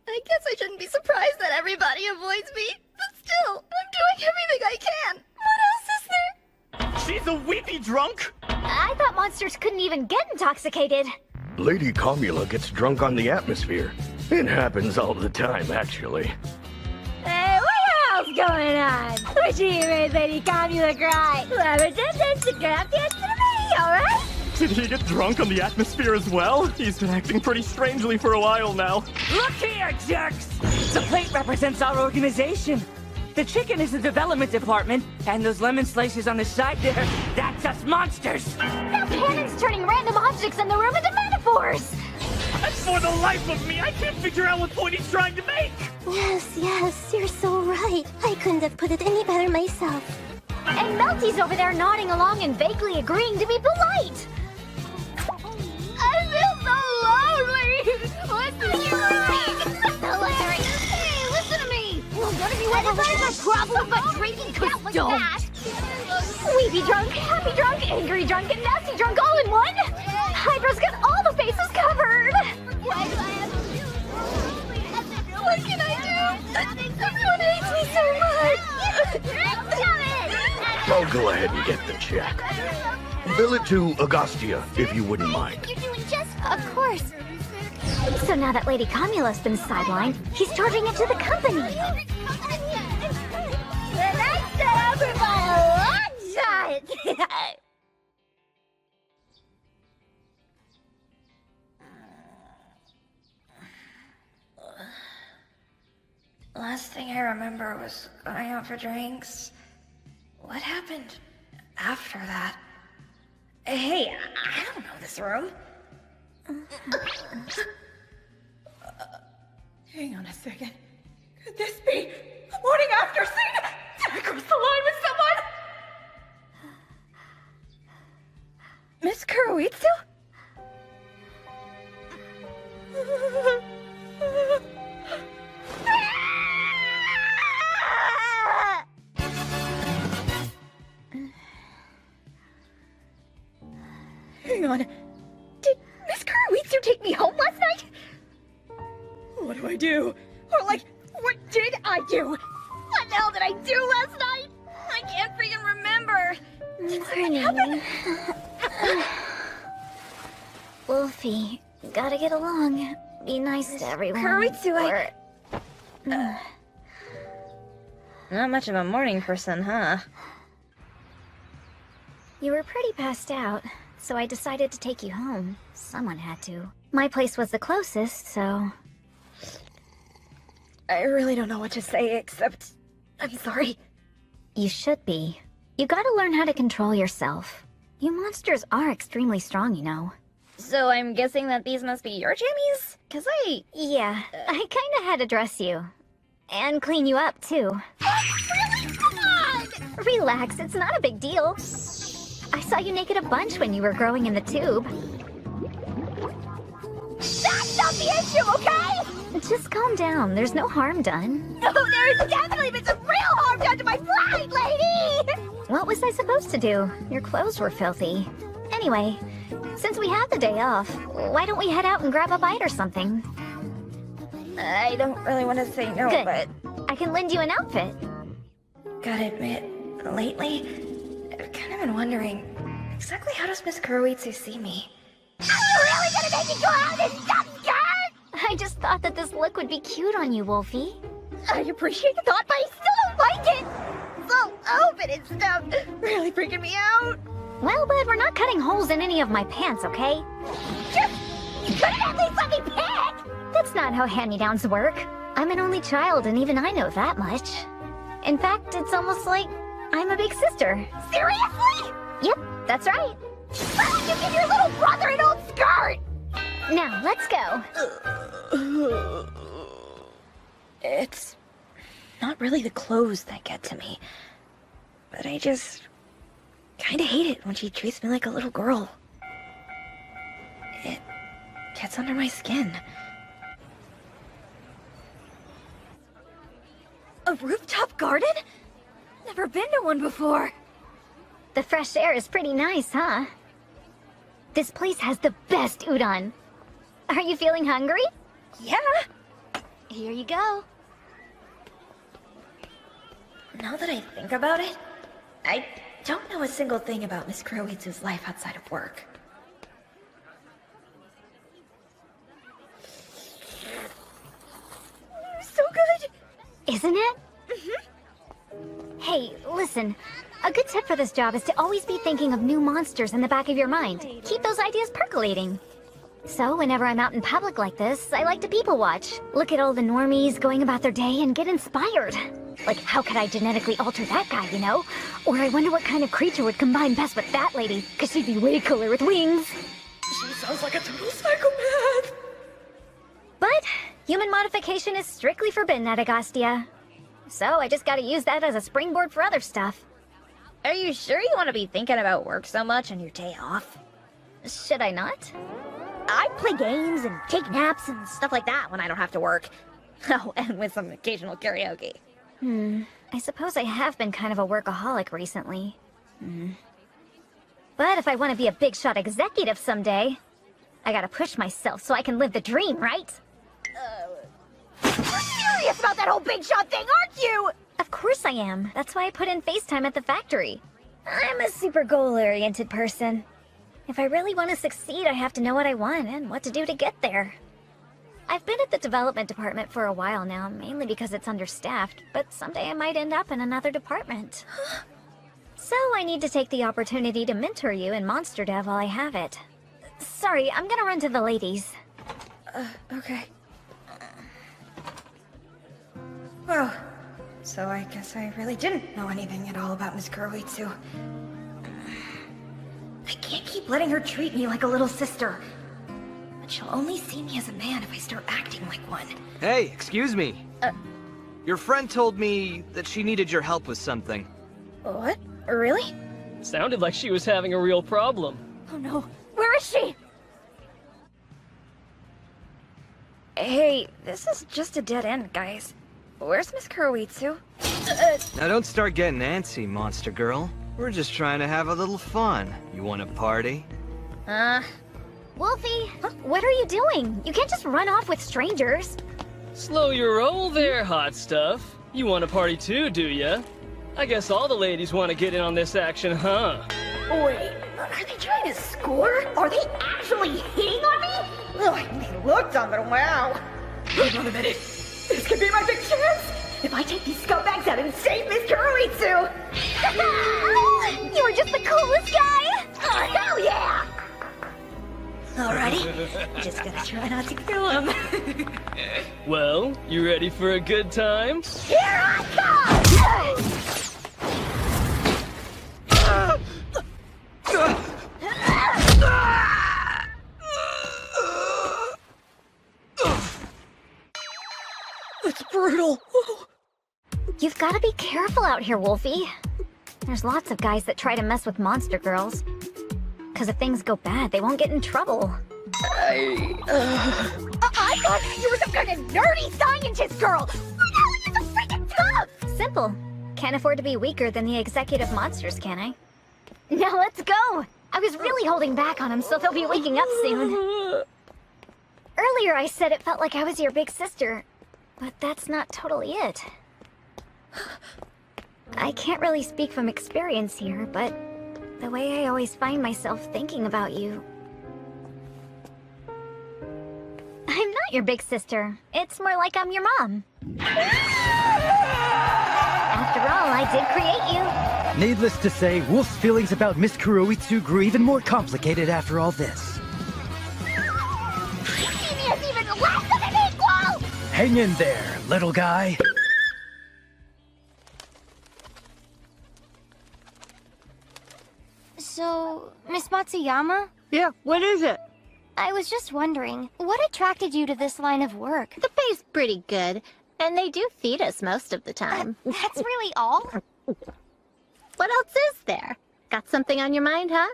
I guess I shouldn't be surprised that everybody avoids me, but still, I'm doing everything I can. What else is there? She's a weepy drunk? I thought monsters couldn't even get intoxicated. Lady Comula gets drunk on the atmosphere. It happens all the time, actually. Hey, what else going on? What you made Lady Comula cry? Whoever did this to grab the to me, alright? Did he get drunk on the atmosphere as well? He's been acting pretty strangely for a while now. Look here, jerks! The plate represents our organization. The chicken is the development department, and those lemon slices on the side there, that's us monsters! Now Cannon's turning random objects in the room into metaphors! And for the life of me, I can't figure out what point he's trying to make! Yes, you're so right. I couldn't have put it any better myself. And Melty's over there nodding along and vaguely agreeing to be polite! I feel so lonely! Listen to you, it's hilarious! Hey, listen to me! Well, none of you ever ran a problem but drinking cause don't! Weepy drunk, happy drunk, angry drunk, and nasty drunk all in one! Hydra's got all the faces covered! Why do I have to feel so lonely? What can I do? Everyone hates me so much! I'll go ahead and get the check. Bill it to Agostia, if you wouldn't mind. You're doing just of course. So now that Lady Comula's been sidelined, he's charging it to the company! And I set up in my one shot! Last thing I remember was going out for drinks. What happened after that? Hey, I don't know this room. Hang on a second. Could this be a morning after scene? Did I cross the line with someone? Miss Kuroitsu? Hang on. Did Miss Kuroitsu take me home last night? What do I do? Or like, what did I do? What the hell did I do last night? I can't freaking remember. Did something happen? Wolfie, gotta get along. Be nice to everyone. Kuroitsu, Not much of a morning person, huh? You were pretty passed out, so I decided to take you home. Someone had to. My place was the closest, so... I really don't know what to say, except... I'm sorry. You should be. You gotta learn how to control yourself. You monsters are extremely strong, you know. So I'm guessing that these must be your jammies? Cause Yeah, I kinda had to dress you. And clean you up, too. Really? Come on! Relax, it's not a big deal. I saw you naked a bunch when you were growing in the tube. That's not the issue, okay? Just calm down, there's no harm done. No, there's definitely been some real harm done to my blind lady! What was I supposed to do? Your clothes were filthy. Anyway, since we have the day off, why don't we head out and grab a bite or something? I don't really want to say no, Good. but... I can lend you an outfit. Gotta admit, lately, I've kind of been wondering, exactly how does Miss Kuroitsu see me? Are you really gonna make me go out in this dumb skirt? I just thought that this look would be cute on you, Wolfie. I appreciate the thought, but I still don't like it! So open and stuff, really freaking me out. Well, bud, we're not cutting holes in any of my pants, okay? You couldn't at least let me pick! That's not how hand-me-downs work. I'm an only child, and even I know that much. In fact, it's almost like I'm a big sister. Seriously? Yep, that's right. Why don't you give your little brother an old skirt? Now, let's go. It's not really the clothes that get to me, but I just kinda hate it when she treats me like a little girl. It gets under my skin. A rooftop garden? Never been to one before. The fresh air is pretty nice, huh? This place has the best udon. Are you feeling hungry? Yeah. Here you go. Now that I think about it, I don't know a single thing about Miss Kuroitsu's life outside of work. So good! Isn't it? Hey, listen. A good tip for this job is to always be thinking of new monsters in the back of your mind. Keep those ideas percolating. So, whenever I'm out in public like this, I like to people watch. Look at all the normies going about their day and get inspired. Like, how could I genetically alter that guy, you know? Or I wonder what kind of creature would combine best with that lady, because she'd be way cooler with wings. She sounds like a total psychopath! But human modification is strictly forbidden at Agostia. So I just gotta use that as a springboard for other stuff. Are you sure you want to be thinking about work so much on your day off? Should I not? I play games and take naps and stuff like that when I don't have to work. Oh, and with some occasional karaoke. I suppose I have been kind of a workaholic recently. But if I want to be a big shot executive someday, I gotta push myself so I can live the dream, right? You're serious about that whole big shot thing, aren't you? Of course I am. That's why I put in FaceTime at the factory. I'm a super goal-oriented person. If I really want to succeed, I have to know what I want and what to do to get there. I've been at the development department for a while now, mainly because it's understaffed, but someday I might end up in another department. So I need to take the opportunity to mentor you in Monster Dev while I have it. Sorry, I'm gonna run to the ladies. Okay. Well, so I guess I really didn't know anything at all about Miss Kuroitsu. I can't keep letting her treat me like a little sister. But she'll only see me as a man if I start acting like one. Hey, excuse me. Your friend told me that she needed your help with something. What? Really? Sounded like she was having a real problem. Oh no. Where is she? Hey, this is just a dead end, guys. Where's Miss Kuroitsu? Now don't start getting antsy, monster girl. We're just trying to have a little fun. You want a party? Wolfie, what are you doing? You can't just run off with strangers. Slow your roll there, hot stuff. You want a party too, do ya? I guess all the ladies want to get in on this action, huh? Wait, are they trying to score? Are they actually hitting on me? Ugh, I may look dumb, but wow. Hold on a minute. This could be my big chance. If I take these scumbags out and save Miss Kuroitsu. You're just the coolest guy! Oh, hell yeah! Alrighty, just gonna try not to kill him. Well, you ready for a good time? Here I come! It's brutal. You've got to be careful out here, Wolfie. There's lots of guys that try to mess with monster girls. Because if things go bad, they won't get in trouble. I thought you were some kind of nerdy scientist girl! Why the hell are you so freaking tough? Simple. Can't afford to be weaker than the executive monsters, can I? Now let's go! I was really holding back on them, so they'll be waking up soon. Earlier I said it felt like I was your big sister, but that's not totally it. I can't really speak from experience here, but the way I always find myself thinking about you... I'm not your big sister. It's more like I'm your mom. After all, I did create you. Needless to say, Wolf's feelings about Miss Kuroitsu grew even more complicated after all this. You see me as even less of an equal! Hang in there, little guy. So, Miss Matsuyama? Yeah, what is it? I was just wondering, what attracted you to this line of work? The pay's pretty good, and they do feed us most of the time. That's really all? What else is there? Got something on your mind, huh?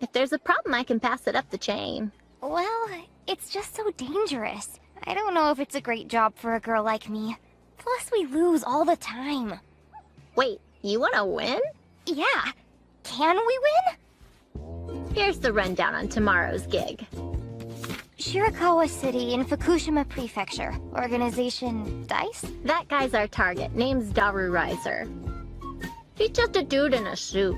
If there's a problem, I can pass it up the chain. Well, it's just so dangerous. I don't know if it's a great job for a girl like me. Plus, we lose all the time. Wait, you want to win? Yeah. Can we win? Here's the rundown on tomorrow's gig. Shirakawa City in Fukushima Prefecture. Organization DICE? That guy's our target. Name's Daru Riser. He's just a dude in a suit.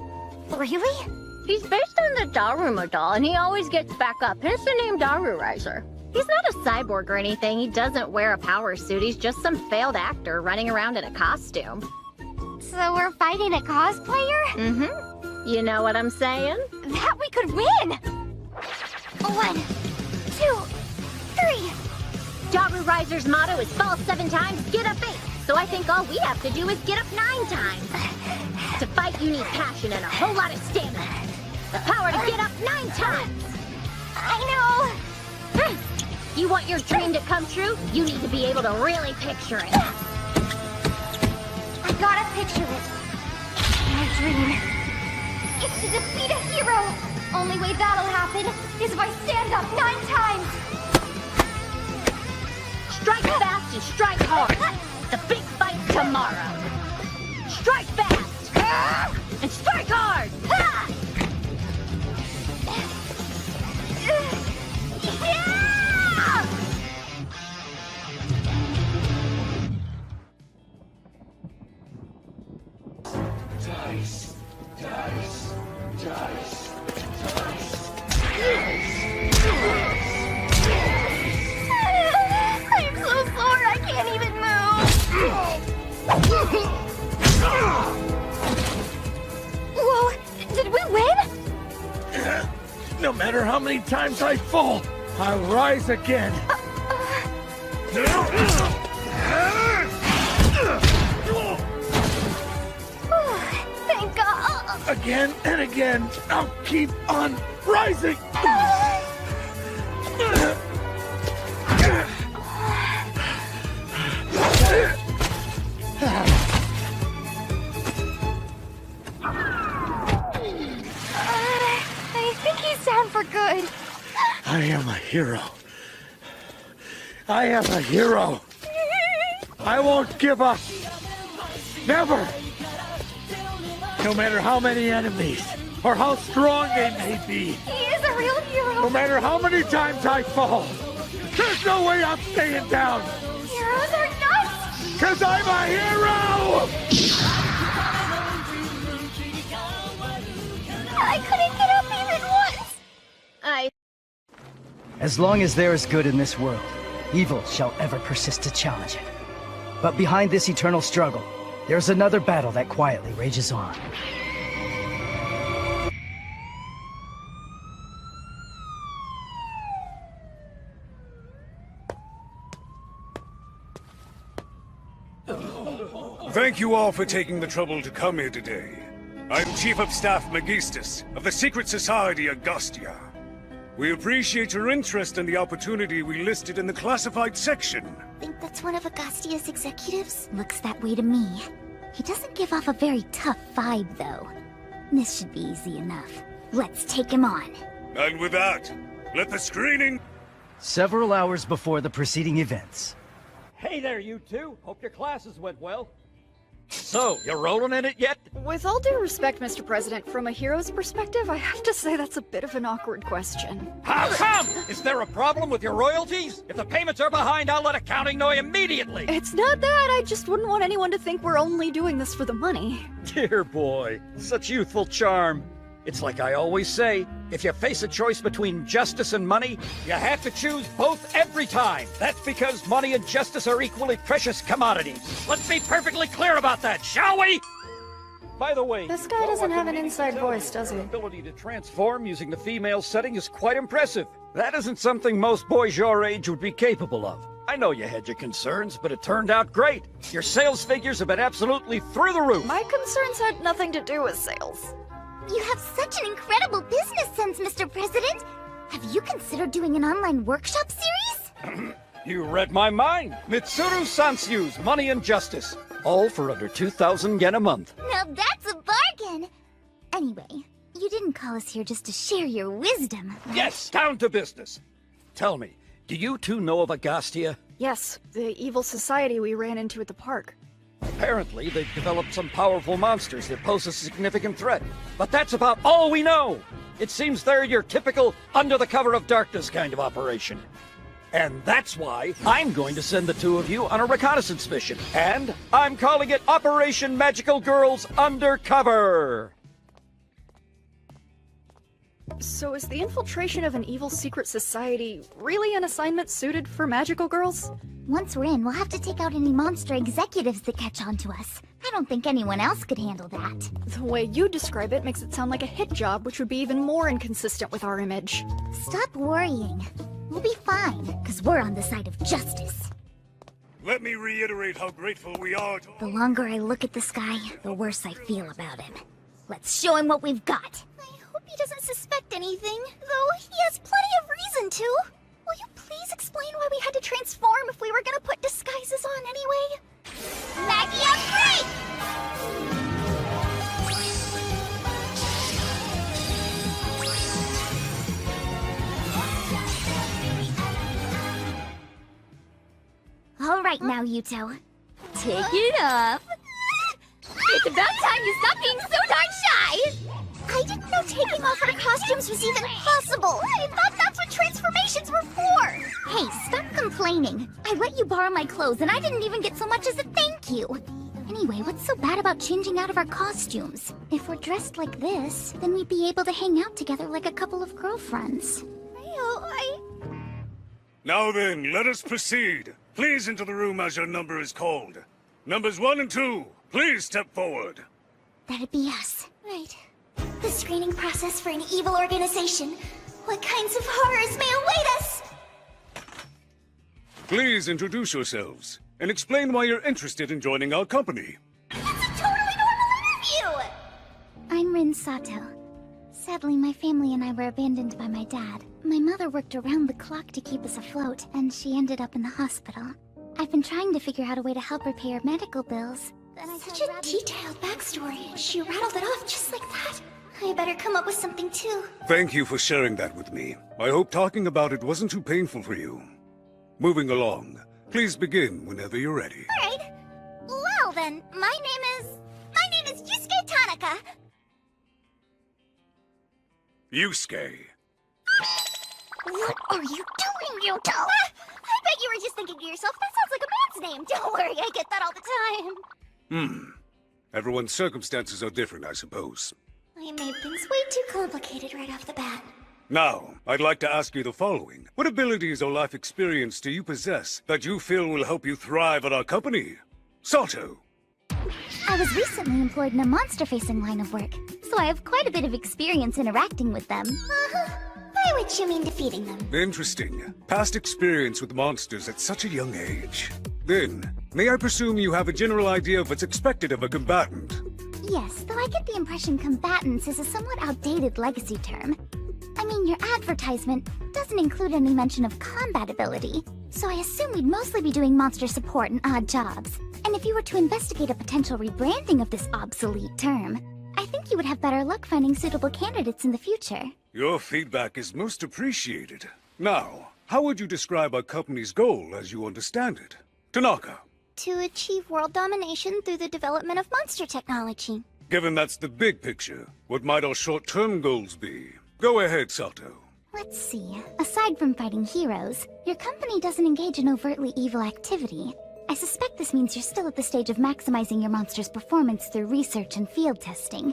Really? He's based on the Daruma doll, and he always gets back up. Hence the name Daru Riser. He's not a cyborg or anything. He doesn't wear a power suit. He's just some failed actor running around in a costume. So we're fighting a cosplayer? Mm-hmm. You know what I'm saying? That we could win! 1, 2, 3. Daru Riser's motto is fall 7 times, get up 8. So I think all we have to do is get up 9 times. To fight, you need passion and a whole lot of stamina. The power to get up 9 times. I know. You want your dream to come true? You need to be able to really picture it. I gotta picture it. My dream is to defeat a hero. Only way that'll happen is if I stand up 9 times. Strike fast and strike hard. The big fight tomorrow. Strike fast and strike hard. Dice, dice, dice, dice, I'm so sore I can't even move. Whoa, did we win? No matter how many times I fall, I'll rise again. Thank God. Again and again, I'll keep on rising. I think he's down for good. I am a hero. I am a hero. I won't give up. Never. No matter how many enemies or how strong they may be. He is a real hero. No matter how many times I fall. There's no way I'm staying down. Heroes are nuts. Because I'm a hero! I couldn't get up even once. As long as there is good in this world, evil shall ever persist to challenge it. But behind this eternal struggle, there's another battle that quietly rages on. Thank you all for taking the trouble to come here today. I'm Chief of Staff Megistus of the Secret Society Augustia. We appreciate your interest in the opportunity we listed in the classified section. Think that's one of Augustia's executives? Looks that way to me. He doesn't give off a very tough vibe, though. This should be easy enough. Let's take him on. And with that, let the screening... Several hours before the preceding events. Hey there, you two. Hope your classes went well. So, you rolling in it yet? With all due respect, Mr. President, from a hero's perspective, I have to say that's a bit of an awkward question. How come? Is there a problem with your royalties? If the payments are behind, I'll let accounting know immediately. It's not that. I just wouldn't want anyone to think we're only doing this for the money. Dear boy, such youthful charm. It's like I always say, if you face a choice between justice and money, you have to choose both every time. That's because money and justice are equally precious commodities. Let's be perfectly clear about that, shall we? By the way, This guy doesn't have an inside voice, does he? Your ability to transform using the female setting is quite impressive. That isn't something most boys your age would be capable of. I know you had your concerns, but it turned out great. Your sales figures have been absolutely through the roof. My concerns had nothing to do with sales. You have such an incredible business sense, Mr. President! Have you considered doing an online workshop series? You read my mind. Mitsuru Sansyu's Money and Justice. All for under 2,000 yen a month. Now that's a bargain! Anyway, you didn't call us here just to share your wisdom, right? Yes, down to business. Tell me, do you two know of Agostia? Yes, the evil society we ran into at the park. Apparently, they've developed some powerful monsters that pose a significant threat. But that's about all we know! It seems they're your typical under-the-cover-of-darkness kind of operation. And that's why I'm going to send the two of you on a reconnaissance mission. And I'm calling it Operation Magical Girls Undercover! So is the infiltration of an evil secret society really an assignment suited for magical girls? Once we're in, we'll have to take out any monster executives that catch on to us. I don't think anyone else could handle that. The way you describe it makes it sound like a hit job, which would be even more inconsistent with our image. Stop worrying. We'll be fine, because we're on the side of justice. Let me reiterate how grateful we are to... The longer I look at this guy, the worse I feel about him. Let's show him what we've got. Hope he doesn't suspect anything, though he has plenty of reason to. Will you please explain why we had to transform if we were gonna put disguises on anyway? Maggie on break! All right now, Yuto. Take it off. It's about time you stop being so darn shy! I didn't know taking off our costumes was even possible. I thought that's what transformations were for. Hey, stop complaining. I let you borrow my clothes and I didn't even get so much as a thank you. Anyway, what's so bad about changing out of our costumes? If we're dressed like this, then we'd be able to hang out together like a couple of girlfriends. Now then, let us proceed. Please enter the room as your number is called. Numbers 1 and 2, please step forward. That'd be us. Right. The screening process for an evil organization. What kinds of horrors may await us? Please introduce yourselves and explain why you're interested in joining our company. It's a totally normal interview! I'm Rin Sato. Sadly, my family and I were abandoned by my dad. My mother worked around the clock to keep us afloat, and she ended up in the hospital. I've been trying to figure out a way to help her pay her medical bills. Such a detailed backstory. She rattled it off just like that. I better come up with something too. Thank you for sharing that with me. I hope talking about it wasn't too painful for you. Moving along, please begin whenever you're ready. Alright. Well then, my name is Yusuke Tanaka. Yusuke. What are you doing, Yuto? I bet you were just thinking to yourself, that sounds like a man's name. Don't worry, I get that all the time. Everyone's circumstances are different, I suppose. I made things way too complicated right off the bat. Now, I'd like to ask you the following. What abilities or life experience do you possess that you feel will help you thrive at our company? Sato. I was recently employed in a monster-facing line of work, so I have quite a bit of experience interacting with them. By which you mean defeating them. Interesting. Past experience with monsters at such a young age. Then, may I presume you have a general idea of what's expected of a combatant? Yes, though I get the impression combatants is a somewhat outdated legacy term. I mean, your advertisement doesn't include any mention of combat ability, so I assume we'd mostly be doing monster support and odd jobs. And if you were to investigate a potential rebranding of this obsolete term, I think you would have better luck finding suitable candidates in the future. Your feedback is most appreciated. Now, how would you describe our company's goal as you understand it? Tanaka. To achieve world domination through the development of monster technology. Given that's the big picture, what might our short-term goals be? Go ahead, Sato. Let's see. Aside from fighting heroes, your company doesn't engage in overtly evil activity. I suspect this means you're still at the stage of maximizing your monster's performance through research and field testing.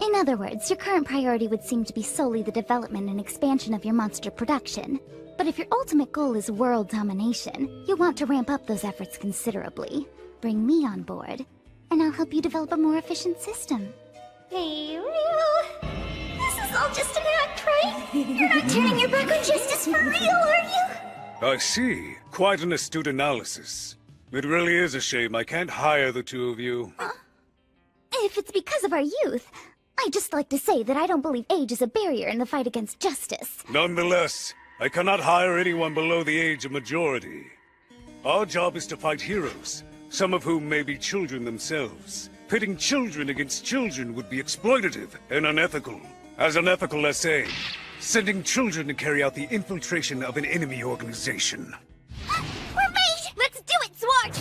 In other words, your current priority would seem to be solely the development and expansion of your monster production. But if your ultimate goal is world domination, you'll want to ramp up those efforts considerably. Bring me on board, and I'll help you develop a more efficient system. Hey, Ryu. This is all just an act, right? You're not turning your back on justice for real, are you? I see. Quite an astute analysis. It really is a shame I can't hire the two of you. If it's because of our youth, I'd just like to say that I don't believe age is a barrier in the fight against justice. Nonetheless, I cannot hire anyone below the age of majority. Our job is to fight heroes, some of whom may be children themselves. Pitting children against children would be exploitative and unethical. As unethical as, say, sending children to carry out the infiltration of an enemy organization. We're made! Let's do it, Swart!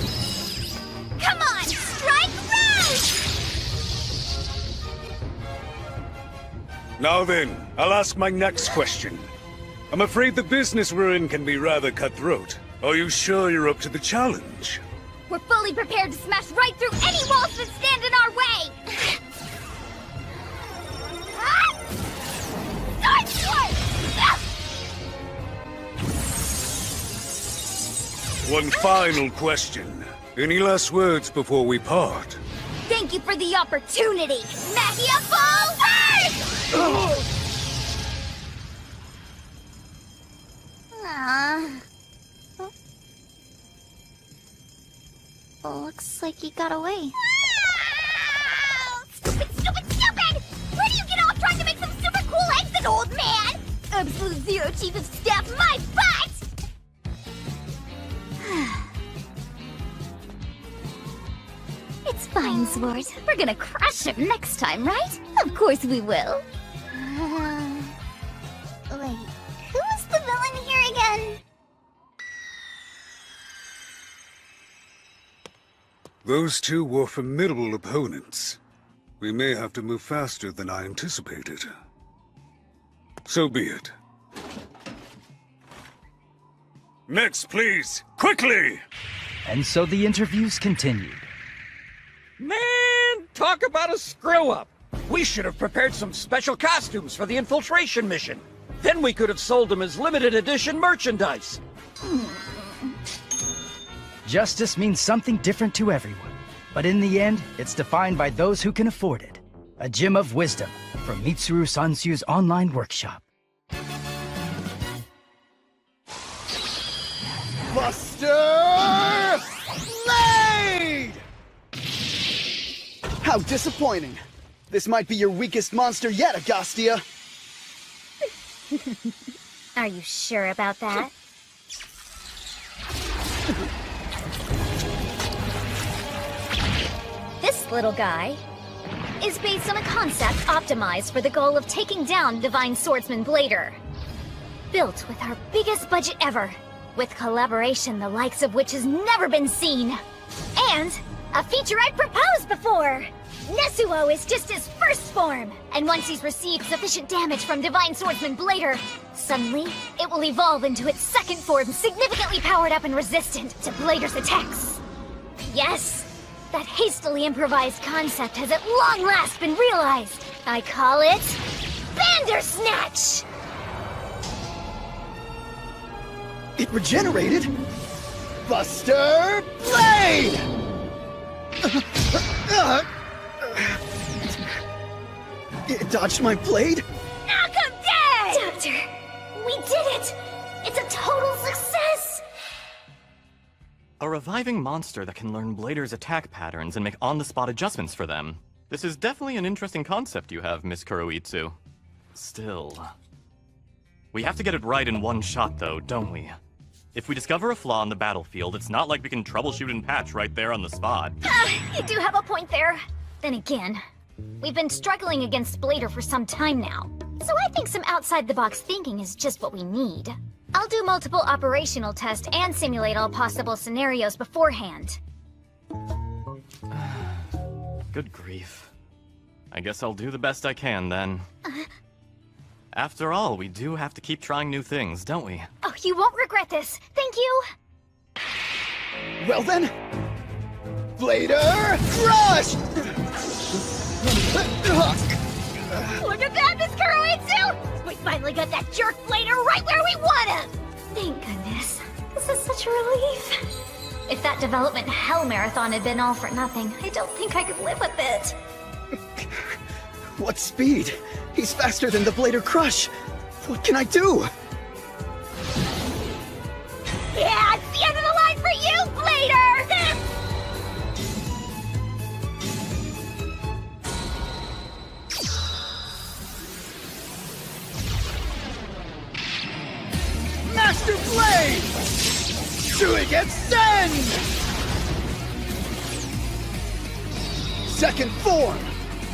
Come on, strike round! Now then, I'll ask my next question. I'm afraid the business we're in can be rather cutthroat. Are you sure you're up to the challenge? We're fully prepared to smash right through any walls that stand in our way! One final question. Any last words before we part? Thank you for the opportunity! Mafia forward! Looks like he got away. Stupid, stupid, stupid! Where do you get off trying to make some super cool exit, old man? Absolute Zero Chief of Staff, my butt! It's fine, Swart. We're gonna crush him next time, right? Of course we will. Wait, who was the villain here again? Those two were formidable opponents. We may have to move faster than I anticipated. So be it. Next, please! Quickly! And so the interviews continued. Man, talk about a screw-up! We should have prepared some special costumes for the infiltration mission. Then we could have sold them as limited edition merchandise. Justice means something different to everyone. But in the end, it's defined by those who can afford it. A gem of wisdom from Mitsuru Sansu's online workshop. Buster Blade! How disappointing. This might be your weakest monster yet, Agostia. Are you sure about that? This little guy is based on a concept optimized for the goal of taking down Divine Swordsman Blader. Built with our biggest budget ever, with collaboration the likes of which has never been seen. And a feature I'd proposed before! Nesuo is just his first form, and once he's received sufficient damage from Divine Swordsman Blader, suddenly it will evolve into its second form, significantly powered up and resistant to Blader's attacks. Yes, that hastily improvised concept has at long last been realized. I call it Bandersnatch! It regenerated? Buster Blade! It dodged my blade? Knock him dead! Doctor, we did it! It's a total success! A reviving monster that can learn Blader's attack patterns and make on-the-spot adjustments for them. This is definitely an interesting concept you have, Miss Kuroitsu. Still... we have to get it right in one shot, though, don't we? If we discover a flaw on the battlefield, it's not like we can troubleshoot and patch right there on the spot. You do have a point there. Then again, we've been struggling against Blader for some time now. So I think some outside-the-box thinking is just what we need. I'll do multiple operational tests and simulate all possible scenarios beforehand. Good grief. I guess I'll do the best I can, then. After all, we do have to keep trying new things, don't we? Oh, you won't regret this. Thank you. Well then, Blader Crush! Look at that, Miss Kuroitsu! We finally got that jerk Blader right where we want him! Thank goodness. This is such a relief. If that development hell marathon had been all for nothing, I don't think I could live with it. What speed? He's faster than the Blader Crush. What can I do? Yeah, it's the end of the line for you, Blader! Master Blade! Doing it, send! Second form,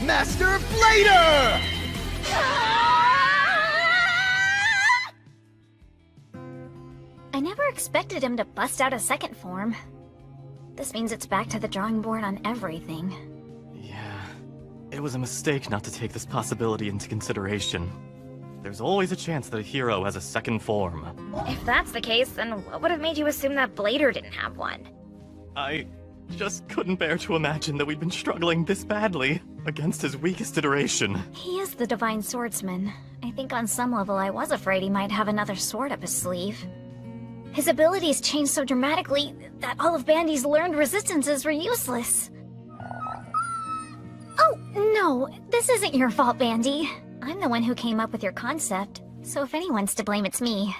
Master Blader! I never expected him to bust out a second form. This means it's back to the drawing board on everything. Yeah, it was a mistake not to take this possibility into consideration. There's always a chance that a hero has a second form. If that's the case, then what would have made you assume that Blader didn't have one? I just couldn't bear to imagine that we'd been struggling this badly against his weakest iteration. He is the Divine Swordsman. I think on some level I was afraid he might have another sword up his sleeve. His abilities changed so dramatically that all of Bandy's learned resistances were useless. Oh, no, this isn't your fault, Bandy. I'm the one who came up with your concept, so if anyone's to blame, it's me.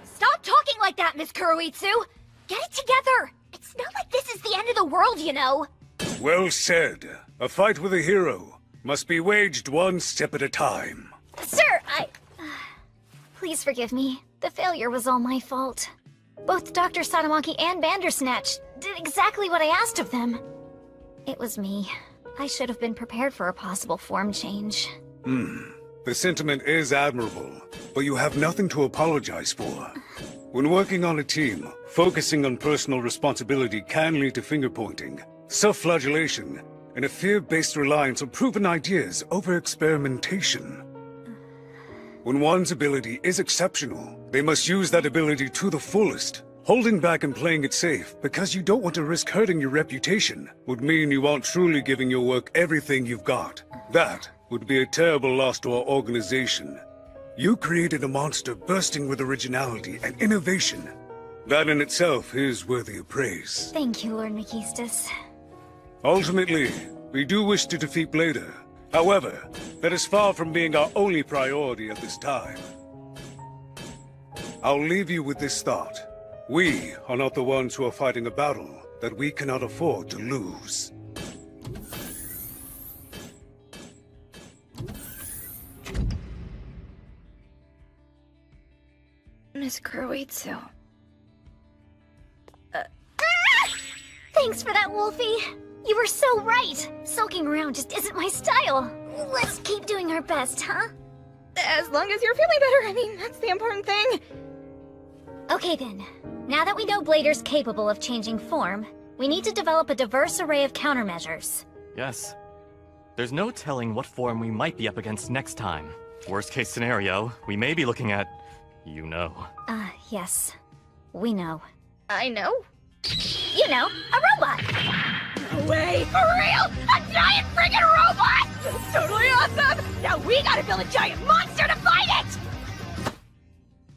Stop talking like that, Miss Kuroitsu! Get it together! It's not like this is the end of the world, you know! Well said. A fight with a hero must be waged one step at a time. Sir, please forgive me. The failure was all my fault. Both Dr. Satomaki and Bandersnatch did exactly what I asked of them. It was me. I should have been prepared for a possible form change. The sentiment is admirable, but you have nothing to apologize for. When working on a team, focusing on personal responsibility can lead to finger-pointing, self-flagellation, and a fear-based reliance on proven ideas over experimentation. When one's ability is exceptional, they must use that ability to the fullest. Holding back and playing it safe because you don't want to risk hurting your reputation would mean you aren't truly giving your work everything you've got. That would be a terrible loss to our organization. You created a monster bursting with originality and innovation. That in itself is worthy of praise. Thank you, Lord Makistus. Ultimately, we do wish to defeat Blader. However, that is far from being our only priority at this time. I'll leave you with this thought. We are not the ones who are fighting a battle that we cannot afford to lose. Miss Kuroitsu. Thanks for that, Wolfie. You were so right. Sulking around just isn't my style. Let's keep doing our best, huh? As long as you're feeling better, I mean, that's the important thing. Okay then. Now that we know Blader's capable of changing form, we need to develop a diverse array of countermeasures. Yes. There's no telling what form we might be up against next time. Worst case scenario, we may be looking at... you know. Yes. We know. I know. You know, a robot! No way! For real? A giant friggin' robot? That's totally awesome! Now we gotta build a giant monster to fight it!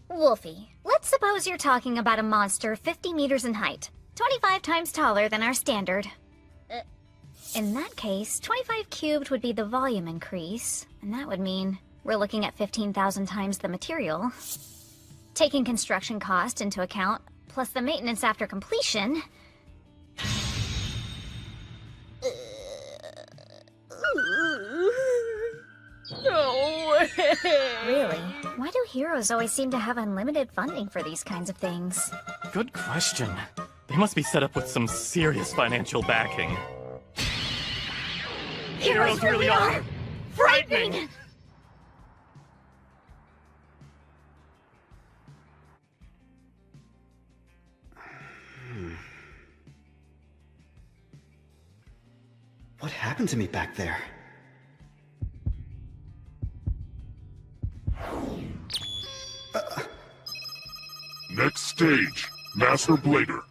Wolfie, let's suppose you're talking about a monster 50 meters in height, 25 times taller than our standard. In that case, 25 cubed would be the volume increase, and that would mean we're looking at 15,000 times the material. Taking construction cost into account, plus the maintenance after completion... No way! Really? Why do heroes always seem to have unlimited funding for these kinds of things? Good question. They must be set up with some serious financial backing. Heroes really are frightening! What happened to me back there? Next stage, Master Blader.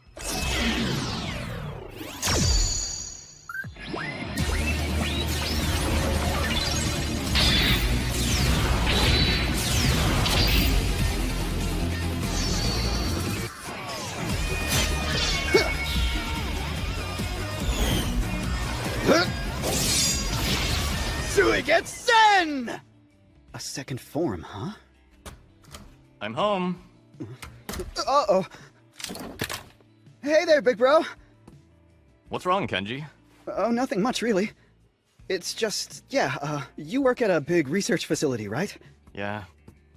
Suigetsen! A second form, huh? I'm home. Uh-oh. Hey there, big bro. What's wrong, Kenji? Oh, nothing much, really. It's just, you work at a big research facility, right? Yeah.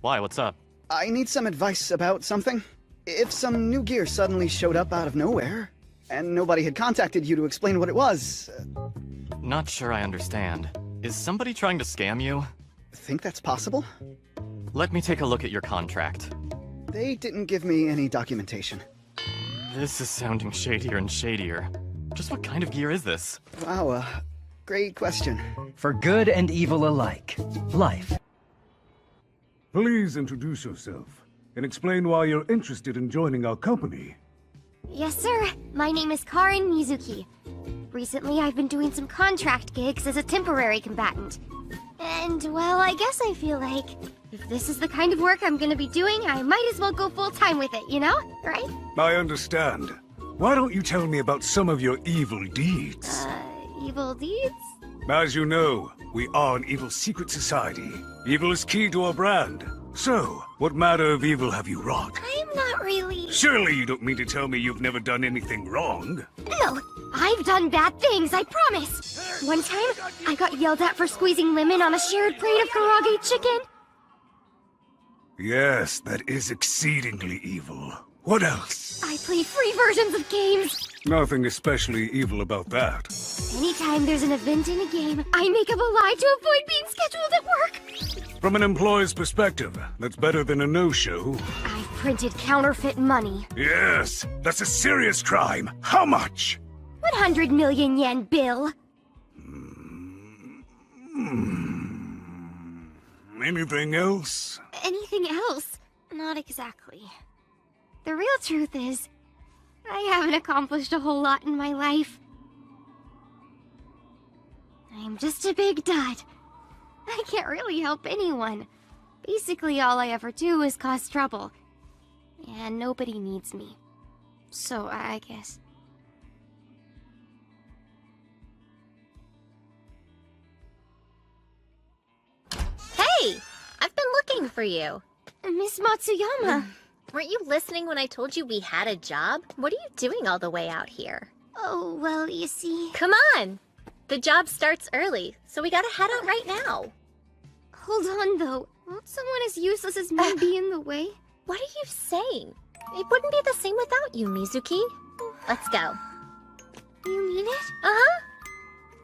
Why, what's up? I need some advice about something. If some new gear suddenly showed up out of nowhere, and nobody had contacted you to explain what it was, Not sure I understand. Is somebody trying to scam you? Think that's possible? Let me take a look at your contract. They didn't give me any documentation. This is sounding shadier and shadier. Just what kind of gear is this? Wow, great question. For good and evil alike. Life. Please introduce yourself and explain why you're interested in joining our company. Yes, sir. My name is Karin Mizuki. Recently, I've been doing some contract gigs as a temporary combatant. And, well, I guess I feel like if this is the kind of work I'm gonna be doing, I might as well go full-time with it, you know? Right? I understand. Why don't you tell me about some of your evil deeds? Evil deeds? As you know, we are an evil secret society. Evil is key to our brand. So, what matter of evil have you wrought? I'm not really... Surely you don't mean to tell me you've never done anything wrong? No, I've done bad things, I promise. One time, I got yelled at for squeezing lemon on a shared plate of karaage chicken. Yes, that is exceedingly evil. What else? I play free versions of games. Nothing especially evil about that. Anytime there's an event in a game, I make up a lie to avoid being scheduled at work. From an employee's perspective, that's better than a no-show. I've printed counterfeit money. Yes, that's a serious crime. How much? 100 million yen bill. Anything else? Anything else? Not exactly. The real truth is, I haven't accomplished a whole lot in my life. I'm just a big dud. I can't really help anyone. Basically, all I ever do is cause trouble. And nobody needs me. So, I guess... Hey! I've been looking for you. Miss Matsuyama. Weren't you listening when I told you we had a job? What are you doing all the way out here? Oh, well, you see... Come on! The job starts early, so we gotta head out right now. Hold on, though. Won't someone as useless as me be in the way? What are you saying? It wouldn't be the same without you, Mizuki. Let's go. You mean it? Uh-huh.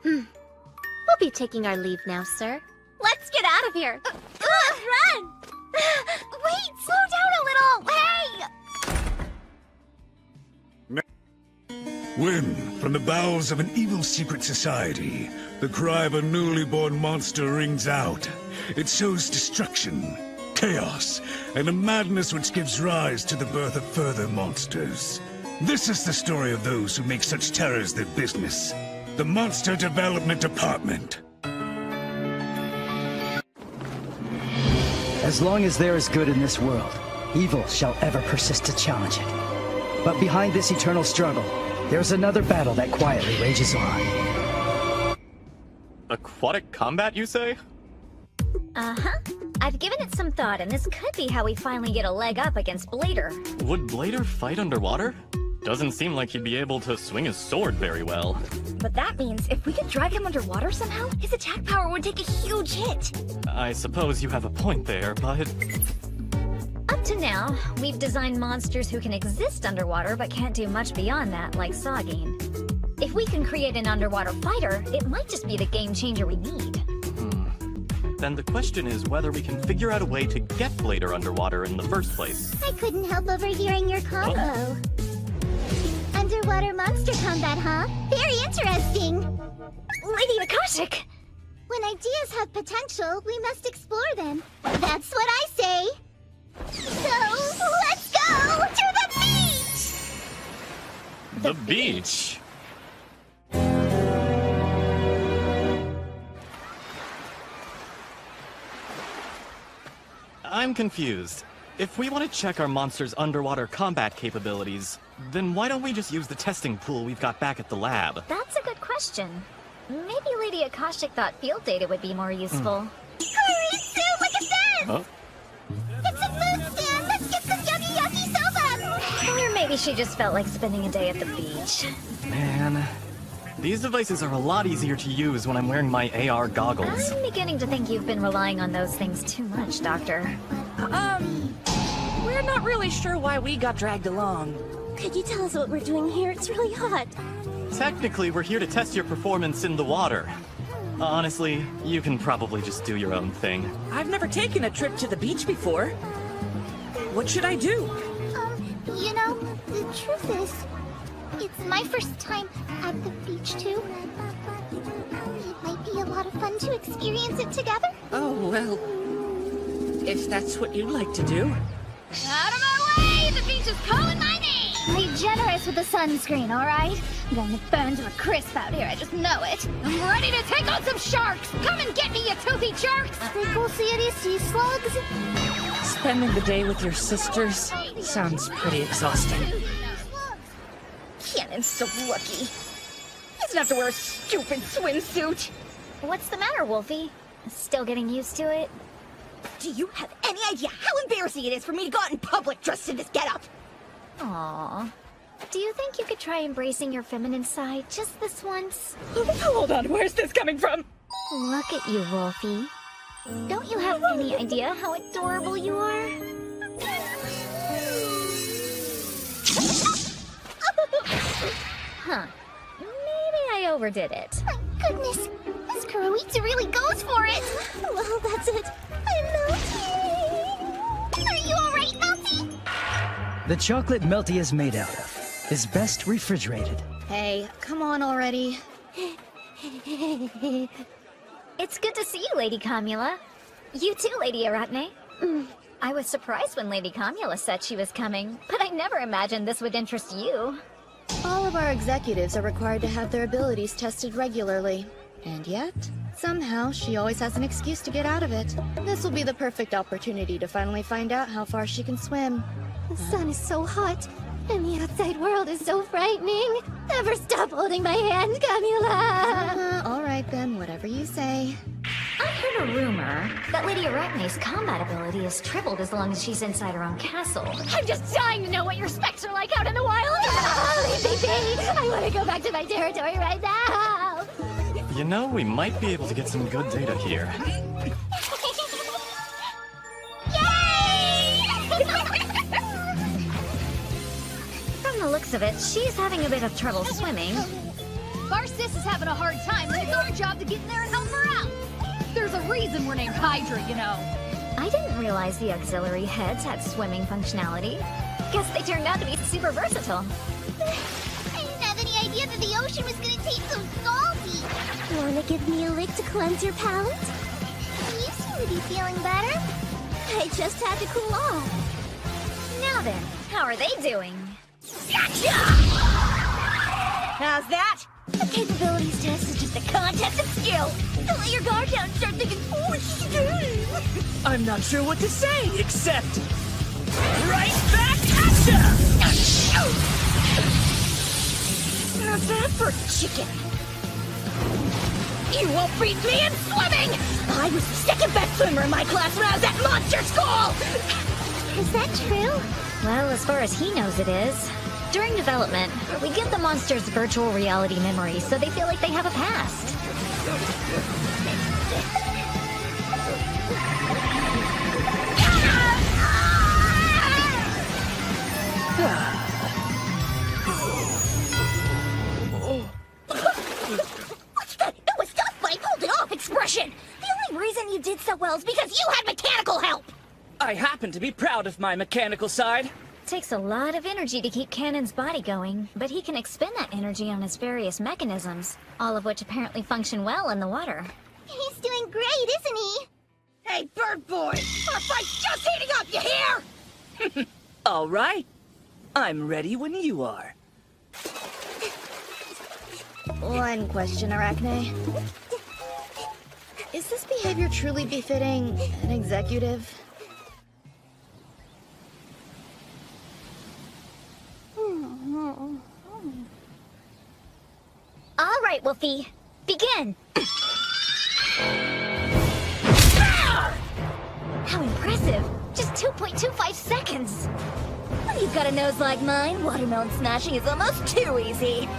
We'll be taking our leave now, sir. Let's get out of here. Run! Wait, slow down a little! Hey! When, from the bowels of an evil secret society, the cry of a newly born monster rings out, it sows destruction, chaos, and a madness which gives rise to the birth of further monsters. This is the story of those who make such terrors their business. The Monster Development Department. As long as there is good in this world, evil shall ever persist to challenge it. But behind this eternal struggle, there's another battle that quietly rages on. Aquatic combat, you say? Uh-huh. I've given it some thought, and this could be how we finally get a leg up against Blader. Would Blader fight underwater? Doesn't seem like he'd be able to swing his sword very well. But that means if we could drag him underwater somehow, his attack power would take a huge hit. I suppose you have a point there, but... Up to now, we've designed monsters who can exist underwater but can't do much beyond that, like Sagine. If we can create an underwater fighter, it might just be the game changer we need. Then the question is whether we can figure out a way to get Blader underwater in the first place. I couldn't help overhearing your combo. Underwater monster combat, huh? Very interesting. Lady Akashic! When ideas have potential, we must explore them. That's what I say. So, let's go to the beach! The beach? I'm confused. If we want to check our monster's underwater combat capabilities, then why don't we just use the testing pool we've got back at the lab? That's a good question. Maybe Lady Akashic thought field data would be more useful. Hurry, look at this! Huh? It's a food stand! Let's get some yummy soba! Or maybe she just felt like spending a day at the beach. Man, these devices are a lot easier to use when I'm wearing my AR goggles. I'm beginning to think you've been relying on those things too much, Doctor. We're not really sure why we got dragged along. Could you tell us what we're doing here? It's really hot. Technically, we're here to test your performance in the water. Honestly, you can probably just do your own thing. I've never taken a trip to the beach before. What should I do? You know, the truth is, it's my first time at the beach too. It might be a lot of fun to experience it together. Oh, well, if that's what you'd like to do. Out of my way! The beach is calling my name! Be generous with the sunscreen, alright? I'm going to burn to a crisp out here, I just know it. I'm ready to take on some sharks! Come and get me, you toothy jerks! Frequency sea slugs? Spending the day with your sisters sounds pretty exhausting. Cannon's so lucky. He doesn't have to wear a stupid swimsuit. What's the matter, Wolfie? Still getting used to it? Do you have any idea how embarrassing it is for me to go out in public dressed in this getup? Aww. Do you think you could try embracing your feminine side just this once? Hold on, where's this coming from? Look at you, Wolfie. Don't you have any idea how adorable you are? Huh. Maybe I overdid it. My goodness, Miss Kuroitsu really goes for it. Well, that's it. I'm melting. Are you alright, Melty? The chocolate Melty is made out of is best refrigerated. Hey, come on already. It's good to see you, Lady Kamula. You too, Lady Arachne. I was surprised when Lady Kamula said she was coming, but I never imagined this would interest you. All of our executives are required to have their abilities tested regularly. And yet, somehow, she always has an excuse to get out of it. This will be the perfect opportunity to finally find out how far she can swim. The sun is so hot, and the outside world is so frightening. Never stop holding my hand, Kamula! Alright then, whatever you say. I heard a rumor that Lady Arachne's combat ability is tripled as long as she's inside her own castle. I'm just dying to know what your specs are like out in the wild! Leave me be! I want to go back to my territory right now! You know, we might be able to get some good data here. From the looks of it, she's having a bit of trouble swimming. Our sis is having a hard time, and it's our job to get in there and help her out. There's a reason we're named Hydra, you know. I didn't realize the auxiliary heads had swimming functionality. Guess they turned out to be super versatile. I didn't have any idea that the ocean was gonna taste so salty. Wanna give me a lick to cleanse your palate? You seem to be feeling better. I just had to cool off. Now then, how are they doing? Gotcha! How's that? The capabilities test is just a contest of skill. Don't let your guard down and start thinking, oh, she's doing. I'm not sure what to say, except... right back at ya! Not bad for a chicken. You won't beat me in swimming! I was the second best swimmer in my class when I was at monster school! Is that true? Well, as far as he knows it is. During development, we give the monsters virtual reality memories so they feel like they have a past. What's that? It was tough, but I pulled it off expression! The only reason you did so well is because you had mechanical help! I happen to be proud of my mechanical side. Takes a lot of energy to keep Cannon's body going, but he can expend that energy on his various mechanisms, all of which apparently function well in the water. He's doing great, isn't he? Hey, Bird Boy! Our fight's just heating up, you hear? All right. I'm ready when you are. One question, Arachne. Is this behavior truly befitting an executive? All right, Wolfie. Begin! How impressive! Just 2.25 seconds! When you've got a nose like mine, watermelon smashing is almost too easy.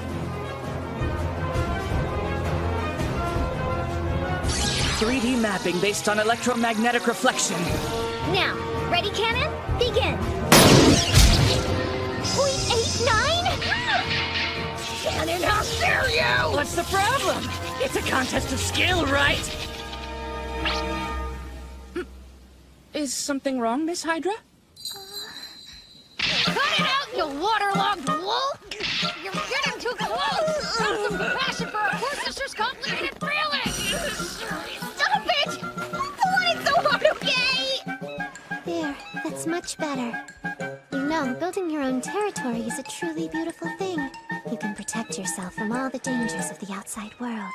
3D mapping based on electromagnetic reflection. Now, ready, Cannon? Begin! 0.89? Cannon, how dare you! What's the problem? It's a contest of skill, right? Is something wrong, Miss Hydra? Cut it out, you waterlogged wool! You're getting too close! Have some compassion for our poor sister's complicated feelings! Stop it! Why it's so hard, okay? There, that's much better. You know, building your own territory is a truly beautiful thing. You can protect yourself from all the dangers of the outside world.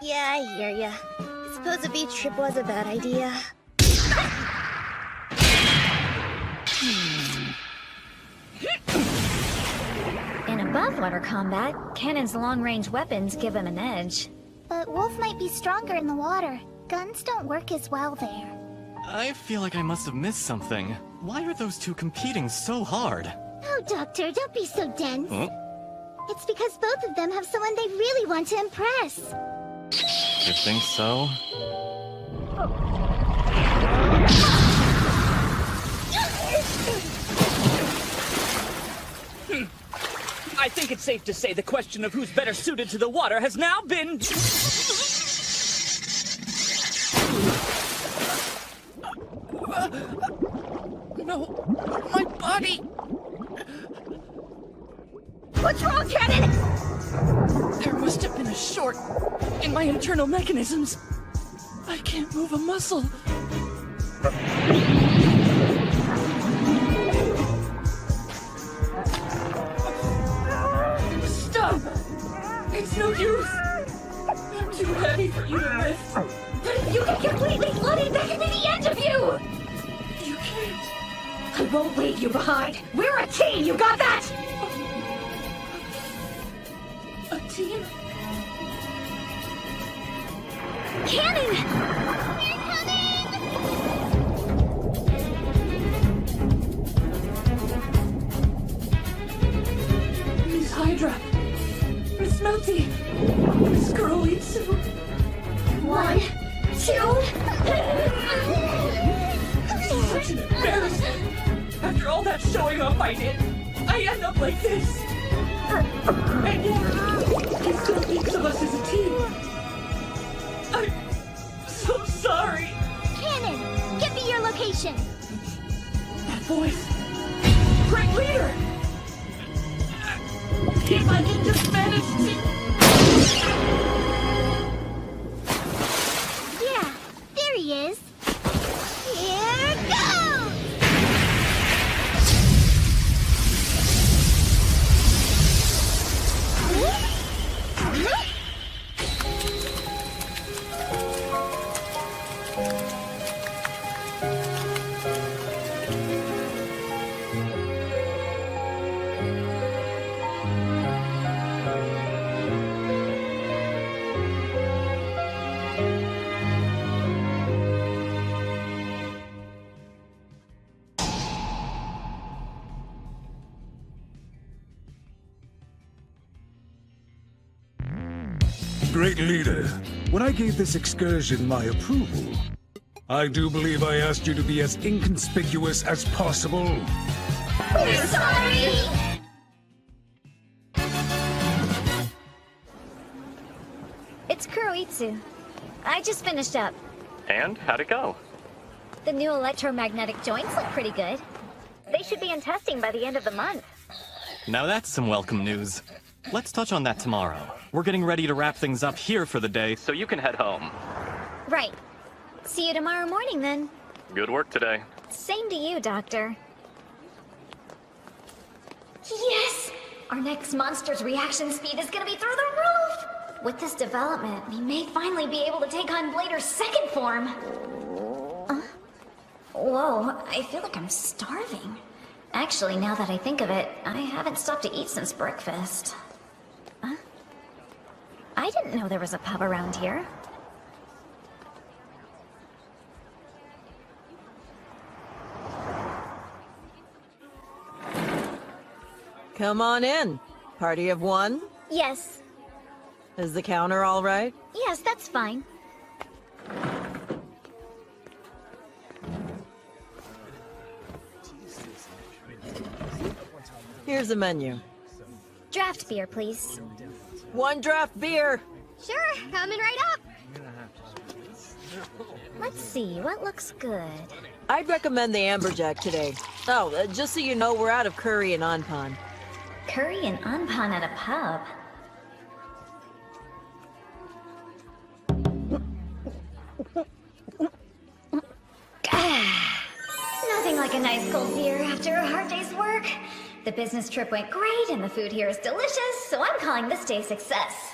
Yeah, I hear ya. I suppose a beach trip was a bad idea. In above-water combat, Cannon's long-range weapons give him an edge. But Wolf might be stronger in the water. Guns don't work as well there. I feel like I must have missed something. Why are those two competing so hard? Oh, Doctor, don't be so dense. Huh? It's because both of them have someone they really want to impress. You think so? I think it's safe to say the question of who's better suited to the water has now been... No, my body! What's wrong, Cannon? There must have been a short in my internal mechanisms. I can't move a muscle. Stop! It's no use. I'm too heavy for you to lift. You get completely flooded back into the end of you! You can't. I won't leave you behind. We're a team, you got that? A team? Cannon! Miss Hydra. Miss Melty. Miss Kuroitsu. 1, 2... Such an embarrassment. After all that showing off I did, I end up like this. And yet, he still thinks of us as a team. I'm so sorry. Cannon, give me your location. That voice. Great leader. If I can just manage to... Yeah, there he is. Here goes! Great leader, when I gave this excursion my approval, I do believe I asked you to be as inconspicuous as possible. We're sorry! It's Kuroitsu. I just finished up. And how'd it go? The new electromagnetic joints look pretty good. They should be in testing by the end of the month. Now that's some welcome news. Let's touch on that tomorrow. We're getting ready to wrap things up here for the day, So you can head home. Right. See you tomorrow morning, then. Good work today. Same to you, Doctor. Yes! Our next monster's reaction speed is gonna be through the roof! With this development, we may finally be able to take on Blader's second form. Whoa, I feel like I'm starving. Actually, now that I think of it, I haven't stopped to eat since breakfast. Huh? I didn't know there was a pub around here. Come on in. Party of one? Yes. Is the counter all right? Yes, that's fine. Here's the menu. Draft beer, please. 1 draft beer. Sure, coming right up. Let's see, what looks good? I'd recommend the Amberjack today. Oh, just so you know, we're out of curry and anpan. Curry and anpan at a pub. Nothing like a nice cold beer after a hard day's work. The business trip went great and the food here is delicious, so I'm calling this day a success.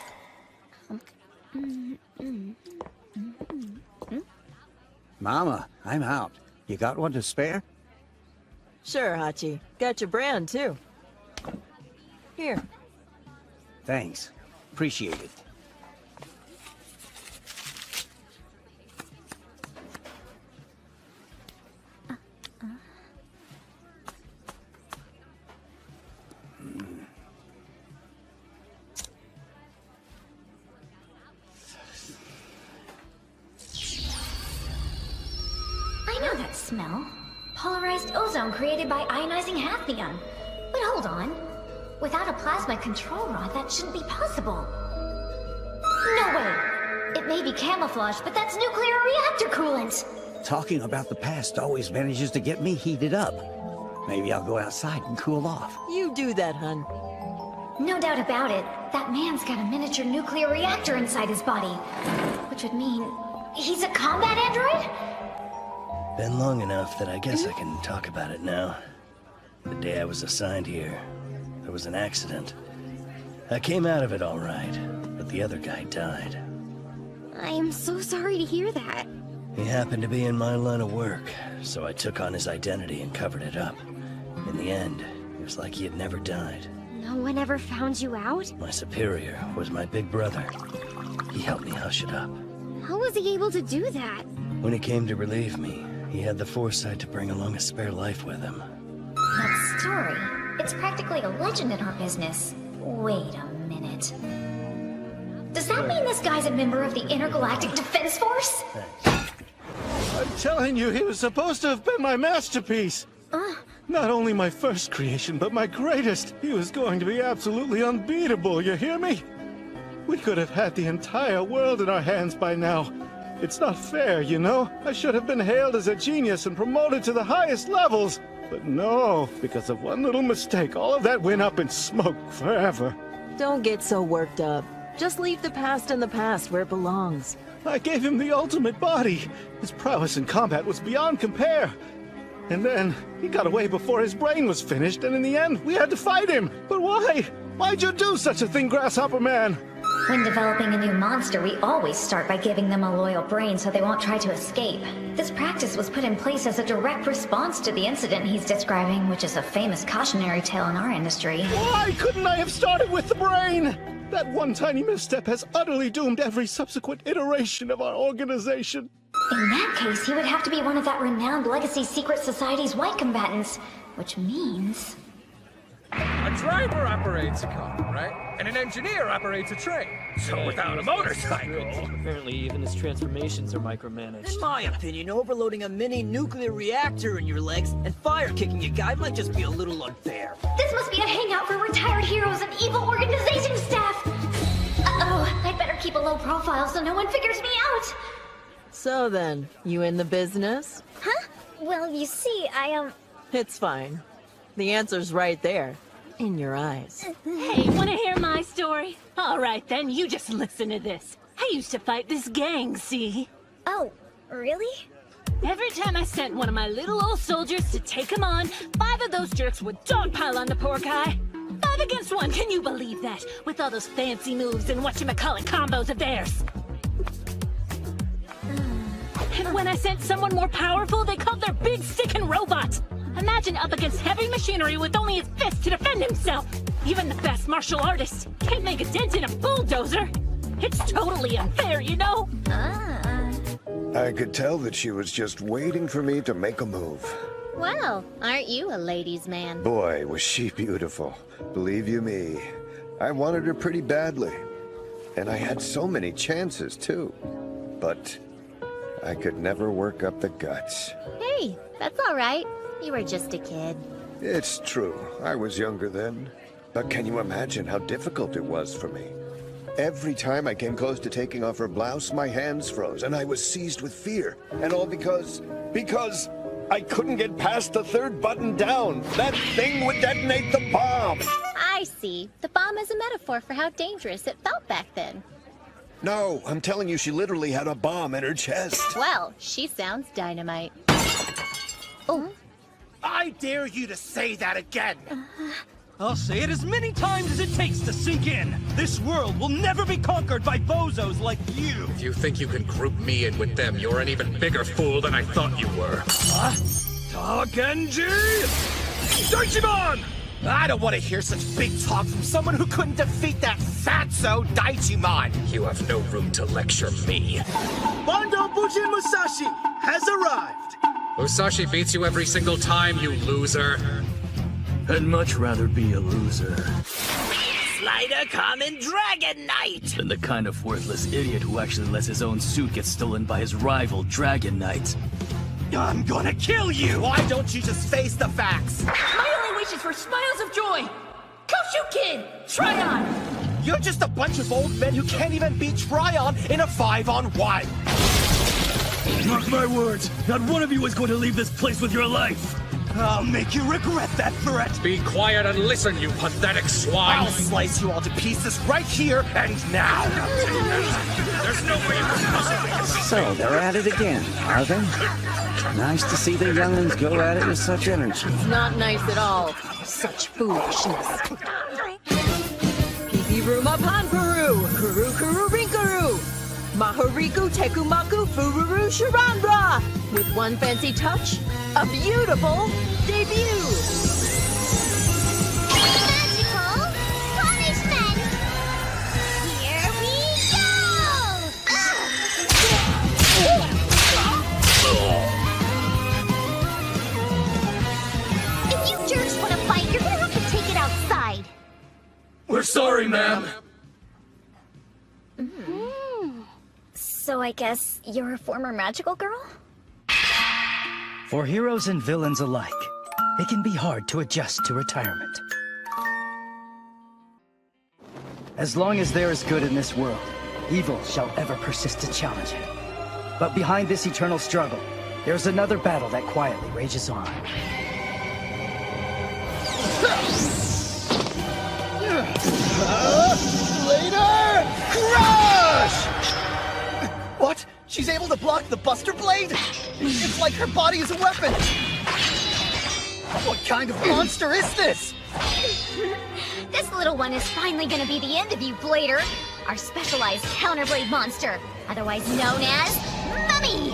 Mama, I'm out. You got one to spare? Sure, Hachi. Got your brand, too. Here. Thanks. Appreciate it. I know that smell. Polarized ozone created by ionizing hafnium. But hold on. Without a plasma control rod, that shouldn't be possible. No way! It may be camouflage, but that's nuclear reactor coolant! Talking about the past always manages to get me heated up. Maybe I'll go outside and cool off. You do that, hun. No doubt about it. That man's got a miniature nuclear reactor inside his body. Which would mean... he's a combat android? Been long enough that I guess I can talk about it now. The day I was assigned here, there was an accident. I came out of it all right, but the other guy died. I am so sorry to hear that. He happened to be in my line of work, so I took on his identity and covered it up. In the end, it was like he had never died. No one ever found you out? My superior was my big brother. He helped me hush it up. How was he able to do that? When he came to relieve me, he had the foresight to bring along a spare life with him. That story, it's practically a legend in our business. Wait a minute. Does that mean this guy's a member of the Intergalactic Defense Force? I'm telling you, he was supposed to have been my masterpiece. Not only my first creation, but my greatest. He was going to be absolutely unbeatable, you hear me? We could have had the entire world in our hands by now. It's not fair, you know? I should have been hailed as a genius and promoted to the highest levels. But no, because of one little mistake, all of that went up in smoke forever. Don't get so worked up. Just leave the past in the past where it belongs. I gave him the ultimate body. His prowess in combat was beyond compare. And then, he got away before his brain was finished, and in the end, we had to fight him. But why? Why'd you do such a thing, Grasshopper Man? When developing a new monster, we always start by giving them a loyal brain so they won't try to escape. This practice was put in place as a direct response to the incident he's describing, which is a famous cautionary tale in our industry. Why couldn't I have started with the brain? That one tiny misstep has utterly doomed every subsequent iteration of our organization. In that case, he would have to be one of that renowned Legacy Secret Society's white combatants, which means... A driver operates a car, right? And an engineer operates a train. So without a motorcycle... Apparently even his transformations are micromanaged. In my opinion, overloading a mini nuclear reactor in your legs and fire-kicking a guy might just be a little unfair. This must be a hangout for retired heroes and evil organization staff! Uh-oh, I'd better keep a low profile so no one figures me out! So then, you in the business? Huh? Well, you see, It's fine. The answer's right there. In your eyes. Hey, wanna hear my story? All right then, you just listen to this. I used to fight this gang, see? Oh, really? Every time I sent one of my little old soldiers to take him on, 5 of those jerks would dogpile on the poor guy. 5 against 1, can you believe that? With all those fancy moves and whatchamacallit combos of theirs. And when I sent someone more powerful, they called their big stickin' robot. Imagine up against heavy machinery with only his fist to defend himself. Even the best martial artist can't make a dent in a bulldozer. It's totally unfair, you know? I could tell that she was just waiting for me to make a move. Well, aren't you a ladies' man? Boy, was she beautiful. Believe you me, I wanted her pretty badly. And I had so many chances, too. But I could never work up the guts. Hey, that's all right. You were just a kid. It's true. I was younger then. But can you imagine how difficult it was for me? Every time I came close to taking off her blouse, my hands froze, and I was seized with fear. And all because I couldn't get past the third button down. That thing would detonate the bomb. I see. The bomb is a metaphor for how dangerous it felt back then. No, I'm telling you, she literally had a bomb in her chest. Well, she sounds dynamite. Oh. I dare you to say that again! I'll say it as many times as it takes to sink in. This world will never be conquered by bozos like you. If you think you can group me in with them, you're an even bigger fool than I thought you were. Genji! Daichiman! I don't want to hear such big talk from someone who couldn't defeat that fatso Daichiman. You have no room to lecture me. Bando Bujin Musashi has arrived. Musashi beats you every single time, you loser. I'd much rather be a loser Slider Common Dragon Knight than the kind of worthless idiot who actually lets his own suit get stolen by his rival, Dragon Knight. I'm gonna kill you! Why don't you just face the facts? My only wish is for smiles of joy. Koshu Kid, Tryon! You're just a bunch of old men who can't even beat Tryon in a 5-on-1. Mark my words, not one of you is going to leave this place with your life. I'll make you regret that threat. Be quiet and listen, you pathetic swine. I'll slice you all to pieces right here and now. There's no way you can possibly... So, they're at it again, are they? Nice to see the younglings go at it with such energy. Not nice at all. Such foolishness. Pipiruma Panpuru, Kuru Kuru Rinkaru, Mahariku Tekumaku Fururu Sharandra. With one fancy touch, a beautiful debut. Magical punishment! Here we go! If you jerks want to fight, you're gonna have to take it outside. We're sorry, ma'am. So I guess you're a former magical girl? For heroes and villains alike, it can be hard to adjust to retirement. As long as there is good in this world, evil shall ever persist to challenge it. But behind this eternal struggle, there's another battle that quietly rages on. Later! Crush! What? She's able to block the Buster Blade? It's like her body is a weapon! What kind of monster is this? This little one is finally gonna be the end of you, Blader. Our specialized counterblade monster, otherwise known as Mummy!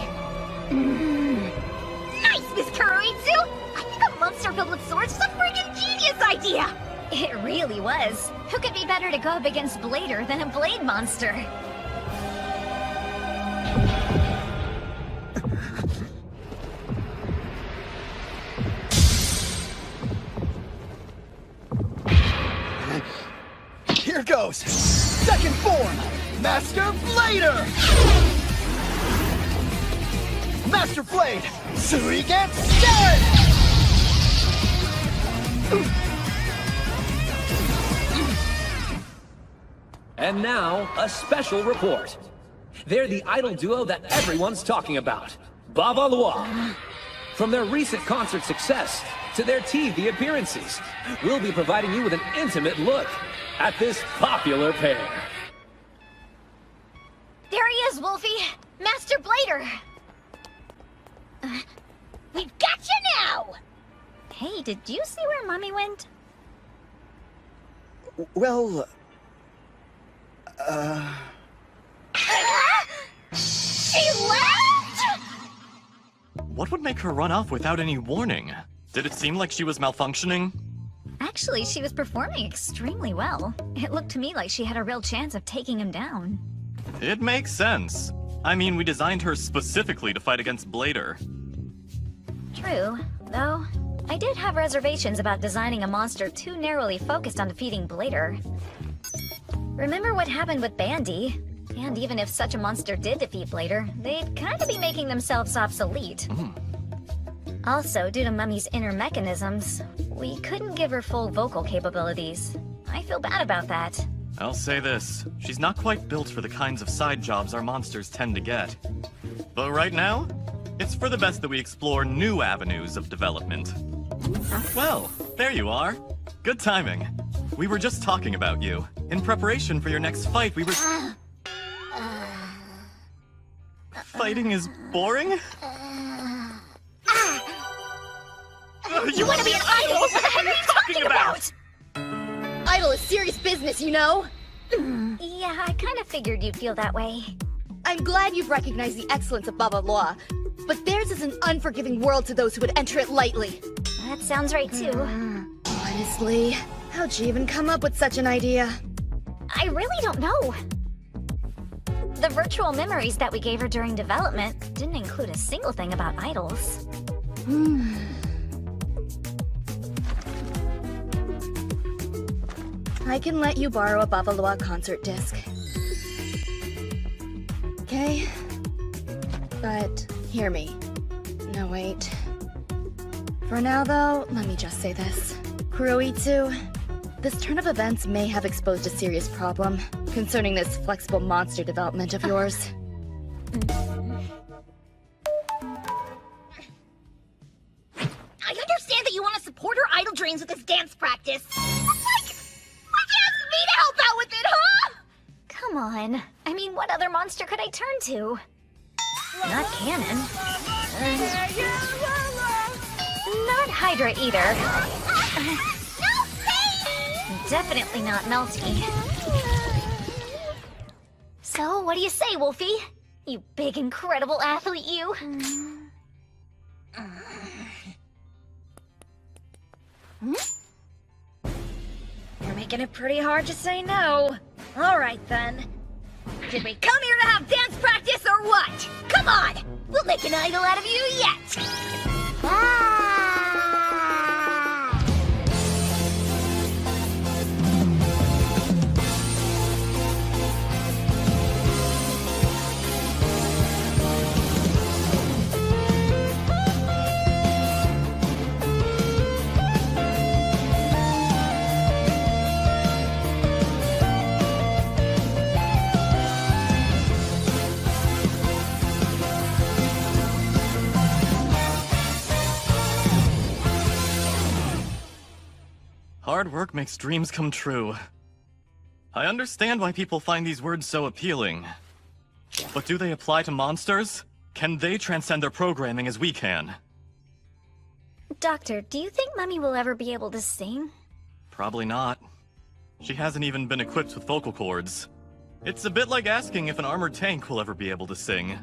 Nice, Miss Kuroitsu! I think a monster filled with swords is a friggin' genius idea! It really was. Who could be better to go up against Blader than a blade monster? Here goes! Second form! Master Blader! Master Blade! Suri gets dead! And now, a special report. They're the idol duo that everyone's talking about, Baba Lua. From their recent concert success to their TV appearances, we'll be providing you with an intimate look at this popular pair. There he is, Wolfie! Master Blader! We've got you now! Hey, did you see where Mummy went? Well, She left?! What would make her run off without any warning? Did it seem like she was malfunctioning? Actually, she was performing extremely well. It looked to me like she had a real chance of taking him down. It makes sense. I mean, we designed her specifically to fight against Blader. True, though. I did have reservations about designing a monster too narrowly focused on defeating Blader. Remember what happened with Bandy? And even if such a monster did defeat Blader, they'd kind of be making themselves obsolete. Also, due to Mummy's inner mechanisms, we couldn't give her full vocal capabilities. I feel bad about that. I'll say this, she's not quite built for the kinds of side jobs our monsters tend to get. But right now, it's for the best that we explore new avenues of development. Well, there you are. Good timing. We were just talking about you. In preparation for your next fight, we were... Fighting is boring? You want to be an idol? What the heck are you talking about? Idol is serious business, you know? Yeah, I kind of figured you'd feel that way. I'm glad you've recognized the excellence of Baba Law, but theirs is an unforgiving world to those who would enter it lightly. That sounds right, too. Honestly, how'd you even come up with such an idea? I really don't know. The virtual memories that we gave her during development didn't include a single thing about idols. I can let you borrow a Baba Law concert disc. Okay? But hear me. No, wait. For now, though, let me just say this. Kuroitsu, this turn of events may have exposed a serious problem concerning this flexible monster development of yours. I understand that you want to support her idol dreams with this dance practice. Why can't ask me to help out with it, huh? Come on. I mean, what other monster could I turn to? Not Canon. Not Hydra either. Definitely not Melty. So, what do you say, Wolfie? You big, incredible athlete, you. You're making it pretty hard to say no. All right, then. Did we come here to have dance practice or what? Come on! We'll make an idol out of you yet! Hard work makes dreams come true. I understand why people find these words so appealing. But do they apply to monsters? Can they transcend their programming as we can? Doctor, do you think Mummy will ever be able to sing? Probably not. She hasn't even been equipped with vocal cords. It's a bit like asking if an armored tank will ever be able to sing.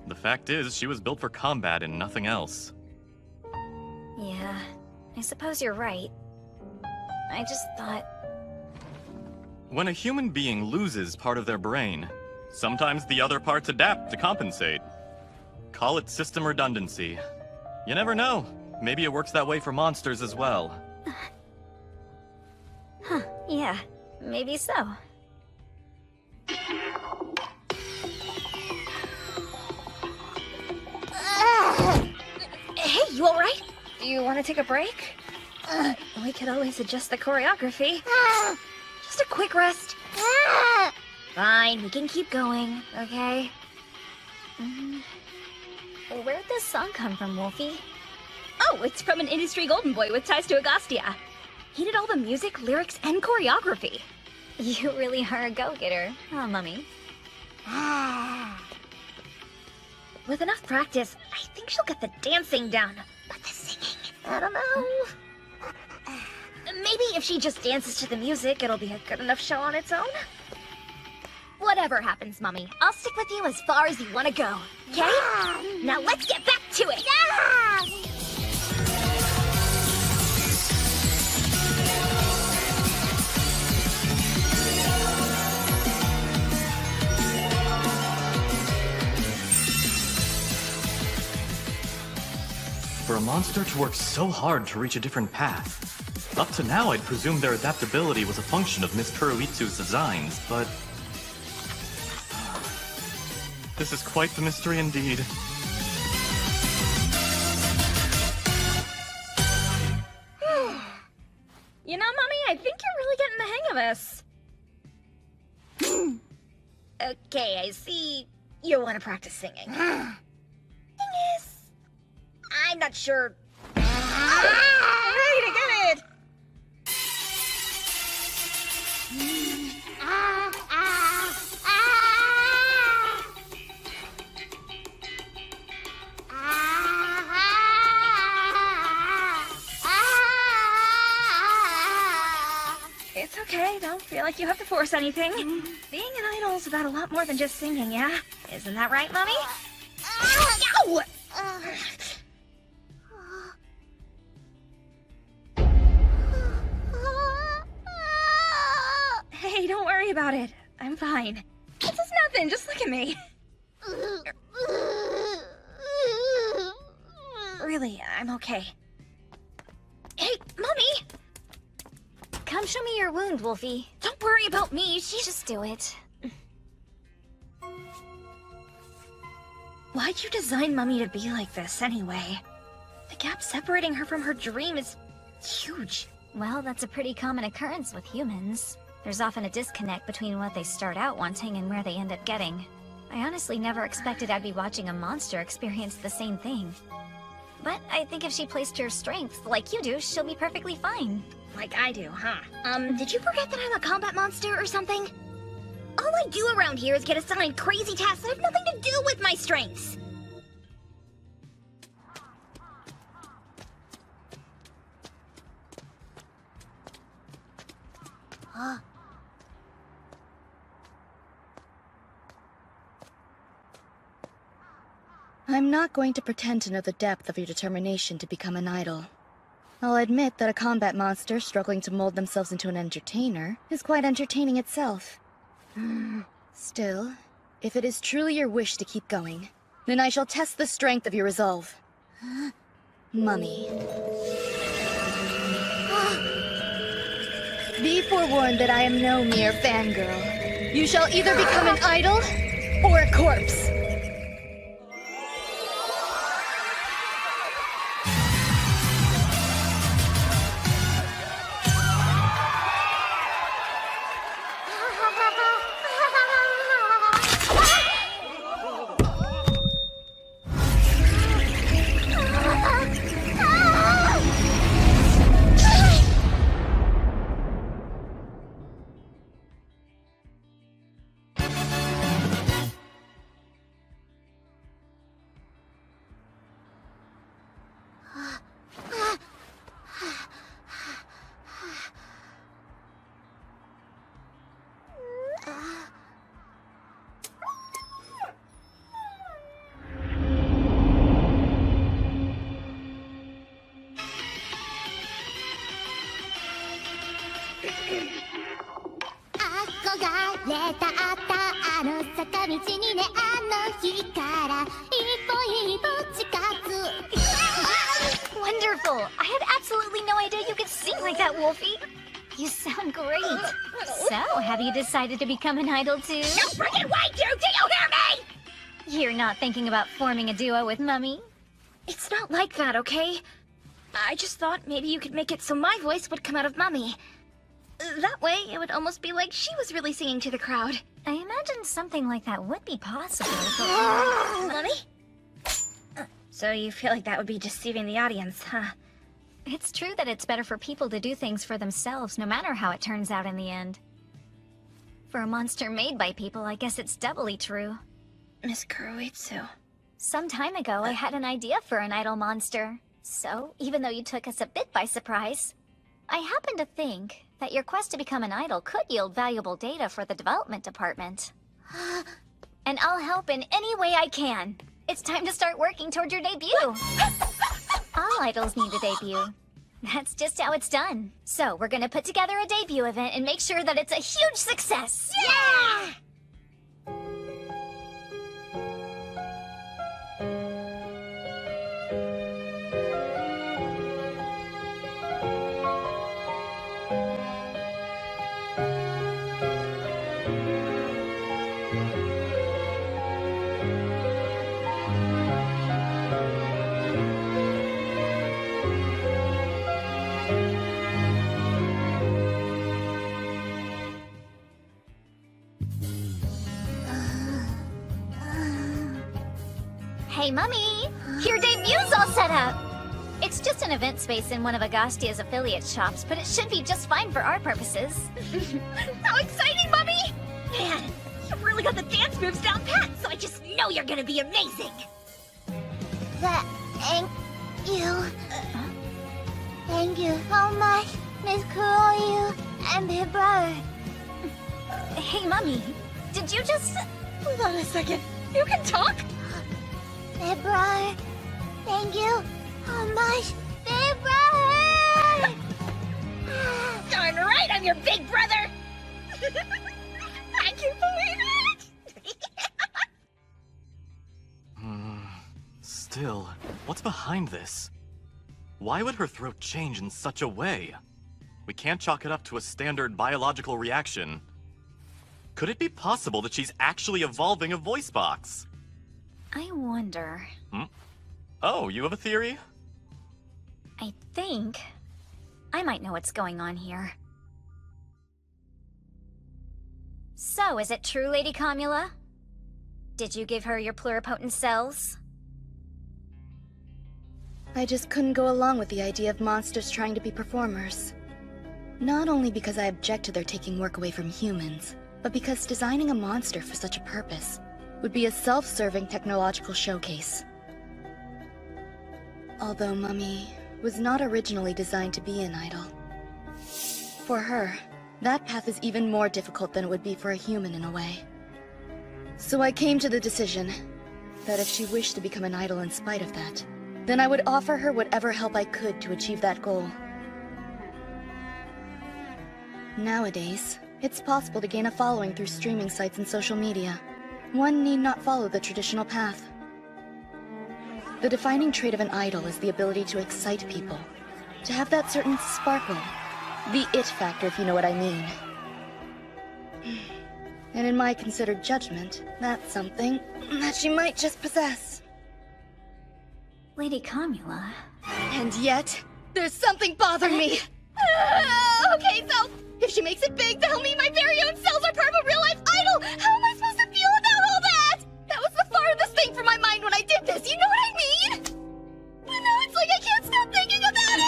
The fact is, she was built for combat and nothing else. Yeah, I suppose you're right. I just thought... When a human being loses part of their brain, sometimes the other parts adapt to compensate. Call it system redundancy. You never know. Maybe it works that way for monsters as well. Huh, yeah, maybe so. Hey, you alright? Do you want to take a break? We could always adjust the choreography. Just a quick rest. Fine, we can keep going, okay? Where'd this song come from, Wolfie? Oh, it's from an industry golden boy with ties to Agostia. He did all the music, lyrics, and choreography. You really are a go-getter, huh, Mummy? With enough practice, I think she'll get the dancing down. But the singing, I don't know. Maybe if she just dances to the music, it'll be a good enough show on its own. Whatever happens, Mummy, I'll stick with you as far as you want to go, okay? Now let's get back to it! For a monster to work so hard to reach a different path. Up to now, I'd presumed their adaptability was a function of Miss Kuroitsu's designs, but... This is quite the mystery indeed. You know, Mummy, I think you're Okay, I see you want to practice singing. Thing is, I'm not sure. Ready to get it! It's okay, don't feel like you have to force anything. Being an idol is about a lot more than just singing, yeah? Isn't that right, Mommy? Ow! Hey, don't worry about it. I'm fine. This is nothing, just look at me. Really, I'm okay. Hey, Mommy! Come show me your wound, Wolfie. Don't worry about me, just do it. Why'd you design Mummy to be like this, anyway? The gap separating her from her dream is huge. Well, that's a pretty common occurrence with humans. There's often a disconnect between what they start out wanting and where they end up getting. I honestly never expected I'd be watching a monster experience the same thing. But I think if she placed her strengths like you do, she'll be perfectly fine. Like I do, huh? Did you forget that I'm a combat monster or something? All I do around here is get assigned crazy tasks that have nothing to do with my strengths. Huh? I'm not going to pretend to know the depth of your determination to become an idol. I'll admit that a combat monster struggling to mold themselves into an entertainer is quite entertaining itself. Still, if it is truly your wish to keep going, then I shall test the strength of your resolve. Mummy. Be forewarned that I am no mere fangirl. You shall either become an idol or a corpse. Wonderful! I had absolutely no idea you could sing like that, Wolfie. You sound great. So, have you decided to become an idol too? You freaking way, dude! Do you hear me? You're not thinking about forming a duo with Mummy? It's not like that, okay? I just thought maybe you could make it so my voice would come out of Mummy. That way, it would almost be like she was really singing to the crowd. I imagine something like that would be possible, Mummy? So you feel like that would be deceiving the audience, huh? It's true that it's better for people to do things for themselves, no matter how it turns out in the end. For a monster made by people, I guess it's doubly true. Miss Kuroitsu. Some time ago, I had an idea for an idol monster. So, even though you took us a bit by surprise, I happen to think that your quest to become an idol could yield valuable data for the development department. And I'll help in any way I can. It's time to start working toward your debut. All idols need a debut. That's just how it's done. So, we're gonna put together a debut event and make sure that it's a huge success! Yeah! Hey, Mummy! Your debut's all set up! It's just an event space in one of Agastia's affiliate shops, but it should be just fine for our purposes. How exciting, Mummy! Man, you've really got the dance moves down pat, so I just know you're gonna be amazing! Thank you. Thank you so much, Miss Kuroyu and Big Brother. Hey, Mummy, did you just... Hold on a second. You can talk? Big Brother, thank you so much, Big Brother! Darn right, I'm your big brother! I can believe it! Still, what's behind this? Why would her throat change in such a way? We can't chalk it up to a standard biological reaction. Could it be possible that she's actually evolving a voice box? I wonder... Oh, you have a theory? I think... I might know what's going on here. So, is it true, Lady Comula? Did you give her your pluripotent cells? I just couldn't go along with the idea of monsters trying to be performers. Not only because I object to their taking work away from humans, but because designing a monster for such a purpose would be a self-serving technological showcase. Although Mummy was not originally designed to be an idol. For her, that path is even more difficult than it would be for a human in a way. So I came to the decision that if she wished to become an idol in spite of that, then I would offer her whatever help I could to achieve that goal. Nowadays, it's possible to gain a following through streaming sites and social media. One need not follow the traditional path. The defining trait of an idol is the ability to excite people, to have that certain sparkle, the it factor if you know what I mean. And in my considered judgment, that's something that she might just possess. Lady Comula... And yet, there's something bothering me! Okay, so, if she makes it big, that'll mean my very own cells are part of a real-life idol! How am I supposed to feel about all that? That was the farthest thing from my mind when I did this, you know what I mean? But now it's like I can't stop thinking about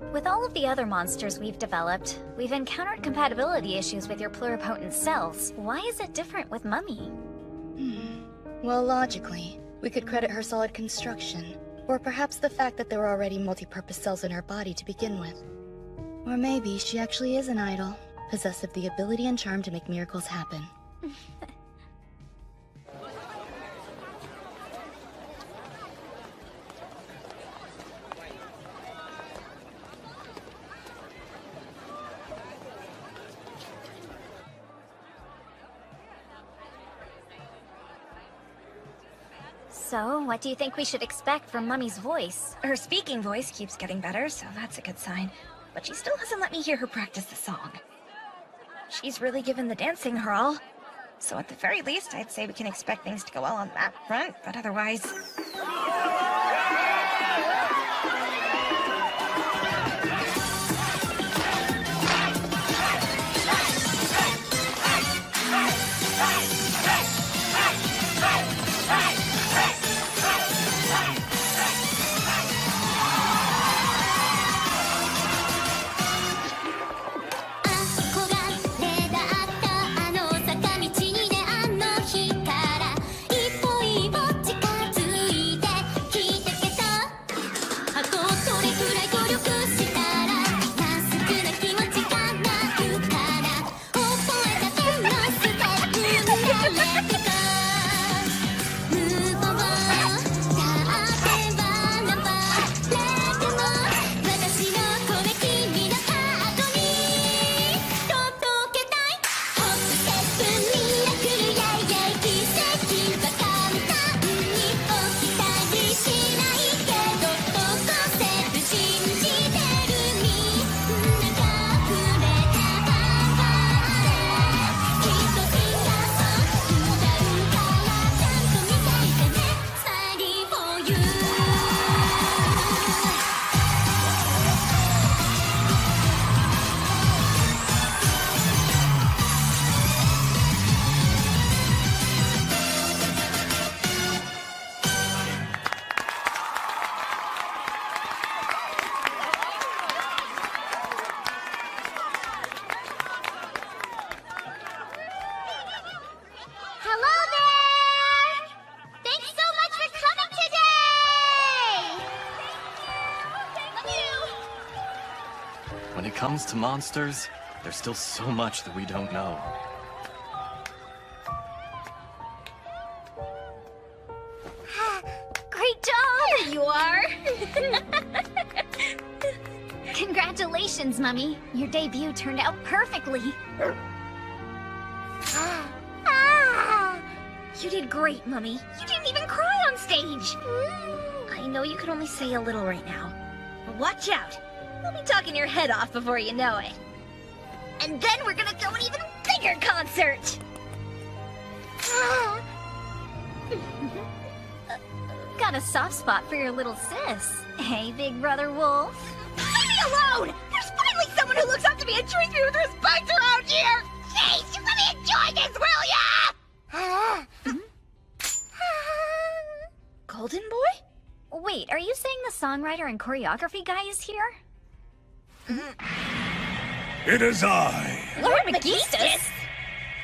it! With all of the other monsters we've developed, we've encountered compatibility issues with your pluripotent cells. Why is it different with Mummy? Well, logically, we could credit her solid construction, or perhaps the fact that there were already multi-purpose cells in her body to begin with. Or maybe she actually is an idol, possessed of the ability and charm to make miracles happen. So, what do you think we should expect from Mummy's voice? Her speaking voice keeps getting better, so that's a good sign. But she still hasn't let me hear her practice the song. She's really given the dancing her all. So at the very least, I'd say we can expect things to go well on that front, but otherwise... comes to monsters, there's still so much that we don't know. Great job! There you are! Congratulations, Mummy. Your debut turned out perfectly. You did great, Mummy. You didn't even cry on stage. I know you can only say a little right now, but watch out. I'll be talking your head off before you know it. And then we're gonna throw an even bigger concert! Got a soft spot for your little sis. Hey, Big Brother Wolf. Leave me alone! There's finally someone who looks up to me and treats me with respect around here! Jeez, just let me enjoy this, will ya? Golden Boy? Wait, are you saying the songwriter and choreography guy is here? It is I. Lord Megistus?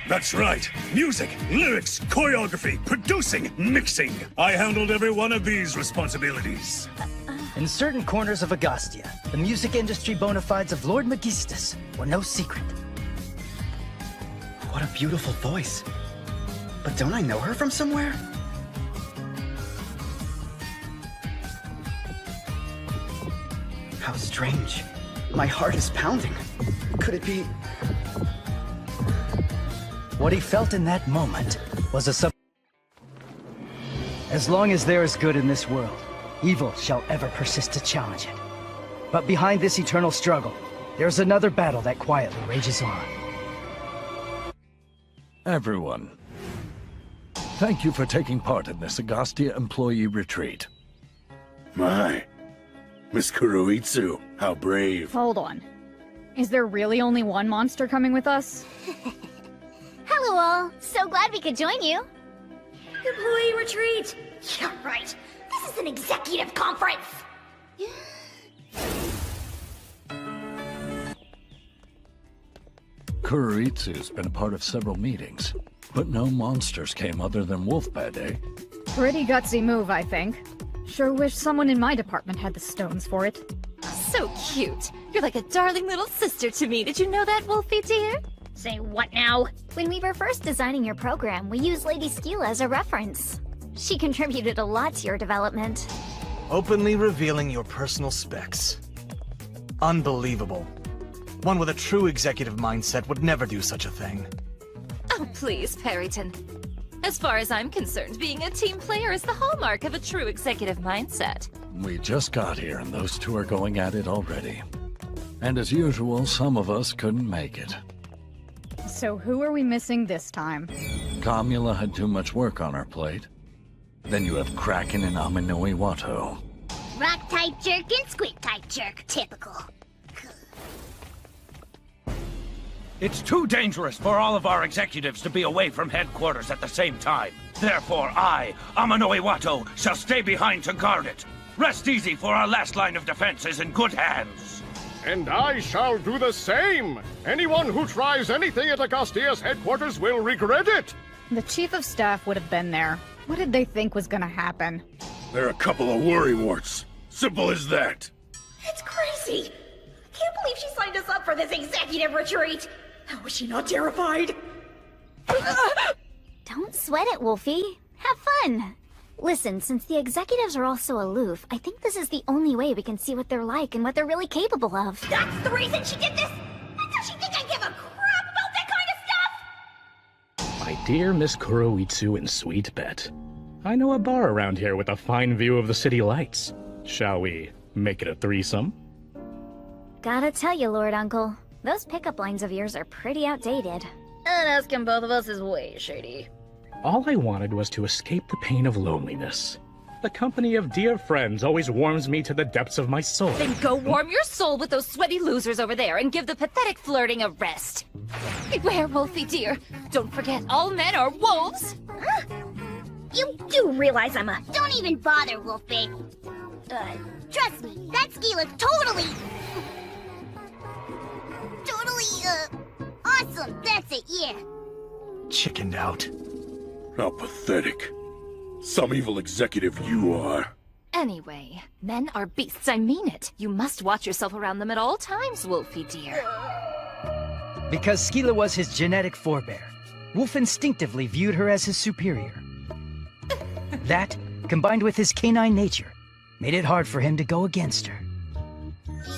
That's right. Music, lyrics, choreography, producing, mixing. I handled every one of these responsibilities. In certain corners of Agostia, the music industry bona fides of Lord Megistus were no secret. What a beautiful voice. But don't I know her from somewhere? How strange. My heart is pounding. Could it be... What he felt in that moment was As long as there is good in this world, evil shall ever persist to challenge it. But behind this eternal struggle, there's another battle that quietly rages on. Everyone, thank you for taking part in this Agostia employee retreat. My, Miss Kuroitsu, how brave. Hold on. Is there really only one monster coming with us? Hello all. So glad we could join you. Employee retreat! Yeah, right. This is an executive conference! Kuroitsu's been a part of several meetings, but no monsters came other than Wolfbed, eh? Pretty gutsy move, I think. Sure wish someone in my department had the stones for it. So cute. You're like a darling little sister to me. Did you know that, Wolfie dear? Say what now? When we were first designing your program, we used Lady Skila as a reference. She contributed a lot to your development. Openly revealing your personal specs. Unbelievable. One with a true executive mindset would never do such a thing. Oh, please, Perryton. As far as I'm concerned, being a team player is the hallmark of a true executive mindset. We just got here and those two are going at it already. And as usual, some of us couldn't make it. So who are we missing this time? Kamula had too much work on her plate. Then you have Kraken and Aminoi Watto. Rock-type jerk and squid-type jerk. Typical. It's too dangerous for all of our executives to be away from headquarters at the same time. Therefore, I, Aminoi Watto, shall stay behind to guard it. Rest easy, for our last line of defense is in good hands. And I shall do the same. Anyone who tries anything at Agostia's headquarters will regret it. The chief of staff would have been there. What did they think was gonna happen? They're a couple of worrywarts. Simple as that. It's crazy. I can't believe she signed us up for this executive retreat. How was she not terrified? Don't sweat it, Wolfie. Have fun. Listen, since the executives are all so aloof, I think this is the only way we can see what they're like and what they're really capable of. That's the reason she did this? Does she think I give a crap about that kind of stuff? My dear Miss Kuroitsu and Sweet Bet, I know a bar around here with a fine view of the city lights. Shall we make it a threesome? Gotta tell you, Lord Uncle, those pickup lines of yours are pretty outdated. And asking both of us is way shady. All I wanted was to escape the pain of loneliness. The company of dear friends always warms me to the depths of my soul. Then go warm your soul with those sweaty losers over there and give the pathetic flirting a rest. Beware, Wolfie dear. Don't forget, all men are wolves. You do realize I'm a... Don't even bother, Wolfie. Trust me, that Skila's totally... awesome. That's it, yeah. Chickened out. How pathetic. Some evil executive you are. Anyway, men are beasts, I mean it. You must watch yourself around them at all times, Wolfie dear. Because Skeela was his genetic forebear, Wolf instinctively viewed her as his superior. That, combined with his canine nature, made it hard for him to go against her.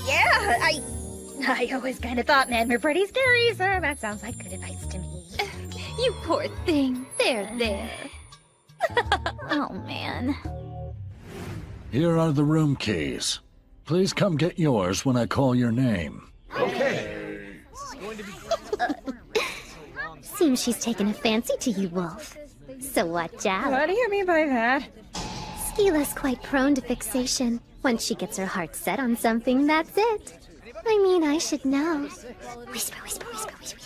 Yeah, I always kind of thought men were pretty scary, so that sounds like good advice to me. You poor thing. There. Oh, man. Here are the room keys. Please come get yours when I call your name. Okay. Seems she's taken a fancy to you, Wolf. So watch out. What do you mean by that? Skeela's quite prone to fixation. Once she gets her heart set on something, that's it. I mean, I should know. Whisper, whisper, whisper, whisper.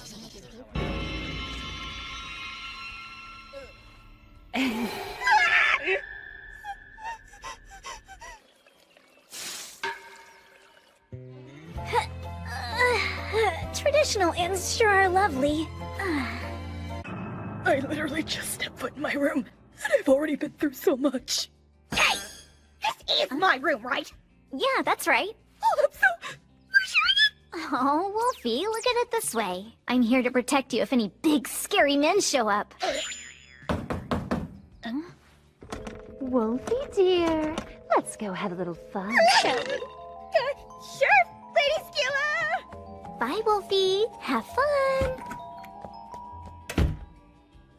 Traditional inns sure are lovely. I literally just stepped foot in my room, and I've already been through so much. Hey! This is my room, right? Yeah, that's right. Oh, I'm so... Oh, Wolfie, look at it this way. I'm here to protect you if any big, scary men show up. Huh? Wolfie, dear, let's go have a little fun. Sure, Lady Skeela! Bye, Wolfie. Have fun.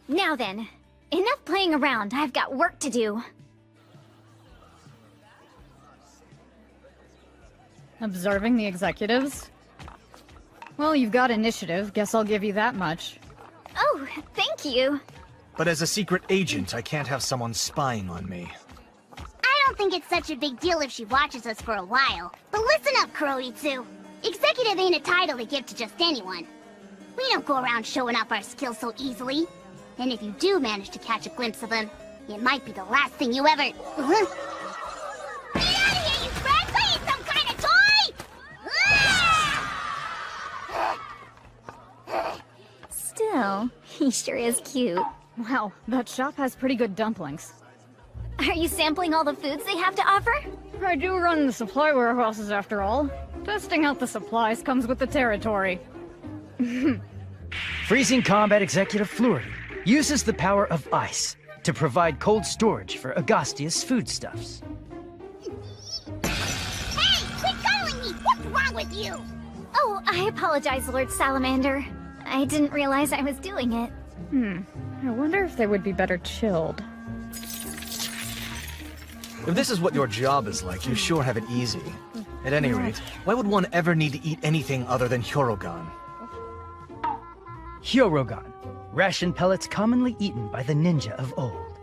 Now then, enough playing around. I've got work to do. Observing the executives? Well, you've got initiative. Guess I'll give you that much. Oh, thank you. But as a secret agent, I can't have someone spying on me. I don't think it's such a big deal if she watches us for a while. But listen up, Kuroitsu. Executive ain't a title to give to just anyone. We don't go around showing off our skills so easily. And if you do manage to catch a glimpse of them, it might be the last thing you ever... Get out of here, you brats! I ain't some kind of toy! Still, he sure is cute. Wow, that shop has pretty good dumplings. Are you sampling all the foods they have to offer? I do run the supply warehouses after all. Testing out the supplies comes with the territory. Freezing Combat Executive Flurry uses the power of ice to provide cold storage for Agastia's foodstuffs. Hey, quit cuddling me! What's wrong with you? Oh, I apologize, Lord Salamander. I didn't realize I was doing it. I wonder if they would be better chilled. If this is what your job is like, you sure have it easy. At any rate, why would one ever need to eat anything other than Hyorogan? Hyorogan, ration pellets commonly eaten by the ninja of old.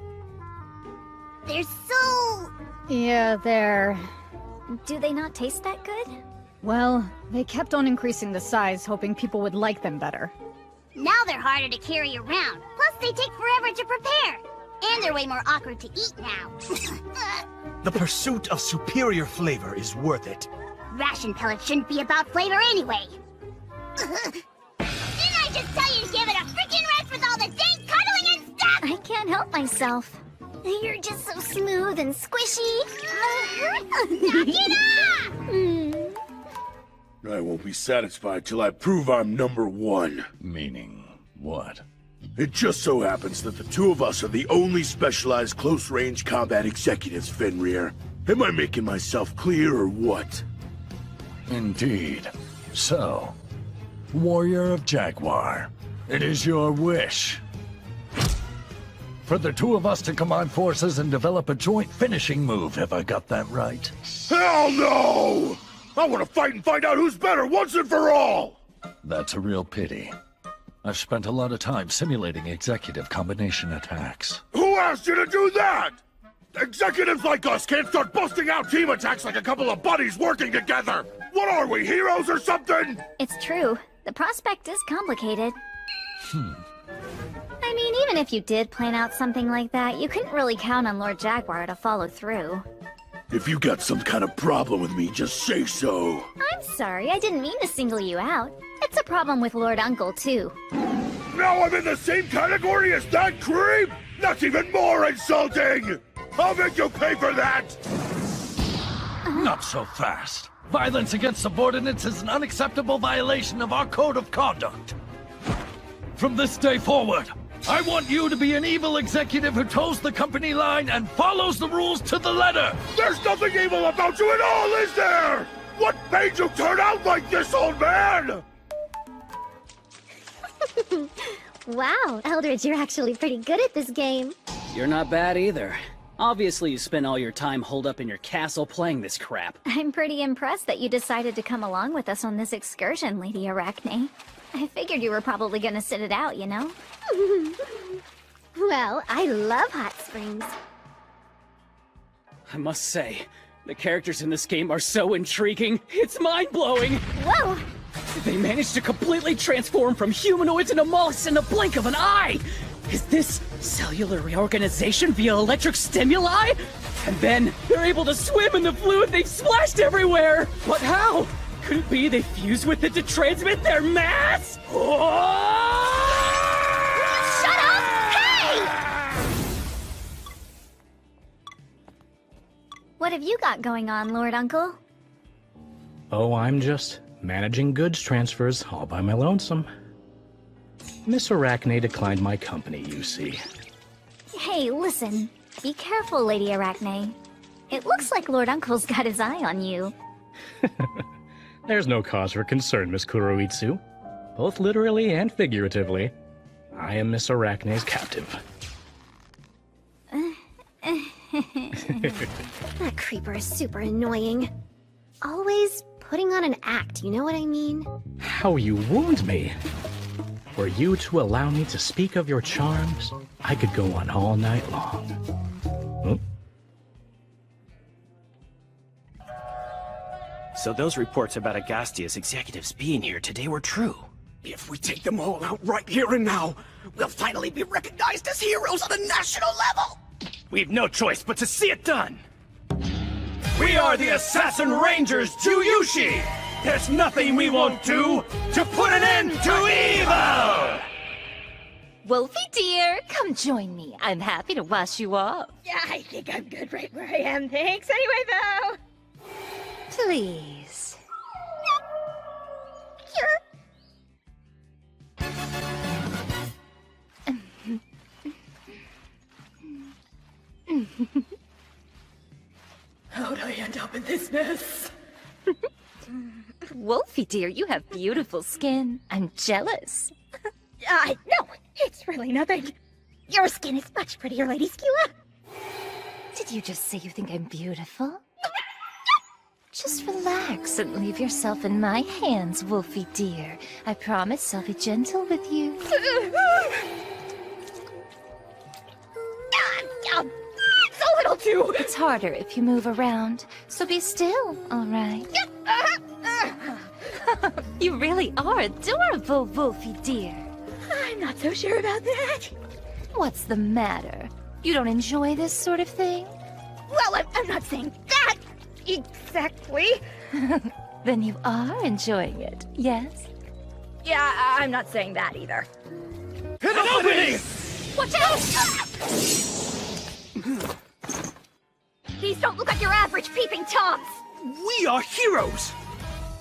They're so... Yeah, they're... Do they not taste that good? Well, they kept on increasing the size, hoping people would like them better. Now they're harder to carry around. Plus, they take forever to prepare. And they're way more awkward to eat now. The pursuit of superior flavor is worth it. Ration pellets shouldn't be about flavor anyway. Didn't I just tell you to give it a freaking rest with all the dang cuddling and stuff? I can't help myself. You're just so smooth and squishy. Knock it off! I won't be satisfied till I prove I'm #1. Meaning what? It just so happens that the two of us are the only specialized close-range combat executives, Fenrir. Am I making myself clear or what? Indeed. So, Warrior of Jaguar, it is your wish for the two of us to combine forces and develop a joint finishing move. Have I got that right? Hell no! I want to fight and find out who's better once and for all! That's a real pity. I've spent a lot of time simulating executive combination attacks. Who asked you to do that? Executives like us can't start busting out team attacks like a couple of buddies working together! What are we, heroes or something? It's true. The prospect is complicated. I mean, even if you did plan out something like that, you couldn't really count on Lord Jaguar to follow through. If you got some kind of problem with me, just say so. I'm sorry, I didn't mean to single you out. It's a problem with Lord Uncle, too. Now I'm in the same category as that creep? That's even more insulting! I'll make you pay for that! Not so fast. Violence against subordinates is an unacceptable violation of our code of conduct. From this day forward, I want you to be an evil executive who toes the company line and follows the rules to the letter! There's nothing evil about you at all, is there? What made you turn out like this, old man? Wow, Eldridge, you're actually pretty good at this game. You're not bad either. Obviously, you spent all your time holed up in your castle playing this crap. I'm pretty impressed that you decided to come along with us on this excursion, Lady Arachne. I figured you were probably gonna sit it out, you know? Well, I love hot springs. I must say, the characters in this game are so intriguing. It's mind-blowing! Whoa! They managed to completely transform from humanoids into mollusks in the blink of an eye! Is this cellular reorganization via electric stimuli? And then they're able to swim in the fluid they've splashed everywhere! But how? Could it be they fuse with it to transmit their mass? Oh! Shut up! Hey! What have you got going on, Lord Uncle? Oh, I'm just managing goods transfers all by my lonesome. Miss Arachne declined my company, you see. Hey, listen. Be careful, Lady Arachne. It looks like Lord Uncle's got his eye on you. There's no cause for concern, Miss Kuroitsu. Both literally and figuratively. I am Miss Arachne's captive. That creeper is super annoying. Always putting on an act, you know what I mean? How you wound me! Were you to allow me to speak of your charms, I could go on all night long. So those reports about Agastia's executives being here today were true. If we take them all out right here and now, we'll finally be recognized as heroes on a national level! We've no choice but to see it done! We are the Assassin Rangers Juyushi! There's nothing we won't do to put an end to evil! Wolfie dear, come join me. I'm happy to wash you off. Yeah, I think I'm good right where I am. Thanks anyway, though. Please. How'd I end up in this mess? Wolfie dear, you have beautiful skin. I'm jealous. No, it's really nothing. Your skin is much prettier, Lady Skua. Did you just say you think I'm beautiful? Just relax and leave yourself in my hands, Wolfie dear. I promise I'll be gentle with you. It's a little too... It's harder if you move around, so be still, all right? You really are adorable, Wolfie dear. I'm not so sure about that. What's the matter? You don't enjoy this sort of thing? Well, I'm not saying that exactly. Then you are enjoying it, yes? Yeah, I'm not saying that either. Hit opening! Watch out! These don't look like your average peeping toms. We are heroes!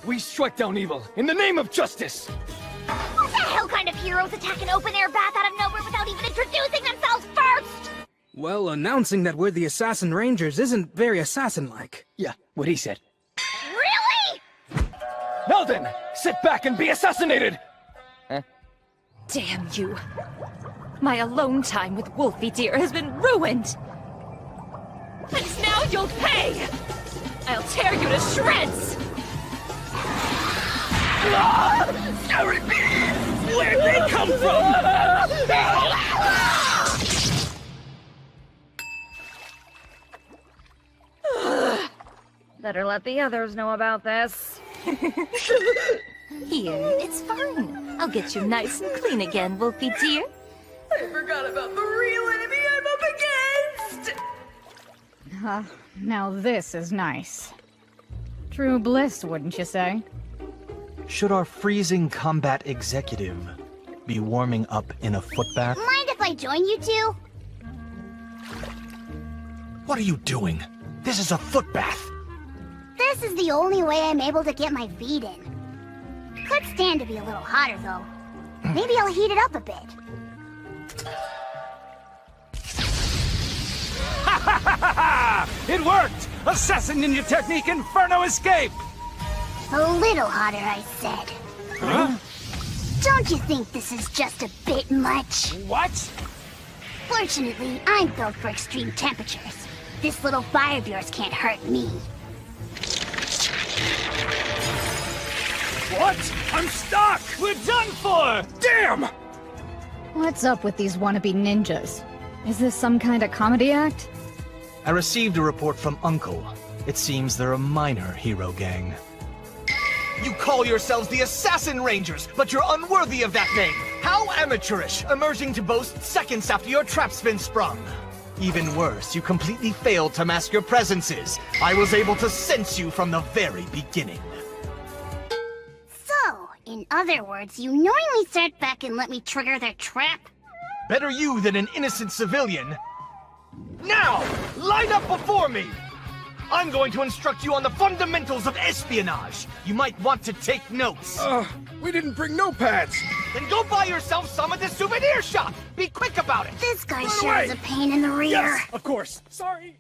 We strike down evil in the name of justice! What the hell kind of heroes attack an open-air bath out of nowhere without even introducing themselves first? Well, announcing that we're the Assassin Rangers isn't very assassin-like. Yeah, what he said. Really? Now then, sit back and be assassinated! Damn you. My alone time with Wolfie dear has been ruined. And now you'll pay! I'll tear you to shreds! Where'd they come from? Better let the others know about this. Here, it's fine. I'll get you nice and clean again, Wolfie dear. I forgot about the real enemy I'm up against! Now this is nice. True bliss, wouldn't you say? Should our freezing combat executive be warming up in a footbath? Mind if I join you two? What are you doing? This is a footbath. This is the only way I'm able to get my feet in. Could stand to be a little hotter, though. Maybe I'll heat it up a bit. Ha ha ha ha! It worked! Assassin Ninja Technique Inferno Escape! A little hotter, I said. Huh? Don't you think this is just a bit much? What? Fortunately, I'm built for extreme temperatures. This little fire of yours can't hurt me. What? I'm stuck! We're done for! Damn! What's up with these wannabe ninjas? Is this some kind of comedy act? I received a report from Uncle. It seems they're a minor hero gang. You call yourselves the Assassin Rangers, but you're unworthy of that name! How amateurish, emerging to boast seconds after your trap's been sprung! Even worse, you completely failed to mask your presences. I was able to sense you from the very beginning. So, in other words, you knowingly sat back and let me trigger their trap? Better you than an innocent civilian. Now, line up before me! I'm going to instruct you on the fundamentals of espionage. You might want to take notes. We didn't bring notepads. Then go buy yourself some at the souvenir shop. Be quick about it. This guy sure is a pain in the rear. Yes, of course. Sorry.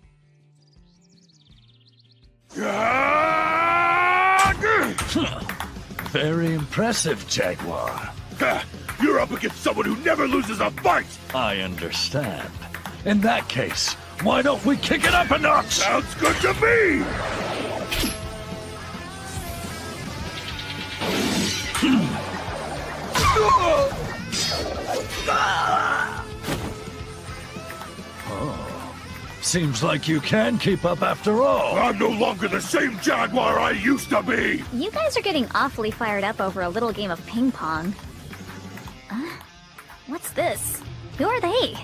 Very impressive, Jaguar. You're up against someone who never loses a fight! I understand. In that case, why don't we kick it up a notch? Sounds good to me! Oh, seems like you can keep up after all. I'm no longer the same Jaguar I used to be! You guys are getting awfully fired up over a little game of ping pong. What's this? Who are they?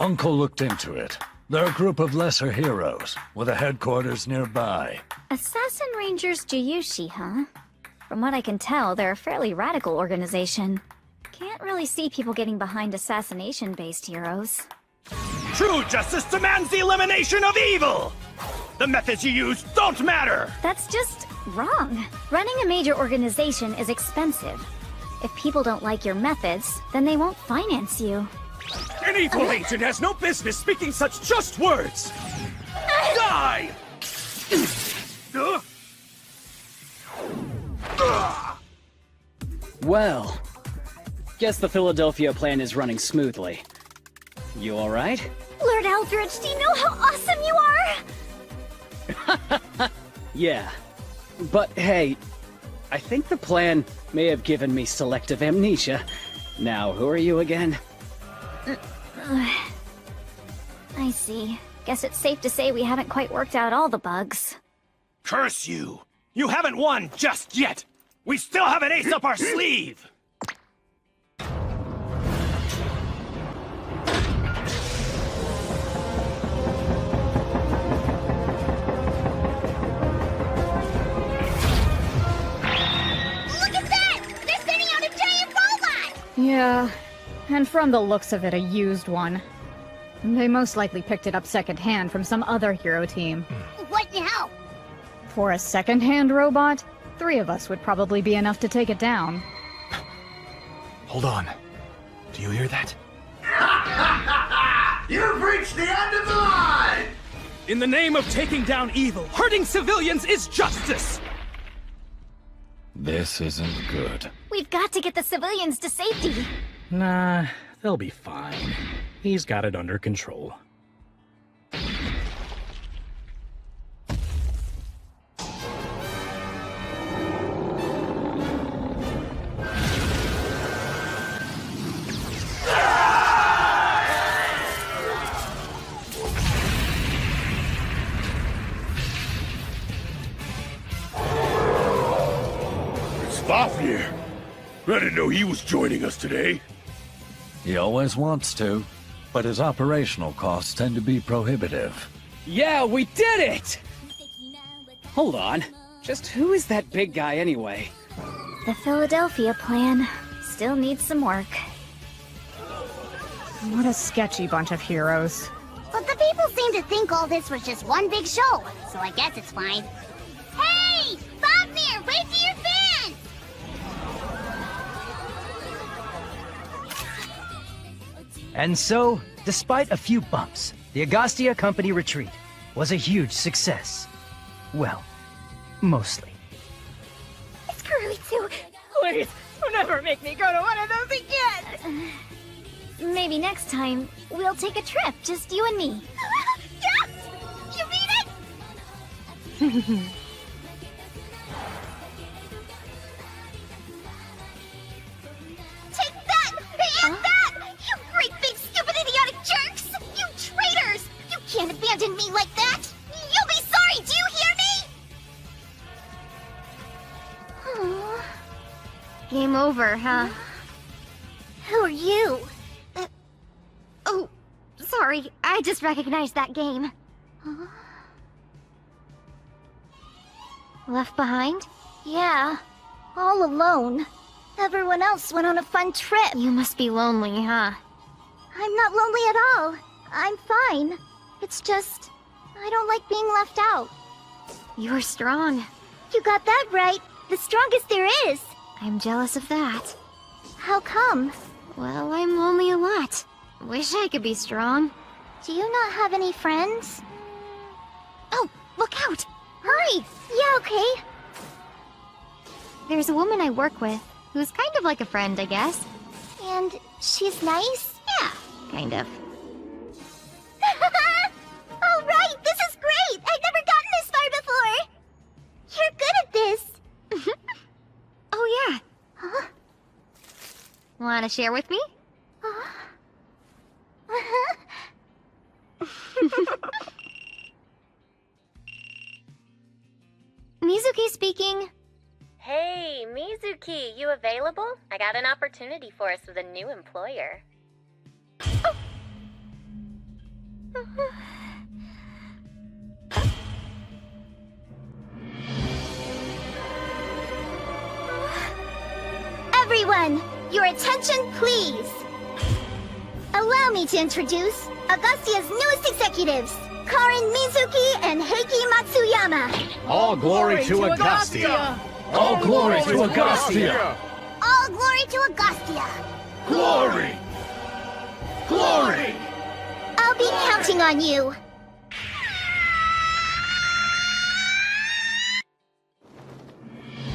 Uncle looked into it. They're a group of lesser heroes, with a headquarters nearby. Assassin Rangers Juyushi, huh? From what I can tell, they're a fairly radical organization. Can't really see people getting behind assassination-based heroes. True justice demands the elimination of evil! The methods you use don't matter! That's just wrong. Running a major organization is expensive. If people don't like your methods, then they won't finance you. An evil agent has no business speaking such just words! Die! Well, guess the Philadelphia plan is running smoothly. You alright? Lord Eldridge, do you know how awesome you are? Yeah. But hey, I think the plan may have given me selective amnesia. Now, who are you again? I see. Guess it's safe to say we haven't quite worked out all the bugs. Curse you! You haven't won just yet! We still have an ace up our sleeve! Yeah, and from the looks of it, a used one. They most likely picked it up secondhand from some other hero team. What now? For a secondhand robot, 3 of us would probably be enough to take it down. Hold on. Do you hear that? You've reached the end of the line! In the name of taking down evil, hurting civilians is justice! This isn't good. We've got to get the civilians to safety. Nah, they'll be fine. He's got it under control. Fafnir! I didn't know he was joining us today. He always wants to, but his operational costs tend to be prohibitive. Yeah, we did it! Hold on. Just who is that big guy anyway? The Philadelphia plan still needs some work. What a sketchy bunch of heroes. But the people seem to think all this was just one big show, so I guess it's fine. And so, despite a few bumps, the Agastya Company retreat was a huge success. Well, mostly. Screw you! Please, don't ever make me go to one of those again! Maybe next time, we'll take a trip, just you and me. Yes! You mean it? Take that! And that! You great big stupid idiotic jerks! You traitors! You can't abandon me like that! You'll be sorry, do you hear me? Game over, huh? Who are you? Oh, sorry. I just recognized that game. Left behind? Yeah, all alone. Everyone else went on a fun trip. You must be lonely, huh? I'm not lonely at all. I'm fine. It's just, I don't like being left out. You're strong. You got that right. The strongest there is. I'm jealous of that. How come? Well, I'm lonely a lot. Wish I could be strong. Do you not have any friends? Oh, look out! Hurry! Yeah, okay. There's a woman I work with, who's kind of like a friend, I guess. And she's nice? Yeah, kind of. All right, this is great! I've never gotten this far before! You're good at this! Oh, yeah. Huh? Wanna share with me? Mizuki speaking. Hey, Mizuki, you available? I got an opportunity for us with a new employer. Everyone, your attention please. Allow me to introduce Agastya's newest executives, Karin Mizuki and Heiki Matsuyama. All glory to Agastya! All glory to Agastya! All glory to Agastya. Glory! Glory! I'll be counting on you.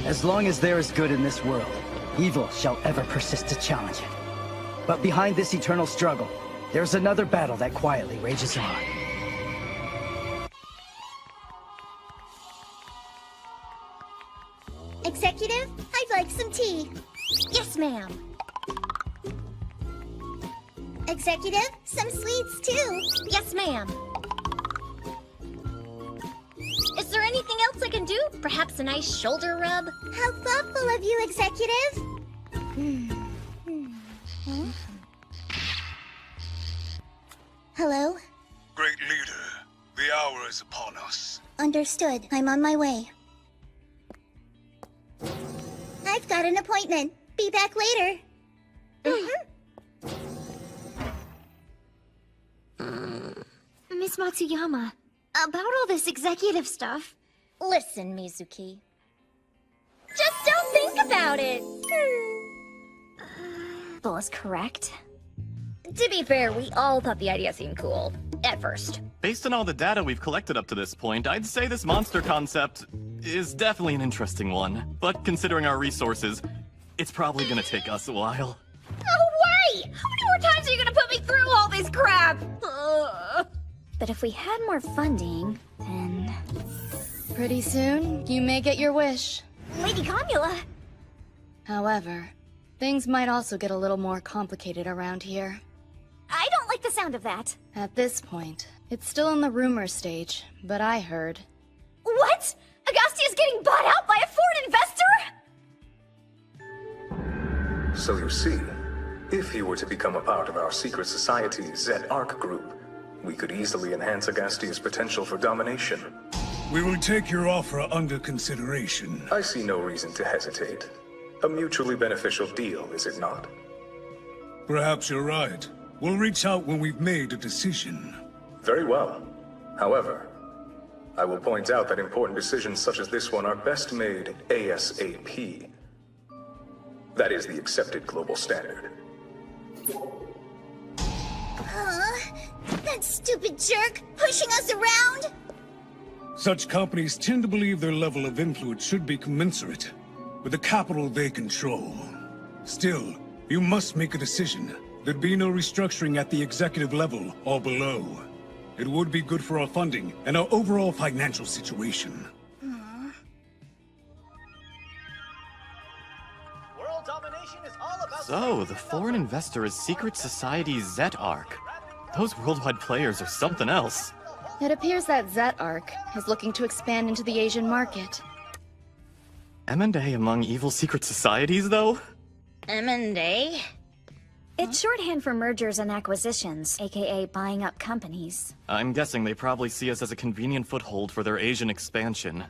As long as there is good in this world, evil shall ever persist to challenge it. But behind this eternal struggle, there's another battle that quietly rages on. Executive, I'd like some tea. Yes, ma'am. Executive, some sweets too. Yes, ma'am. Is there anything else I can do? Perhaps a nice shoulder rub? How thoughtful of you, Executive. Hello? Great leader, the hour is upon us. Understood. I'm on my way. I've got an appointment. Be back later. Miss Matsuyama, about all this executive stuff. Listen, Mizuki. Just don't think about it. Bull is correct. To be fair, we all thought the idea seemed cool. At first. Based on all the data we've collected up to this point, I'd say this monster concept is definitely an interesting one. But considering our resources, it's probably gonna take us a while. No way! How many more times are you gonna put me through all this crap? But if we had more funding, then... Pretty soon, you may get your wish. Lady Kamula! However, things might also get a little more complicated around here. I don't like the sound of that. At this point, it's still in the rumor stage, but I heard. What? Agastya's getting bought out by a foreign investor? So you see, if he were to become a part of our secret society, Zet Arc Group, we could easily enhance Agastya's potential for domination. We will take your offer under consideration. I see no reason to hesitate. A mutually beneficial deal, is it not? Perhaps you're right. We'll reach out when we've made a decision. Very well. However, I will point out that important decisions such as this one are best made ASAP. That is the accepted global standard. That stupid jerk pushing us around? Such companies tend to believe their level of influence should be commensurate with the capital they control. Still, you must make a decision. There'd be no restructuring at the executive level or below. It would be good for our funding and our overall financial situation. So, the foreign investor is Secret Society's Zet Arc. Those worldwide players are something else. It appears that Zet Arc is looking to expand into the Asian market. M&A among evil secret societies, though? M&A? It's shorthand for mergers and acquisitions, aka buying up companies. I'm guessing they probably see us as a convenient foothold for their Asian expansion.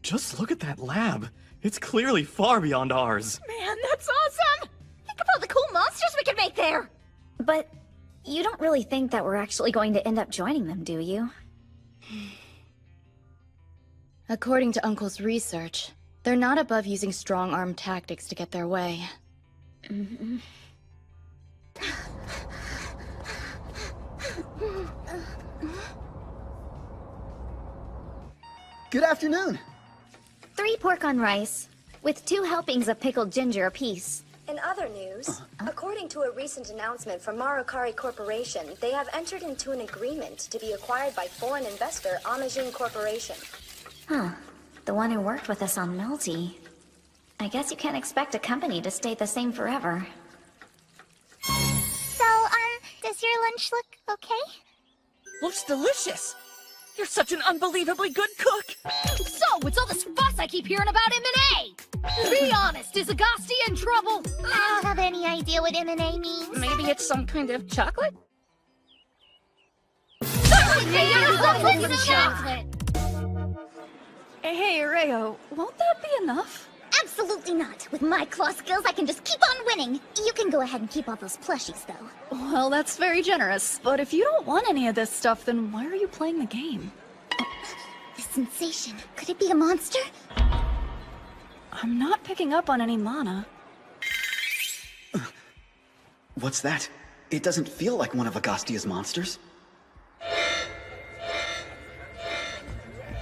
Just look at that lab. It's clearly far beyond ours. Man, that's awesome! Think of all the cool monsters we could make there! But you don't really think that we're actually going to end up joining them, do you? According to Uncle's research, they're not above using strong-arm tactics to get their way. Good afternoon. 3 pork on rice, with 2 helpings of pickled ginger apiece. In other news, according to a recent announcement from Marukari Corporation, they have entered into an agreement to be acquired by foreign investor Amajin Corporation. Huh. The one who worked with us on Melty. I guess you can't expect a company to stay the same forever. So, does your lunch look okay? Looks delicious. You're such an unbelievably good cook. So, it's all this fuss I keep hearing about M&A! Be honest, is Agasti in trouble? I don't have any idea what M&A means. Maybe it's some kind of chocolate? Hey, Areo, won't that be enough? Absolutely not. With my claw skills, I can just keep on winning. You can go ahead and keep all those plushies, though. Well, that's very generous. But if you don't want any of this stuff, then why are you playing the game? The sensation. Could it be a monster? I'm not picking up on any mana. What's that? It doesn't feel like one of Agastia's monsters.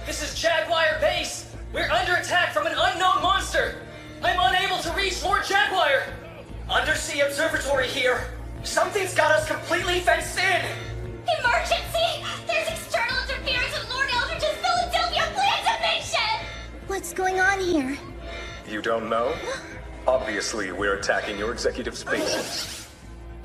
This is Jaguar Base! We're under attack from an unknown monster! I'm unable to reach Lord Jaguar! Undersea Observatory here! Something's got us completely fenced in! Emergency! There's external interference with Lord Eldridge's Philadelphia plans invasion! What's going on here? You don't know? Obviously, we're attacking your executive's bases.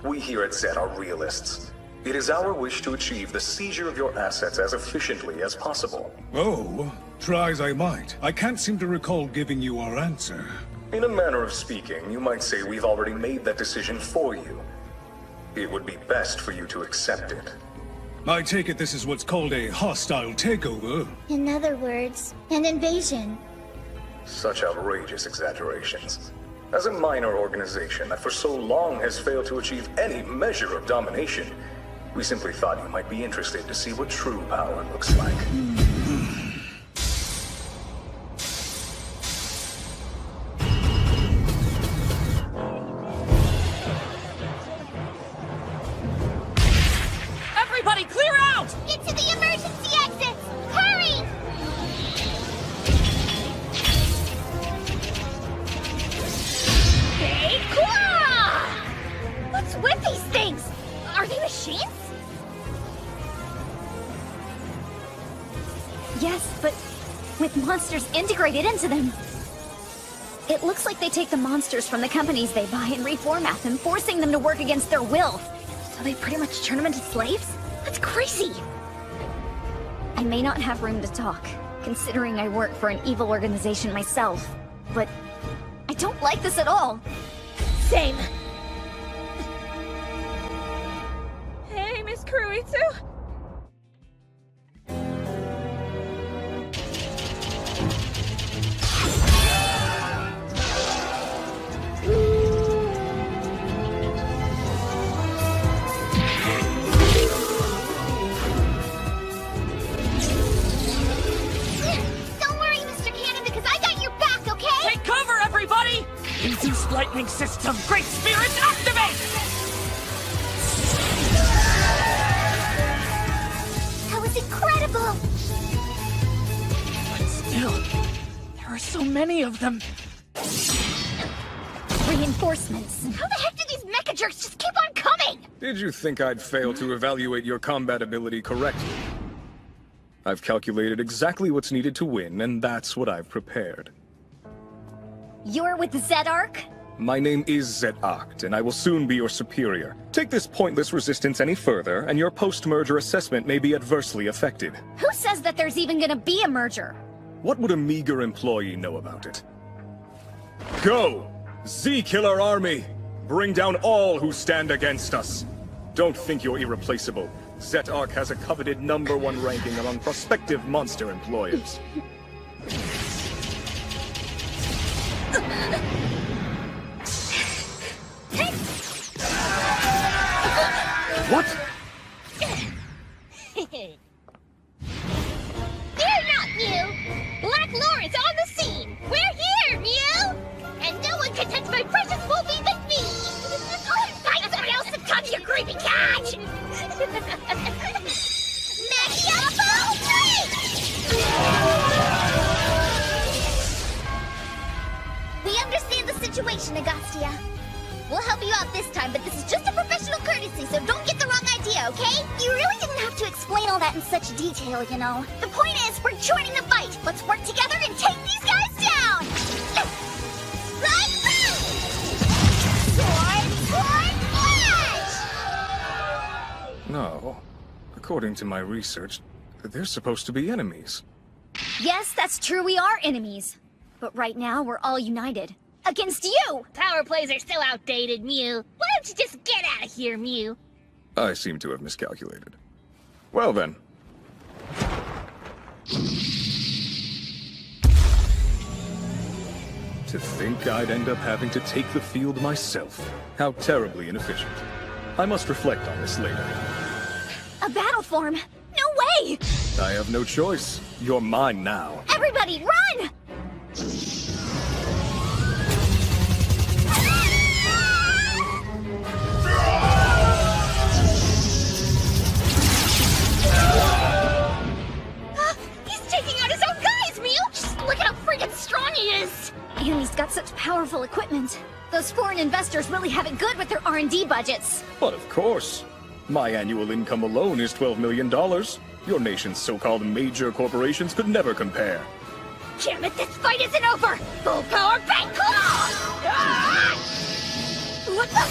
We here at Zet are realists. It is our wish to achieve the seizure of your assets as efficiently as possible. Oh, try as I might, I can't seem to recall giving you our answer. In a manner of speaking, you might say we've already made that decision for you. It would be best for you to accept it. I take it this is what's called a hostile takeover. In other words, an invasion. Such outrageous exaggerations. As a minor organization that for so long has failed to achieve any measure of domination, we simply thought you might be interested to see what true power looks like. Everybody, clear out! Get to the emergency exits! Hurry! Big claw! What's with these things? Are they machines? Yes, but with monsters integrated into them. It looks like they take the monsters from the companies they buy and reformat them, forcing them to work against their will. So they pretty much turn them into slaves? That's crazy! I may not have room to talk, considering I work for an evil organization myself, but I don't like this at all. Same. Hey, Miss Kuruitsu. Don't worry, Mr. Cannon, because I got your back, okay? Take cover, everybody! Induce lightning system, great spirit, activate! many of them. Reinforcements. How the heck do these mecha jerks just keep on coming? Did you think I'd fail to evaluate your combat ability correctly? I've calculated exactly what's needed to win, and that's what I've prepared. You're with Zedark? My name is Zedark, and I will soon be your superior. Take this pointless resistance any further, and your post-merger assessment may be adversely affected. Who says that there's even gonna be a merger? What would a meager employee know about it? Go! Z-Killer Army! Bring down all who stand against us! Don't think you're irreplaceable. Zedark has a coveted #1 ranking among prospective monster employers. What? Fear not, Mew! Black Lawrence on the scene! We're here, Mew! And no one can touch my precious Wolfie but me! Find somebody else to touch your creepy cat! Magnifico 3! We understand the situation, Agostia. We'll help you out this time, but this is just a professional courtesy, so don't get the wrong idea, okay? You really didn't have to explain all that in such detail, you know. The point is, we're joining the fight. Let's work together and take these guys down! Run, run! Sword, sword, flash! No. According to my research, they're supposed to be enemies. Yes, that's true, we are enemies. But right now, we're all united. Against you! Power plays are still outdated, Mew. Why don't you just get out of here, Mew? I seem to have miscalculated. Well then. To think I'd end up having to take the field myself. How terribly inefficient. I must reflect on this later. A battle form? No way! I have no choice. You're mine now. Everybody, run! He's taking out his own guys, Mew! Just look at how friggin' strong he is! And he's got such powerful equipment. Those foreign investors really have it good with their R&D budgets. But of course. My annual income alone is $12 million. Your nation's so-called major corporations could never compare. Damn it, this fight isn't over! Full power bank claw! Ah! What the?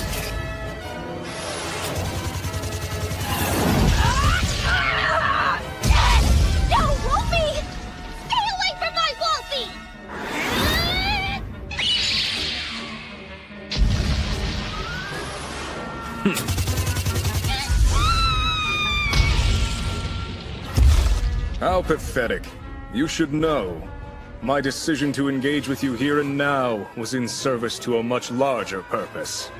No, Wolfie! Stay away from my Wolfie! How pathetic. You should know. My decision to engage with you here and now was in service to a much larger purpose.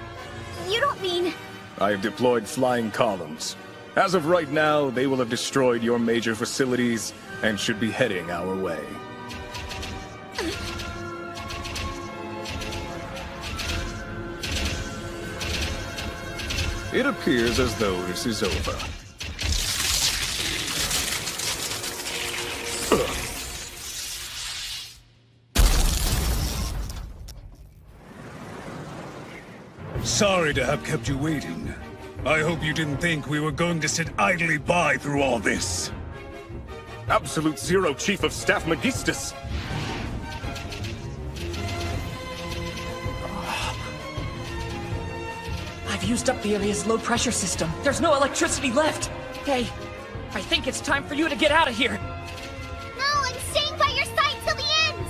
You don't mean... I have deployed flying columns. As of right now, they will have destroyed your major facilities and should be heading our way. It appears as though this is over. Sorry to have kept you waiting. I hope you didn't think we were going to sit idly by through all this. Absolute Zero, Chief of Staff Magistus! I've used up the area's low-pressure system. There's no electricity left. Hey, I think it's time for you to get out of here. No, I'm staying by your side till the end!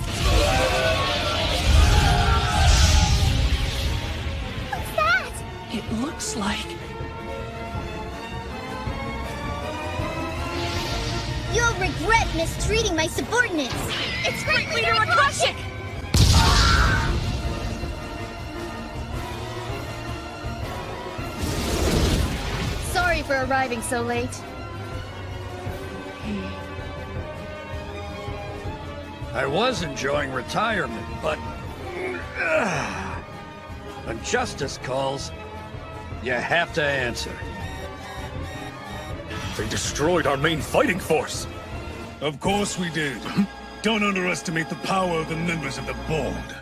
What's that? It looks like... You'll regret mistreating my subordinates! It's Great Leader Akashic! Sorry for arriving so late. I was enjoying retirement, but... when justice calls, you have to answer. They destroyed our main fighting force! Of course we did. Don't underestimate the power of the members of the board.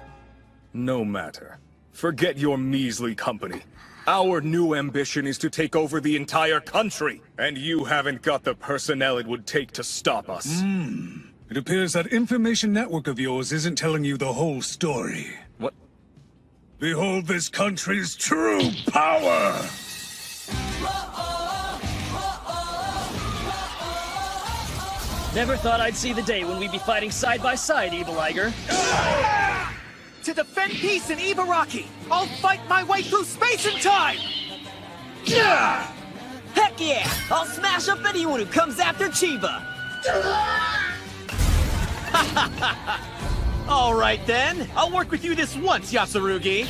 No matter. Forget your measly company. Our new ambition is to take over the entire country, and you haven't got the personnel it would take to stop us. It appears that information network of yours isn't telling you the whole story. What? Behold this country's true power! Never thought I'd see the day when we'd be fighting side by side, Evil Iger. To defend peace in Ibaraki, I'll fight my way through space and time! Heck yeah! I'll smash up anyone who comes after Chiba! Alright then, I'll work with you this once, Yasurugi!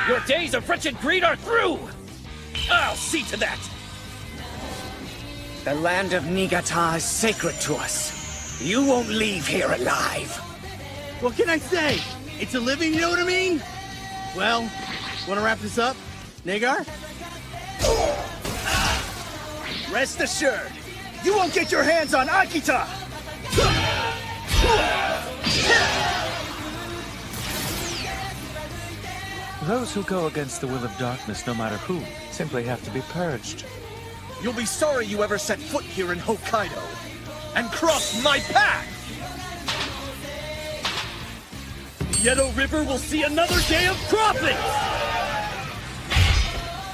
Your days of wretched greed are through! I'll see to that! The land of Niigata is sacred to us. You won't leave here alive. What can I say? It's a living, you know what I mean? Well, wanna wrap this up, Nagar? Rest assured, you won't get your hands on Akita! Those who go against the will of darkness, no matter who, simply have to be purged. You'll be sorry you ever set foot here in Hokkaido and crossed my path! Yedo River will see another day of cropping!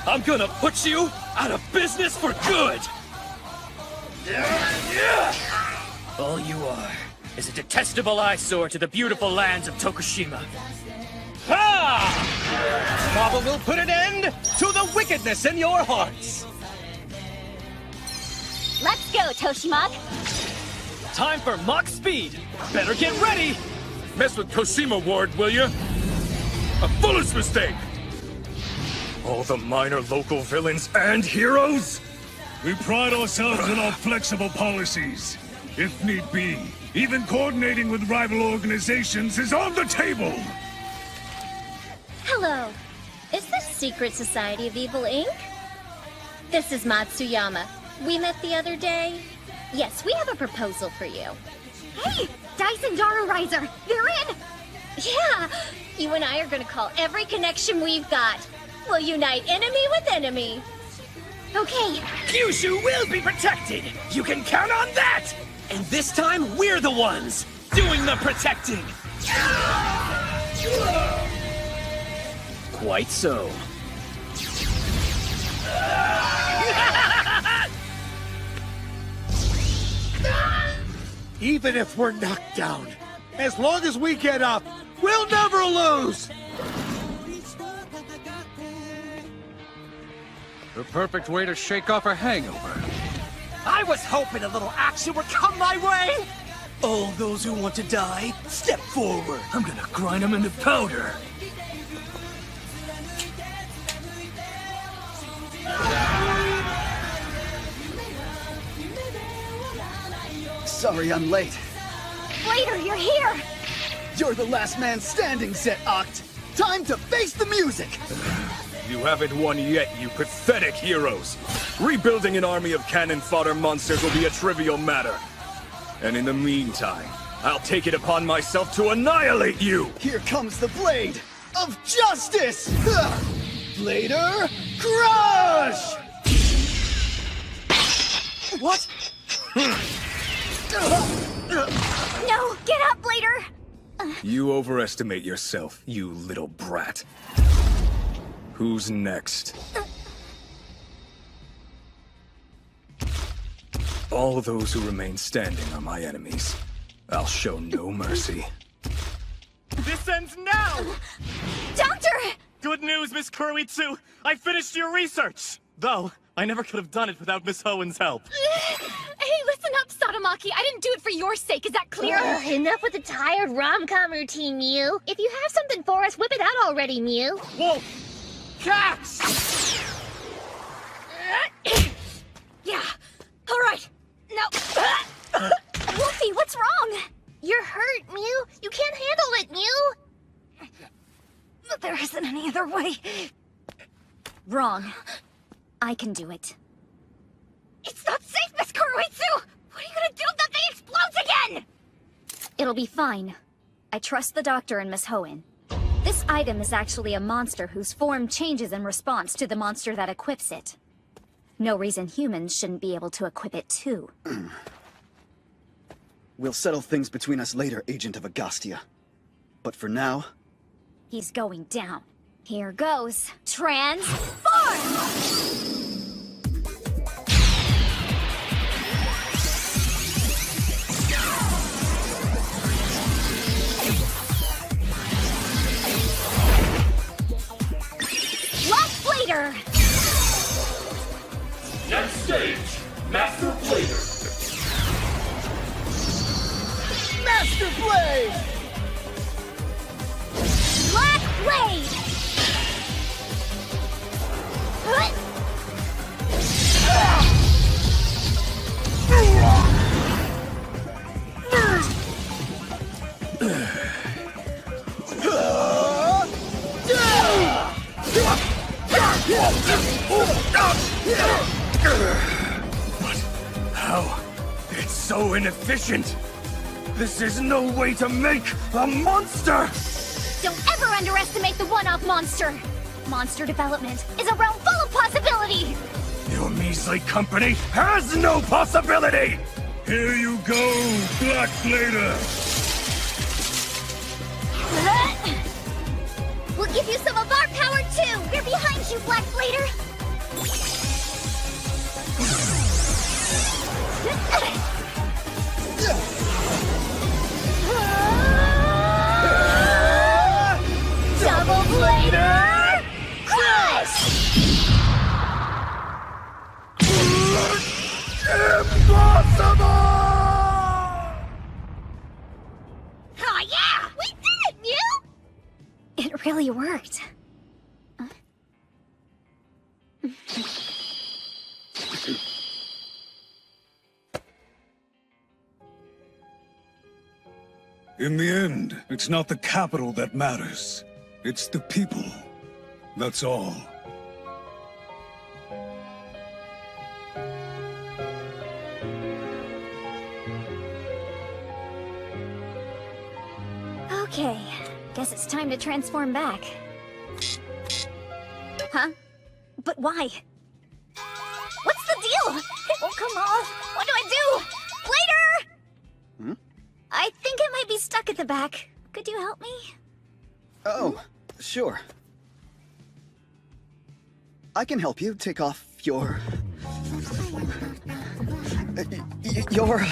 I'm gonna put you out of business for good! All you are is a detestable eyesore to the beautiful lands of Tokushima. Ha! Baba will put an end to the wickedness in your hearts! Let's go, Toshimog. Time for Mach Speed! Better get ready! Mess with Koshima Ward, will you? A foolish mistake! All the minor local villains and heroes? We pride ourselves in our flexible policies. If need be, even coordinating with rival organizations is on the table! Hello. Is this Secret Society of Evil Inc.? This is Matsuyama. We met the other day. Yes, we have a proposal for you. Hey! Dyson Daru Riser! They're in! Yeah! You and I are gonna call every connection we've got. We'll unite enemy with enemy. Okay. Kyushu will be protected! You can count on that! And this time, we're the ones doing the protecting! Quite so. Even if we're knocked down, as long as we get up, we'll never lose! The perfect way to shake off a hangover. I was hoping a little action would come my way! All those who want to die, step forward. I'm gonna grind them into powder. Sorry I'm late. Later, you're here! You're the last man standing, Zet Oct. Time to face the music! You haven't won yet, you pathetic heroes. Rebuilding an army of cannon fodder monsters will be a trivial matter. And in the meantime, I'll take it upon myself to annihilate you! Here comes the blade of justice! Blader, crush! What? No, get up, Blader! You overestimate yourself, you little brat. Who's next? All those who remain standing are my enemies. I'll show no mercy. This ends now! Doctor! Good news, Miss Kuroitsu! I finished your research! Though, I never could have done it without Miss Hoen's help. Hey, listen up, Satomaki. I didn't do it for your sake. Is that clear? Enough with the tired rom-com routine, Mew. If you have something for us, whip it out already, Mew. Wolf! Cats! Yeah. All right. Now, Wolfie, what's wrong? You're hurt, Mew. You can't handle it, Mew. There isn't any other way. Wrong. I can do it. it's not safe, Miss Kuroitsu! What are you gonna do if that thing explodes again? It'll be fine. I trust the doctor and Miss Hoenn. This item is actually a monster whose form changes in response to the monster that equips it. No reason humans shouldn't be able to equip it too. We'll settle things between us later, Agent of Agostia. But for now... He's going down. Here goes. Transform! Blader! Next stage, Master Blader. Master Blade! Black Blade! But how? It's so inefficient. This is no way to make a monster! Don't ever underestimate the one-off monster! Monster development is a realm full of possibility! Your measly company has no possibility! Here you go, Black Blader! We'll give you some of our power too! We're behind you, Black Blader! Double Blader! Crush! Impossible! Oh yeah! We did it, Mew! It really worked. In the end, it's not the capital that matters. It's the people. That's all. Okay, guess it's time to transform back. Huh? But why? What's the deal? It won't come off. What do I do? Blader! I think it might be stuck at the back. Could you help me? Oh, sure. I can help you take off your... your...